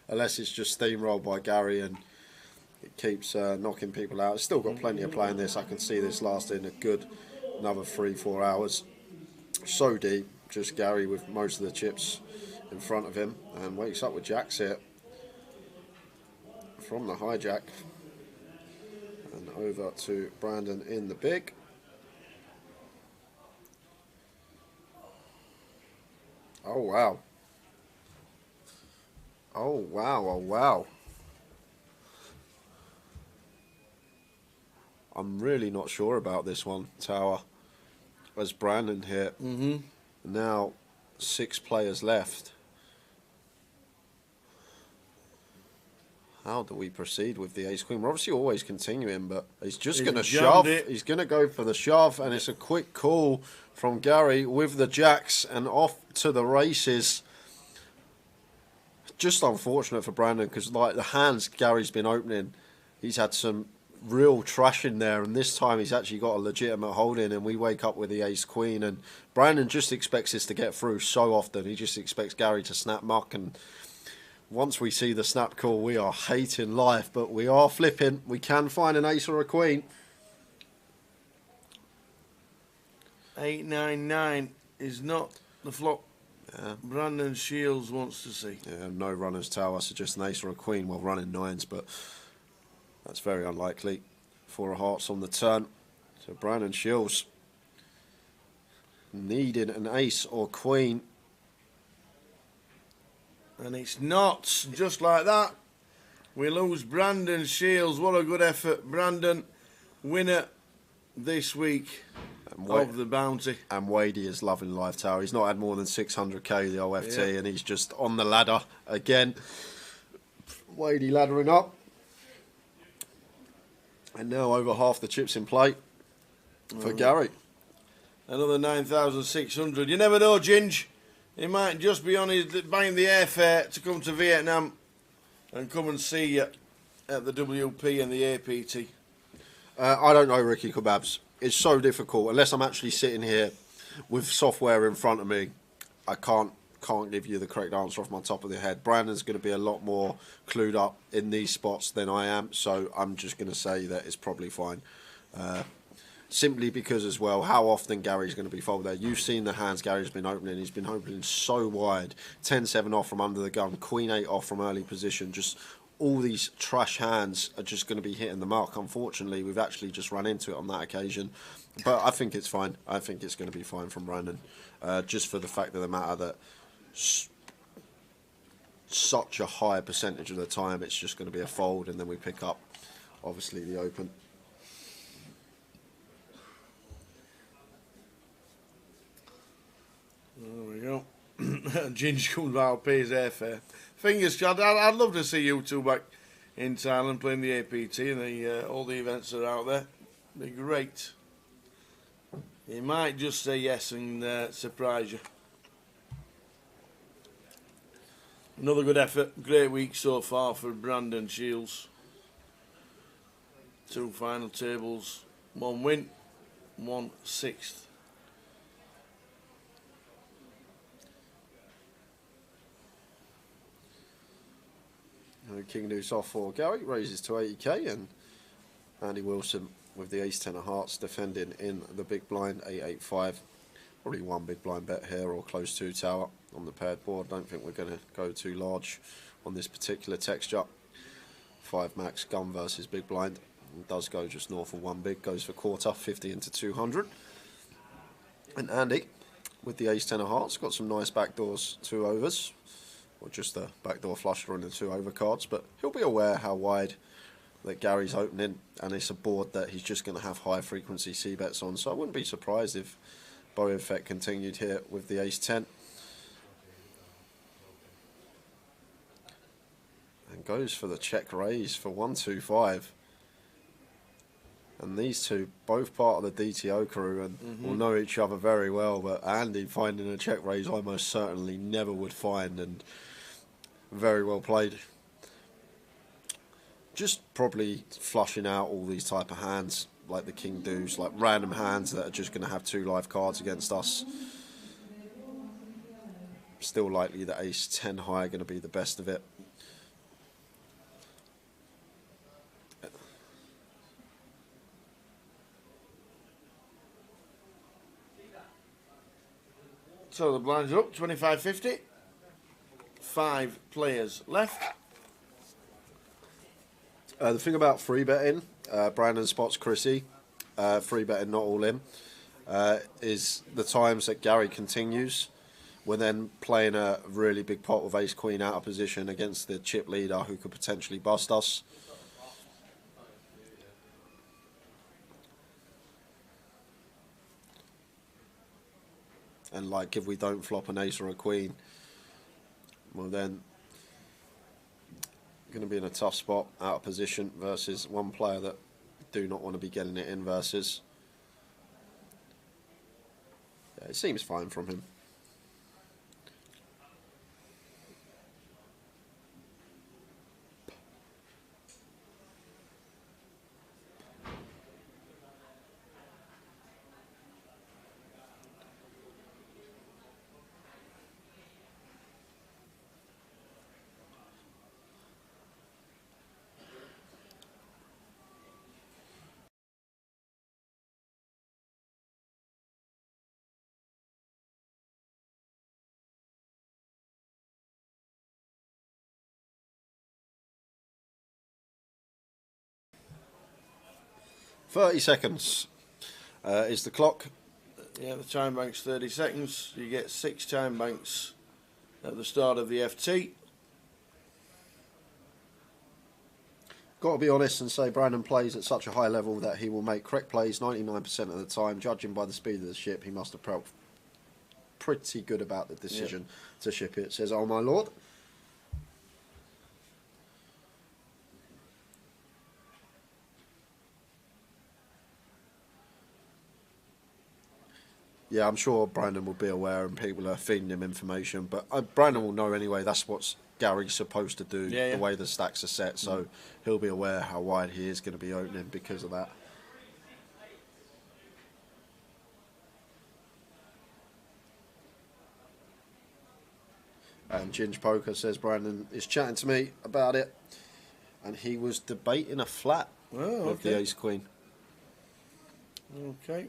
unless it's just steamrolled by Gary and it keeps knocking people out. It's still got plenty of play in this. I can see this lasting a good another 3-4 hours. So deep, just Gary with most of the chips in front of him, and wakes up with jacks here from the hijack and over to Brandon in the big. Oh wow. Oh wow, oh wow. I'm really not sure about this one, Tower. As Brandon here. Now 6 players left. How do we proceed with the ace queen? We're obviously always continuing, but he's just going to shove. He's going to go for the shove, and it's a quick call from Gary with the jacks and off to the races. Just unfortunate for Brandon because, like, the hands Gary's been opening, he's had some real trash in there, and this time he's actually got a legitimate hold in, and we wake up with the ace queen, and Brandon just expects this to get through so often. He just expects Gary to snap muck, and once we see the snap call, we are hating life, but we are flipping. We can find an ace or a queen. 899 is not the flop Brandon Shields wants to see. Yeah, no runners, Tower. Suggest an ace or a queen while running 9s, but that's very unlikely. 4 of hearts on the turn. So Brandon Shields needing an ace or queen. And it's not. Just like that, we lose Brandon Shields. What a good effort. Brandon, winner this week of the bounty. And Wadey is loving life, Tower. He's not had more than 600k, the OFT, and he's just on the ladder again. Wadey laddering up. And now over half the chips in play for Gary. Another 9,600. You never know, Ginge. He might just be on his buying the airfare to come to Vietnam and come and see you at the WP and the APT. I don't know, Ricky Kebabs. It's so difficult. Unless I'm actually sitting here with software in front of me, I can't give you the correct answer off my top of the head. Brandon's going to be a lot more clued up in these spots than I am, so I'm just going to say that it's probably fine. Simply because, as well, how often Gary's going to be folded there. You've seen the hands Gary's been opening. He's been opening so wide. 10-7 off from under the gun. Queen 8 off from early position. Just all these trash hands are just going to be hitting the mark. Unfortunately, we've actually just run into it on that occasion. But I think it's fine. I think it's going to be fine from Brandon. Just for the fact of the matter that such a high percentage of the time it's just going to be a fold, and then we pick up, obviously, the open. There we go. Ginge comes out, pays airfare. Fingers crossed. I'd love to see you two back in Thailand playing the APT and all the events that are out there. Be great. He might just say yes and surprise you. Another good effort. Great week so far for Brandon Shields. 2 final tables. 1 win, 1 sixth. King Deuce off for Gary, raises to 80k, and Andy Wilson with the ace 10 of hearts defending in the big blind, 885. Probably 1 big blind bet here or close to tower on the paired board. Don't think we're going to go too large on this particular texture. 5 max gun versus big blind. It does go just north of 1 big, goes for quarter, 50 into 200. And Andy with the ace 10 of hearts, got some nice backdoors, 2 overs. Or just the backdoor flush draw and the 2 over cards, but he'll be aware how wide that Gary's opening, and it's a board that he's just going to have high frequency C-bets on, so I wouldn't be surprised if Bowie Effect continued here with the ace 10. And goes for the check raise for 125. And these two, both part of the DTO crew, and will know each other very well, but Andy finding a check raise I most certainly never would find, and very well played. Just probably flushing out all these type of hands, like the King Deuce, like random hands that are just going to have 2 live cards against us. Still likely that ace 10 high are going to be the best of it. So the blinds are up, 25.50. 5 players left. The thing about free betting, Brandon spots Chrissy, free betting not all in, is the times that Gary continues. We're then playing a really big pot with ace queen out of position against the chip leader who could potentially bust us. And like if we don't flop an ace or a queen, well then going to be in a tough spot out of position versus one player that do not want to be getting it in versus. Yeah, it seems fine from him. .30 seconds is the clock. Yeah, the time bank's 30 seconds. You get 6 time banks at the start of the FT. Got to be honest and say Brandon plays at such a high level that he will make correct plays 99% of the time. Judging by the speed of the ship, he must have felt pretty good about the decision to ship it. Says, "Oh my lord." Yeah, I'm sure Brandon will be aware and people are feeding him information, but Brandon will know anyway that's what Gary's supposed to do, the way the stacks are set, so he'll be aware how wide he is going to be opening because of that. And Ginge Poker says Brandon is chatting to me about it, and he was debating a flat with the ace queen. Okay.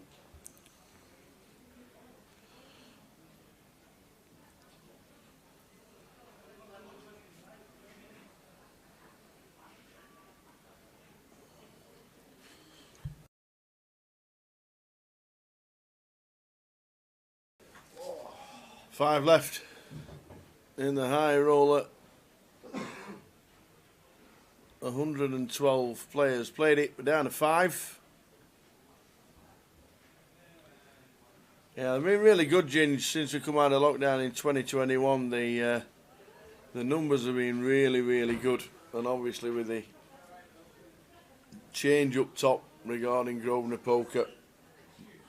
Five left in the high roller. 112 players played it. We're down to 5. Yeah, they've been really good, Ginge, since we come out of lockdown in 2021. The numbers have been really, really good, and obviously with the change up top regarding Grosvenor Poker.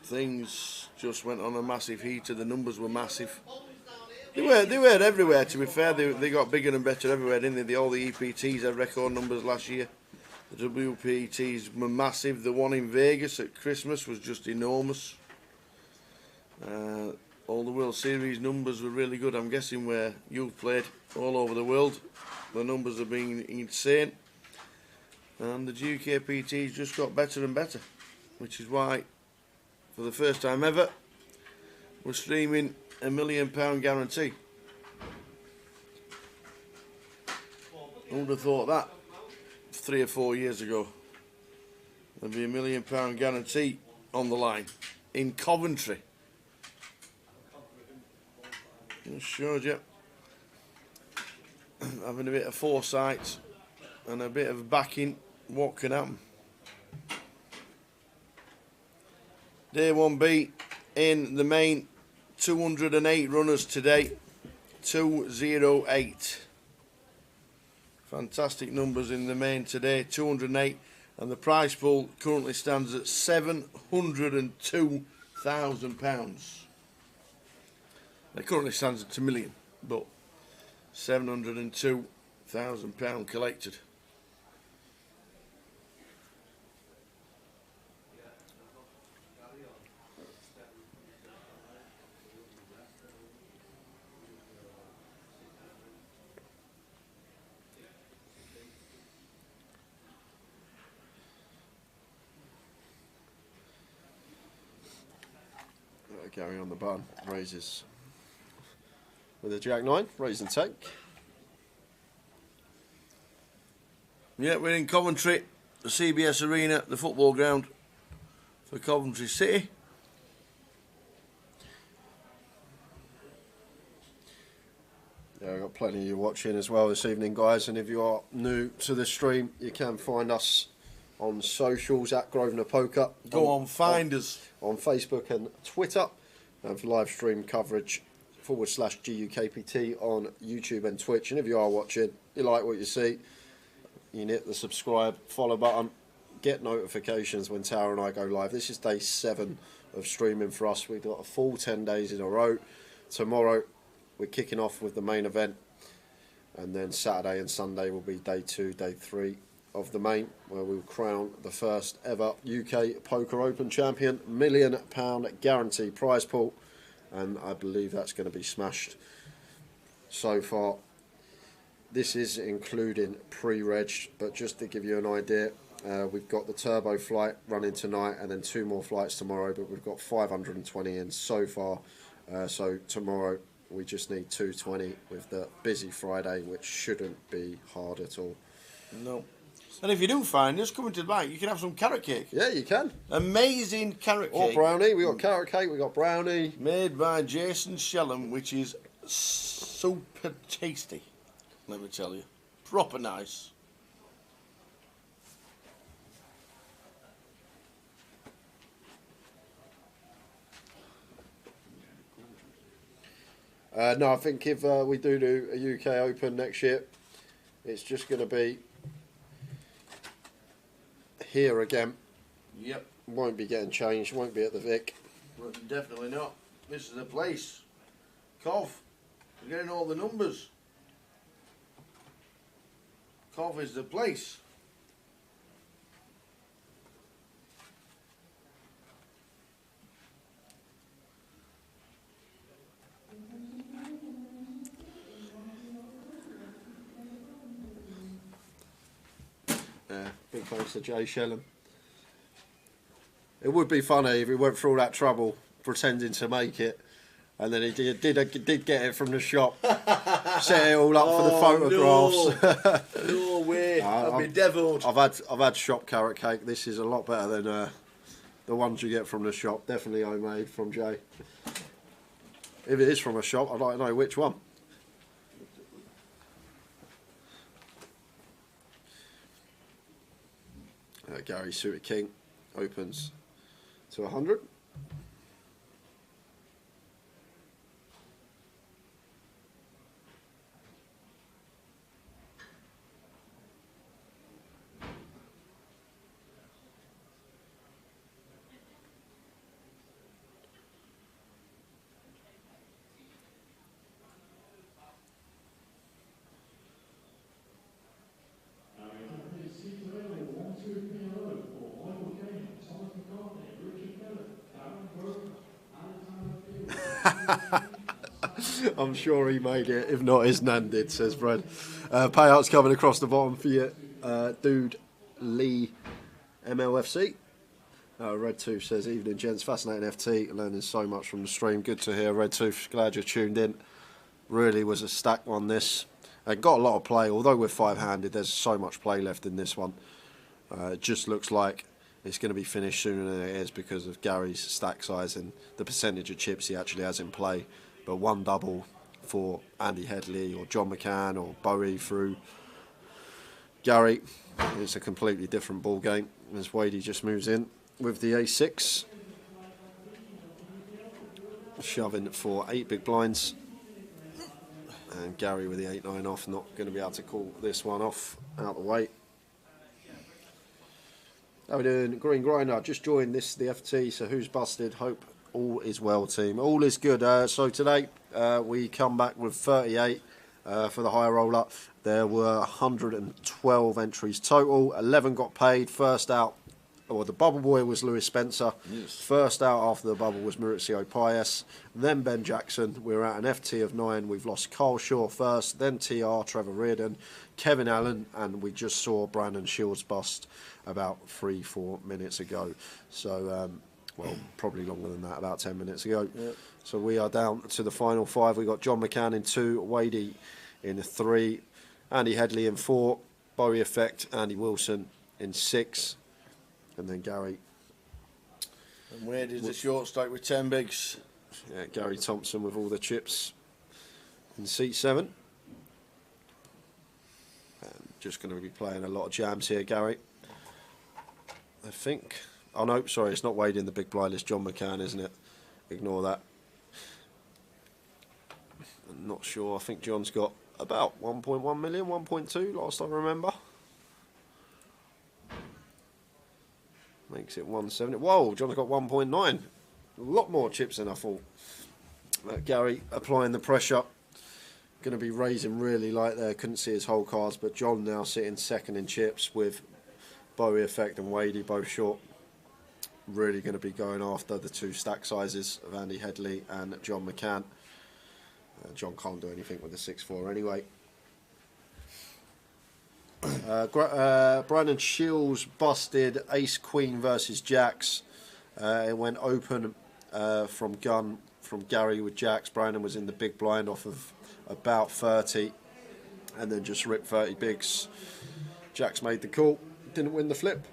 Things just went on a massive heater. The numbers were massive. They were everywhere, to be fair. They got bigger and better everywhere, didn't they? All the EPTs had record numbers last year. The WPTs were massive. The one in Vegas at Christmas was just enormous. All the World Series numbers were really good. I'm guessing where you've played all over the world, the numbers have been insane. And the GKPTs just got better and better, which is why, for the first time ever, we're streaming £1 million guarantee. Who would have thought that 3 or 4 years ago? There'd be £1 million guarantee on the line in Coventry. Just showed you. Having a bit of foresight and a bit of backing, what can happen. Day 1B in the main, 208 runners today, 208. Fantastic numbers in the main today, 208, and the prize pool currently stands at £702,000. It currently stands at £1 million, but £702,000 collected. Gary on the button, raises with a Jack 9, raise and take. Yeah, we're in Coventry, the CBS Arena, the football ground for Coventry City. Yeah, we've got plenty of you watching as well this evening, guys, and if you are new to the stream, you can find us on socials at Grosvenor Poker. Go on, find us on Facebook and Twitter. And for live stream coverage /GUKPT on YouTube and Twitch. And if you are watching, you like what you see, you hit the subscribe, follow button, get notifications when Tower and I go live. This is day 7 of streaming for us. We've got a full 10 days in a row. Tomorrow we're kicking off with the main event, and then Saturday and Sunday will be day 2, day 3 of the main, where we'll crown the first ever UK Poker Open champion. £1 million guarantee prize pool, and I believe that's going to be smashed so far. This is including pre-reg, but just to give you an idea, we've got the turbo flight running tonight and then 2 more flights tomorrow, but we've got 520 in so far. So tomorrow we just need 220 with the busy Friday, which shouldn't be hard at all. No. And if you do find us, come into the bank, you can have some carrot cake. Yeah, you can. Amazing carrot cake. Or brownie. We got carrot cake, we got brownie. Made by Jason Shellham, which is super tasty, let me tell you. Proper nice. No, I think if we do a UK Open next year, it's just going to be here again. Yep. Won't be getting changed, won't be at the Vic. Well, definitely not. This is the place. Cov, we're getting all the numbers. Cov is the place. Big thanks to Jay Shellham. It would be funny if he went through all that trouble pretending to make it, and then he did get it from the shop, set it all up for the photographs. No way! I'd be devilled. I've had shop carrot cake. This is a lot better than the ones you get from the shop. Definitely homemade from Jay. If it is from a shop, I'd like to know which one. Gary Suited King opens to 100. I'm sure he made it. If not, his nan did, says Brad. Payouts coming across the bottom for you. Dude Lee MLFC. Red Tooth says, evening gents, fascinating FT, learning so much from the stream. Good to hear, Red Tooth, glad you're tuned in. Really was a stacked one this. Got a lot of play, although we're five-handed, there's so much play left in this one. It just looks like it's going to be finished sooner than it is because of Gary's stack size and the percentage of chips he actually has in play. But one double for Andy Headley or John McCann or Bowie through Gary, it's a completely different ball game as Wadey just moves in with the A6, shoving for 8 big blinds, and Gary with the 8-9 off, not going to be able to call this one off out the way. How we doing? Green Grinder, just joined this, the FT, so who's busted? Hope all is well, team. All is good. So today we come back with 38 for the high roller. There were 112 entries total, 11 got paid. First out, or the bubble boy was Lewis Spencer. Yes. First out after the bubble was Maurizio Paes, then Ben Jackson. We're at an FT of 9. We've lost Carl Shaw first, then TR, Trevor Reardon, Kevin Allen, and we just saw Brandon Shields bust about 3-4 minutes ago. So, well, probably longer than that, about 10 minutes ago. Yep. So we are down to the final 5. We've got John McCann in 2, Wadey in 3, Andy Headley in 4, Bowie Effect, Andy Wilson in 6, and then Gary. And where did the short strike with 10 bigs? Yeah, Gary Thompson with all the chips in seat 7. Just going to be playing a lot of jams here, Gary. I think. Oh no, sorry, it's not Wade in the big blind. It's John McCann, isn't it? Ignore that. I'm not sure. I think John's got about 1.1 million, 1.2 last I remember. Makes it 170. Whoa, John's got 1.9. A lot more chips than I thought. Gary applying the pressure. Going to be raising really light there. Couldn't see his whole cards, but John now sitting second in chips with Bowie Effect and Wadey both short. Really going to be going after the 2 stack sizes of Andy Headley and John McCann. John can't do anything with the 6-4 anyway. Brandon Shields busted Ace Queen versus Jacks. It went open from gun from Gary with Jacks. Brandon was in the big blind off of about 30 and then just ripped 30 bigs. Jacks made the call, didn't win the flip.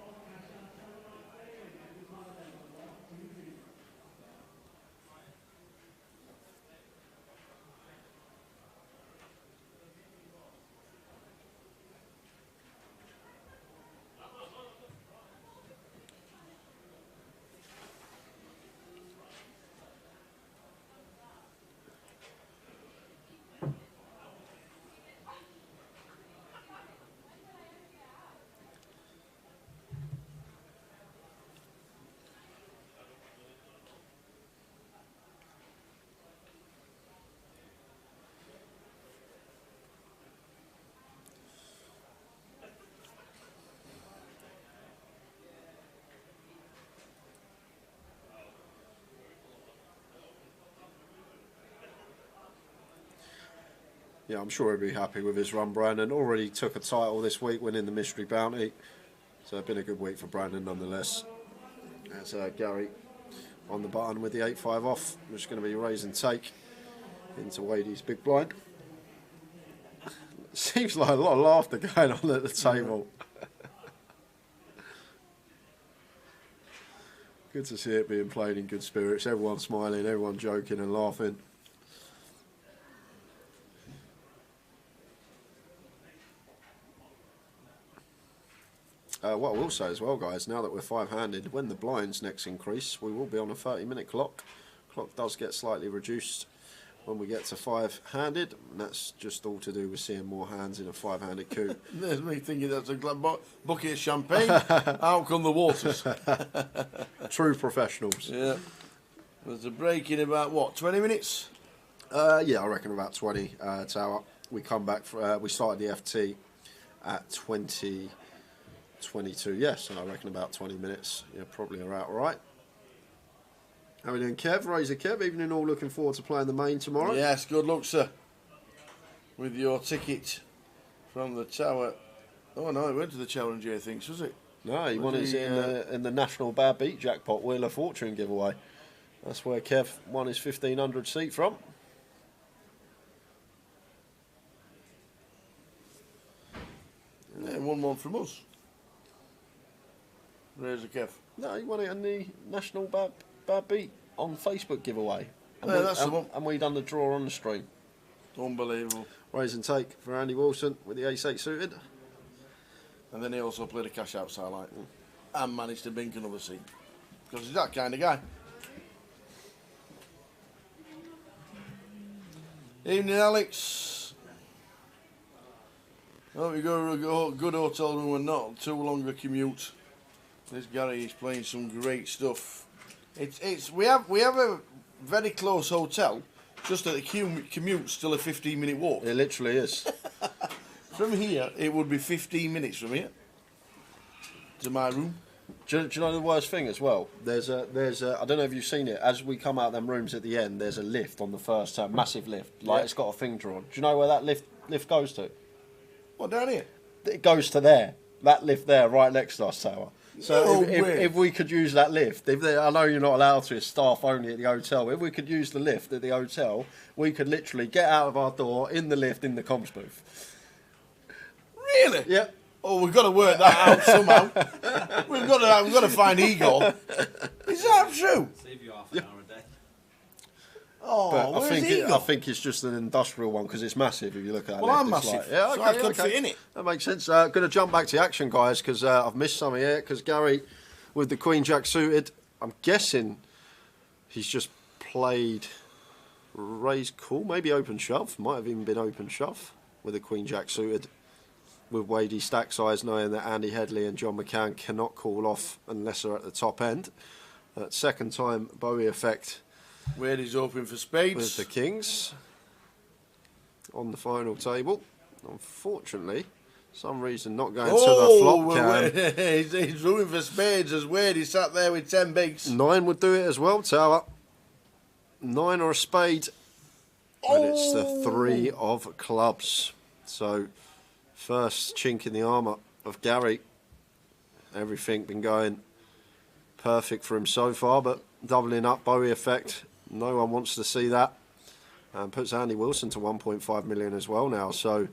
Yeah, I'm sure he'll be happy with his run, Brandon. Already took a title this week, winning the Mystery Bounty. So it's been a good week for Brandon nonetheless. That's Gary on the button with the 8-5 off. We're just going to be raise and take into Wadey's big blind. Seems like a lot of laughter going on at the table. Good to see it being played in good spirits. Everyone smiling, everyone joking and laughing. What I will say as well, guys, now that we're 5-handed, when the blinds next increase, we will be on a 30-minute clock. Clock does get slightly reduced when we get to 5-handed, and that's just all to do with seeing more hands in a 5-handed coup. There's me thinking that's a bucket of champagne. Out come the waters. True professionals. Yeah. There's a break in about, what, 20 minutes? Yeah, I reckon about 20 tower. We come back, we started the FT at 20... 22, yes, and I reckon about 20 minutes. Yeah, probably are out all right. How are we doing, Kev? Razor Kev, evening all, looking forward to playing the main tomorrow. Yes, good luck, sir. With your ticket from the Tower. Oh no, it went to the Challenger Thinks, was it? No, he won it in the National Bad Beat Jackpot Wheel of Fortune giveaway. That's where Kev won his 1,500 seat from. Yeah, won one from us. Razor Kev. No, he won it in the National Bad Beat on Facebook giveaway. And, Yeah, that's the one. and we done the draw on the stream. Unbelievable. Raise and take for Andy Wilson with the ace-8 suited. And then he also played a cash out highlight and managed to bink another seat. Because he's that kind of guy. Evening, Alex. Oh, we go to a good hotel room and not too long a commute. This Gary is playing some great stuff. We have a very close hotel, just that the commute's still a 15-minute walk. It literally is. From here, it would be 15 minutes from here to my room. Do you know the worst thing as well? There's a I don't know if you've seen it. As we come out them rooms at the end, there's a lift on the first massive lift. Like it's got a thing drawn. Do you know where that lift goes to? What, down here? It goes to there. That lift there, right next to us, Tower. So No if way. we could use that lift, I know you're not allowed to, it's staff only at the hotel. But if we could use the lift at the hotel, we could literally get out of our door in the lift in the comms booth. Really? Yeah. Oh, we've got to work that out somehow. we've got to find Igor. Is that true? Save you half an hour a day. Oh, But where's I Igor? think it's just an industrial one because it's massive. If you look at it, Well, I'm it's massive, yeah, so okay, I could okay. fit in it. That makes sense. Going to jump back to action, guys, because I've missed some of it. Because Gary, with the Queen Jack suited, I'm guessing he's just played raise call, maybe open shove. Might have even been open shove with the Queen Jack suited. With Wadey stack size, knowing that Andy Headley and John McCann cannot call off unless they're at the top end. Second time Bowie effect. Wadey's open for spades. With the Kings on the final table. Unfortunately, some reason not going to the flop cam. He's ruined for spades as Wadey sat there with 10 bigs. 9 would do it as well, Tower. 9 or a spade. But it's the 3 of clubs. So, first chink in the armour of Gary. Everything been going perfect for him so far, but doubling up Bowie effect. No one wants to see that. And puts Andy Wilson to 1.5 million as well now. So,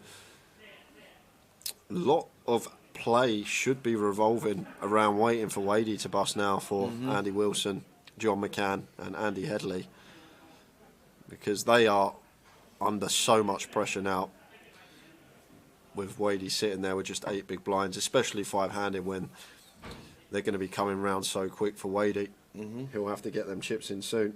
a lot of play should be revolving around waiting for Wadey to bust now for Andy Wilson, John McCann and Andy Headley. Because they are under so much pressure now. With Wadey sitting there with just 8 big blinds, especially 5-handed when they're going to be coming round so quick for Wadey. He'll have to get them chips in soon.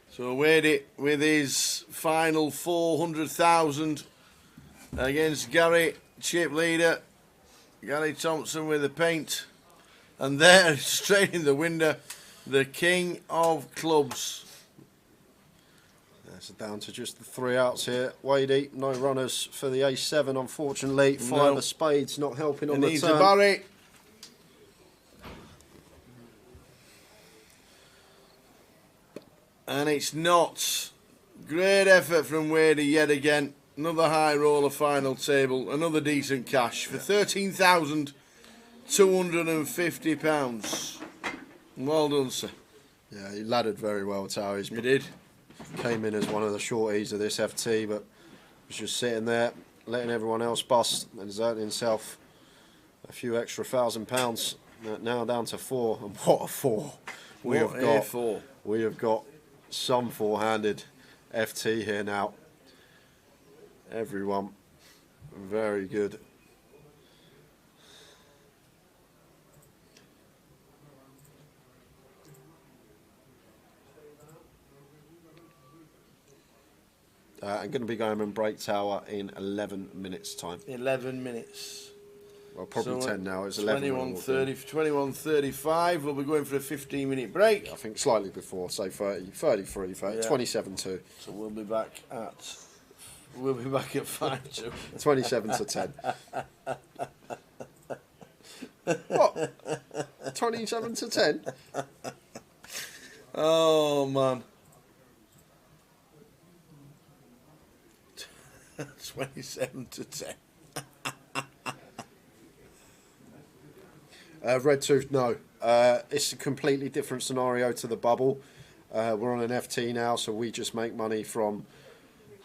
So Wadey with his final 400,000 against Gary, chip leader. Gary Thompson with the paint. And there, straight in the window, the king of clubs. That's down to just the 3 outs here. Wadey, no runners for the ace-7, unfortunately. 5 of spades not helping on the Needs turn. a Barry. And it's not. Great effort from Wadey yet again. Another high roller final table. Another decent cash for £13,250. Well done, sir. Yeah, he laddered very well, Towers. He did. Came in as one of the shorties of this FT, but was just sitting there, letting everyone else bust and exerting himself a few extra £1,000. Now down to 4, and what a 4 we What have a got. 4. We have got some four-handed FT here now. Everyone very good. I'm going to be going in break tower in 11 minutes time. 11 minutes. Well, probably So 10 now. It's 11. 21:35. We'll be going for a 15-minute break. I think slightly before, say 30, 33, 30, Yeah. 27-2. So we'll be back at 5 to 27 to 10. What? 27 to 10? Oh man. 27 to 10. Red Tooth, no. It's a completely different scenario to the bubble. We're on an FT now, so we just make money from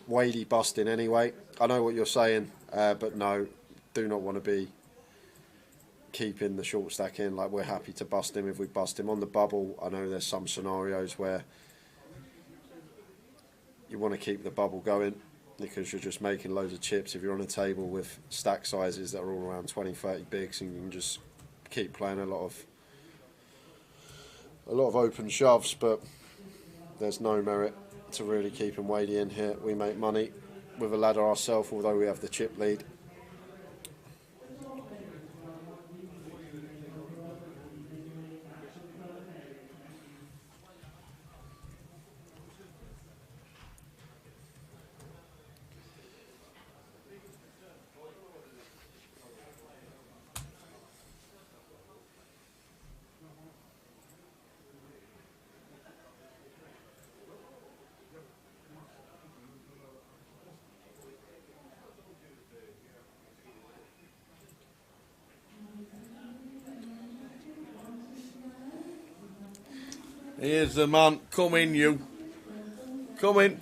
Wadey busting anyway. I know what you're saying, but no, do not want to be keeping the short stack in. Like, we're happy to bust him if we bust him. On the bubble, I know there's some scenarios where you want to keep the bubble going because you're just making loads of chips. If you're on a table with stack sizes that are all around 20, 30 bigs, and you can just keep playing a lot of open shoves, but there's no merit to really keeping Wadey in here. We make money with a ladder ourselves, although we have the chip lead. Here's the man. Come in, you. Come in.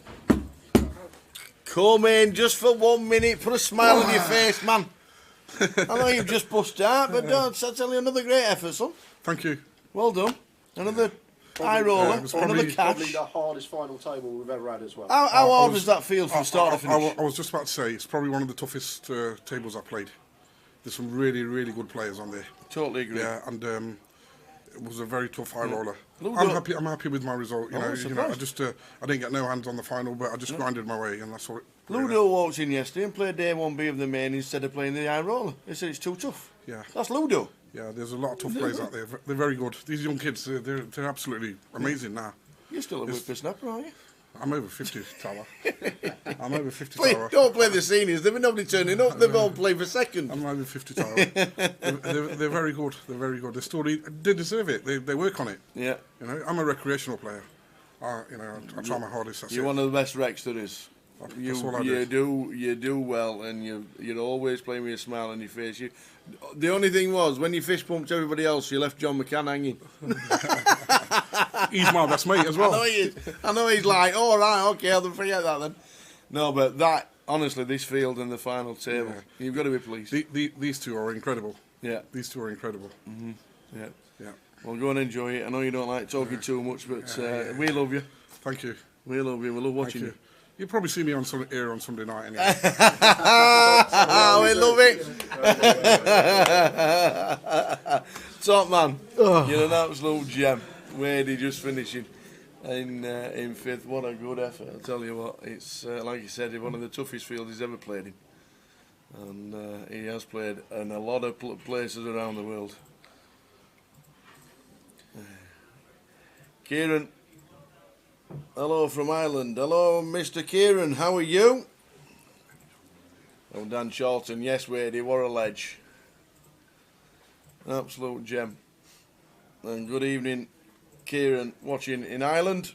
Come in just for 1 minute. Put a smile on your face, man. I know you've just bust out, but don't. I'll tell you, another great effort, son. Thank you. Well done. Another high roller. Another Probably cash. the hardest final table we've ever had as well. How hard does that feel from start to finish? I was just about to say, it's probably one of the toughest tables I've played. There's some really, really good players on there. Totally agree. Yeah, and it was a very tough high roller. Ludo- I'm happy with my result. Oh, I surprised. just I didn't get no hands on the final, but I just grinded my way, and that's all. Ludo walked in yesterday and played day 1B of the main instead of playing the high roller. He said it's too tough. Yeah. That's Ludo. Yeah, there's a lot of tough players out there. They're very good. These young kids, they're absolutely amazing now. You're still a whippersnapper, aren't you? I'm over 50, Tower. I'm over 50, Please, Tower. don't play the seniors. There'll be nobody turning up. They've all played for second. I'm over 50, Tower. they're very good. They're very good. They deserve it. They work on it. Yeah. I'm a recreational player. I try my hardest. That's You're it. one of the best Rex there is. That's all I You do well, and you're always playing with a smile on your face. The only thing was, when you fist pumped everybody else, you left John McCann hanging. He's my best mate as well. I know he's like, oh right, okay, I'll forget that then. No, but that, honestly, this field and the final table, you've got to be pleased. These two are incredible. Yeah. These two are incredible. Mm-hmm. Yeah. Yeah. Well, go and enjoy it. I know you don't like talking too much, but we love you. Thank you. We love you. We love watching you. You'll probably see me on here on Sunday night anyway. We love it. Top man. You're an absolute gem. Wadey just finishing in fifth. What a good effort. I'll tell you what, it's like you said, one of the toughest fields he's ever played in. And he has played in a lot of places around the world. Kieran, hello from Ireland. Hello, Mr. Kieran, how are you? Oh, Dan Charlton, yes, Wadey, what a ledge. Absolute gem. And good evening, Kieran, watching in Ireland.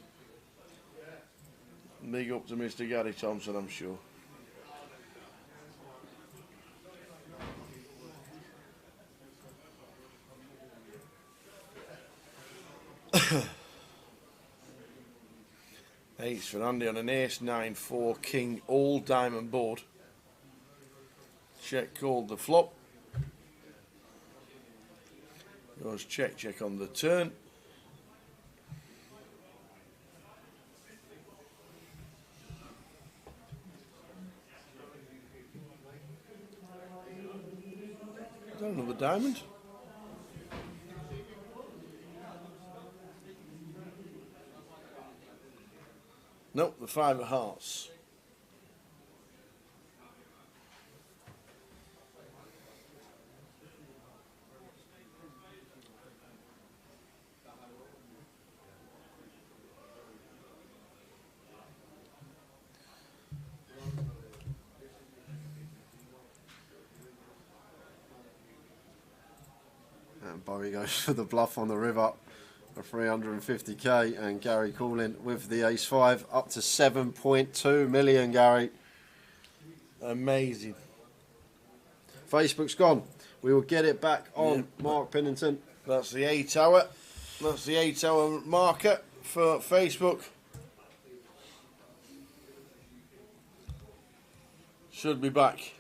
Big up to Mr. Gary Thompson, I'm sure. Ace for Andy on an ace 9-4 king all diamond board. Check called the flop. Goes check on the turn. Is that another diamond? Nope, the 5 of hearts. And Bowie goes for the bluff on the river for 350k, and Gary calling with the ace 5 up to 7.2 million. Gary, amazing. Facebook's gone. We will get it back on Mark Pennington. That's the 8 hour. That's the 8 hour marker for Facebook. Should be back.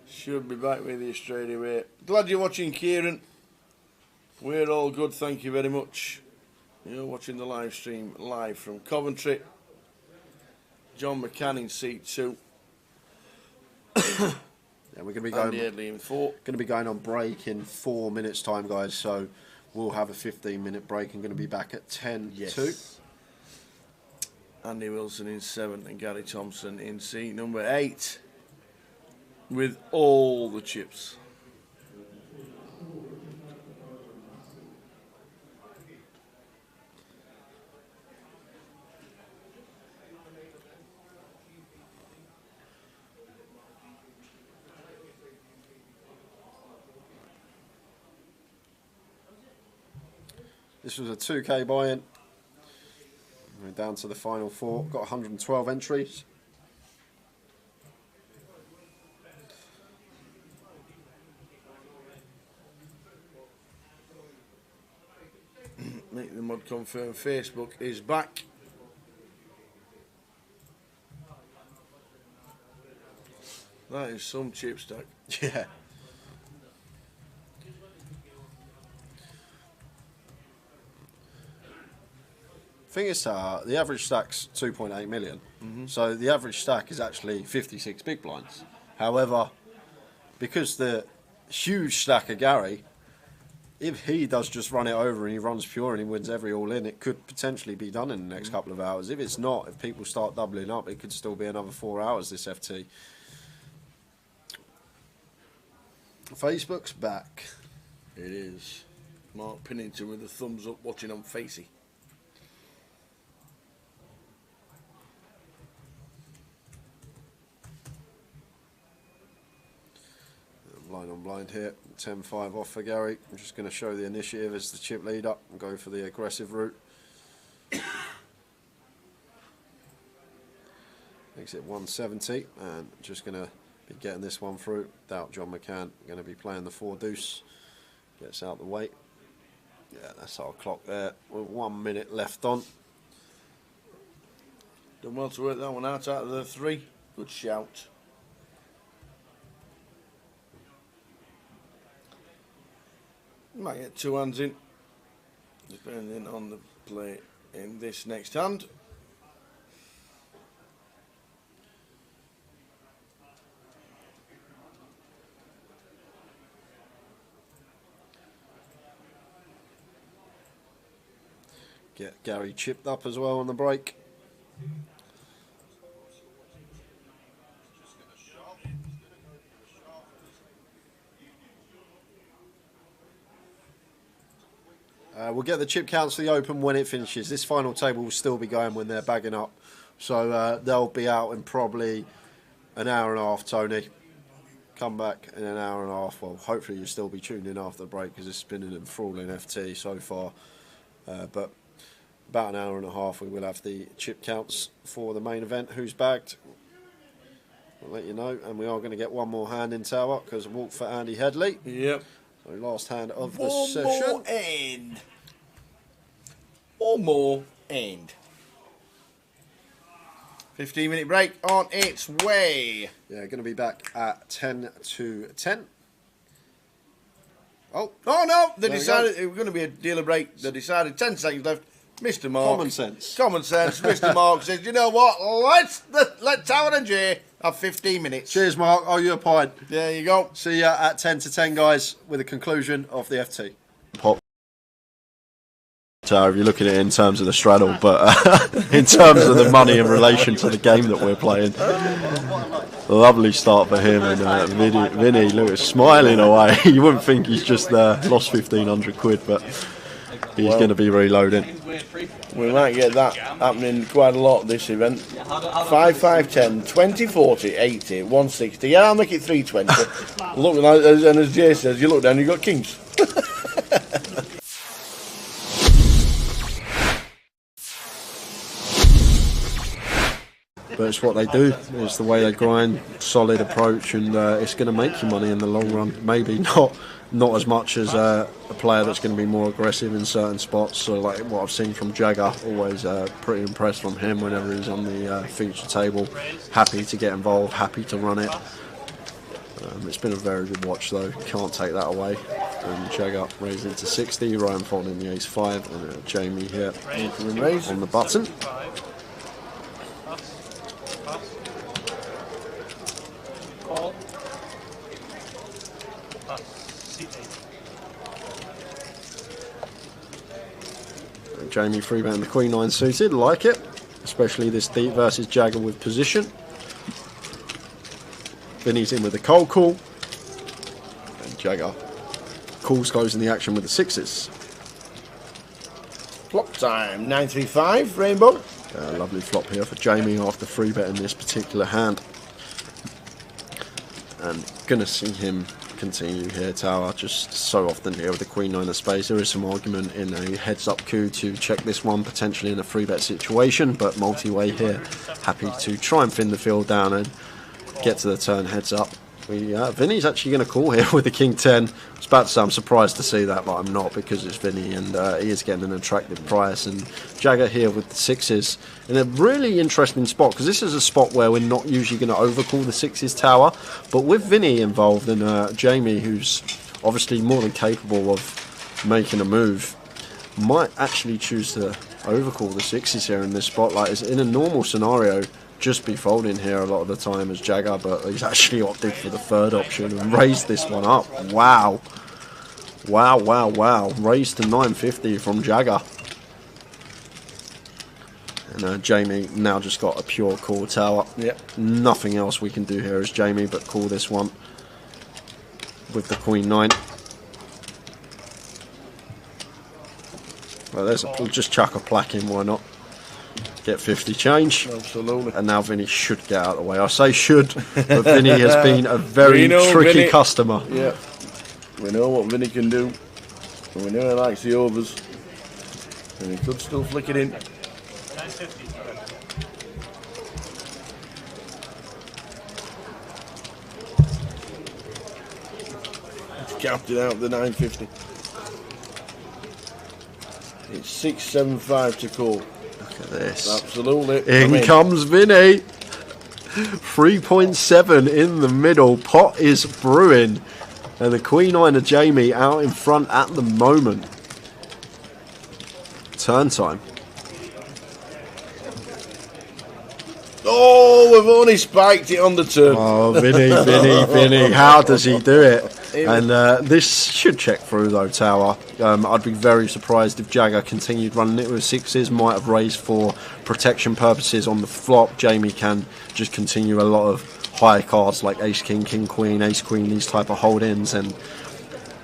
Should be back with you straight away. Glad you're watching, Kieran. We're all good, thank you very much. You're watching the live stream live from Coventry. John McCann in seat 2. Yeah, we're going to be going on break in 4 minutes time, guys. So we'll have a 15-minute break and going to be back at 10:02. Andy Wilson in 7 and Gary Thompson in seat number 8 with all the chips. This was a 2k buy-in. We're down to the final 4. Got 112 entries. Make the Mud confirm Facebook is back. That is some chip stack. Yeah. Thing is, the average stack's 2.8 million. So the average stack is actually 56 big blinds. However, because the huge stack of Gary, if he does just run it over and he runs pure and he wins every all in, it could potentially be done in the next couple of hours. If it's not, if people start doubling up, it could still be another 4 hours, this FT. Facebook's back. It is. Mark Pennington with a thumbs up watching on Facey. Line on blind here, 10-5 off for Gary. I'm just going to show the initiative as the chip leader and go for the aggressive route. Exit 170, and just going to be getting this one through. Doubt John McCann going to be playing the 4 deuce. Gets out the way. Yeah, that's our clock there. With 1 minute left on. Done well to work that one out of the 3. Good shout. Might get 2 hands in, depending on the play in this next hand. Get Gary chipped up as well on the break. We'll get the chip counts for the Open when it finishes. This final table will still be going when they're bagging up. So they'll be out in probably an hour and a half, Tony. Come back in an hour and a half. Well, hopefully you'll still be tuned in after the break because it's been an enthralling FT so far. But about an hour and a half we will have the chip counts for the main event. Who's bagged? I'll let you know. And we are going to get one more hand in tower because walk for Andy Headley. Yep. So last hand of the One session. more end. One more end. 15-minute break on its way. Yeah, going to be back at 10 to 10. Oh no! They There we decided it was going to be a dealer break. They decided 10 seconds left. Mr. Mark. Common sense. Common sense. Mr. Mark says, you know what? Let Tower and Jay have 15 minutes. Cheers, Mark. Oh, you a pint. There you go. See ya at 10 to 10, guys, with the conclusion of the FT. Pop. So if you look at it in terms of the straddle, but in terms of the money in relation to the game that we're playing, lovely start for him. And Vinny, look, smiling away. You wouldn't think he's just lost 1,500 quid, but he's going to be reloading. We might get that happening quite a lot this event. 5, 5, 10, 20, 40, 80, 160. Yeah, I'll make it 320. Look, and as Jay says, you look down, you've got kings. But it's what they do. It's the way they grind. Solid approach, and it's going to make you money in the long run. Maybe not as much as a player that's going to be more aggressive in certain spots. So like what I've seen from Jagger, always pretty impressed from him whenever he's on the feature table. Happy to get involved, happy to run it. It's been a very good watch though, can't take that away. And Jagger raised it to 60, Ryan folding the ace-5, and Jamie here on the button. Jamie free betting the Queen 9 suited, like it, especially this deep versus Jagger with position. Vinny's in with the cold call, and Jagger calls closing the action with the 6s. Flop time, 935, Rainbow. Lovely flop here for Jamie after free betting this particular hand. And gonna see him continue here, Tower, just so often here with the Queen 9 of space. There is some argument in a heads up coup to check this one, potentially in a free bet situation, but multi-way here, happy to try and thin the field down and get to the turn heads up. Vinny's actually going to call here with the King 10. I was about to say I'm surprised to see that, but I'm not, because it's Vinny and he is getting an attractive price. And Jagger here with the 6s in a really interesting spot, because this is a spot where we're not usually going to overcall the 6s Tower, but with Vinny involved and Jamie, who's obviously more than capable of making a move, might actually choose to overcall the 6s here in this spot. Like, in a normal scenario, just be folding here a lot of the time as Jagger, but he's actually opted for the third option and raised this one up. Wow. Wow, wow, wow. Raised to 950 from Jagger. And Jamie now just got a pure call, Tower. Yep. Nothing else we can do here as Jamie but call this one with the Queen 9. Well, we'll just chuck a plaque in, why not? Get 50 change. Absolutely. And now Vinny should get out of the way. I say should, but Vinny has been a very tricky Vinny, customer. Yeah. We know what Vinny can do. And we know he likes the overs. And he could still flick it in. 950. Capped it out the 950. It's 675 to call. Look at this. Absolutely. In comes Vinny. 3.7 in the middle. Pot is brewing. And the Queen 9 of Jamie out in front at the moment. Turn time. Oh, we've only spiked it on the turn. Oh, Vinny. How does he do it? And this should check through though, Tower. I'd be very surprised if Jagger continued running it with 6s. Might have raised for protection purposes on the flop. Jamie can just continue a lot of higher cards like Ace King, King Queen, Ace Queen, these type of hold-ins, and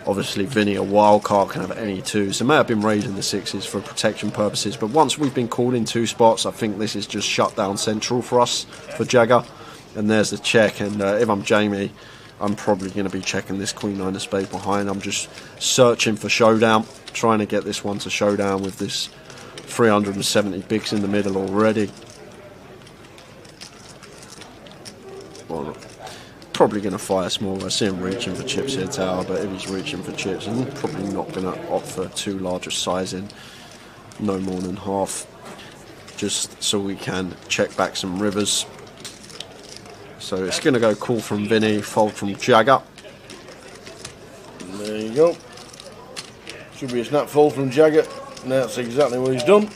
Obviously, Vinny, a wild card, can have any twos. They may have been raising the sixes for protection purposes, but once we've been called in 2 spots, I think this is just shut down central for us, for Jagger. And there's the check, and if I'm Jamie, I'm probably going to be checking this Queen 9 of spades behind. I'm just searching for showdown, trying to get this one to showdown with this 370 bigs in the middle already. Well, probably going to fire small. I see him reaching for chips here, Tower, but if he's reaching for chips, I'm probably not going to opt for too large a sizing, no more than half, just so we can check back some rivers. So it's going to go call from Vinny, fold from Jagger. There you go. Should be a snap fold from Jagger, and that's exactly what he's done.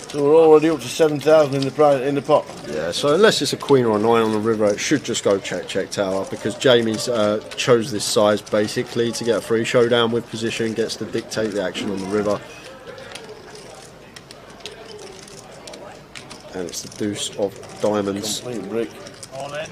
So we're already up to 7,000 in the pot. Yeah, so unless it's a queen or a 9 on the river, it should just go check, check, Tower, because Jamie's chose this size basically to get a free showdown with position, gets to dictate the action on the river. And it's the deuce of diamonds. Complete brick. All in.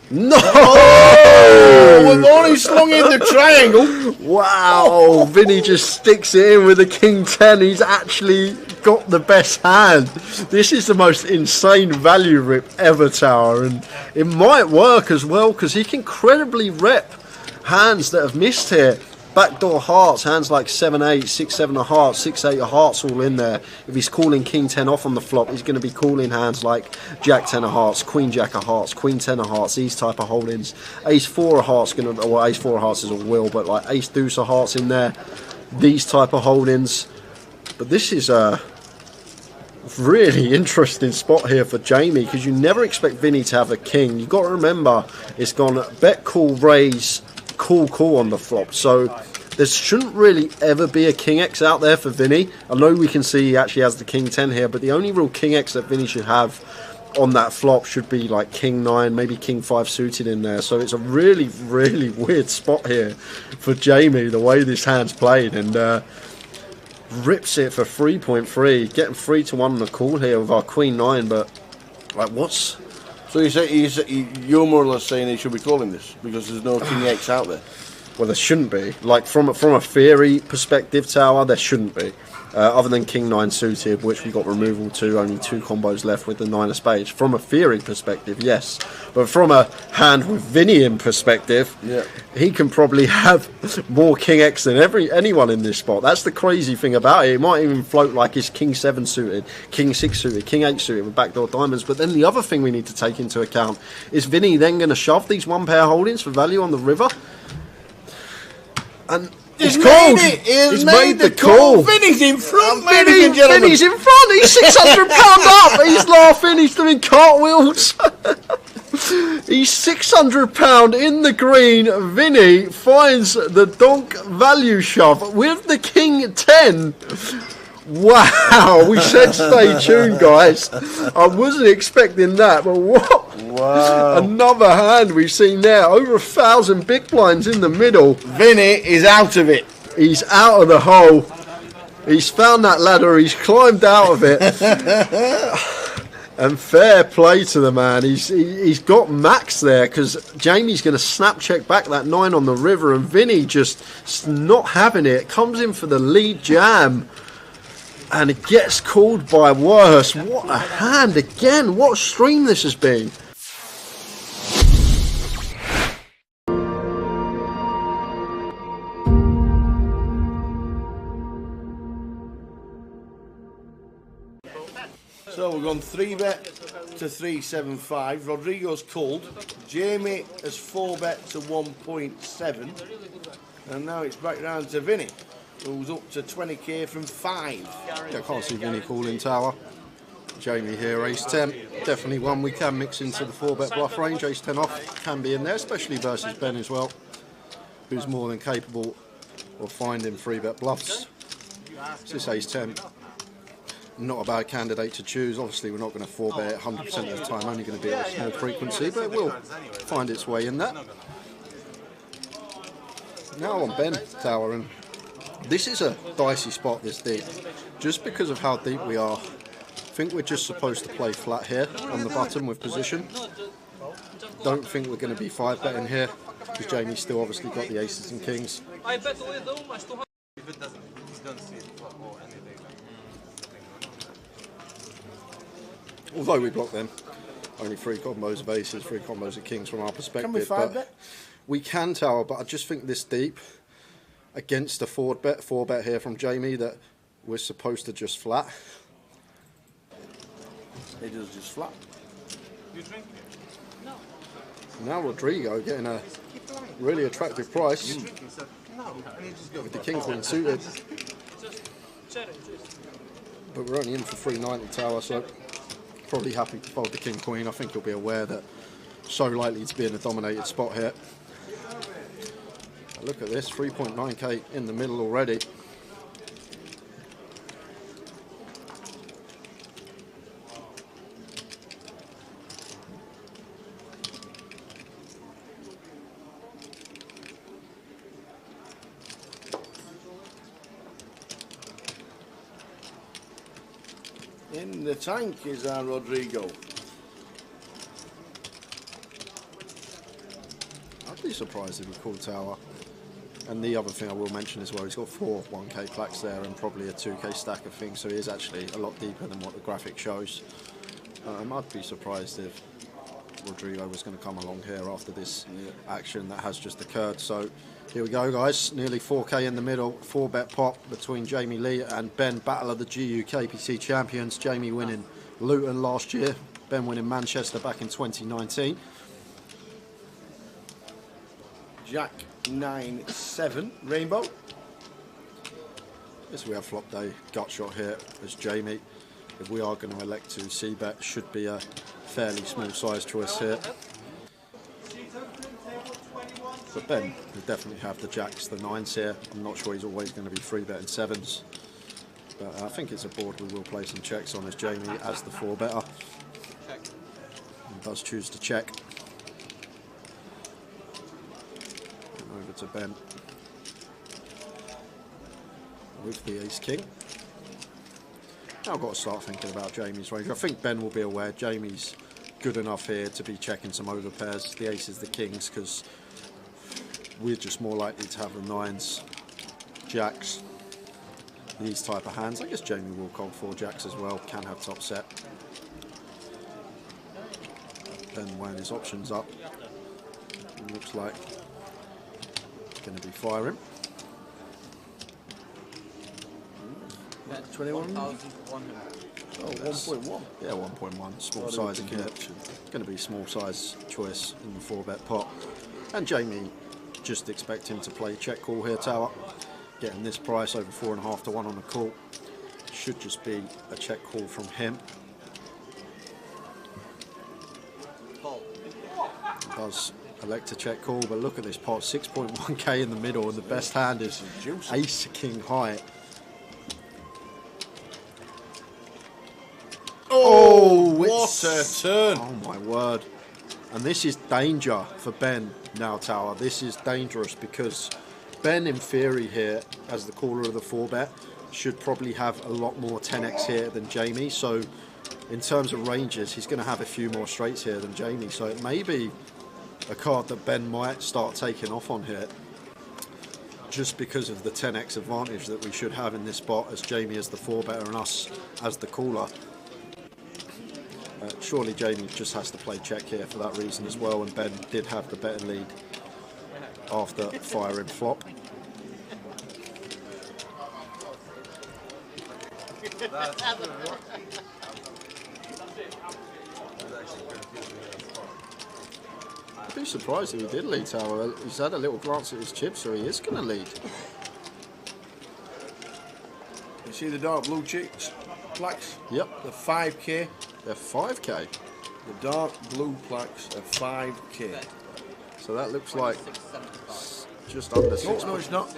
No! Oh, we've only slung in the triangle. Wow, Vinny just sticks it in with a king 10. He's actually got the best hand. This is the most insane value rip ever, Tower, and it might work as well because he can credibly rep hands that have missed here. Backdoor hearts, hands like 7-8, 6-7 of hearts, 6-8 of hearts all in there. If he's calling king 10 off on the flop, he's going to be calling hands like jack 10 of hearts, queen jack of hearts, queen 10 of hearts, these type of holdings. Ace 4 of hearts, well, ace 4 of hearts is a will, but like ace deuce of hearts in there, these type of holdings. But this is a really interesting spot here for Jamie because you never expect Vinny to have a king. You've got to remember it's gone bet, call, raise, call on the flop, so there shouldn't really ever be a king X out there for Vinny. I know we can see he actually has the king 10 here, but the only real king X that Vinny should have on that flop should be like king 9, maybe king 5 suited in there. So it's a really, really weird spot here for Jamie, the way this hand's played, and rips it for 3.3, getting 3-1 on the call here with our queen 9. But like, what's... So you're more or less saying he should be calling this because there's no king X out there. Well, there shouldn't be. Like from a theory perspective, Tower, there shouldn't be. Other than king 9 suited, which we got removal to, only 2 combos left with the 9 of spades. From a theory perspective, yes. But from a hand with Vinny in perspective, yeah, he can probably have more king X than anyone in this spot. That's the crazy thing about it. It might even float like it's king 7 suited, king 6 suited, king 8 suited with backdoor diamonds. But then the other thing we need to take into account is Vinny then going to shove these 1 pair holdings for value on the river. And he's called. He's made the call. Vinny's in front, Vinny's in front. He's £600 up. He's laughing. He's doing cartwheels. He's £600 in the green. Vinny finds the donk value shove with the king 10. Wow, we said stay tuned, guys. I wasn't expecting that, but what? Wow. Another hand we've seen there. Over 1,000 big blinds in the middle. Vinny is out of it. He's out of the hole. He's found that ladder. He's climbed out of it. And fair play to the man. He's got max there because Jamie's going to snap check back that 9 on the river, and Vinny just not having it. Comes in for the lead jam. And it gets called by worse. What a hand again. What a stream this has been. So we've gone 3-bet to 375. Rodrigo's called. Jamie has 4-bet to 1.7. And now it's back round to Vinny, who's up to 20k from 5. Yeah, I can't see Vinny calling, Tower. Jamie here, ace 10. Definitely one we can mix into the 4-bet bluff range. Ace 10 off can be in there, especially versus Ben as well, who's more than capable of finding 3-bet bluffs. It's this ace 10. Not a bad candidate to choose. Obviously, we're not going to 4-bet 100% of the time, only going to be at a small frequency, but it will find its way in that. Now on Ben, Tower, and this is a dicey spot this deep. Just because of how deep we are, I think we're just supposed to play flat here on the button with position. Don't think we're going to be 5-betting here, because Jamie's still obviously got the aces and kings. I bet with them, I still have. If it doesn't, he's don't see it or anything. Although we block them, only 3 combos of aces, 3 combos of kings from our perspective. Can we 5-bet? We can tower, but I just think this deep against a 4-bet here from Jamie that we're supposed to just flat. He does just flat. You drink it? No. Now Rodrigo getting a really attractive price with the king queen suited. But we're only in for 390 tower, so probably happy to fold the king queen. I think he'll be aware that so likely to be in a dominated spot here. Look at this, 3.9k in the middle already. In the tank is our Rodrigo. I'd be surprised if he called tower. And the other thing I will mention as well, he's got 4 1k plaques there and probably a 2k stack of things, so he is actually a lot deeper than what the graphic shows. I'd be surprised if Rodrigo was going to come along here after this action that has just occurred. So here we go, guys, nearly 4k in the middle, 4-bet pot between Jamie Lee and Ben, battle of the GU KPC champions. Jamie winning Luton last year, Ben winning Manchester back in 2019. Jack 9-7 rainbow. Yes, we have flop day gut shot here as Jamie. If we are going to elect to c-bet, should be a fairly small size choice here. But Ben will definitely have the jacks, the 9s here. I'm not sure he's always going to be 3-betting 7s. But I think it's a board we will play some checks on as Jamie as the 4-better. And does choose to check. Over to Ben with the ace-king. Now I've got to start thinking about Jamie's range. I think Ben will be aware Jamie's good enough here to be checking some overpairs, the aces, the kings, because we're just more likely to have the 9s, jacks, these type of hands. I guess Jamie will call 4 jacks as well, can have top set. Ben weighing his options up. It looks like going to be firing. 21? Oh, 1.1. Yeah, 1.1. Small size in here. Going to be small size choice in the 4-bet pot. And Jamie, just expect him to play check call here, tower. Getting this price over 4.5 to 1 on the call. Should just be a check call from him. Does elect to check call, but look at this pot, 6.1k in the middle, and the best hand is ace king high. Oh, what a turn! Oh my word! And this is danger for Ben now, tower. This is dangerous because Ben, in theory here, as the caller of the 4-bet, should probably have a lot more 10x here than Jamie. So in terms of ranges, he's going to have a few more straights here than Jamie. So it may be a card that Ben might start taking off on here just because of the 10x advantage that we should have in this spot as Jamie as the 4-better and us as the caller. Surely Jamie just has to play check here for that reason as well, and Ben did have the better lead after firing flop. I'd be surprised if he did lead, tower. He's had a little glance at his chips, so he is going to lead. You see the dark blue chicks plaques? Yep. The 5k. They're 5k. The dark blue plaques are 5k. So that looks like just under 6. No, it's not.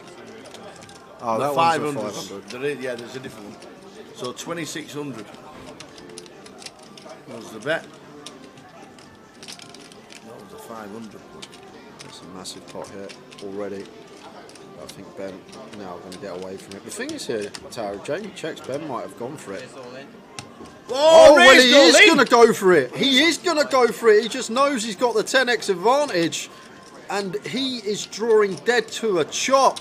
Oh, the that 500. one's a 500. There is, yeah, there's a different one. So 2600. That was the bet. That was a 500. That's a massive pot here already. I think Ben now going to get away from it. The thing is here, Tower, Jamie checks, Ben might have gone for it. Oh, well, raised he is all in. going to go for it. He is going to go for it. He just knows he's got the 10x advantage. And he is drawing dead to a chop.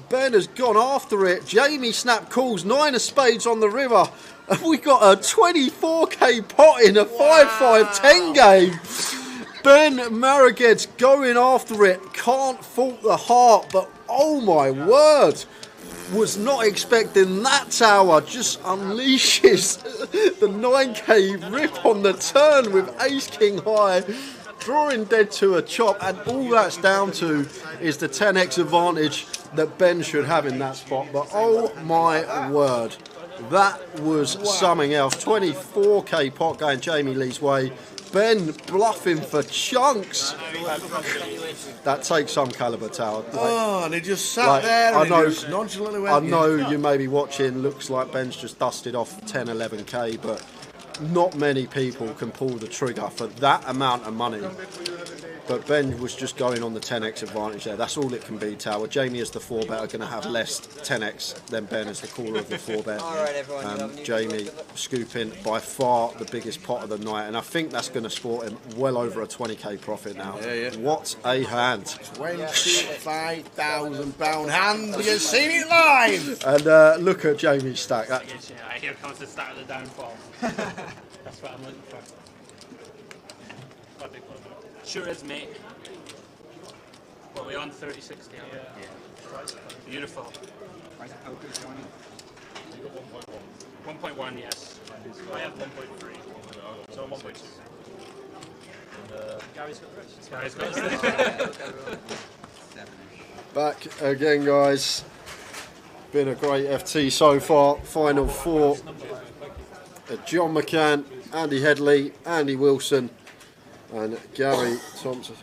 Ben has gone after it. Jamie Snap calls 9 of spades on the river. And we got a 24k pot in a 5-5-10 game. Ben Maraged's going after it. Can't fault the heart, but oh my word. Was not expecting that tower. Just unleashes the 9k rip on the turn with ace king high. Drawing dead to a chop, and all that's down to is the 10x advantage that Ben should have in that spot. But oh my word, that was something else. 24k pot going Jamie Lee's way. Ben bluffing for chunks. That takes some caliber, tower. Oh, and he just sat there and he just nonchalantly went. I know you may be watching. Looks like Ben's just dusted off 10, 11k, but not many people can pull the trigger for that amount of money. But Ben was just going on the 10x advantage there. That's all it can be, Tower. Jamie as the 4-bet are going to have less 10x than Ben as the caller of the 4-bet. Alright, everyone. Jamie scooping by far the biggest pot of the night. And I think that's going to sport him well over a 20k profit now. Yeah. What a hand. £25,000 hand. You've seen it live. And look at Jamie's stack. That, Here comes the start of the downfall. That's what I'm looking for. Sure is, mate. What, we on 30-60? Yeah. Beautiful. 1.1, yes. I have 1.3. So 1.2. Gary's got Chris. Gary's got back again, guys. Been a great FT so far. Final 4. John McCann, Andy Headley, Andy Wilson, and Gary Thompson.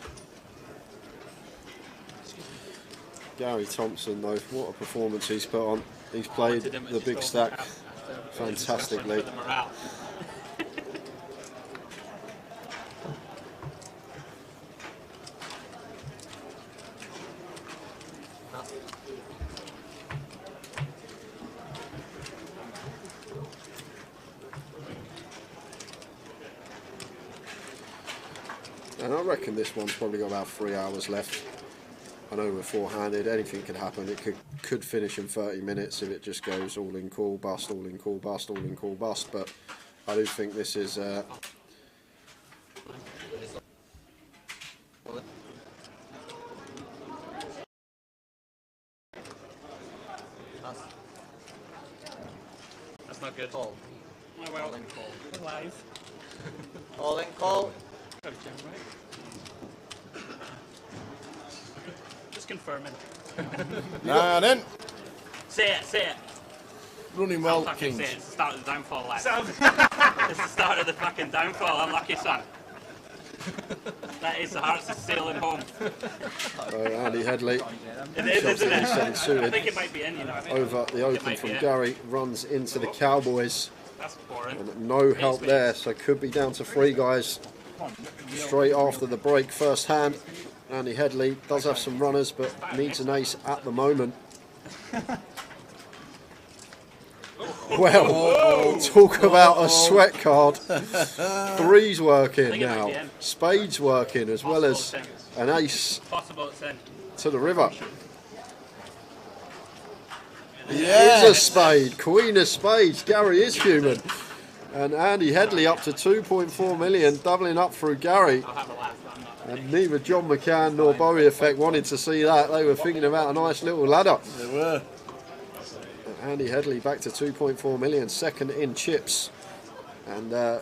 Gary Thompson, though, what a performance he's put on. He's played the big stack fantastically. And I reckon this one's probably got about 3 hours left. I know we're four-handed, anything could happen. It could finish in 30 minutes if it just goes all in call, bust, all in call, bust, all in call, bust. But I do think this is... That's not good. Call. Oh, well. All in call. Live. All in call. Just confirming. And in. Say it. Running well, I'll fucking Kings. say it. It's the start of the downfall, lad. It's the start of the fucking downfall, unlucky son. That is the Hearts is sailing home. Andy Headley, It is, isn't it? seven suited. I think it might be in, you know. Over the open from Gary, runs into the Cowboys. That's boring. And no help there, so could be down to 3 guys straight after the break. First hand, Andy Headley does have some runners, but needs an ace at the moment. Well, talk about a sweat card. 3's working now. Spades working as well as an ace to the river. Yes. Is a spade, queen of spades. Gary is human. And Andy Headley up to 2.4 million, doubling up through Gary. And neither John McCann nor Bowie Effect wanted to see that. They were thinking about a nice little ladder. They were. Andy Headley back to 2.4 million, second in chips. And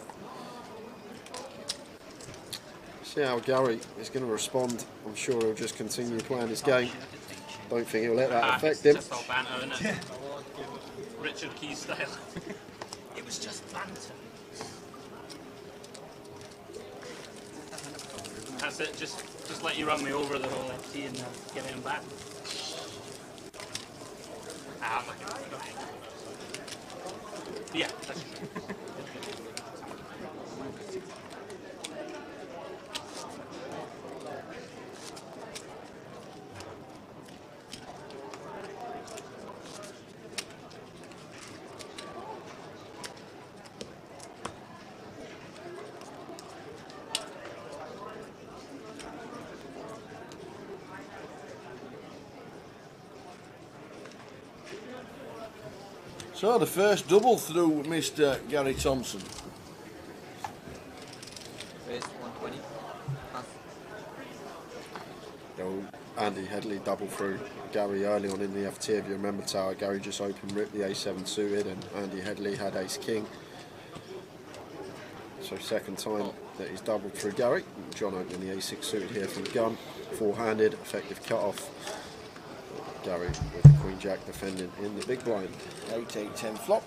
see how Gary is going to respond. I'm sure he'll just continue playing his game. Don't think he'll let that affect him. It's just all banter, isn't it? Richard Keys style. It was just banter. That's it. Just let you run me over the whole FT and get him back. Ah, I'm not gonna go ahead. Yeah, that's true. So the first double through Mr. Gary Thompson. Race 120. Andy Headley double through Gary early on in the FT. If you remember, Tower, Gary just open ripped the A7 suited, and Andy Headley had Ace King. So second time that he's doubled through Gary. John opening the A6 suited here from gun, four-handed, effective cut-off. Gary with the Queen Jack defending in the big blind. 8-8-10 flop.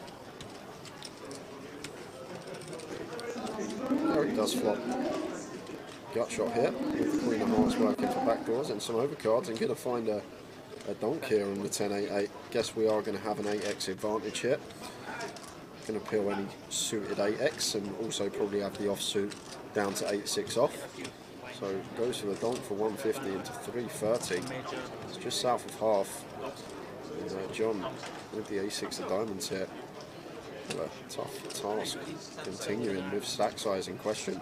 Gary does flop. Gut shot here with the Queen of Hearts working for backdoors and some overcards, and going to find a donk here on the 10-8-8. Guess we are going to have an 8x advantage here. Going to peel any suited 8x and also probably have the offsuit down to 8-6 off. So goes for the donk for 150 into 330. It's just south of half. And John with the A6 of diamonds here. But a tough task continuing with stack size in question.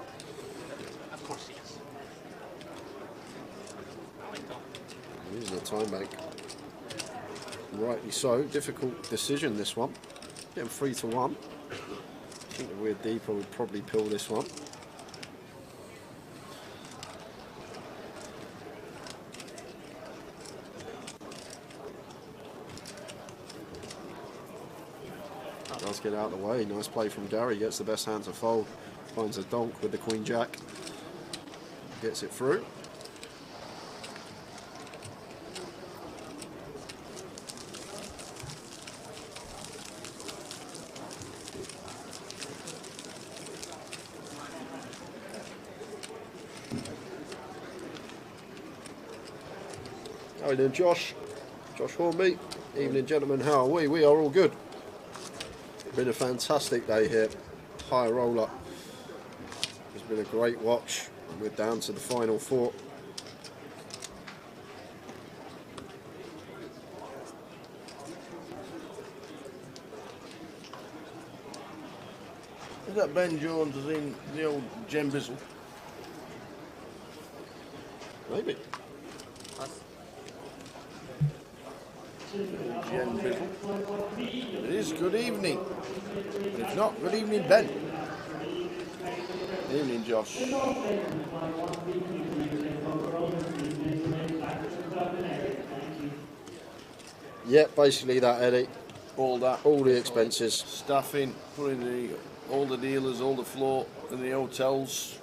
Of course, yes. Using a time bank. Rightly so. Difficult decision this one. Getting 3-1. I think the Weird Deeper would probably pill this one. Does get out of the way. Nice play from Gary. Gets the best hand to fold. Finds a donk with the Queen Jack. Gets it through. How are you doing, Josh? Josh Hornby. Evening, gentlemen. How are we? We are all good. Been a fantastic day here. High roller. It's been a great watch. We're down to the final four. Is that Ben Jones is in the old Jen Bizzle? Maybe. Jen Bizzle. It is good evening. But if not, good evening, Ben. Evening, Josh. Yeah, basically that, Eddie. All that. All the expenses. Staffing, putting all the dealers, all the floor in the hotels.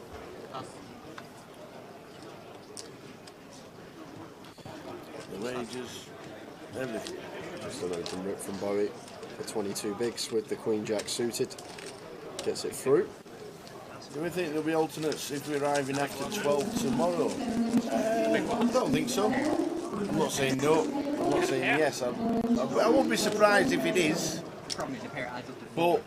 The wages, everything. Just an open rip from Bowie for 22 bigs with the Queen Jack suited. Gets it through. Do we think there'll be alternates if we're arriving after 12 tomorrow? I don't think so. I'm not saying no. I'm not saying yes. I won't be surprised if it is. But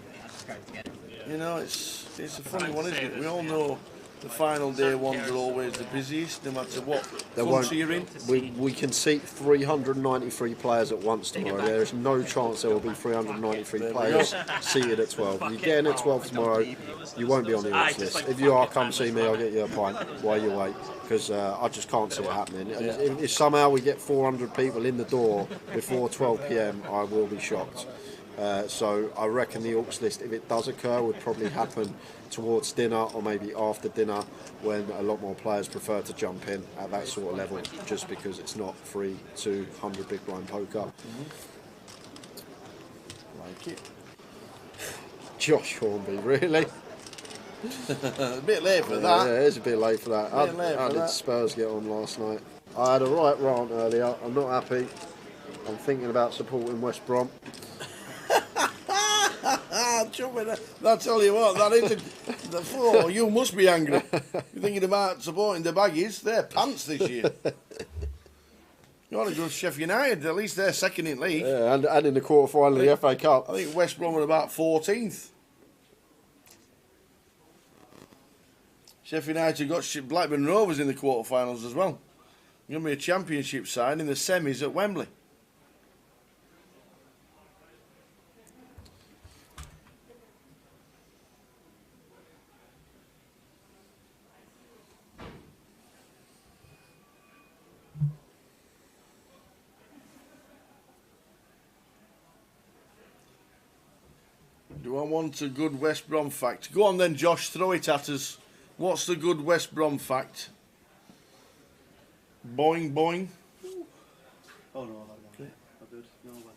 you know, it's a funny one, isn't it? We all know the final day ones are always the busiest, no matter what country you're in. We can seat 393 players at once tomorrow. There is no chance there will be 393 players seated at 12. You get in at 12 tomorrow, you won't be on the odds list. If you are, come see me. I'll get you a pint while you wait, because I just can't see it happening. If somehow we get 400 people in the door before 12 p.m, I will be shocked. So I reckon the Orcs list, if it does occur, would probably happen towards dinner or maybe after dinner, when a lot more players prefer to jump in at that sort of level, just because it's not free 200 big blind poker. Like it. Josh Hornby, really? A bit late for that. Yeah, it is a bit late for that. How did Spurs get on last night? I had a right rant earlier. I'm not happy. I'm thinking about supporting West Brom. I'll tell you what, that is the floor. You must be angry. You're thinking about supporting the Baggies. They're pants this year. You want to go to Sheffield United, at least they're second in league. Yeah, and in the quarter final of the FA Cup. I think West Brom are about 14th. Sheffield United got Blackburn Rovers in the quarterfinals as well. Going to be a championship side in the semis at Wembley. I want a good West Brom fact. Go on then, Josh, throw it at us. What's the good West Brom fact? Boing, boing. Oh no, okay. I'm good. No, I'm good.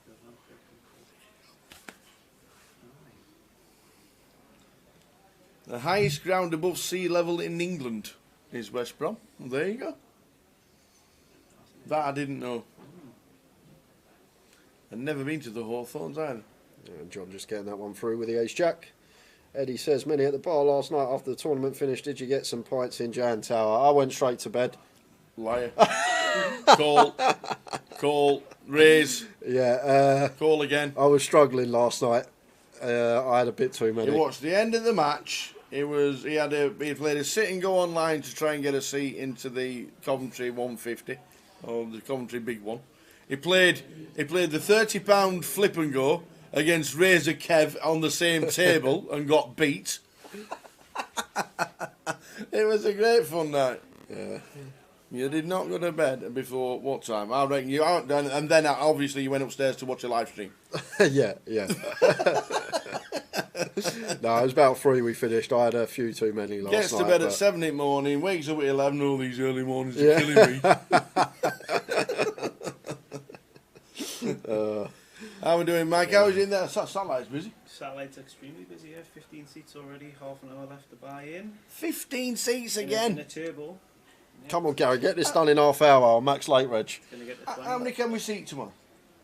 The highest ground above sea level in England is West Brom. Well, there you go. That I didn't know. I've never been to the Hawthorns either. And John just getting that one through with the ace jack. Eddie says, Minnie, at the bar last night after the tournament finished, did you get some pints in Jan Tower? I went straight to bed. Liar. Call, raise. Yeah. Call again. I was struggling last night. I had a bit too many. He watched the end of the match. He played a sit and go online to try and get a seat into the Coventry 150, or the Coventry big one. He played the £30 flip and go against Razor Kev on the same table and got beat. It was a great fun night. Yeah. You did not go to bed before what time? I reckon you out done, and then obviously you went upstairs to watch a live stream. yeah. No, it was about 3 we finished. I had a few too many last night. Gets to bed at 7 in the morning, wakes up at 11. All these early mornings are killing me. How are we doing, Mike? How is it in there? Satellite's busy. Satellite's extremely busy here. 15 seats already. Half an hour left to buy in. 15 seats In again. a turbo. Come on, Gary, get this done in half hour. I'll max late, Reg. Gonna get the How many can we seat tomorrow?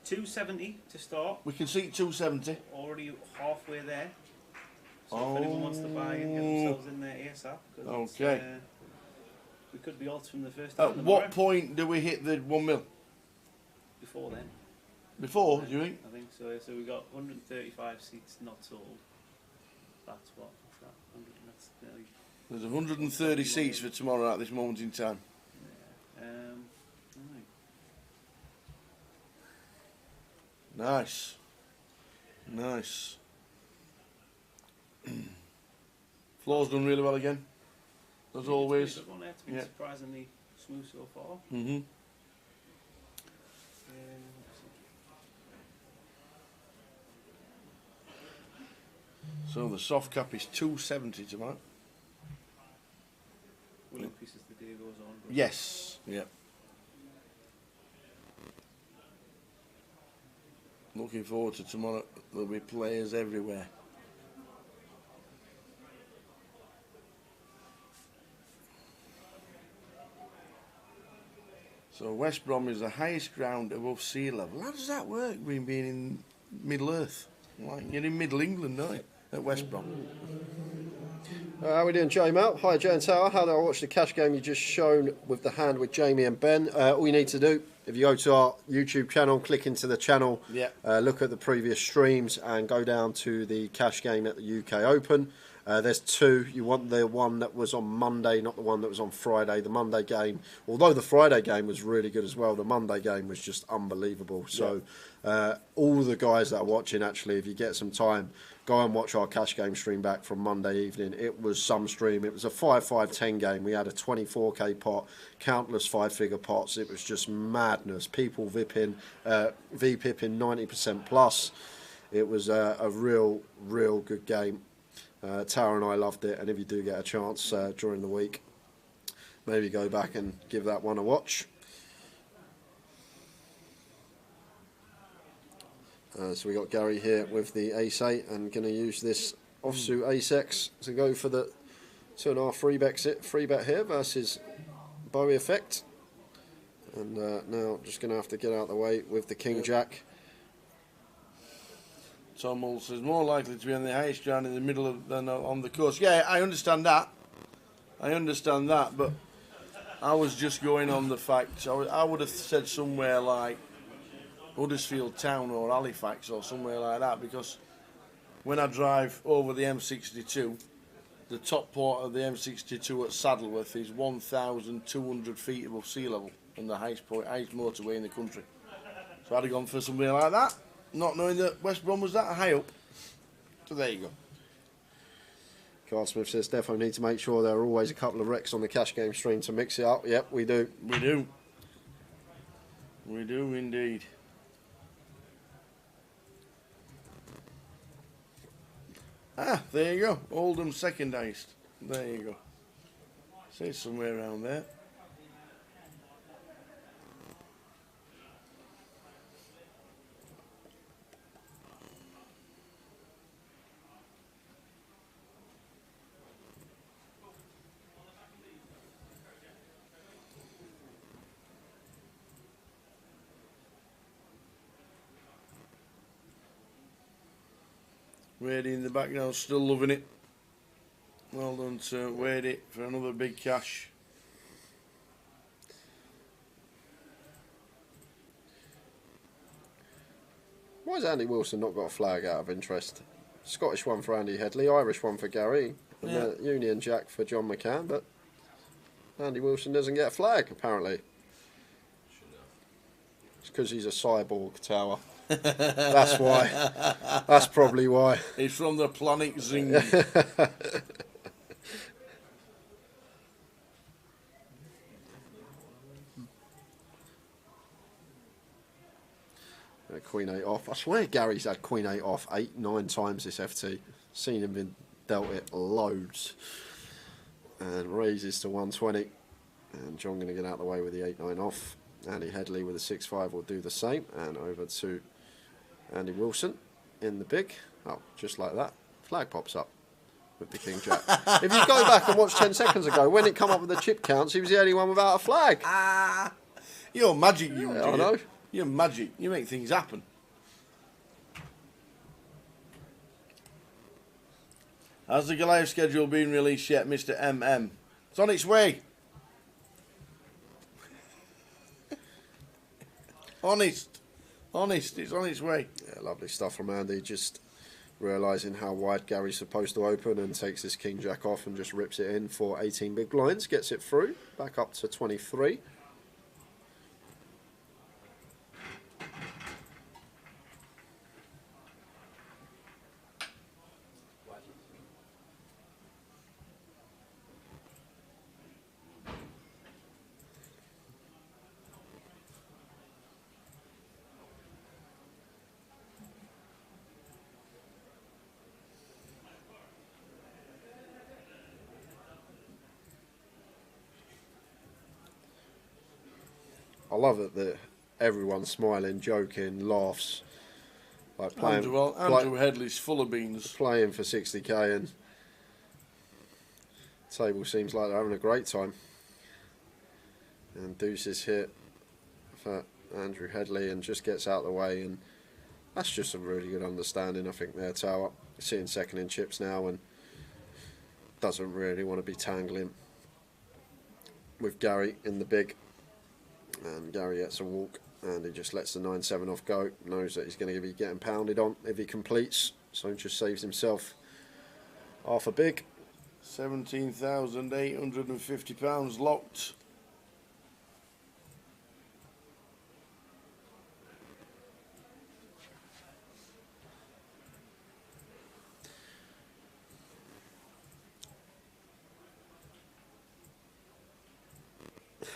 270 to start. We can seat 270. Already halfway there. So if anyone wants to buy in, get themselves in there ASAP. Okay. We could be odds from the first At time. what point do we hit the 1 mil? Before then. Before, do you think? I think so. So we got 135 seats not sold. That's what. That's nearly. There's 130 seats for tomorrow at this moment in time. Right. Nice. Floor's done really well again, as always. It's been surprisingly smooth so far. Mm-hmm. So the soft cap is 270 tomorrow. Will increase as the day goes on. Yes. Yep. Looking forward to tomorrow. There'll be players everywhere. So West Brom is the highest ground above sea level. How does that work, being in Middle Earth? Like, you're in Middle England, aren't you, at West Brom? How are we doing, Jamie? Hi, Jan Tower. How do I watch the cash game you just shown with the hand with Jamie and Ben? All you need to do, if you go to our YouTube channel, click into the channel, look at the previous streams and go down to the cash game at the UK Open. There's 2. You want the one that was on Monday, not the one that was on Friday. The Monday game, although the Friday game was really good as well, the Monday game was just unbelievable. So all the guys that are watching, actually, if you get some time, go and watch our cash game stream back from Monday evening. It was some stream. It was a 5-5-10 game. We had a 24k pot, countless 5-figure pots. It was just madness. People VPIPing 90% plus. It was a real good game. Tower and I loved it, and if you do get a chance during the week, maybe go back and give that one a watch. So we got Gary here with the Ace-8 and going to use this offsuit Ace-X to go for the 2.5 free bet here versus Bowie Effect. And now just going to have to get out of the way with the King Jack. Tom Hull says more likely to be on the highest ground in the middle of than on the coast. Yeah, I understand that. But I was just going on the fact. I would have said somewhere like Huddersfield Town or Halifax or somewhere like that, because when I drive over the M62, the top part of the M62 at Saddleworth is 1,200 feet above sea level, and the highest motorway in the country. So I'd have gone for something like that, not knowing that West Brom was that high up. So there you go. Carl Smith says, Defo need to make sure there are always a couple of wrecks on the cash game stream to mix it up. Yep, we do. We do. We do indeed. Ah, there you go. Oldham second highest. There you go. Say somewhere around there. Wadey in the background, still loving it. Well done to Wadey for another big cash. Why has Andy Wilson not got a flag out of interest? Scottish one for Andy Headley, Irish one for Gary, and the Union Jack for John McCann, but Andy Wilson doesn't get a flag, apparently. It's because he's a cyborg, Tower. That's why. That's probably why. He's from the planet Zing. Queen 8 off. I swear Gary's had Queen 8 off 8, 9 times this FT. Seen him been dealt it loads. And raises to 120. And John going to get out of the way with the 8-9 off. Andy Headley with a 6-5 will do the same. And over to Andy Wilson in the big. Oh, just like that. Flag pops up with the King Jack. If you go back and watch 10 seconds ago, when it come up with the chip counts, he was the only one without a flag. You're magic, you. Yeah, I know. You're magic. You make things happen. Has the Goliath schedule been released yet, Mr. MM? It's on its way. Honest, it's on its way. Yeah, lovely stuff from Andy. Just realising how wide Gary's supposed to open and takes this King Jack off and just rips it in for 18 big blinds. Gets it through, back up to 23. I love it that everyone's smiling, joking, laughs. Like playing, Andrew Headley's full of beans. Playing for 60k, and the table seems like they're having a great time. And deuces hit for Andrew Headley and just gets out of the way, and that's just a really good understanding, I think, there, Tower. Sitting second in chips now and doesn't really want to be tangling with Gary in the big. And Gary gets a walk and he just lets the 9-7 off go. Knows that he's going to be getting pounded on if he completes, so he just saves himself half a big. £17,850 locked.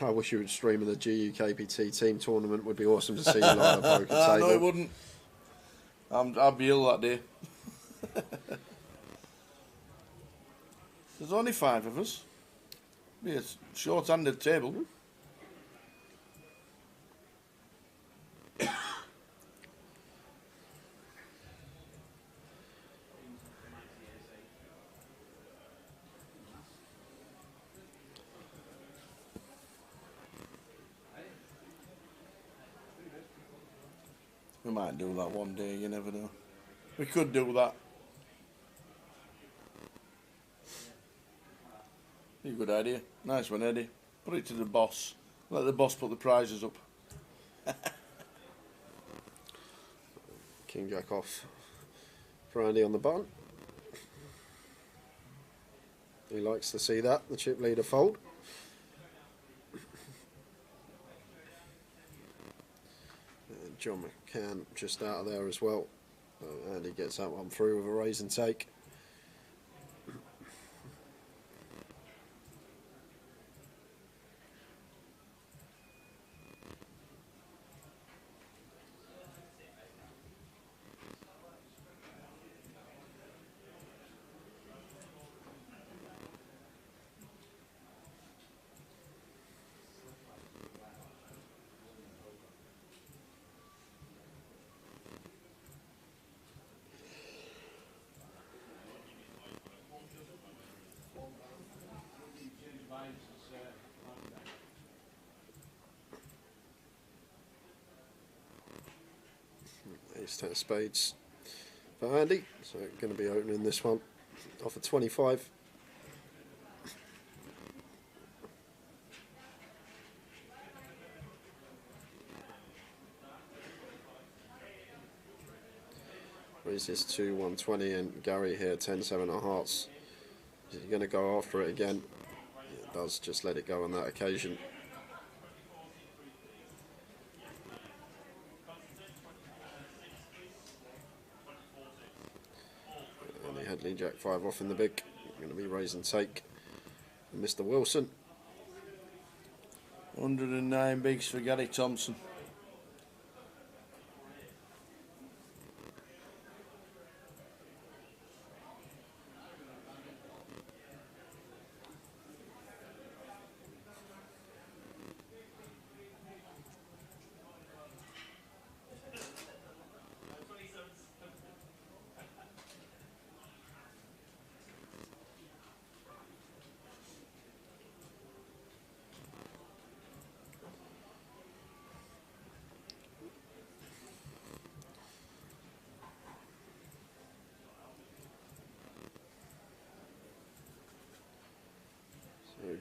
I wish you would stream in the GUKPT team tournament. Would be awesome to see you live at poker table. No, it wouldn't. I'd be ill that day. There's only 5 of us. Be a short-handed table. We might do that one day, you never know. We could do that. Be a good idea. Nice one, Eddie. Put it to the boss. Let the boss put the prizes up. King Jack off for Andy on the button. He likes to see that, the chip leader fold. And John McCann just out of there as well. Andy gets that one through with a raise and take. Ace 10 of spades for Andy. So going to be opening this one off at 25. Raises to 120 and Gary here 10-7 of hearts. Is he going to go after it again? It does, just let it go on that occasion. And Headley Jack 5 off in the big. Going to be raise and take. And Mr. Wilson. 109 bigs for Gary Thompson.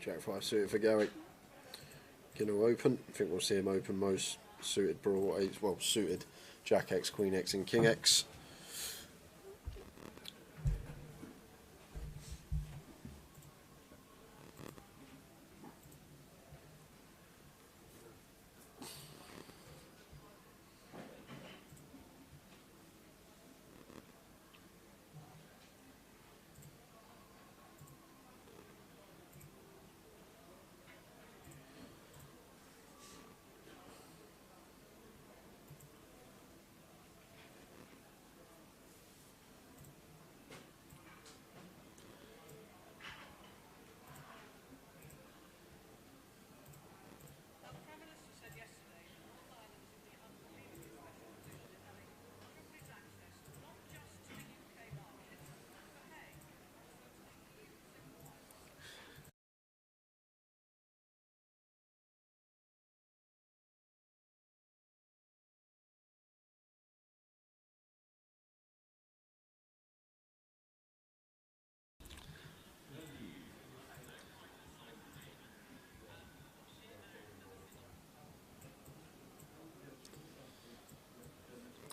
Jack 5 suited for Gary. Going to open. I think we'll see him open most suited brawl eights. Well, suited Jack X, Queen X, and King X.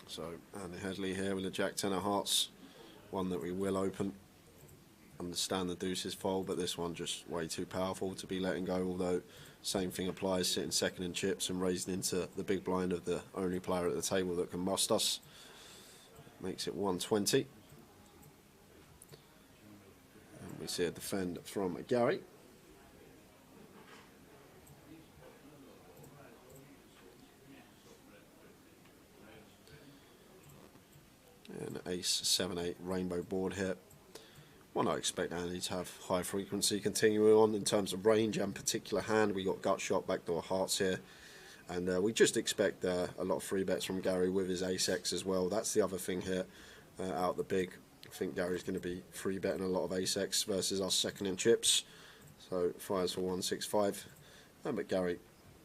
So Andy Headley here with a Jack 10 of hearts, one that we will open. Understand the deuces fold, but this one just way too powerful to be letting go, although same thing applies, sitting second in chips and raising into the big blind of the only player at the table that can bust us. Makes it 120. And we see a defend from Gary. And ace 7-8 rainbow board here. One I expect Andy to have high frequency continuing on in terms of range and particular hand. We got gut shot, backdoor hearts here, and we just expect a lot of free bets from Gary with his ace X as well. That's the other thing here out the big. I think Gary's going to be free betting a lot of ace X versus us second in chips. So fires for 165, but Gary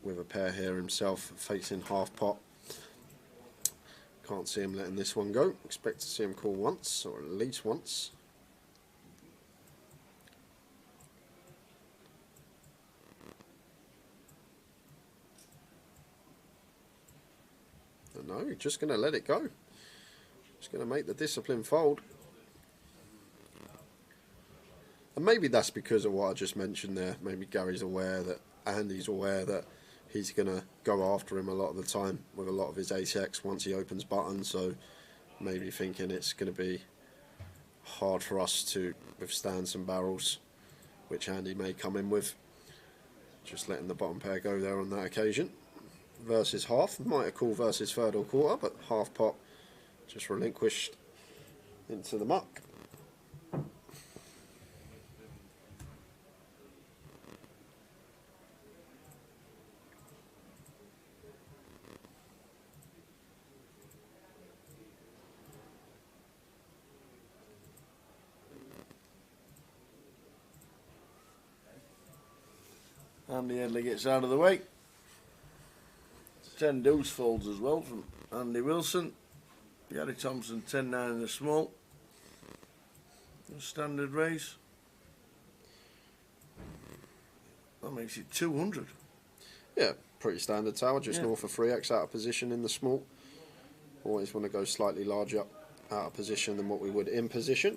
with a pair here himself facing half pot. Can't see him letting this one go. Expect to see him call once, or at least once. No, he's just going to let it go. Just going to make the discipline fold. And maybe that's because of what I just mentioned there. Maybe Gary's aware that Andy's aware that he's going to go after him a lot of the time with a lot of his ace X once he opens buttons, so maybe thinking it's going to be hard for us to withstand some barrels, which Andy may come in with. Just letting the bottom pair go there on that occasion. Versus half, might have called versus third or quarter, but half pot just relinquished into the muck. Andy Headley gets out of the way. 10 deuce folds as well from Andy Wilson. Gary Thompson 10-9 in the small. Standard race. That makes it 200. Yeah, pretty standard tower, just north of 3x out of position in the small. Always want to go slightly larger out of position than what we would in position.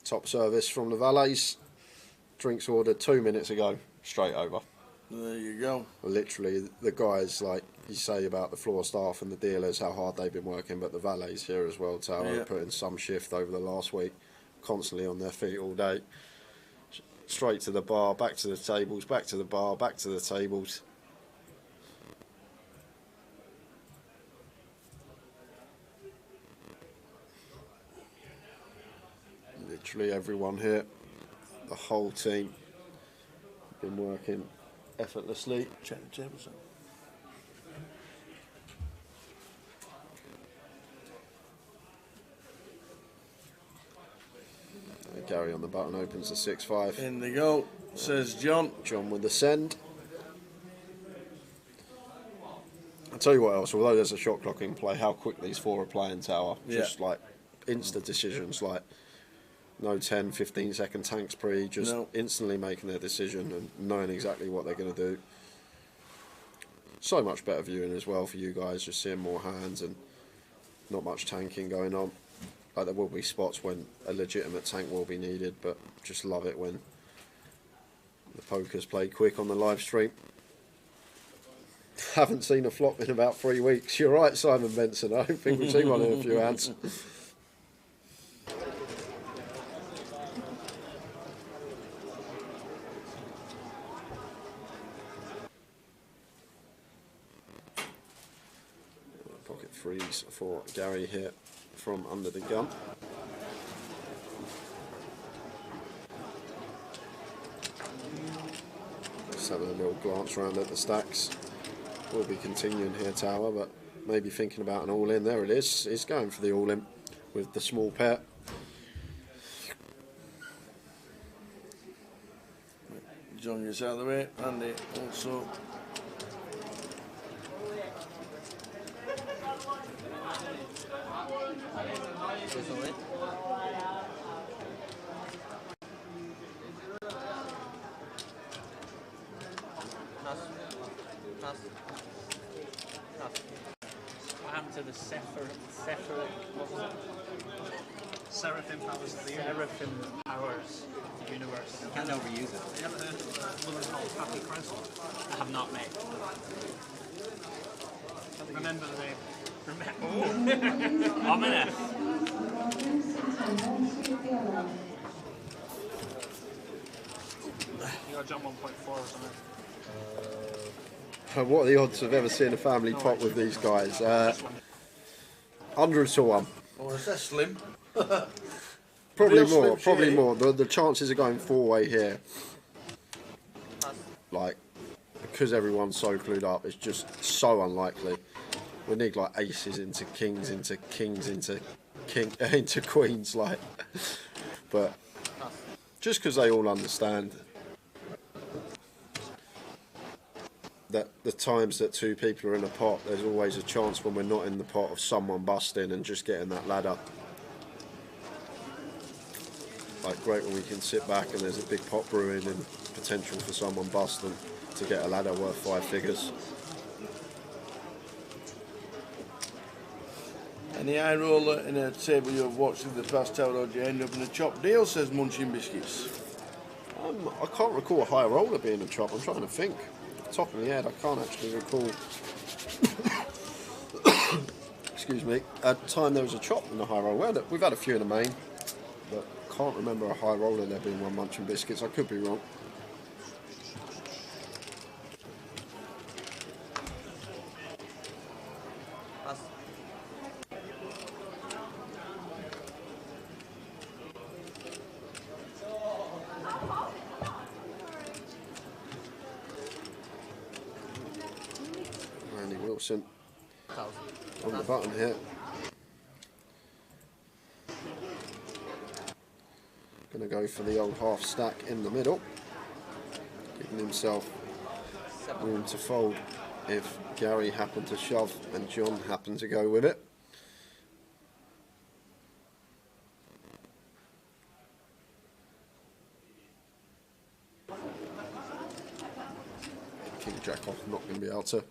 Top service from the valets. Drinks ordered 2 minutes ago, straight over. There you go. Literally, the guys, like you say about the floor staff and the dealers, how hard they've been working, but the valets here as well, Tower, put in some shift over the last week, constantly on their feet all day. Straight to the bar, back to the tables, back to the bar, back to the tables. Literally everyone here, the whole team, been working effortlessly. Check the tables out. Gary on the button opens the 6-5. In they go, says John. John with the send. I'll tell you what else, although there's a shot clock in play, how quick these four are playing Tower. Just like instant decisions, like no 10, 15 second tanks pre, just instantly making their decision and knowing exactly what they're going to do. So much better viewing as well for you guys, just seeing more hands and not much tanking going on. Like there will be spots when a legitimate tank will be needed, but just love it when the poker's played quick on the live stream. Haven't seen a flop in about 3 weeks. You're right, Simon Benson. I don't think we've seen one in a few hands. Pocket threes for Gary here from under the gun. Just having a little glance around at the stacks. We'll be continuing here, Tower, but maybe thinking about an all-in. There it is. He's going for the all-in with the small pair. John gets out of the way. Andy also. What happened to the Seraphim powers of the Seraphim powers of the universe? You can't overuse it. Have you ever heard of a woman called Happy Creswell? I have not, mate. Remember the name. Ominous. You got jump 1.4 or something. What are the odds of ever seeing a family pot with these guys? 100 to 1. Oh, is that slim? Probably Real more, slim probably shit. more. The chances of going four-way here, like, because everyone's so clued up, it's just so unlikely. We need like aces into kings, into queens, like. But just because they all understand that the times that two people are in a pot, there's always a chance when we're not in the pot of someone busting and just getting that ladder. Like great when we can sit back and there's a big pot brewing and potential for someone busting to get a ladder worth 5 figures. Any eye roller in a table you've watched in the past, Tower, or do you end up in a chop deal, says Munching Biscuits. I can't recall a high roller being a chop. I'm trying to think. Top of the head, I can't actually recall. Excuse me. At the time there was a chop in the high roller. We've had a few in the main, but can't remember a high roller there being one Munching Biscuits. I could be wrong. magnificent on the button here. Going to go for the old half stack in the middle, giving himself room to fold if Gary happened to shove and John happened to go with it. King Jack off, not going to be able to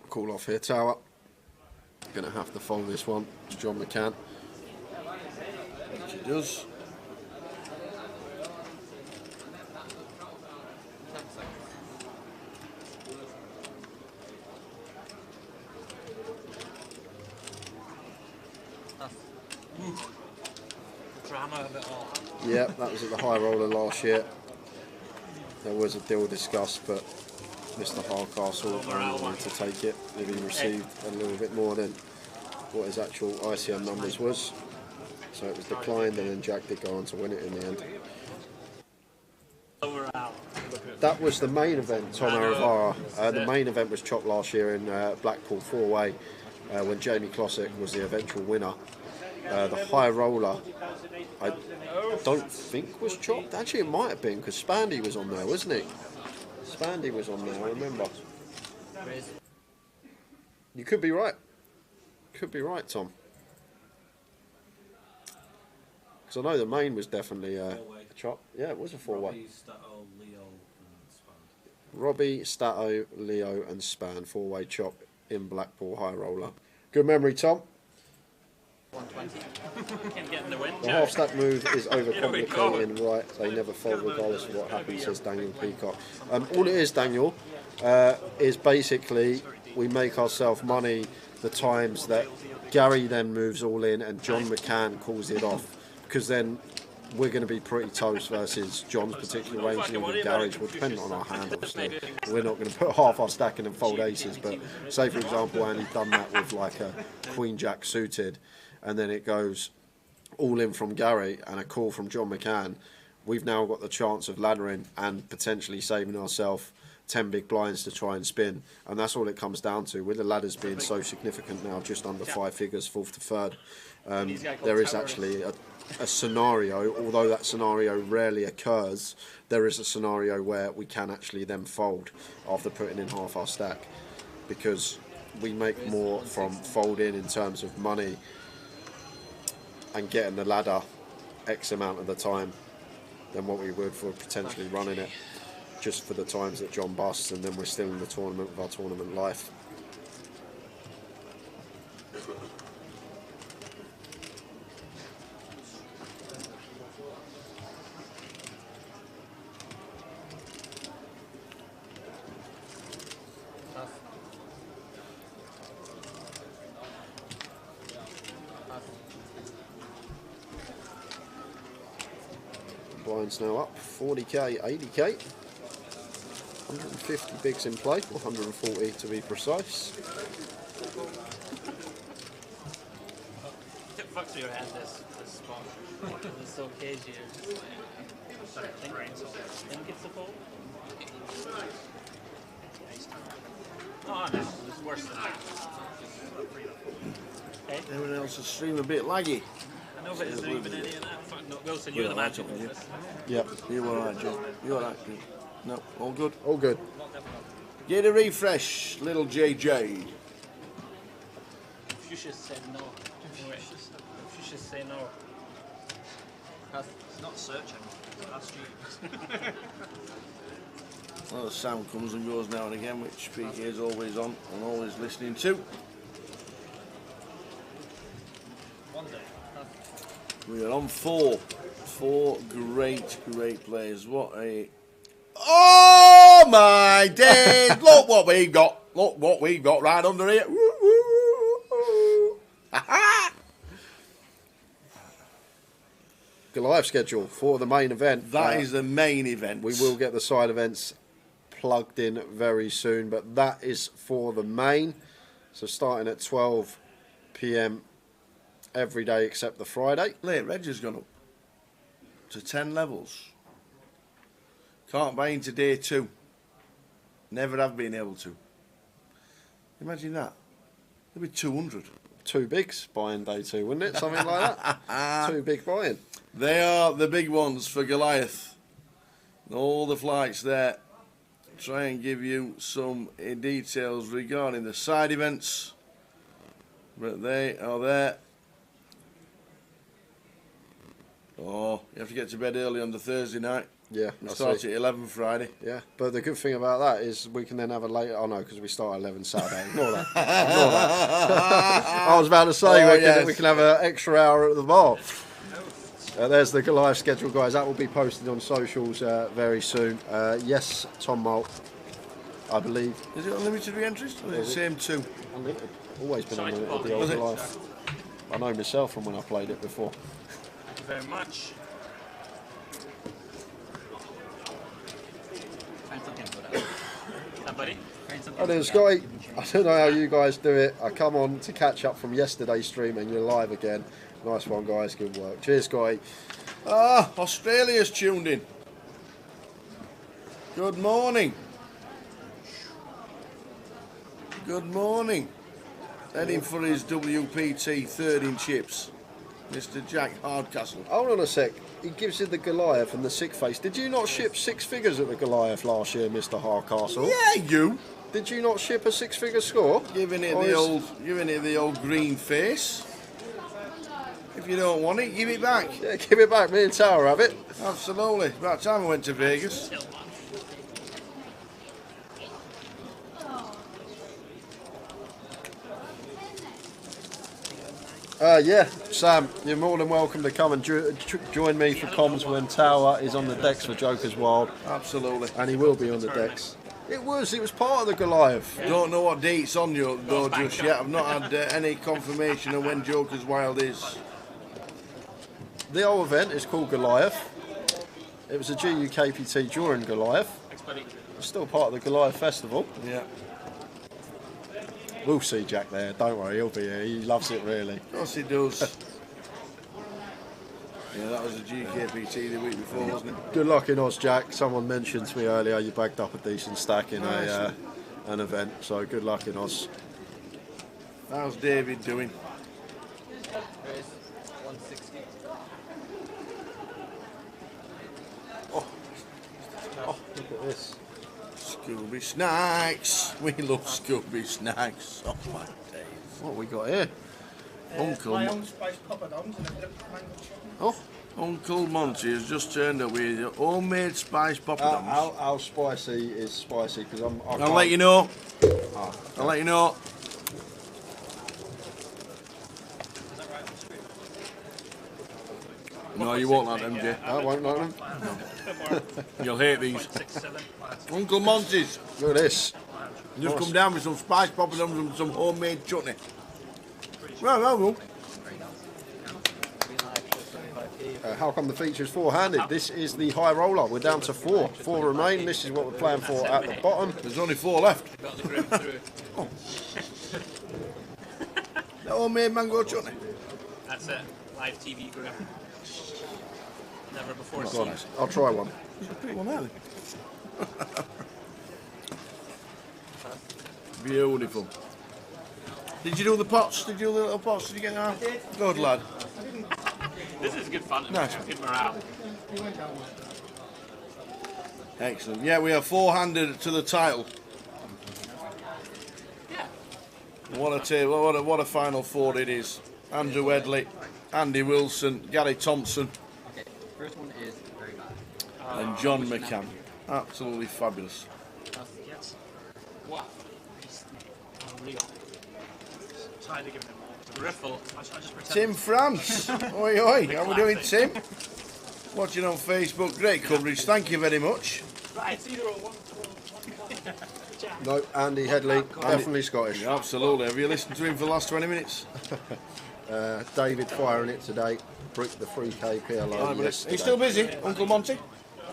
call off here. Tower going to have to fold this one to John McCann. Which he does. Drama of it all. Yeah, that was at the high roller last year. There was a deal discussed, but Mr. Hardcastle only wanted to take it if he received a little bit more than what his actual ICM numbers was. So it was declined, and then Jack did go on to win it in the end. That was the main event, Tom Aravara. The main event was chopped last year in Blackpool 4-way when Jamie Klossick was the eventual winner. The high roller, I don't think was chopped. Actually, it might have been because Spandy was on there, wasn't he? Spandy was on there, I remember. You could be right. Could be right, Tom. Because I know the main was definitely a chop. Yeah, it was a 4-way. Robbie, Stato, Leo and Span, 4-way chop in Blackpool high roller. Good memory, Tom. 120. Can't get in the wind. The half stack move is overcomplicating, right? They never fold regardless of what happens, says Daniel Peacock. All it is, Daniel, is basically we make ourselves money the times that Gary then moves all in and John McCann calls it off, because then we're going to be pretty toast versus John's particular range and even Gary's will depend on our hand, obviously. We're not going to put half our stack in and fold aces, but say for example Andy's done that with like a Queen Jack suited, and then it goes all in from Gary and a call from John McCann. We've now got the chance of laddering and potentially saving ourselves 10 big blinds to try and spin, and that's all it comes down to. With the ladders being so significant now, just under 5 figures, fourth to third, there is actually a scenario, although that scenario rarely occurs, there is a scenario where we can actually then fold after putting in half our stack, because we make more from folding in terms of money and getting the ladder X amount of the time than what we would for potentially running it just for the times that John busts, and then we're still in the tournament with our tournament life. Blinds now up 40k, 80k, 150 bigs in play, 140 to be precise. Fuck to your head, this spot. It's so cagey. Think it's a fold? Oh no, it's worse than that. Hey? Everyone else's stream a bit laggy. I know, but is there even any of that? Fuck no, Wilson, you're the magic. Yep, you alright, Joe. You alright, Joe? No, all good? All good. Get a refresh, little JJ. You should say no. You should say no. That's not searching. That's stupid. Well, the sound comes and goes now and again, which PK is always on and always listening to. One day. We are on 4. 4 great players. What a... Oh my days! Look what we've got. Look what we've got right under here. Woo, woo, woo. Live schedule for the main event. That is the main event. We will get the side events plugged in very soon, but that is for the main. So starting at 12 PM every day except the Friday. Late Reg has gone up to 10 levels. Can't buy into day 2. Never have been able to. Imagine that. There'd be 200. Two bigs buying day two, wouldn't it? Something like that. Two big buying. They are the big ones for Goliath. All the flights there. Try and give you some details regarding the side events. But they are there. Oh, you have to get to bed early on the Thursday night. Yeah, We I start see. at 11 Friday. Yeah, but the good thing about that is we can then have a late. Oh no, because we start at 11 Saturday. Ignore that. Ignore that. I was about to say we can have an extra hour at the bar. There's the Goliath schedule, guys. That will be posted on socials very soon. Yes, Tom Malt, I believe. Is it unlimited re-entries? Or is it the same two? Unlimited. Always been unlimited, the old Goliath. I know myself from when I played it before. Thank you very much. Oh, then Scotty, I don't know how you guys do it. I come on to catch up from yesterday's stream and you're live again. Nice one, guys. Good work. Cheers, Scotty. Ah, Australia's tuned in. Good morning. Good morning. Heading for his WPT third in chips, Mr. Jack Hardcastle. Hold on a sec. He gives you the Goliath and the sick face. Did you not ship 6 figures at the Goliath last year, Mr. Hardcastle? Yeah, you. Did you not ship a 6-figure score? Giving it the old green face. If you don't want it, give it back. Yeah, give it back. Me and Tower have it. Absolutely. About time I went to Vegas. Yeah, Sam, you're more than welcome to come and join me for comms when Tower is on the decks for Joker's Wild. Absolutely. And he will be on the decks. It was part of the Goliath. Don't know what date's on you though just yet. I've not had any confirmation of when Joker's Wild is. The whole event is called Goliath. It was a GUKPT during Goliath. It's still part of the Goliath Festival. Yeah. We'll see Jack there. Don't worry, he'll be here. He loves it really. Of course he does. Yeah, that was a GKPT the week before, wasn't it? Good luck in Oz, Jack. Someone mentioned to me earlier you bagged up a decent stack in an event, so good luck in Oz. How's David doing? 160. Oh, look at this. Scooby Snacks. We love Scooby Snacks. Oh my days. What we got here? Uncle My own spiced poppadoms and a bit of mango chocolate. Oh, Uncle Monty has just turned up with homemade spiced poppadoms. How spicy is spicy? Because I'll let you know. I'll let you know. No, you won't like them, Jay. I won't like them. You'll hate these. Uncle Monty's. Look at this. Just come down with some spiced poppadoms and some homemade chutney. Right, well. How come the feature's four-handed? This is the high roller. We're down to 4. 4 remain. This is what we're playing for at the bottom. There's only 4 left. Oh. That homemade mango chutney. That's it. Live TV grip. Never before Oh, seen. God. I'll try one. Pick one out. Beautiful. Did you do the pots? Did you do the little pots? Did you get them out? Good lad. This is good fun. Nice. Good morale. Excellent. Yeah, we are 4-handed to the title. Yeah. What a table! What a final 4 it is. Andrew Edley, Andy Wilson, Gary Thompson, Okay, first one is very bad. and John McCann. Absolutely fabulous. Yes. Wow. Unreal. Tired of giving him a riffle. I just pretend. Tim France. Oi, oi. How we doing, Tim? Watching on Facebook. Great coverage. Thank you very much. Right, it's either one. No, Andy Headley, definitely Scottish. Yeah, absolutely. Have you listened to him for the last 20 minutes? David firing it today. Brick the 3K PLO yesterday. He's still busy, Uncle Monty?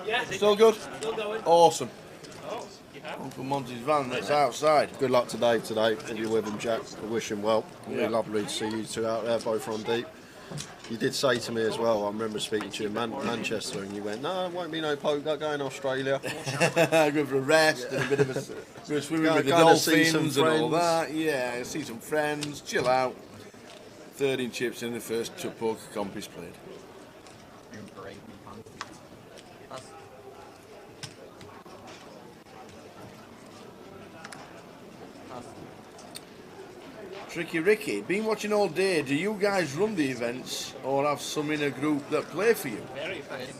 Yeah. Still good? Still going. Awesome. Oh, yeah. Uncle Monty's van that's outside. Good luck to Dave today. If you're with him, Jack, we wish him well. Really Yeah. lovely to see you two out there, both on deep. You did say to me as well, I remember speaking to you in Manchester, and you went, no, it won't be no poker, going to Australia. Go for a rest and a bit of a go swimming with the dolphins and all that. Yeah, see some friends, chill out. 13 chips in the first two poker comp he's played. Tricky Ricky, been watching all day. Do you guys run the events or have some in a group that play for you?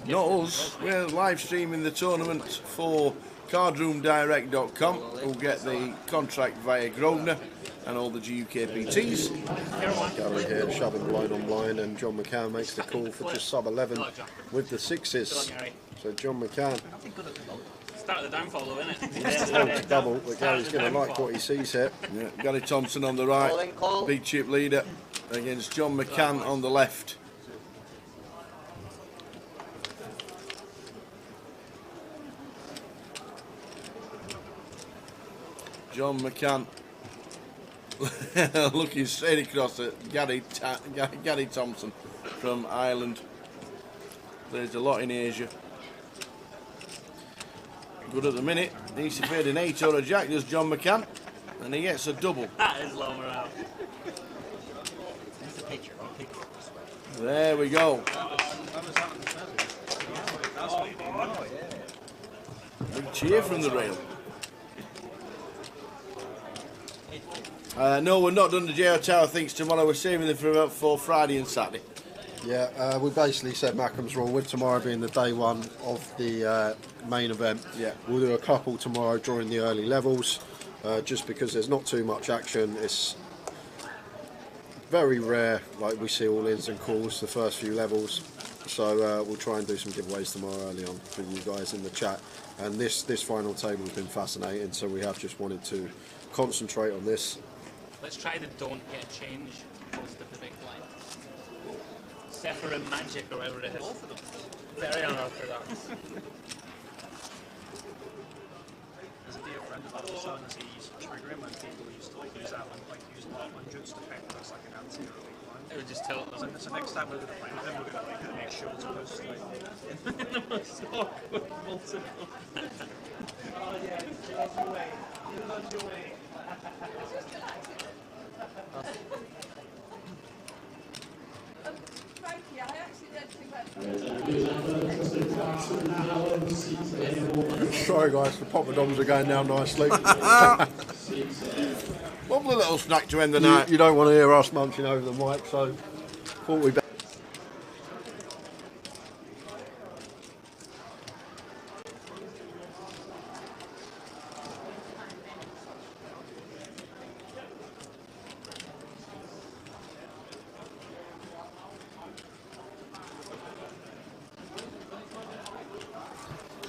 Not us. We're live streaming the tournament for cardroomdirect.com, who'll get the contract via Grosvenor and all the GUKPTs. Gary here, shoving blind on blind, and John McCann makes the call for just sub 11 with the sixes. So John McCann. Start of the downfall though, isn't it? It's double, but Gary's going to like what he sees here. Yeah, Gary Thompson on the right, big chip leader against John McCann on the left. John McCann looking straight across at Gary Thompson from Ireland. Plays a lot in Asia. Good at the minute. Needs to fade an 8 or a jack, does John McCann, and he gets a double. That is low morale. There we go. Big cheer from the rail. No, we're not done the JO Tower things tomorrow. We're saving them for Friday and Saturday. Yeah, we basically said Mackham's Rule, with tomorrow being the day one of the main event. Yeah. We'll do a couple tomorrow during the early levels, just because there's not too much action. It's very rare, like we see all ins and calls the first few levels. So we'll try and do some giveaways tomorrow early on for you guys in the chat. And this final table has been fascinating, so we have just wanted to concentrate on this. Let's try the don't get change most of the big blind. Sephiroth Magic or whatever it is. Both of them. Very unorthodox. There's a dear friend of ours telling us he used to trigger him when people used to use that and use lot hundreds to pick us like an anti or a big blind. It would just tell us. So next time we're going to play with him, we're going to make sure to post like the most awkward multiple. Oh yeah, you love your way. You love your way. Sorry guys, the poppadoms are going down nicely. Lovely little snack to end the night. You don't want to hear us munching over the mic, so thought we'd better.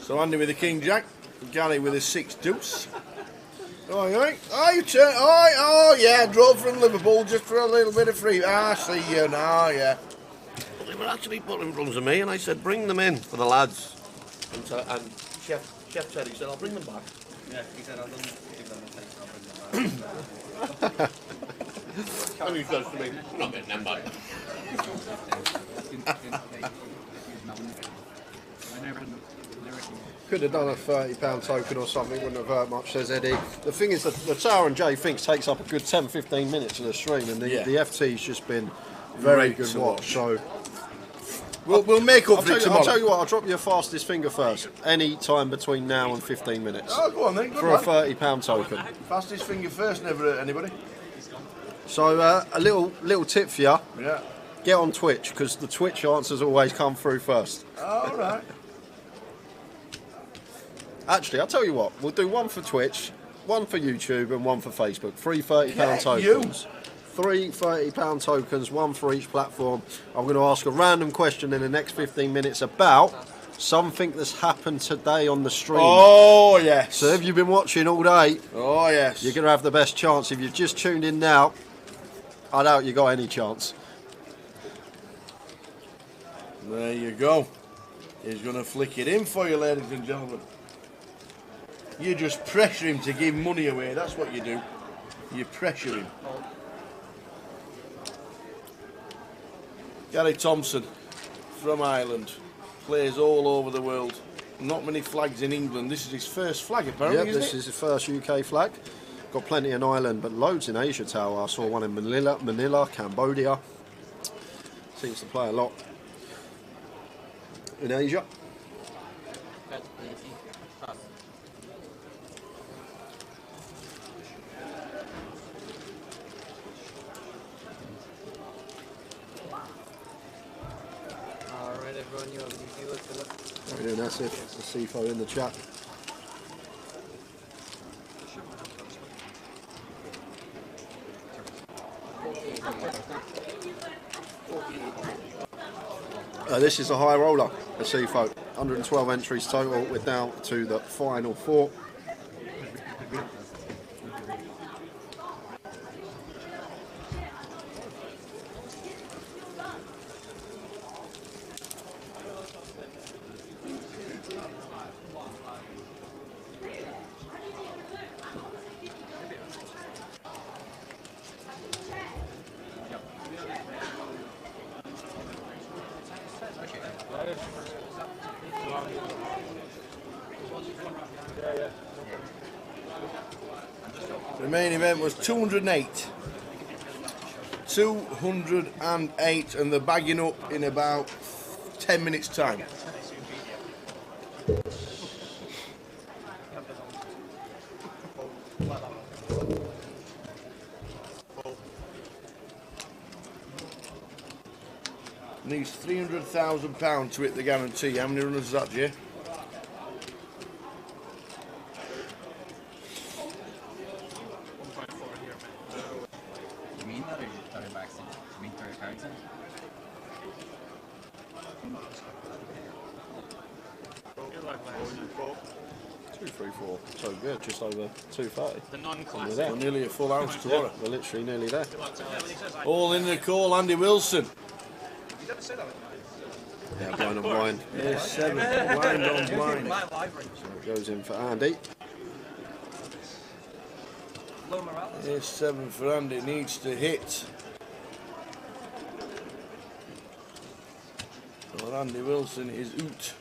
So Andy with the King Jack, Gary with his 6 deuce. You turn. Oh yeah, drove from Liverpool just for a little bit of free. I see you now, yeah. They were actually put in front of me, and I said, "Bring them in for the lads." And Chef said, he said, "I'll bring them back." Yeah, he said, "I'll give them a taste. I'll bring them back." And he says to me, "I'm not getting them back." Could have done a £30 token or something, wouldn't have hurt much, says Eddie. The thing is that the Tower and Jay Finks takes up a good 10-15 minutes of the stream, and the FT's just been very Great good to watch. watch. So we'll make up for it tomorrow. I'll tell you what, I'll drop your fastest finger first. Any time between now and 15 minutes. Oh, go on then. Good for man. a £30 token. Fastest finger first, never hurt anybody. So a little tip for you. Yeah. Get on Twitch, because the Twitch answers always come through first. All right. Actually, I'll tell you what, we'll do one for Twitch, one for YouTube, and one for Facebook. 3 £30 Yeah, tokens. 3 £30 tokens, one for each platform. I'm going to ask a random question in the next 15 minutes about something that's happened today on the stream. Oh, yes. So if you've been watching all day, oh, yes, you're going to have the best chance. If you've just tuned in now, I doubt you got any chance. There you go. He's going to flick it in for you, ladies and gentlemen. You just pressure him to give money away. That's what you do. You pressure him. Gary Thompson from Ireland. Plays all over the world. Not many flags in England. This is his first flag, apparently. Yep, isn't this it? is his first UK flag. Got plenty in Ireland, but loads in Asia, Tower. I saw one in Manila, Cambodia. Seems to play a lot in Asia. Alright, everyone, you have a easy look at it. How are you doing, Asif? The CFO in the chat. This is a high roller, the CFO. 112 entries total. We're down to the final 4. The main event was 208. 208, and they're bagging up in about 10 minutes' time. Needs £300,000 to hit the guarantee. How many runners is that, Jay? You mean that, or you throw it back? You mean throw your cards in? 2, 3, 4. So good, just over 230. The non-classic. We're there. We're nearly a full ounce tomorrow. We're literally nearly there. All in the call, Andy Wilson. Yeah, blind on blind. Yes, 7. Blind on blind. So it goes in for Andy. Here's 7 for Andy. Needs to hit. Well, Andy Wilson is out.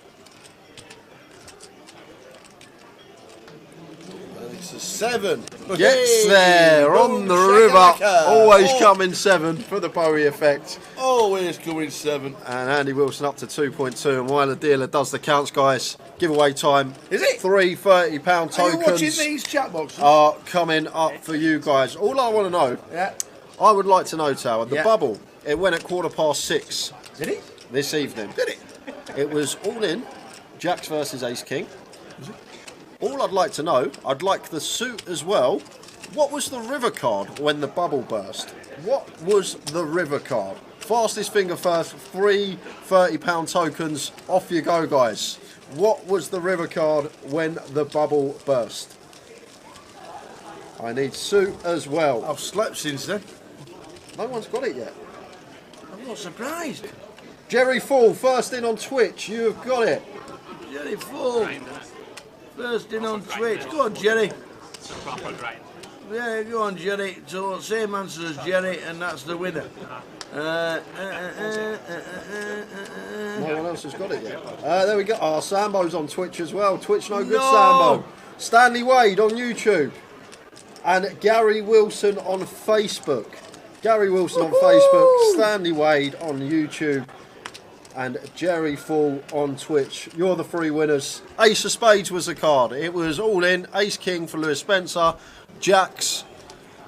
And it's a 7. Gets there on the river. Always coming 7 for the Bowie effect. Always coming 7. And Andy Wilson up to 2.2. And while the dealer does the counts, guys, giveaway time. Is it? 3 £30 tokens. Are you watching these chat boxes? Are coming up for you guys. All I want to know, I would like to know, Tower, the bubble, it went at 6:15. Did it? This evening. Did it? It was all in, Jacks versus Ace King. All I'd like to know, I'd like the suit as well. What was the river card when the bubble burst? What was the river card? Fastest finger first, 3 £30 tokens. Off you go, guys. What was the river card when the bubble burst? I need suit as well. I've slept since then. No one's got it yet. I'm not surprised. Jerry Fall, first in on Twitch. You have got it. Jerry Fall. First in on Twitch. Go on, Jerry. It's a proper grind. Yeah, go on, Jerry. So, same answer as Jerry, and that's the winner. No one else has got it yet. There we go. Oh, Sambo's on Twitch as well. Twitch no good, No. Sambo. Stanley Wade on YouTube. And Gary Wilson on Facebook. Gary Wilson on Facebook. Stanley Wade on YouTube. And Jerry Fall on Twitch. You're the 3 winners. Ace of Spades was the card. It was all in. Ace King for Lewis Spencer. Jacks.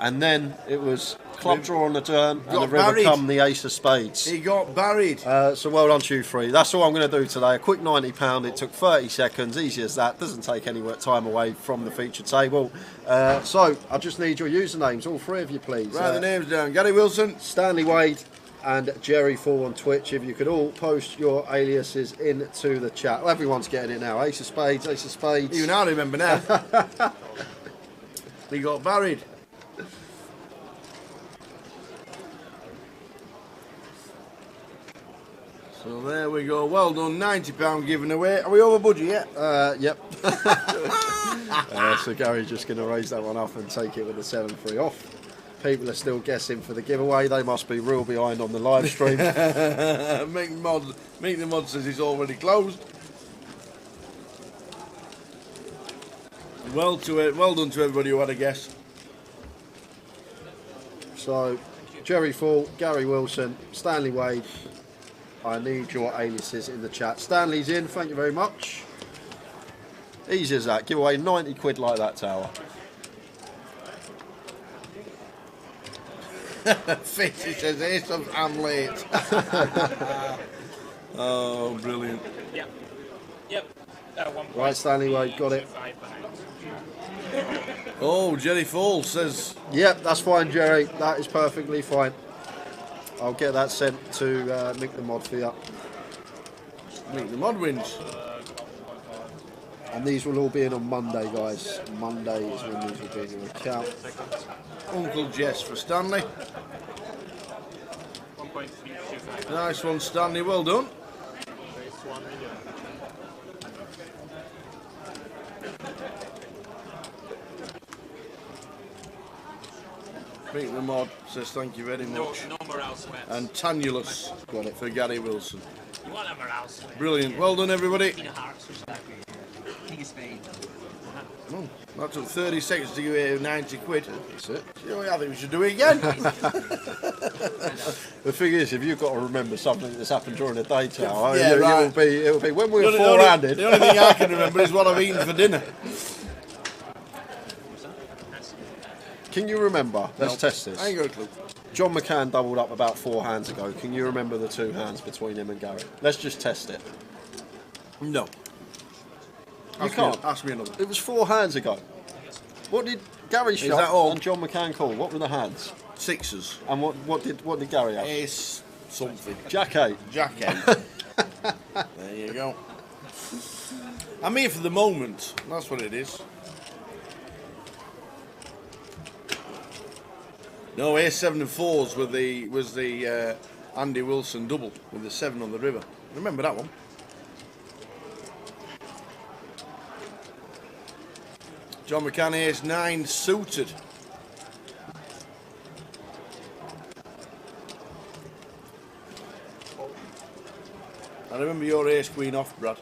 And then it was club draw on the turn. And the river buried. come the Ace of Spades. He got buried. So well done to you 3. That's all I'm going to do today. A quick £90. It took 30 seconds. Easy as that. Doesn't take any time away from the feature table. So I just need your usernames, all 3 of you, please. Write the names down. Gary Wilson, Stanley Wade, and Jerry Fall on Twitch. If you could all post your aliases into the chat. Well, everyone's getting it now. Ace of Spades, Ace of Spades. Even I remember now. He got buried. So there we go. Well done. £90 given away. Are we over budget yet? Yep. So Gary's just going to raise that one up and take it with a 7-3 off. People are still guessing for the giveaway. They must be real behind on the live stream. Meet the Mod says he's already closed. Well done to everybody who had a guess. So, Jerry Fall, Gary Wilson, Stanley Wade. I need your aliases in the chat. Stanley's in, thank you very much. Easy as that. Give away 90 quid like that, Tower. Fitzy says Ace of Hamlet. Oh, brilliant. Yep. Right, Stanley Wade, got it. Oh, Jerry Fall says... Yep, that's fine, Jerry. That is perfectly fine. I'll get that sent to Mick the Mod for you. Mick the Mod wins. And these will all be in on Monday, guys. Monday is when these will be in your account. Uncle Jess for Stanley. 1.325. Nice one, Stanley. Well done. Mick the Mod says thank you very much. No morale sweats. And Tanulus got it for Gary Wilson. You want a morale sweat? Brilliant. Well done, everybody. King of Hearts or something. King of Spades. Oh, that took 30 seconds to give you 90 quid. That's it. You know, I think we should do it again. The thing is, if you've got to remember something that's happened during the day, Tower, Yeah, right. it'll be when we were four-handed. The only thing I can remember is what I've eaten for dinner. Can you remember? Let's test this. I ain't got a clue. John McCann doubled up about 4 hands ago. Can you remember the 2 hands between him and Gary? Let's just test it. No. You can't. Ask me another. It was 4 hands ago. What did Gary Is shot that all? and John McCann call? What were the hands? Sixes. And what did Gary have? Ace something. Jack 8. Jack 8. There you go. I'm here for the moment. That's what it is. No, Ace 7 and 4s was the Andy Wilson double with the 7 on the river. Remember that one? John McCann Ace 9 suited. I remember your Ace Queen off, Brad.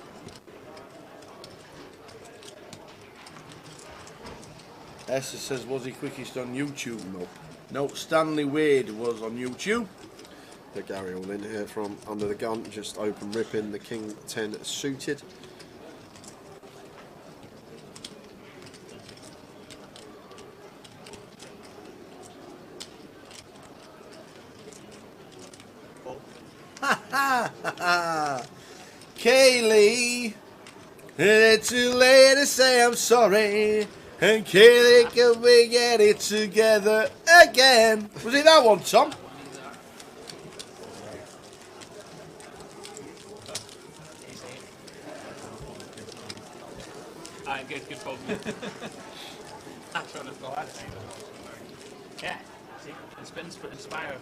Esther says, was he quickest on YouTube? No. No, Stanley Wade was on YouTube. The Gary all in here from under the gun, just open ripping the King 10 suited. Kaylee, it's too late to say I'm sorry. And Kaylee, can we get it together again? Was it that one, Tom? Alright, good problem. That's what I've got. Yeah, see, it's been inspired.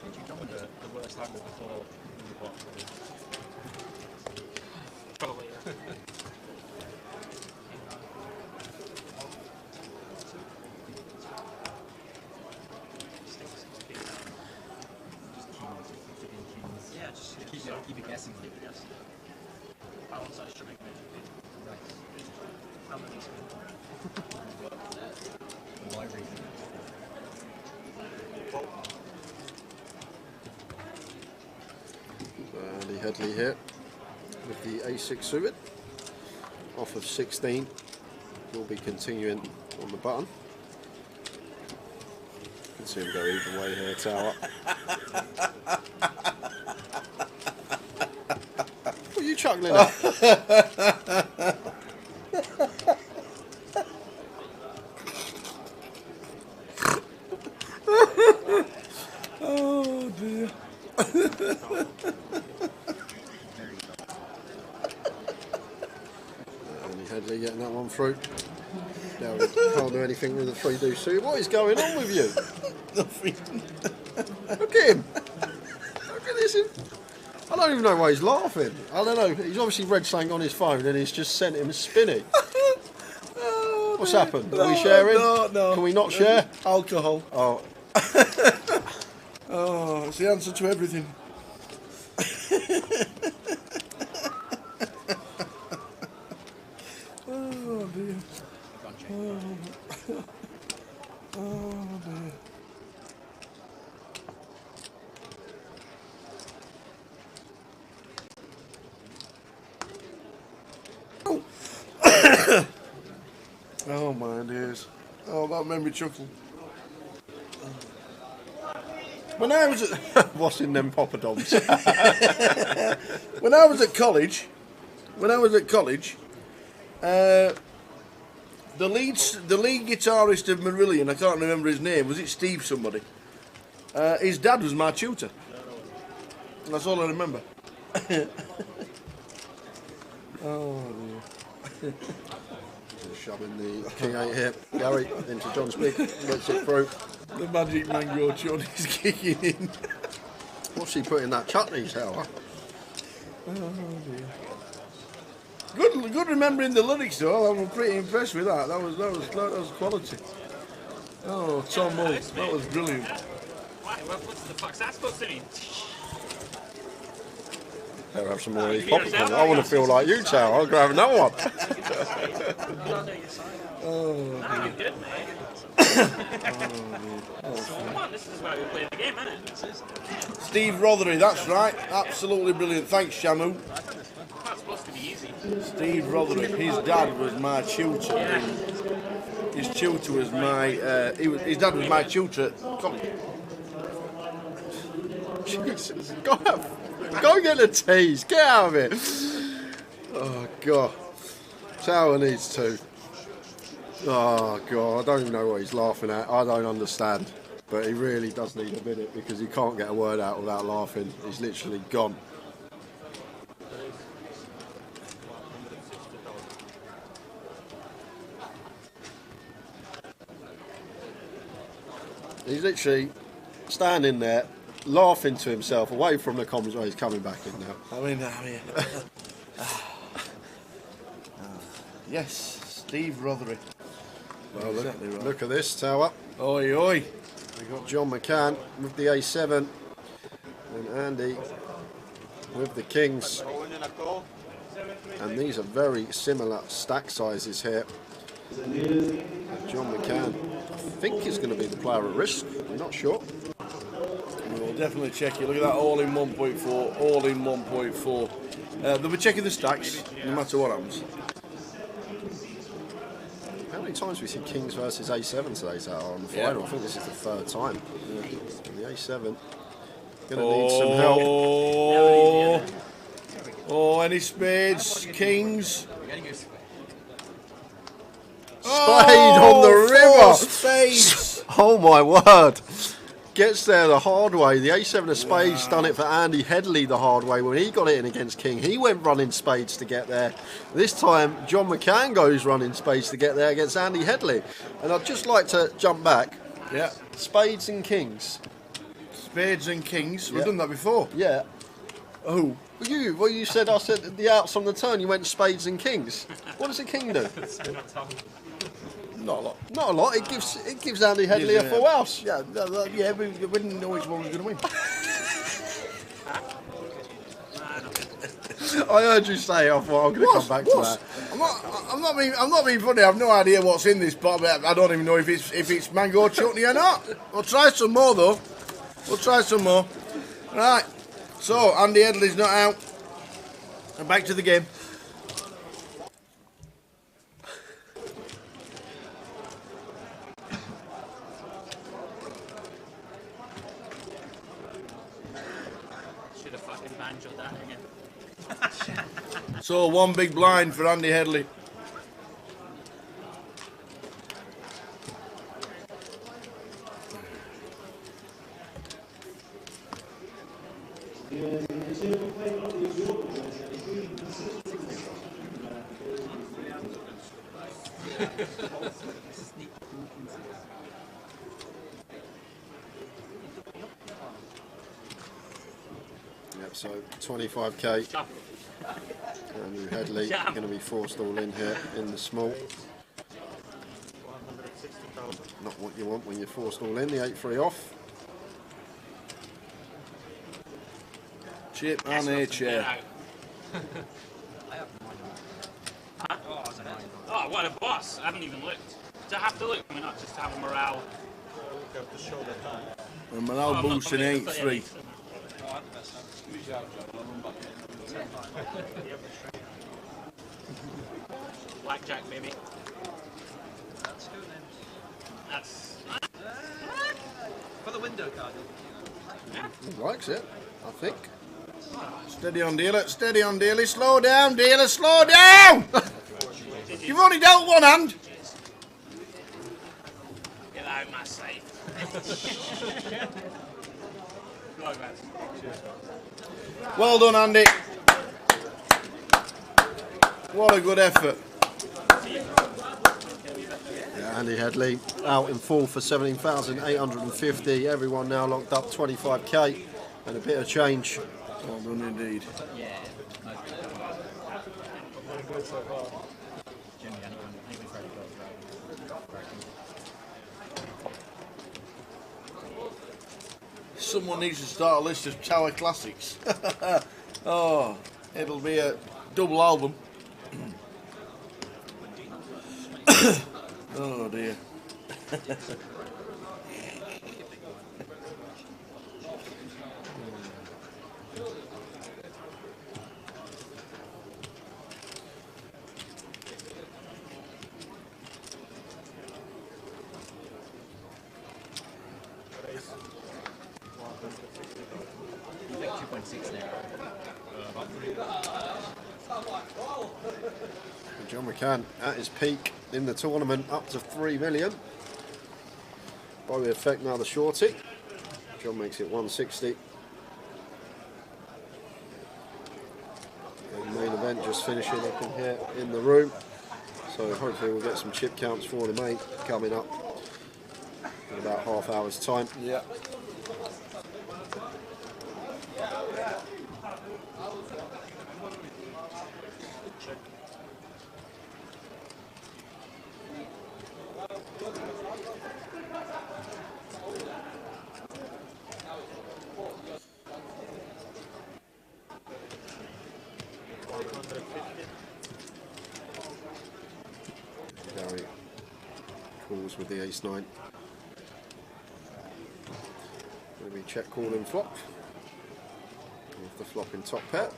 You've done the worst angle before in the box. Probably, yeah. Yeah, just keep it guessing. Balance that should make me. Why reason? Andy Headley here with the A6 suited. Off of 16. We'll be continuing on the button. You can see him go either way here, Tower. What are you chuckling at? Oh dear. Andy Headley getting that one through. Now we can't do anything with the 3D suit. What is going on with you? Nothing. Look at him. Look at this. I don't even know why he's laughing. I don't know. He's obviously read something on his phone and he's just sent him spinning. What's happened? Are we sharing? No. Can we not share? Alcohol. Oh. Oh, it's the answer to everything. Oh dear. Oh dear. Oh my dears. Oh, that made me chuckle. When I was at what's in them poppadoms? when I was at college, the lead guitarist of Marillion, I can't remember his name. Was it Steve somebody? His dad was my tutor. That's all I remember. Oh dear. Shoving the King 8 here, Gary, into John's big, lets it through. The magic mango chutney's kicking in. What's he put in that chutney, Tower? Oh dear. Good remembering the lyrics though. I'm pretty impressed with that. That was quality. Oh, Tom Mull, that was brilliant. Why? What's the fuck's that supposed to mean? Better have some more of these popcorn. I want to feel like you, Tower. I'll go have another one. Oh, Nah, you're good, mate. Come on, this is why we play the game, isn't it? Steve Rothery, that's right. Absolutely brilliant. Thanks, Shamu. That's supposed to be easy. Steve Rothery. His dad was my tutor. His tutor was my. His dad was my tutor at college. Jesus, go get a tease. Get out of it. Oh God. Tower needs to. Oh God, I don't even know what he's laughing at. I don't understand. But he really does need a minute because he can't get a word out without laughing. He's literally gone. He's literally standing there, laughing to himself, away from the comms where he's coming back in now. I mean, yes, Steve Rothery. Well, Exactly right. look at this, Tower. Oi, oi. We've got John McCann with the A7 and Andy with the Kings. And these are very similar stack sizes here. John McCann, I think, is going to be the player at risk. I'm not sure. We'll definitely check it. Look at that, all in 1.4, all in 1.4. They'll be checking the stacks, no matter what happens. How many times have we seen Kings versus A7 today, Tower, on the final? Yeah. I think this is the third time. And the A7 going to need some help. Oh, any spades, Kings? Spade on the river. Spades. Oh my word. Gets there the hard way. The A7 of spades done it for Andy Headley the hard way when he got it in against King. He went running spades to get there. This time, John McCann goes running spades to get there against Andy Headley. And I'd just like to jump back. Yeah. Spades and Kings. Spades and Kings. We've Yeah. done that before. Yeah. Oh. Well, you said I said the outs on the turn. You went spades and Kings. What does a king do? Not a lot. Not a lot. It gives Andy Headley a full house. Yeah, yeah, we didn't know which one was going to win. I heard you say. I thought I'm going to come back to that. I'm not being funny. I've no idea what's in this pot. But I don't even know if it's mango chutney or not. We'll try some more though. We'll try some more. Right. So Andy Headley's not out. And back to the game. Should have fucking banjoed that again. So one big blind for Andy Headley. Yep, so 25k. Andrew Headley going to be forced all in here in the small. Not what you want when you're forced all in. The 8-3 off. Chip and a chair. Oh, what a boss! I haven't even looked. Do I have to look? I mean, not just to have a morale. A morale boost in 8-3. Blackjack, baby. That's For the window card. He likes it, I think. Steady on, dealer. Steady on, dealer. Slow down, dealer. Slow down! You've only dealt one hand. get out of my sight. Go on, guys. Well done, Andy. What a good effort. Yeah, Andy Headley out in full for 17,850. Everyone now locked up 25k and a bit of change. Well done indeed. Someone needs to start a list of Tower classics. Oh, it'll be a double album. Oh dear. You think 2.6 now? John McCann at his peak in the tournament, up to 3 million. By the effect now the shorty. John makes it 160. And the main event just finishing up in here in the room. So hopefully we'll get some chip counts for the mate coming up in about half hour's time. Yeah. Gary calls with the ace-9. Going to be check, call and flop. With the flop in top pair.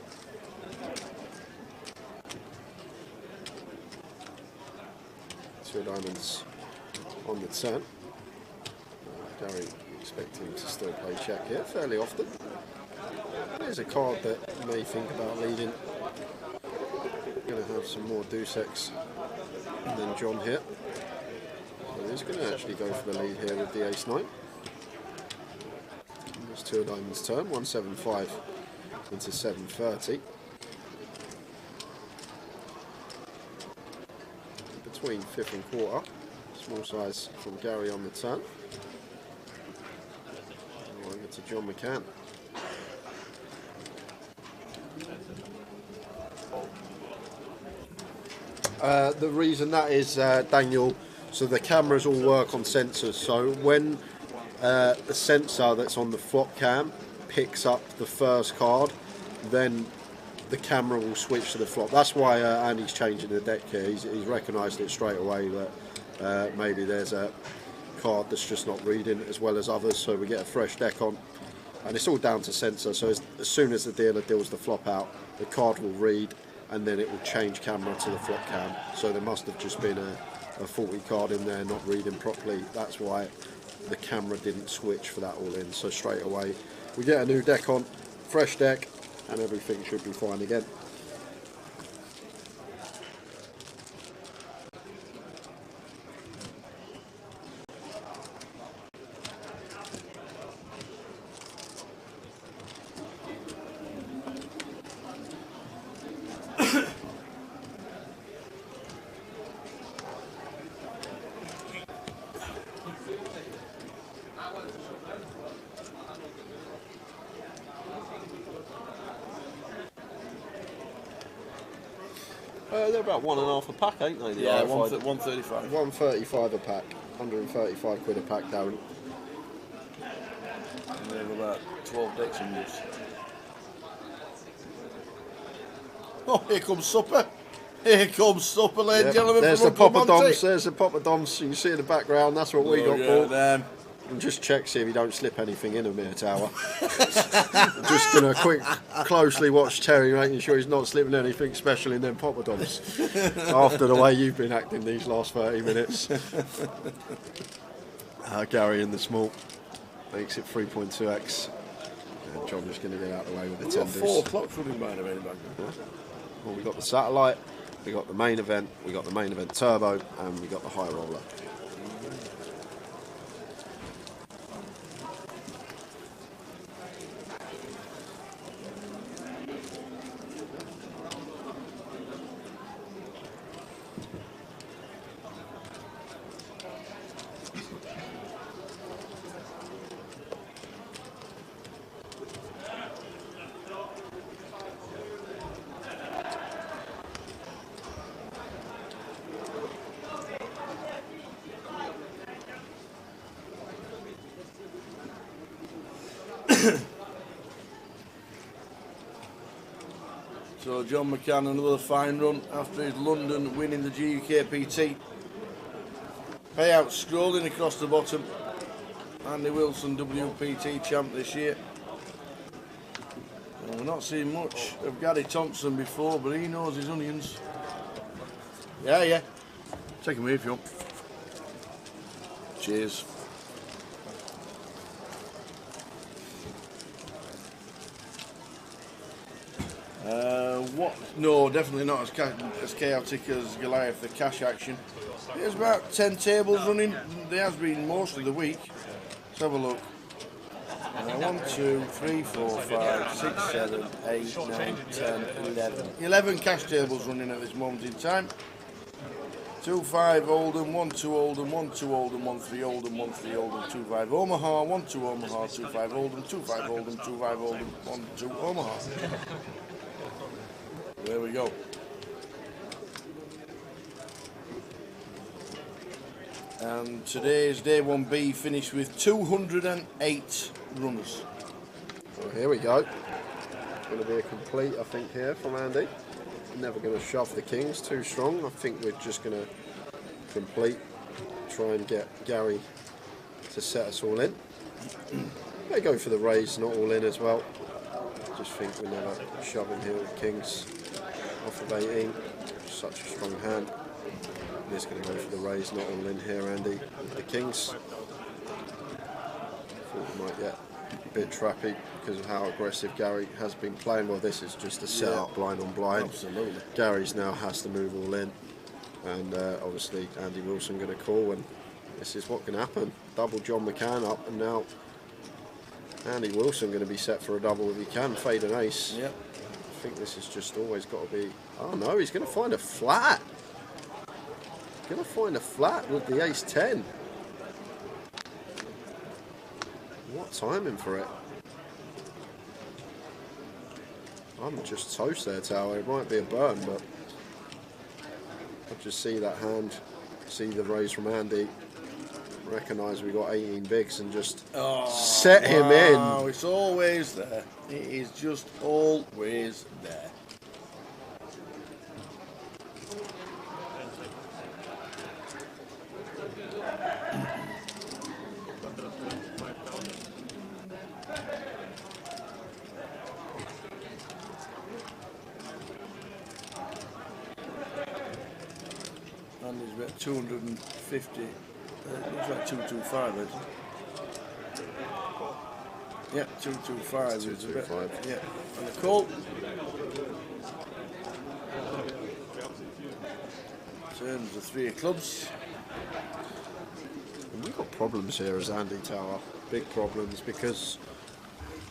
Two diamonds on the turn. Gary expecting to still play check here fairly often. There's a card that you may think about leading. Going to have some more deuce-X than John here. So he's going to actually go for the lead here with the ace-9. There's two diamonds turn, 175 into 730. Between fifth and quarter. Small size from Gary on the turn. And over to John McCann. The reason that is, Daniel, so the cameras all work on sensors. So when the sensor that's on the flop cam picks up the first card, then the camera will switch to the flop. That's why Andy's changing the deck here. He's recognised it straight away that maybe there's a card that's just not reading as well as others, so we get a fresh deck on. And it's all down to sensor, so as soon as the dealer deals the flop out, the card will read and then it will change camera to the flop cam. So there must have just been a faulty card in there not reading properly. That's why the camera didn't switch for that all in. So straight away we get a new deck on, fresh deck, and everything should be fine again. they're about 1.5 a pack, ain't they? The Yeah, RFID? 135. 135 a pack. 135 quid a pack, Darren. And they have about 12 decks in use. Oh, here comes supper. Here comes supper, ladies and gentlemen. There's the from Uncle poppadoms. Monty. There's the poppadoms. You can see in the background. That's what we got Look bought. at them. And just check, see if you don't slip anything in them here, Tower. Just gonna closely watch Terry, making sure he's not slipping anything special in them poppadoms. After the way you've been acting these last 30 minutes. Gary in the small makes it 3.2x. And John just going to get out of the way with the We've got tenders. 4 o'clock running by the way back there. Well, we got the satellite, we got the main event, we got the main event turbo, and we got the high roller. So John McCann, another fine run after his London winning the GUKPT. Payout scrolling across the bottom. Andy Wilson, WPT champ this year. And we're not seeing much of Gary Thompson before, but he knows his onions. Yeah. Take him away if you want. Cheers. What? No, definitely not as chaotic as Goliath, the cash action. There's about 10 tables running. There has been most of the week. Let's have a look. 1, 2, 3, 4, 5, 6, 7, 8, 9, 10, 11. 11 cash tables running at this moment in time. 2, 5 Oldham, 1, 2 Oldham, 1, 2 Oldham, 1, 3 Oldham, 1, 3 Oldham, 2, 5 Omaha, 1, 2 Omaha, 2, 5 Oldham, 2, 5 Oldham, 2, 5 Oldham, 1, 2 Omaha. There we go. And today's day 1B finished with 208 runners. Well, here we go. Going to be a complete, I think, here from Andy. Never going to shove the kings too strong. I think we're just going to complete, try and get Gary to set us all in. They go for the raise, not all in as well. Just think we're never shoving here with kings off of 18. Such a strong hand. He's going to go for the raise, not all in here, Andy, with the kings. Thought we might get a bit trappy because of how aggressive Gary has been playing. Well, this is just a set-up blind on blind. Absolutely. Gary's now has to move all in. And obviously Andy Wilson going to call, and this is what can happen. Double John McCann up, and now Andy Wilson going to be set for a double if he can. Fade an ace. Yep. I think this has just always got to be... Oh no, he's going to find a flat. Going to find a flat with the ace 10. What timing for it? I'm just toast there, Tower. It might be a burn, but I just see that hand, see the raise from Andy, recognise we got 18 bigs and just set him in. Wow, it's always there. It is just always there. And he's about 250. Looks like 225, isn't it? Yeah, 225. 225. Yeah, and the call. Turns the 3 of clubs. And we've got problems here as Andy Tower. Big problems, because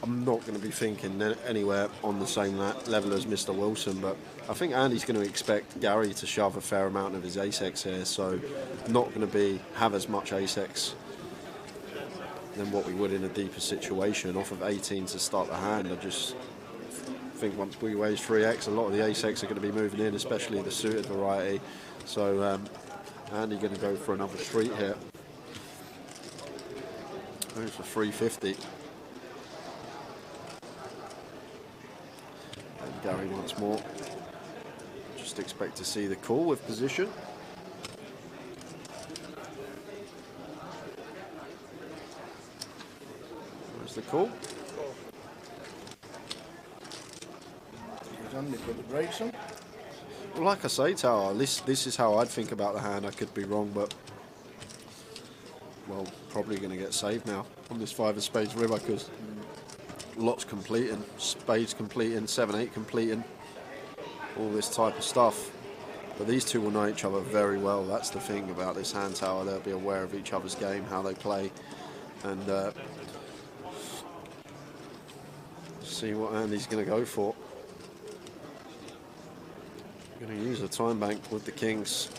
I'm not going to be thinking anywhere on the same level as Mr. Wilson, but I think Andy's going to expect Gary to shove a fair amount of his ace-x here, so not going to have as much ace-x than what we would in a deeper situation. Off of 18 to start the hand, I just think once we weighs 3x, a lot of the ace-x are going to be moving in, especially the suited variety. So Andy going to go for another street here. Goes for 350. And Gary once more. Just expect to see the call with position. Where's the call? Andy put the brakes on. Well, like I say, Tower, this is how I'd think about the hand. I could be wrong, but well, probably going to get saved now on this 5 of spades river because lots completing, spades completing, 7-8 completing, all this type of stuff. But these two will know each other very well. That's the thing about this hand, Tower. They'll be aware of each other's game, how they play, and see what Andy's going to go for. Going to use a time bank with the kings.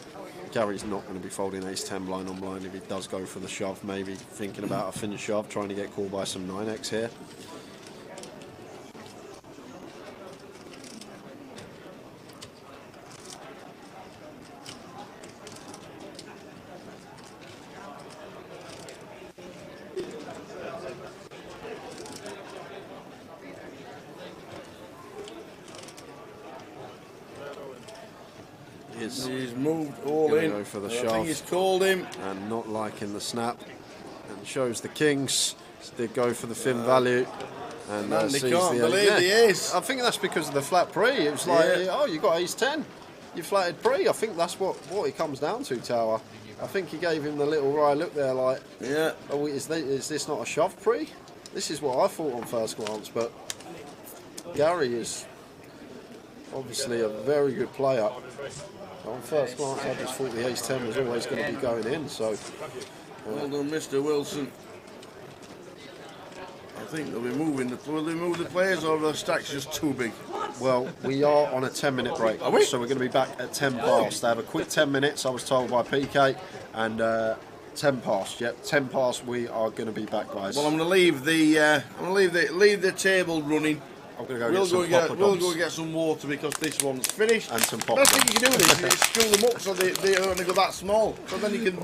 Gary's not going to be folding ace-10 blind on blind if he does go for the shove, maybe thinking about a finish shove, trying to get called by some 9x here. He's moved all in. Go for the I shove. think he's called him. And not liking the snap. And shows the kings. Did go for the thin value. And Andy sees can't the believe yeah. the ace. I think that's because of the flat pre. It was like, oh, you got ace-10. You flatted pre. I think that's what it comes down to, Tower. I think he gave him the little wry look there, like, yeah. Oh, is this not a shove pre? This is what I thought on first glance, but Gary is obviously a very good player. On first glance, I just thought the ace-10 was always going to be going in. So, well done, Mr. Wilson. I think they'll be moving. Will they move the players, or are the stacks just too big? Well, we are on a 10-minute break, Are we? so we're going to be back at 10 past. They have a quick 10 minutes, I was told by PK, and 10 past. Yep, 10 past. We are going to be back, guys. Well, I'm going to leave the table running. I'm going to We'll go get some water because this one's finished. And some pop. Best thing you can do is screw them up so they only go that small. So then you can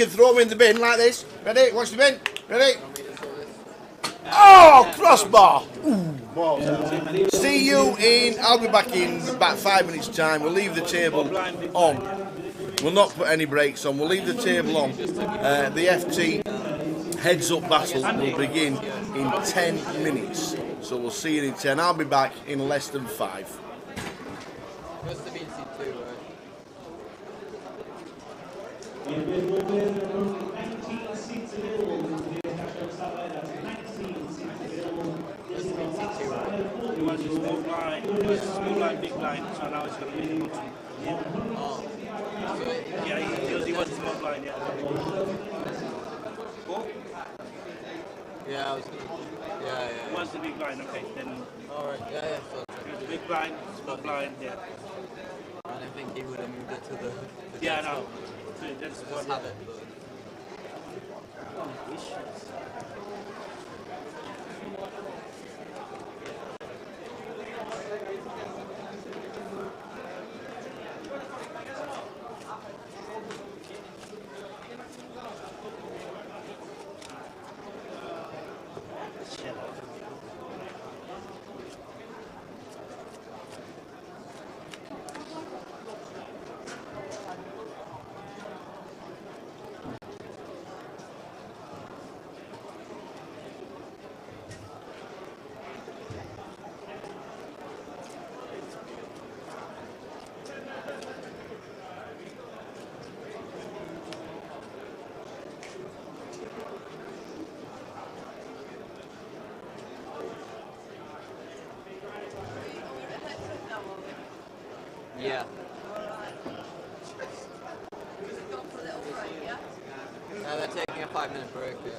throw them in the bin like this. Ready? Watch the bin. Ready? Oh, crossbar! Ooh. See you in. I'll be back in about 5 minutes' time. We'll leave the table on. We'll not put any brakes on. We'll leave the table on. The FT heads-up battle will begin in 10 minutes. So we'll see you in 10. I'll be back in less than 5. Must have been C2, It was a small line, big line, so now it's going to be the bottom. Oh. Yeah, he was small line, yeah. Yeah, yeah. It was the big line, okay, then. Alright, yeah. So the big blind, small blind, yeah. And I think he would have moved it to the yeah, no. That's just have it. Yeah. They're taking a 5-minute break, yeah.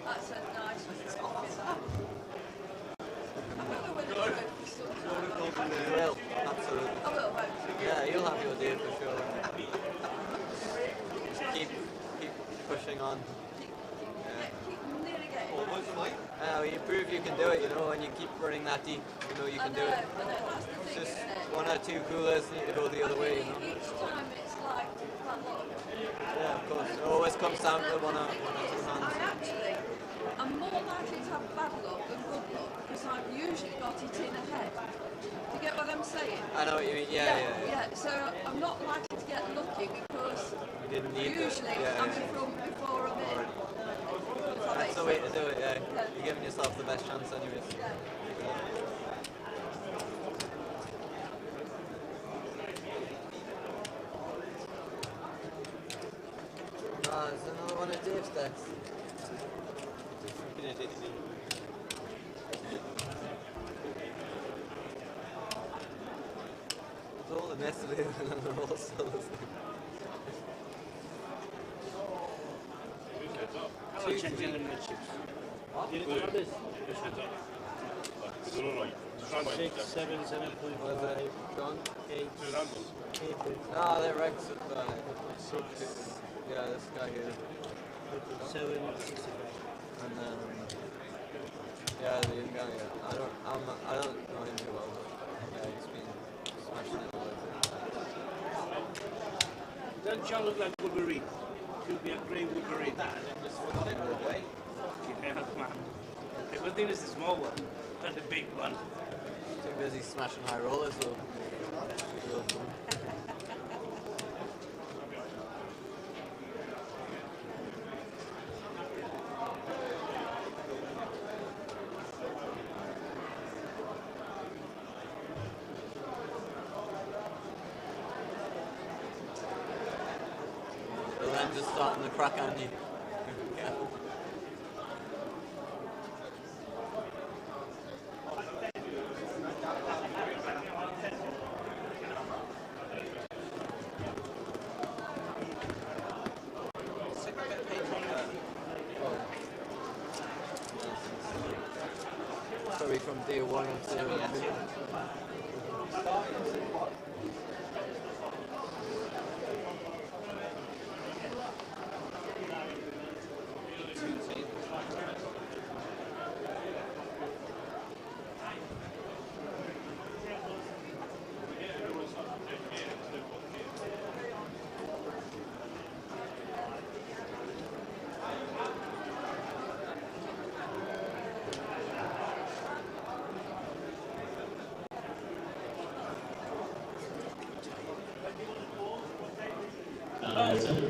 That's a nice You will, absolutely. I will, won't Yeah, you'll have your deal for sure. Just keep pushing on. Keep nearly getting. You prove you can do it, you know, and you keep running that deep, you know you can do it. It's just one or two coolers need to go the other way, you know. Each time it's like bad luck. Yeah, of course. It always comes down to one or two hands. I'm more likely to have bad luck than good luck because I've usually got it in a head. Do you get what I'm saying? I know what you mean, yeah. So I'm not likely to get lucky because You didn't need usually I'm in front before I'm in. That's the way to do it, yeah. You're giving yourself the best chance anyways. There's another one of Dave's decks. It's all the mess of it and they're all still the same. How much are you in the chips? You know what this? 6, 7, 7.5, 8. No, they're Rex. Yeah, this guy here. 7, 65. And then, yeah, the young guy. Yeah. I don't know him too well, but yeah, he's been smashing it all over. Doesn't John look like Wolverine? Could be a great Wolverine. Yeah, man. The good thing is the small one, not the big one. Too busy smashing high rollers though. The lens is starting to crack on you. Yeah. Sorry, from day one until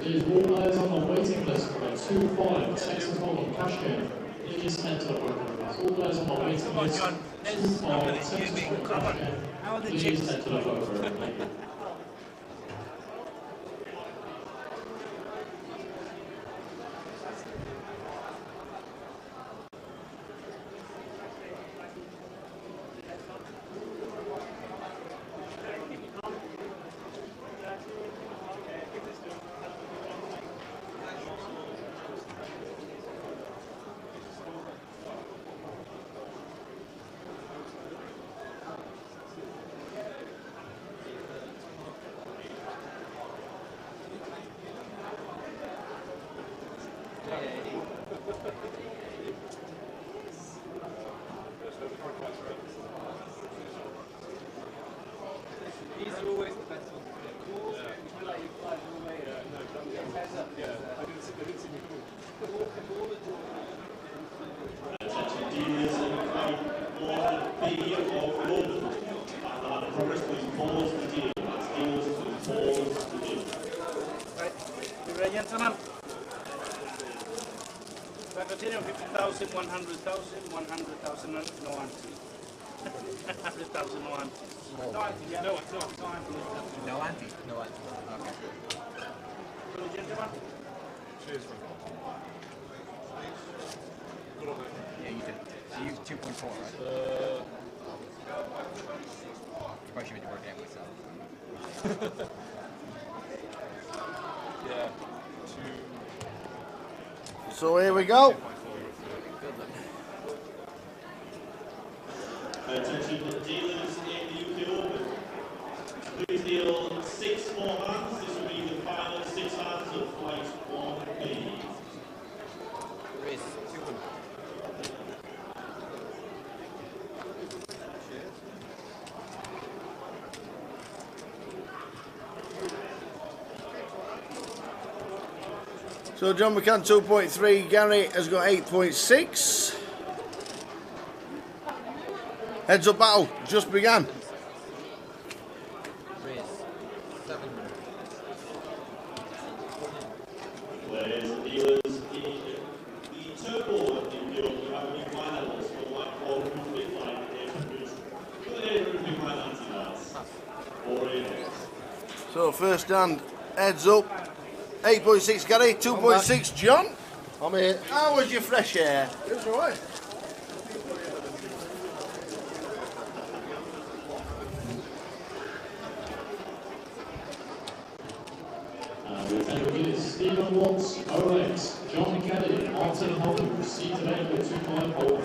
There's all players on the waiting list for a 2-5 Texas Hold'em cash game. Please enter all players on the waiting list. 2-5 Texas Hold'em cash game. Please enter the vote for it. These are always the best ones. Cool. Yeah. You feel like you fly all the way. Attention dealers in crowd 1B of London. Progress, please pause the deal. That's dealers, please pause the deal. Right, you ready, gentlemen? So I continue 50,000, 100,000, 100,000, no ante. 100,000, no ante. No ante, yeah. No ante. No ante? No ante. Okay. Good, gentlemen? Cheers, Yeah, you did. So you used 2.4, right? You probably should be working out myself. Yeah. So here we go. Attention dealers in the UK Open. Please deal 6 more hands. This will be the final 6 hands of flight 1B. race 2. So John McCann 2.3, Gary has got 8.6. Heads up battle just began. Players and dealers, the turbo in your academy finals for Whitehall Conflict Line 800. For the 800 mile anti-lads. 4 So first hand, heads up. 8.6 Gary, 2.6 John. I'm here. How was your fresh air? It was alright. Stephen Watts, OX, John Kennedy, Martin Holland, seat available 254.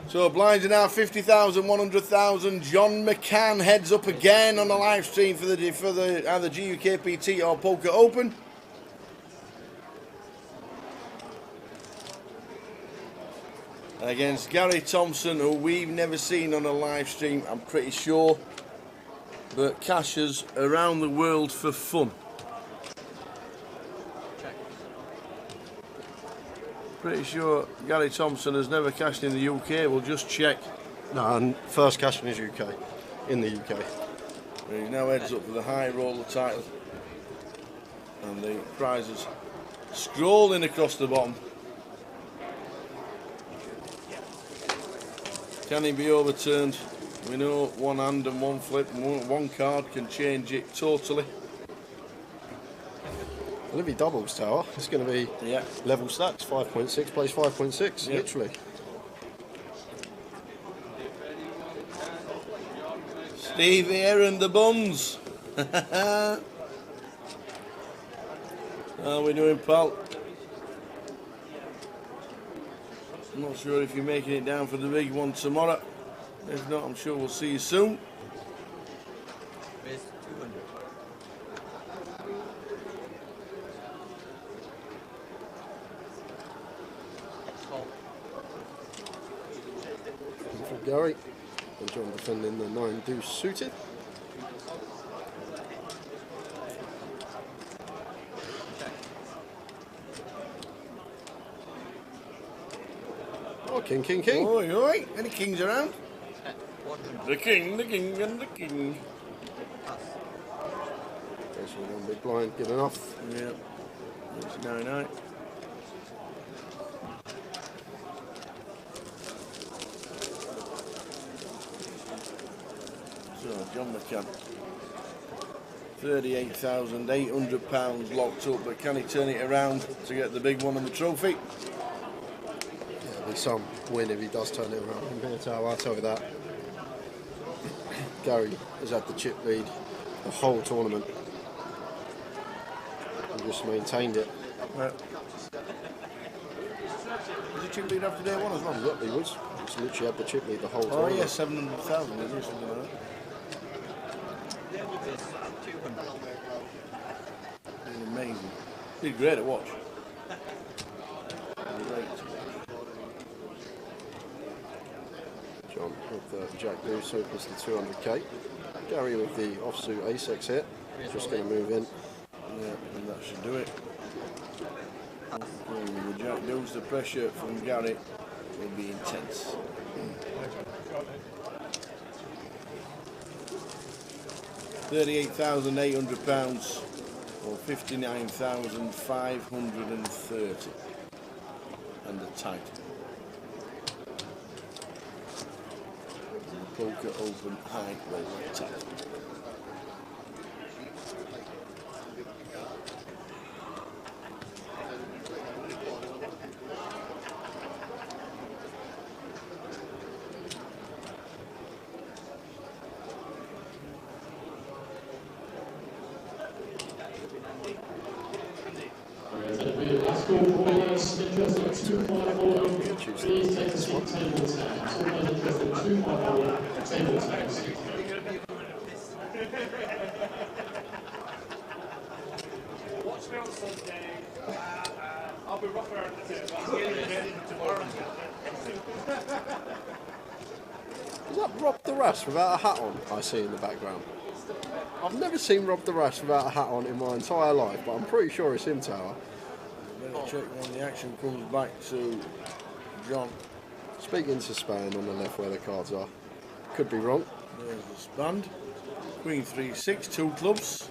So blinds are now 50,000, 100,000. John McCann heads up again on the live stream for the either GUKPT or Poker Open. Against Gary Thompson, who we've never seen on a live stream, I'm pretty sure, but cashes around the world for fun. Pretty sure Gary Thompson has never cashed in the UK. We'll just check. No, and first cash in his UK, in the UK. He now heads up for the high roller title, and the prizes scrolling across the bottom. Can he be overturned? We know one hand and one flip, and one card can change it totally. Well, if he doubles tower, it's going to be level stacks. 5.6 plays 5.6, literally. Steve here and the buns. How are we doing, pal? I'm not sure if you're making it down for the big one tomorrow. If not, I'm sure we'll see you soon. For Gary, and John defending the 9 deuce suited. Oh, king, king, king. Oh, you alright? Any kings around? The king, and the king. There's one big blind, good enough. Yeah. It's 9-9. So, John McCann. £38,800 locked up, but can he turn it around to get the big one and the trophy? There'll be some win if he does turn it around in Beer Tower, I'll tell you that. Gary has had the chip lead the whole tournament and just maintained it. Right. Was the chip lead after day one as well? Yep, he was. He's literally had the chip lead the whole Oh tournament. yeah, 700,000 or something like that. Amazing. Did great to watch. Great. John with Jack Deuce opens the 200k. Gary with the offsuit ace-x hit. Just going to move in. Yeah, and that should do it. With Jack Deuce, the pressure from Gary will be intense. £38,800 or 59,530 and the title. Poker Open high roller title. Last call for players interested in 254. Please take a seat table 10. All those interested in 254, table 10. Watch me on Sunday. Rass without a hat on, I see in the background. I've never seen Rob the Rass without a hat on in my entire life, but I'm pretty sure it's him, Tower. Better check when the action comes back to John. Speaking to Span on the left where the cards are. Could be wrong. There's the Span. Queen 3-6, 2 clubs.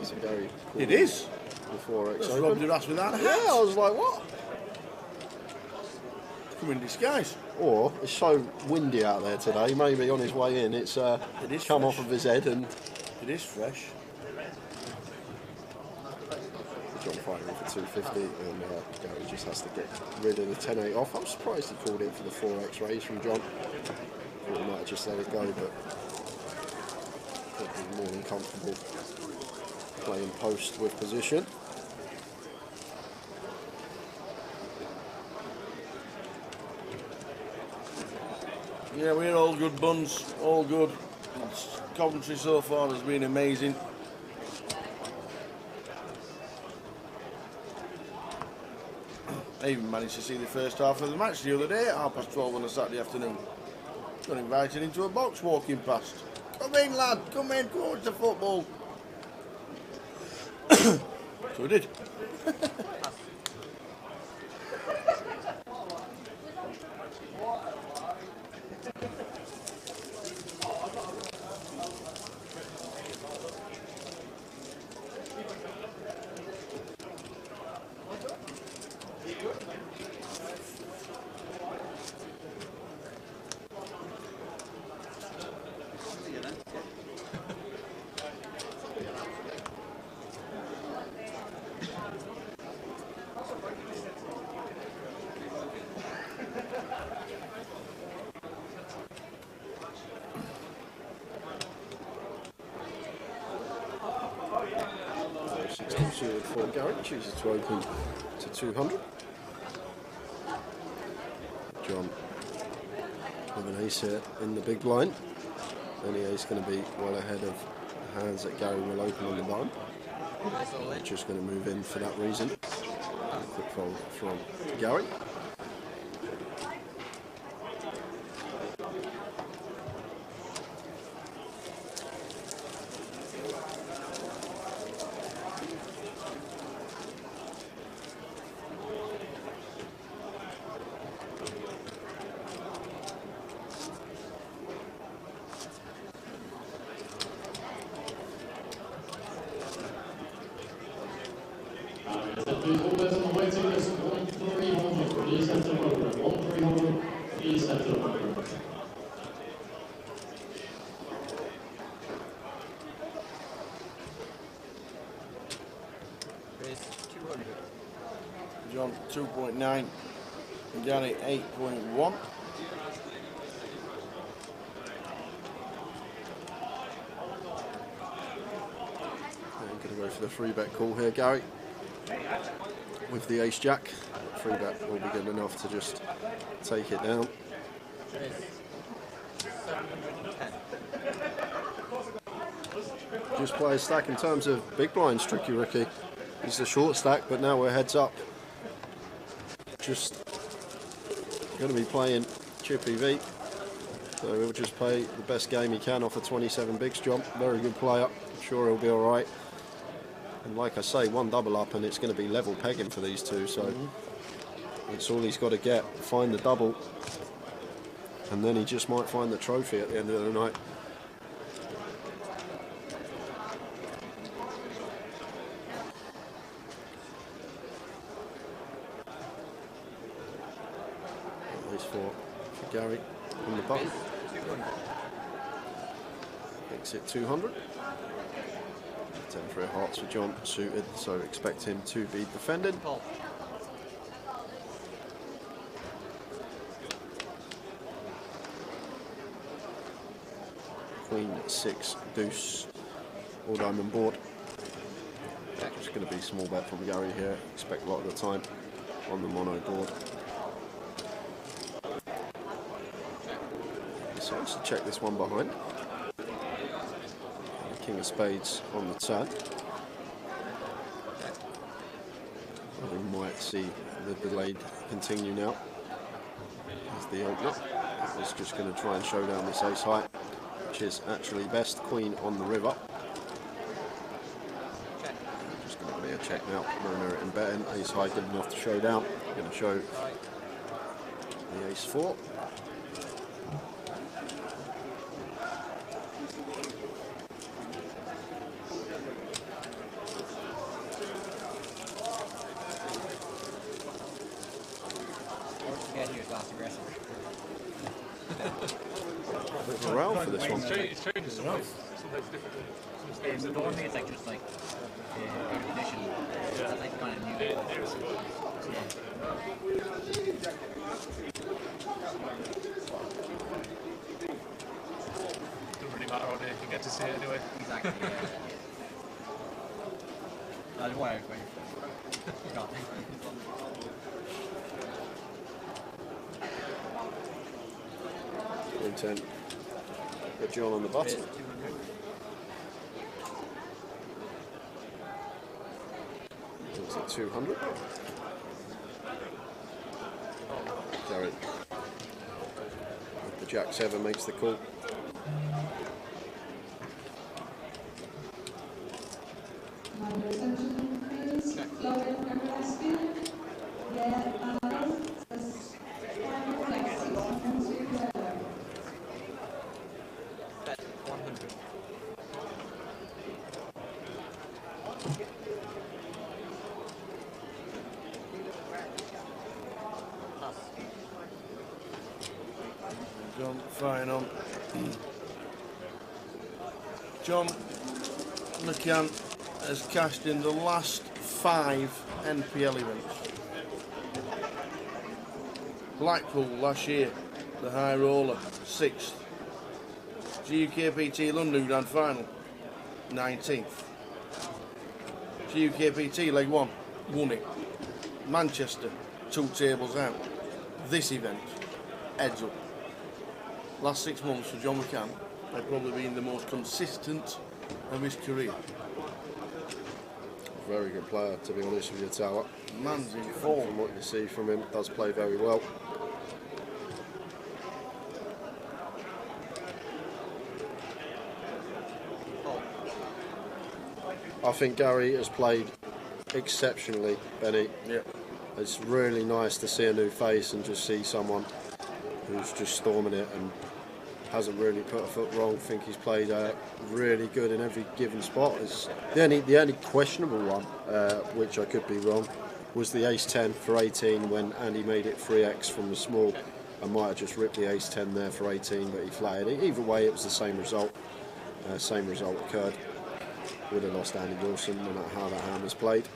It's a very cool. It is. The 4X That's open. Rob the Rass without a hat. Yeah, I was like, what? Come in disguise. Or it's so windy out there today. Maybe on his way in, it's come fresh. off of his head and. It is fresh. John fighting for 250, and Gary just has to get rid of the 10-8 off. I'm surprised he called it for the 4X raise from John. Thought he might have just let it go, but could be more than comfortable playing post with position. Yeah, we're all good buns, all good. Coventry so far has been amazing. I even managed to see the first half of the match the other day at 12:30 on a Saturday afternoon. Got invited into a box walking past. Come in, lad, come in, go watch the football. So I did. For Gary, chooses to open to 200. John with an ace here in the big blind. Any ace going to be well ahead of the hands that Gary will open on the bottom. Just going to move in for that reason. Quick fold from Gary. Please, all those on the waiting list, 1300, please enter program. 1300, please enter program. John 2.9, Gary 8.1. Going to go for the free bet call here, Gary. With the ace jack, free bet will be good enough to just take it down. Just play a stack in terms of big blinds, Tricky Ricky. It's a short stack, but now we're heads up. Just going to be playing Chippy V. So he'll just play the best game he can off a 27 bigs jump. Very good player. I'm sure he'll be all right. And like I say, one double up and it's going to be level pegging for these two. So that's all he's got to get. Find the double. And then he just might find the trophy at the end of the night. At least for Gary on the button. Exit 200. 10 for hearts for John suited, so expect him to be defended. Queen 6 deuce, all diamond board. Just going to be small bet from Gary here. Expect a lot of the time on the mono board. So let's check this one behind. King of spades on the turn. We might see the delayed continue now as the opener. He's just going to try and show down this ace high. which is actually best queen on the river. Just going to be a check now. No merit in betting. Ace high good enough to show down. Going to show the ace 4. Bit of a row for this one. It's changing sometimes. Sometimes different. The one thing is like just like air conditioning. That's like kind of new. Doesn't really matter all day. You get to see it anyway. Exactly. Yeah. That's why I got it. Queen 10. Got John on the button. It's at 200. Gary. The Jack 7 makes the call. John firing on. John McCann has cashed in the last 5 NPL events. Blackpool last year, the high roller, 6th. GUKPT London Grand Final, 19th. GUKPT Leg 1, won it. Manchester, 2 tables out. This event, heads up. Last 6 months for John McCann, they've probably been the most consistent of his career. Very good player, to be honest with you, Tower. Man's in form. From what you see from him, does play very well. I think Gary has played exceptionally, Benny. Yeah. It's really nice to see a new face and just see someone who's just storming it and hasn't really put a foot wrong. I think he's played really good in every given spot. It's the only questionable one, which I could be wrong, was the ace 10 for 18 when Andy made it 3x from the small. I might have just ripped the ace 10 there for 18, but he flatted it. Either way, it was the same result. Same result occurred. Would have lost Andy Wilson, no matter how that hand was played.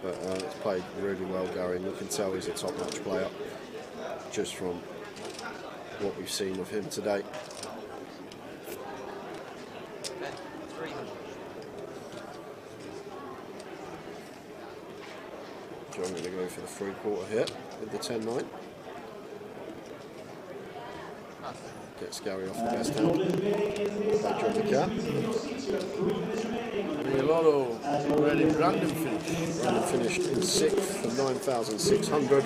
But it's played really well, Gary, and you can tell he's a top-notch player just from what we've seen of him today. John going to go for the 3/4 hit with the 10-9. Gets Gary off the best hand. Back John McCann. Ready, Brandon finished. Brandon finished in 6th for 9,600.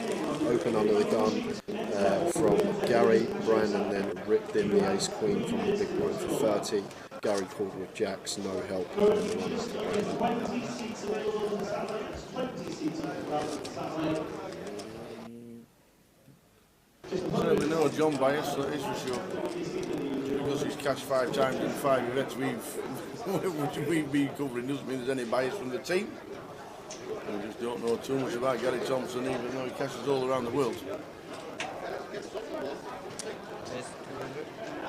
Open under the gun from Gary. Brandon then ripped in the ace queen from the big blind for 30. Gary called with jacks, no help. Certainly no John bias, that is for sure. Because he's cashed 5 times in 5 events we've been covering doesn't mean there's any bias from the team. We just don't know too much about Gary Thompson, even though he cashes all around the world.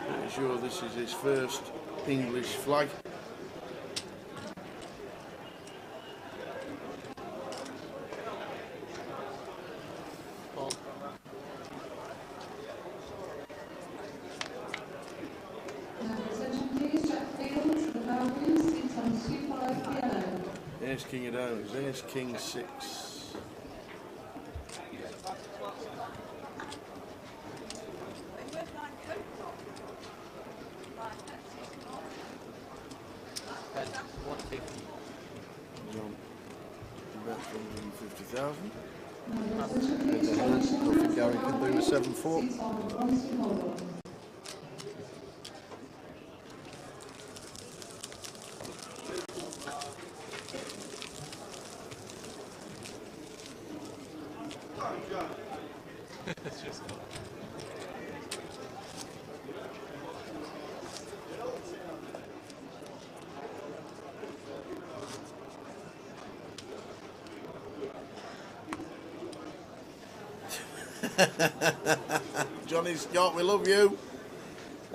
Pretty sure this is his first English flag. Ace King of Diamonds, Ace King 6. John, bet for 150,000. Nothing Gary can do with 7/4. Johnny Scott, we love you.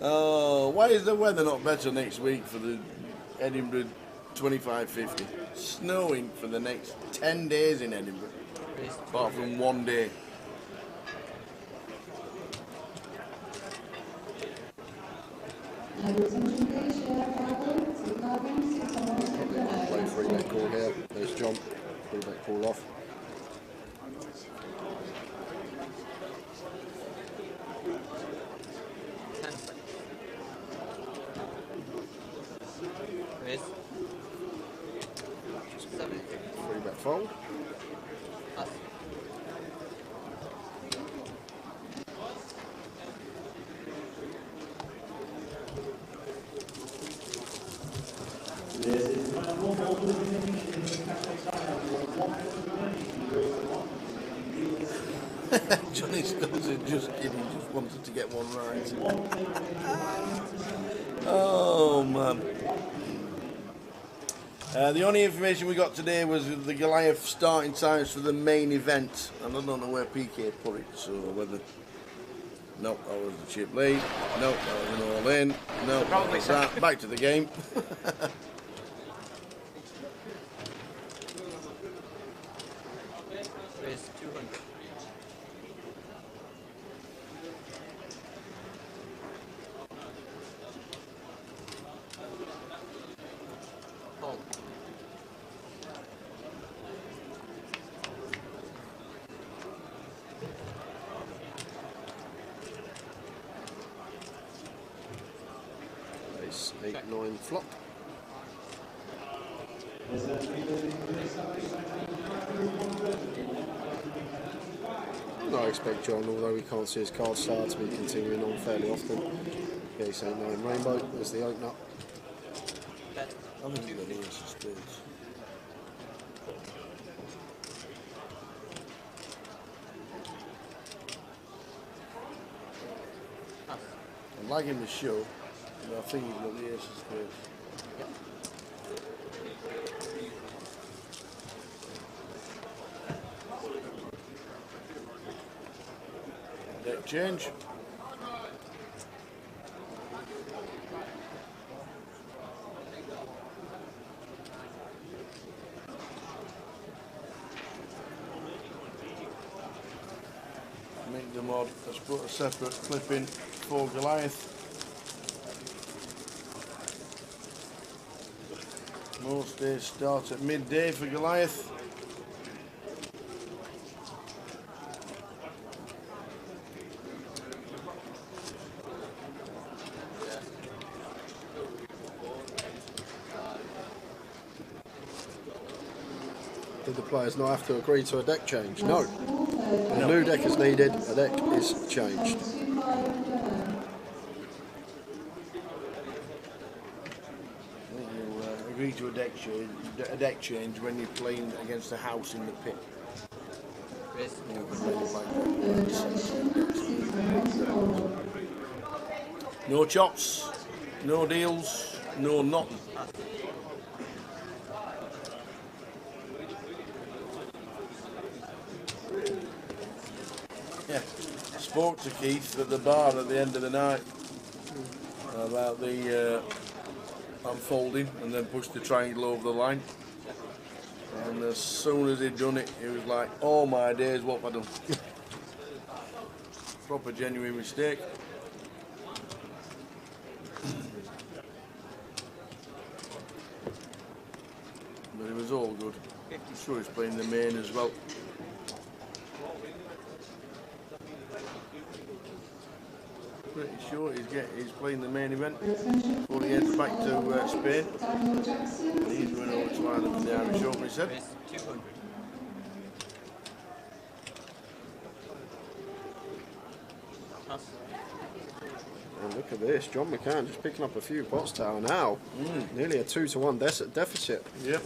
Oh, why is the weather not better next week for the Edinburgh 2550? Snowing for the next 10 days in Edinburgh, apart from one day. Play free bet call here. There's John. Free bet call off. Free bet fold. Johnny Scott said, just kidding, just wanted to get one right. Oh man. The only information we got today was the Goliath starting times for the main event, and I don't know where PK put it, so whether... Nope, that was the chip lead. Nope, that was an all in. Nope, that was that. Back to the game. Raise 200. Hold. Ace 8-9 flop. I expect John, although we can't see his card start, to be continuing on fairly often. Ace 8-9 rainbow, there's the open up. I think you've got the ace of spades. I'm liking the show, but I think you've got the ace of spades. Deck change. Make the mod. Let's put a separate clip in for Goliath. Most days start at midday for Goliath. Did the players not have to agree to a deck change? No. A new deck is needed, a deck is changed. You agree to a deck change when you're playing against a house in the pit. No chops, no deals, no nothing. Yeah, spoke to Keith at the bar at the end of the night about the unfolding and then pushed the triangle over the line. And as soon as he'd done it, he was like, oh my days, what have I done? Proper genuine mistake. But it was all good. I'm sure he's playing the main as well. Pretty sure he's playing the main event before he heads back to Spain. And he's going over to Ireland for the Irish Open, he said. And look at this, John McCann just picking up a few pots tower now. Nearly a 2-1 deficit. Yep.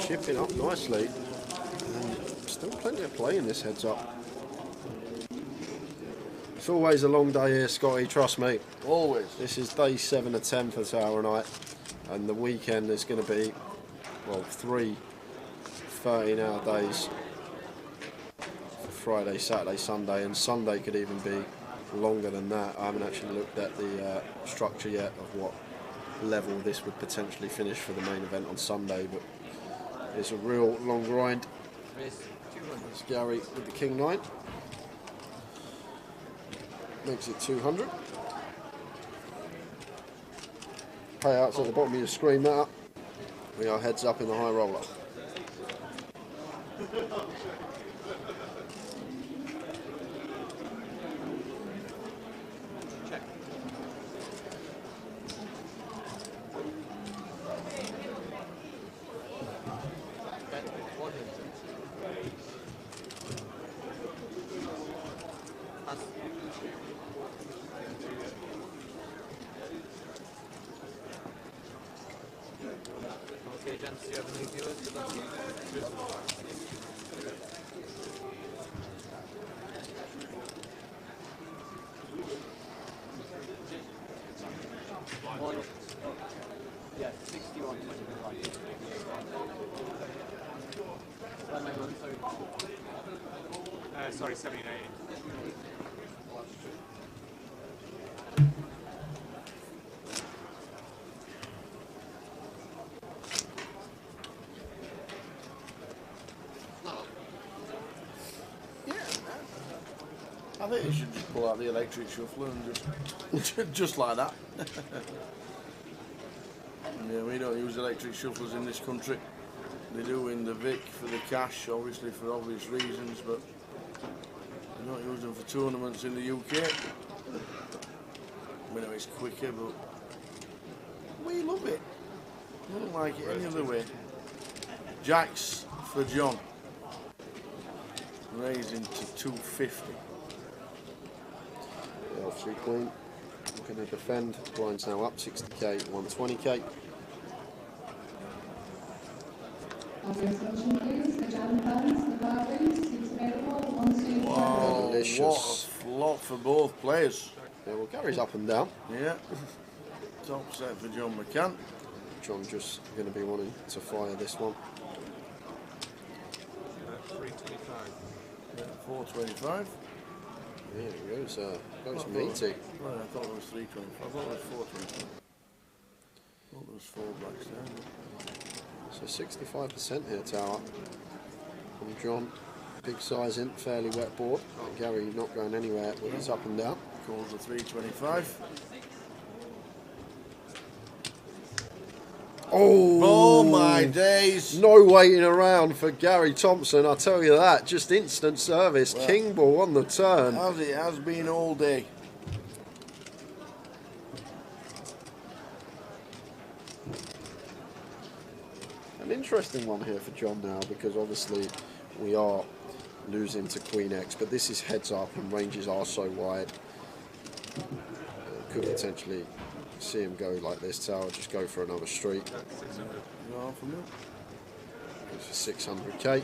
Chipping up nicely. And still plenty of play in this heads up. It's always a long day here, Scotty, trust me. Always. This is day 7 of 10 for Tower Night, and the weekend is going to be, well, 3 13-hour days. Friday, Saturday, Sunday, and Sunday could even be longer than that. I haven't actually looked at the structure yet of what level this would potentially finish for the main event on Sunday, but it's a real long grind. It's Gary with the King 9. Makes it 200. Payouts at the bottom of your screen now. We are heads up in the high roller. Okay, gents, do you have any viewers? Yeah, 61. Sorry, 79. I think you should just pull out the electric shuffler and just like that. Yeah, we don't use electric shufflers in this country. They do in the Vic for the cash, obviously for obvious reasons, but they don't use them for tournaments in the UK. We know it's quicker, but we love it. We don't like it any other way. Jacks for John. Raising to 250. L3 Queen. Going to defend. Blind's now up 60k, 120k. Wow, delicious. what a flop for both players. Yeah, well, Gary's up and down. Yeah. Top set for John McCann. John just going to be wanting to fire this one. 325. Yeah, 425. Yeah, it goes meaty. Well, I thought it was 325. I thought it was 425. I thought there was 4 blacks there. So 65% here, Tower. From John. Big size in, fairly wet board. And Gary not going anywhere with his up and down. Calls a 325. Oh my days. No waiting around for Gary Thompson, I tell you that. Just instant service. Well, King ball on the turn. As it has been all day. An interesting one here for John now, because obviously we are losing to Queen X, but this is heads up and ranges are so wide. Could potentially see him go like this, Tower, just go for another street. It's for 600k.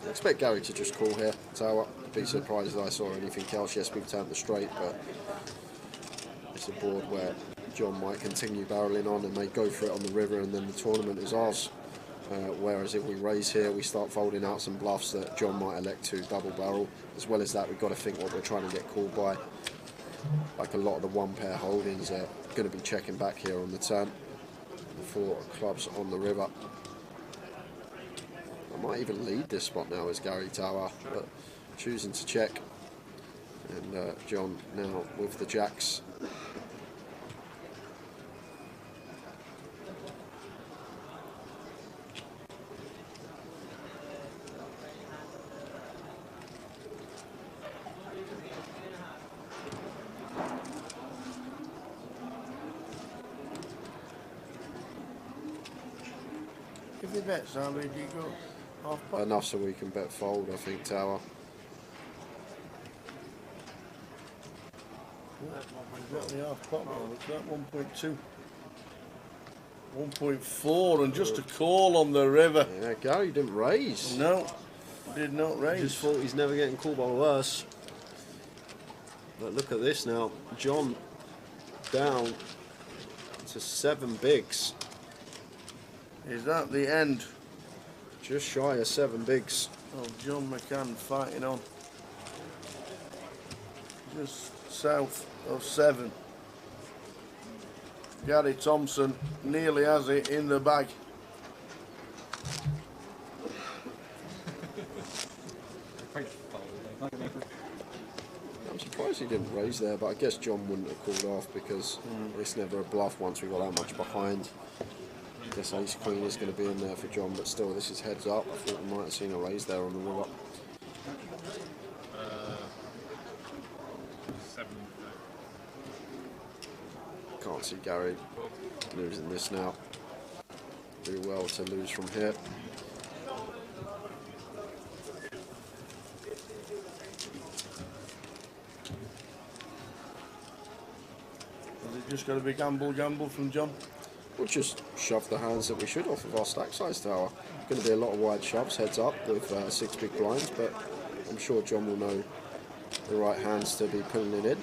I expect Gary to just call here, Tower. Be surprised if I saw anything else. Yes, we've turned the straight, but it's a board where John might continue barreling on and may go for it on the river, and then the tournament is ours. Whereas if we raise here, we start folding out some bluffs that John might elect to double barrel. As well as that, we've got to think what we're trying to get called by. Like a lot of the one pair holdings are going to be checking back here on the turn. The 4 clubs on the river. I might even lead this spot now as Gary Tower, but choosing to check. And John now with the jacks. If he bets, how many do you go? Half pot? Enough so we can bet fold, I think, Tower. Exactly half pot now, it's at 1.2. 1.4 and just a call on the river. Yeah, Gary didn't raise. No, did not raise. Just thought he's never getting called by worse. But look at this now. John down to 7 bigs. Is that the end? Just shy of 7 bigs. Oh, John McCann fighting on. Just south of 7. Gary Thompson nearly has it in the bag. I'm surprised he didn't raise there, but I guess John wouldn't have called off because it's never a bluff once we got that much behind. I guess ace queen is going to be in there for John, but still, this is heads up. I thought we might have seen a raise there on the river. 7. Can't see Gary losing this now. Do well to lose from here. Has it just got to be gamble from John? We'll just shove the hands that we should off of our stack size tower. Going to be a lot of wide shoves, heads up, with 6 big blinds, but I'm sure John will know the right hands to be pulling it in.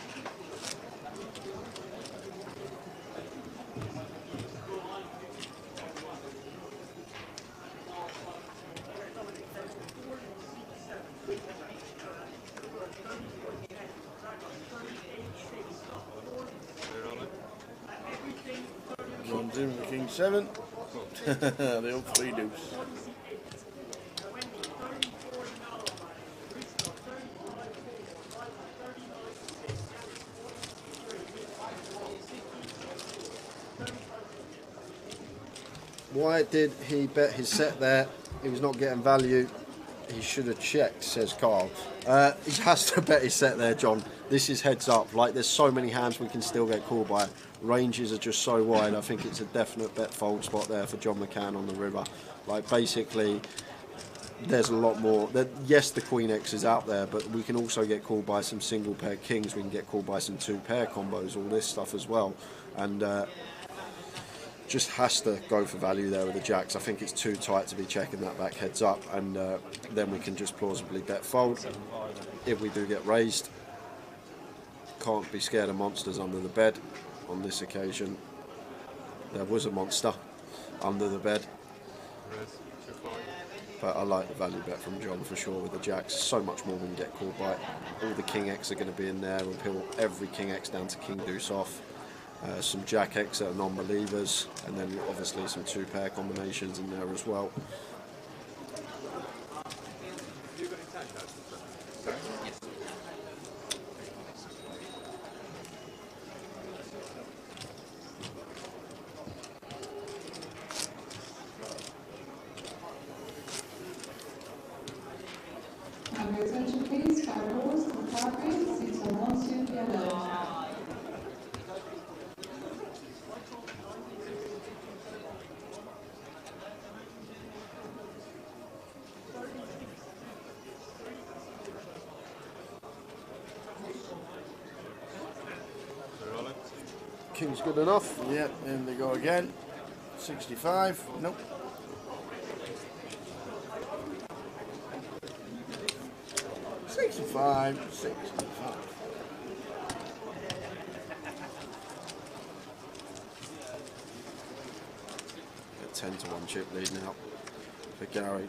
John's in for King 7. The old 3 deuce. Why did he bet his set there? He was not getting value. He should have checked, says Carl. He has to bet his set there, John. This is heads up. Like, there's so many hands we can still get called by. Ranges are just so wide. I think it's a definite bet fold spot there for John McCann on the river. Like, basically, there's a lot more. Yes, the Queen X is out there, but we can also get called by some single pair kings. We can get called by some 2 pair combos, all this stuff as well. And just has to go for value there with the jacks. I think it's too tight to be checking that back heads up, and then we can just plausibly bet fold. If we do get raised, can't be scared of monsters under the bed. On this occasion, there was a monster under the bed, but I like the value bet from John for sure with the jacks. So much more we can get called by. All the King X are going to be in there. We'll peel every King X down to King Deuce off. Some Jack X that are non-believers, and then obviously some 2 pair combinations in there as well. Your attention please, fire doors on the parkway, 6112 yellow. King's good enough. Yep, in they go again. 65. Nope. $65. A 10-1 chip lead now for Gary.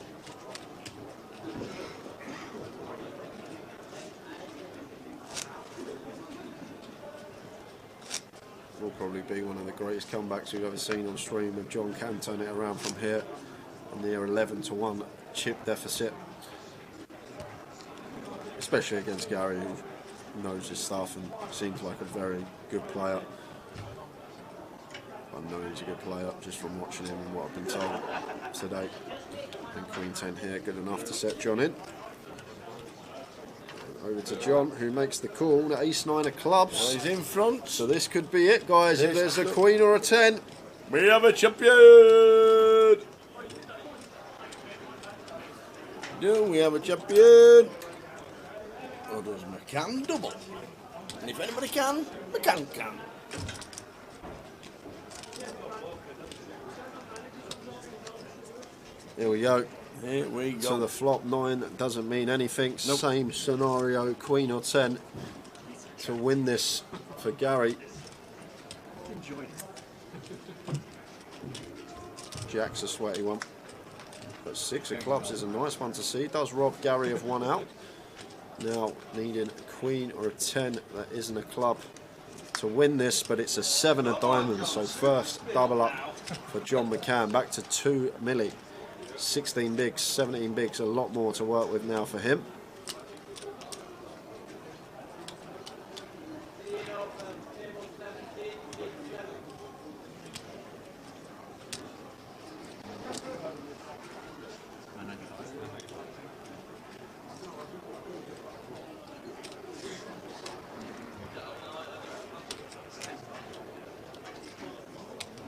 Will probably be one of the greatest comebacks we've ever seen on stream if John can turn it around from here on the 11-1 chip deficit, especially against Gary, who knows his stuff and seems like a very good player. I know he's a good player just from watching him and what I've been told today. And Queen 10 here, good enough to set John in. Over to John, who makes the call. The ace-9 of clubs. Well, he's in front. So this could be it, guys. If there's a queen or a 10. We have a champion! Do we have a champion? Or does McCann double? And if anybody can, McCann can. Here we go. Here we go. So the flop 9 doesn't mean anything. Same scenario, queen or 10 to win this for Gary. Jack's a sweaty one. But 6 of clubs is a nice one to see. Does rob Gary of 1 out. Now needing a queen or a 10 that isn't a club to win this, but it's a 7 of diamonds. So first double up for John McCann. Back to 2 milli. 16 bigs, 17 bigs, a lot more to work with now for him.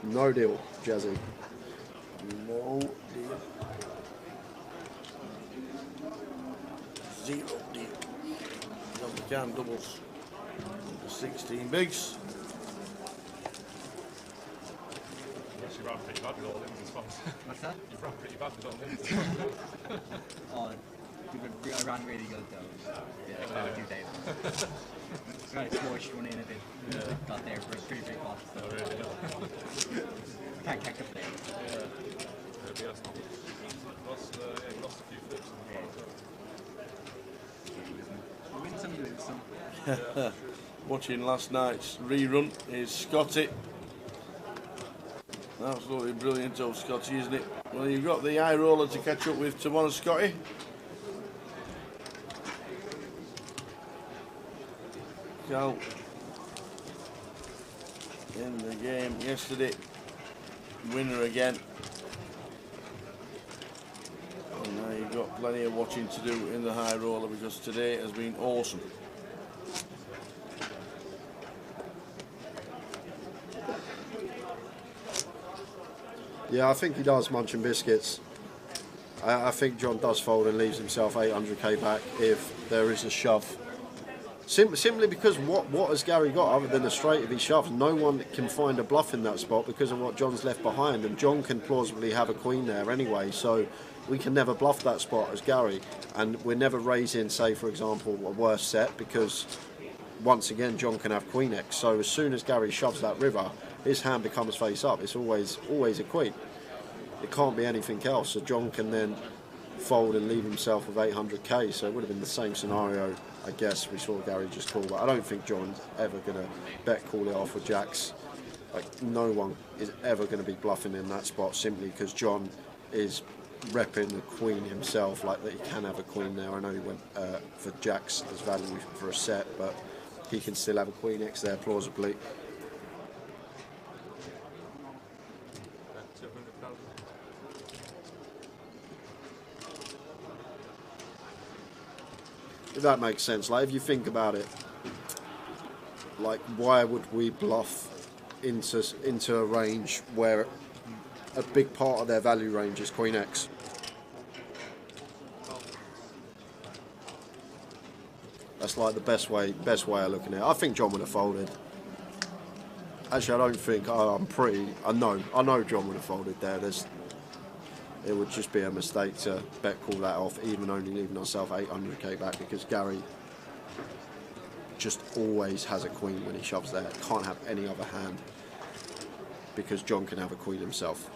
No deal, Jazzy. No deal. 0 deal. John McCann doubles. 16 bigs. Yes, you ran pretty bad with all limits response. What's that? You ran pretty bad with all limits. Oh, I ran really good though. Yeah, about 2 days. Got squashed one in a bit. Yeah. Got there for a pretty big box. So can't catch up there. Yeah. Yeah, that's not lost, yeah, lost a few flips. You win some, you lose some. Watching last night's rerun is Scotty. Absolutely brilliant of Scotty, isn't it? Well, you've got the eye roller to catch up with tomorrow, Scotty. Cal in the game yesterday, winner again. And now you've got plenty of watching to do in the high roller because today has been awesome. Yeah, I think he does munching biscuits. I think John does fold and leaves himself 800k back if there is a shove. Simply because what has Gary got other than a straight if he shoves? No one can find a bluff in that spot because of what John's left behind, and John can plausibly have a queen there anyway, so we can never bluff that spot as Gary, and we're never raising, say for example, a worse set because once again John can have queen X, so as soon as Gary shoves that river, his hand becomes face up. It's always a queen. It can't be anything else, so John can then fold and leave himself with 800k, so it would have been the same scenario, I guess. We saw Gary just call, but I don't think John's ever going to bet call it off with jacks. Like, no one is ever going to be bluffing in that spot simply because John is repping the queen himself, like that he can have a queen there. I know he went for jacks as value for a set, but he can still have a queen X there plausibly. If that makes sense, like if you think about it, like why would we bluff into a range where a big part of their value range is queen X? That's like the best way of looking at it. I think John would have folded. Actually, I don't think. I know John would have folded there. It would just be a mistake to bet call that off, even only leaving ourselves 800k back, because Gary just always has a queen when he shoves there. Can't have any other hand because John can have a queen himself.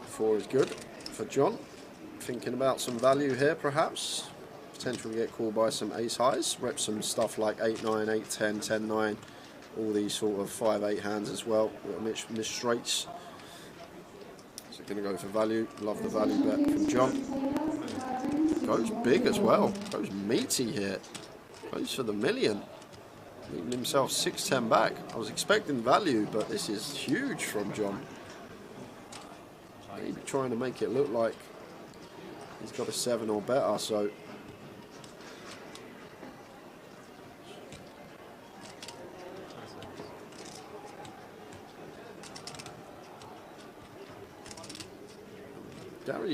Four is good for John. Thinking about some value here, perhaps. Potentially get called by some ace highs. Rep some stuff like 8-9, 8-10, 10-9. All these sort of 5-8 hands as well. Miss straights. So going to go for value. Love the value bet from John. Goes big as well. Goes meaty here. Goes for the million. Leaving himself 6-10 back. I was expecting value, but this is huge from John. He's trying to make it look like he's got a 7 or better, so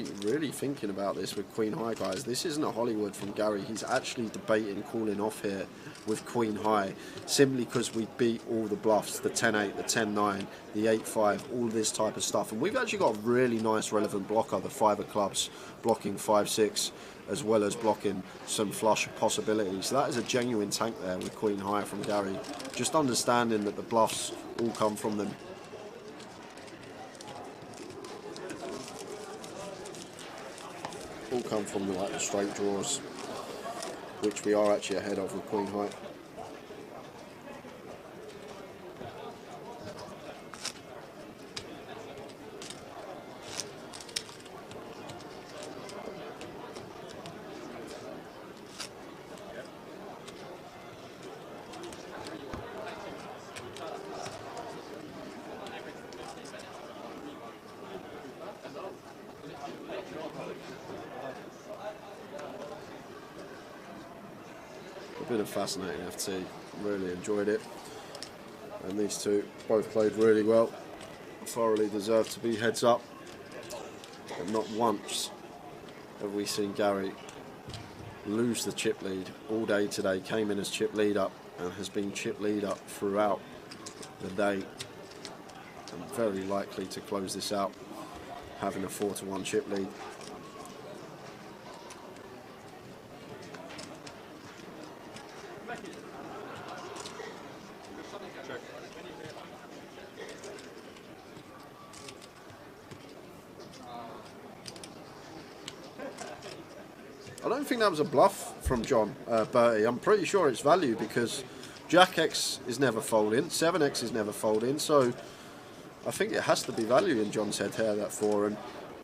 really thinking about this with Queen High, guys. This isn't a Hollywood from Gary. He's actually debating calling off here with Queen High, simply because we beat all the bluffs, the 10-8, the 10-9, the 8-5, all this type of stuff. And we've actually got a really nice relevant blocker, the 5 of clubs, blocking 5-6, as well as blocking some flush possibilities. So that is a genuine tank there with Queen High from Gary. Just understanding that the bluffs all come from them. All come from the straight draws, which we are actually ahead of with Queen High. Been a fascinating FT, really enjoyed it, and these two both played really well, thoroughly deserved to be heads up, but not once have we seen Gary lose the chip lead. All day today came in as chip lead up and has been chip lead up throughout the day, and very likely to close this out having a 4-1 chip lead. I don't think that was a bluff from John Bertie. I'm pretty sure it's value because Jack X is never folding, 7X is never folding, so I think it has to be value in John's head here, that 4, and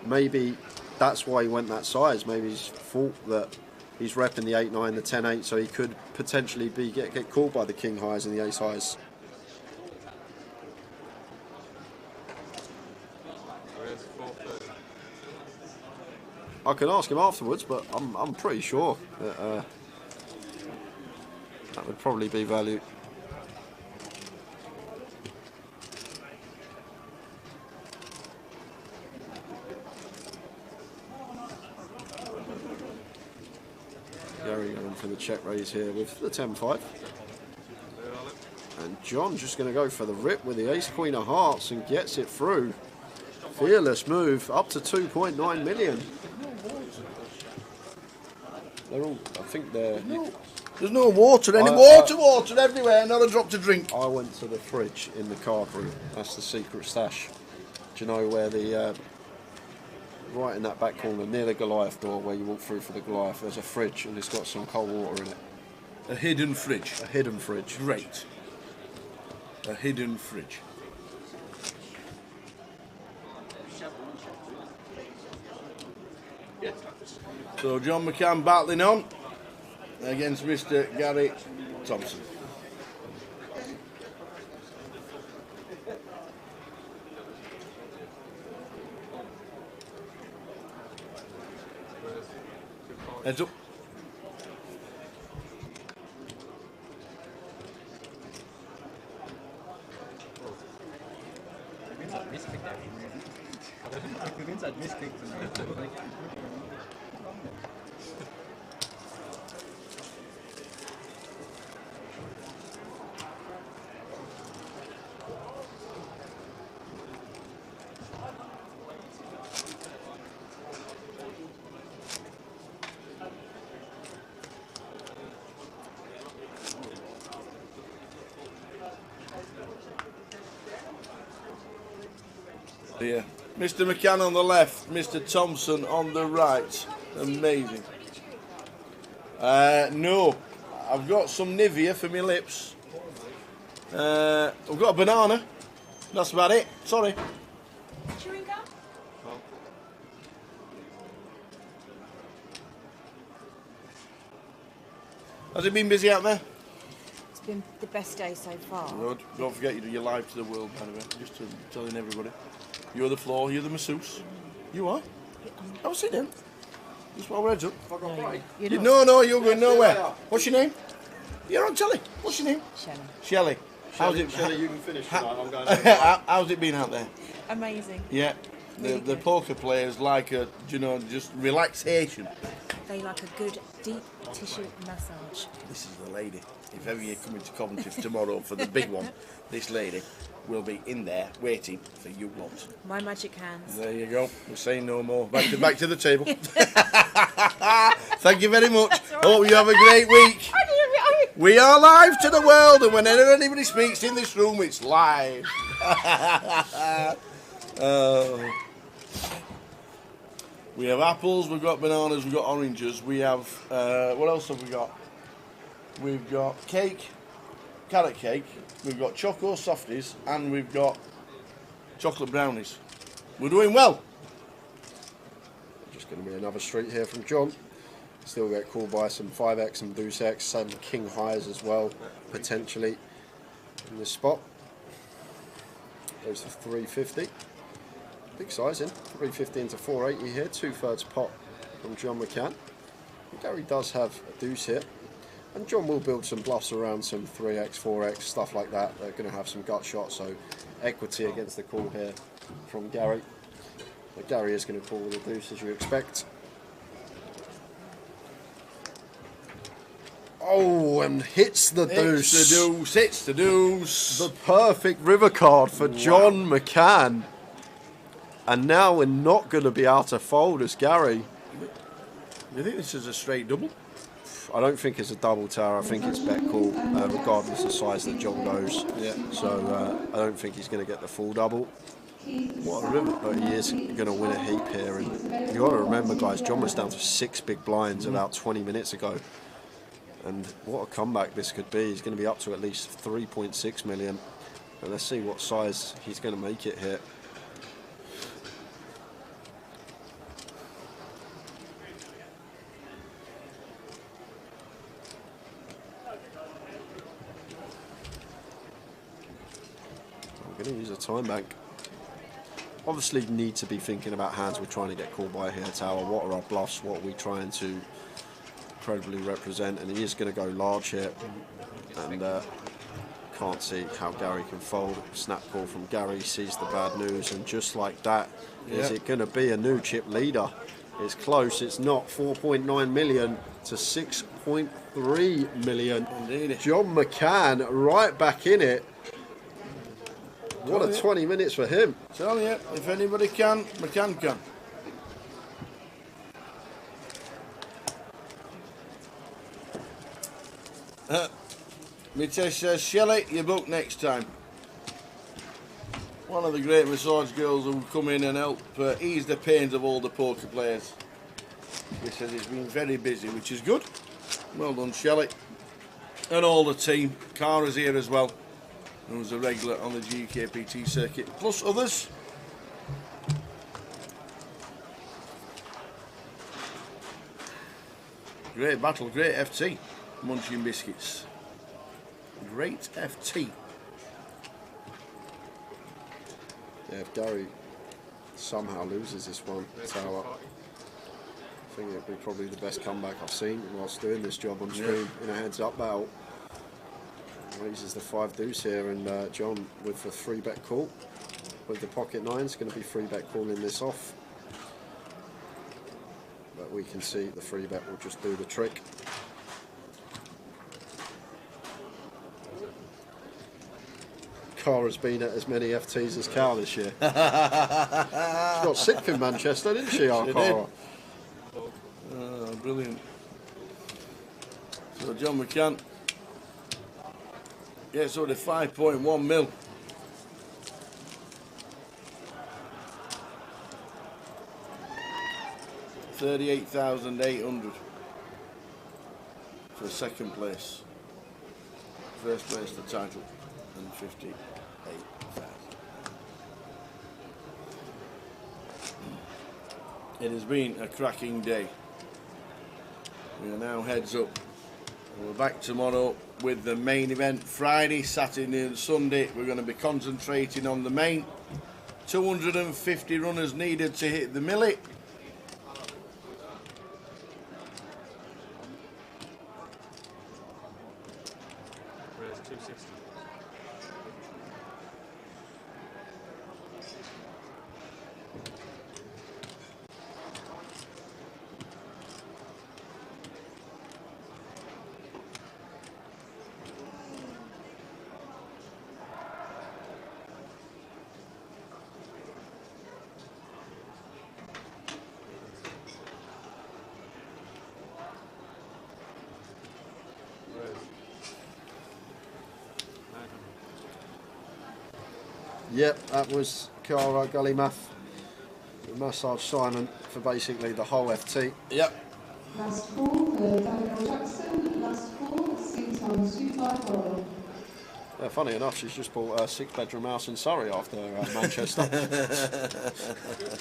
maybe that's why he went that size. Maybe he's thought that he's repping the 8-9, the 10-8, so he could potentially get called by the king highs and the ace highs. I can ask him afterwards, but I'm pretty sure that that would probably be value. Gary going for the check raise here with the 10-5. And John just going to go for the rip with the ace queen of hearts and gets it through. Fearless move up to 2.9 million. They're all, I think they're... There's no water, water everywhere, not a drop to drink. I went to the fridge in the card room. That's the secret stash. Do you know where the... right in that back corner, near the Goliath door, where you walk through for the Goliath, there's a fridge and it's got some cold water in it. A hidden fridge? A hidden fridge. Great. A hidden fridge. So John McCann battling on against Mr. Gary Thompson. Heads up. Yeah. Mr. McCann on the left, Mr. Thompson on the right. Amazing. No, I've got some Nivea for my lips. I've got a banana. That's about it. Sorry. Chewing gum? Has it been busy out there? It's been the best day so far. Good. Don't forget you do your live to the world, by the way. Just to telling everybody. You're the floor, you're the masseuse. You are? Oh, sit down. Just while we're heads up. No, you're going nowhere. What's your name? You're on telly. What's your name? Shelley. Shelley. How's it? Shelley, you can finish tonight. I'm going How's it been out there? Amazing. Yeah. Really the good. poker players like a, you know, just relaxation. They like a good deep tissue massage. This is the lady. If ever you come into Coventry tomorrow for the big one, this lady will be in there waiting for you lot. My magic hands. There you go. We're saying no more. Back to the table. Thank you very much. Hope you have a great week. We are live to the world, and whenever anybody speaks in this room, it's live. We have apples, we've got bananas, we've got oranges, we have, what else have we got? We've got cake, carrot cake, we've got choco softies, and we've got chocolate brownies. We're doing well. Just going to be another street here from John. Still get called by some 5X and Deuce X, some King Highs as well, potentially in this spot. Goes to 350. Big size in, 350 into 480 here, 2/3 pot from John McCann. Gary does have a deuce here, and John will build some bluffs around some 3X, 4X, stuff like that. They're going to have some gut shots, so equity against the call here from Gary. But Gary is going to call with a deuce as you expect. Oh, and hits the deuce. It's the deuce, it's the deuce. The perfect river card for John McCann. And now we're not going to be able to fold as Gary. Do you think this is a straight double? I don't think it's a double tower. I think it's bet call, regardless of the size that John goes. Yeah. So I don't think he's going to get the full double. What a river! But he is going to win a heap here. And you got to remember, guys, John was down to 6 big blinds about 20 minutes ago. And what a comeback this could be. He's going to be up to at least 3.6 million. And let's see what size he's going to make it here. I'm going to use a time bank. Obviously need to be thinking about hands we're trying to get called by here, Tower. What are our bluffs? What are we trying to incredibly represent? And he is going to go large here. And can't see how Gary can fold. Snap call from Gary, sees the bad news, and just like that, is it going to be a new chip leader? It's close, it's not. 4.9 million to 6.3 million. Indeed. John McCann right back in it. What a 20 minutes for him. Tell you, if anybody can, McCann can. Mitesh says, Shelley, you book next time. One of the great massage girls who come in and help ease the pains of all the poker players. He says it's been very busy, which is good. Well done, Shelley. And all the team. Cara's here as well, who's a regular on the GKPT circuit, plus others. Great battle, great FT. Munching biscuits. Great FT. Yeah, if Gary somehow loses this one, Tower, I think it'll be probably the best comeback I've seen whilst doing this job on stream in a heads-up battle. Raises the 5 deuce here, and John with the 3-bet call with the pocket nines, going to be 3-bet calling this off. But we can see the 3-bet will just do the trick. Cara's been at as many FTs as Cal this year. She got 6th in Manchester, didn't she, our Cara? Brilliant. So John McCann gets over 5.1 mil. $38,800 for second place. First place the title and 58,000. It has been a cracking day. We are now heads up. We're back tomorrow with the main event. Friday, Saturday and Sunday we're going to be concentrating on the main. 250 runners needed to hit the millet. Where's 260? Yep, that was Cara Gully Math. The massage Simon for basically the whole FT. Yep. Last call for Daniel Jackson. Last call, seat on 254. Funny enough, she's just bought a 6-bedroom house in Surrey after Manchester. That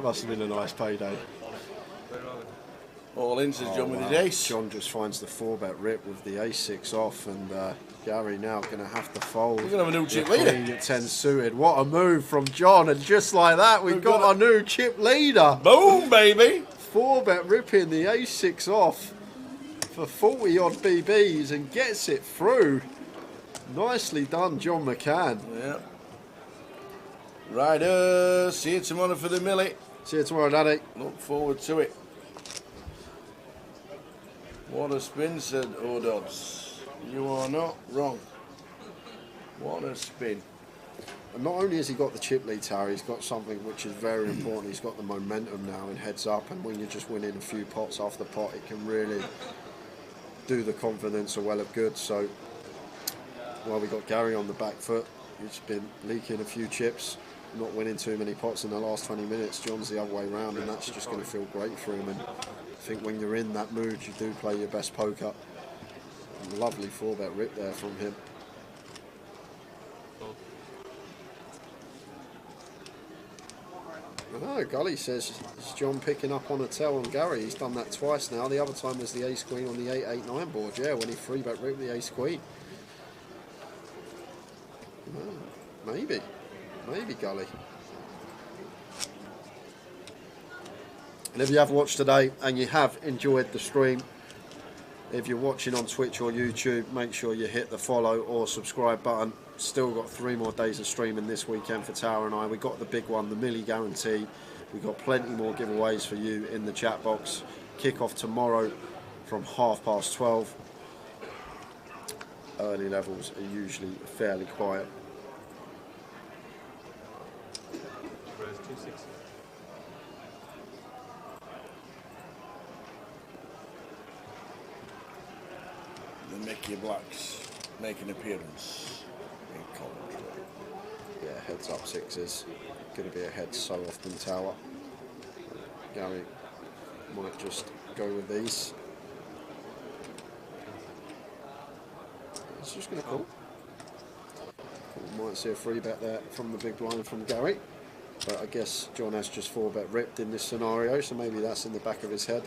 must have been a nice payday. All in, says John with his ace. John just finds the 4-bet rip with the ace-6 off, and Gary now going to have to fold. We're going to have a new chip The leader. queen at 10 suited. What a move from John, and just like that, we've got a new chip leader. Boom, baby. 4-bet ripping the ace-6 off for 40 odd BBs and gets it through. Nicely done, John McCann. Yeah. Rider, see you tomorrow for the Millie. See you tomorrow, Daddy. Look forward to it. What a spin, said O'Dodds. You are not wrong. What a spin. And not only has he got the chip lead tower, he's got something which is very important. He's got the momentum now and heads up, and when you're just winning a few pots after pot, it can really do the confidence a well of good. So while we got Gary on the back foot, he's been leaking a few chips, not winning too many pots in the last 20 minutes. John's the other way round, and that's just going to feel great for him. And I think when you're in that mood, you do play your best poker. Lovely 4-bet rip there from him. Oh, Gully says, is John picking up on a tell on Gary? He's done that twice now. The other time was the ace-queen on the 8-8-9 board, yeah, when he 3-bet ripped the ace-queen. Oh, maybe, Gully. And if you have watched today and you have enjoyed the stream, if you're watching on Twitch or YouTube, make sure you hit the follow or subscribe button. Still got 3 more days of streaming this weekend for Tower and I. We got the big one, the Millie Guarantee. We've got plenty more giveaways for you in the chat box. Kick off tomorrow from 12:30. Early levels are usually fairly quiet. The Mickey Blacks make an appearance in Coventry. Yeah, heads up 6s. Going to be a head so often tower. Gary might just go with these. It's just going to call. We might see a 3-bet there from the big blind from Gary. But I guess John has just 4-bet ripped in this scenario, so maybe that's in the back of his head.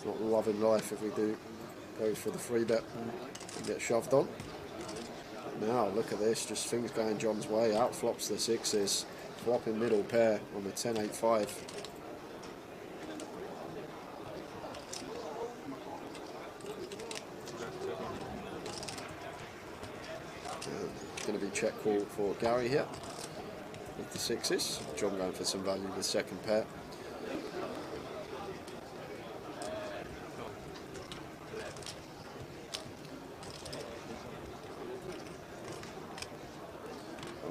Not loving life if we do go for the 3-bet and get shoved on. Now look at this, just things going John's way. Out flops the 6s, flopping middle pair on the 10-8-5. Going to be check call for Gary here with the 6s. John going for some value with the second pair.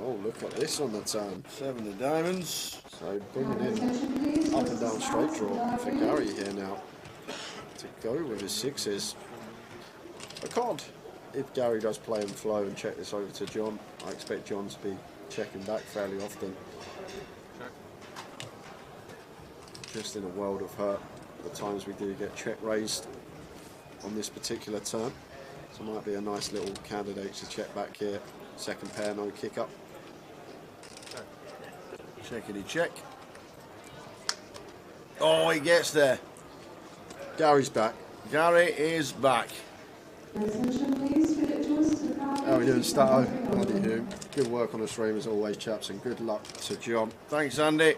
Oh, look at this on the turn. 7 of diamonds. So bringing in up and down straight draw for Gary here now to go with his 6s. I can't. If Gary does play and flow and check this over to John, I expect John to be checking back fairly often. Just in a world of hurt, the times we do get check raised on this particular turn. So it might be a nice little candidate to check back here. Second pair, no kick up. Checkity check. Oh, he gets there. Gary's back. Gary is back. How are we doing, Stato? How do you do? Good work on the stream as always, chaps, and good luck to John. Thanks, Andy.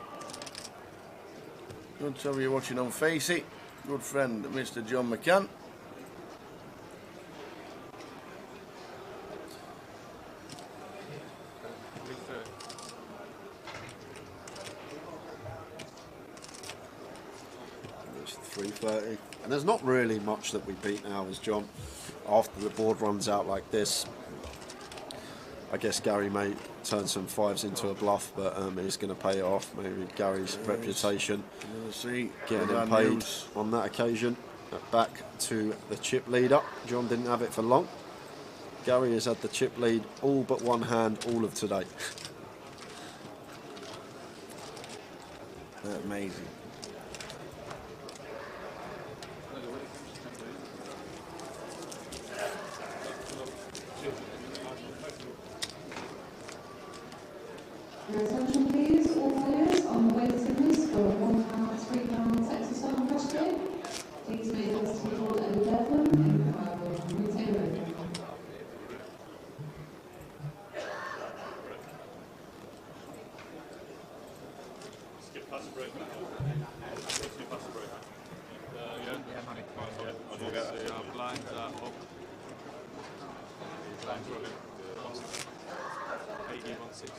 Good to have you watching on Facey. Good friend, Mr. John McCann. It's 3:30, and there's not really much that we beat now as John. After the board runs out like this, I guess Gary may turn some 5s into a bluff, but he's going to pay it off. Maybe Gary's reputation getting him paid on that occasion. Back to the chip leader. John didn't have it for long. Gary has had the chip lead all but one hand all of today. Amazing. Attention please, all players on the waiting list for £1, £3 Texas Hold'em cash game. Please make us table 11 in Bible retailer. Skip past the break. Skip past the break. I'll go get the blinds up. Blinds running. 80, 160.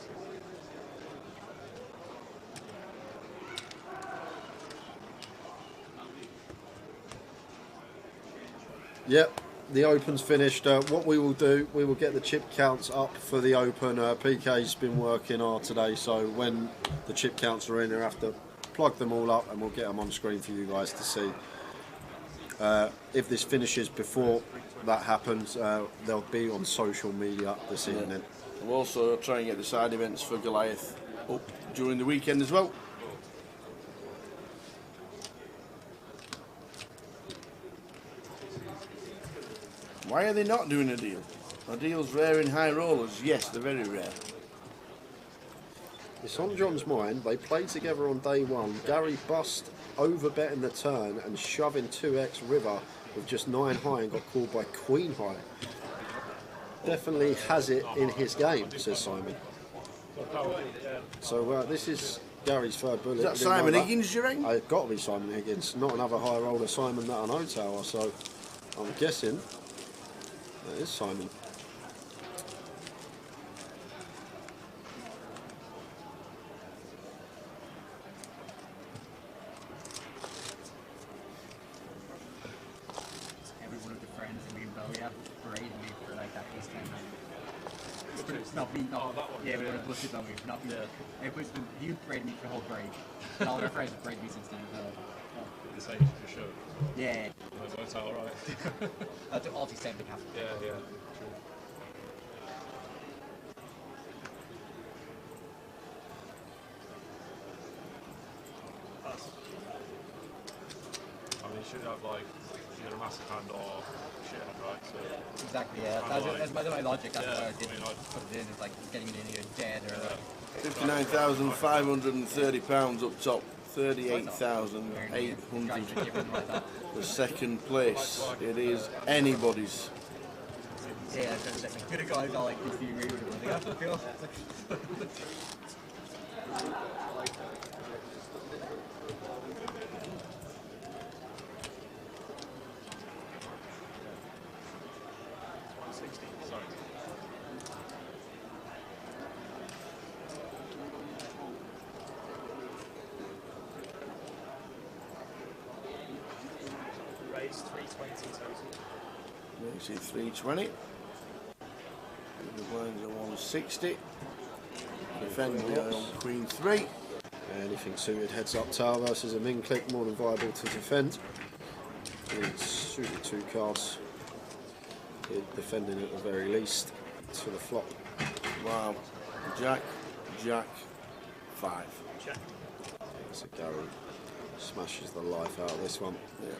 Yep, the Open's finished. What we will do, we will get the chip counts up for the Open. PK's been working hard today, so when the chip counts are in, we'll have to plug them all up and we'll get them on screen for you guys to see. If this finishes before that happens, they'll be on social media this evening. We'll also try and get the side events for Goliath up during the weekend as well. Why are they not doing a deal? Are deals rare in high rollers? Yes, they're very rare. It's on John's mind. They played together on day one. Gary bust over betting the turn and shoving 2x river with just 9 high and got called by queen high. Definitely has it in his game, says Simon. So this is Gary's third bullet. Is that Simon Higgins, do you reckon? It's got to be Simon Higgins, not another high roller Simon that I know, Tower. So I'm guessing that is Simon. Every one of the friends in me and Bowie have berated me for like that ace 10 night. It's not me, not, yeah, we would have busted Bowie, not me. It was you berated me for the whole break. And all of our friends have berated me since then. The same for sure. Yeah. That's alright. I'll do all these same thing happen. Yeah, yeah, true. I mean, you should have like either a massive hand or shit hand, right? So exactly, yeah. That's my logic. That's why I did put it in. It's like getting it in either dead or. £59,530 up top. 38,800 for second place. It is anybody's. Yeah, I could have gone all like 50 read with it. I have to feel. Raise 320 total. You see 320. The blinds are 160. Defending on Queen 3. Anything suited heads up tower versus a min click, more than viable to defend. It's suited 2 cards. Defending at the very least to the flop. Wow. Jack, Jack, 5. Check. So Gary smashes the life out of this one. Yeah.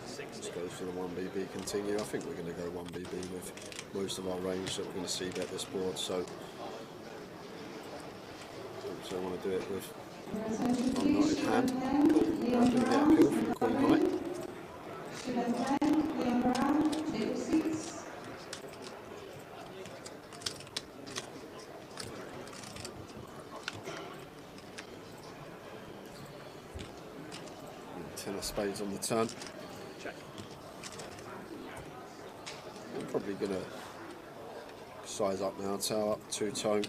Let's go for the 1BB continue. I think we're going to go 1BB with most of our range that we're going to see bet this board. So I want to do it with unknighted hand. I'm going to get a pill from the Queen High. Ten of spades on the turn. Check. I'm probably going to size up now, tower up 2-tone.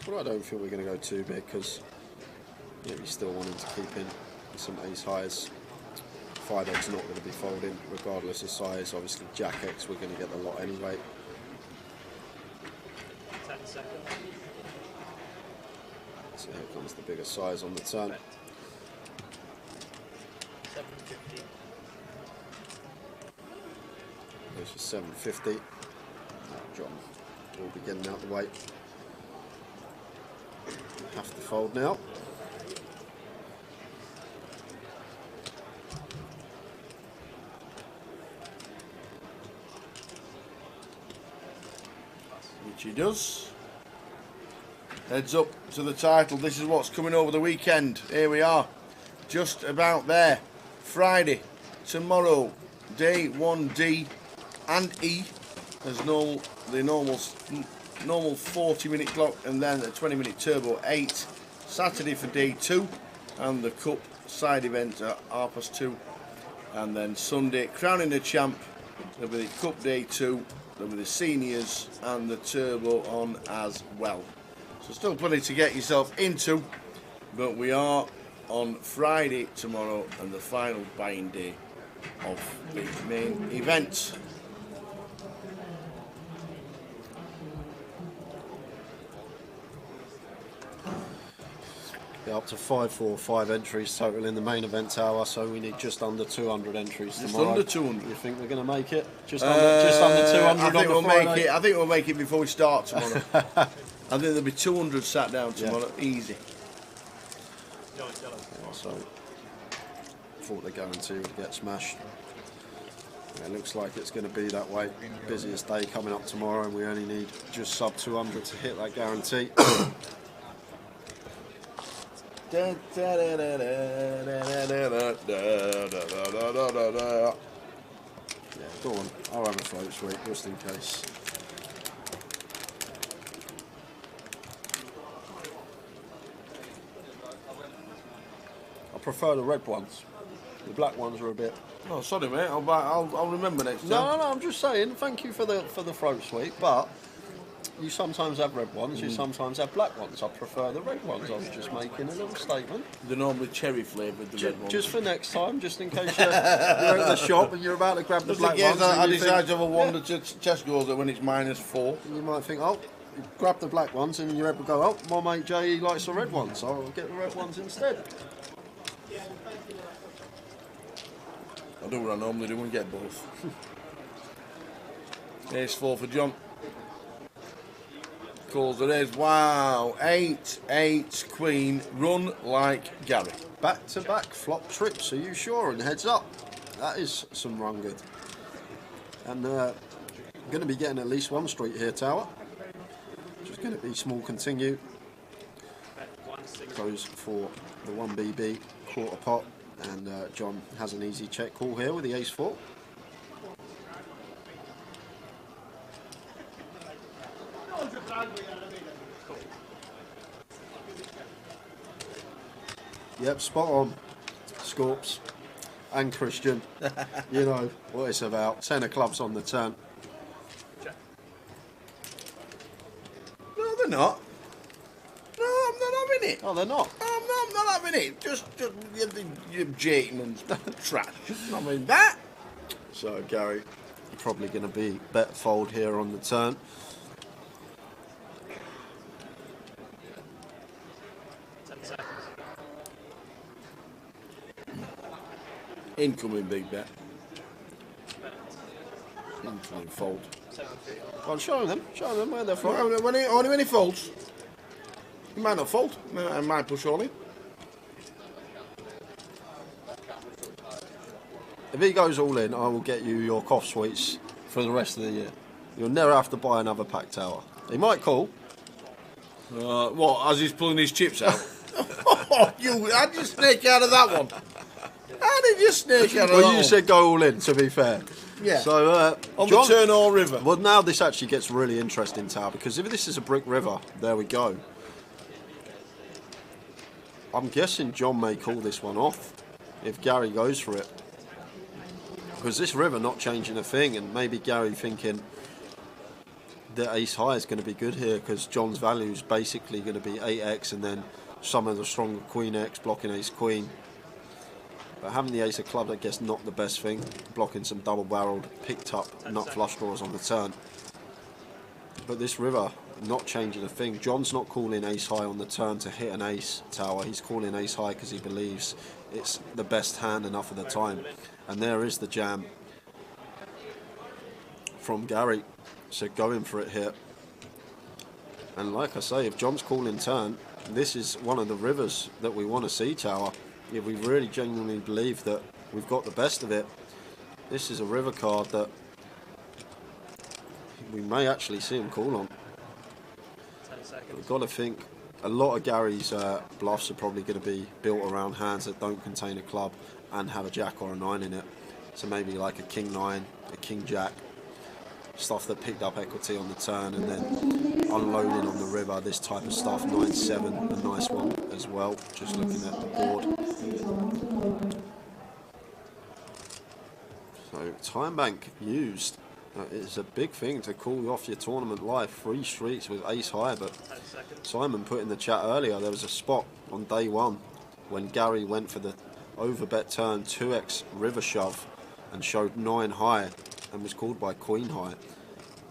But I don't think we're going to go too big because maybe still wanting to keep in some ace highs. 5x not going to be folding regardless of size. Obviously Jack X we're going to get the lot anyway. 10 seconds. So here comes the bigger size on the turn. 750. This is 750. John will be getting out the way. Have to fold now. Which he does. Heads up to the title. This is what's coming over the weekend. Here we are. Just about there. Friday, tomorrow, day 1D and E as normal, the normal 40-minute clock, and then a 20-minute turbo 8. Saturday for day 2 and the cup side event at 2:30, and then Sunday crowning the champ. There'll be the cup day 2, there'll be the seniors and the turbo on as well. So still plenty to get yourself into, but we are on Friday tomorrow and the final buying day of the main event. Yeah, up to 545 entries total in the main event tower, so we need just under 200 entries tomorrow. Just under 200. You think we're going to make it? Just under 200 I think on we'll the Friday? make it. I think we'll make it before we start tomorrow. I think there'll be 200 sat down tomorrow, easy. Yeah, so thought the guarantee would get smashed. Yeah, it looks like it's going to be that way. Busiest day coming up tomorrow, and we only need just sub 200 to hit that guarantee. Yeah, go on. I'll have a float sweep just in case. I prefer the red ones. The black ones are a bit. Oh, sorry, mate. I'll remember next time. No. I'm just saying. Thank you for the float sweep, but you sometimes have red ones. You sometimes have black ones. I prefer the red ones. I was just making a little statement. They're normally cherry flavoured. The red ones. Just for next time, just in case you're at the shop and you're about to grab the black ones. I decide to have a wander to Tesco's when it's -4. You might think, oh, grab the black ones, and you're able to go, oh, my mate Jay likes the red ones, so I'll get the red ones instead. I do what I normally do and get both. Ace-4 for John. Calls the raise. Wow. 8-8 queen. Run like Gary. Back-to-back flop trips. Are you sure? And heads up. That is some run good. And going to be getting at least one street here, Tower. Just going to be small continue. Goes for the 1BB quarter pot. And John has an easy check call here with the ace-4. Yep, spot on. Scorps and Christian. You know what it's about. 10 of clubs on the turn. No, they're not. No, I'm not having it. Oh, they're not? I'm not having it. Just you're jating and trash. I mean that. So Gary, probably going to be bet fold here on the turn. Incoming big bet. Incoming fold. Well, show them where they're from. Only when he folds. He might not fold. I might push all in. If he goes all in, I will get you your cough sweets for the rest of the year. You'll never have to buy another pack tower. He might call. What, as he's pulling his chips out? How did you snake out of that one? How did you snake out of that Well, one? you said go all in, to be fair. Yeah. So, on John, the Turnall River. Well, now this actually gets really interesting, Tower, because if this is a brick river, there we go. I'm guessing John may call this one off if Gary goes for it. Because this river not changing a thing, and maybe Gary thinking that ace high is going to be good here because John's value is basically going to be 8x and then some of the stronger queen x blocking ace queen. But having the ace of clubs, I guess, not the best thing. Blocking some double barreled, picked up nut flush draws on the turn. But this river not changing a thing. John's not calling ace high on the turn to hit an ace tower. He's calling ace high because he believes it's the best hand enough of the time. And there is the jam from Gary. So going for it here. And like I say, if John's calling turn, this is one of the rivers that we want to see, Tower. If we really genuinely believe that we've got the best of it, this is a river card that we may actually see him call on. We've got to think a lot of Gary's bluffs are probably going to be built around hands that don't contain a club and have a jack or a 9 in it. So maybe like a king 9, a king jack, stuff that picked up equity on the turn and then unloading on the river, this type of stuff. 9-7, a nice one as well, just looking at the board. So time bank used. It's a big thing to call off your tournament live 3 streets with ace high, but Simon put in the chat earlier there was a spot on day 1 when Gary went for the overbet turn 2x river shove and showed 9 high and was called by queen high.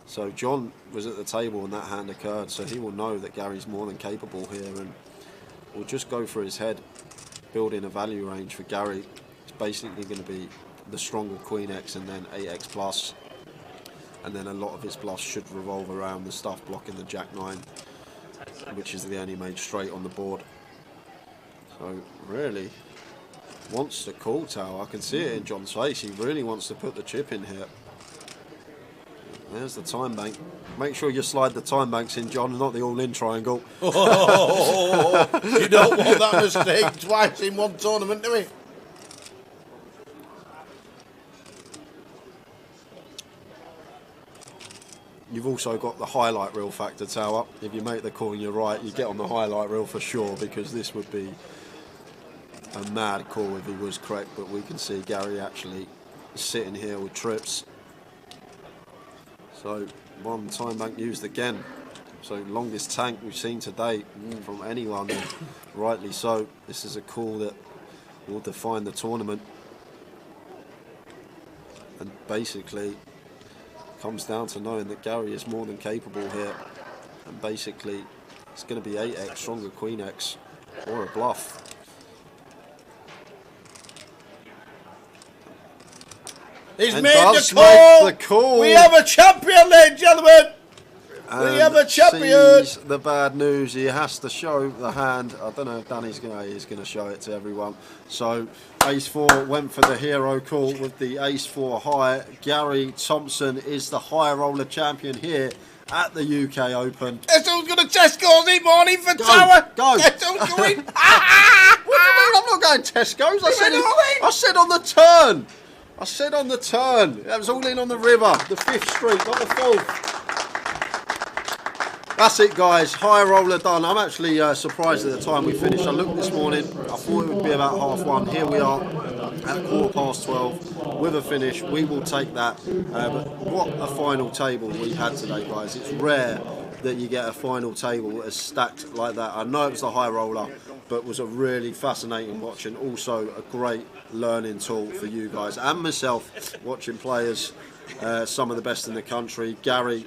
So John was at the table when that hand occurred, so he will know that Gary's more than capable here and will just go for his head, building a value range for Gary. It's basically going to be the stronger queen x and then 8x plus. And then a lot of his bluffs should revolve around the stuff blocking the jack 9, which is the only made straight on the board. So really wants to call Tower. I can see it in John's face. He really wants to put the chip in here. There's the time bank. Make sure you slide the time banks in, John, not the all-in triangle. You don't want that mistake twice in one tournament, do we? You've also got the highlight reel factor, Tower. If you make the call and you're right, you get on the highlight reel for sure, because this would be a mad call if he was correct. But we can see Gary actually sitting here with trips. So one time bank used again. So longest tank we've seen today from anyone, and rightly so. This is a call that will define the tournament. And basically comes down to knowing that Gary is more than capable here, and basically it's going to be 8x, stronger queen x, or a bluff. He's And made does the call. make the call. We have a champion, ladies and gentlemen. And we have a champion. sees the bad news. He has to show the hand. I don't know if Danny's going to show it to everyone. So ace 4 went for the hero call with the ace 4 high. Gary Thompson is the high roller champion here at the UK Open. Guess who's going to Tesco's in morning for Tower? Go. Guess who's going? What do you mean? I'm not going Tesco's. I said on the turn. I said on the turn. That was all in on the river. The 5th street, not the 4th. That's it, guys. High roller done. I'm actually surprised at the time we finished. I looked this morning. I thought it would be about 1:30. Here we are at 12:15 with a finish. We will take that. But what a final table we had today, guys. It's rare that you get a final table as stacked like that. I know it was the high roller, but it was a really fascinating watch, and also a great learning tool for you guys and myself, watching players, some of the best in the country. Gary,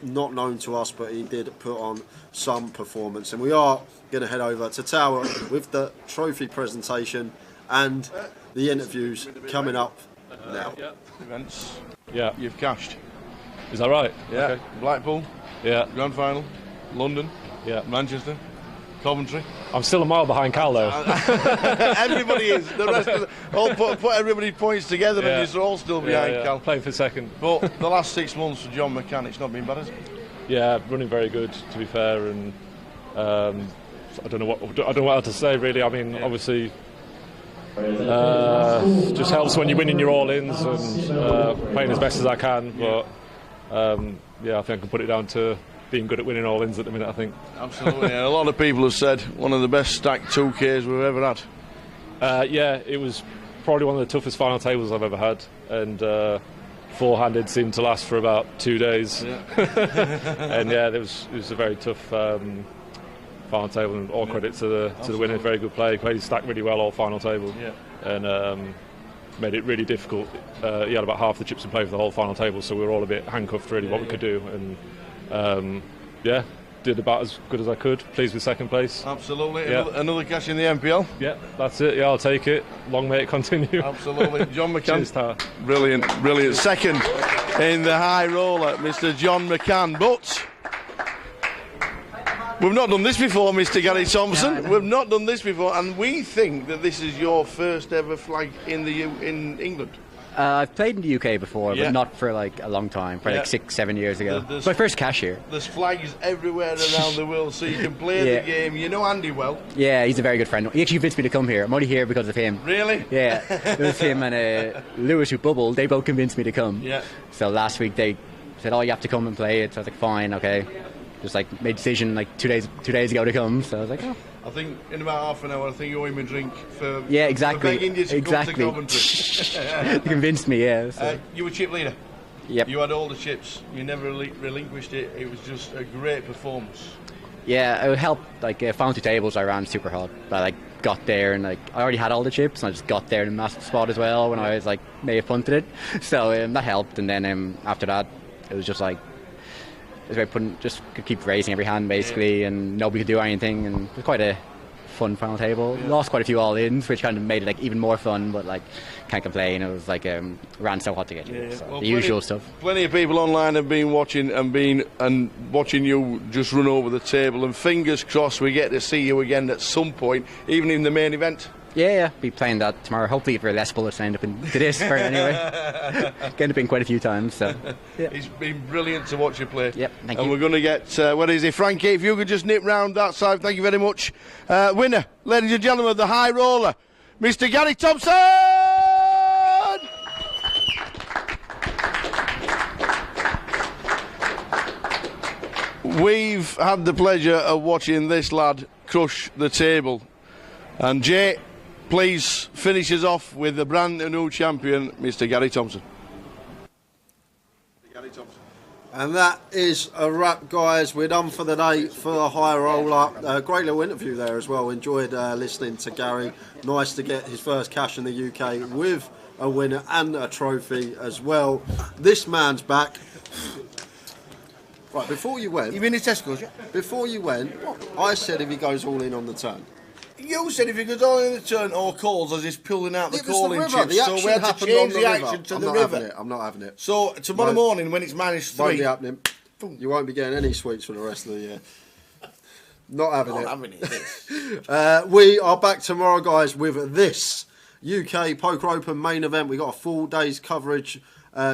not known to us, but he did put on some performance. And we are going to head over to Tower with the trophy presentation and the interviews coming up now. Events. Yeah. You've cashed. Is that right? Yeah. Okay. Blackpool. Yeah. Grand final. London. Yeah. Manchester. Coventry. I'm still a mile behind Cal though. Everybody is. The rest of all put everybody's points together, and you're all still behind Cal. Playing for second. But the last 6 months for John McCann, it's not been bad, has it? Yeah, running very good, to be fair, and I don't know what to say really. I mean, obviously, just helps when you're winning your all-ins and playing as best as I can. But yeah, I think I can put it down to being good at winning all-ins at the minute, I think. Absolutely, and a lot of people have said one of the best stacked 2Ks we've ever had. Yeah, it was probably one of the toughest final tables I've ever had, and four-handed seemed to last for about 2 days. Yeah. And yeah, it was a very tough final table, and all credit to the winner. Very good play. He stacked really well all final table, and made it really difficult. He had about half the chips in play for the whole final table, so we were all a bit handcuffed really what we could do. And yeah, did about as good as I could. Pleased with second place. Absolutely. Yeah. Another cash in the MPL. Yeah, that's it. Yeah, I'll take it. Long may it continue. Absolutely. John McCann. Cheers, Tara. Brilliant. Second in the high roller, Mr. John McCann. But we've not done this before, Mr. Gary Thompson. We've not done this before, and we think that this is your first ever flag in England. I've played in the UK before, Yeah. but not for like a long time, for Yeah. like 6-7 years ago. There's- My first cash here. There's flags everywhere around the world, so you can play Yeah. the game. You know Andy well. Yeah, he's a very good friend. He actually convinced me to come here. I'm only here because of him. Really? Yeah. It was him and Lewis, who bubbled. They both convinced me to come. Yeah. So last week they said, "Oh, you have to come and play it." So I was like, "Fine, okay." Just like made a decision like two days ago to come. So I was like, "Oh." I think in about half an hour, I think you owe him a drink for Yeah, exactly. for begging you to Exactly. come to Coventry. They convinced me. Yeah. So. You were chip leader. Yep. You had all the chips. You never relinquished it. It was just a great performance. Yeah, it helped. Like final two tables, I ran super hard. But I got there and like I already had all the chips, and I just got there in a massive spot as well when I was like may have punted it. So that helped. And then after that, it was just like it was about just could keep raising every hand basically, and nobody could do anything. And it was quite a fun final table. Yeah. Lost quite a few all-ins, which kind of made it like even more fun. But like can't complain. It was like ran so hot to get here. Yeah. So, Well, the usual stuff. Plenty of people online have been watching and watching you just run over the table. And fingers crossed, we get to see you again at some point, even in the main event. Yeah, be playing that tomorrow. Hopefully for less bullets to end up into this for anyway. Getting up in quite a few times, so. Yeah. It's been brilliant to watch you play. Yep, thank and you. we're going to get, what is it, Frankie, if you could just nip round that side, thank you very much. Winner, ladies and gentlemen, the high roller, Mr. Gary Thompson! We've had the pleasure of watching this lad crush the table. And Jay, please finish us off with the brand new champion, Mr. Gary Thompson. And that is a wrap, guys. We're done for the day for the high roller. Great little interview there as well. Enjoyed listening to Gary. Nice to get his first cash in the UK with a winner and a trophy as well. This man's back. Right, before you went... You've been in Tesco's, yeah? Before you went, I said if he goes all in on the turn. You said if he goes all in the turn or calls as he's pulling out the It was calling the river. chips, The so action we had to happened change on the the river. action to I'm the not river. having it. I'm not having it. So tomorrow morning when it's -3, Won't be happening. You won't be getting any sweets for the rest of the year. Not having it. Not having it. We are back tomorrow, guys, with this UK Poker Open main event. We got a full day's coverage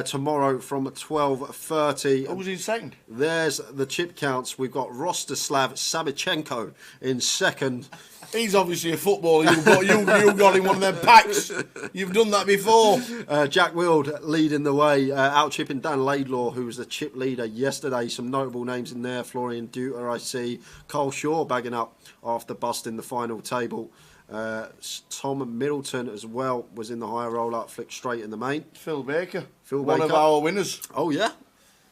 tomorrow from 12:30. Who's in second? There's the chip counts. We've got Rostislav Sabichenko in second. He's obviously a footballer. You got in one of them packs. You've done that before. Jack Wild leading the way, out chipping Dan Laidlaw, who was the chip leader yesterday. Some notable names in there. Florian Duter, I see. Carl Shaw bagging up after busting the final table. Tom Middleton as well was in the high roll-up, flicked straight in the main. Phil Baker. One of our winners. Oh, yeah?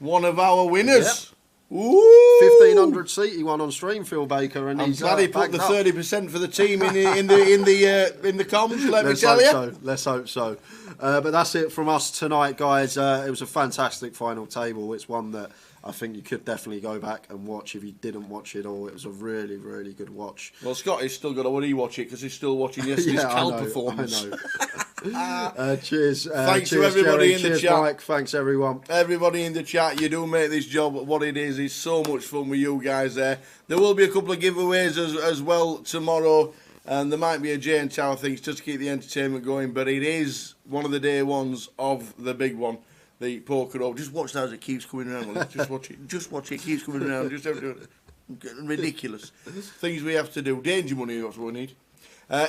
One of our winners. Yep. Ooh. 1,500 seat he won on stream, Phil Baker, and I'm he's glad he put backed the up. 30% for the team in the comms. Let me tell you. So. Let's hope so. But that's it from us tonight, guys. It was a fantastic final table. It's one that I think you could definitely go back and watch if you didn't watch it all. It was a really, really good watch. Well, Scotty's still got to rewatch it because he's still watching yesterday's Cal performance. I know. Cheers. Thanks to cheers, everybody Jerry. in the Cheers, chat. Mike. Thanks, everyone. Everybody in the chat, you do make this job what it is. It's so much fun with you guys there. There will be a couple of giveaways as well tomorrow, and there might be a Jay and Tower things just to keep the entertainment going, but it is one of the day ones of the big one, the poker off. Just watch that as it keeps coming around. Just watch it. Just watch it. It keeps coming around. Just have to, ridiculous things we have to do. Danger money, that's what we need.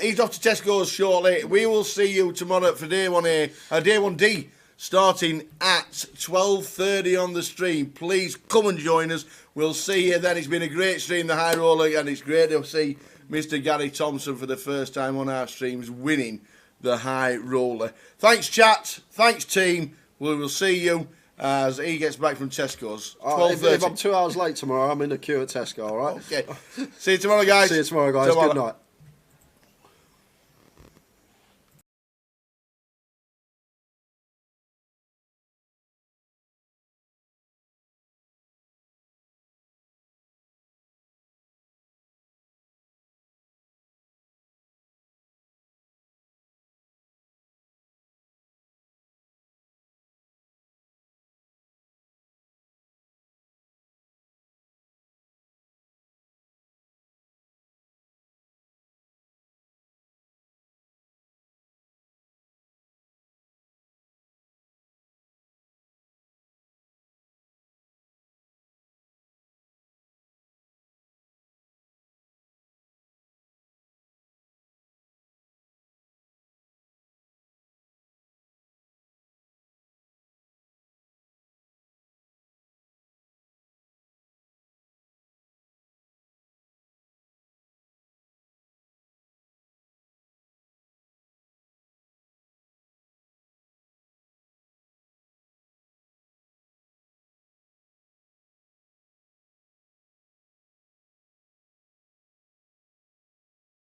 He's off to Tesco's shortly. We will see you tomorrow for day 1A, day 1D, starting at 12:30 on the stream. Please come and join us. We'll see you then. It's been a great stream, the high roller, and it's great to see Mr. Gary Thompson for the first time on our streams winning the high roller. Thanks, chat. Thanks, team. We will see you as he gets back from Tesco's. 12:30. If I'm 2 hours late tomorrow, I'm in the queue at Tesco, all right? Okay. See you tomorrow, guys. See you tomorrow, guys. Good night.